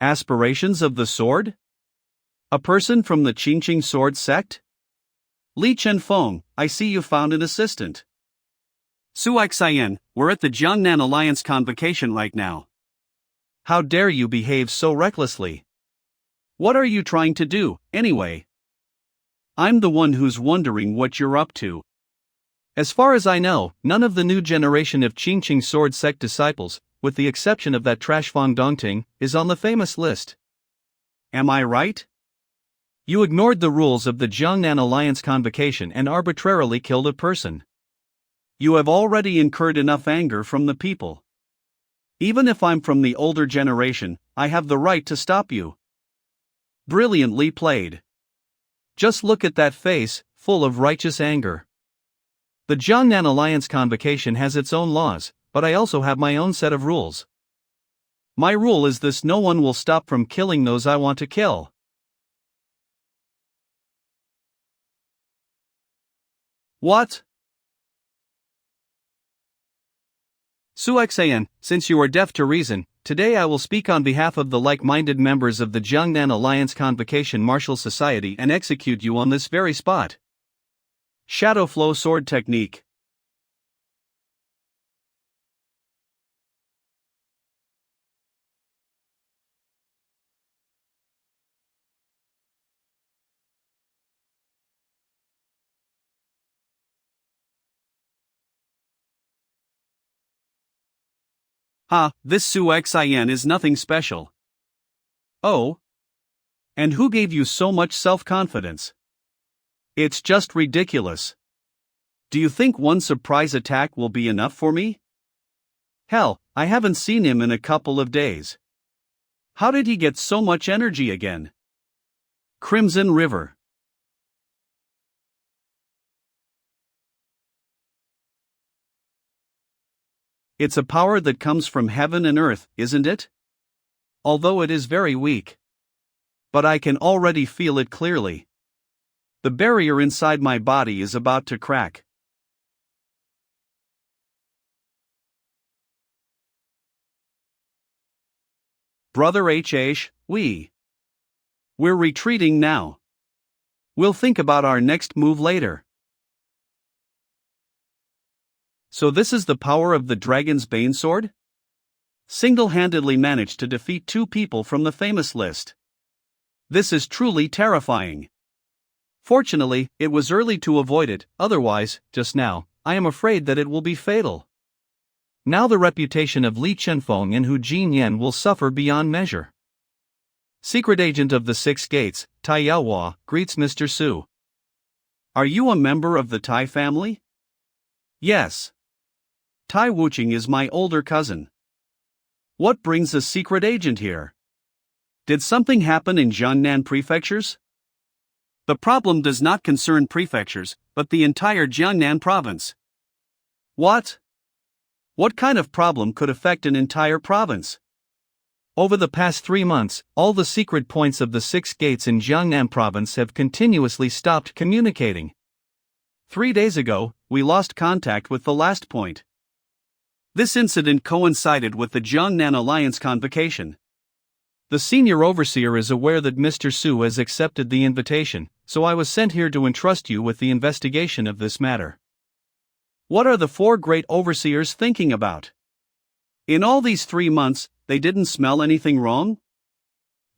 Speaker 1: Aspirations of the sword? A person from the Qingqing sword sect? Li Chenfeng, I see you found an assistant. Suxin, we're at the Jiangnan Alliance convocation right now. How dare you behave so recklessly? What are you trying to do, anyway? I'm the one who's wondering what you're up to. As far as I know, none of the new generation of Qingqing sword sect disciples, with the exception of that trash Fang Dongting, is on the famous list. Am I right? You ignored the rules of the Jiangnan Alliance convocation and arbitrarily killed a person. You have already incurred enough anger from the people. Even if I'm from the older generation, I have the right to stop you. Brilliantly played. Just look at that face, full of righteous anger. The Jiangnan Alliance convocation has its own laws, but I also have my own set of rules. My rule is this: no one will stop from killing those I want to kill. What? Suxin, since you are deaf to reason, today I will speak on behalf of the like-minded members of the Jiangnan Alliance Convocation Martial Society and execute you on this very spot. Shadow Flow Sword Technique. This Suxin is nothing special. Oh? And who gave you so much self-confidence? It's just ridiculous. Do you think one surprise attack will be enough for me? Hell, I haven't seen him in a couple of days. How did he get so much energy again? Crimson River. It's a power that comes from heaven and earth, isn't it? Although it is very weak. But I can already feel it clearly. The barrier inside my body is about to crack. Brother HH, we're retreating now. We'll think about our next move later. So this is the power of the Dragon's Bane sword? Single-handedly managed to defeat 2 people from the famous list. This is truly terrifying. Fortunately, it was early to avoid it, otherwise, just now, I am afraid that it will be fatal. Now the reputation of Li Chenfeng and Hu Jinyan will suffer beyond measure. Secret agent of the 6 gates, Tai Yaohua, greets Mr. Su. Are you a member of the Tai family? Yes. Tai Wuqing is my older cousin. What brings a secret agent here? Did something happen in Jiangnan prefectures? The problem does not concern prefectures, but the entire Jiangnan province. What? What kind of problem could affect an entire province? Over the past 3 months, all the secret points of the 6 gates in Jiangnan province have continuously stopped communicating. 3 days ago, we lost contact with the last point. This incident coincided with the Jiangnan Alliance convocation. The senior overseer is aware that Mr. Su has accepted the invitation, so I was sent here to entrust you with the investigation of this matter.
Speaker 2: What are the four great overseers thinking about? In all these 3 months, they didn't smell anything wrong?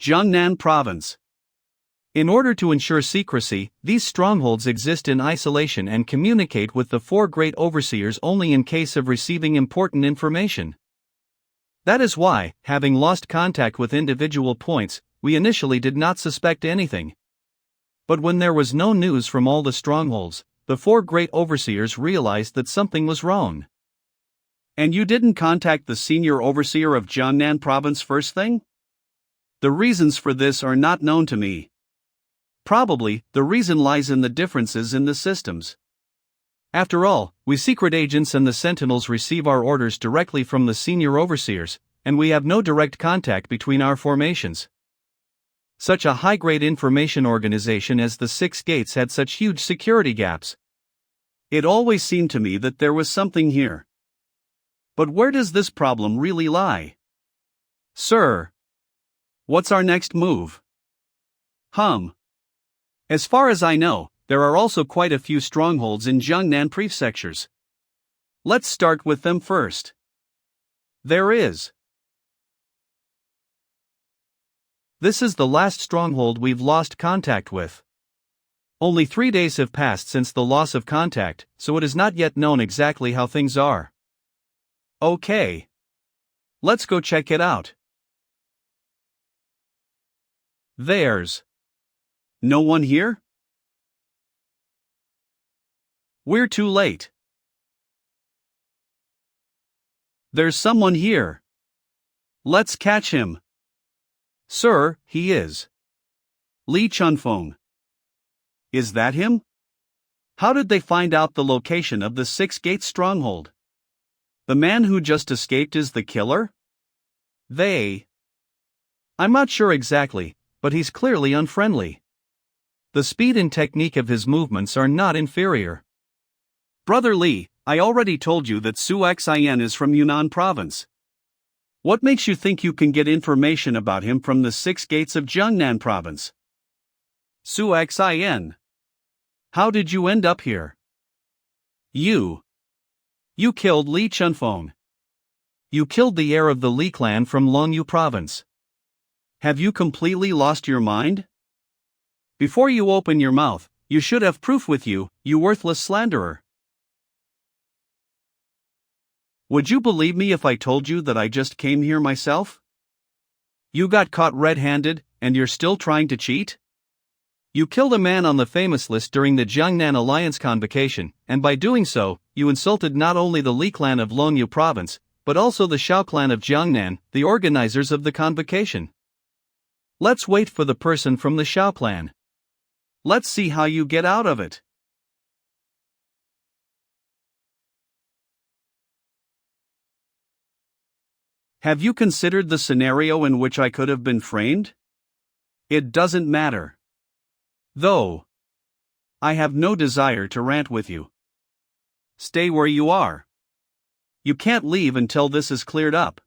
Speaker 2: Jiangnan Province. In order to ensure secrecy, these strongholds exist in isolation and communicate with the four great overseers only in case of receiving important information. That is why, having lost contact with individual points, we initially did not suspect anything. But when there was no news from all the strongholds, the four great overseers realized that something was wrong. And you didn't contact the senior overseer of Jiangnan Province first thing? The reasons for this are not known to me. Probably, the reason lies in the differences in the systems. After all, we secret agents and the sentinels receive our orders directly from the senior overseers, and we have no direct contact between our formations. Such a high-grade information organization as the Six Gates had such huge security gaps. It always seemed to me that there was something here. But where does this problem really lie? Sir, what's our next move? As far as I know, there are also quite a few strongholds in Jiangnan prefectures. Let's start with them first. There is. This is the last stronghold we've lost contact with. Only 3 days have passed since the loss of contact, so it is not yet known exactly how things are. Okay. Let's go check it out. There's no one here? We're too late. There's someone here. Let's catch him. Sir, he is. Li Chunfeng. Is that him? How did they find out the location of the Six Gates stronghold? The man who just escaped is the killer? I'm not sure exactly, but he's clearly unfriendly. The speed and technique of his movements are not inferior. Brother Li, I already told you that Su Xin is from Yunnan Province. What makes you think you can get information about him from the Six Gates of Jiangnan Province? Su Xin. How did you end up here? You killed Li Chunfeng. You killed the heir of the Li clan from Longyu Province. Have you completely lost your mind? Before you open your mouth, you should have proof with you, you worthless slanderer. Would you believe me if I told you that I just came here myself? You got caught red-handed, and you're still trying to cheat? You killed a man on the famous list during the Jiangnan Alliance convocation, and by doing so, you insulted not only the Li clan of Longyu Province, but also the Shao clan of Jiangnan, the organizers of the convocation. Let's wait for the person from the Shao clan. Let's see how you get out of it. Have you considered the scenario in which I could have been framed? It doesn't matter. Though, I have no desire to rant with you. Stay where you are. You can't leave until this is cleared up.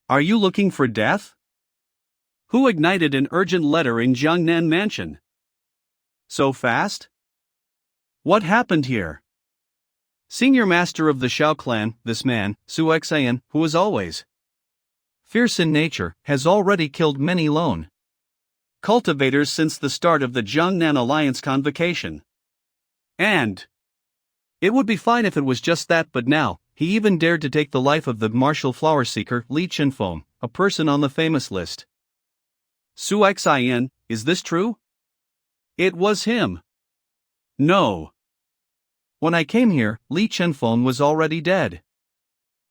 Speaker 2: Are you looking for death? Who ignited an urgent letter in Jiangnan Mansion? So fast? What happened here? Senior master of the Shao clan, this man, Su Xian, who is always fierce in nature, has already killed many lone cultivators since the start of the Jiangnan Alliance convocation. And it would be fine if it was just that, but now, he even dared to take the life of the martial flower seeker Li Chunfeng, a person on the famous list. Su Xian, is this true? It was him. No. When I came here, Li Chunfeng was already dead.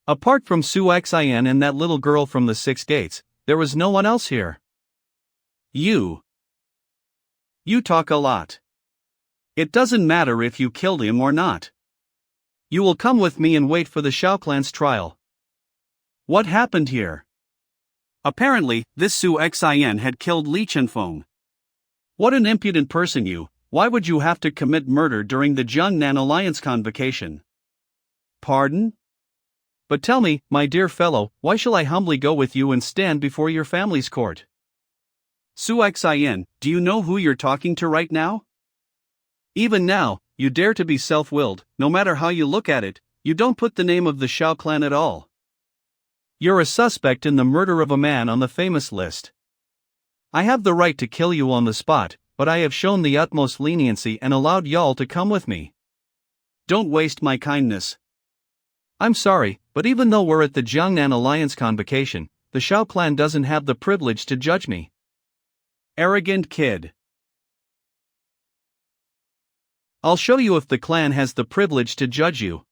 Speaker 2: Apart from Su Xian and that little girl from the Six Gates, there was no one else here. You talk a lot. It doesn't matter if you killed him or not. You will come with me and wait for the Shao clan's trial. What happened here? Apparently, this Su Xian had killed Li Chunfeng. What an impudent person you! Why would you have to commit murder during the Jiangnan Alliance convocation? Pardon? But tell me, my dear fellow, why shall I humbly go with you and stand before your family's court? Su Xian, do you know who you're talking to right now? Even now,
Speaker 1: you dare to be self-willed. No matter how you look at it, you don't put the name of the Shao clan at all. You're a suspect in the murder of a man on the famous list. I have the right to kill you on the spot, but I have shown the utmost leniency and allowed y'all to come with me. Don't waste my kindness. I'm sorry, but even though we're at the Jiangnan Alliance convocation, the Shao clan doesn't have the privilege to judge me. Arrogant kid. I'll show you if the clan has the privilege to judge you.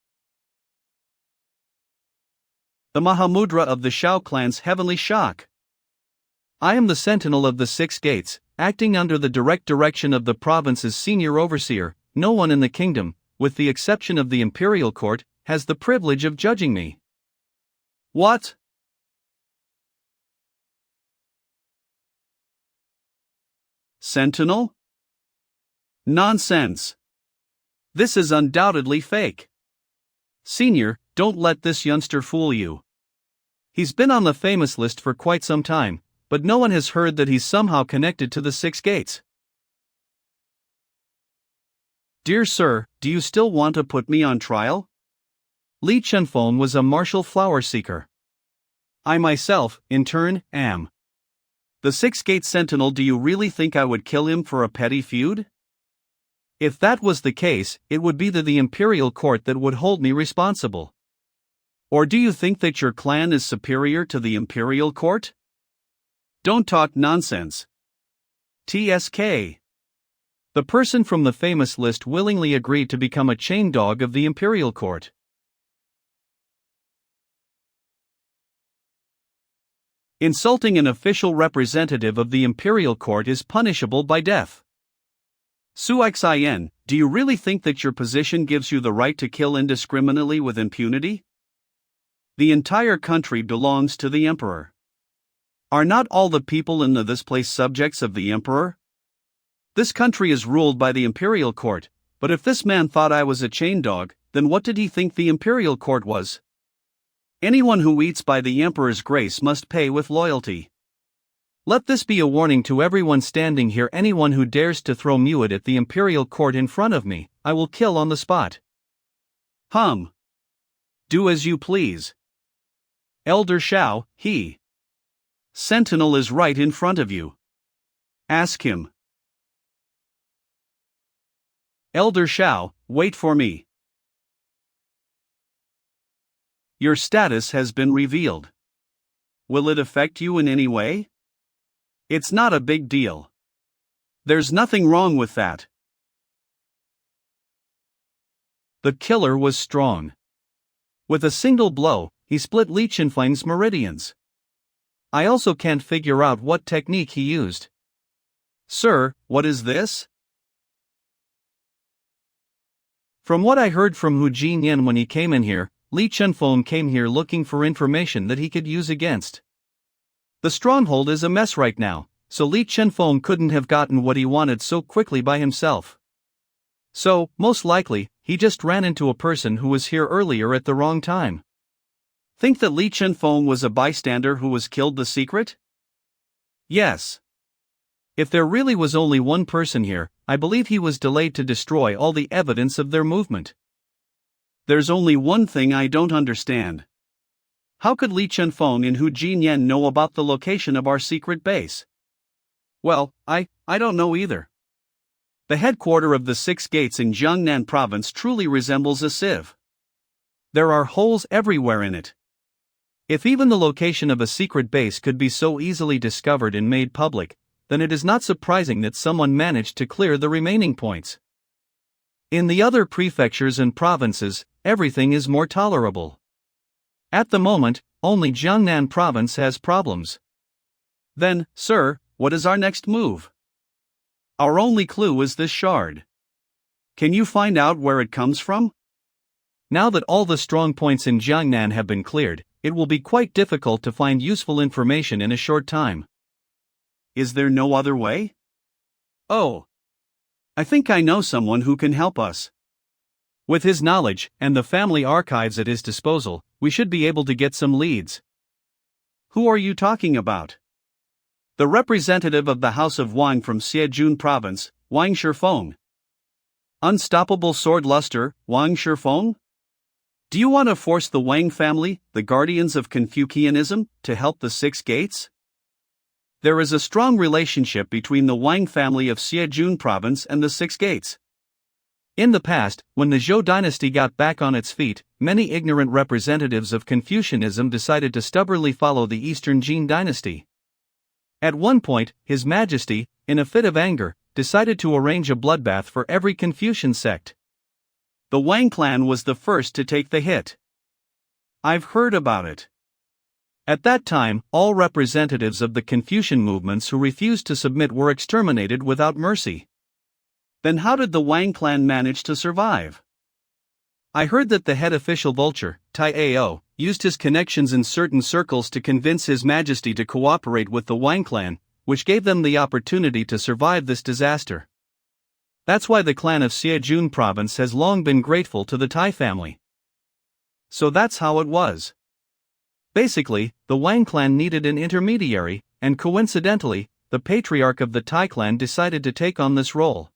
Speaker 1: The Mahamudra of the Shao clan's heavenly shock. I am the sentinel of the six gates, acting under the direct direction of the province's senior overseer. No one in the kingdom, with the exception of the imperial court, has the privilege of judging me. What? Sentinel? Nonsense. This is undoubtedly fake. Senior, don't let this youngster fool you. He's been on the famous list for quite some time, but no one has heard that he's somehow connected to the six gates. Dear sir, do you still want to put me on trial? Li Chenfeng was a martial flower seeker. I myself, in turn, am. The six-gate sentinel. Do you really think I would kill him for a petty feud? If that was the case, it would be the imperial court that would hold me responsible. Or do you think that your clan is superior to the imperial court? Don't talk nonsense. TSK. The person from the famous list willingly agreed to become a chain dog of the imperial court. Insulting an official representative of the imperial court is punishable by death. Suixin, do you really think that your position gives you the right to kill indiscriminately with impunity? The entire country belongs to the emperor. Are not all the people in this place subjects of the emperor? This country is ruled by the imperial court, but if this man thought I was a chain dog, then what did he think the imperial court was? Anyone who eats by the emperor's grace must pay with loyalty. Let this be a warning to everyone standing here. Anyone who dares to throw mewed at the imperial court in front of me, I will kill on the spot. Do as you please. Elder Shao, he. Sentinel is right in front of you. Ask him. Elder Shao, wait for me. Your status has been revealed. Will it affect you in any way? It's not a big deal. There's nothing wrong with that. The killer was strong. With a single blow, he split Li Chenfeng's meridians. I also can't figure out what technique he used. Sir, what is this? From what I heard from Hu Jinyan when he came in here, Li Chenfeng came here looking for information that he could use against. The stronghold is a mess right now, so Li Chenfeng couldn't have gotten what he wanted so quickly by himself. So, most likely, he just ran into a person who was here earlier at the wrong time. Think that Li Chenfeng was a bystander who was killed the secret? Yes. If there really was only one person here, I believe he was delayed to destroy all the evidence of their movement. There's only one thing I don't understand. How could Li Chenfeng and Hu Jinyan know about the location of our secret base? Well, I don't know either. The headquarters of the Six Gates in Jiangnan province truly resembles a sieve. There are holes everywhere in it. If even the location of a secret base could be so easily discovered and made public, then it is not surprising that someone managed to clear the remaining points. In the other prefectures and provinces, everything is more tolerable. At the moment, only Jiangnan province has problems. Then, sir, what is our next move? Our only clue is this shard. Can you find out where it comes from? Now that all the strong points in Jiangnan have been cleared, it will be quite difficult to find useful information in a short time. Is there no other way? Oh. I think I know someone who can help us. With his knowledge, and the family archives at his disposal, we should be able to get some leads. Who are you talking about? The representative of the House of Wang from Xie Jun province, Wang Shifeng.
Speaker 2: Unstoppable sword luster, Wang Shifeng? Do you want to force the Wang family, the guardians of Confucianism, to help the Six Gates? There is a strong relationship between the Wang family of Xizun province and the Six Gates. In the past, when the Zhou dynasty got back on its feet, many ignorant representatives of Confucianism decided to stubbornly follow the Eastern Jin dynasty. At one point, His Majesty, in a fit of anger, decided to arrange a bloodbath for every Confucian sect. The Wang clan was the first to take the hit. I've heard about it. At that time, all representatives of the Confucian movements who refused to submit were exterminated without mercy. Then how did the Wang clan manage to survive? I heard that the head official vulture, Tai Ao, used his connections in certain circles to convince His Majesty to cooperate with the Wang clan, which gave them the opportunity to survive this disaster. That's why the clan of Xizun province has long been grateful to the Tai family. So that's how it was. Basically, the Wang clan needed an intermediary, and coincidentally, the patriarch of the Tai clan decided to take on this role.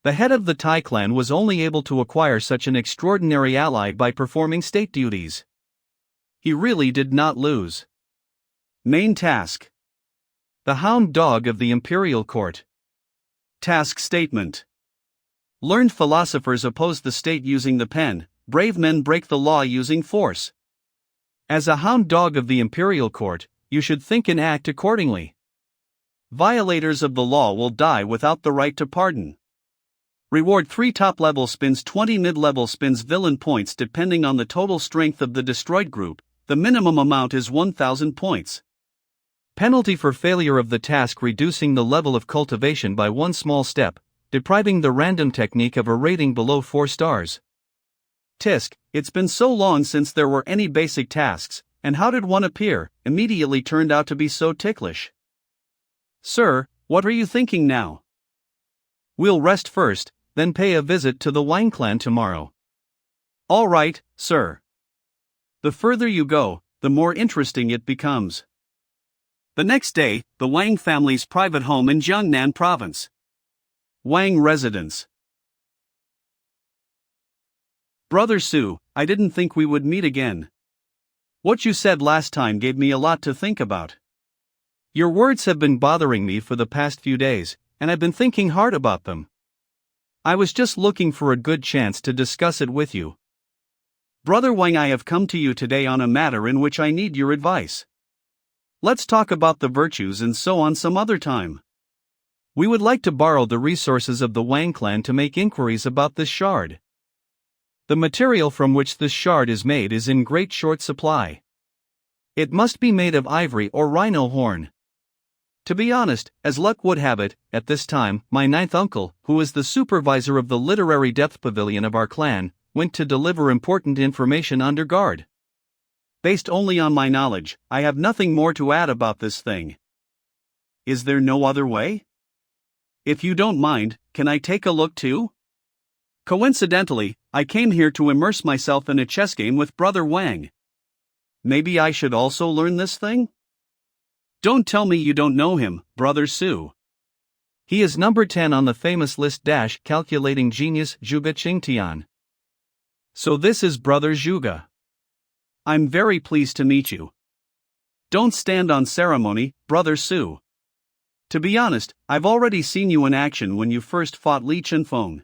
Speaker 2: The head of the Tai clan was only able to acquire such an extraordinary ally by performing state duties. He really did not lose. Main task: the hound dog of the imperial court. Task statement: learned philosophers oppose the state using the pen, brave men break the law using force. As a hound dog of the imperial court, you should think and act accordingly. Violators of the law will die without the right to pardon. Reward 3 top-level spins, 20 mid-level spins, villain points depending on the total strength of the destroyed group. The minimum amount is 1,000 points. Penalty for failure of the task: reducing the level of cultivation by 1 small step, depriving the random technique of a rating below 4 stars. Tisk, it's been so long since there were any basic tasks, and how did one appear, immediately turned out to be so ticklish? Sir, what are you thinking now? We'll rest first, then pay a visit to the Wang clan tomorrow. All right, sir. The further you go, the more interesting it becomes. The next day, the Wang family's private home in Jiangnan province. Wang residence. Brother Su, I didn't think we would meet again. What you said last time gave me a lot to think about. Your words have been bothering me for the past few days, and I've been thinking hard about them. I was just looking for a good chance to discuss it with you. Brother Wang, I have come to you today on a matter in which I need your advice. Let's talk about the virtues and so on some other time. We would like to borrow the resources of the Wang clan to make inquiries about this shard. The material from which this shard is made is in great short supply. It must be made of ivory or rhino horn. To be honest, as luck would have it, at this time, my ninth uncle, who is the supervisor of the literary depth pavilion of our clan, went to deliver important information under guard. Based only on my knowledge, I have nothing more to add about this thing. Is there no other way? If you don't mind, can I take a look too? Coincidentally, I came here to immerse myself in a chess game with Brother Wang. Maybe I should also learn this thing? Don't tell me you don't know him, Brother Su. He is number 10 on the famous list calculating genius Zhuge Qingtian. So this is Brother Zhuge. I'm very pleased to meet you. Don't stand on ceremony, Brother Su. To be honest, I've already seen you in action when you first fought Li Chenfeng.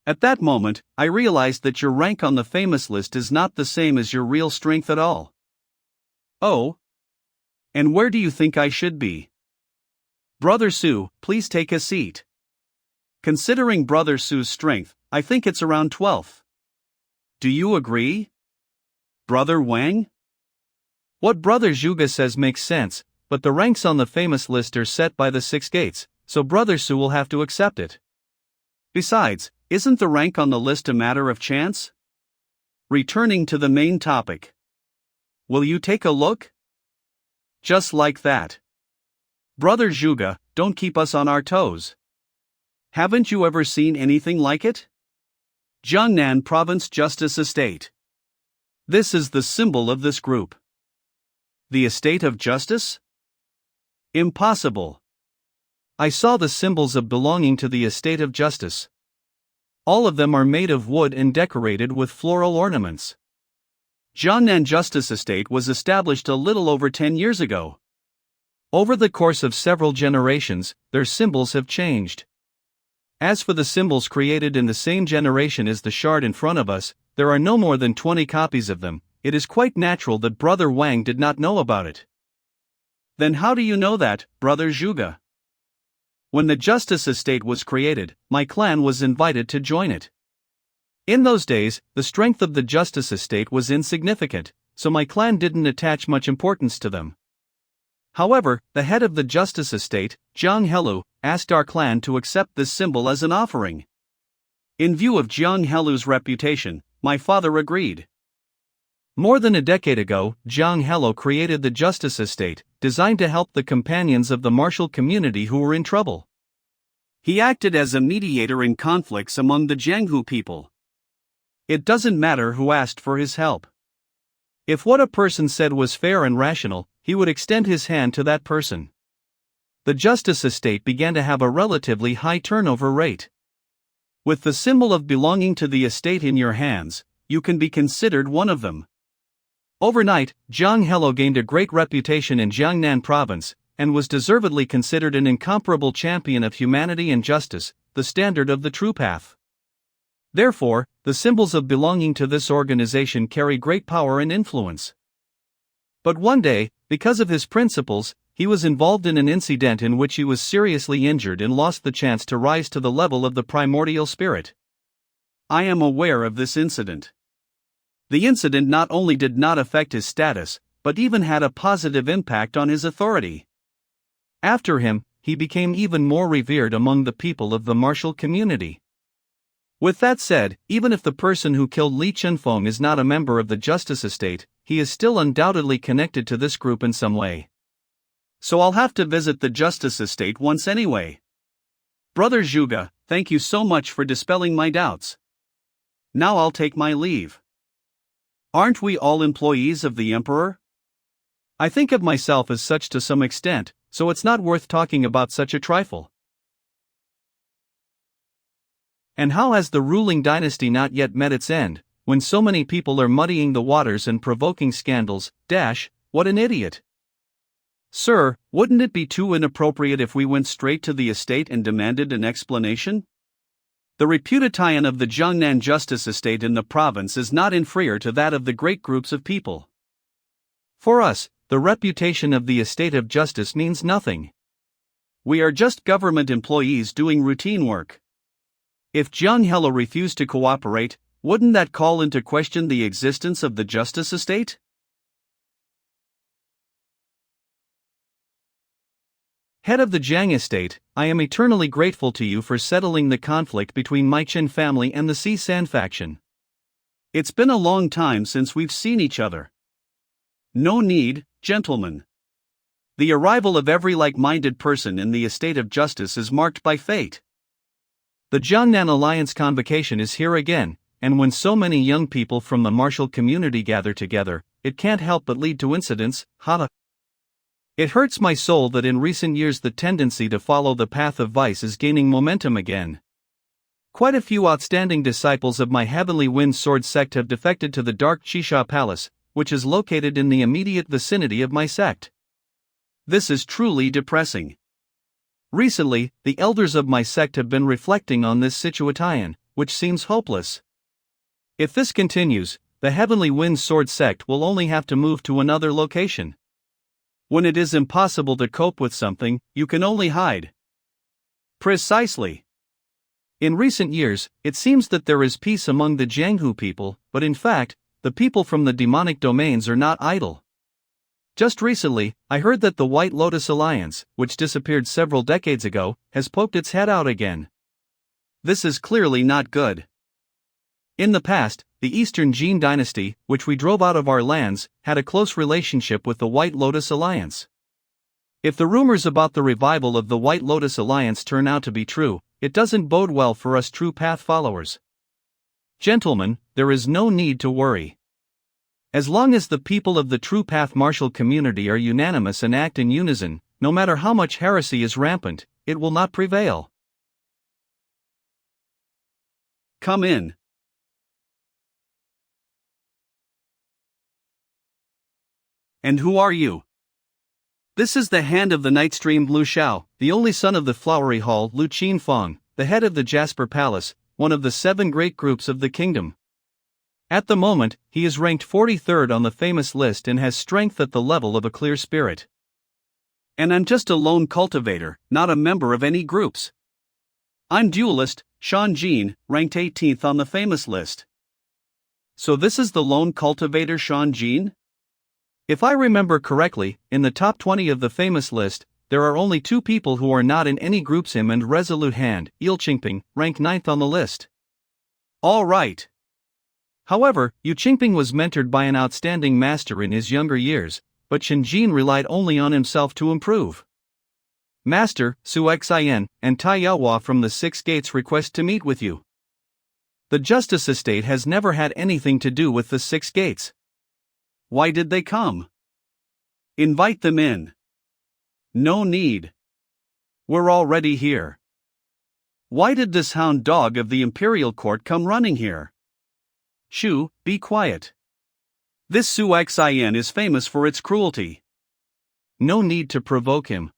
Speaker 2: At that moment, I realized that your rank on the famous list is not the same as your real strength at all. Oh? And where do you think I should be? Brother Su, please take a seat. Considering Brother Su's strength, I think it's around 12th. Do you agree? Brother Wang? What Brother Zhuge says makes sense, but the ranks on the famous list are set by the 6 gates, so Brother Su will have to accept it. Besides, isn't the rank on the list a matter of chance? Returning to the main topic. Will you take a look? Just like that. Brother Zhuge, don't keep us on our toes. Haven't you ever seen anything like it? Jiangnan Province Justice Estate. This is the symbol of this group. The Estate of Justice? Impossible. I saw the symbols of belonging to the Estate of Justice.
Speaker 1: All of them are made of wood and decorated with floral ornaments. Jiangnan Justice Estate was established a little over 10 years ago. Over the course of several generations, their symbols have changed. As for the symbols created in the same generation as the shard in front of us, there are no more than 20 copies of them. It is quite natural that Brother Wang did not know about it. Then how do you know that, Brother Zhuge? When the Justice Estate was created, my clan was invited to join it. In those days, the strength of the Justice Estate was insignificant, so my clan didn't attach much importance to them. However, the head of the Justice Estate, Jiang Helu, asked our clan to accept this symbol as an offering. In view of Jiang Helu's reputation, my father agreed. More than a decade ago, Jiang Helu created the Justice Estate, designed to help the companions of the martial community who were in trouble. He acted as a mediator in conflicts among the Jianghu people. It doesn't matter who asked for his help. If what a person said was fair and rational, he would extend his hand to that person. The Justice Estate began to have a relatively high turnover rate. With the symbol of belonging to the estate in your hands, you can be considered one of them. Overnight, Jiang Helu gained a great reputation in Jiangnan province, and was deservedly considered an incomparable champion of humanity and justice, the standard of the true path. Therefore, the symbols of belonging to this organization carry great power and influence. But one day, because of his principles, he was involved in an incident in which he was seriously injured and lost the chance to rise to the level of the primordial spirit. I am aware of this incident. The incident not only did not affect his status, but even had a positive impact on his authority. After him, he became even more revered among the people of the martial community. With that said, even if the person who killed Li Chunfeng is not a member of the Justice Estate, he is still undoubtedly connected to this group in some way. So I'll have to visit the Justice Estate once anyway. Brother Zhuge, thank you so much for dispelling my doubts. Now I'll take my leave. Aren't we all employees of the Emperor? I think of myself as such to some extent, so it's not worth talking about such a trifle. And how has the ruling dynasty not yet met its end, when so many people are muddying the waters and provoking scandals? What an idiot. Sir, wouldn't it be too inappropriate if we went straight to the estate and demanded an explanation? The reputation of the Jiangnan Justice Estate in the province is not inferior to that of the great groups of people. For us, the reputation of the estate of justice means nothing. We are just government employees doing routine work. If Jiang Helu refused to cooperate, wouldn't that call into question the existence of the Justice Estate? Head of the Jiang Estate, I am eternally grateful to you for settling the conflict between my Qin family and the Si-San faction. It's been a long time since we've seen each other. No need, gentlemen. The arrival of every like-minded person in the estate of justice is marked by fate. The Jiangnan Alliance convocation is here again, and when so many young people from the martial community gather together, it can't help but lead to incidents. It hurts my soul that in recent years the tendency to follow the path of vice is gaining momentum again. Quite a few outstanding disciples of my Heavenly Wind Sword sect have defected to the Dark Chisha Palace, which is located in the immediate vicinity of my sect. This is truly depressing. Recently, the elders of my sect have been reflecting on this situation, which seems hopeless. If this continues, the Heavenly Wind Sword sect will only have to move to another location. When it is impossible to cope with something, you can only hide. Precisely. In recent years, it seems that there is peace among the Jianghu people, but in fact, the people from the demonic domains are not idle. Just recently, I heard that the White Lotus Alliance, which disappeared several decades ago, has poked its head out again. This is clearly not good. In the past, the Eastern Jin dynasty, which we drove out of our lands, had a close relationship with the White Lotus Alliance. If the rumors about the revival of the White Lotus Alliance turn out to be true, it doesn't bode well for us true path followers. Gentlemen, there is no need to worry. As long as the people of the True Path martial community are unanimous and act in unison, no matter how much heresy is rampant, it will not prevail.
Speaker 2: come in. And who are you? This is the hand of the night stream Lu Xiao, the only son of the flowery hall Lu Qinfang, the head of the Jasper Palace, one of the 7 great groups of the kingdom. At the moment, he is ranked 43rd on the famous list and has strength at the level of a clear spirit. And I'm just a lone cultivator, not a member of any groups. I'm duelist, Shan Jin, ranked 18th on the famous list. So this is the lone cultivator Shan Jin? If I remember correctly, in the top 20 of the famous list, there are only 2 people who are not in any groups: him and Resolute Hand, Il Qingping, ranked 9th on the list. All right. However, Yu Qingping was mentored by an outstanding master in his younger years, but Shan Jin relied only on himself to improve. Master, Su Xin, and Tai Yaohua from the 6 Gates request to meet with you. The Justice Estate has never had anything to do with the 6 Gates. Why did they come? Invite them in. No need. We're already here. Why did this hound dog of the imperial court come running here? Shu, be quiet. This Su Xin is famous for its cruelty. No need to provoke him.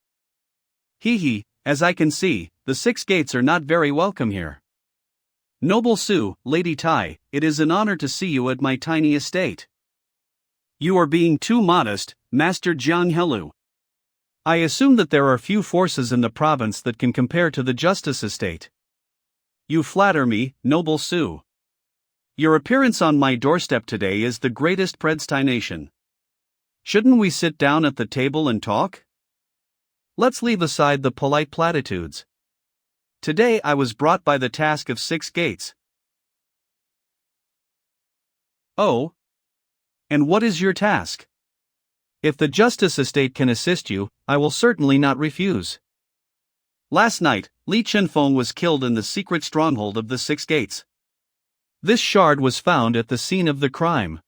Speaker 2: Hee, as I can see, the 6 Gates are not very welcome here. Noble Su, Lady Tai, it is an honor to see you at my tiny estate. You are being too modest, Master Jiang Helu. I assume that there are few forces in the province that can compare to the Justice Estate. You flatter me, Noble Su. Your appearance on my doorstep today is the greatest predestination. Shouldn't we sit down at the table and talk? Let's leave aside the polite platitudes. Today I was brought by the task of 6 Gates. Oh? And what is your task? If the Justice Estate can assist you, I will certainly not refuse. Last night, Li Chenfeng was killed in the secret stronghold of the 6 Gates. This shard was found at the scene of the crime.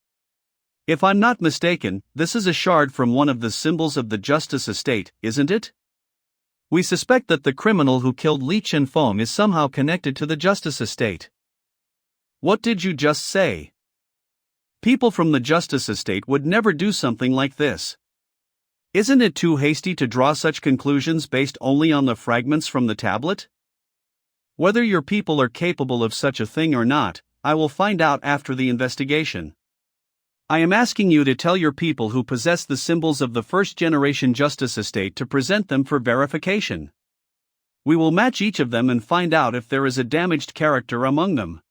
Speaker 2: If I'm not mistaken, this is a shard from one of the symbols of the Justice Estate, isn't it? We suspect that the criminal who killed Li Chenfeng is somehow connected to the Justice Estate. What did you just say? People from the Justice Estate would never do something like this. Isn't it too hasty to draw such conclusions based only on the fragments from the tablet? Whether your people are capable of such a thing or not, I will find out after the investigation. I am asking you to tell your people who possess the symbols of the first-generation Justice Estate to present them for verification. We will match each of them and find out if there is a damaged character among them.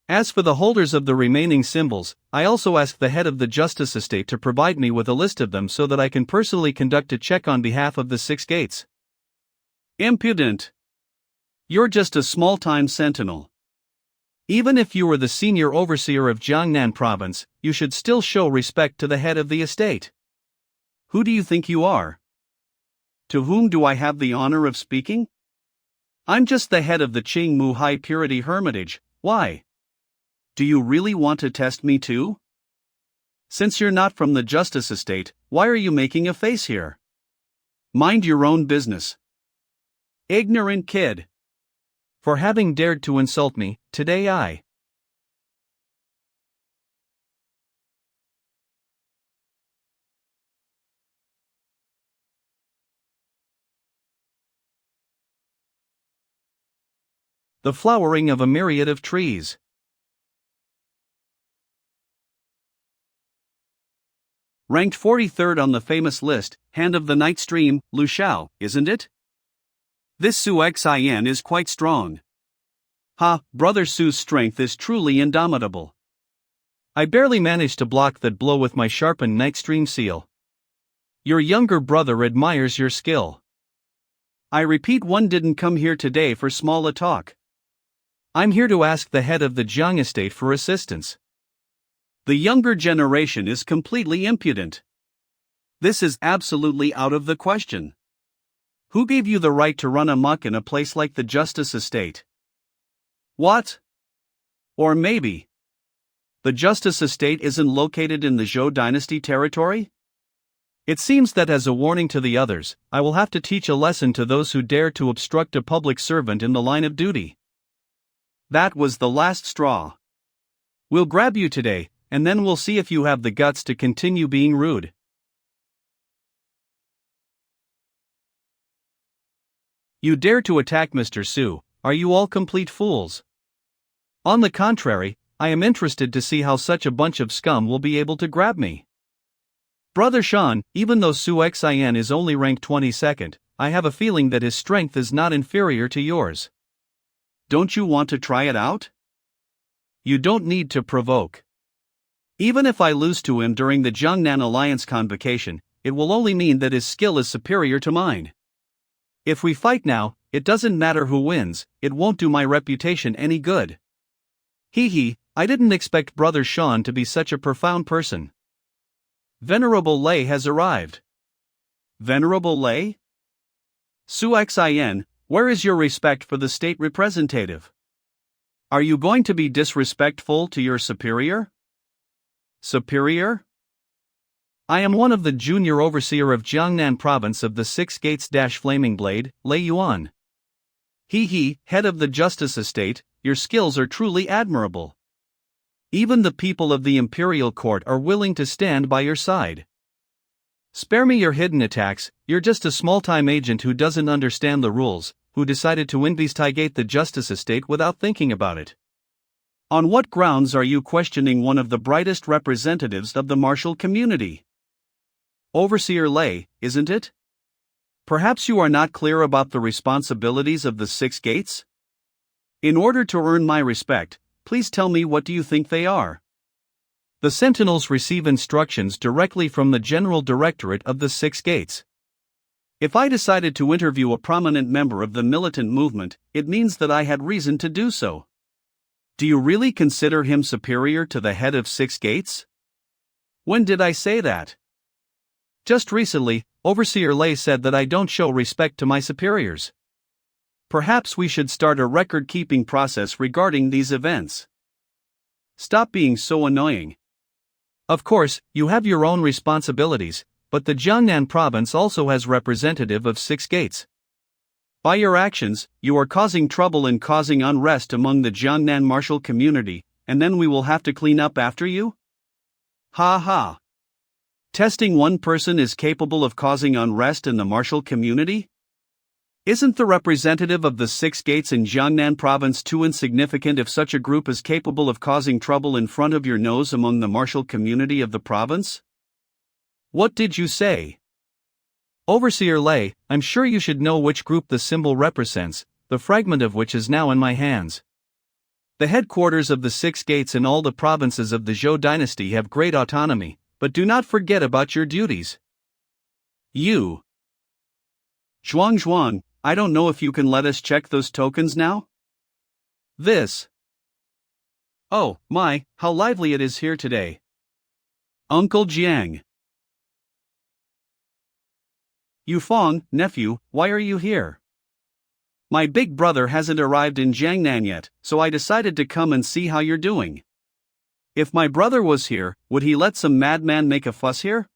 Speaker 2: As for the holders of the remaining symbols, I also ask the head of the Justice Estate to provide me with a list of them so that I can personally conduct a check on behalf of the 6 Gates. Impudent! You're just a small-time sentinel. Even if you were the senior overseer of Jiangnan province, you should still show respect to the head of the estate. Who do you think you are? To whom do I have the honor of speaking? I'm just the head of the Qingmu High Purity Hermitage. Why? Do you really want to test me too? Since you're not from the Justice Estate, why are you making a face here? Mind your own business. Ignorant kid. For having dared to insult me, today I the flowering of a myriad of trees. Ranked 43rd on the famous list, Hand of the Night Stream, Lu Xiao, isn't it? This Su Xin is quite strong. Ha, Brother Su's strength is truly indomitable. I barely managed to block that blow with my sharpened night stream seal. Your younger brother admires your skill. I repeat, one didn't come here today for small a talk. I'm here to ask the head of the Jiang estate for assistance. The younger generation is completely impudent. This is absolutely out of the question. Who gave you the right to run amok in a place like the Justice Estate? What? Or maybe the Justice Estate isn't located in the Zhou dynasty territory? It seems that as a warning to the others, I will have to teach a lesson to those who dare to obstruct a public servant in the line of duty.
Speaker 1: That was the last straw. We'll grab you today, and then we'll see if you have the guts to continue being rude. You dare to attack Mr. Su, are you all complete fools? On the contrary, I am interested to see how such a bunch of scum will be able to grab me. Brother Sean, even though Su Xin is only ranked 22nd, I have a feeling that his strength is not inferior to yours. Don't you want to try it out? You don't need to provoke. Even if I lose to him during the Jiangnan Alliance convocation, it will only mean that his skill is superior to mine. If we fight now, it doesn't matter who wins, it won't do my reputation any good. Hee, I didn't expect Brother Sean to be such a profound person. Venerable Lei has arrived. Venerable Lei? Su Xin, where is your respect for the state representative? Are you going to be disrespectful to your superior? Superior? I am one of the junior overseer of Jiangnan province of the Six Gates Flaming Blade, Lei Yuan. Hee, head of the justice estate, your skills are truly admirable. Even the people of the imperial court are willing to stand by your side. Spare me your hidden attacks, you're just a small-time agent who doesn't understand the rules, who decided to investigate the justice estate without thinking about it. On what grounds are you questioning one of the brightest representatives of the martial community? Overseer Lei, isn't it? Perhaps you are not clear about the responsibilities of the Six Gates? In order to earn my respect, please tell me what do you think they are? The Sentinels receive instructions directly from the General Directorate of the Six Gates. If I decided to interview a prominent member of the militant movement, it means that I had reason to do so. Do you really consider him superior to the head of Six Gates? When did I say that? Just recently, Overseer Lei said that I don't show respect to my superiors. Perhaps we should start a record-keeping process regarding these events. Stop being so annoying. Of course, you have your own responsibilities, but the Jiangnan province also has representative of Six Gates. By your actions, you are causing trouble and causing unrest among the Jiangnan martial community, and then we will have to clean up after you? Ha ha. Testing one person is capable of causing unrest in the martial community? Isn't the representative of the Six Gates in Jiangnan province too insignificant if such a group is capable of causing trouble in front of your nose among the martial community of the province? What did you say? Overseer Lei, I'm sure you should know which group the symbol represents, the fragment of which is now in my hands. The headquarters of the Six Gates in all the provinces of the Zhou dynasty have great autonomy, but do not forget about your duties. You. Zhuang, I don't know if you can let us check those tokens now? This. Oh, my, how lively it is here today. Uncle Jiang. Yufeng, nephew, why are you here? My big brother hasn't arrived in Jiangnan yet, so I decided to come and see how you're doing. If my brother was here, would he let some madman make a fuss here?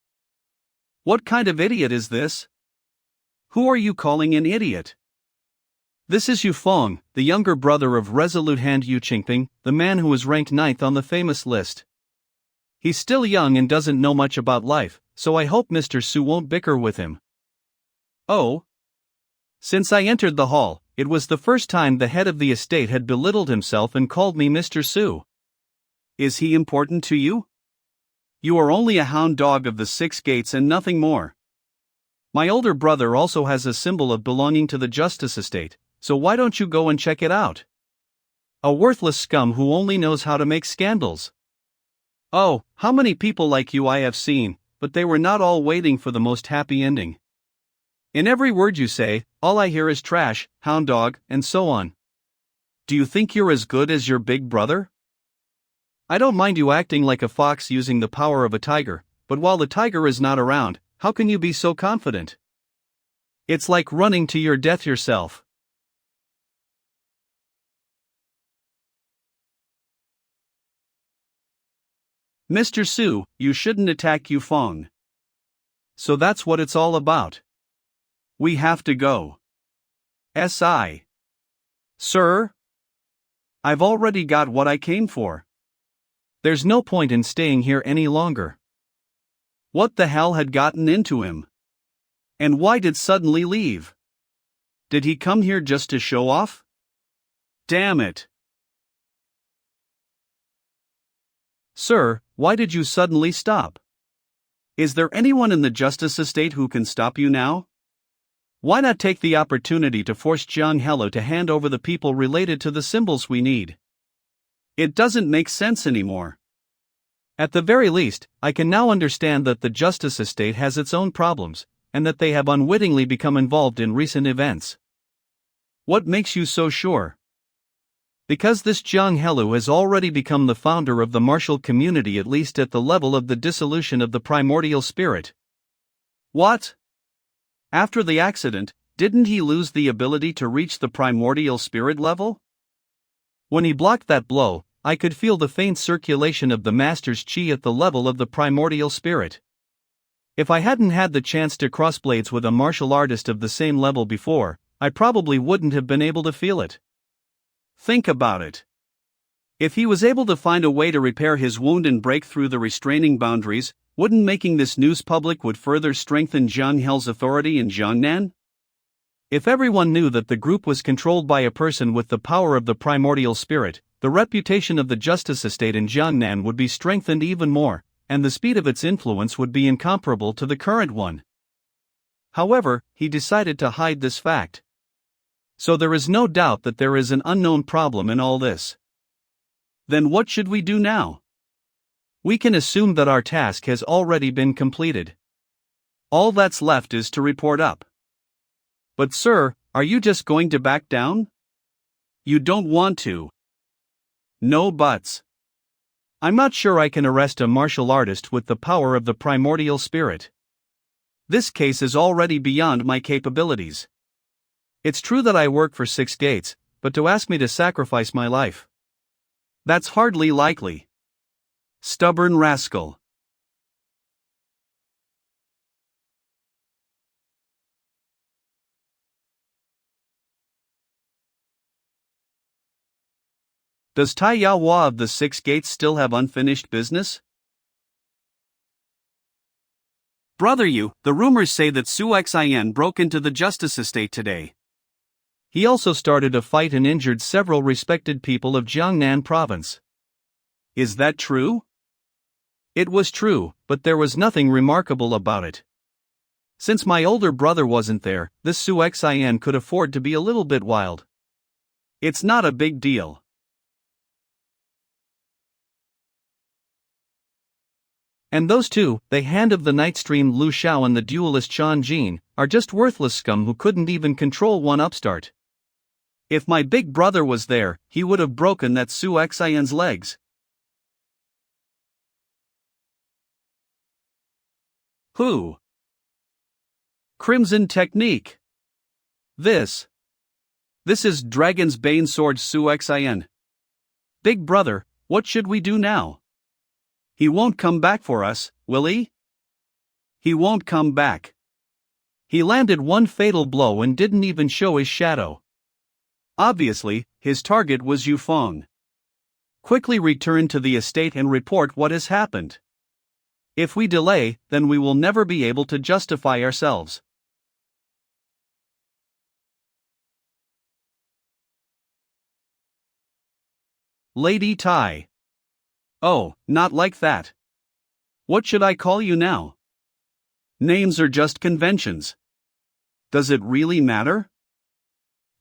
Speaker 1: What kind of idiot is this? Who are you calling an idiot? This is Yufeng, the younger brother of Resolute Hand Yu Qingping, the man who was ranked 9th on the famous list. He's still young and doesn't know much about life, so I hope Mr. Su won't bicker with him. Oh? Since I entered the hall, it was the first time the head of the estate had belittled himself and called me Mr. Su. Is he important to you? You are only a hound dog of the Six Gates and nothing more. My older brother also has a symbol of belonging to the justice estate, so why don't you go and check it out? A worthless scum who only knows how to make scandals. Oh, how many people like you I have seen, but they were not all waiting for the most happy ending. In every word you say, all I hear is trash, hound dog, and so on. Do you think you're as good as your big brother? I don't mind you acting like a fox using the power of a tiger, but while the tiger is not around, how can you be so confident? It's like running to your death yourself. Mr. Su, you shouldn't attack Yufeng. So that's what it's all about. We have to go. S.I. Sir? I've already got what I came for. There's no point in staying here any longer. What the hell had gotten into him? And why did suddenly leave? Did he come here just to show off? Damn it. Sir, why did you suddenly stop? Is there anyone in the justice estate who can stop you now? Why not take the opportunity to force Jiang Hello to hand over the people related to the symbols we need? It doesn't make sense anymore. At the very least, I can now understand that the justice estate has its own problems, and that they have unwittingly become involved in recent events. What makes you so sure? Because this Jiang Hello has already become the founder of the martial community, at least at the level of the dissolution of the primordial spirit. What? After the accident, didn't he lose the ability to reach the primordial spirit level? When he blocked that blow, I could feel the faint circulation of the master's chi at the level of the primordial spirit. If I hadn't had the chance to cross blades with a martial artist of the same level before, I probably wouldn't have been able to feel it. Think about it. If he was able to find a way to repair his wound and break through the restraining boundaries, wouldn't making this news public would further strengthen Jiang Hel's authority in Jiangnan? If everyone knew that the group was controlled by a person with the power of the primordial spirit, the reputation of the justice estate in Jiangnan would be strengthened even more, and the speed of its influence would be incomparable to the current one. However, he decided to hide this fact. So there is no doubt that there is an unknown problem in all this. Then what should we do now? We can assume that our task has already been completed. All that's left is to report up. But sir, are you just going to back down? You don't want to. No buts. I'm not sure I can arrest a martial artist with the power of the primordial spirit. This case is already beyond my capabilities. It's true that I work for Six Gates, but to ask me to sacrifice my life, that's hardly likely. Stubborn rascal. Does Tai Yawa of the Six Gates still have unfinished business? Brother you, the rumors say that Su Xin broke into the justice estate today. He also started a fight and injured several respected people of Jiangnan province. Is that true? It was true, but there was nothing remarkable about it. Since my older brother wasn't there, this Su Xin could afford to be a little bit wild. It's not a big deal. And those two, the Hand of the Night Stream Lu Xiao and the duelist Chan Jin, are just worthless scum who couldn't even control one upstart. If my big brother was there, he would have broken that Su Xian's legs. Who? Crimson Technique. This is Dragon's Bane Sword Su Xin. Big brother, what should we do now? He won't come back for us, will he? He won't come back. He landed one fatal blow and didn't even show his shadow. Obviously, his target was Yufeng. Quickly return to the estate and report what has happened. If we delay, then we will never be able to justify ourselves. Lady Tai. Oh, not like that. What should I call you now? Names are just conventions. Does it really matter?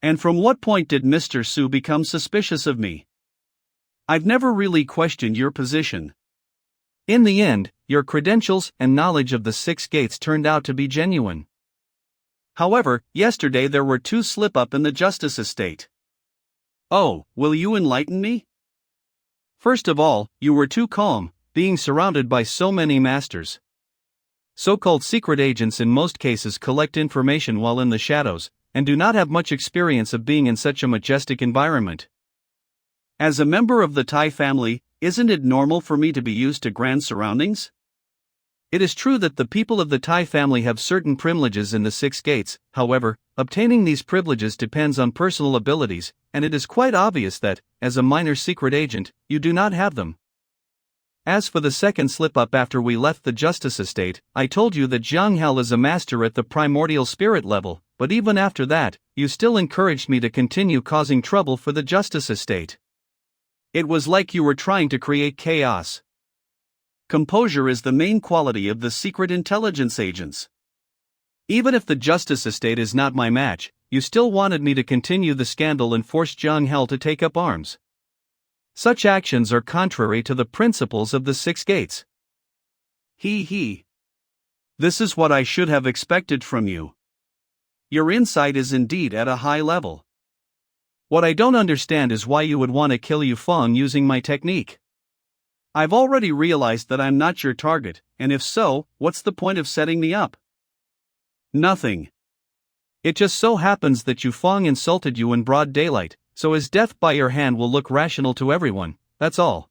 Speaker 1: And from what point did Mr. Su become suspicious of me? I've never really questioned your position. In the end, your credentials and knowledge of the Six Gates turned out to be genuine. However, yesterday there were two slip-up in the justice estate. Oh, will you enlighten me? First of all, you were too calm, being surrounded by so many masters. So-called secret agents in most cases collect information while in the shadows, and do not have much experience of being in such a majestic environment. As a member of the Tai family, isn't it normal for me to be used to grand surroundings? It is true that the people of the Tai family have certain privileges in the Six Gates, however, obtaining these privileges depends on personal abilities, and it is quite obvious that, as a minor secret agent, you do not have them. As for the second slip-up after we left the Justice Estate, I told you that Zhang Hao is a master at the primordial spirit level, but even after that, you still encouraged me to continue causing trouble for the Justice Estate. It was like you were trying to create chaos. Composure is the main quality of the secret intelligence agents. Even if the Justice Estate is not my match, you still wanted me to continue the scandal and force Zhang Hao to take up arms. Such actions are contrary to the principles of the Six Gates. He. This is what I should have expected from you. Your insight is indeed at a high level. What I don't understand is why you would want to kill Yufeng using my technique. I've already realized that I'm not your target, and if so, what's the point of setting me up? Nothing. It just so happens that Yufeng insulted you in broad daylight, so his death by your hand will look rational to everyone, that's all.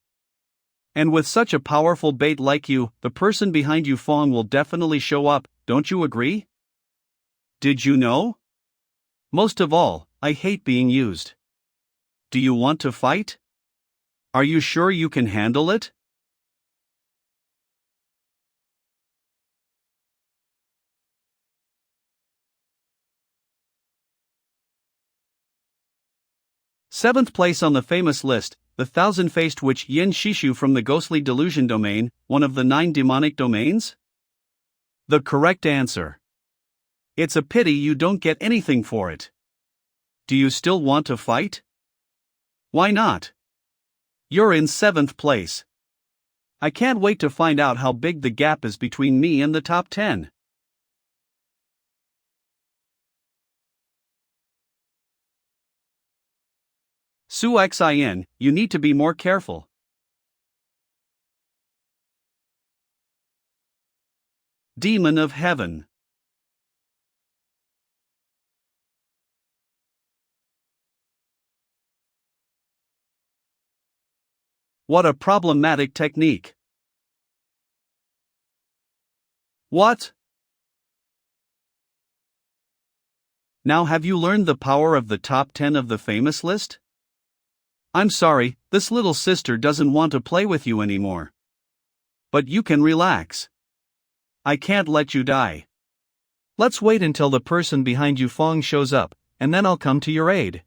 Speaker 1: And with such a powerful bait like you, the person behind Yufeng will definitely show up, don't you agree? Did you know? Most of all, I hate being used. Do you want to fight? Are you sure you can handle it? Seventh place on the famous list, the thousand-faced witch Yin Shishu from the ghostly delusion domain, one of the 9 demonic domains? The correct answer. It's a pity you don't get anything for it. Do you still want to fight? Why not? You're in 7th place. I can't wait to find out how big the gap is between me and the top 10. Xin, you need to be more careful. Demon of Heaven. What a problematic technique. What? Now have you learned the power of the top 10 of the famous list? I'm sorry, this little sister doesn't want to play with you anymore. But you can relax. I can't let you die. Let's wait until the person behind Yufeng shows up, and then I'll come to your aid.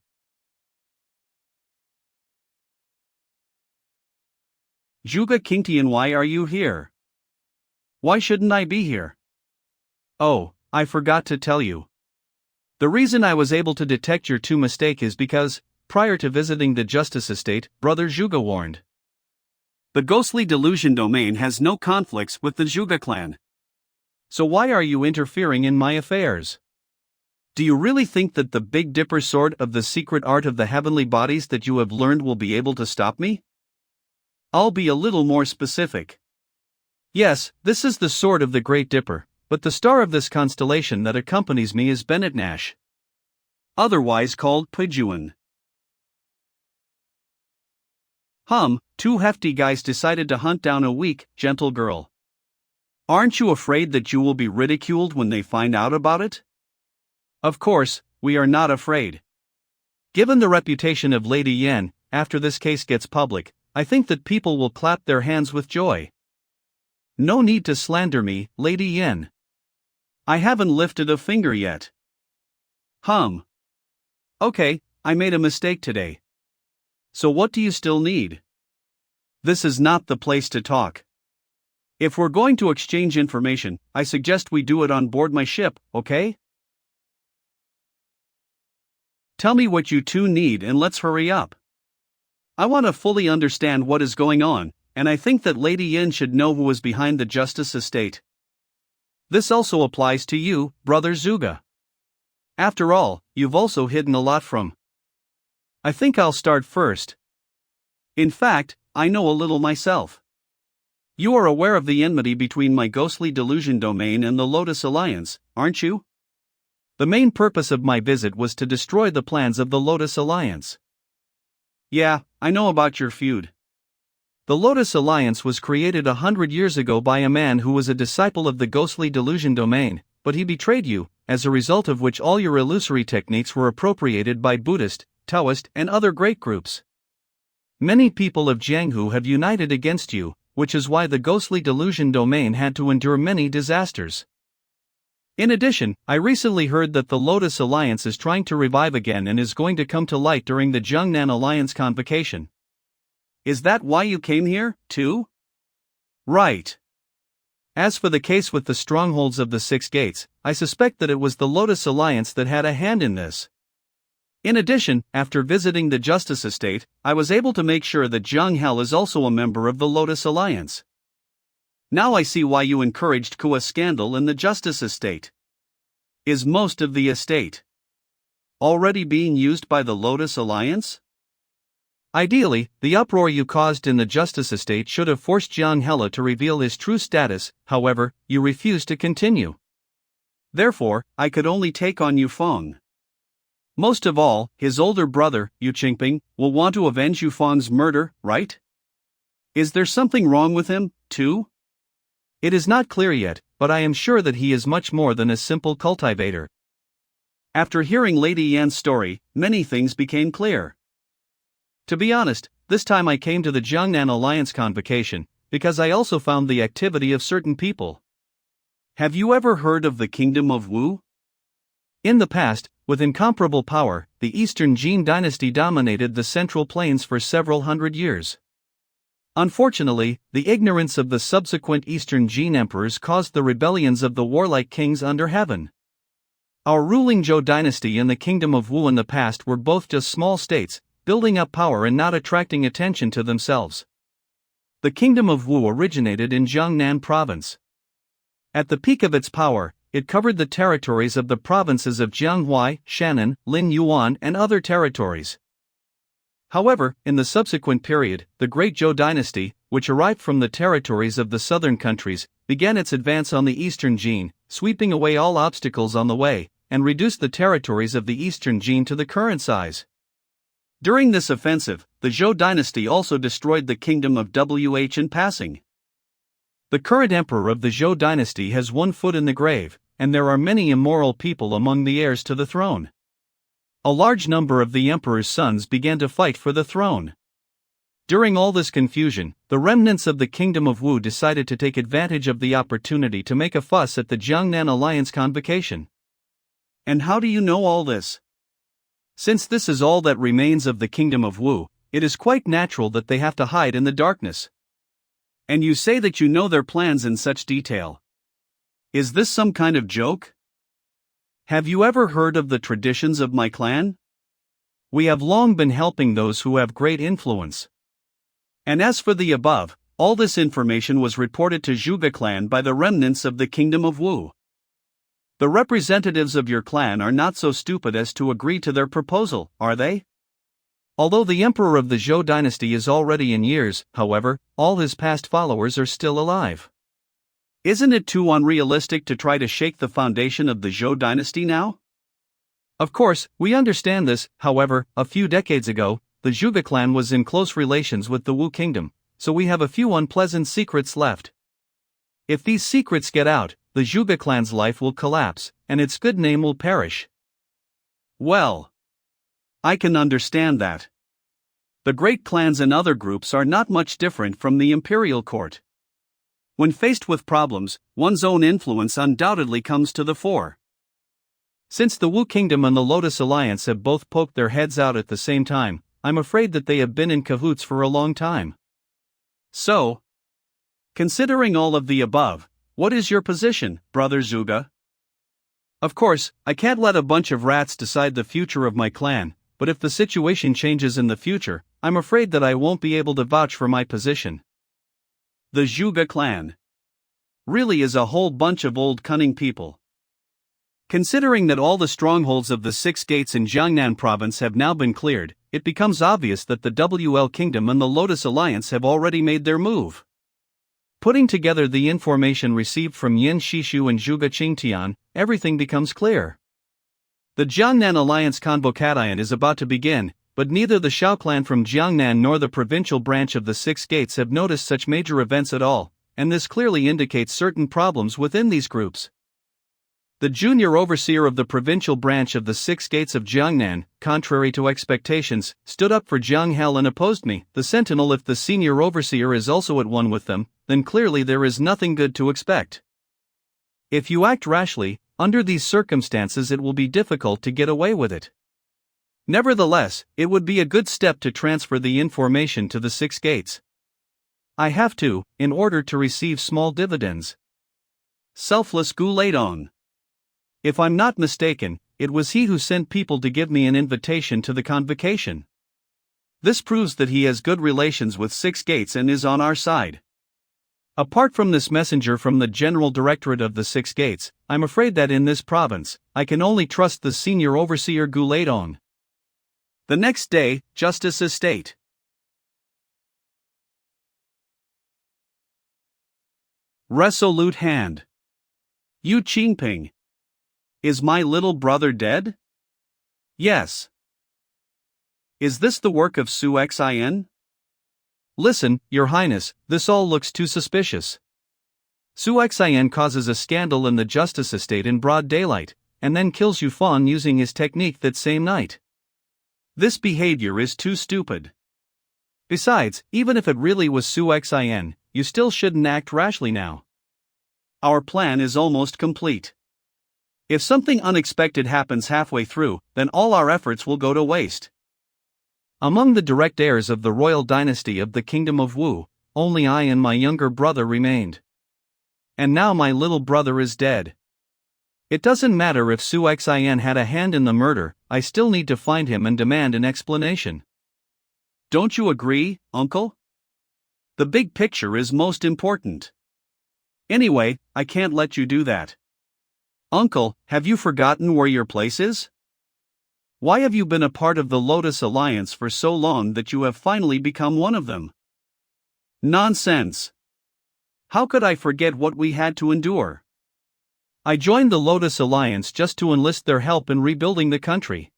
Speaker 1: Zhuge Qingtian, why are you here? Why shouldn't I be here? Oh, I forgot to tell you. The reason I was able to detect your two mistake is because, prior to visiting the Justice Estate, Brother Zhuge warned. The ghostly delusion domain has no conflicts with the Zhuge clan. So why are you interfering in my affairs? Do you really think that the Big Dipper sword of the secret art of the heavenly bodies that you have learned will be able to stop me? I'll be a little more specific. Yes, this is the sword of the Great Dipper, but the star of this constellation that accompanies me is Bennett Nash, otherwise called Pijuan. Two hefty guys decided to hunt down a weak, gentle girl. Aren't you afraid that you will be ridiculed when they find out about it? Of course, we are not afraid. Given the reputation of Lady Yen, after this case gets public, I think that people will clap their hands with joy. No need to slander me, Lady Yen. I haven't lifted a finger yet. Okay, I made a mistake today. So what do you still need? This is not the place to talk. If we're going to exchange information, I suggest we do it on board my ship, okay? Tell me what you two need and let's hurry up. I want to fully understand what is going on, and I think that Lady Yin should know who is behind the Justice Estate. This also applies to you, Brother Zhuge. After all, you've also hidden a lot from. I think I'll start first. In fact, I know a little myself. You are aware of the enmity between my ghostly delusion domain and the Lotus Alliance, aren't you? The main purpose of my visit was to destroy the plans of the Lotus Alliance. Yeah, I know about your feud. The Lotus Alliance was created 100 years ago by a man who was a disciple of the ghostly delusion domain, but he betrayed you, as a result of which all your illusory techniques were appropriated by Buddhist, Taoist, and other great groups. Many people of Jianghu have united against you, which is why the ghostly delusion domain had to endure many disasters. In addition, I recently heard that the Lotus Alliance is trying to revive again and is going to come to light during the Jiangnan Alliance convocation. Is that why you came here, too? Right. As for the case with the strongholds of the Six Gates, I suspect that it was the Lotus Alliance that had a hand in this. In addition, after visiting the Justice Estate, I was able to make sure that Zhang Hel is also a member of the Lotus Alliance. Now I see why you encouraged Kua scandal in the Justice Estate. Is most of the estate already being used by the Lotus Alliance? Ideally, the uproar you caused in the Justice Estate should have forced Zhang Hela to reveal his true status, however, you refused to continue. Therefore, I could only take on Yufeng. Most of all, his older brother, Yu Qingping, will want to avenge Yufeng's murder, right? Is there something wrong with him, too? It is not clear yet, but I am sure that he is much more than a simple cultivator. After hearing Lady Yan's story, many things became clear. To be honest, this time I came to the Jiangnan Alliance convocation, because I also found the activity of certain people. Have you ever heard of the Kingdom of Wu? In the past, with incomparable power, the Eastern Jin dynasty dominated the Central Plains for several hundred years. Unfortunately, the ignorance of the subsequent Eastern Jin emperors caused the rebellions of the warlike kings under heaven. Our ruling Zhou dynasty and the Kingdom of Wu in the past were both just small states, building up power and not attracting attention to themselves. The Kingdom of Wu originated in Jiangnan province. At the peak of its power, it covered the territories of the provinces of Jianghuai, Shannan, Lin Yuan, and other territories. However, in the subsequent period, the Great Zhou dynasty, which arrived from the territories of the southern countries, began its advance on the Eastern Jin, sweeping away all obstacles on the way, and reduced the territories of the Eastern Jin to the current size. During this offensive, the Zhou dynasty also destroyed the kingdom of Wh in passing. The current emperor of the Zhou dynasty has one foot in the grave, and there are many immoral people among the heirs to the throne. A large number of the emperor's sons began to fight for the throne. During all this confusion, the remnants of the Kingdom of Wu decided to take advantage of the opportunity to make a fuss at the Jiangnan Alliance convocation. And how do you know all this? Since this is all that remains of the Kingdom of Wu, it is quite natural that they have to hide in the darkness. And you say that you know their plans in such detail. Is this some kind of joke? Have you ever heard of the traditions of my clan? We have long been helping those who have great influence. And as for the above, all this information was reported to Zhuge clan by the remnants of the Kingdom of Wu. The representatives of your clan are not so stupid as to agree to their proposal, are they? Although the emperor of the Zhou dynasty is already in years, however, all his past followers are still alive. Isn't it too unrealistic to try to shake the foundation of the Zhou dynasty now? Of course, we understand this. However, a few decades ago, the Zhuge clan was in close relations with the Wu kingdom, so we have a few unpleasant secrets left. If these secrets get out, the Zhuge clan's life will collapse, and its good name will perish. Well, I can understand that. The great clans and other groups are not much different from the imperial court. When faced with problems, one's own influence undoubtedly comes to the fore. Since the Wu Kingdom and the Lotus Alliance have both poked their heads out at the same time, I'm afraid that they have been in cahoots for a long time. So, considering all of the above, what is your position, Brother Zhuge? Of course, I can't let a bunch of rats decide the future of my clan, but if the situation changes in the future, I'm afraid that I won't be able to vouch for my position. The Zhuge clan really is a whole bunch of old cunning people. Considering that all the strongholds of the Six Gates in Jiangnan province have now been cleared, it becomes obvious that the WL Kingdom and the Lotus Alliance have already made their move. Putting together the information received from Yin Shishu and Zhuge Qingtian, everything becomes clear. The Jiangnan Alliance convocation is about to begin, but neither the Shao clan from Jiangnan nor the provincial branch of the Six Gates have noticed such major events at all, and this clearly indicates certain problems within these groups. The junior overseer of the provincial branch of the Six Gates of Jiangnan, contrary to expectations, stood up for Jiang Hel and opposed me, the sentinel. If the senior overseer is also at one with them, then clearly there is nothing good to expect. If you act rashly, under these circumstances it will be difficult to get away with it. Nevertheless, it would be a good step to transfer the information to the Six Gates. I have to, in order to receive small dividends. Selfless Guladong. If I'm not mistaken, it was he who sent people to give me an invitation to the convocation. This proves that he has good relations with Six Gates and is on our side. Apart from this messenger from the General Directorate of the Six Gates, I'm afraid that in this province, I can only trust the senior overseer Guladong. The next day, Justice Estate. Resolute hand. Yu Qingping. Is my little brother dead? Yes. Is this the work of Su Xin? Listen, Your Highness, this all looks too suspicious. Su Xin causes a scandal in the Justice Estate in broad daylight, and then kills Yu Fan using his technique that same night. This behavior is too stupid. Besides, even if it really was Su Xin, you still shouldn't act rashly now. Our plan is almost complete. If something unexpected happens halfway through, then all our efforts will go to waste. Among the direct heirs of the royal dynasty of the Kingdom of Wu, only I and my younger brother remained. And now my little brother is dead. It doesn't matter if Su Xin had a hand in the murder, I still need to find him and demand an explanation. Don't you agree, uncle? The big picture is most important. Anyway, I can't let you do that. Uncle, have you forgotten where your place is? Why have you been a part of the Lotus Alliance for so long that you have finally become one of them? Nonsense. How could I forget what we had to endure? I joined the Lotus Alliance just to enlist their help in rebuilding the country.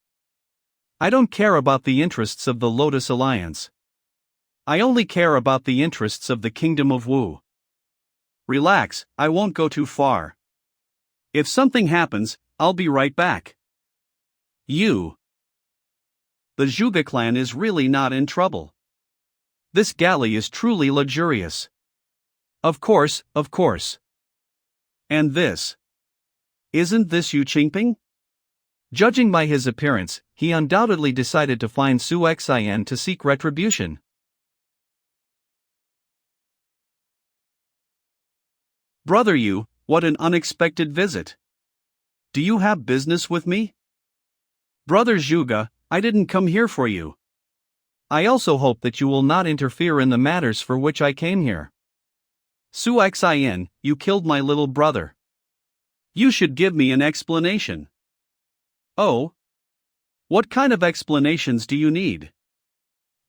Speaker 1: I don't care about the interests of the Lotus Alliance. I only care about the interests of the Kingdom of Wu. Relax, I won't go too far. If something happens, I'll be right back. The Zhuge clan is really not in trouble. This galley is truly luxurious. Of course. And this? Isn't this Yu Qingping? Judging by his appearance, he undoubtedly decided to find Su Xin to seek retribution. Brother Yu, what an unexpected visit. Do you have business with me? Brother Zhuge, I didn't come here for you. I also hope that you will not interfere in the matters for which I came here. Su Xin, you killed my little brother. You should give me an explanation. Oh? What kind of explanations do you need?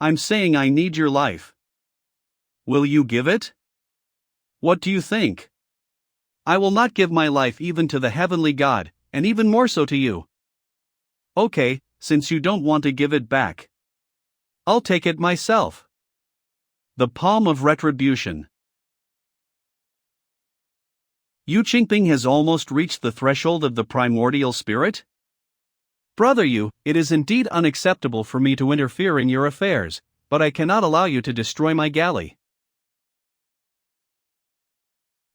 Speaker 1: I'm saying I need your life. Will you give it? What do you think? I will not give my life even to the heavenly God, and even more so to you. Okay, since you don't want to give it back. I'll take it myself. The palm of retribution. Yu Qingping has almost reached the threshold of the primordial spirit? Brother Yu, it is indeed unacceptable for me to interfere in your affairs, but I cannot allow you to destroy my galley.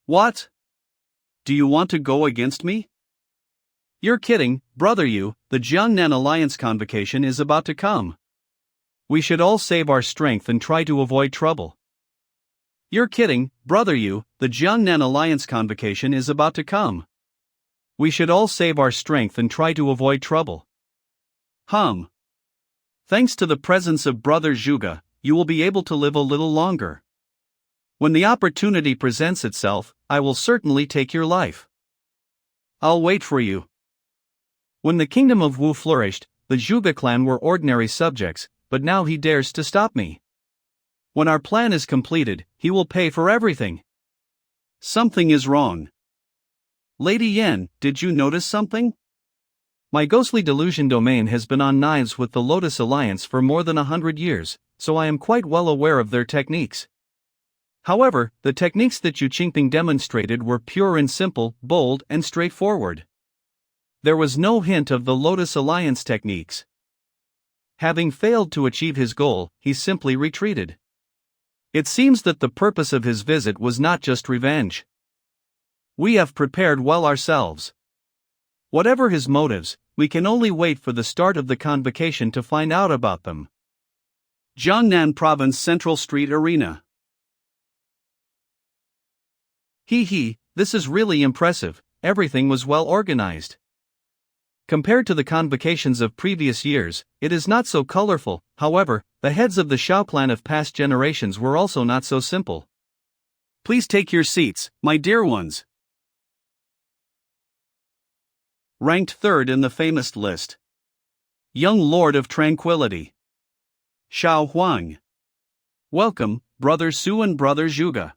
Speaker 1: What? Do you want to go against me? You're kidding, Brother Yu, the Jiangnan Alliance convocation is about to come. We should all save our strength and try to avoid trouble. You're kidding, Brother Yu, the Jiangnan Alliance convocation is about to come. We should all save our strength and try to avoid trouble. Thanks to the presence of Brother Zhuge, you will be able to live a little longer. When the opportunity presents itself, I will certainly take your life. I'll wait for you. When the Kingdom of Wu flourished, the Zhuge clan were ordinary subjects, but now he dares to stop me. When our plan is completed, he will pay for everything. Something is wrong. Lady Yan, did you notice something? My ghostly delusion domain has been on knives with the Lotus Alliance for more than 100 years, so I am quite well aware of their techniques. However, the techniques that Yu Qingping demonstrated were pure and simple, bold and straightforward. There was no hint of the Lotus Alliance techniques. Having failed to achieve his goal, he simply retreated. It seems that the purpose of his visit was not just revenge. We have prepared well ourselves. Whatever his motives, we can only wait for the start of the convocation to find out about them. Jiangnan Province Central Street Arena. This is really impressive. Everything was well organized. Compared to the convocations of previous years, it is not so colorful. However, the heads of the Shao clan of past generations were also not so simple. Please take your seats, my dear ones. Ranked third in the famous list. Young Lord of Tranquility. Shao Huang. Welcome, Brother Su and Brother Zhuge.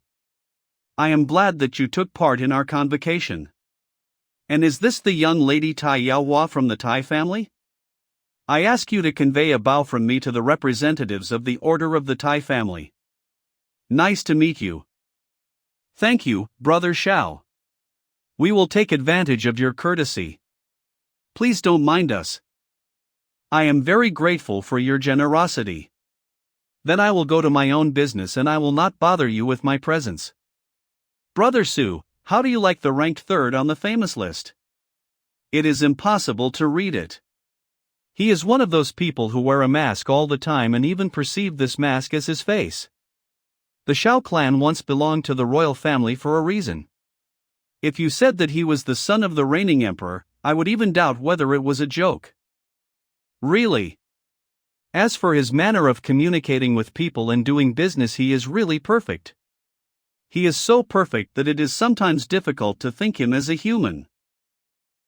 Speaker 1: I am glad that you took part in our convocation. And is this the young lady Tai Yaohua from the Tai family? I ask you to convey a bow from me to the representatives of the Order of the Tai family. Nice to meet you. Thank you, Brother Shao. We will take advantage of your courtesy. Please don't mind us. I am very grateful for your generosity. Then I will go to my own business and I will not bother you with my presence. Brother Su, how do you like the ranked third on the famous list? It is impossible to read it. He is one of those people who wear a mask all the time and even perceive this mask as his face. The Shao clan once belonged to the royal family for a reason. If you said that he was the son of the reigning emperor, I would even doubt whether it was a joke. Really? As for his manner of communicating with people and doing business, he is really perfect. He is so perfect that it is sometimes difficult to think him as a human.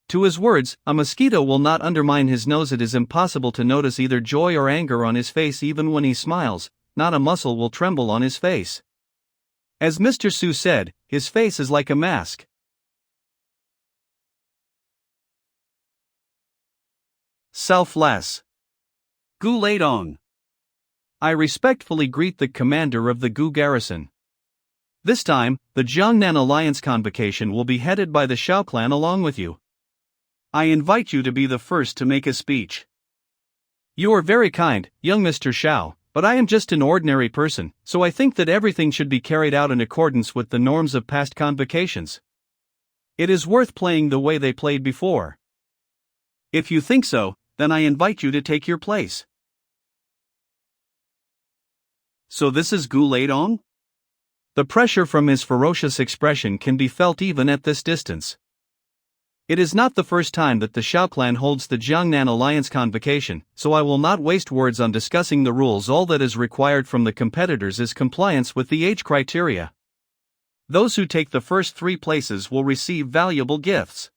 Speaker 1: To his words, a mosquito will not undermine his nose. It is impossible to notice either joy or anger on his face. Even when he smiles, not a muscle will tremble on his face. As Mr. Su said, his face is like a mask. Selfless. Gu Leidong. I respectfully greet the commander of the Gu garrison. This time, the Jiangnan Alliance convocation will be headed by the Shao clan along with you. I invite you to be the first to make a speech. You are very kind, young Mr. Shao, but I am just an ordinary person, so I think that everything should be carried out in accordance with the norms of past convocations. It is worth playing the way they played before. If you think so, then I invite you to take your place. So this is Gu Leidong? The pressure from his ferocious expression can be felt even at this distance. It is not the first time that the Shao clan holds the Jiangnan Alliance convocation, so I will not waste words on discussing the rules. All that is required from the competitors is compliance with the age criteria. Those who take the first 3 places will receive valuable gifts.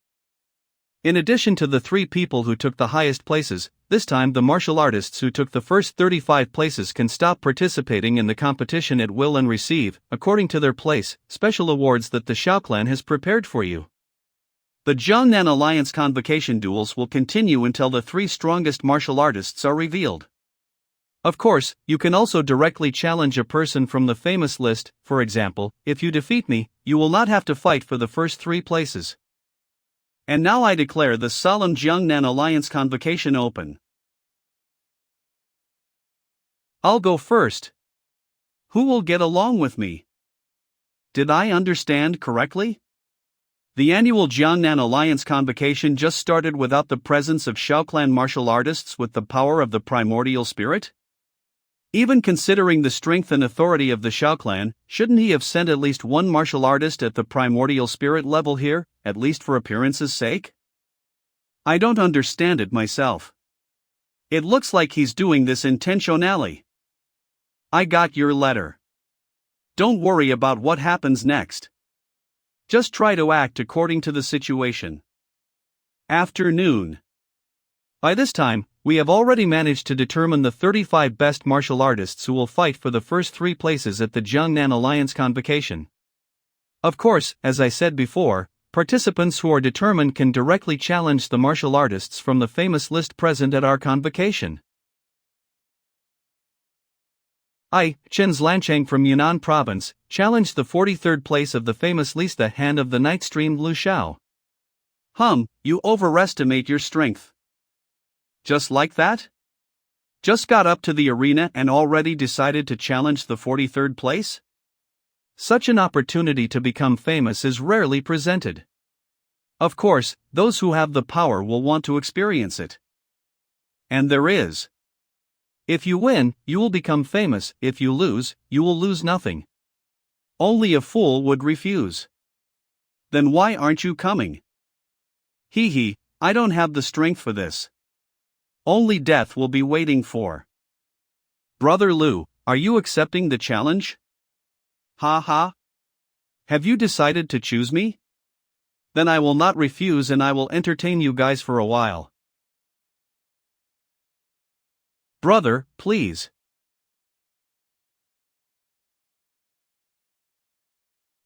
Speaker 1: In addition to the 3 people who took the highest places, this time the martial artists who took the first 35 places can stop participating in the competition at will and receive, according to their place, special awards that the Shao clan has prepared for you. The Jiangnan Alliance convocation duels will continue until the 3 strongest martial artists are revealed. Of course, you can also directly challenge a person from the famous list. For example, if you defeat me, you will not have to fight for the first 3 places. And now I declare the solemn Jiangnan Alliance convocation open. I'll go first. Who will get along with me? Did I understand correctly? The annual Jiangnan Alliance convocation just started without the presence of Shao clan martial artists with the power of the primordial spirit? Even considering the strength and authority of the Shao clan, shouldn't he have sent at least one martial artist at the primordial spirit level here, at least for appearance's sake? I don't understand it myself. It looks like he's doing this intentionally. I got your letter. Don't worry about what happens next. Just try to act according to the situation. Afternoon. By this time, we have already managed to determine the 35 best martial artists who will fight for the first 3 places at the Jiangnan Alliance convocation. Of course, as I said before, participants who are determined can directly challenge the martial artists from the famous list present at our convocation. I, Chen Zlanchang from Yunnan Province, challenged the 43rd place of the famous list, the hand of the night stream Lu Xiao.
Speaker 2: You overestimate your strength. Just like that? Just got up to the arena and already decided to challenge the 43rd place?
Speaker 1: Such an opportunity to become famous is rarely presented.
Speaker 2: Of course, those who have the power will want to experience it. And there is.
Speaker 1: If you win, you will become famous. If you lose, you will lose nothing.
Speaker 2: Only a fool would refuse. Then why aren't you coming? I don't have the strength for this. Only death will be waiting for.
Speaker 1: Brother Lu, are you accepting the challenge?
Speaker 2: Ha.
Speaker 1: Have you decided to choose me?
Speaker 2: Then I will not refuse and I will entertain you guys for a while.
Speaker 1: Brother, please.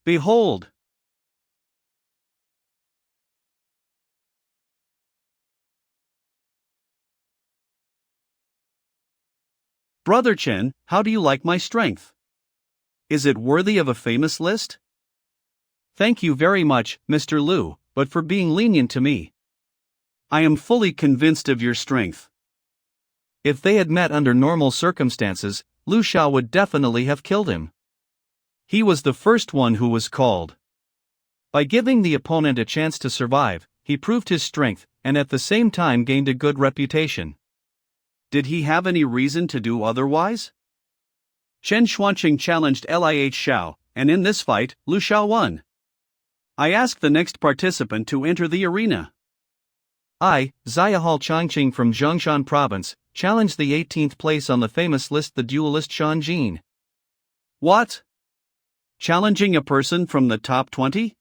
Speaker 2: Behold.
Speaker 1: Brother Chen, how do you like my strength?
Speaker 2: Is it worthy of a famous list?
Speaker 1: Thank you very much, Mr. Lu, but for being lenient to me.
Speaker 2: I am fully convinced of your strength.
Speaker 1: If they had met under normal circumstances, Lu Xiao would definitely have killed him. He was the first one who was called. By giving the opponent a chance to survive, he proved his strength, and at the same time gained a good reputation.
Speaker 2: Did he have any reason to do otherwise? Chen Xuanqing challenged Lih Xiao, and in this fight, Lu Xiao won. I ask the next participant to enter the arena.
Speaker 1: I, Xiahal Changqing from Zhongshan Province, challenged the 18th place on the famous list, the duelist Shan Jin.
Speaker 2: What? Challenging a person from the top 20?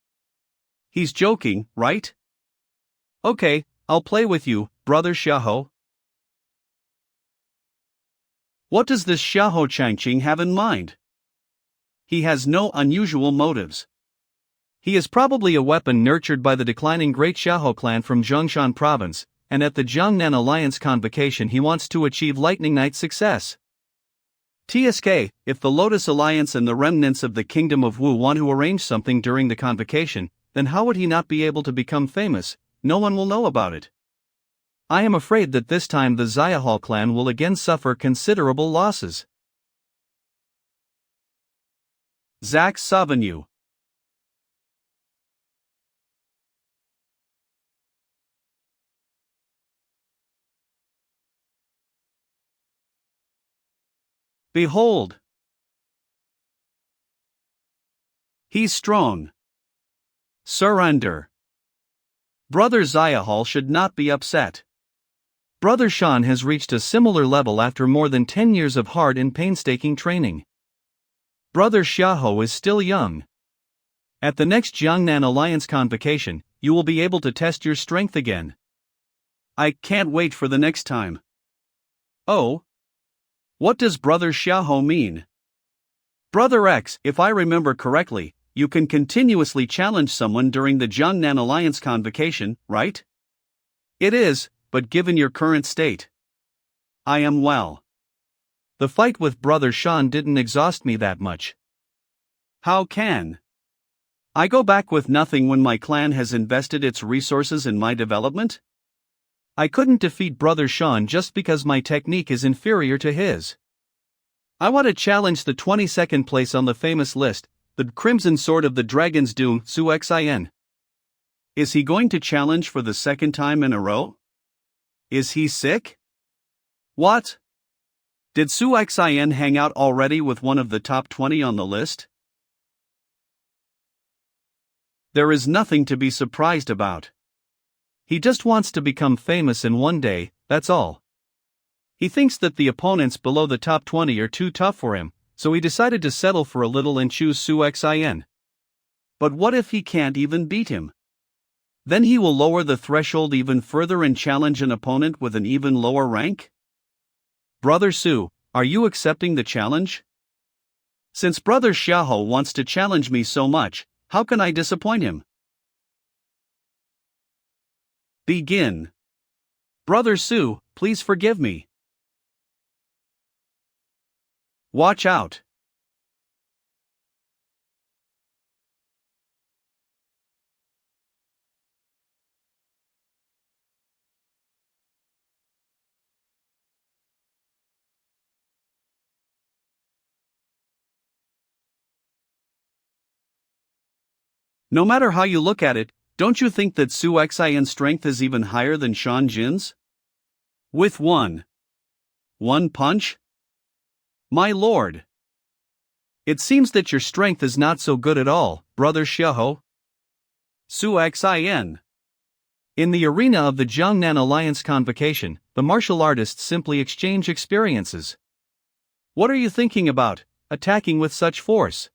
Speaker 2: He's joking, right?
Speaker 1: Okay, I'll play with you, brother Xiahou.
Speaker 2: What does this Xiahou Changqing have in mind? He has no unusual motives.
Speaker 1: He is probably a weapon nurtured by the declining Great Xiahou clan from Zhongshan Province, and at the Jiangnan Alliance convocation he wants to achieve Lightning Knight success.
Speaker 2: TSK, if the Lotus Alliance and the remnants of the Kingdom of Wu want to arrange something during the convocation, then how would he not be able to become famous? No one will know about it.
Speaker 1: I am afraid that this time the Xiahal clan will again suffer considerable losses.
Speaker 2: Zach Savenue. Behold. He's strong. Surrender. Brother Xiahal should not be upset.
Speaker 1: Brother Shan has reached a similar level after more than 10 years of hard and painstaking training. Brother Xiahou is still young. At the next Jiangnan Alliance convocation, you will be able to test your strength again.
Speaker 2: I can't wait for the next time. Oh? What does Brother Xiahou mean? Brother X, if I remember correctly, you can continuously challenge someone during the Jiangnan Alliance convocation, right?
Speaker 1: It is, but given your current state,
Speaker 2: I am well.
Speaker 1: The fight with Brother Shan didn't exhaust me that much.
Speaker 2: How can I go back with nothing when my clan has invested its resources in my development?
Speaker 1: I couldn't defeat Brother Shan just because my technique is inferior to his.
Speaker 2: I want to challenge the 22nd place on the famous list, the Crimson Sword of the Dragon's Doom, Su Xin. Is he going to challenge for the second time in a row? Is he sick? What? Did Su Xin hang out already with one of the top 20 on the list? There is nothing to be surprised about.
Speaker 1: He just wants to become famous in one day, that's all. He thinks that the opponents below the top 20 are too tough for him, so he decided to settle for a little and choose Su Xin.
Speaker 2: But what if he can't even beat him? Then he will lower the threshold even further and challenge an opponent with an even lower rank?
Speaker 1: Brother Su, are you accepting the challenge?
Speaker 2: Since Brother Xiahou wants to challenge me so much, how can I disappoint him? Begin. Brother Su, please forgive me. Watch out. No matter how you look at it, don't you think that Su Xin's strength is even higher than Shan Jin's? With one punch? My lord. It seems that your strength is not so good at all, brother Xiaoho. Su Xin. In the arena of the Jiangnan Alliance Convocation, the martial artists simply exchange experiences. What are you thinking about, attacking with such force?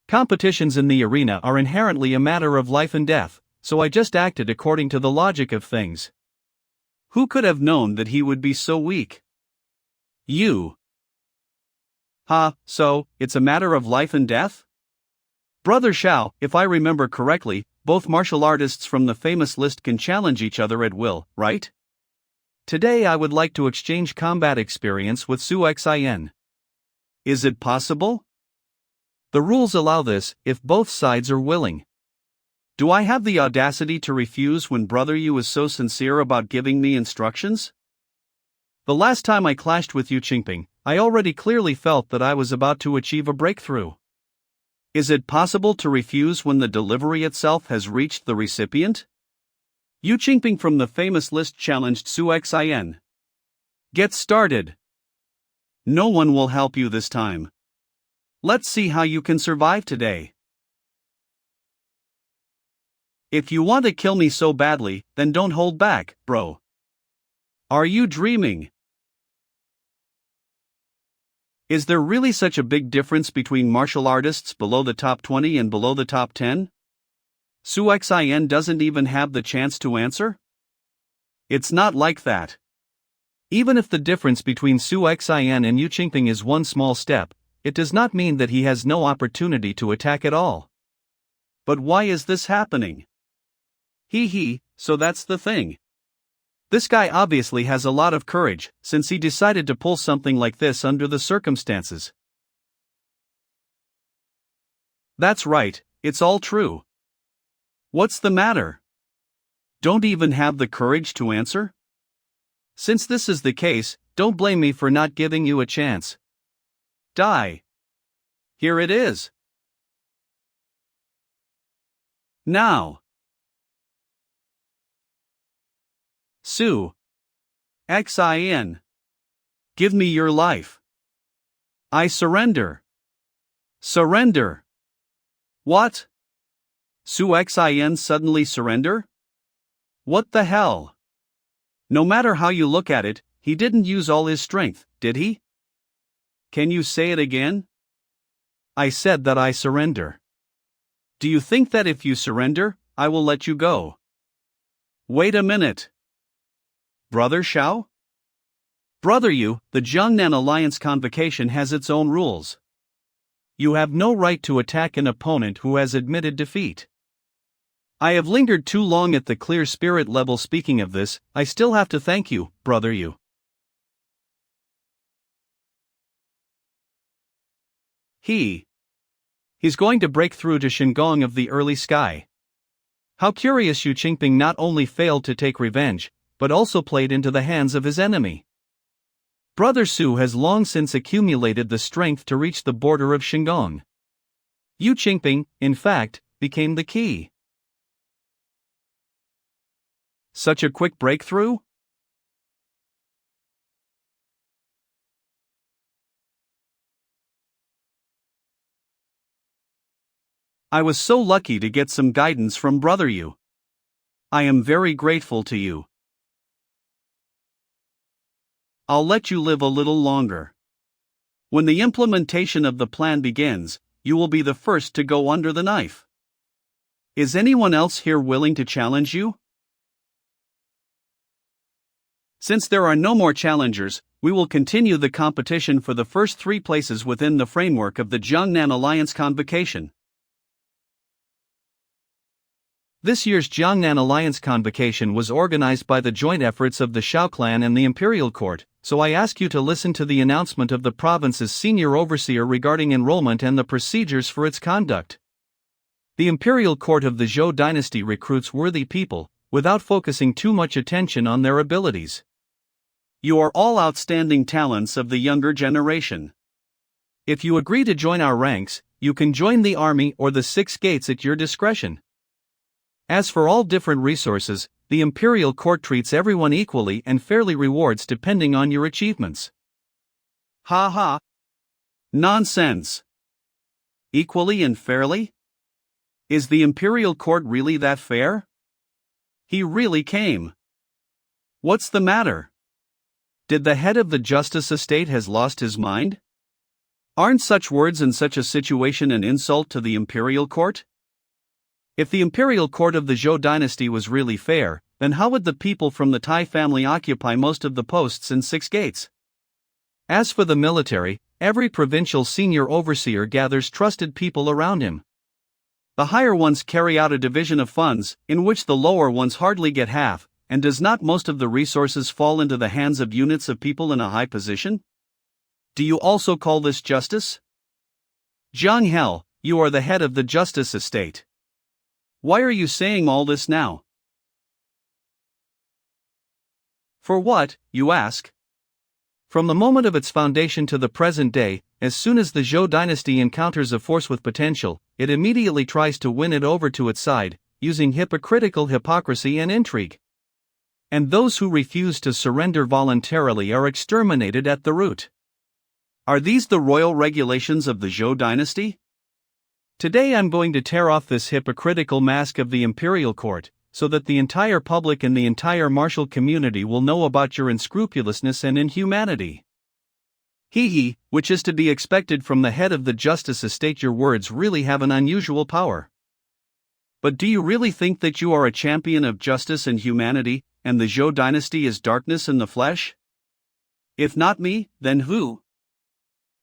Speaker 2: Competitions in the arena are inherently a matter of life and death, so I just acted according to the logic of things. Who could have known that he would be so weak? You. So, it's a matter of life and death? Brother Xiao, if I remember correctly, both martial artists from the famous list can challenge each other at will, right? Today I would like to exchange combat experience with Su Xin. Is it possible? The rules allow this, if both sides are willing. Do I have the audacity to refuse when Brother Yu is so sincere about giving me instructions? The last time I clashed with Yu Qingping, I already clearly felt that I was about to achieve a breakthrough. Is it possible to refuse when the delivery itself has reached the recipient? Yu Qingping from the famous list challenged Su Xin. Get started. No one will help you this time. Let's see how you can survive today. If you want to kill me so badly, then don't hold back, bro. Are you dreaming? Is there really such a big difference between martial artists below the top 20 and below the top 10? Su Xin doesn't even have the chance to answer? It's not like that. Even if the difference between Su Xin and Yu Qingping is one small step, it does not mean that he has no opportunity to attack at all. But why is this happening? So that's the thing. This guy obviously has a lot of courage, since he decided to pull something like this under the circumstances. That's right, it's all true. What's the matter? Don't even have the courage to answer? Since this is the case, don't blame me for not giving you a chance. Die. Here it is. Now. Su Xin. Give me your life. I surrender. Surrender. What? Su Xin suddenly surrender? What the hell? No matter how you look at it, he didn't use all his strength, did he? Can you say it again? I said that I surrender. Do you think that if you surrender, I will let you go? Wait a minute. Brother Xiao? Brother Yu, the Jiangnan Alliance Convocation has its own rules. You have no right to attack an opponent who has admitted defeat. I have lingered too long at the clear spirit level. Speaking of this, I still have to thank you, Brother Yu. He's going to break through to Shingong of the early sky. How curious. Yu Qingping not only failed to take revenge, but also played into the hands of his enemy. Brother Su has long since accumulated the strength to reach the border of Shingong. Yu Qingping, in fact, became the key. Such a quick breakthrough? I was so lucky to get some guidance from Brother Yu. I am very grateful to you. I'll let you live a little longer. When the implementation of the plan begins, you will be the first to go under the knife. Is anyone else here willing to challenge you? Since there are no more challengers, we will continue the competition for the first 3 places within the framework of the Jiangnan Alliance Convocation. This year's Jiangnan Alliance Convocation was organized by the joint efforts of the Shao clan and the Imperial Court, so I ask you to listen to the announcement of the province's senior overseer regarding enrollment and the procedures for its conduct. The Imperial Court of the Zhou dynasty recruits worthy people, without focusing too much attention on their abilities.
Speaker 1: You are all outstanding talents of the younger generation.
Speaker 2: If you agree to join our ranks, you can join the army or the 6 gates at your discretion. As for all different resources, the Imperial Court treats everyone equally and fairly rewards depending on your achievements.
Speaker 1: Ha ha. Nonsense. Equally and fairly? Is the Imperial Court really that fair? He really came. What's the matter? Did the head of the Justice Estate has lost his mind? Aren't such words in such a situation an insult to the Imperial Court? If the Imperial Court of the Zhou dynasty was really fair, then how would the people from the Tai family occupy most of the posts in 6 gates? As for the military, every provincial senior overseer gathers trusted people around him. The higher ones carry out a division of funds, in which the lower ones hardly get half, and does not most of the resources fall into the hands of units of people in a high position? Do you also call this justice? Zhang Hel, you are the head of the Justice Estate. Why are you saying all this now? For what, you ask? From the moment of its foundation to the present day, as soon as the Zhou dynasty encounters a force with potential, it immediately tries to win it over to its side, using hypocritical hypocrisy and intrigue. And those who refuse to surrender voluntarily are exterminated at the root. Are these the royal regulations of the Zhou dynasty? Today I'm going to tear off this hypocritical mask of the Imperial Court, so that the entire public and the entire martial community will know about your unscrupulousness and inhumanity. Hee, which is to be expected from the head of the Justice Estate. Your words really have an unusual power. But do you really think that you are a champion of justice and humanity, and the Zhou dynasty is darkness in the flesh? If not me, then who?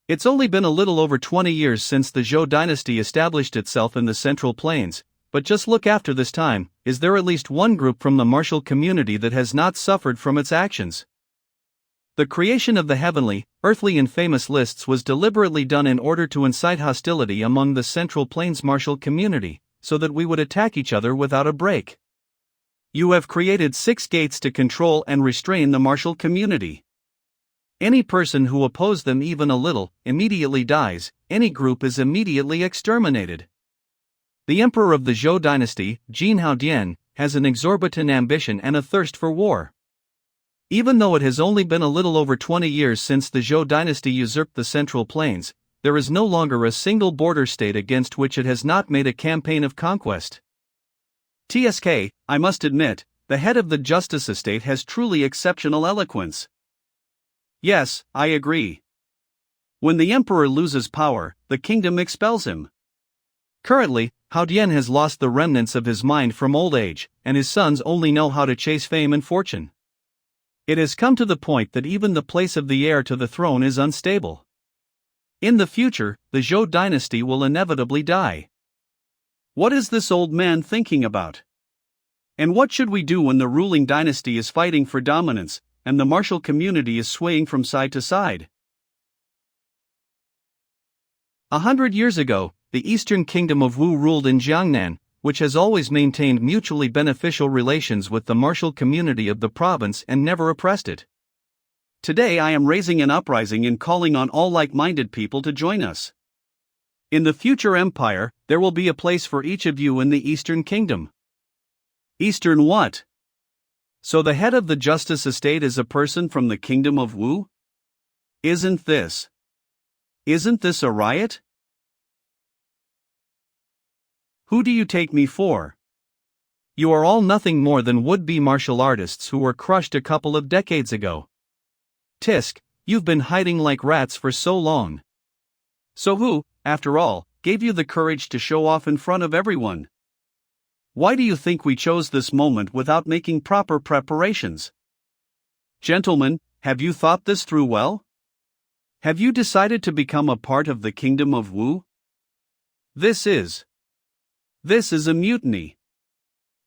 Speaker 1: It's only been a little over 20 years since the Zhou dynasty established itself in the Central Plains, but just look after this time, is there at least one group from the martial community that has not suffered from its actions? The creation of the heavenly, earthly and famous lists was deliberately done in order to incite hostility among the Central Plains martial community, so that we would attack each other without a break. You have created 6 gates to control and restrain the martial community. Any person who opposes them even a little, immediately dies, any group is immediately exterminated. The emperor of the Zhou dynasty, Jin Haodian, has an exorbitant ambition and a thirst for war. Even though it has only been a little over 20 years since the Zhou dynasty usurped the Central Plains, there is no longer a single border state against which it has not made a campaign of conquest. TSK, I must admit, the head of the Justice Estate has truly exceptional eloquence. Yes, I agree. When the emperor loses power, the kingdom expels him. Currently, Haodian has lost the remnants of his mind from old age, and his sons only know how to chase fame and fortune. It has come to the point that even the place of the heir to the throne is unstable. In the future, the Zhou dynasty will inevitably die. What is this old man thinking about? And what should we do when the ruling dynasty is fighting for dominance, and the martial community is swaying from side to side? 100 years ago, the Eastern Kingdom of Wu ruled in Jiangnan, which has always maintained mutually beneficial relations with the martial community of the province and never oppressed it. Today I am raising an uprising and calling on all like-minded people to join us. In the future empire, there will be a place for each of you in the Eastern Kingdom. Eastern what? So the head of the Justice Estate is a person from the Kingdom of Wu? Isn't this a riot? Who do you take me for? You are all nothing more than would-be martial artists who were crushed a couple of decades ago. Tisk, you've been hiding like rats for so long. So who, after all, gave you the courage to show off in front of everyone? Why do you think we chose this moment without making proper preparations? Gentlemen, have you thought this through well? Have you decided to become a part of the Kingdom of Wu? This is a mutiny.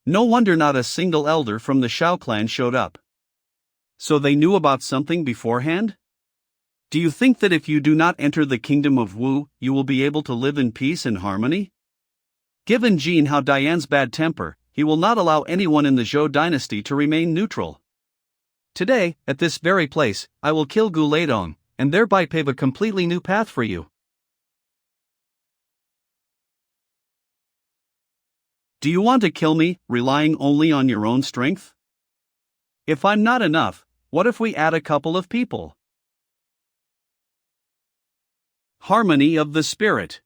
Speaker 2: No wonder not a single elder from the Shao clan showed up. So they knew about something beforehand? Do you think that if you do not enter the kingdom of Wu, you will be able to live in peace and harmony? Given Jin Hao Dian's bad temper, he will not allow anyone in the Zhou dynasty to remain neutral. Today, at this very place, I will kill Gu Leidong, and thereby pave a completely new path for you. Do you want to kill me, relying only on your own strength? If I'm not enough, what if we add a couple of people? Harmony of the spirit.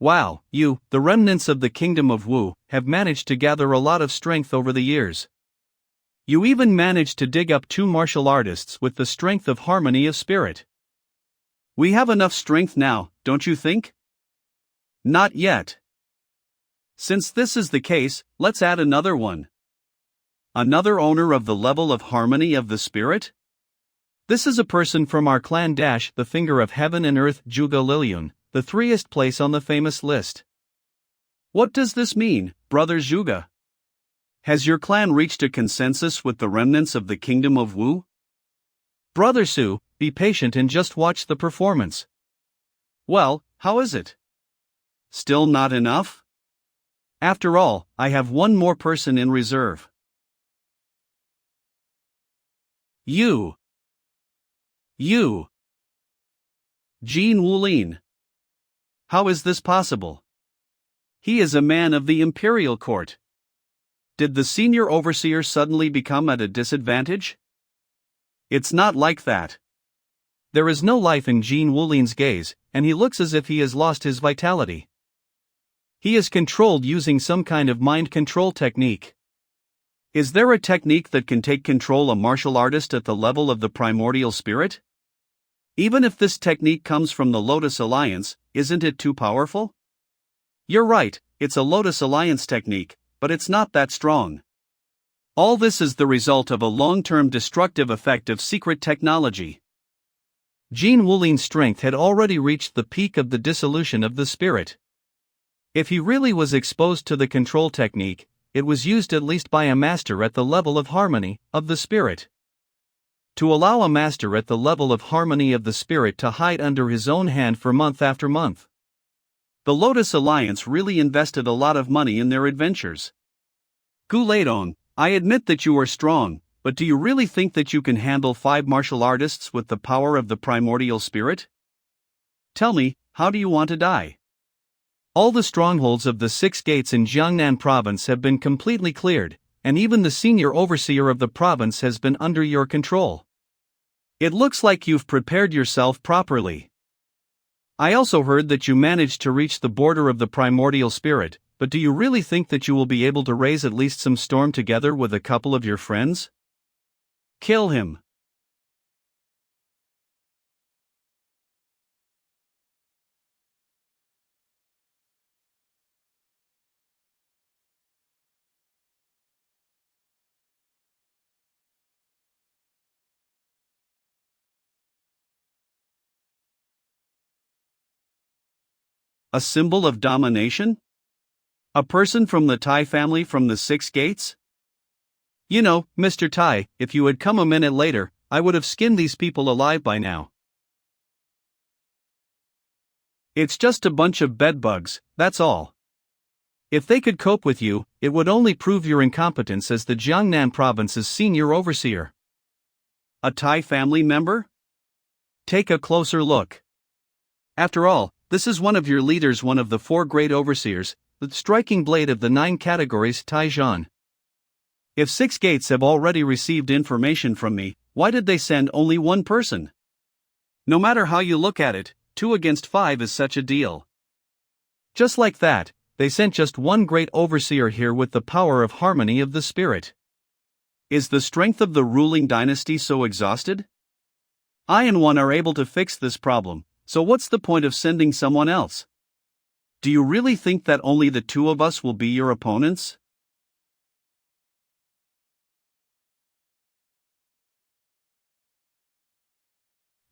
Speaker 2: Wow, you, the remnants of the kingdom of Wu, have managed to gather a lot of strength over the years. You even managed to dig up 2 martial artists with the strength of harmony of spirit. We have enough strength now, don't you think? Not yet. Since this is the case, let's add another one. Another owner of the level of harmony of the spirit? This is a person from our clan dash the finger of heaven and earth Zhuge Lilyun, the 3rd place on the famous list. What does this mean, brother Zhuge? Has your clan reached a consensus with the remnants of the kingdom of Wu? Brother Su, be patient and just watch the performance. Well, how is it? Still not enough? After all, I have one more person in reserve. You. Jin Wulin. How is this possible? He is a man of the imperial court. Did the senior overseer suddenly become at a disadvantage? It's not like that. There is no life in Jin Wulin's gaze, and he looks as if he has lost his vitality. He is controlled using some kind of mind control technique. Is there a technique that can take control a martial artist at the level of the primordial spirit? Even if this technique comes from the Lotus Alliance, isn't it too powerful? You're right, it's a Lotus Alliance technique, but it's not that strong. All this is the result of a long-term destructive effect of secret technology. Jin Wulin's strength had already reached the peak of the dissolution of the spirit. If he really was exposed to the control technique, it was used at least by a master at the level of harmony of the spirit. To allow a master at the level of harmony of the spirit to hide under his own hand for month after month. The Lotus Alliance really invested a lot of money in their adventures. Gu Leidong, I admit that you are strong, but do you really think that you can handle 5 martial artists with the power of the primordial spirit? Tell me, how do you want to die? All the strongholds of the 6 gates in Jiangnan province have been completely cleared, and even the senior overseer of the province has been under your control. It looks like you've prepared yourself properly. I also heard that you managed to reach the border of the primordial spirit, but do you really think that you will be able to raise at least some storm together with a couple of your friends? Kill him. A symbol of domination? A person from the Tai family from the 6 gates? You know, Mr. Tai, if you had come a minute later, I would have skinned these people alive by now. It's just a bunch of bedbugs, that's all. If they could cope with you, it would only prove your incompetence as the Jiangnan province's senior overseer. A Tai family member? Take a closer look. After all, this is one of your leaders, one of the 4 great overseers, the striking blade of the 9 categories Taizhan. If 6 gates have already received information from me, why did they send only 1 person? No matter how you look at it, 2 against 5 is such a deal. Just like that, they sent just 1 great overseer here with the power of harmony of the spirit. Is the strength of the ruling dynasty so exhausted? I and one are able to fix this problem. So what's the point of sending someone else? Do you really think that only the 2 of us will be your opponents?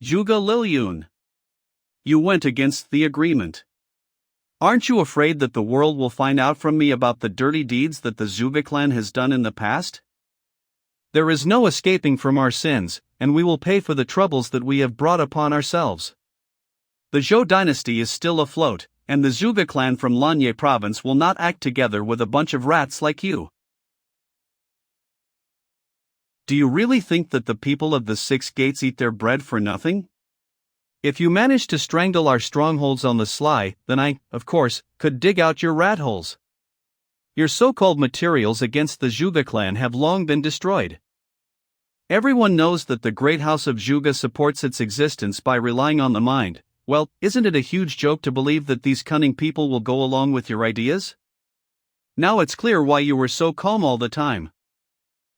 Speaker 2: Zhuge Lilyun. You went against the agreement.
Speaker 1: Aren't you afraid that the world will find out from me about the dirty deeds that the Zhuge clan has done in the past? There is no escaping from our sins, and we will pay for the troubles that we have brought upon ourselves. The Zhou dynasty is still afloat, and the Zhuge clan from Lanye province will not act together with a bunch of rats like you. Do you really think that the people of the Six Gates eat their bread for nothing? If you manage to strangle our strongholds on the sly, then I, of course, could dig out your rat holes. Your so-called materials against the Zhuge clan have long been destroyed. Everyone knows that the great house of Zhuge supports its existence by relying on the mind. Well, isn't it a huge joke to believe that these cunning people will go along with your ideas? Now it's clear why you were so calm all the time.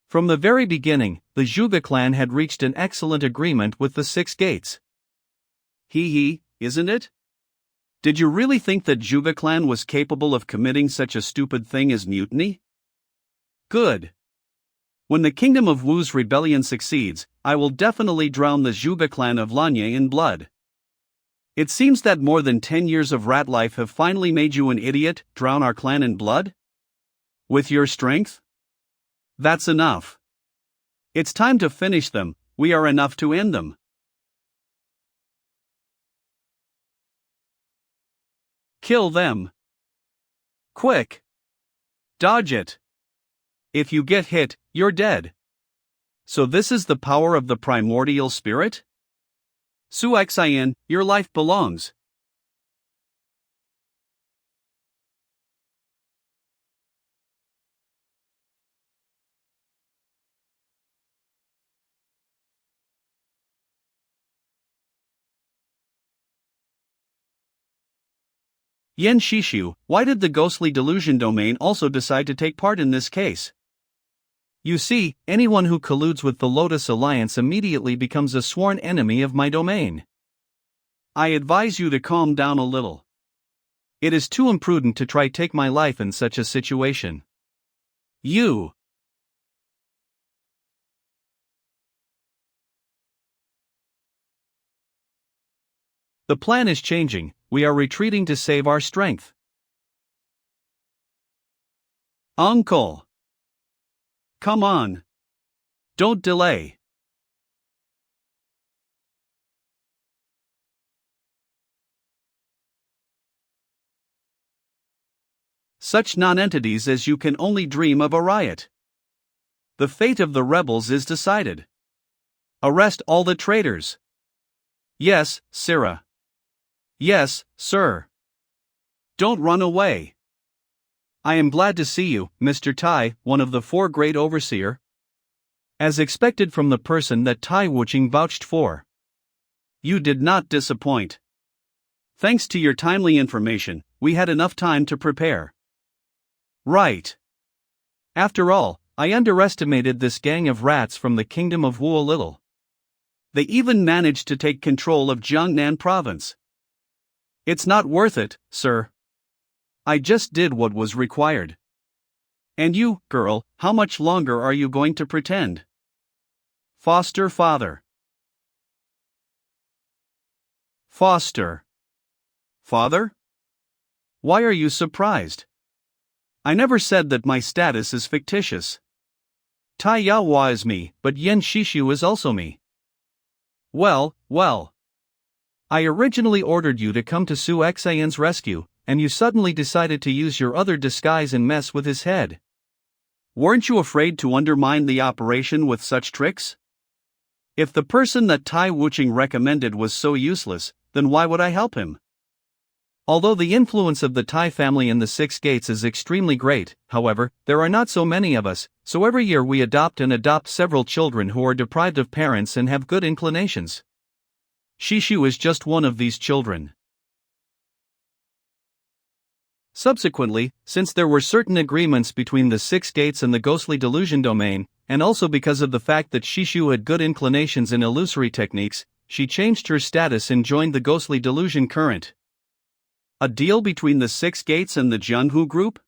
Speaker 1: From the very beginning, the Zhuge clan had reached an excellent agreement with the Six Gates. Isn't it? Did you really think that Zhuge clan was capable of committing such a stupid thing as mutiny? Good. When the Kingdom of Wu's rebellion succeeds, I will definitely drown the Zhuge clan of Lanye in blood. It seems that more than 10 years of rat life have finally made you an idiot. Drown our clan in blood? With your strength? That's enough. It's time to finish them. We are enough to end them. Kill them. Quick. Dodge it. If you get hit, you're dead. So this is the power of the primordial spirit? Su Xian, your life belongs. Yen Shishu, why did the ghostly delusion domain also decide to take part in this case? You see, anyone who colludes with the Lotus Alliance immediately becomes a sworn enemy of my domain. I advise you to calm down a little. It is too imprudent to try take my life in such a situation. You. The plan is changing. We are retreating to save our strength. Uncle. Come on. Don't delay. Such nonentities as you can only dream of a riot. The fate of the rebels is decided. Arrest all the traitors. Yes, Sirrah. Yes, sir. Don't run away. I am glad to see you, Mr. Tai, one of the 4 great overseer. As expected from the person that Tai Wuching vouched for. You did not disappoint. Thanks to your timely information, we had enough time to prepare. Right. After all, I underestimated this gang of rats from the Kingdom of Wu a little. They even managed to take control of Jiangnan province. It's not worth it, sir. I just did what was required. And you, girl, how much longer are you going to pretend? Foster father. Foster. Father? Why are you surprised? I never said that my status is fictitious. Tai Yaohua is me, but Yen Shishu is also me. Well. I originally ordered you to come to Su Xian's rescue, and you suddenly decided to use your other disguise and mess with his head. Weren't you afraid to undermine the operation with such tricks? If the person that Tai Wuching recommended was so useless, then why would I help him? Although the influence of the Tai family in the Six Gates is extremely great, however, there are not so many of us, so every year we adopt several children who are deprived of parents and have good inclinations. Shishu is just one of these children. Subsequently, since there were certain agreements between the Six Gates and the ghostly delusion domain, and also because of the fact that Shishu had good inclinations in illusory techniques, she changed her status and joined the ghostly delusion current. A deal between the Six Gates and the Jianhu group?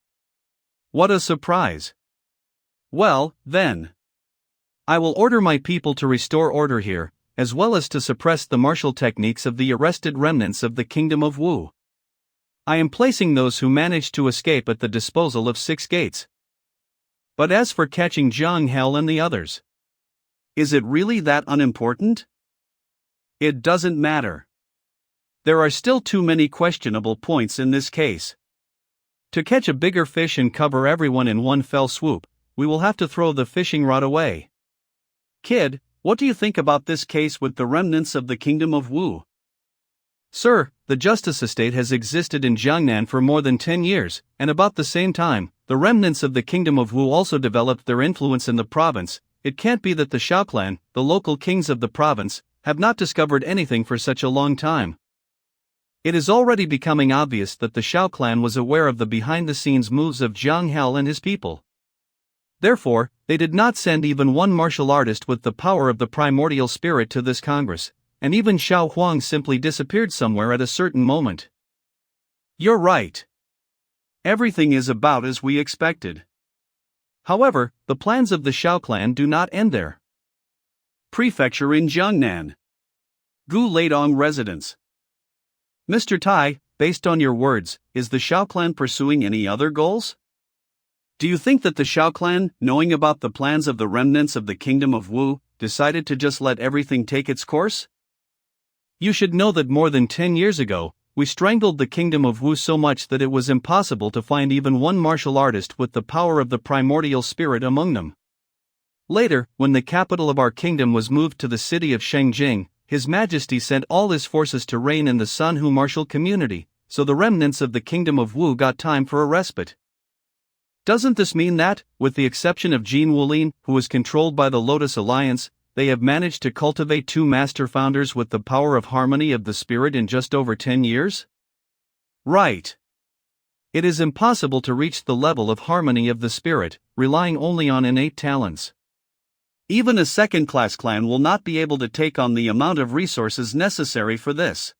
Speaker 1: What a surprise. Well, then. I will order my people to restore order here, as well as to suppress the martial techniques of the arrested remnants of the Kingdom of Wu.
Speaker 2: I am placing those who managed to escape at the disposal of 6 gates. But as for catching Zhang Hel and the others, is it really that unimportant? It doesn't matter. There are still too many questionable points in this case. To catch a bigger fish and cover everyone in one fell swoop, we will have to throw the fishing rod away. Kid, what do you think about this case with the remnants of the Kingdom of Wu? Sir, the justice estate has existed in Jiangnan for more than 10 years, and about the same time, the remnants of the Kingdom of Wu also developed their influence in the province. It can't be that the Shao clan, the local kings of the province, have not discovered anything for such a long time. It is already becoming obvious that the Shao clan was aware of the behind-the-scenes moves of Zhang Hel and his people. Therefore, they did not send even one martial artist with the power of the primordial spirit to this congress, and even Xiao Huang simply disappeared somewhere at a certain moment. You're right. Everything is about as we expected. However, the plans of the Shao clan do not end there. Prefecture in Jiangnan. Gu Leidong residence. Mr. Tai, based on your words, is the Shao clan pursuing any other goals? Do you think that the Shao clan, knowing about the plans of the remnants of the Kingdom of Wu, decided to just let everything take its course? You should know that more than 10 years ago, we strangled the Kingdom of Wu so much that it was impossible to find even one martial artist with the power of the primordial spirit among them. Later, when the capital of our kingdom was moved to the city of Shengjing, His Majesty sent all his forces to reign in the Sun Hu martial community, so the remnants of the Kingdom of Wu got time for a respite. Doesn't this mean that, with the exception of Jin Wulin, who is controlled by the Lotus Alliance, they have managed to cultivate 2 master founders with the power of harmony of the spirit in just over 10 years? Right. It is impossible to reach the level of harmony of the spirit, relying only on innate talents. Even a second-class clan will not be able to take on the amount of resources necessary for this.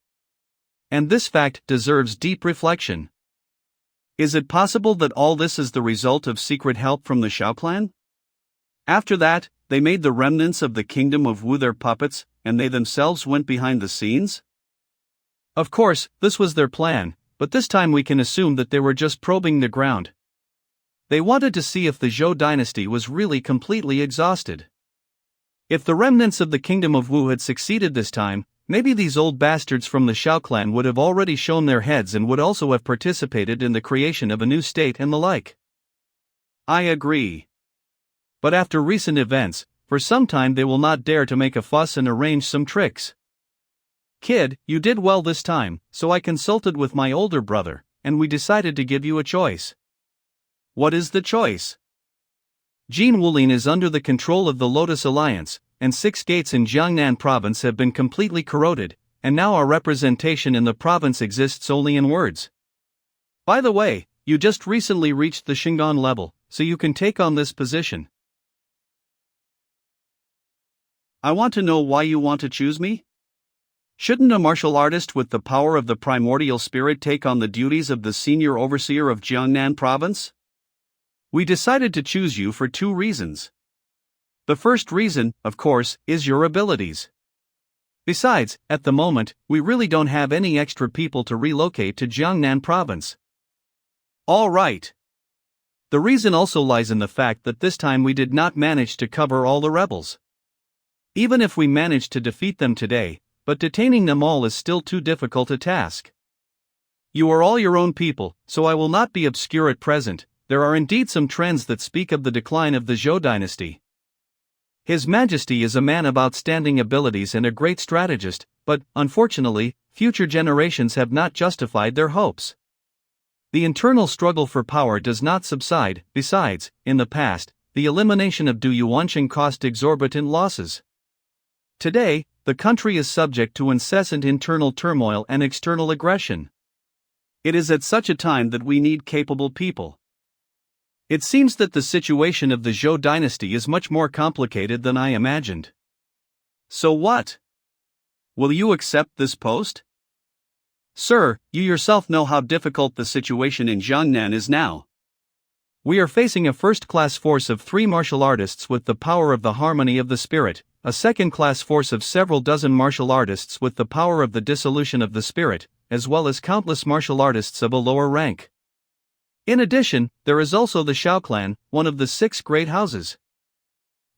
Speaker 2: And this fact deserves deep reflection. Is it possible that all this is the result of secret help from the Shao clan? After that, they made the remnants of the Kingdom of Wu their puppets, and they themselves went behind the scenes? Of course, this was their plan, but this time we can assume that they were just probing the ground. They wanted to see if the Zhou dynasty was really completely exhausted. If the remnants of the Kingdom of Wu had succeeded this time, maybe these old bastards from the Shao clan would have already shown their heads and would also have participated in the creation of a new state and the like. I agree. But after recent events, for some time they will not dare to make a fuss and arrange some tricks. Kid, you did well this time, so I consulted with my older brother, and we decided to give you a choice. What is the choice? Jin Wulin is under the control of the Lotus Alliance, and 6 gates in Jiangnan province have been completely corroded, and now our representation in the province exists only in words. By the way, you just recently reached the Shingon level, so you can take on this position. I want to know why you want to choose me? Shouldn't a martial artist with the power of the primordial spirit take on the duties of the senior overseer of Jiangnan province? We decided to choose you for 2 reasons. The first reason, of course, is your abilities. Besides, at the moment, we really don't have any extra people to relocate to Jiangnan province. All right. The reason also lies in the fact that this time we did not manage to cover all the rebels. Even if we managed to defeat them today, but detaining them all is still too difficult a task. You are all your own people, so I will not be obscure at present. There are indeed some trends that speak of the decline of the Zhou dynasty. His Majesty is a man of outstanding abilities and a great strategist, but, unfortunately, future generations have not justified their hopes. The internal struggle for power does not subside. Besides, in the past, the elimination of Du Yuanqing cost exorbitant losses. Today, the country is subject to incessant internal turmoil and external aggression. It is at such a time that we need capable people. It seems that the situation of the Zhou dynasty is much more complicated than I imagined. So what? Will you accept this post? Sir, you yourself know how difficult the situation in Jiangnan is now. We are facing a first-class force of 3 martial artists with the power of the harmony of the spirit, a second-class force of several dozen martial artists with the power of the dissolution of the spirit,
Speaker 1: as well as countless martial artists of a lower rank. In addition, there is also the Shao clan, one of the 6 great houses.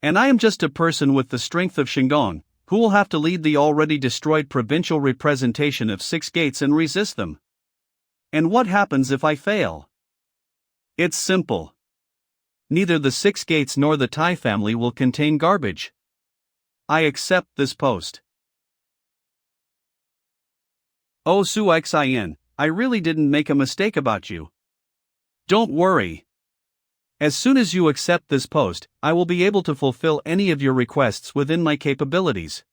Speaker 1: And I am just a person with the strength of Shingon, who will have to lead the already destroyed provincial representation of 6 gates and resist them. And what happens if I fail? It's simple. Neither the 6 gates nor the Tai family will contain garbage. I accept this post. Oh Su Xin, I really didn't make a mistake about you. Don't worry. As soon as you accept this post, I will be able to fulfill any of your requests within my capabilities.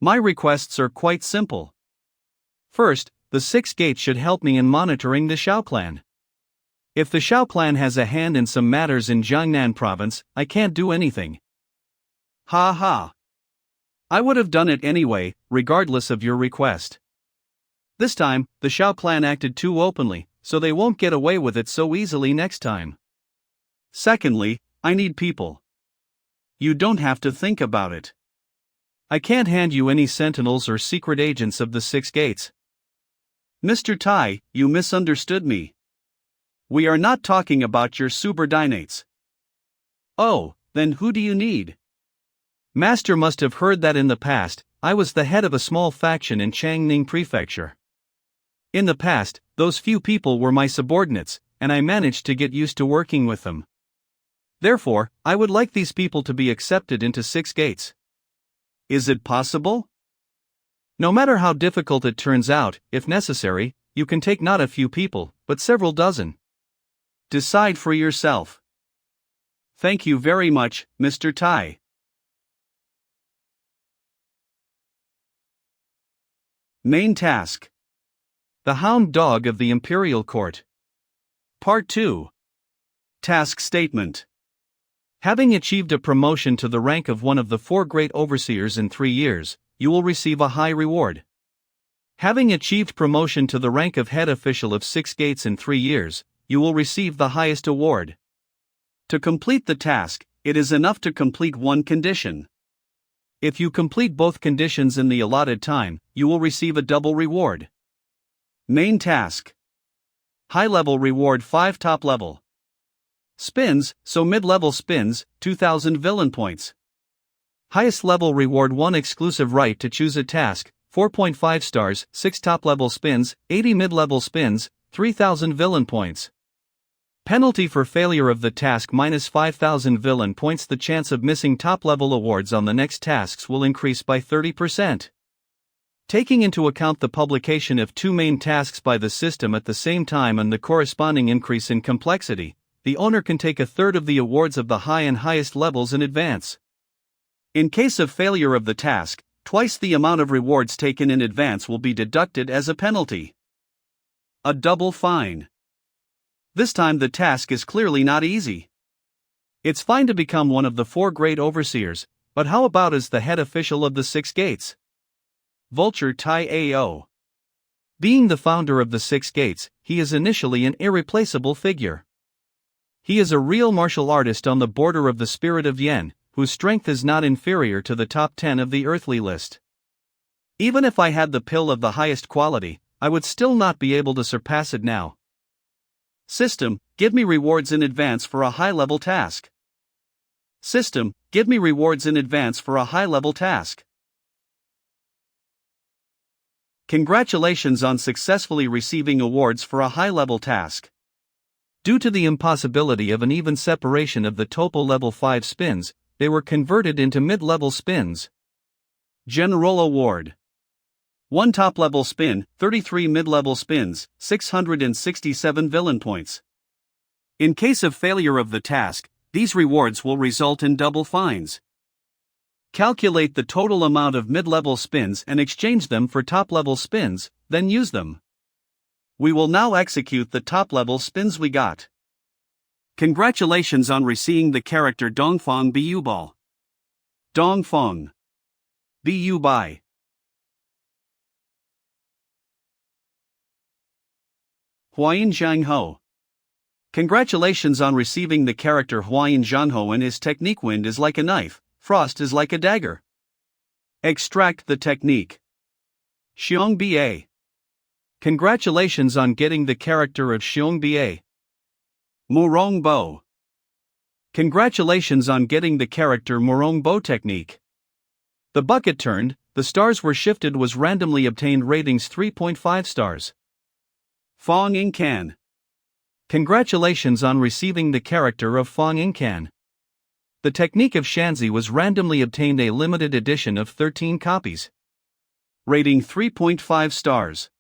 Speaker 1: My requests are quite simple. First, the 6 gates should help me in monitoring the Shao clan. If the Shao clan has a hand in some matters in Jiangnan province, I can't do anything. Ha ha. I would have done it anyway, regardless of your request. This time, the Shao clan acted too openly, so they won't get away with it so easily next time. Secondly, I need people. You don't have to think about it. I can't hand you any sentinels or secret agents of the 6 gates. Mr. Tai, you misunderstood me. We are not talking about your subordinates. Oh, then who do you need? Master must have heard that in the past, I was the head of a small faction in Changning Prefecture. In the past, those few people were my subordinates, and I managed to get used to working with them. Therefore, I would like these people to be accepted into 6 gates. Is it possible? No matter how difficult it turns out, if necessary, you can take not a few people, but several dozen. Decide for yourself. Thank you very much, Mr. Tai. Main task. The Hound Dog of the Imperial Court. Part 2. Task Statement. Having achieved a promotion to the rank of one of the 4 great overseers in 3 years, you will receive a high reward. Having achieved promotion to the rank of head official of 6 gates in 3 years, you will receive the highest award. To complete the task, it is enough to complete one condition. If you complete both conditions in the allotted time, you will receive a double reward. Main task. High-level reward 5 top-level. Spins, so mid-level spins, 2,000 villain points. Highest level reward 1 exclusive right to choose a task, 4.5 stars, 6 top-level spins, 80 mid-level spins, 3,000 villain points. Penalty for failure of the task minus 5,000 villain points. The chance of missing top-level awards on the next tasks will increase by 30%. Taking into account the publication of 2 main tasks by the system at the same time and the corresponding increase in complexity, the owner can take a third of the awards of the high and highest levels in advance. In case of failure of the task, twice the amount of rewards taken in advance will be deducted as a penalty. A double fine. This time the task is clearly not easy. It's fine to become one of the 4 great overseers, but how about as the head official of the 6 gates? Vulture Tai Ao. Being the founder of the 6 gates, he is initially an irreplaceable figure. He is a real martial artist on the border of the spirit of Yen, whose strength is not inferior to the top 10 of the earthly list. Even if I had the pill of the highest quality, I would still not be able to surpass it now. System, give me rewards in advance for a high-level task. System, give me rewards in advance for a high-level task. Congratulations on successfully receiving awards for a high-level task. Due to the impossibility of an even separation of the topo level 5 spins, they were converted into mid-level spins. General Award. 1 top-level spin, 33 mid-level spins, 667 villain points. In case of failure of the task, these rewards will result in double fines. Calculate the total amount of mid-level spins and exchange them for top-level spins, then use them. We will now execute the top-level spins we got. Congratulations on receiving the character Dongfang Bu Ball. Dongfang Bu Bai. Huayin Zhangho. Congratulations on receiving the character Huayin Zhangho, and his technique. Wind is like a knife, frost is like a dagger. Extract the technique. Xiong Ba. Congratulations on getting the character of Xiong Murong Bo. Congratulations on getting the character Murong Bo technique. The bucket turned, the stars were shifted was randomly obtained ratings 3.5 stars. Fong Ingkan. Congratulations on receiving the character of Fong Ingkan. The technique of Shanzi was randomly obtained a limited edition of 13 copies. Rating 3.5 stars.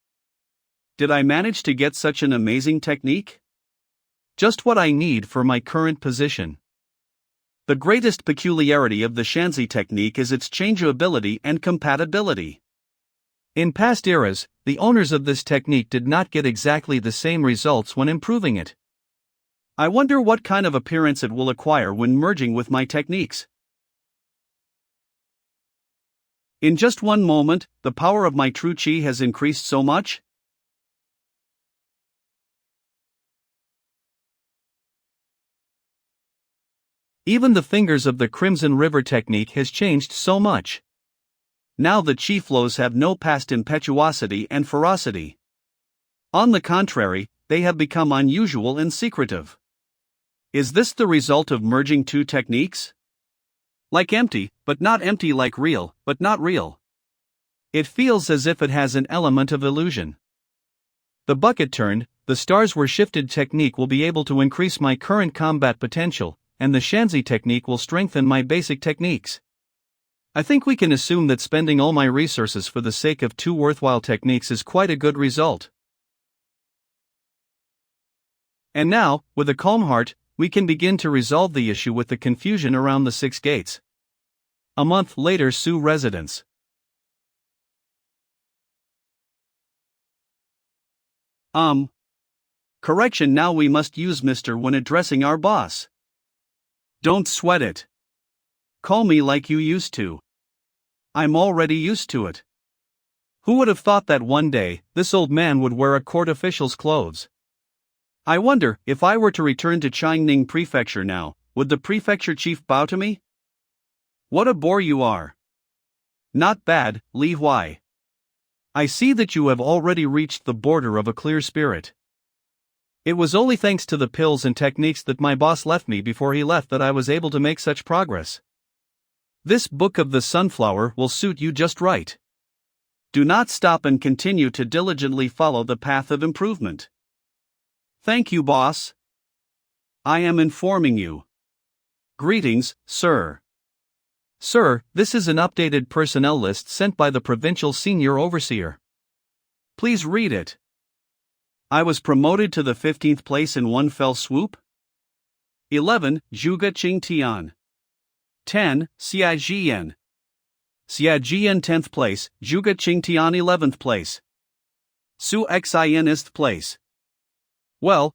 Speaker 1: Did I manage to get such an amazing technique? Just what I need for my current position. The greatest peculiarity of the Shanzi technique is its changeability and compatibility. In past eras, the owners of this technique did not get exactly the same results when improving it. I wonder what kind of appearance it will acquire when merging with my techniques. In just one moment, the power of my true chi has increased so much. Even the fingers of the Crimson River technique has changed so much. Now the chi flows have no past impetuosity and ferocity. On the contrary, they have become unusual and secretive. Is this the result of merging two techniques? Like empty, but not empty, like real, but not real. It feels as if it has an element of illusion. The bucket turned, the stars were shifted technique will be able to increase my current combat potential, and the Shanzi technique will strengthen my basic techniques. I think we can assume that spending all my resources for the sake of two worthwhile techniques is quite a good result. And now, with a calm heart, we can begin to resolve the issue with the confusion around the 6 gates. A month later, Su residence. Correction, now we must use Mr. when addressing our boss. Don't sweat it. Call me like you used to. I'm already used to it. Who would have thought that one day, this old man would wear a court official's clothes? I wonder, if I were to return to Changning Prefecture now, would the prefecture chief bow to me? What a bore you are. Not bad, Li Huai. I see that you have already reached the border of a clear spirit. It was only thanks to the pills and techniques that my boss left me before he left that I was able to make such progress. This Book of the Sunflower will suit you just right. Do not stop and continue to diligently follow the path of improvement. Thank you, boss. I am informing you. Greetings, sir. Sir, this is an updated personnel list sent by the provincial senior overseer. Please read it. I was promoted to the 15th place in one fell swoop. 11. Zhuge Qingtian. 10. Xia Jian. Xia Jian 10th place, Zhuge Qingtian 11th place. Su Xin 9th place. Well,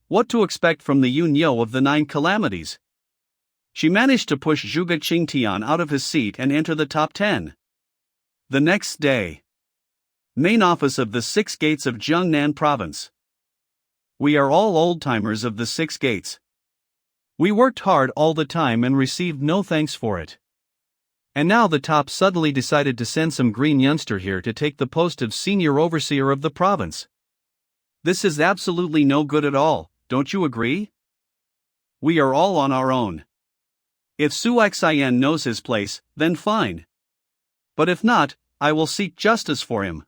Speaker 1: what to expect from the Yun Yo of the 9 calamities? She managed to push Zhuge Qingtian out of his seat and enter the top 10. The next day. Main office of the 6 gates of Jiangnan province. We are all old-timers of the 6 gates. We worked hard all the time and received no thanks for it. And now the top suddenly decided to send some green youngster here to take the post of senior overseer of the province. This is absolutely no good at all, don't you agree? We are all on our own. If Su Xin knows his place, then fine. But if not, I will seek justice for him.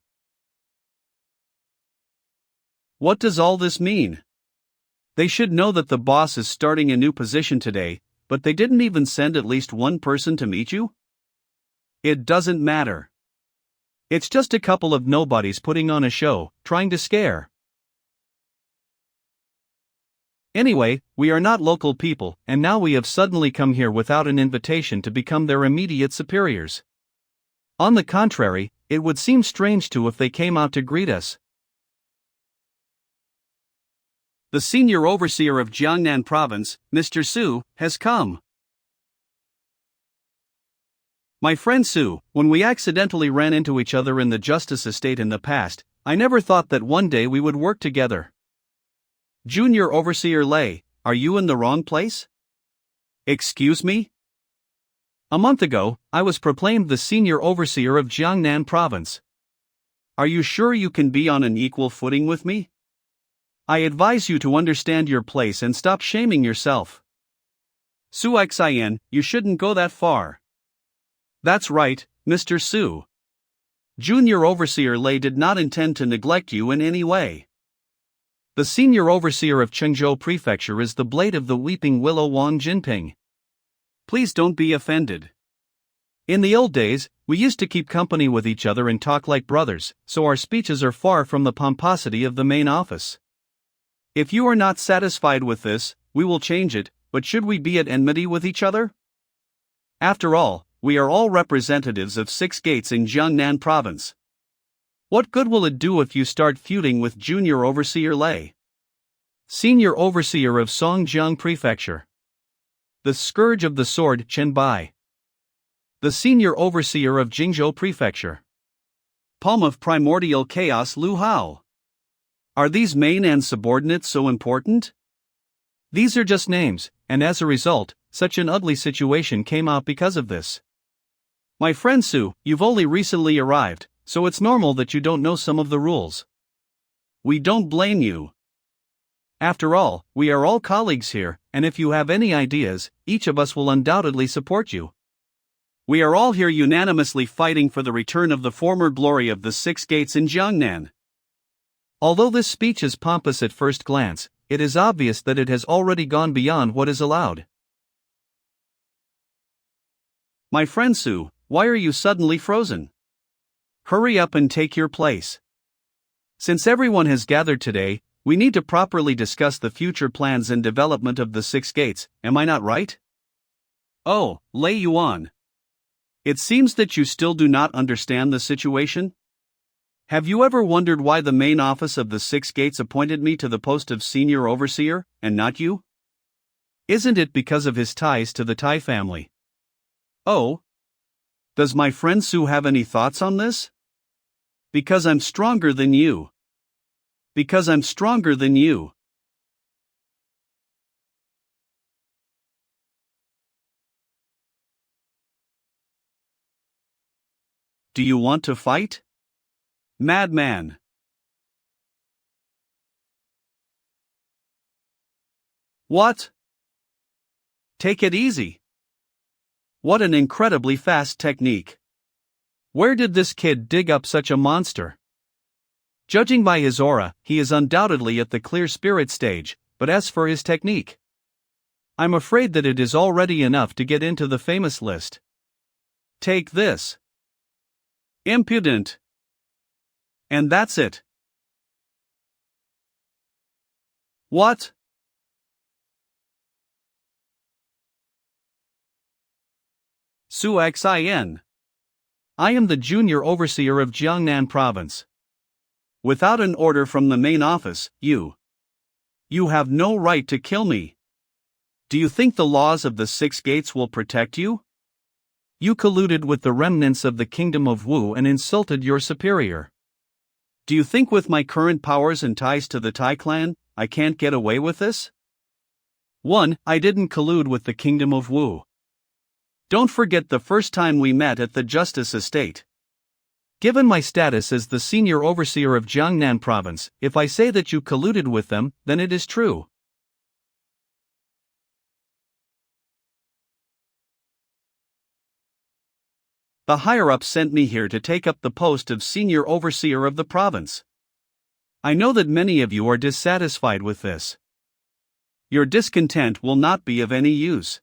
Speaker 1: What does all this mean? They should know that the boss is starting a new position today, but they didn't even send at least one person to meet you? It doesn't matter. It's just a couple of nobodies putting on a show, trying to scare. Anyway, we are not local people, and now we have suddenly come here without an invitation to become their immediate superiors. On the contrary, it would seem strange too if they came out to greet us. The senior overseer of Jiangnan province, Mr. Su, has come. My friend Su, when we accidentally ran into each other in the justice estate in the past, I never thought that one day we would work together. Junior Overseer Lei, are you in the wrong place? Excuse me? A month ago, I was proclaimed the senior overseer of Jiangnan province.
Speaker 2: Are you sure you can be on an equal footing with me? I advise you to understand your place and stop shaming yourself. Suxin, you shouldn't go that far. That's right, Mr. Su. Junior Overseer Lei did not intend to neglect you in any way. The senior overseer of Chengzhou Prefecture is the blade of the weeping willow Wang Jinping. Please don't be offended. In the old days, we used to keep company with each other and talk like brothers, so our speeches are far from the pomposity of the main office. If you are not satisfied with this, we will change it, but should we be at enmity with each other? After all, we are all representatives of 6 gates in Jiangnan province. What good will it do if you start feuding with Junior Overseer Lei? Senior Overseer of Songjiang Prefecture. The Scourge of the Sword Chen Bai. The Senior Overseer of Jingzhou Prefecture. Palm of Primordial Chaos Lu Hao. Are these main and subordinates so important? These are just names, and as a result, such an ugly situation came out because of this. My friend Su, you've only recently arrived, so it's normal that you don't know some of the rules. We don't blame you. After all, we are all colleagues here, and if you have any ideas, each of us will undoubtedly support you. We are all here unanimously fighting for the return of the former glory of the 6 gates in Jiangnan. Although this speech is pompous at first glance, it is obvious that it has already gone beyond what is allowed. My friend Su, why are you suddenly frozen? Hurry up and take your place. Since everyone has gathered today, we need to properly discuss the future plans and development of the 6 gates, am I not right? Oh, Lei Yuan. It seems that you still do not understand the situation? Have you ever wondered why the main office of the 6 gates appointed me to the post of senior overseer, and not you? Isn't it because of his ties to the Tai family? Oh? Does my friend Su have any thoughts on this? Because I'm stronger than you. Because I'm stronger than you. Do you want to fight? Madman. What? Take it easy. What an incredibly fast technique. Where did this kid dig up such a monster? Judging by his aura, he is undoubtedly at the clear spirit stage, but as for his technique, I'm afraid that it is already enough to get into the famous list. Take this. Impudent. And that's it. What? Suxin. I am the junior overseer of Jiangnan province. Without an order from the main office, you have no right to kill me. Do you think the laws of the 6 gates will protect you? You colluded with the remnants of the kingdom of Wu and insulted your superior. Do you think with my current powers and ties to the Tai clan, I can't get away with this? 1. I didn't collude with the kingdom of Wu. Don't forget the first time we met at the Justice Estate. Given my status as the senior overseer of Jiangnan province, if I say that you colluded with them, then it is true. The higher-ups sent me here to take up the post of senior overseer of the province. I know that many of you are dissatisfied with this. Your discontent will not be of any use.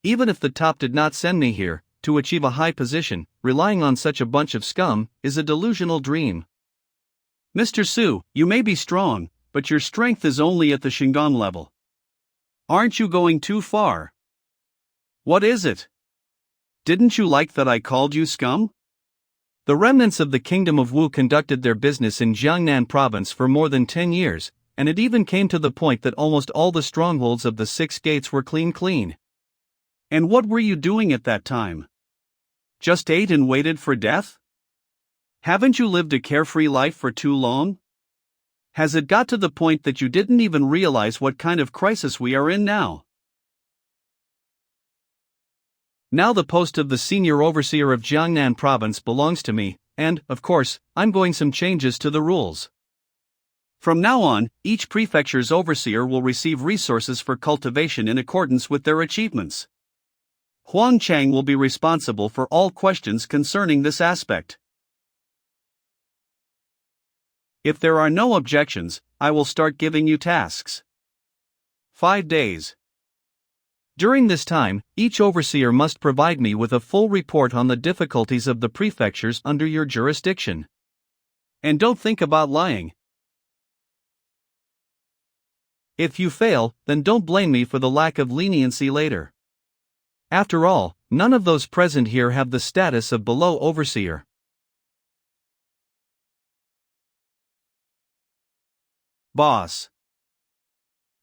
Speaker 2: Even if the top did not send me here, to achieve a high position, relying on such a bunch of scum, is a delusional dream. Mr. Su, you may be strong, but your strength is only at the Shingon level. Aren't you going too far? What is it? Didn't you like that I called you scum? The remnants of the Kingdom of Wu conducted their business in Jiangnan province for more than 10 years, and it even came to the point that almost all the strongholds of the 6 gates were clean. And what were you doing at that time? Just ate and waited for death? Haven't you lived a carefree life for too long? Has it got to the point that you didn't even realize what kind of crisis we are in now?
Speaker 1: Now the post of the senior overseer of Jiangnan province belongs to me, and, of course, I'm going some changes to the rules. From now on, each prefecture's overseer will receive resources for cultivation in accordance with their achievements. Huang Chang will be responsible for all questions concerning this aspect. If there are no objections, I will start giving you tasks. 5 days. During this time, each overseer must provide me with a full report on the difficulties of the prefectures under your jurisdiction. And don't think about lying. If you fail, then don't blame me for the lack of leniency later. After all, none of those present here have the status of below overseer. Boss.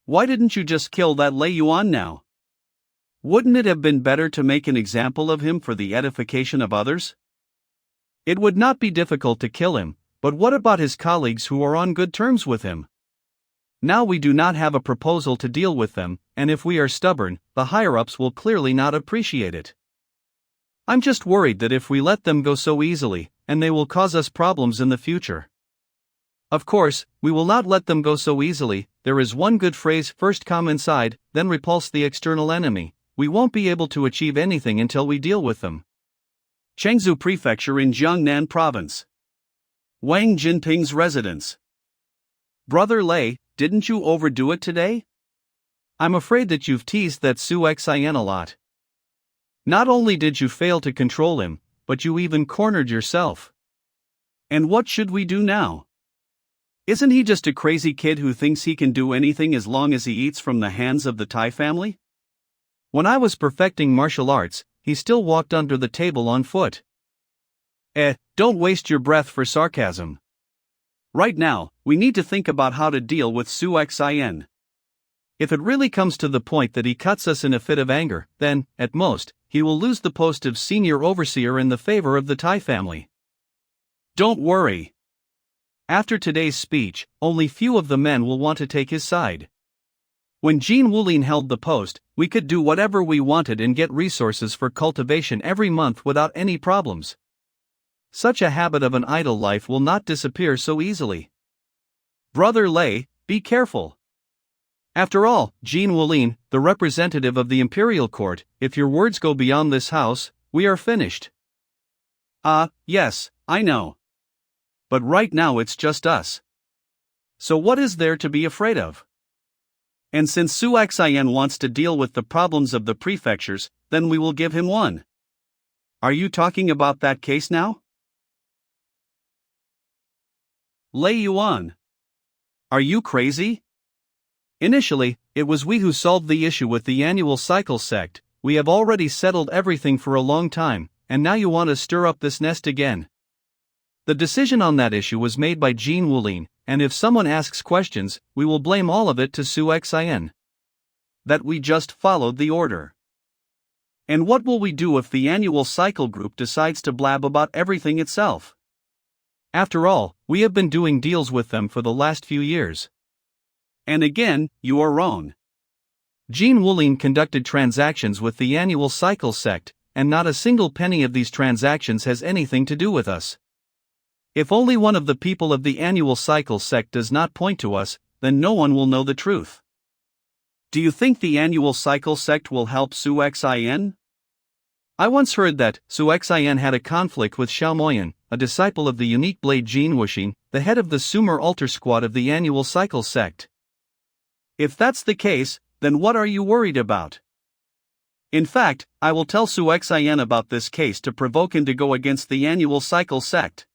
Speaker 1: Why didn't you just kill that Lei Yuan now? Wouldn't it have been better to make an example of him for the edification of others? It would not be difficult to kill him, but what about his colleagues who are on good terms with him? Now we do not have a proposal to deal with them, and if we are stubborn, the higher-ups will clearly not appreciate it. I'm just worried that if we let them go so easily, and they will cause us problems in the future. Of course, we will not let them go so easily. There is one good phrase: first come inside, then repulse the external enemy. We won't be able to achieve anything until we deal with them. Chengzu Prefecture in Jiangnan Province. Wang Jinping's residence. Brother Lei, didn't you overdo it today? I'm afraid that you've teased that Su Xian a lot. Not only did you fail to control him, but you even cornered yourself. And what should we do now? Isn't he just a crazy kid who thinks he can do anything as long as he eats from the hands of the Tai family? When I was perfecting martial arts, he still walked under the table on foot. Don't waste your breath for sarcasm. Right now, we need to think about how to deal with Su Xian. If it really comes to the point that he cuts us in a fit of anger, then, at most, he will lose the post of senior overseer in the favor of the Tai family. Don't worry. After today's speech, only few of the men will want to take his side. When Jin Wulin held the post, we could do whatever we wanted and get resources for cultivation every month without any problems. Such a habit of an idle life will not disappear so easily. Brother Lei, be careful. After all, Jin Wulin, the representative of the imperial court, if your words go beyond this house, we are finished. Yes, I know. But right now it's just us. So what is there to be afraid of? And since Su Xian wants to deal with the problems of the prefectures, then we will give him one. Are you talking about that case now? Lei Yuan. Are you crazy? Initially, it was we who solved the issue with the annual cycle sect. We have already settled everything for a long time, and now you want to stir up this nest again. The decision on that issue was made by Jin Wulin, and if someone asks questions, we will blame all of it to Su Xian. That we just followed the order. And what will we do if the annual cycle group decides to blab about everything itself? After all, we have been doing deals with them for the last few years. And again, you are wrong. Jin Wulin conducted transactions with the annual cycle sect, and not a single penny of these transactions has anything to do with us. If only one of the people of the annual cycle sect does not point to us, then no one will know the truth. Do you think the annual cycle sect will help Su Xian? I once heard that Su Xian had a conflict with Xiao Moyan, a disciple of the unique blade Jin Wuxing, the head of the Sumer altar squad of the annual cycle sect. If that's the case, then what are you worried about? In fact, I will tell Su Xian about this case to provoke him to go against the annual cycle sect.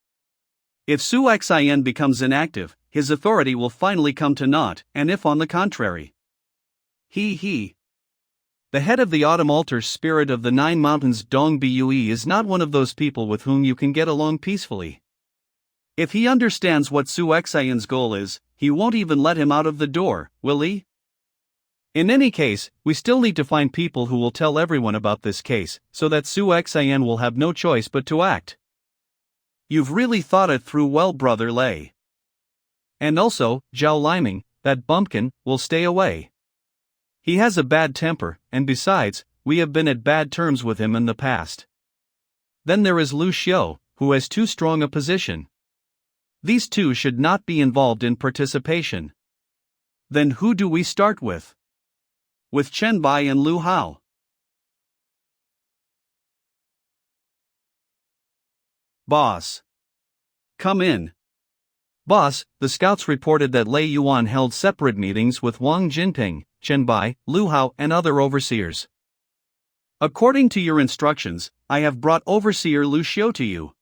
Speaker 1: If Su Xian becomes inactive, his authority will finally come to naught, and if on the contrary. The head of the autumn altar spirit of the Nine Mountains Dong Bue is not one of those people with whom you can get along peacefully. If he understands what Su Xian's goal is, he won't even let him out of the door, will he? In any case, we still need to find people who will tell everyone about this case, so that Su Xian will have no choice but to act. You've really thought it through well, Brother Lei. And also, Zhao Liming, that bumpkin, will stay away. He has a bad temper, and besides, we have been at bad terms with him in the past. Then there is Lu Xiu, who has too strong a position. These two should not be involved in participation. Then who do we start with? With Chen Bai and Lu Hao. Boss. Come in. Boss, the scouts reported that Lei Yuan held separate meetings with Wang Jinping, Chen Bai, Lu Hao, and other overseers. According to your instructions, I have brought Overseer Lu Xiu to you.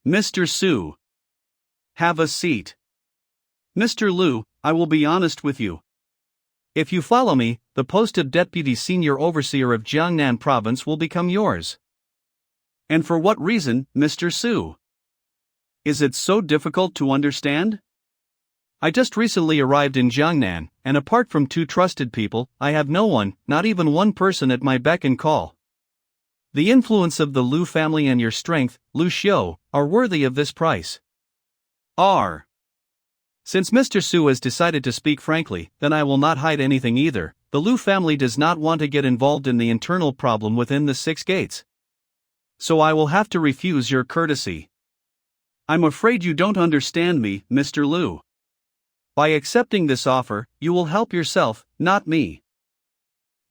Speaker 1: Mr. Su. Have a seat. Mr. Lu, I will be honest with you. If you follow me, the post of Deputy Senior Overseer of Jiangnan Province will become yours. And for what reason, Mr. Su? Is it so difficult to understand? I just recently arrived in Jiangnan, and apart from two trusted people, I have no one, not even one person at my beck and call. The influence of the Lu family and your strength, Lu Xiu, are worthy of this price. Since Mr. Su has decided to speak frankly, then I will not hide anything either. The Lu family does not want to get involved in the internal problem within the Six Gates. So I will have to refuse your courtesy. I'm afraid you don't understand me, Mr. Lu. By accepting this offer, you will help yourself, not me.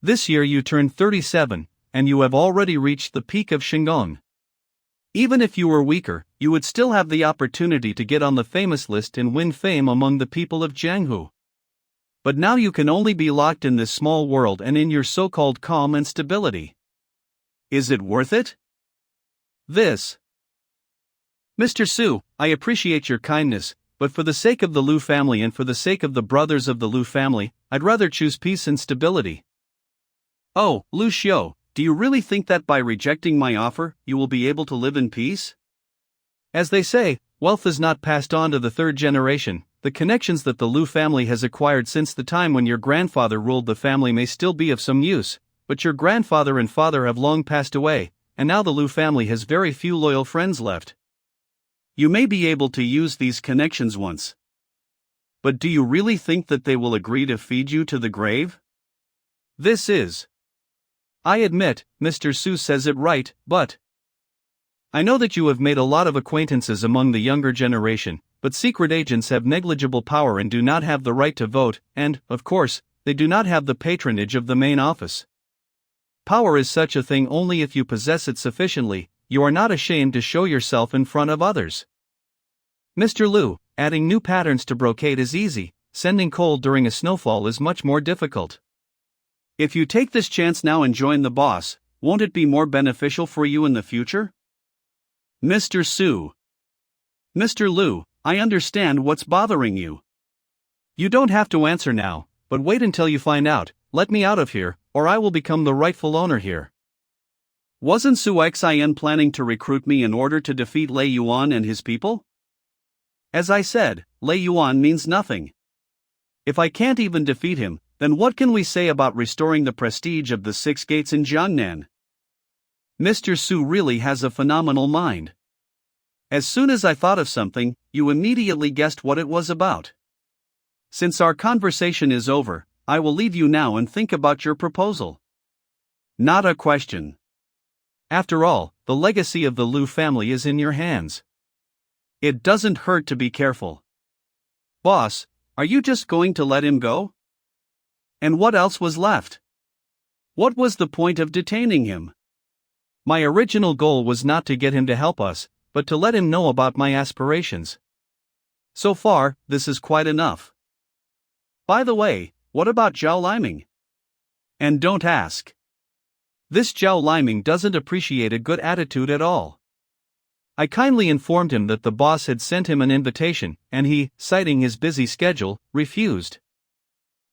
Speaker 1: This year you turn 37, and you have already reached the peak of Shingon. Even if you were weaker, you would still have the opportunity to get on the famous list and win fame among the people of Jianghu. But now you can only be locked in this small world and in your so-called calm and stability. Is it worth it? Mr. Su, I appreciate your kindness, but for the sake of the Lu family and for the sake of the brothers of the Lu family, I'd rather choose peace and stability. Oh, Lu Xiu, do you really think that by rejecting my offer, you will be able to live in peace? As they say, wealth is not passed on to the third generation. The connections that the Lu family has acquired since the time when your grandfather ruled the family may still be of some use, but your grandfather and father have long passed away, and now the Lu family has very few loyal friends left. You may be able to use these connections once. But do you really think that they will agree to feed you to the grave? I admit, Mr. Su says it right, but I know that you have made a lot of acquaintances among the younger generation, but secret agents have negligible power and do not have the right to vote, and, of course, they do not have the patronage of the main office. Power is such a thing only if you possess it sufficiently. You are not ashamed to show yourself in front of others. Mr. Lu, adding new patterns to brocade is easy, sending coal during a snowfall is much more difficult. If you take this chance now and join the boss, won't it be more beneficial for you in the future? Mr. Su. Mr. Lu, I understand what's bothering you. You don't have to answer now, but wait until you find out. Let me out of here, or I will become the rightful owner here. Wasn't Su Xin planning to recruit me in order to defeat Lei Yuan and his people? As I said, Lei Yuan means nothing. If I can't even defeat him, then what can we say about restoring the prestige of the Six Gates in Jiangnan? Mr. Su really has a phenomenal mind. As soon as I thought of something, you immediately guessed what it was about. Since our conversation is over, I will leave you now and think about your proposal. Not a question. After all, the legacy of the Lu family is in your hands. It doesn't hurt to be careful. Boss, are you just going to let him go? And what else was left? What was the point of detaining him? My original goal was not to get him to help us, but to let him know about my aspirations. So far, this is quite enough. By the way, what about Zhao Liming? And don't ask. This Zhao Liming doesn't appreciate a good attitude at all. I kindly informed him that the boss had sent him an invitation, and he, citing his busy schedule, refused.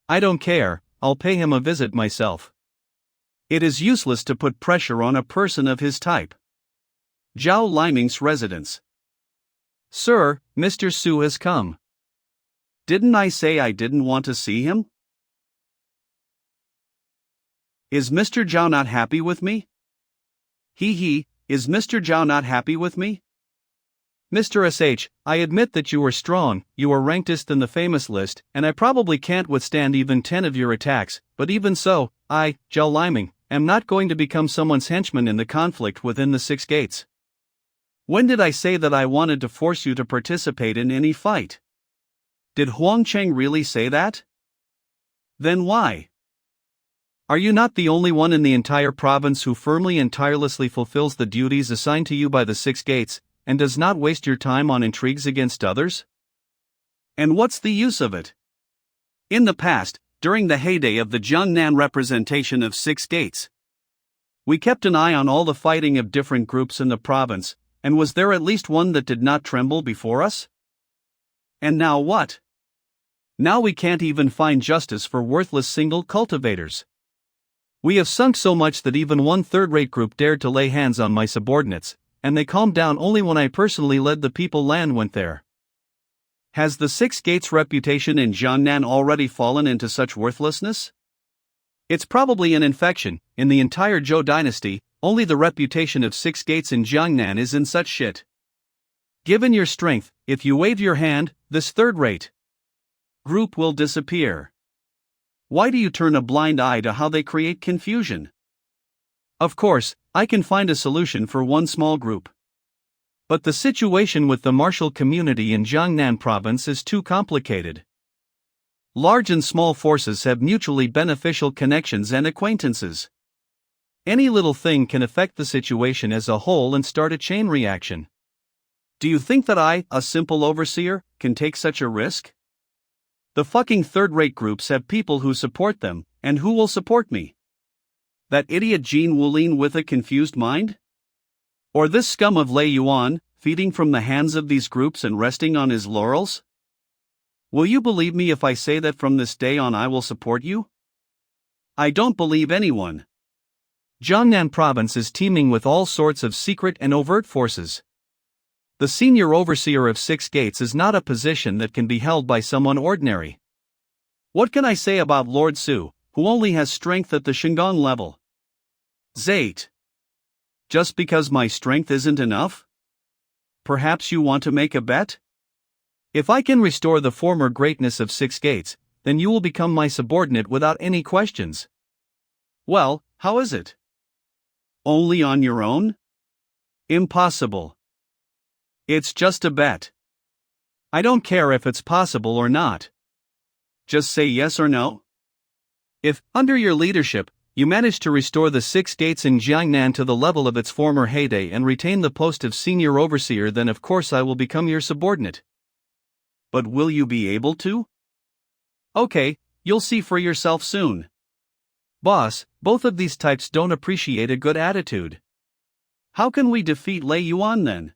Speaker 1: I don't care, I'll pay him a visit myself. It is useless to put pressure on a person of his type. Zhao Liming's residence. Sir, Mr. Su has come. Didn't I say I didn't want to see him? Is Mr. Zhao not happy with me? Is Mr. Zhao not happy with me? Mr. SH, I admit that you are strong, you are rankedest in the famous list, and I probably can't withstand even 10 of your attacks, but even so, I, Zhao Liming, am not going to become someone's henchman in the conflict within the Six Gates. When did I say that I wanted to force you to participate in any fight? Did Huang Cheng really say that? Then why? Are you not the only one in the entire province who firmly and tirelessly fulfills the duties assigned to you by the Six Gates, and does not waste your time on intrigues against others? And what's the use of it? In the past, during the heyday of the Jiangnan representation of Six Gates, we kept an eye on all the fighting of different groups in the province, and was there at least one that did not tremble before us? And now what? Now we can't even find justice for worthless single cultivators. We have sunk so much that even one third-rate group dared to lay hands on my subordinates, and they calmed down only when I personally led the people land went there. Has the Six Gates' reputation in Jiangnan already fallen into such worthlessness? It's probably an infection. In the entire Zhou dynasty, only the reputation of Six Gates in Jiangnan is in such shit. Given your strength, if you wave your hand, this third-rate group will disappear. Why do you turn a blind eye to how they create confusion? Of course, I can find a solution for one small group. But the situation with the martial community in Jiangnan province is too complicated. Large and small forces have mutually beneficial connections and acquaintances. Any little thing can affect the situation as a whole and start a chain reaction. Do you think that I, a simple overseer, can take such a risk? The fucking third-rate groups have people who support them, and who will support me? That idiot Jin Wulin with a confused mind? Or this scum of Lei Yuan, feeding from the hands of these groups and resting on his laurels? Will you believe me if I say that from this day on I will support you? I don't believe anyone. Jiangnan province is teeming with all sorts of secret and overt forces. The senior overseer of Six Gates is not a position that can be held by someone ordinary. What can I say about Lord Su, who only has strength at the Shingon level? Zate. Just because my strength isn't enough? Perhaps you want to make a bet? If I can restore the former greatness of Six Gates, then you will become my subordinate without any questions. Well, how is it? Only on your own? Impossible. It's just a bet. I don't care if it's possible or not. Just say yes or no. If, under your leadership, you manage to restore the Six Gates in Jiangnan to the level of its former heyday and retain the post of senior overseer, then of course I will become your subordinate. But will you be able to? Okay, you'll see for yourself soon. Boss, both of these types don't appreciate a good attitude. How can we defeat Lei Yuan then?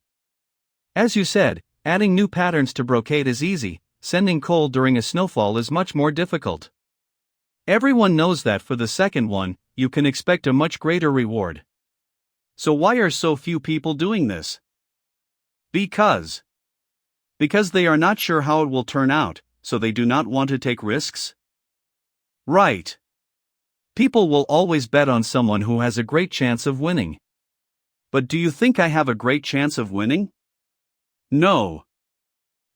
Speaker 1: As you said, adding new patterns to brocade is easy, sending coal during a snowfall is much more difficult. Everyone knows that for the second one, you can expect a much greater reward. So why are so few people doing this? Because they are not sure how it will turn out, so they do not want to take risks? Right. People will always bet on someone who has a great chance of winning. But do you think I have a great chance of winning? No.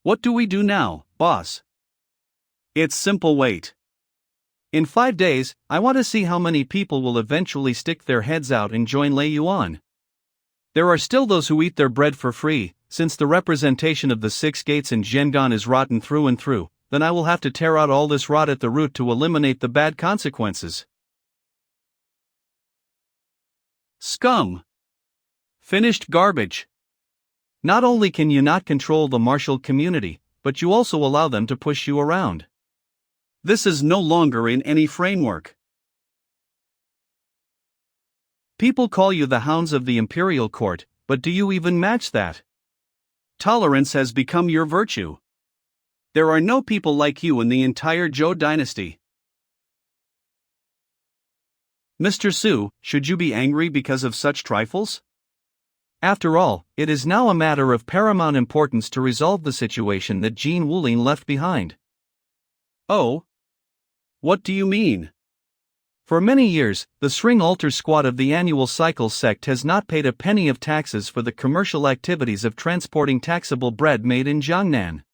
Speaker 1: What do we do now, boss? It's simple, wait. In 5 days, I want to see how many people will eventually stick their heads out and join Lei Yuan. There are still those who eat their bread for free. Since the representation of the Six Gates in Zhengan is rotten through and through, then I will have to tear out all this rot at the root to eliminate the bad consequences. Scum. Finished garbage. Not only can you not control the martial community, but you also allow them to push you around. This is no longer in any framework. People call you the hounds of the imperial court, but do you even match that? Tolerance has become your virtue. There are no people like you in the entire Zhou dynasty. Mr. Su, should you be angry because of such trifles? After all, it is now a matter of paramount importance to resolve the situation that Jin Wulin left behind. Oh? What do you mean? For many years, the String Altar Squad of the annual cycle sect has not paid a penny of taxes for the commercial activities of transporting taxable bread made in Jiangnan.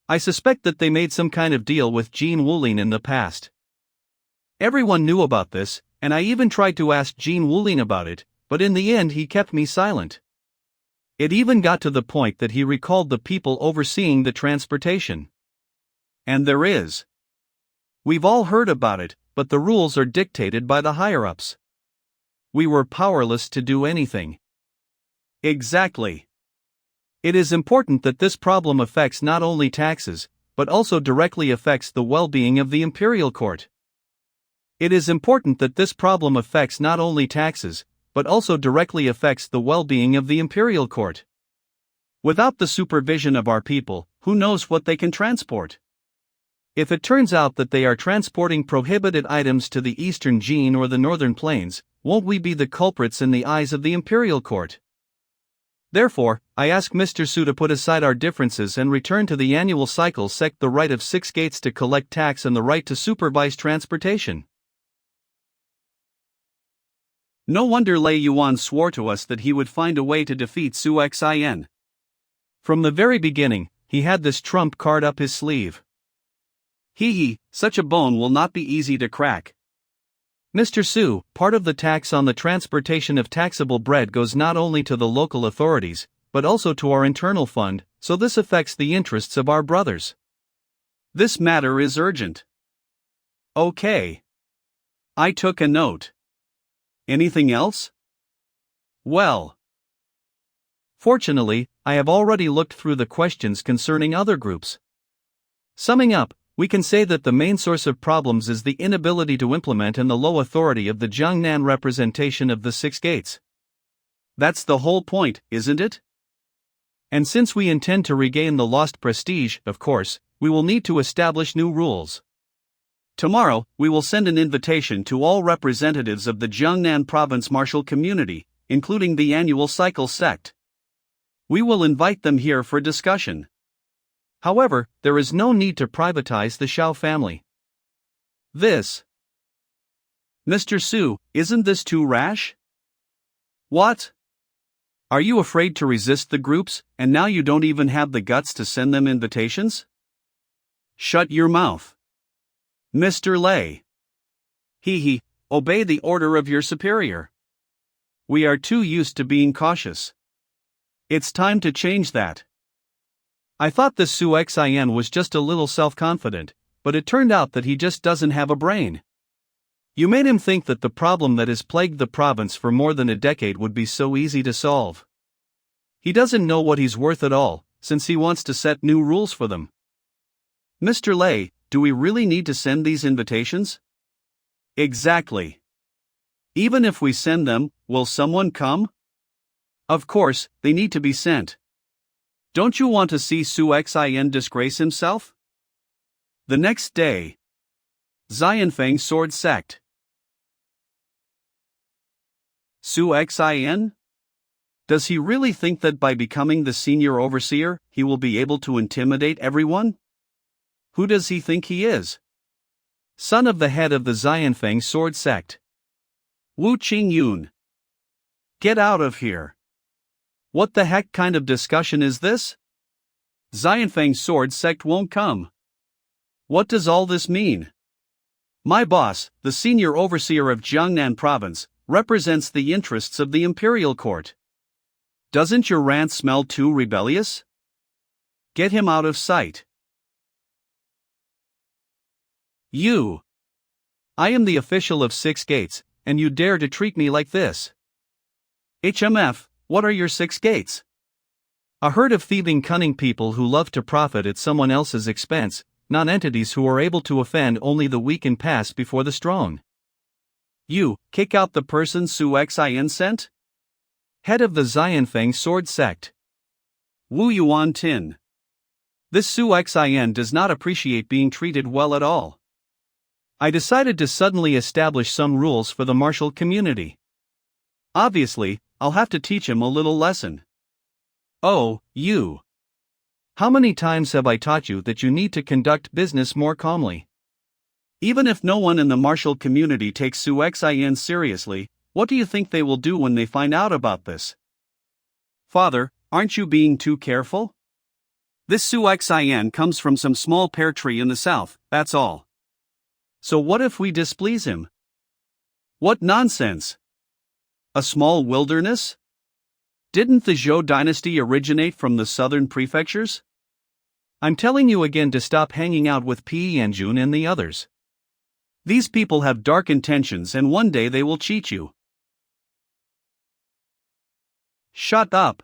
Speaker 1: I suspect that they made some kind of deal with Jin Wulin in the past. Everyone knew about this, and I even tried to ask Jean Wooling about it, but in the end he kept me silent. It even got to the point that he recalled the people overseeing the transportation. And there is. We've all heard about it, but the rules are dictated by the higher-ups. We were powerless to do anything. Exactly. It is important that this problem affects not only taxes, but also directly affects the well-being of the imperial court. It is important that this problem affects not only taxes, but also directly affects the well-being of the imperial court. Without the supervision of our people, who knows what they can transport? If it turns out that they are transporting prohibited items to the eastern Jin or the northern plains, won't we be the culprits in the eyes of the imperial court? Therefore, I ask Mr. Su to put aside our differences and return to the annual cycle, sect the right of 6 gates to collect tax and the right to supervise transportation. No wonder Lei Yuan swore to us that he would find a way to defeat Su Xin. From the very beginning, he had this trump card up his sleeve. Such a bone will not be easy to crack. Mr. Su, part of the tax on the transportation of taxable bread goes not only to the local authorities, but also to our internal fund, so this affects the interests of our brothers. This matter is urgent. Okay. I took a note. Anything else? Well. Fortunately, I have already looked through the questions concerning other groups. Summing up, we can say that the main source of problems is the inability to implement and the low authority of the Jiangnan representation of the 6 gates. That's the whole point, isn't it? And since we intend to regain the lost prestige, of course, we will need to establish new rules. Tomorrow, we will send an invitation to all representatives of the Jiangnan province martial community, including the annual cycle sect. We will invite them here for discussion. However, there is no need to privatize the Shao family. Mr. Su, isn't this too rash? What? Are you afraid to resist the groups, and now you don't even have the guts to send them invitations? Shut your mouth. Mr. Lei. Obey the order of your superior. We are too used to being cautious. It's time to change that. I thought this Su Xin was just a little self-confident, but it turned out that he just doesn't have a brain. You made him think that the problem that has plagued the province for more than a decade would be so easy to solve. He doesn't know what he's worth at all, since he wants to set new rules for them. Mr. Lei, do we really need to send these invitations? Exactly. Even if we send them, will someone come? Of course, they need to be sent. Don't you want to see Su Xin disgrace himself? The next day. Xianfeng Sword Sect. Su Xin? Does he really think that by becoming the senior overseer, he will be able to intimidate everyone? Who does he think he is? Son of the head of the Xianfeng Sword Sect. Wu Qingyun. Get out of here. What the heck kind of discussion is this? Xianfeng Sword Sect won't come. What does all this mean? My boss, the senior overseer of Jiangnan province, represents the interests of the imperial court. Doesn't your rant smell too rebellious? Get him out of sight. You. I am the official of 6 gates, and you dare to treat me like this. HMF, what are your 6 gates? A herd of thieving, cunning people who love to profit at someone else's expense, non-entities who are able to offend only the weak and pass before the strong. You, kick out the person Su Xin sent? Head of the Xianfeng Sword Sect. Wu Yuan Tin. This Su Xin does not appreciate being treated well at all. I decided to suddenly establish some rules for the martial community. Obviously, I'll have to teach him a little lesson. Oh, you. How many times have I taught you that you need to conduct business more calmly? Even if no one in the martial community takes Su Xin seriously, what do you think they will do when they find out about this? Father, aren't you being too careful? This Su Xin comes from some small pear tree in the south, that's all. So what if we displease him?
Speaker 2: What nonsense! A small wilderness? Didn't the Zhou dynasty originate from the southern prefectures? I'm telling you again to stop hanging out with Pi Yanjun and the others. These people have dark intentions and one day they will cheat you. Shut up.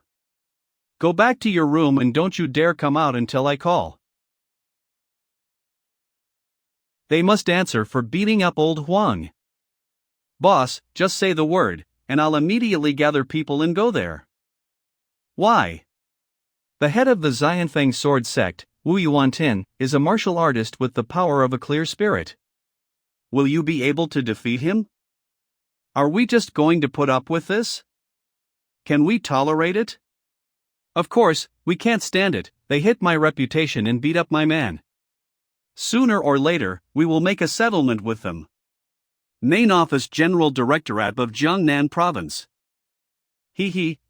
Speaker 2: Go back to your room and don't you dare come out until I call. They must answer for beating up old Huang. Boss, just say the word, and I'll immediately gather people and go there. Why? The head of the Xianfeng sword sect, Wu Yuantin, is a martial artist with the power of a clear spirit. Will you be able to defeat him? Are we just going to put up with this? Can we tolerate it? Of course, we can't stand it. They hit my reputation and beat up my man. Sooner or later, we will make a settlement with them. Main Office General Directorate of Jiangnan Province.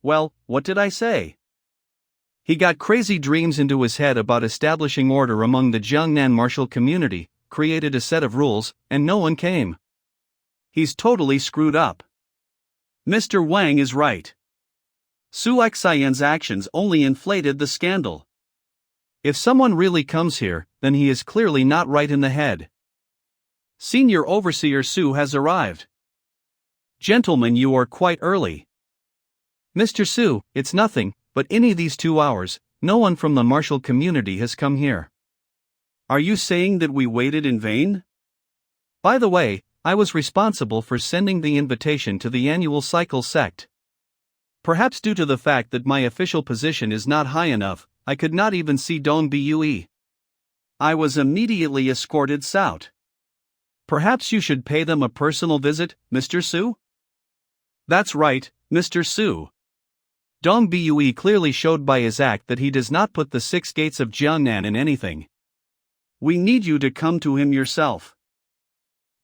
Speaker 2: Well, what did I say? He got crazy dreams into his head about establishing order among the Jiangnan martial community, created a set of rules, and no one came. He's totally screwed up. Mr. Wang is right. Su Xian's actions only inflated the scandal. If someone really comes here, then he is clearly not right in the head. Senior Overseer Su has arrived. Gentlemen, you are quite early. Mr. Su, it's nothing, but any of these 2 hours, no one from the martial community has come here. Are you saying that we waited in vain? By the way, I was responsible for sending the invitation to the annual cycle sect. Perhaps due to the fact that my official position is not high enough, I could not even see Dong Bue. I was immediately escorted south. Perhaps you should pay them a personal visit, Mr. Su? That's right, Mr. Su. Dong Bue clearly showed by his act that he does not put the 6 gates of Jiangnan in anything. We need you to come to him yourself.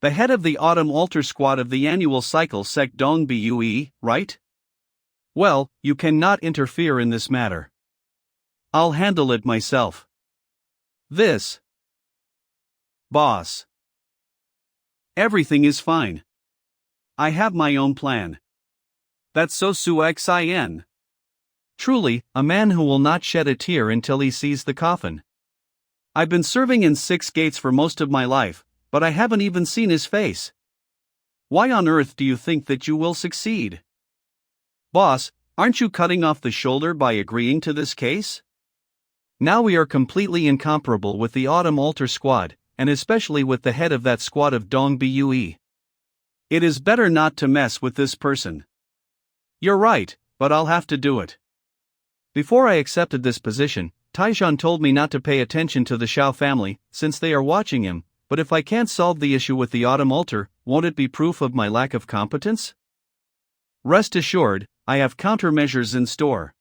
Speaker 2: The head of the Autumn Altar Squad of the annual cycle sect, Dong Bue, right? Well, you cannot interfere in this matter. I'll handle it myself. This. Boss. Everything is fine. I have my own plan. That's so Su Xian. Truly, a man who will not shed a tear until he sees the coffin. I've been serving in 6 gates for most of my life, but I haven't even seen his face. Why on earth do you think that you will succeed? Boss, aren't you cutting off the shoulder by agreeing to this case? Now we are completely incomparable with the Autumn Altar Squad, and especially with the head of that squad of Dong Bue. It is better not to mess with this person. You're right, but I'll have to do it. Before I accepted this position, Taishan told me not to pay attention to the Shao family, since they are watching him, but if I can't solve the issue with the Autumn Altar, won't it be proof of my lack of competence? Rest assured, I have countermeasures in store.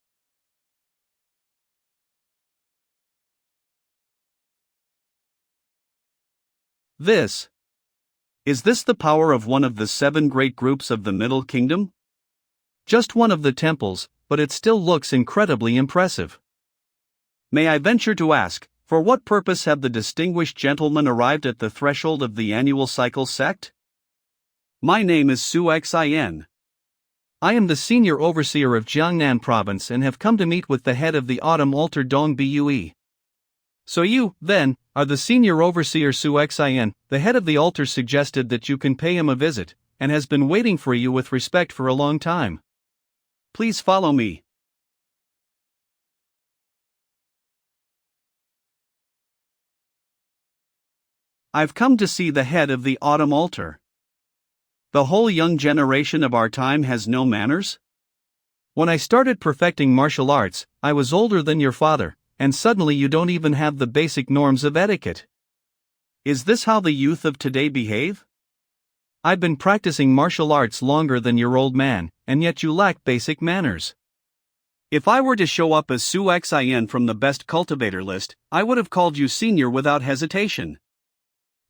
Speaker 2: Is this the power of one of the 7 great groups of the Middle Kingdom? Just one of the temples, but it still looks incredibly impressive. May I venture to ask, for what purpose have the distinguished gentlemen arrived at the threshold of the annual cycle sect? My name is Su Xian. I am the senior overseer of Jiangnan province and have come to meet with the head of the Autumn Altar, Dong Bue. So you, then, are the senior overseer Su Xian. The head of the altar suggested that you can pay him a visit, and has been waiting for you with respect for a long time. Please follow me. I've come to see the head of the Autumn Altar. The whole young generation of our time has no manners? When I started perfecting martial arts, I was older than your father, and suddenly you don't even have the basic norms of etiquette. Is this how the youth of today behave? I've been practicing martial arts longer than your old man, and yet you lack basic manners. If I were to show up as Su Xian from the best cultivator list, I would have called you senior without hesitation.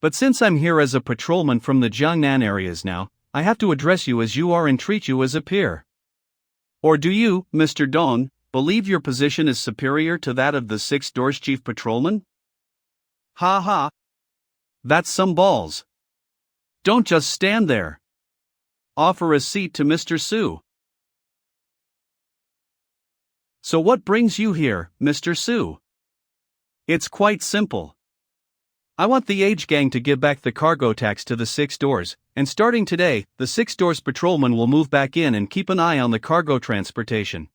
Speaker 2: But since I'm here as a patrolman from the Jiangnan areas now, I have to address you as you are and treat you as a peer. Or do you, Mr. Dong, believe your position is superior to that of the 6th Doors Chief Patrolman? Ha ha. That's some balls. Don't just stand there. offer a seat to Mr. Su. So what brings you here, Mr. Su? It's quite simple. I want the Age Gang to give back the cargo tax to the 6 doors, and starting today, the 6 doors patrolman will move back in and keep an eye on the cargo transportation.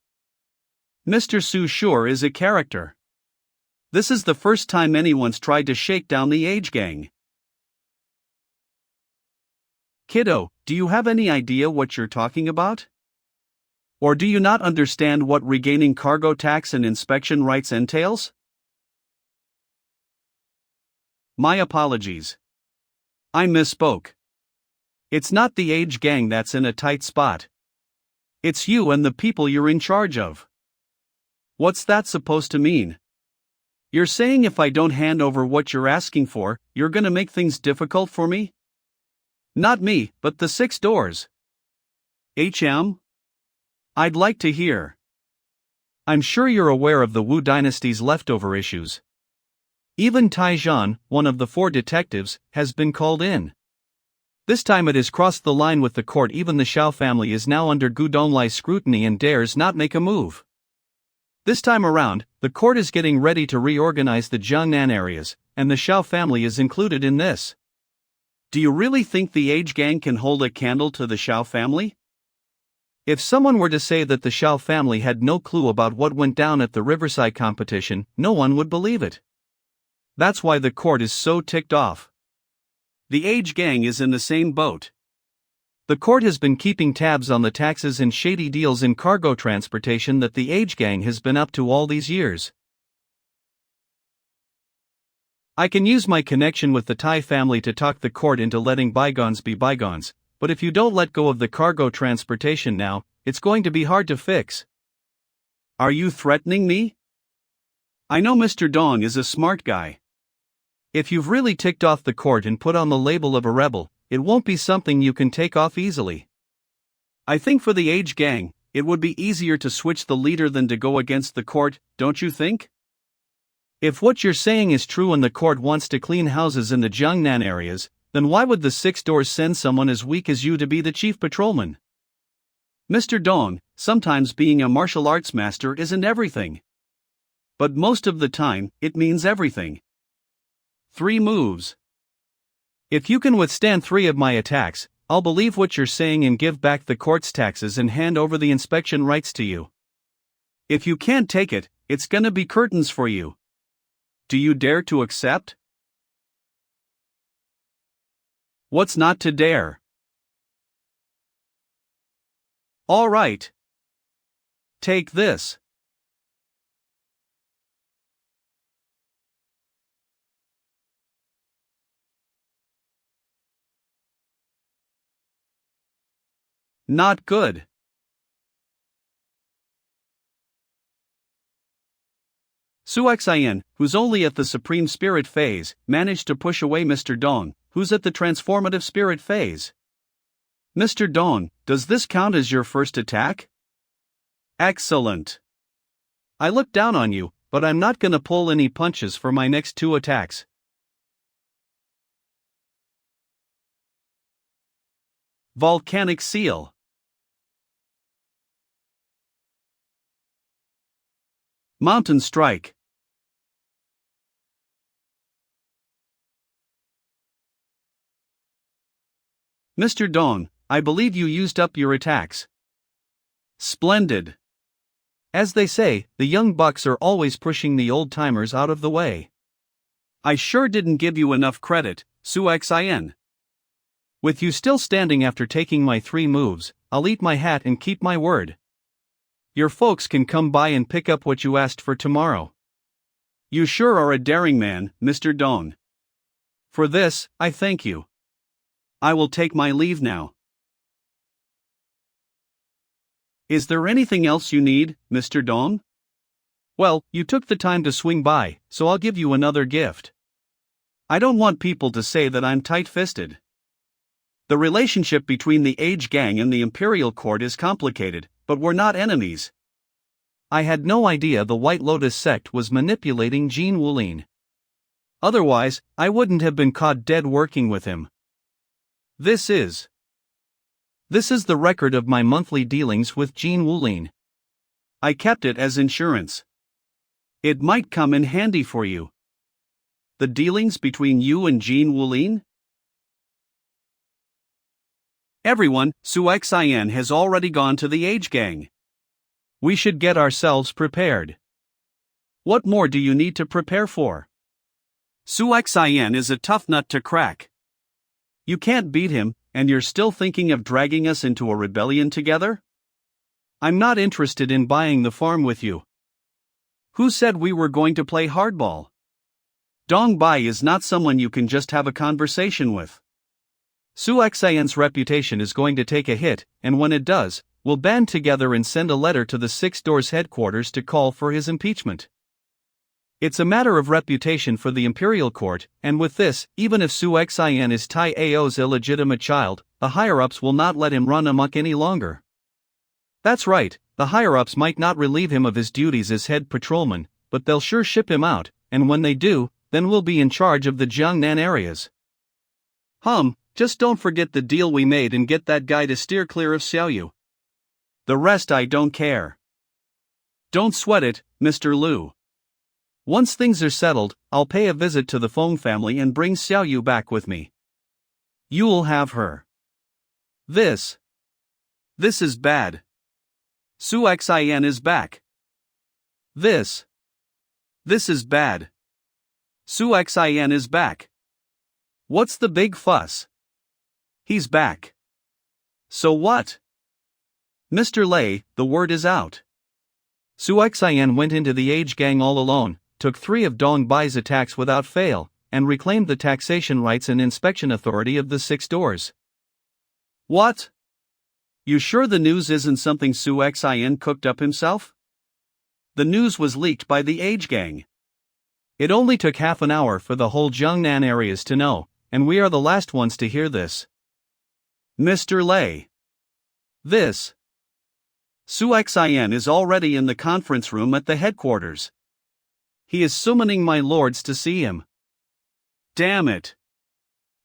Speaker 2: Mr. Su sure is a character. This is the first time anyone's tried to shake down the Age Gang. Kiddo, do you have any idea what you're talking about? Or do you not understand what regaining cargo tax and inspection rights entails? My apologies. I misspoke. It's not the Age Gang that's in a tight spot. It's you and the people you're in charge of. What's that supposed to mean? You're saying if I don't hand over what you're asking for, you're gonna make things difficult for me? Not me, but the 6 doors. I'd like to hear. I'm sure you're aware of the Wu dynasty's leftover issues. Even Taizhan, one of the 4 detectives, has been called in. This time it has crossed the line with the court. Even the Shao family is now under Gudonglai's scrutiny and dares not make a move. This time around, the court is getting ready to reorganize the Jiangnan areas, and the Shao family is included in this. Do you really think the Age Gang can hold a candle to the Shao family? If someone were to say that the Shao family had no clue about what went down at the Riverside competition, no one would believe it. That's why the court is so ticked off. The Age Gang is in the same boat. The court has been keeping tabs on the taxes and shady deals in cargo transportation that the Age Gang has been up to all these years. I can use my connection with the Tai family to talk the court into letting bygones be bygones, but if you don't let go of the cargo transportation now, it's going to be hard to fix. Are you threatening me? I know Mr. Dong is a smart guy. If you've really ticked off the court and put on the label of a rebel, it won't be something you can take off easily. I think for the Age Gang, it would be easier to switch the leader than to go against the court, don't you think? If what you're saying is true and the court wants to clean houses in the Jiangnan areas, then why would the 6 doors send someone as weak as you to be the chief patrolman? Mr. Dong, sometimes being a martial arts master isn't everything. But most of the time, it means everything. 3 moves. If you can withstand 3 of my attacks, I'll believe what you're saying and give back the court's taxes and hand over the inspection rights to you. If you can't take it, it's gonna be curtains for you. Do you dare to accept? What's not to dare? All right. Take this. Not good. Suxian, who's only at the Supreme Spirit phase, managed to push away Mr. Dong, who's at the Transformative Spirit phase. Mr. Dong, does this count as your first attack? Excellent. I look down on you, but I'm not gonna pull any punches for my next 2 attacks. Volcanic Seal. Mountain Strike. Mr. Dong, I believe you used up your attacks. Splendid. As they say, the young bucks are always pushing the old-timers out of the way. I sure didn't give you enough credit, Suxian. With you still standing after taking my 3 moves, I'll eat my hat and keep my word. Your folks can come by and pick up what you asked for tomorrow. You sure are a daring man, Mr. Dong. For this, I thank you. I will take my leave now. Is there anything else you need, Mr. Dong? Well, you took the time to swing by, so I'll give you another gift. I don't want people to say that I'm tight-fisted. The relationship between the Age Gang and the Imperial Court is complicated, but we're not enemies. I had no idea the White Lotus sect was manipulating Jean Wulin. Otherwise, I wouldn't have been caught dead working with him. This
Speaker 1: This is the record of my monthly dealings with Jean Wulin. I kept it as insurance. It might come in handy for you. The dealings between you and Jean Wulin? Everyone, Su Xin has already gone to the age gang. We should get ourselves prepared. What more do you need to prepare for? Su Xin is a tough nut to crack. You can't beat him, and you're still thinking of dragging us into a rebellion together? I'm not interested in buying the farm with you. Who said we were going to play hardball? Dong Bai is not someone you can just have a conversation with. Su Xian's reputation is going to take a hit, and when it does, we'll band together and send a letter to the Six Doors headquarters to call for his impeachment. It's a matter of reputation for the imperial court, and with this, even if Su Xian is Tai Ao's illegitimate child, the higher-ups will not let him run amok any longer. That's right, the higher-ups might not relieve him of his duties as head patrolman, but they'll sure ship him out, and when they do, then we'll be in charge of the Jiangnan areas. Just don't forget the deal we made and get that guy to steer clear of Xiaoyu. The rest I don't care. Don't sweat it, Mr. Liu. Once things are settled, I'll pay a visit to the Feng family and bring Xiaoyu back with me. You'll have her. This is bad. Su Xian is back. This is bad. Su Xian is back. What's the big fuss? He's back. So what? Mr. Lei, the word is out. Su Xian went into the age gang all alone, took 3 of Dong Bai's attacks without fail, and reclaimed the taxation rights and inspection authority of the Six Doors. What? You sure the news isn't something Su Xian cooked up himself? The news was leaked by the age gang. It only took half an hour for the whole Jiangnan areas to know, and we are the last ones to hear this. Mr. Lei. This. Su Xian is already in the conference room at the headquarters. He is summoning my lords to see him. Damn it.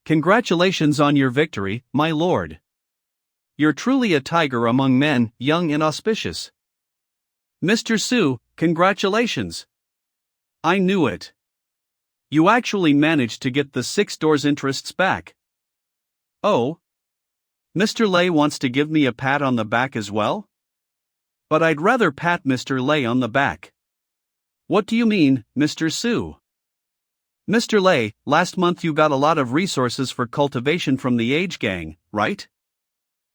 Speaker 1: Congratulations on your victory, my lord. You're truly a tiger among men, young and auspicious. Mr. Su, congratulations. I knew it. You actually managed to get the Six Doors' interests back. Oh? Mr. Lei wants to give me a pat on the back as well? But I'd rather pat Mr. Lei on the back. What do you mean, Mr. Su? Mr. Lei, last month you got a lot of resources for cultivation from the age gang, right?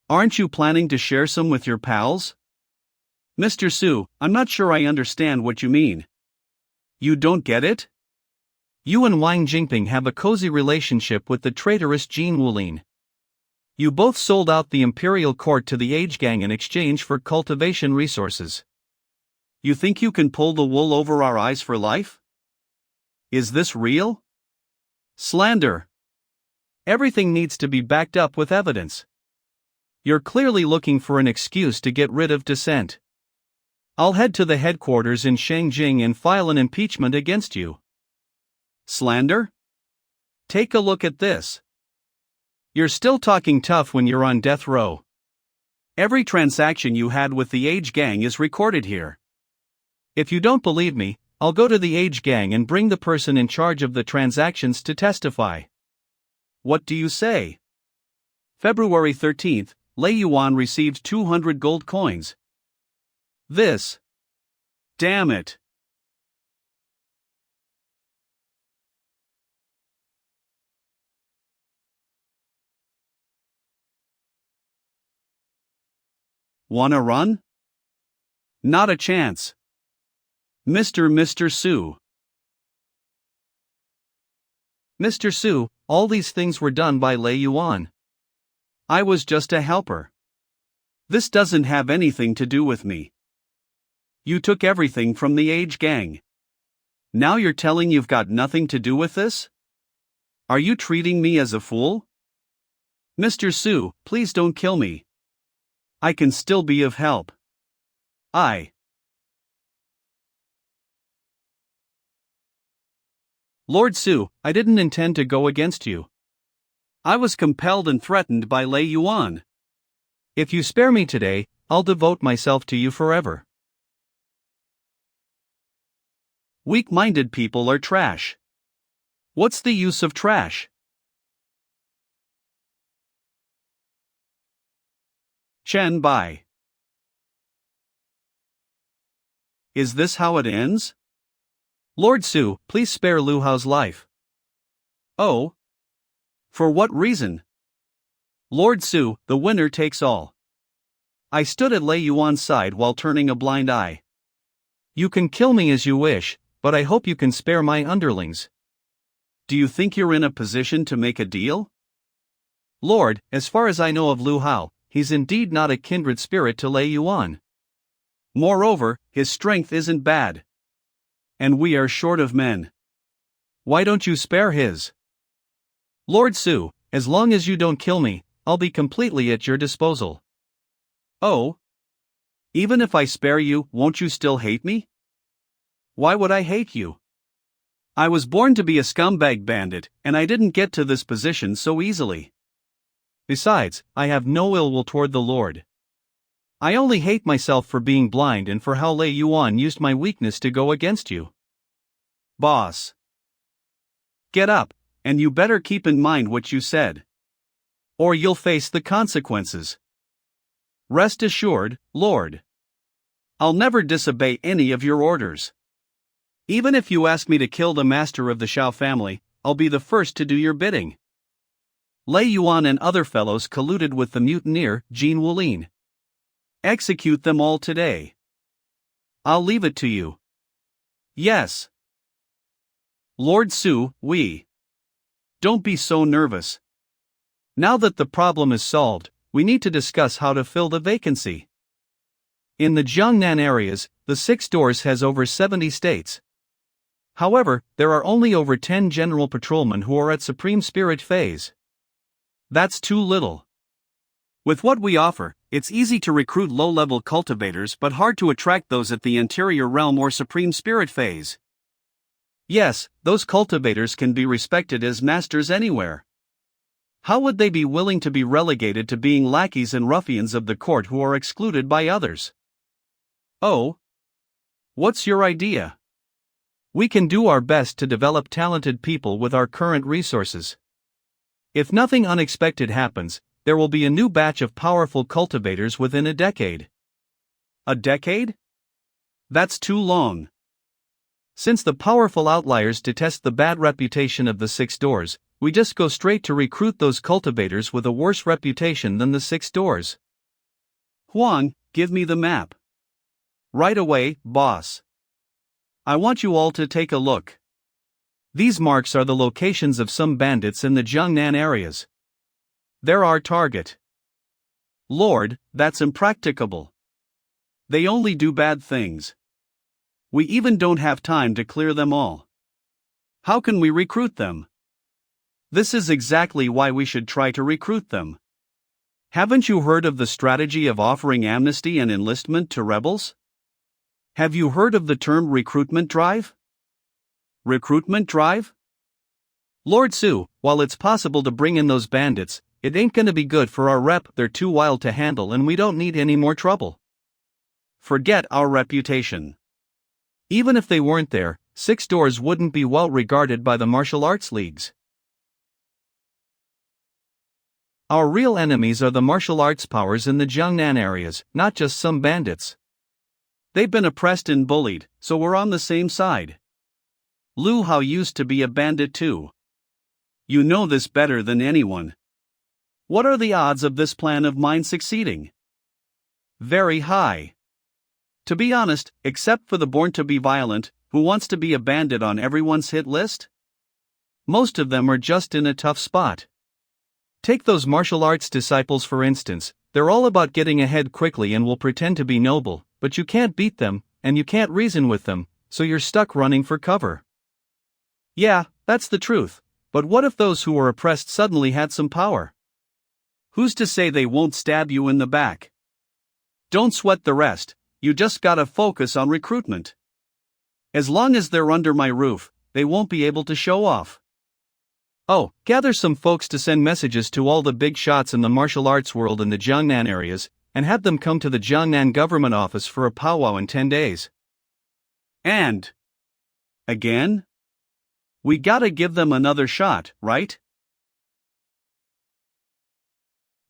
Speaker 1: Aren't you planning to share some with your pals? Mr. Su, I'm not sure I understand what you mean. You don't get it? You and Wang Jingping have a cozy relationship with the traitorous Jean Wulin. You both sold out the imperial court to the age gang in exchange for cultivation resources. You think you can pull the wool over our eyes for life? Is this real? Slander. Everything needs to be backed up with evidence. You're clearly looking for an excuse to get rid of dissent. I'll head to the headquarters in Shangjing and file an impeachment against you. Slander? Take a look at this. You're still talking tough when you're on death row. Every transaction you had with the age gang is recorded here. If you don't believe me, I'll go to the age gang and bring the person in charge of the transactions to testify. What do you say? February 13th, Lei Yuan received 200 gold coins. This. Damn it. Wanna run? Not a chance. Mr. Su. Mr. Su, all these things were done by Lei Yuan. I was just a helper. This doesn't have anything to do with me. You took everything from the age gang. Now you're telling you've got nothing to do with this? Are you treating me as a fool? Mr. Su, please don't kill me. I can still be of help. Lord Su, I didn't intend to go against you. I was compelled and threatened by Lei Yuan. If you spare me today, I'll devote myself to you forever. Weak-minded people are trash. What's the use of trash? Chen Bai. Is this how it ends? Lord Su, please spare Lu Hao's life. Oh? For what reason? Lord Su, the winner takes all. I stood at Lei Yuan's side while turning a blind eye. You can kill me as you wish, but I hope you can spare my underlings. Do you think you're in a position to make a deal? Lord, as far as I know of Lu Hao, he's indeed not a kindred spirit to Lei Yuan. Moreover, his strength isn't bad. And we are short of men. Why don't you spare his? Lord Su, as long as you don't kill me, I'll be completely at your disposal. Oh? Even if I spare you, won't you still hate me? Why would I hate you? I was born to be a scumbag bandit, and I didn't get to this position so easily. Besides, I have no ill will toward the Lord. I only hate myself for being blind and for how Lei Yuan used my weakness to go against you. Boss. Get up, and you better keep in mind what you said. Or you'll face the consequences. Rest assured, Lord. I'll never disobey any of your orders. Even if you ask me to kill the master of the Shao family, I'll be the first to do your bidding. Lei Yuan and other fellows colluded with the mutineer, Jean Wulin. Execute them all today. I'll leave it to you. Yes. Lord Su, we. Don't be so nervous. Now that the problem is solved, we need to discuss how to fill the vacancy. In the Jiangnan areas, the 6 doors has over 70 states. However, there are only over 10 general patrolmen who are at Supreme Spirit phase. That's too little. With what we offer, it's easy to recruit low-level cultivators but hard to attract those at the interior realm or Supreme Spirit phase. Yes, those cultivators can be respected as masters anywhere. How would they be willing to be relegated to being lackeys and ruffians of the court who are excluded by others? Oh? What's your idea? We can do our best to develop talented people with our current resources. If nothing unexpected happens, there will be a new batch of powerful cultivators within a decade. A decade? That's too long. Since the powerful outliers detest the bad reputation of the 6 doors, we just go straight to recruit those cultivators with a worse reputation than the 6 doors. Huang, give me the map. Right away, boss. I want you all to take a look. These marks are the locations of some bandits in the Jiangnan areas. They're our target. Lord, that's impracticable. They only do bad things. We even don't have time to clear them all. How can we recruit them? This is exactly why we should try to recruit them. Haven't you heard of the strategy of offering amnesty and enlistment to rebels? Have you heard of the term recruitment drive? Recruitment drive? Lord Su, while it's possible to bring in those bandits, it ain't gonna be good for our rep. They're too wild to handle and we don't need any more trouble. Forget our reputation. Even if they weren't there, 6 doors wouldn't be well regarded by the martial arts leagues. Our real enemies are the martial arts powers in the Jiangnan areas, not just some bandits. They've been oppressed and bullied, so we're on the same side. Lu Hao used to be a bandit too. You know this better than anyone. What are the odds of this plan of mine succeeding? Very high. To be honest, except for the born to be violent, who wants to be a bandit on everyone's hit list? Most of them are just in a tough spot. Take those martial arts disciples for instance, they're all about getting ahead quickly and will pretend to be noble, but you can't beat them, and you can't reason with them, so you're stuck running for cover. Yeah, that's the truth, but what if those who are oppressed suddenly had some power? Who's to say they won't stab you in the back? Don't sweat the rest, you just gotta focus on recruitment. As long as they're under my roof, they won't be able to show off.
Speaker 2: Oh, gather some folks to send messages to all the big shots in the martial arts world in the Jiangnan areas, and have them come to the Jiangnan government office for a powwow in 10 days. And again? We gotta give them another shot, right?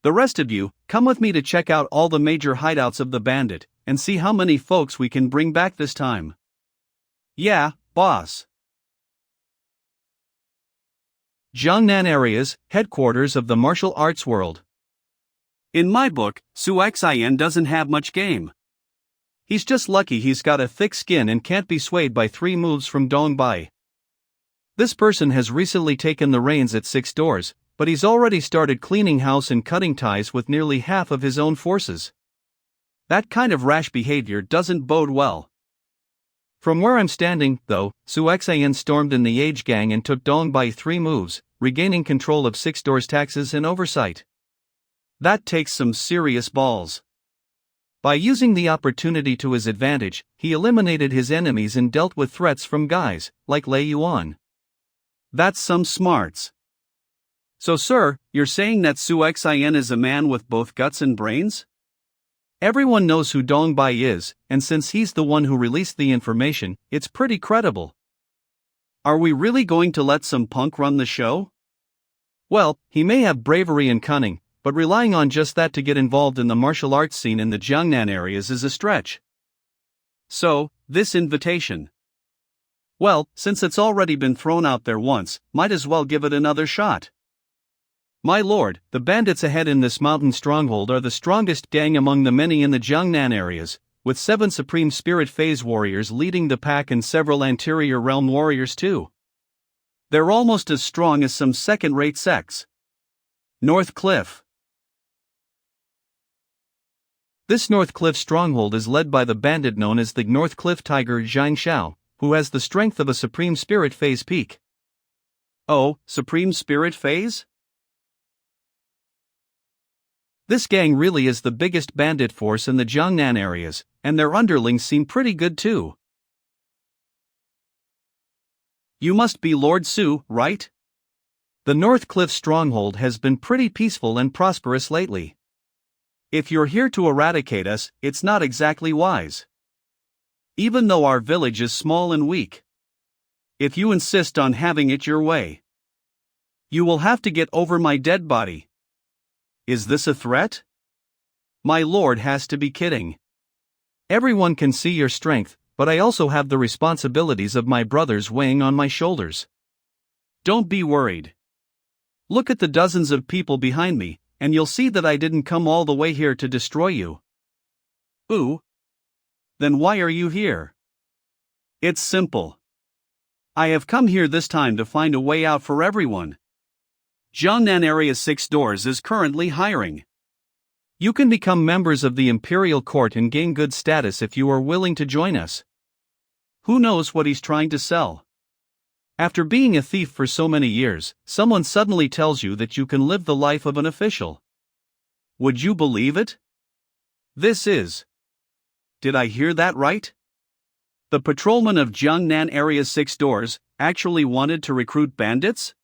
Speaker 2: The rest of you, come with me to check out all the major hideouts of the bandit, and see how many folks we can bring back this time. Yeah, boss. Jiangnan areas, headquarters of the martial arts world. In my book, Su Xin doesn't have much game. He's just lucky he's got a thick skin and can't be swayed by 3 moves from Dong Bai. This person has recently taken the reins at 6 doors, but he's already started cleaning house and cutting ties with nearly half of his own forces. That kind of rash behavior doesn't bode well. From where I'm standing, though, Su Xin stormed in the Age Gang and took Dong Bai 3 moves, regaining control of 6 doors taxes and oversight. That takes some serious balls. By using the opportunity to his advantage, he eliminated his enemies and dealt with threats from guys like Lei Yuan. That's some smarts. So sir, you're saying that Su Xin is a man with both guts and brains? Everyone knows who Dong Bai is, and since he's the one who released the information, it's pretty credible. Are we really going to let some punk run the show? Well, he may have bravery and cunning, but relying on just that to get involved in the martial arts scene in the Jiangnan areas is a stretch. So, this invitation. Well, since it's already been thrown out there once, might as well give it another shot. My lord, the bandits ahead in this mountain stronghold are the strongest gang among the many in the Jiangnan areas, with 7 Supreme Spirit Phase warriors leading the pack and several Anterior Realm warriors too. They're almost as strong as some second-rate sects. North Cliff. This North Cliff stronghold is led by the bandit known as the North Cliff Tiger Zhang Xiao, who has the strength of a Supreme Spirit Phase peak. Oh, Supreme Spirit Phase? This gang really is the biggest bandit force in the Jiangnan areas, and their underlings seem pretty good too. You must be Lord Su, right? The North Cliff stronghold has been pretty peaceful and prosperous lately. If you're here to eradicate us, it's not exactly wise. Even though our village is small and weak. If you insist on having it your way, you will have to get over my dead body. Is this a threat? My lord has to be kidding. Everyone can see your strength, but I also have the responsibilities of my brothers weighing on my shoulders. Don't be worried. Look at the dozens of people behind me, and you'll see that I didn't come all the way here to destroy you. Ooh. Then why are you here? It's simple. I have come here this time to find a way out for everyone. Jiangnan Area 6 Doors is currently hiring. You can become members of the Imperial Court and gain good status if you are willing to join us. Who knows what he's trying to sell? After being a thief for so many years, someone suddenly tells you that you can live the life of an official. Would you believe it? This is. Did I hear that right? The patrolman of Jiangnan Area 6 Doors actually wanted to recruit bandits?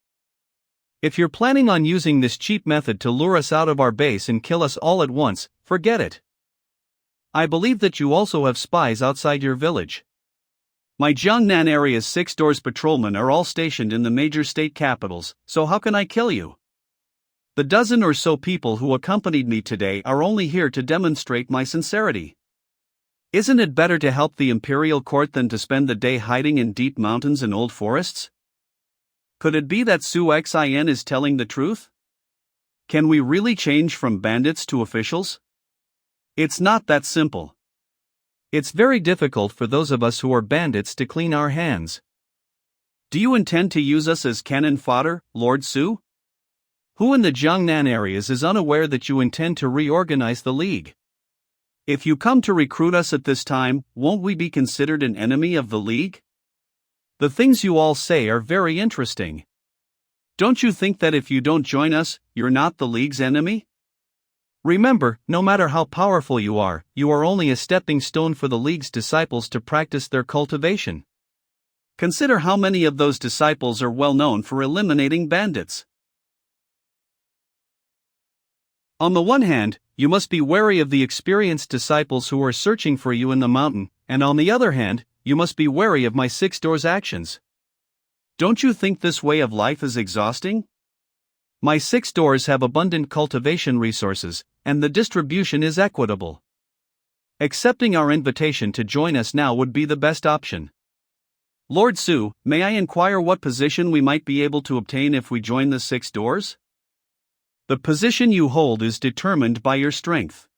Speaker 2: If you're planning on using this cheap method to lure us out of our base and kill us all at once, forget it. I believe that you also have spies outside your village. My Jiangnan Area 6 Doors patrolmen are all stationed in the major state capitals, so how can I kill you? The dozen or so people who accompanied me today are only here to demonstrate my sincerity. Isn't it better to help the Imperial Court than to spend the day hiding in deep mountains and old forests? Could it be that Su Xin is telling the truth? Can we really change from bandits to officials? It's not that simple. It's very difficult for those of us who are bandits to clean our hands. Do you intend to use us as cannon fodder, Lord Su? Who in the Jiangnan areas is unaware that you intend to reorganize the League? If you come to recruit us at this time, won't we be considered an enemy of the League? The things you all say are very interesting. Don't you think that if you don't join us, you're not the League's enemy? Remember, no matter how powerful you are only a stepping stone for the League's disciples to practice their cultivation. Consider how many of those disciples are well known for eliminating bandits. On the one hand, you must be wary of the experienced disciples who are searching for you in the mountain, and on the other hand, you must be wary of my 6 doors actions. Don't you think this way of life is exhausting? My 6 doors have abundant cultivation resources, and the distribution is equitable. Accepting our invitation to join us now would be the best option. Lord Su, may I inquire what position we might be able to obtain if we join the 6 doors? The position you hold is determined by your strength.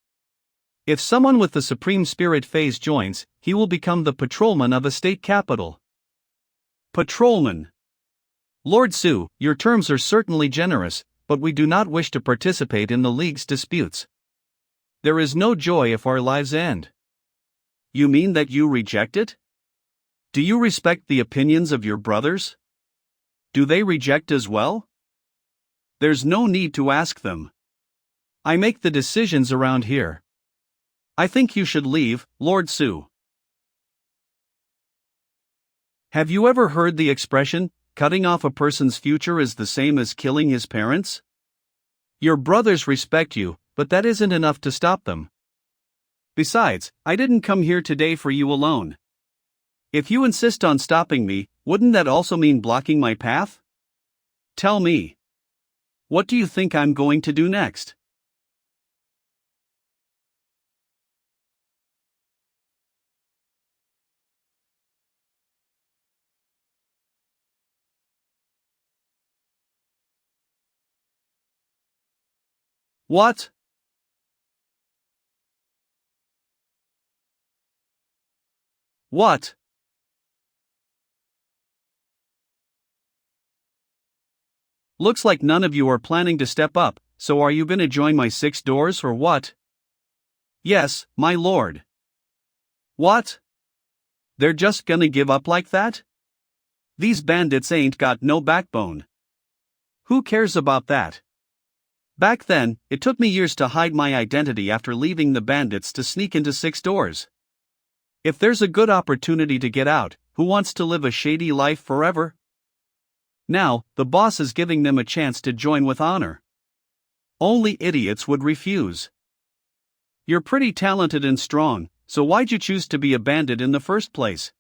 Speaker 2: If someone with the Supreme Spirit phase joins, he will become the patrolman of a state capital. Patrolman. Lord Su, your terms are certainly generous, but we do not wish to participate in the League's disputes. There is no joy if our lives end. You mean that you reject it? Do you respect the opinions of your brothers? Do they reject as well? There's no need to ask them. I make the decisions around here. I think you should leave, Lord Su. Have you ever heard the expression, cutting off a person's future is the same as killing his parents? Your brothers respect you, but that isn't enough to stop them. Besides, I didn't come here today for you alone. If you insist on stopping me, wouldn't that also mean blocking my path? Tell me. What do you think I'm going to do next? What? What? Looks like none of you are planning to step up, so are you gonna join my 6 doors or what? Yes, my lord. What? They're just gonna give up like that? These bandits ain't got no backbone. Who cares about that? Back then, it took me years to hide my identity after leaving the bandits to sneak into 6 doors. If there's a good opportunity to get out, who wants to live a shady life forever? Now, the boss is giving them a chance to join with honor. Only idiots would refuse. You're pretty talented and strong, so why'd you choose to be a bandit in the first place?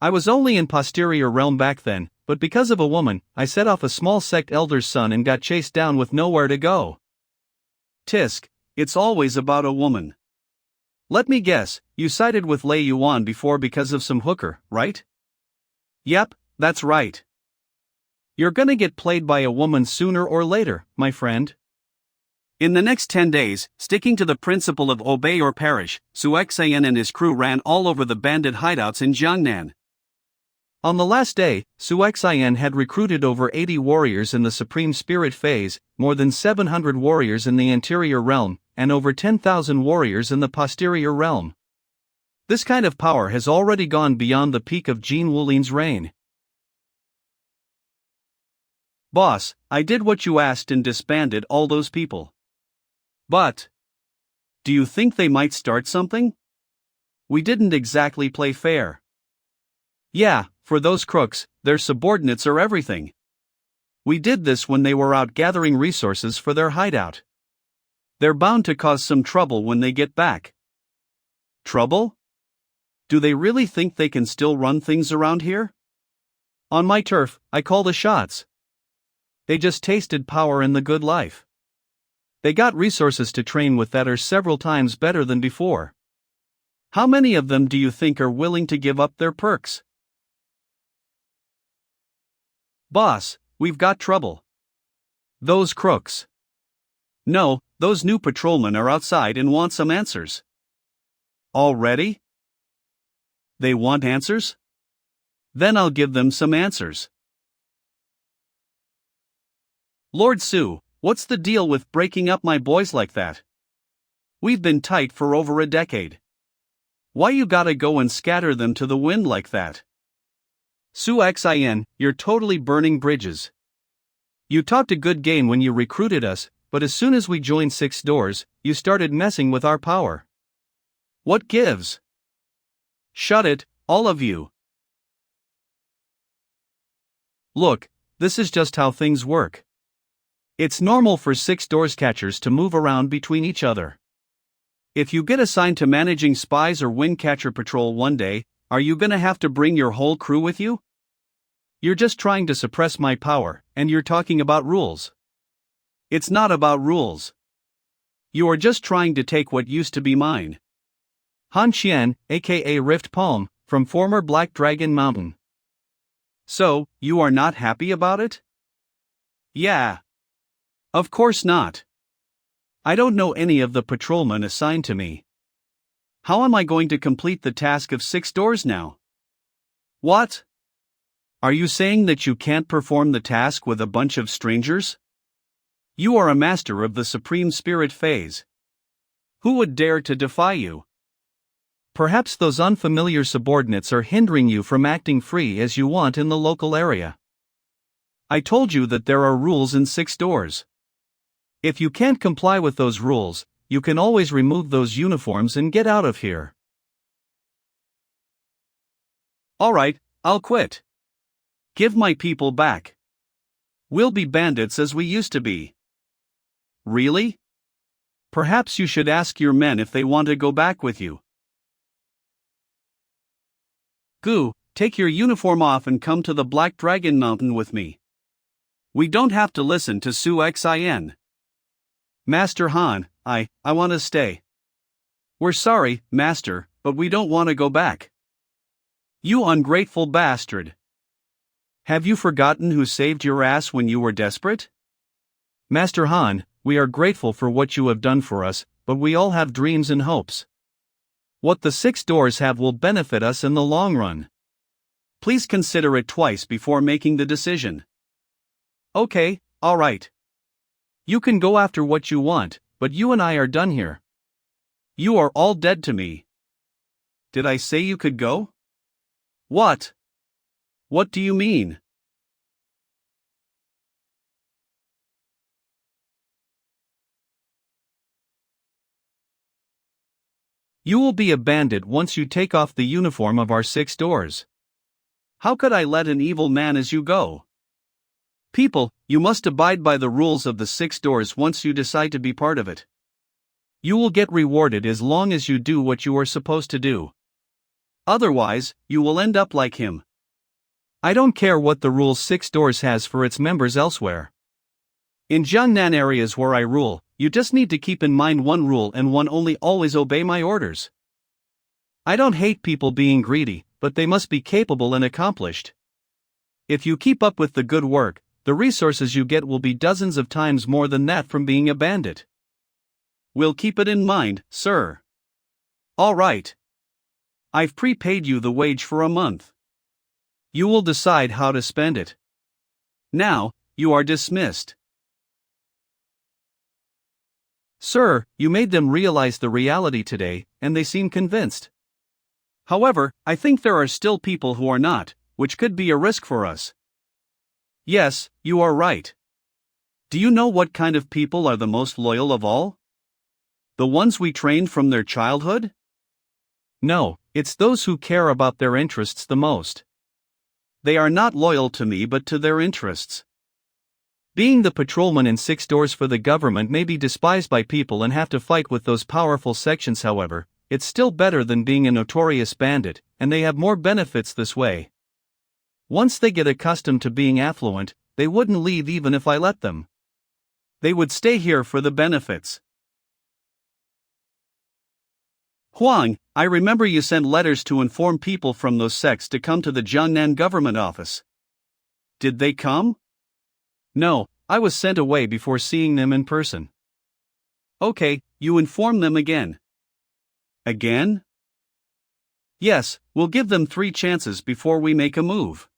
Speaker 2: I was only in posterior realm back then, but because of a woman, I set off a small sect elder's son and got chased down with nowhere to go. Tisk, it's always about a woman. Let me guess, you sided with Lei Yuan before because of some hooker, right? Yep, that's right. You're gonna get played by a woman sooner or later, my friend. In the next 10 days, sticking to the principle of obey or perish, Su Xian and his crew ran all over the bandit hideouts in Jiangnan. On the last day, Su Xian had recruited over 80 warriors in the Supreme Spirit phase, more than 700 warriors in the interior realm, and over 10,000 warriors in the posterior realm. This kind of power has already gone beyond the peak of Jin Wulin's reign. Boss, I did what you asked and disbanded all those people. But, do you think they might start something? We didn't exactly play fair. Yeah, for those crooks, their subordinates are everything. We did this when they were out gathering resources for their hideout. They're bound to cause some trouble when they get back. Trouble? Do they really think they can still run things around here? On my turf, I call the shots. They just tasted power and the good life. They got resources to train with that are several times better than before. How many of them do you think are willing to give up their perks? Boss, we've got trouble. Those crooks. No, those new patrolmen are outside and want some answers. Already? They want answers? Then I'll give them some answers. Lord Su, what's the deal with breaking up my boys like that? We've been tight for over a decade. Why you gotta go and scatter them to the wind like that? Su Xian, you're totally burning bridges. You talked a good game when you recruited us, but as soon as we joined 6 doors, you started messing with our power. What gives? Shut it, all of you.
Speaker 1: Look, this is just how things work. It's normal for six doors catchers to move around between each other. If you get assigned to managing spies or wind catcher patrol one day, are you gonna have to bring your whole crew with you? You're just trying to suppress my power, and you're talking about rules. It's not about rules. You are just trying to take what used to be mine. Han Qian, aka Rift Palm, from former Black Dragon Mountain. So, you are not happy about it? Yeah. Of course not. I don't know any of the patrolmen assigned to me. How am I going to complete the task of 6 doors now? What? Are you saying that you can't perform the task with a bunch of strangers? You are a master of the Supreme Spirit phase. Who would dare to defy you? Perhaps those unfamiliar subordinates are hindering you from acting free as you want in the local area. I told you that there are rules in 6 doors. If you can't comply with those rules, you can always remove those uniforms and get out of here. Alright, I'll quit. Give my people back. We'll be bandits as we used to be. Really? Perhaps you should ask your men if they want to go back with you. Gu, take your uniform off and come to the Black Dragon Mountain with me. We don't have to listen to Su Xin. Master Han, I want to stay. We're sorry, Master, but we don't want to go back. You ungrateful bastard. Have you forgotten who saved your ass when you were desperate? Master Han, we are grateful for what you have done for us, but we all have dreams and hopes. What the 6 doors have will benefit us in the long run. Please consider it twice before making the decision. Okay, alright. You can go after what you want, but you and I are done here. You are all dead to me. Did I say you could go? What? What do you mean? You will be a bandit once you take off the uniform of our 6 doors. How could I let an evil man as you go? People, you must abide by the rules of the 6 doors once you decide to be part of it. You will get rewarded as long as you do what you are supposed to do. Otherwise, you will end up like him. I don't care what the rules 6 doors has for its members elsewhere. In Jiangnan areas where I rule, you just need to keep in mind one rule and one only: always obey my orders. I don't hate people being greedy, but they must be capable and accomplished. If you keep up with the good work, the resources you get will be dozens of times more than that from being a bandit. We'll keep it in mind, sir. All right. I've prepaid you the wage for a month. You will decide how to spend it. Now, you are dismissed. Sir, you made them realize the reality today, and they seem convinced. However, I think there are still people who are not, which could be a risk for us. Yes, you are right. Do you know what kind of people are the most loyal of all? The ones we trained from their childhood? No, it's those who care about their interests the most. They are not loyal to me but to their interests. Being the patrolman in 6 doors for the government may be despised by people and have to fight with those powerful sections. However, it's still better than being a notorious bandit, and they have more benefits this way. Once they get accustomed to being affluent, they wouldn't leave even if I let them. They would stay here for the benefits. Huang, I remember you sent letters to inform people from those sects to come to the Jiangnan government office. Did they come? No, I was sent away before seeing them in person. Okay, you inform them again. Again? Yes, we'll give them 3 chances before we make a move.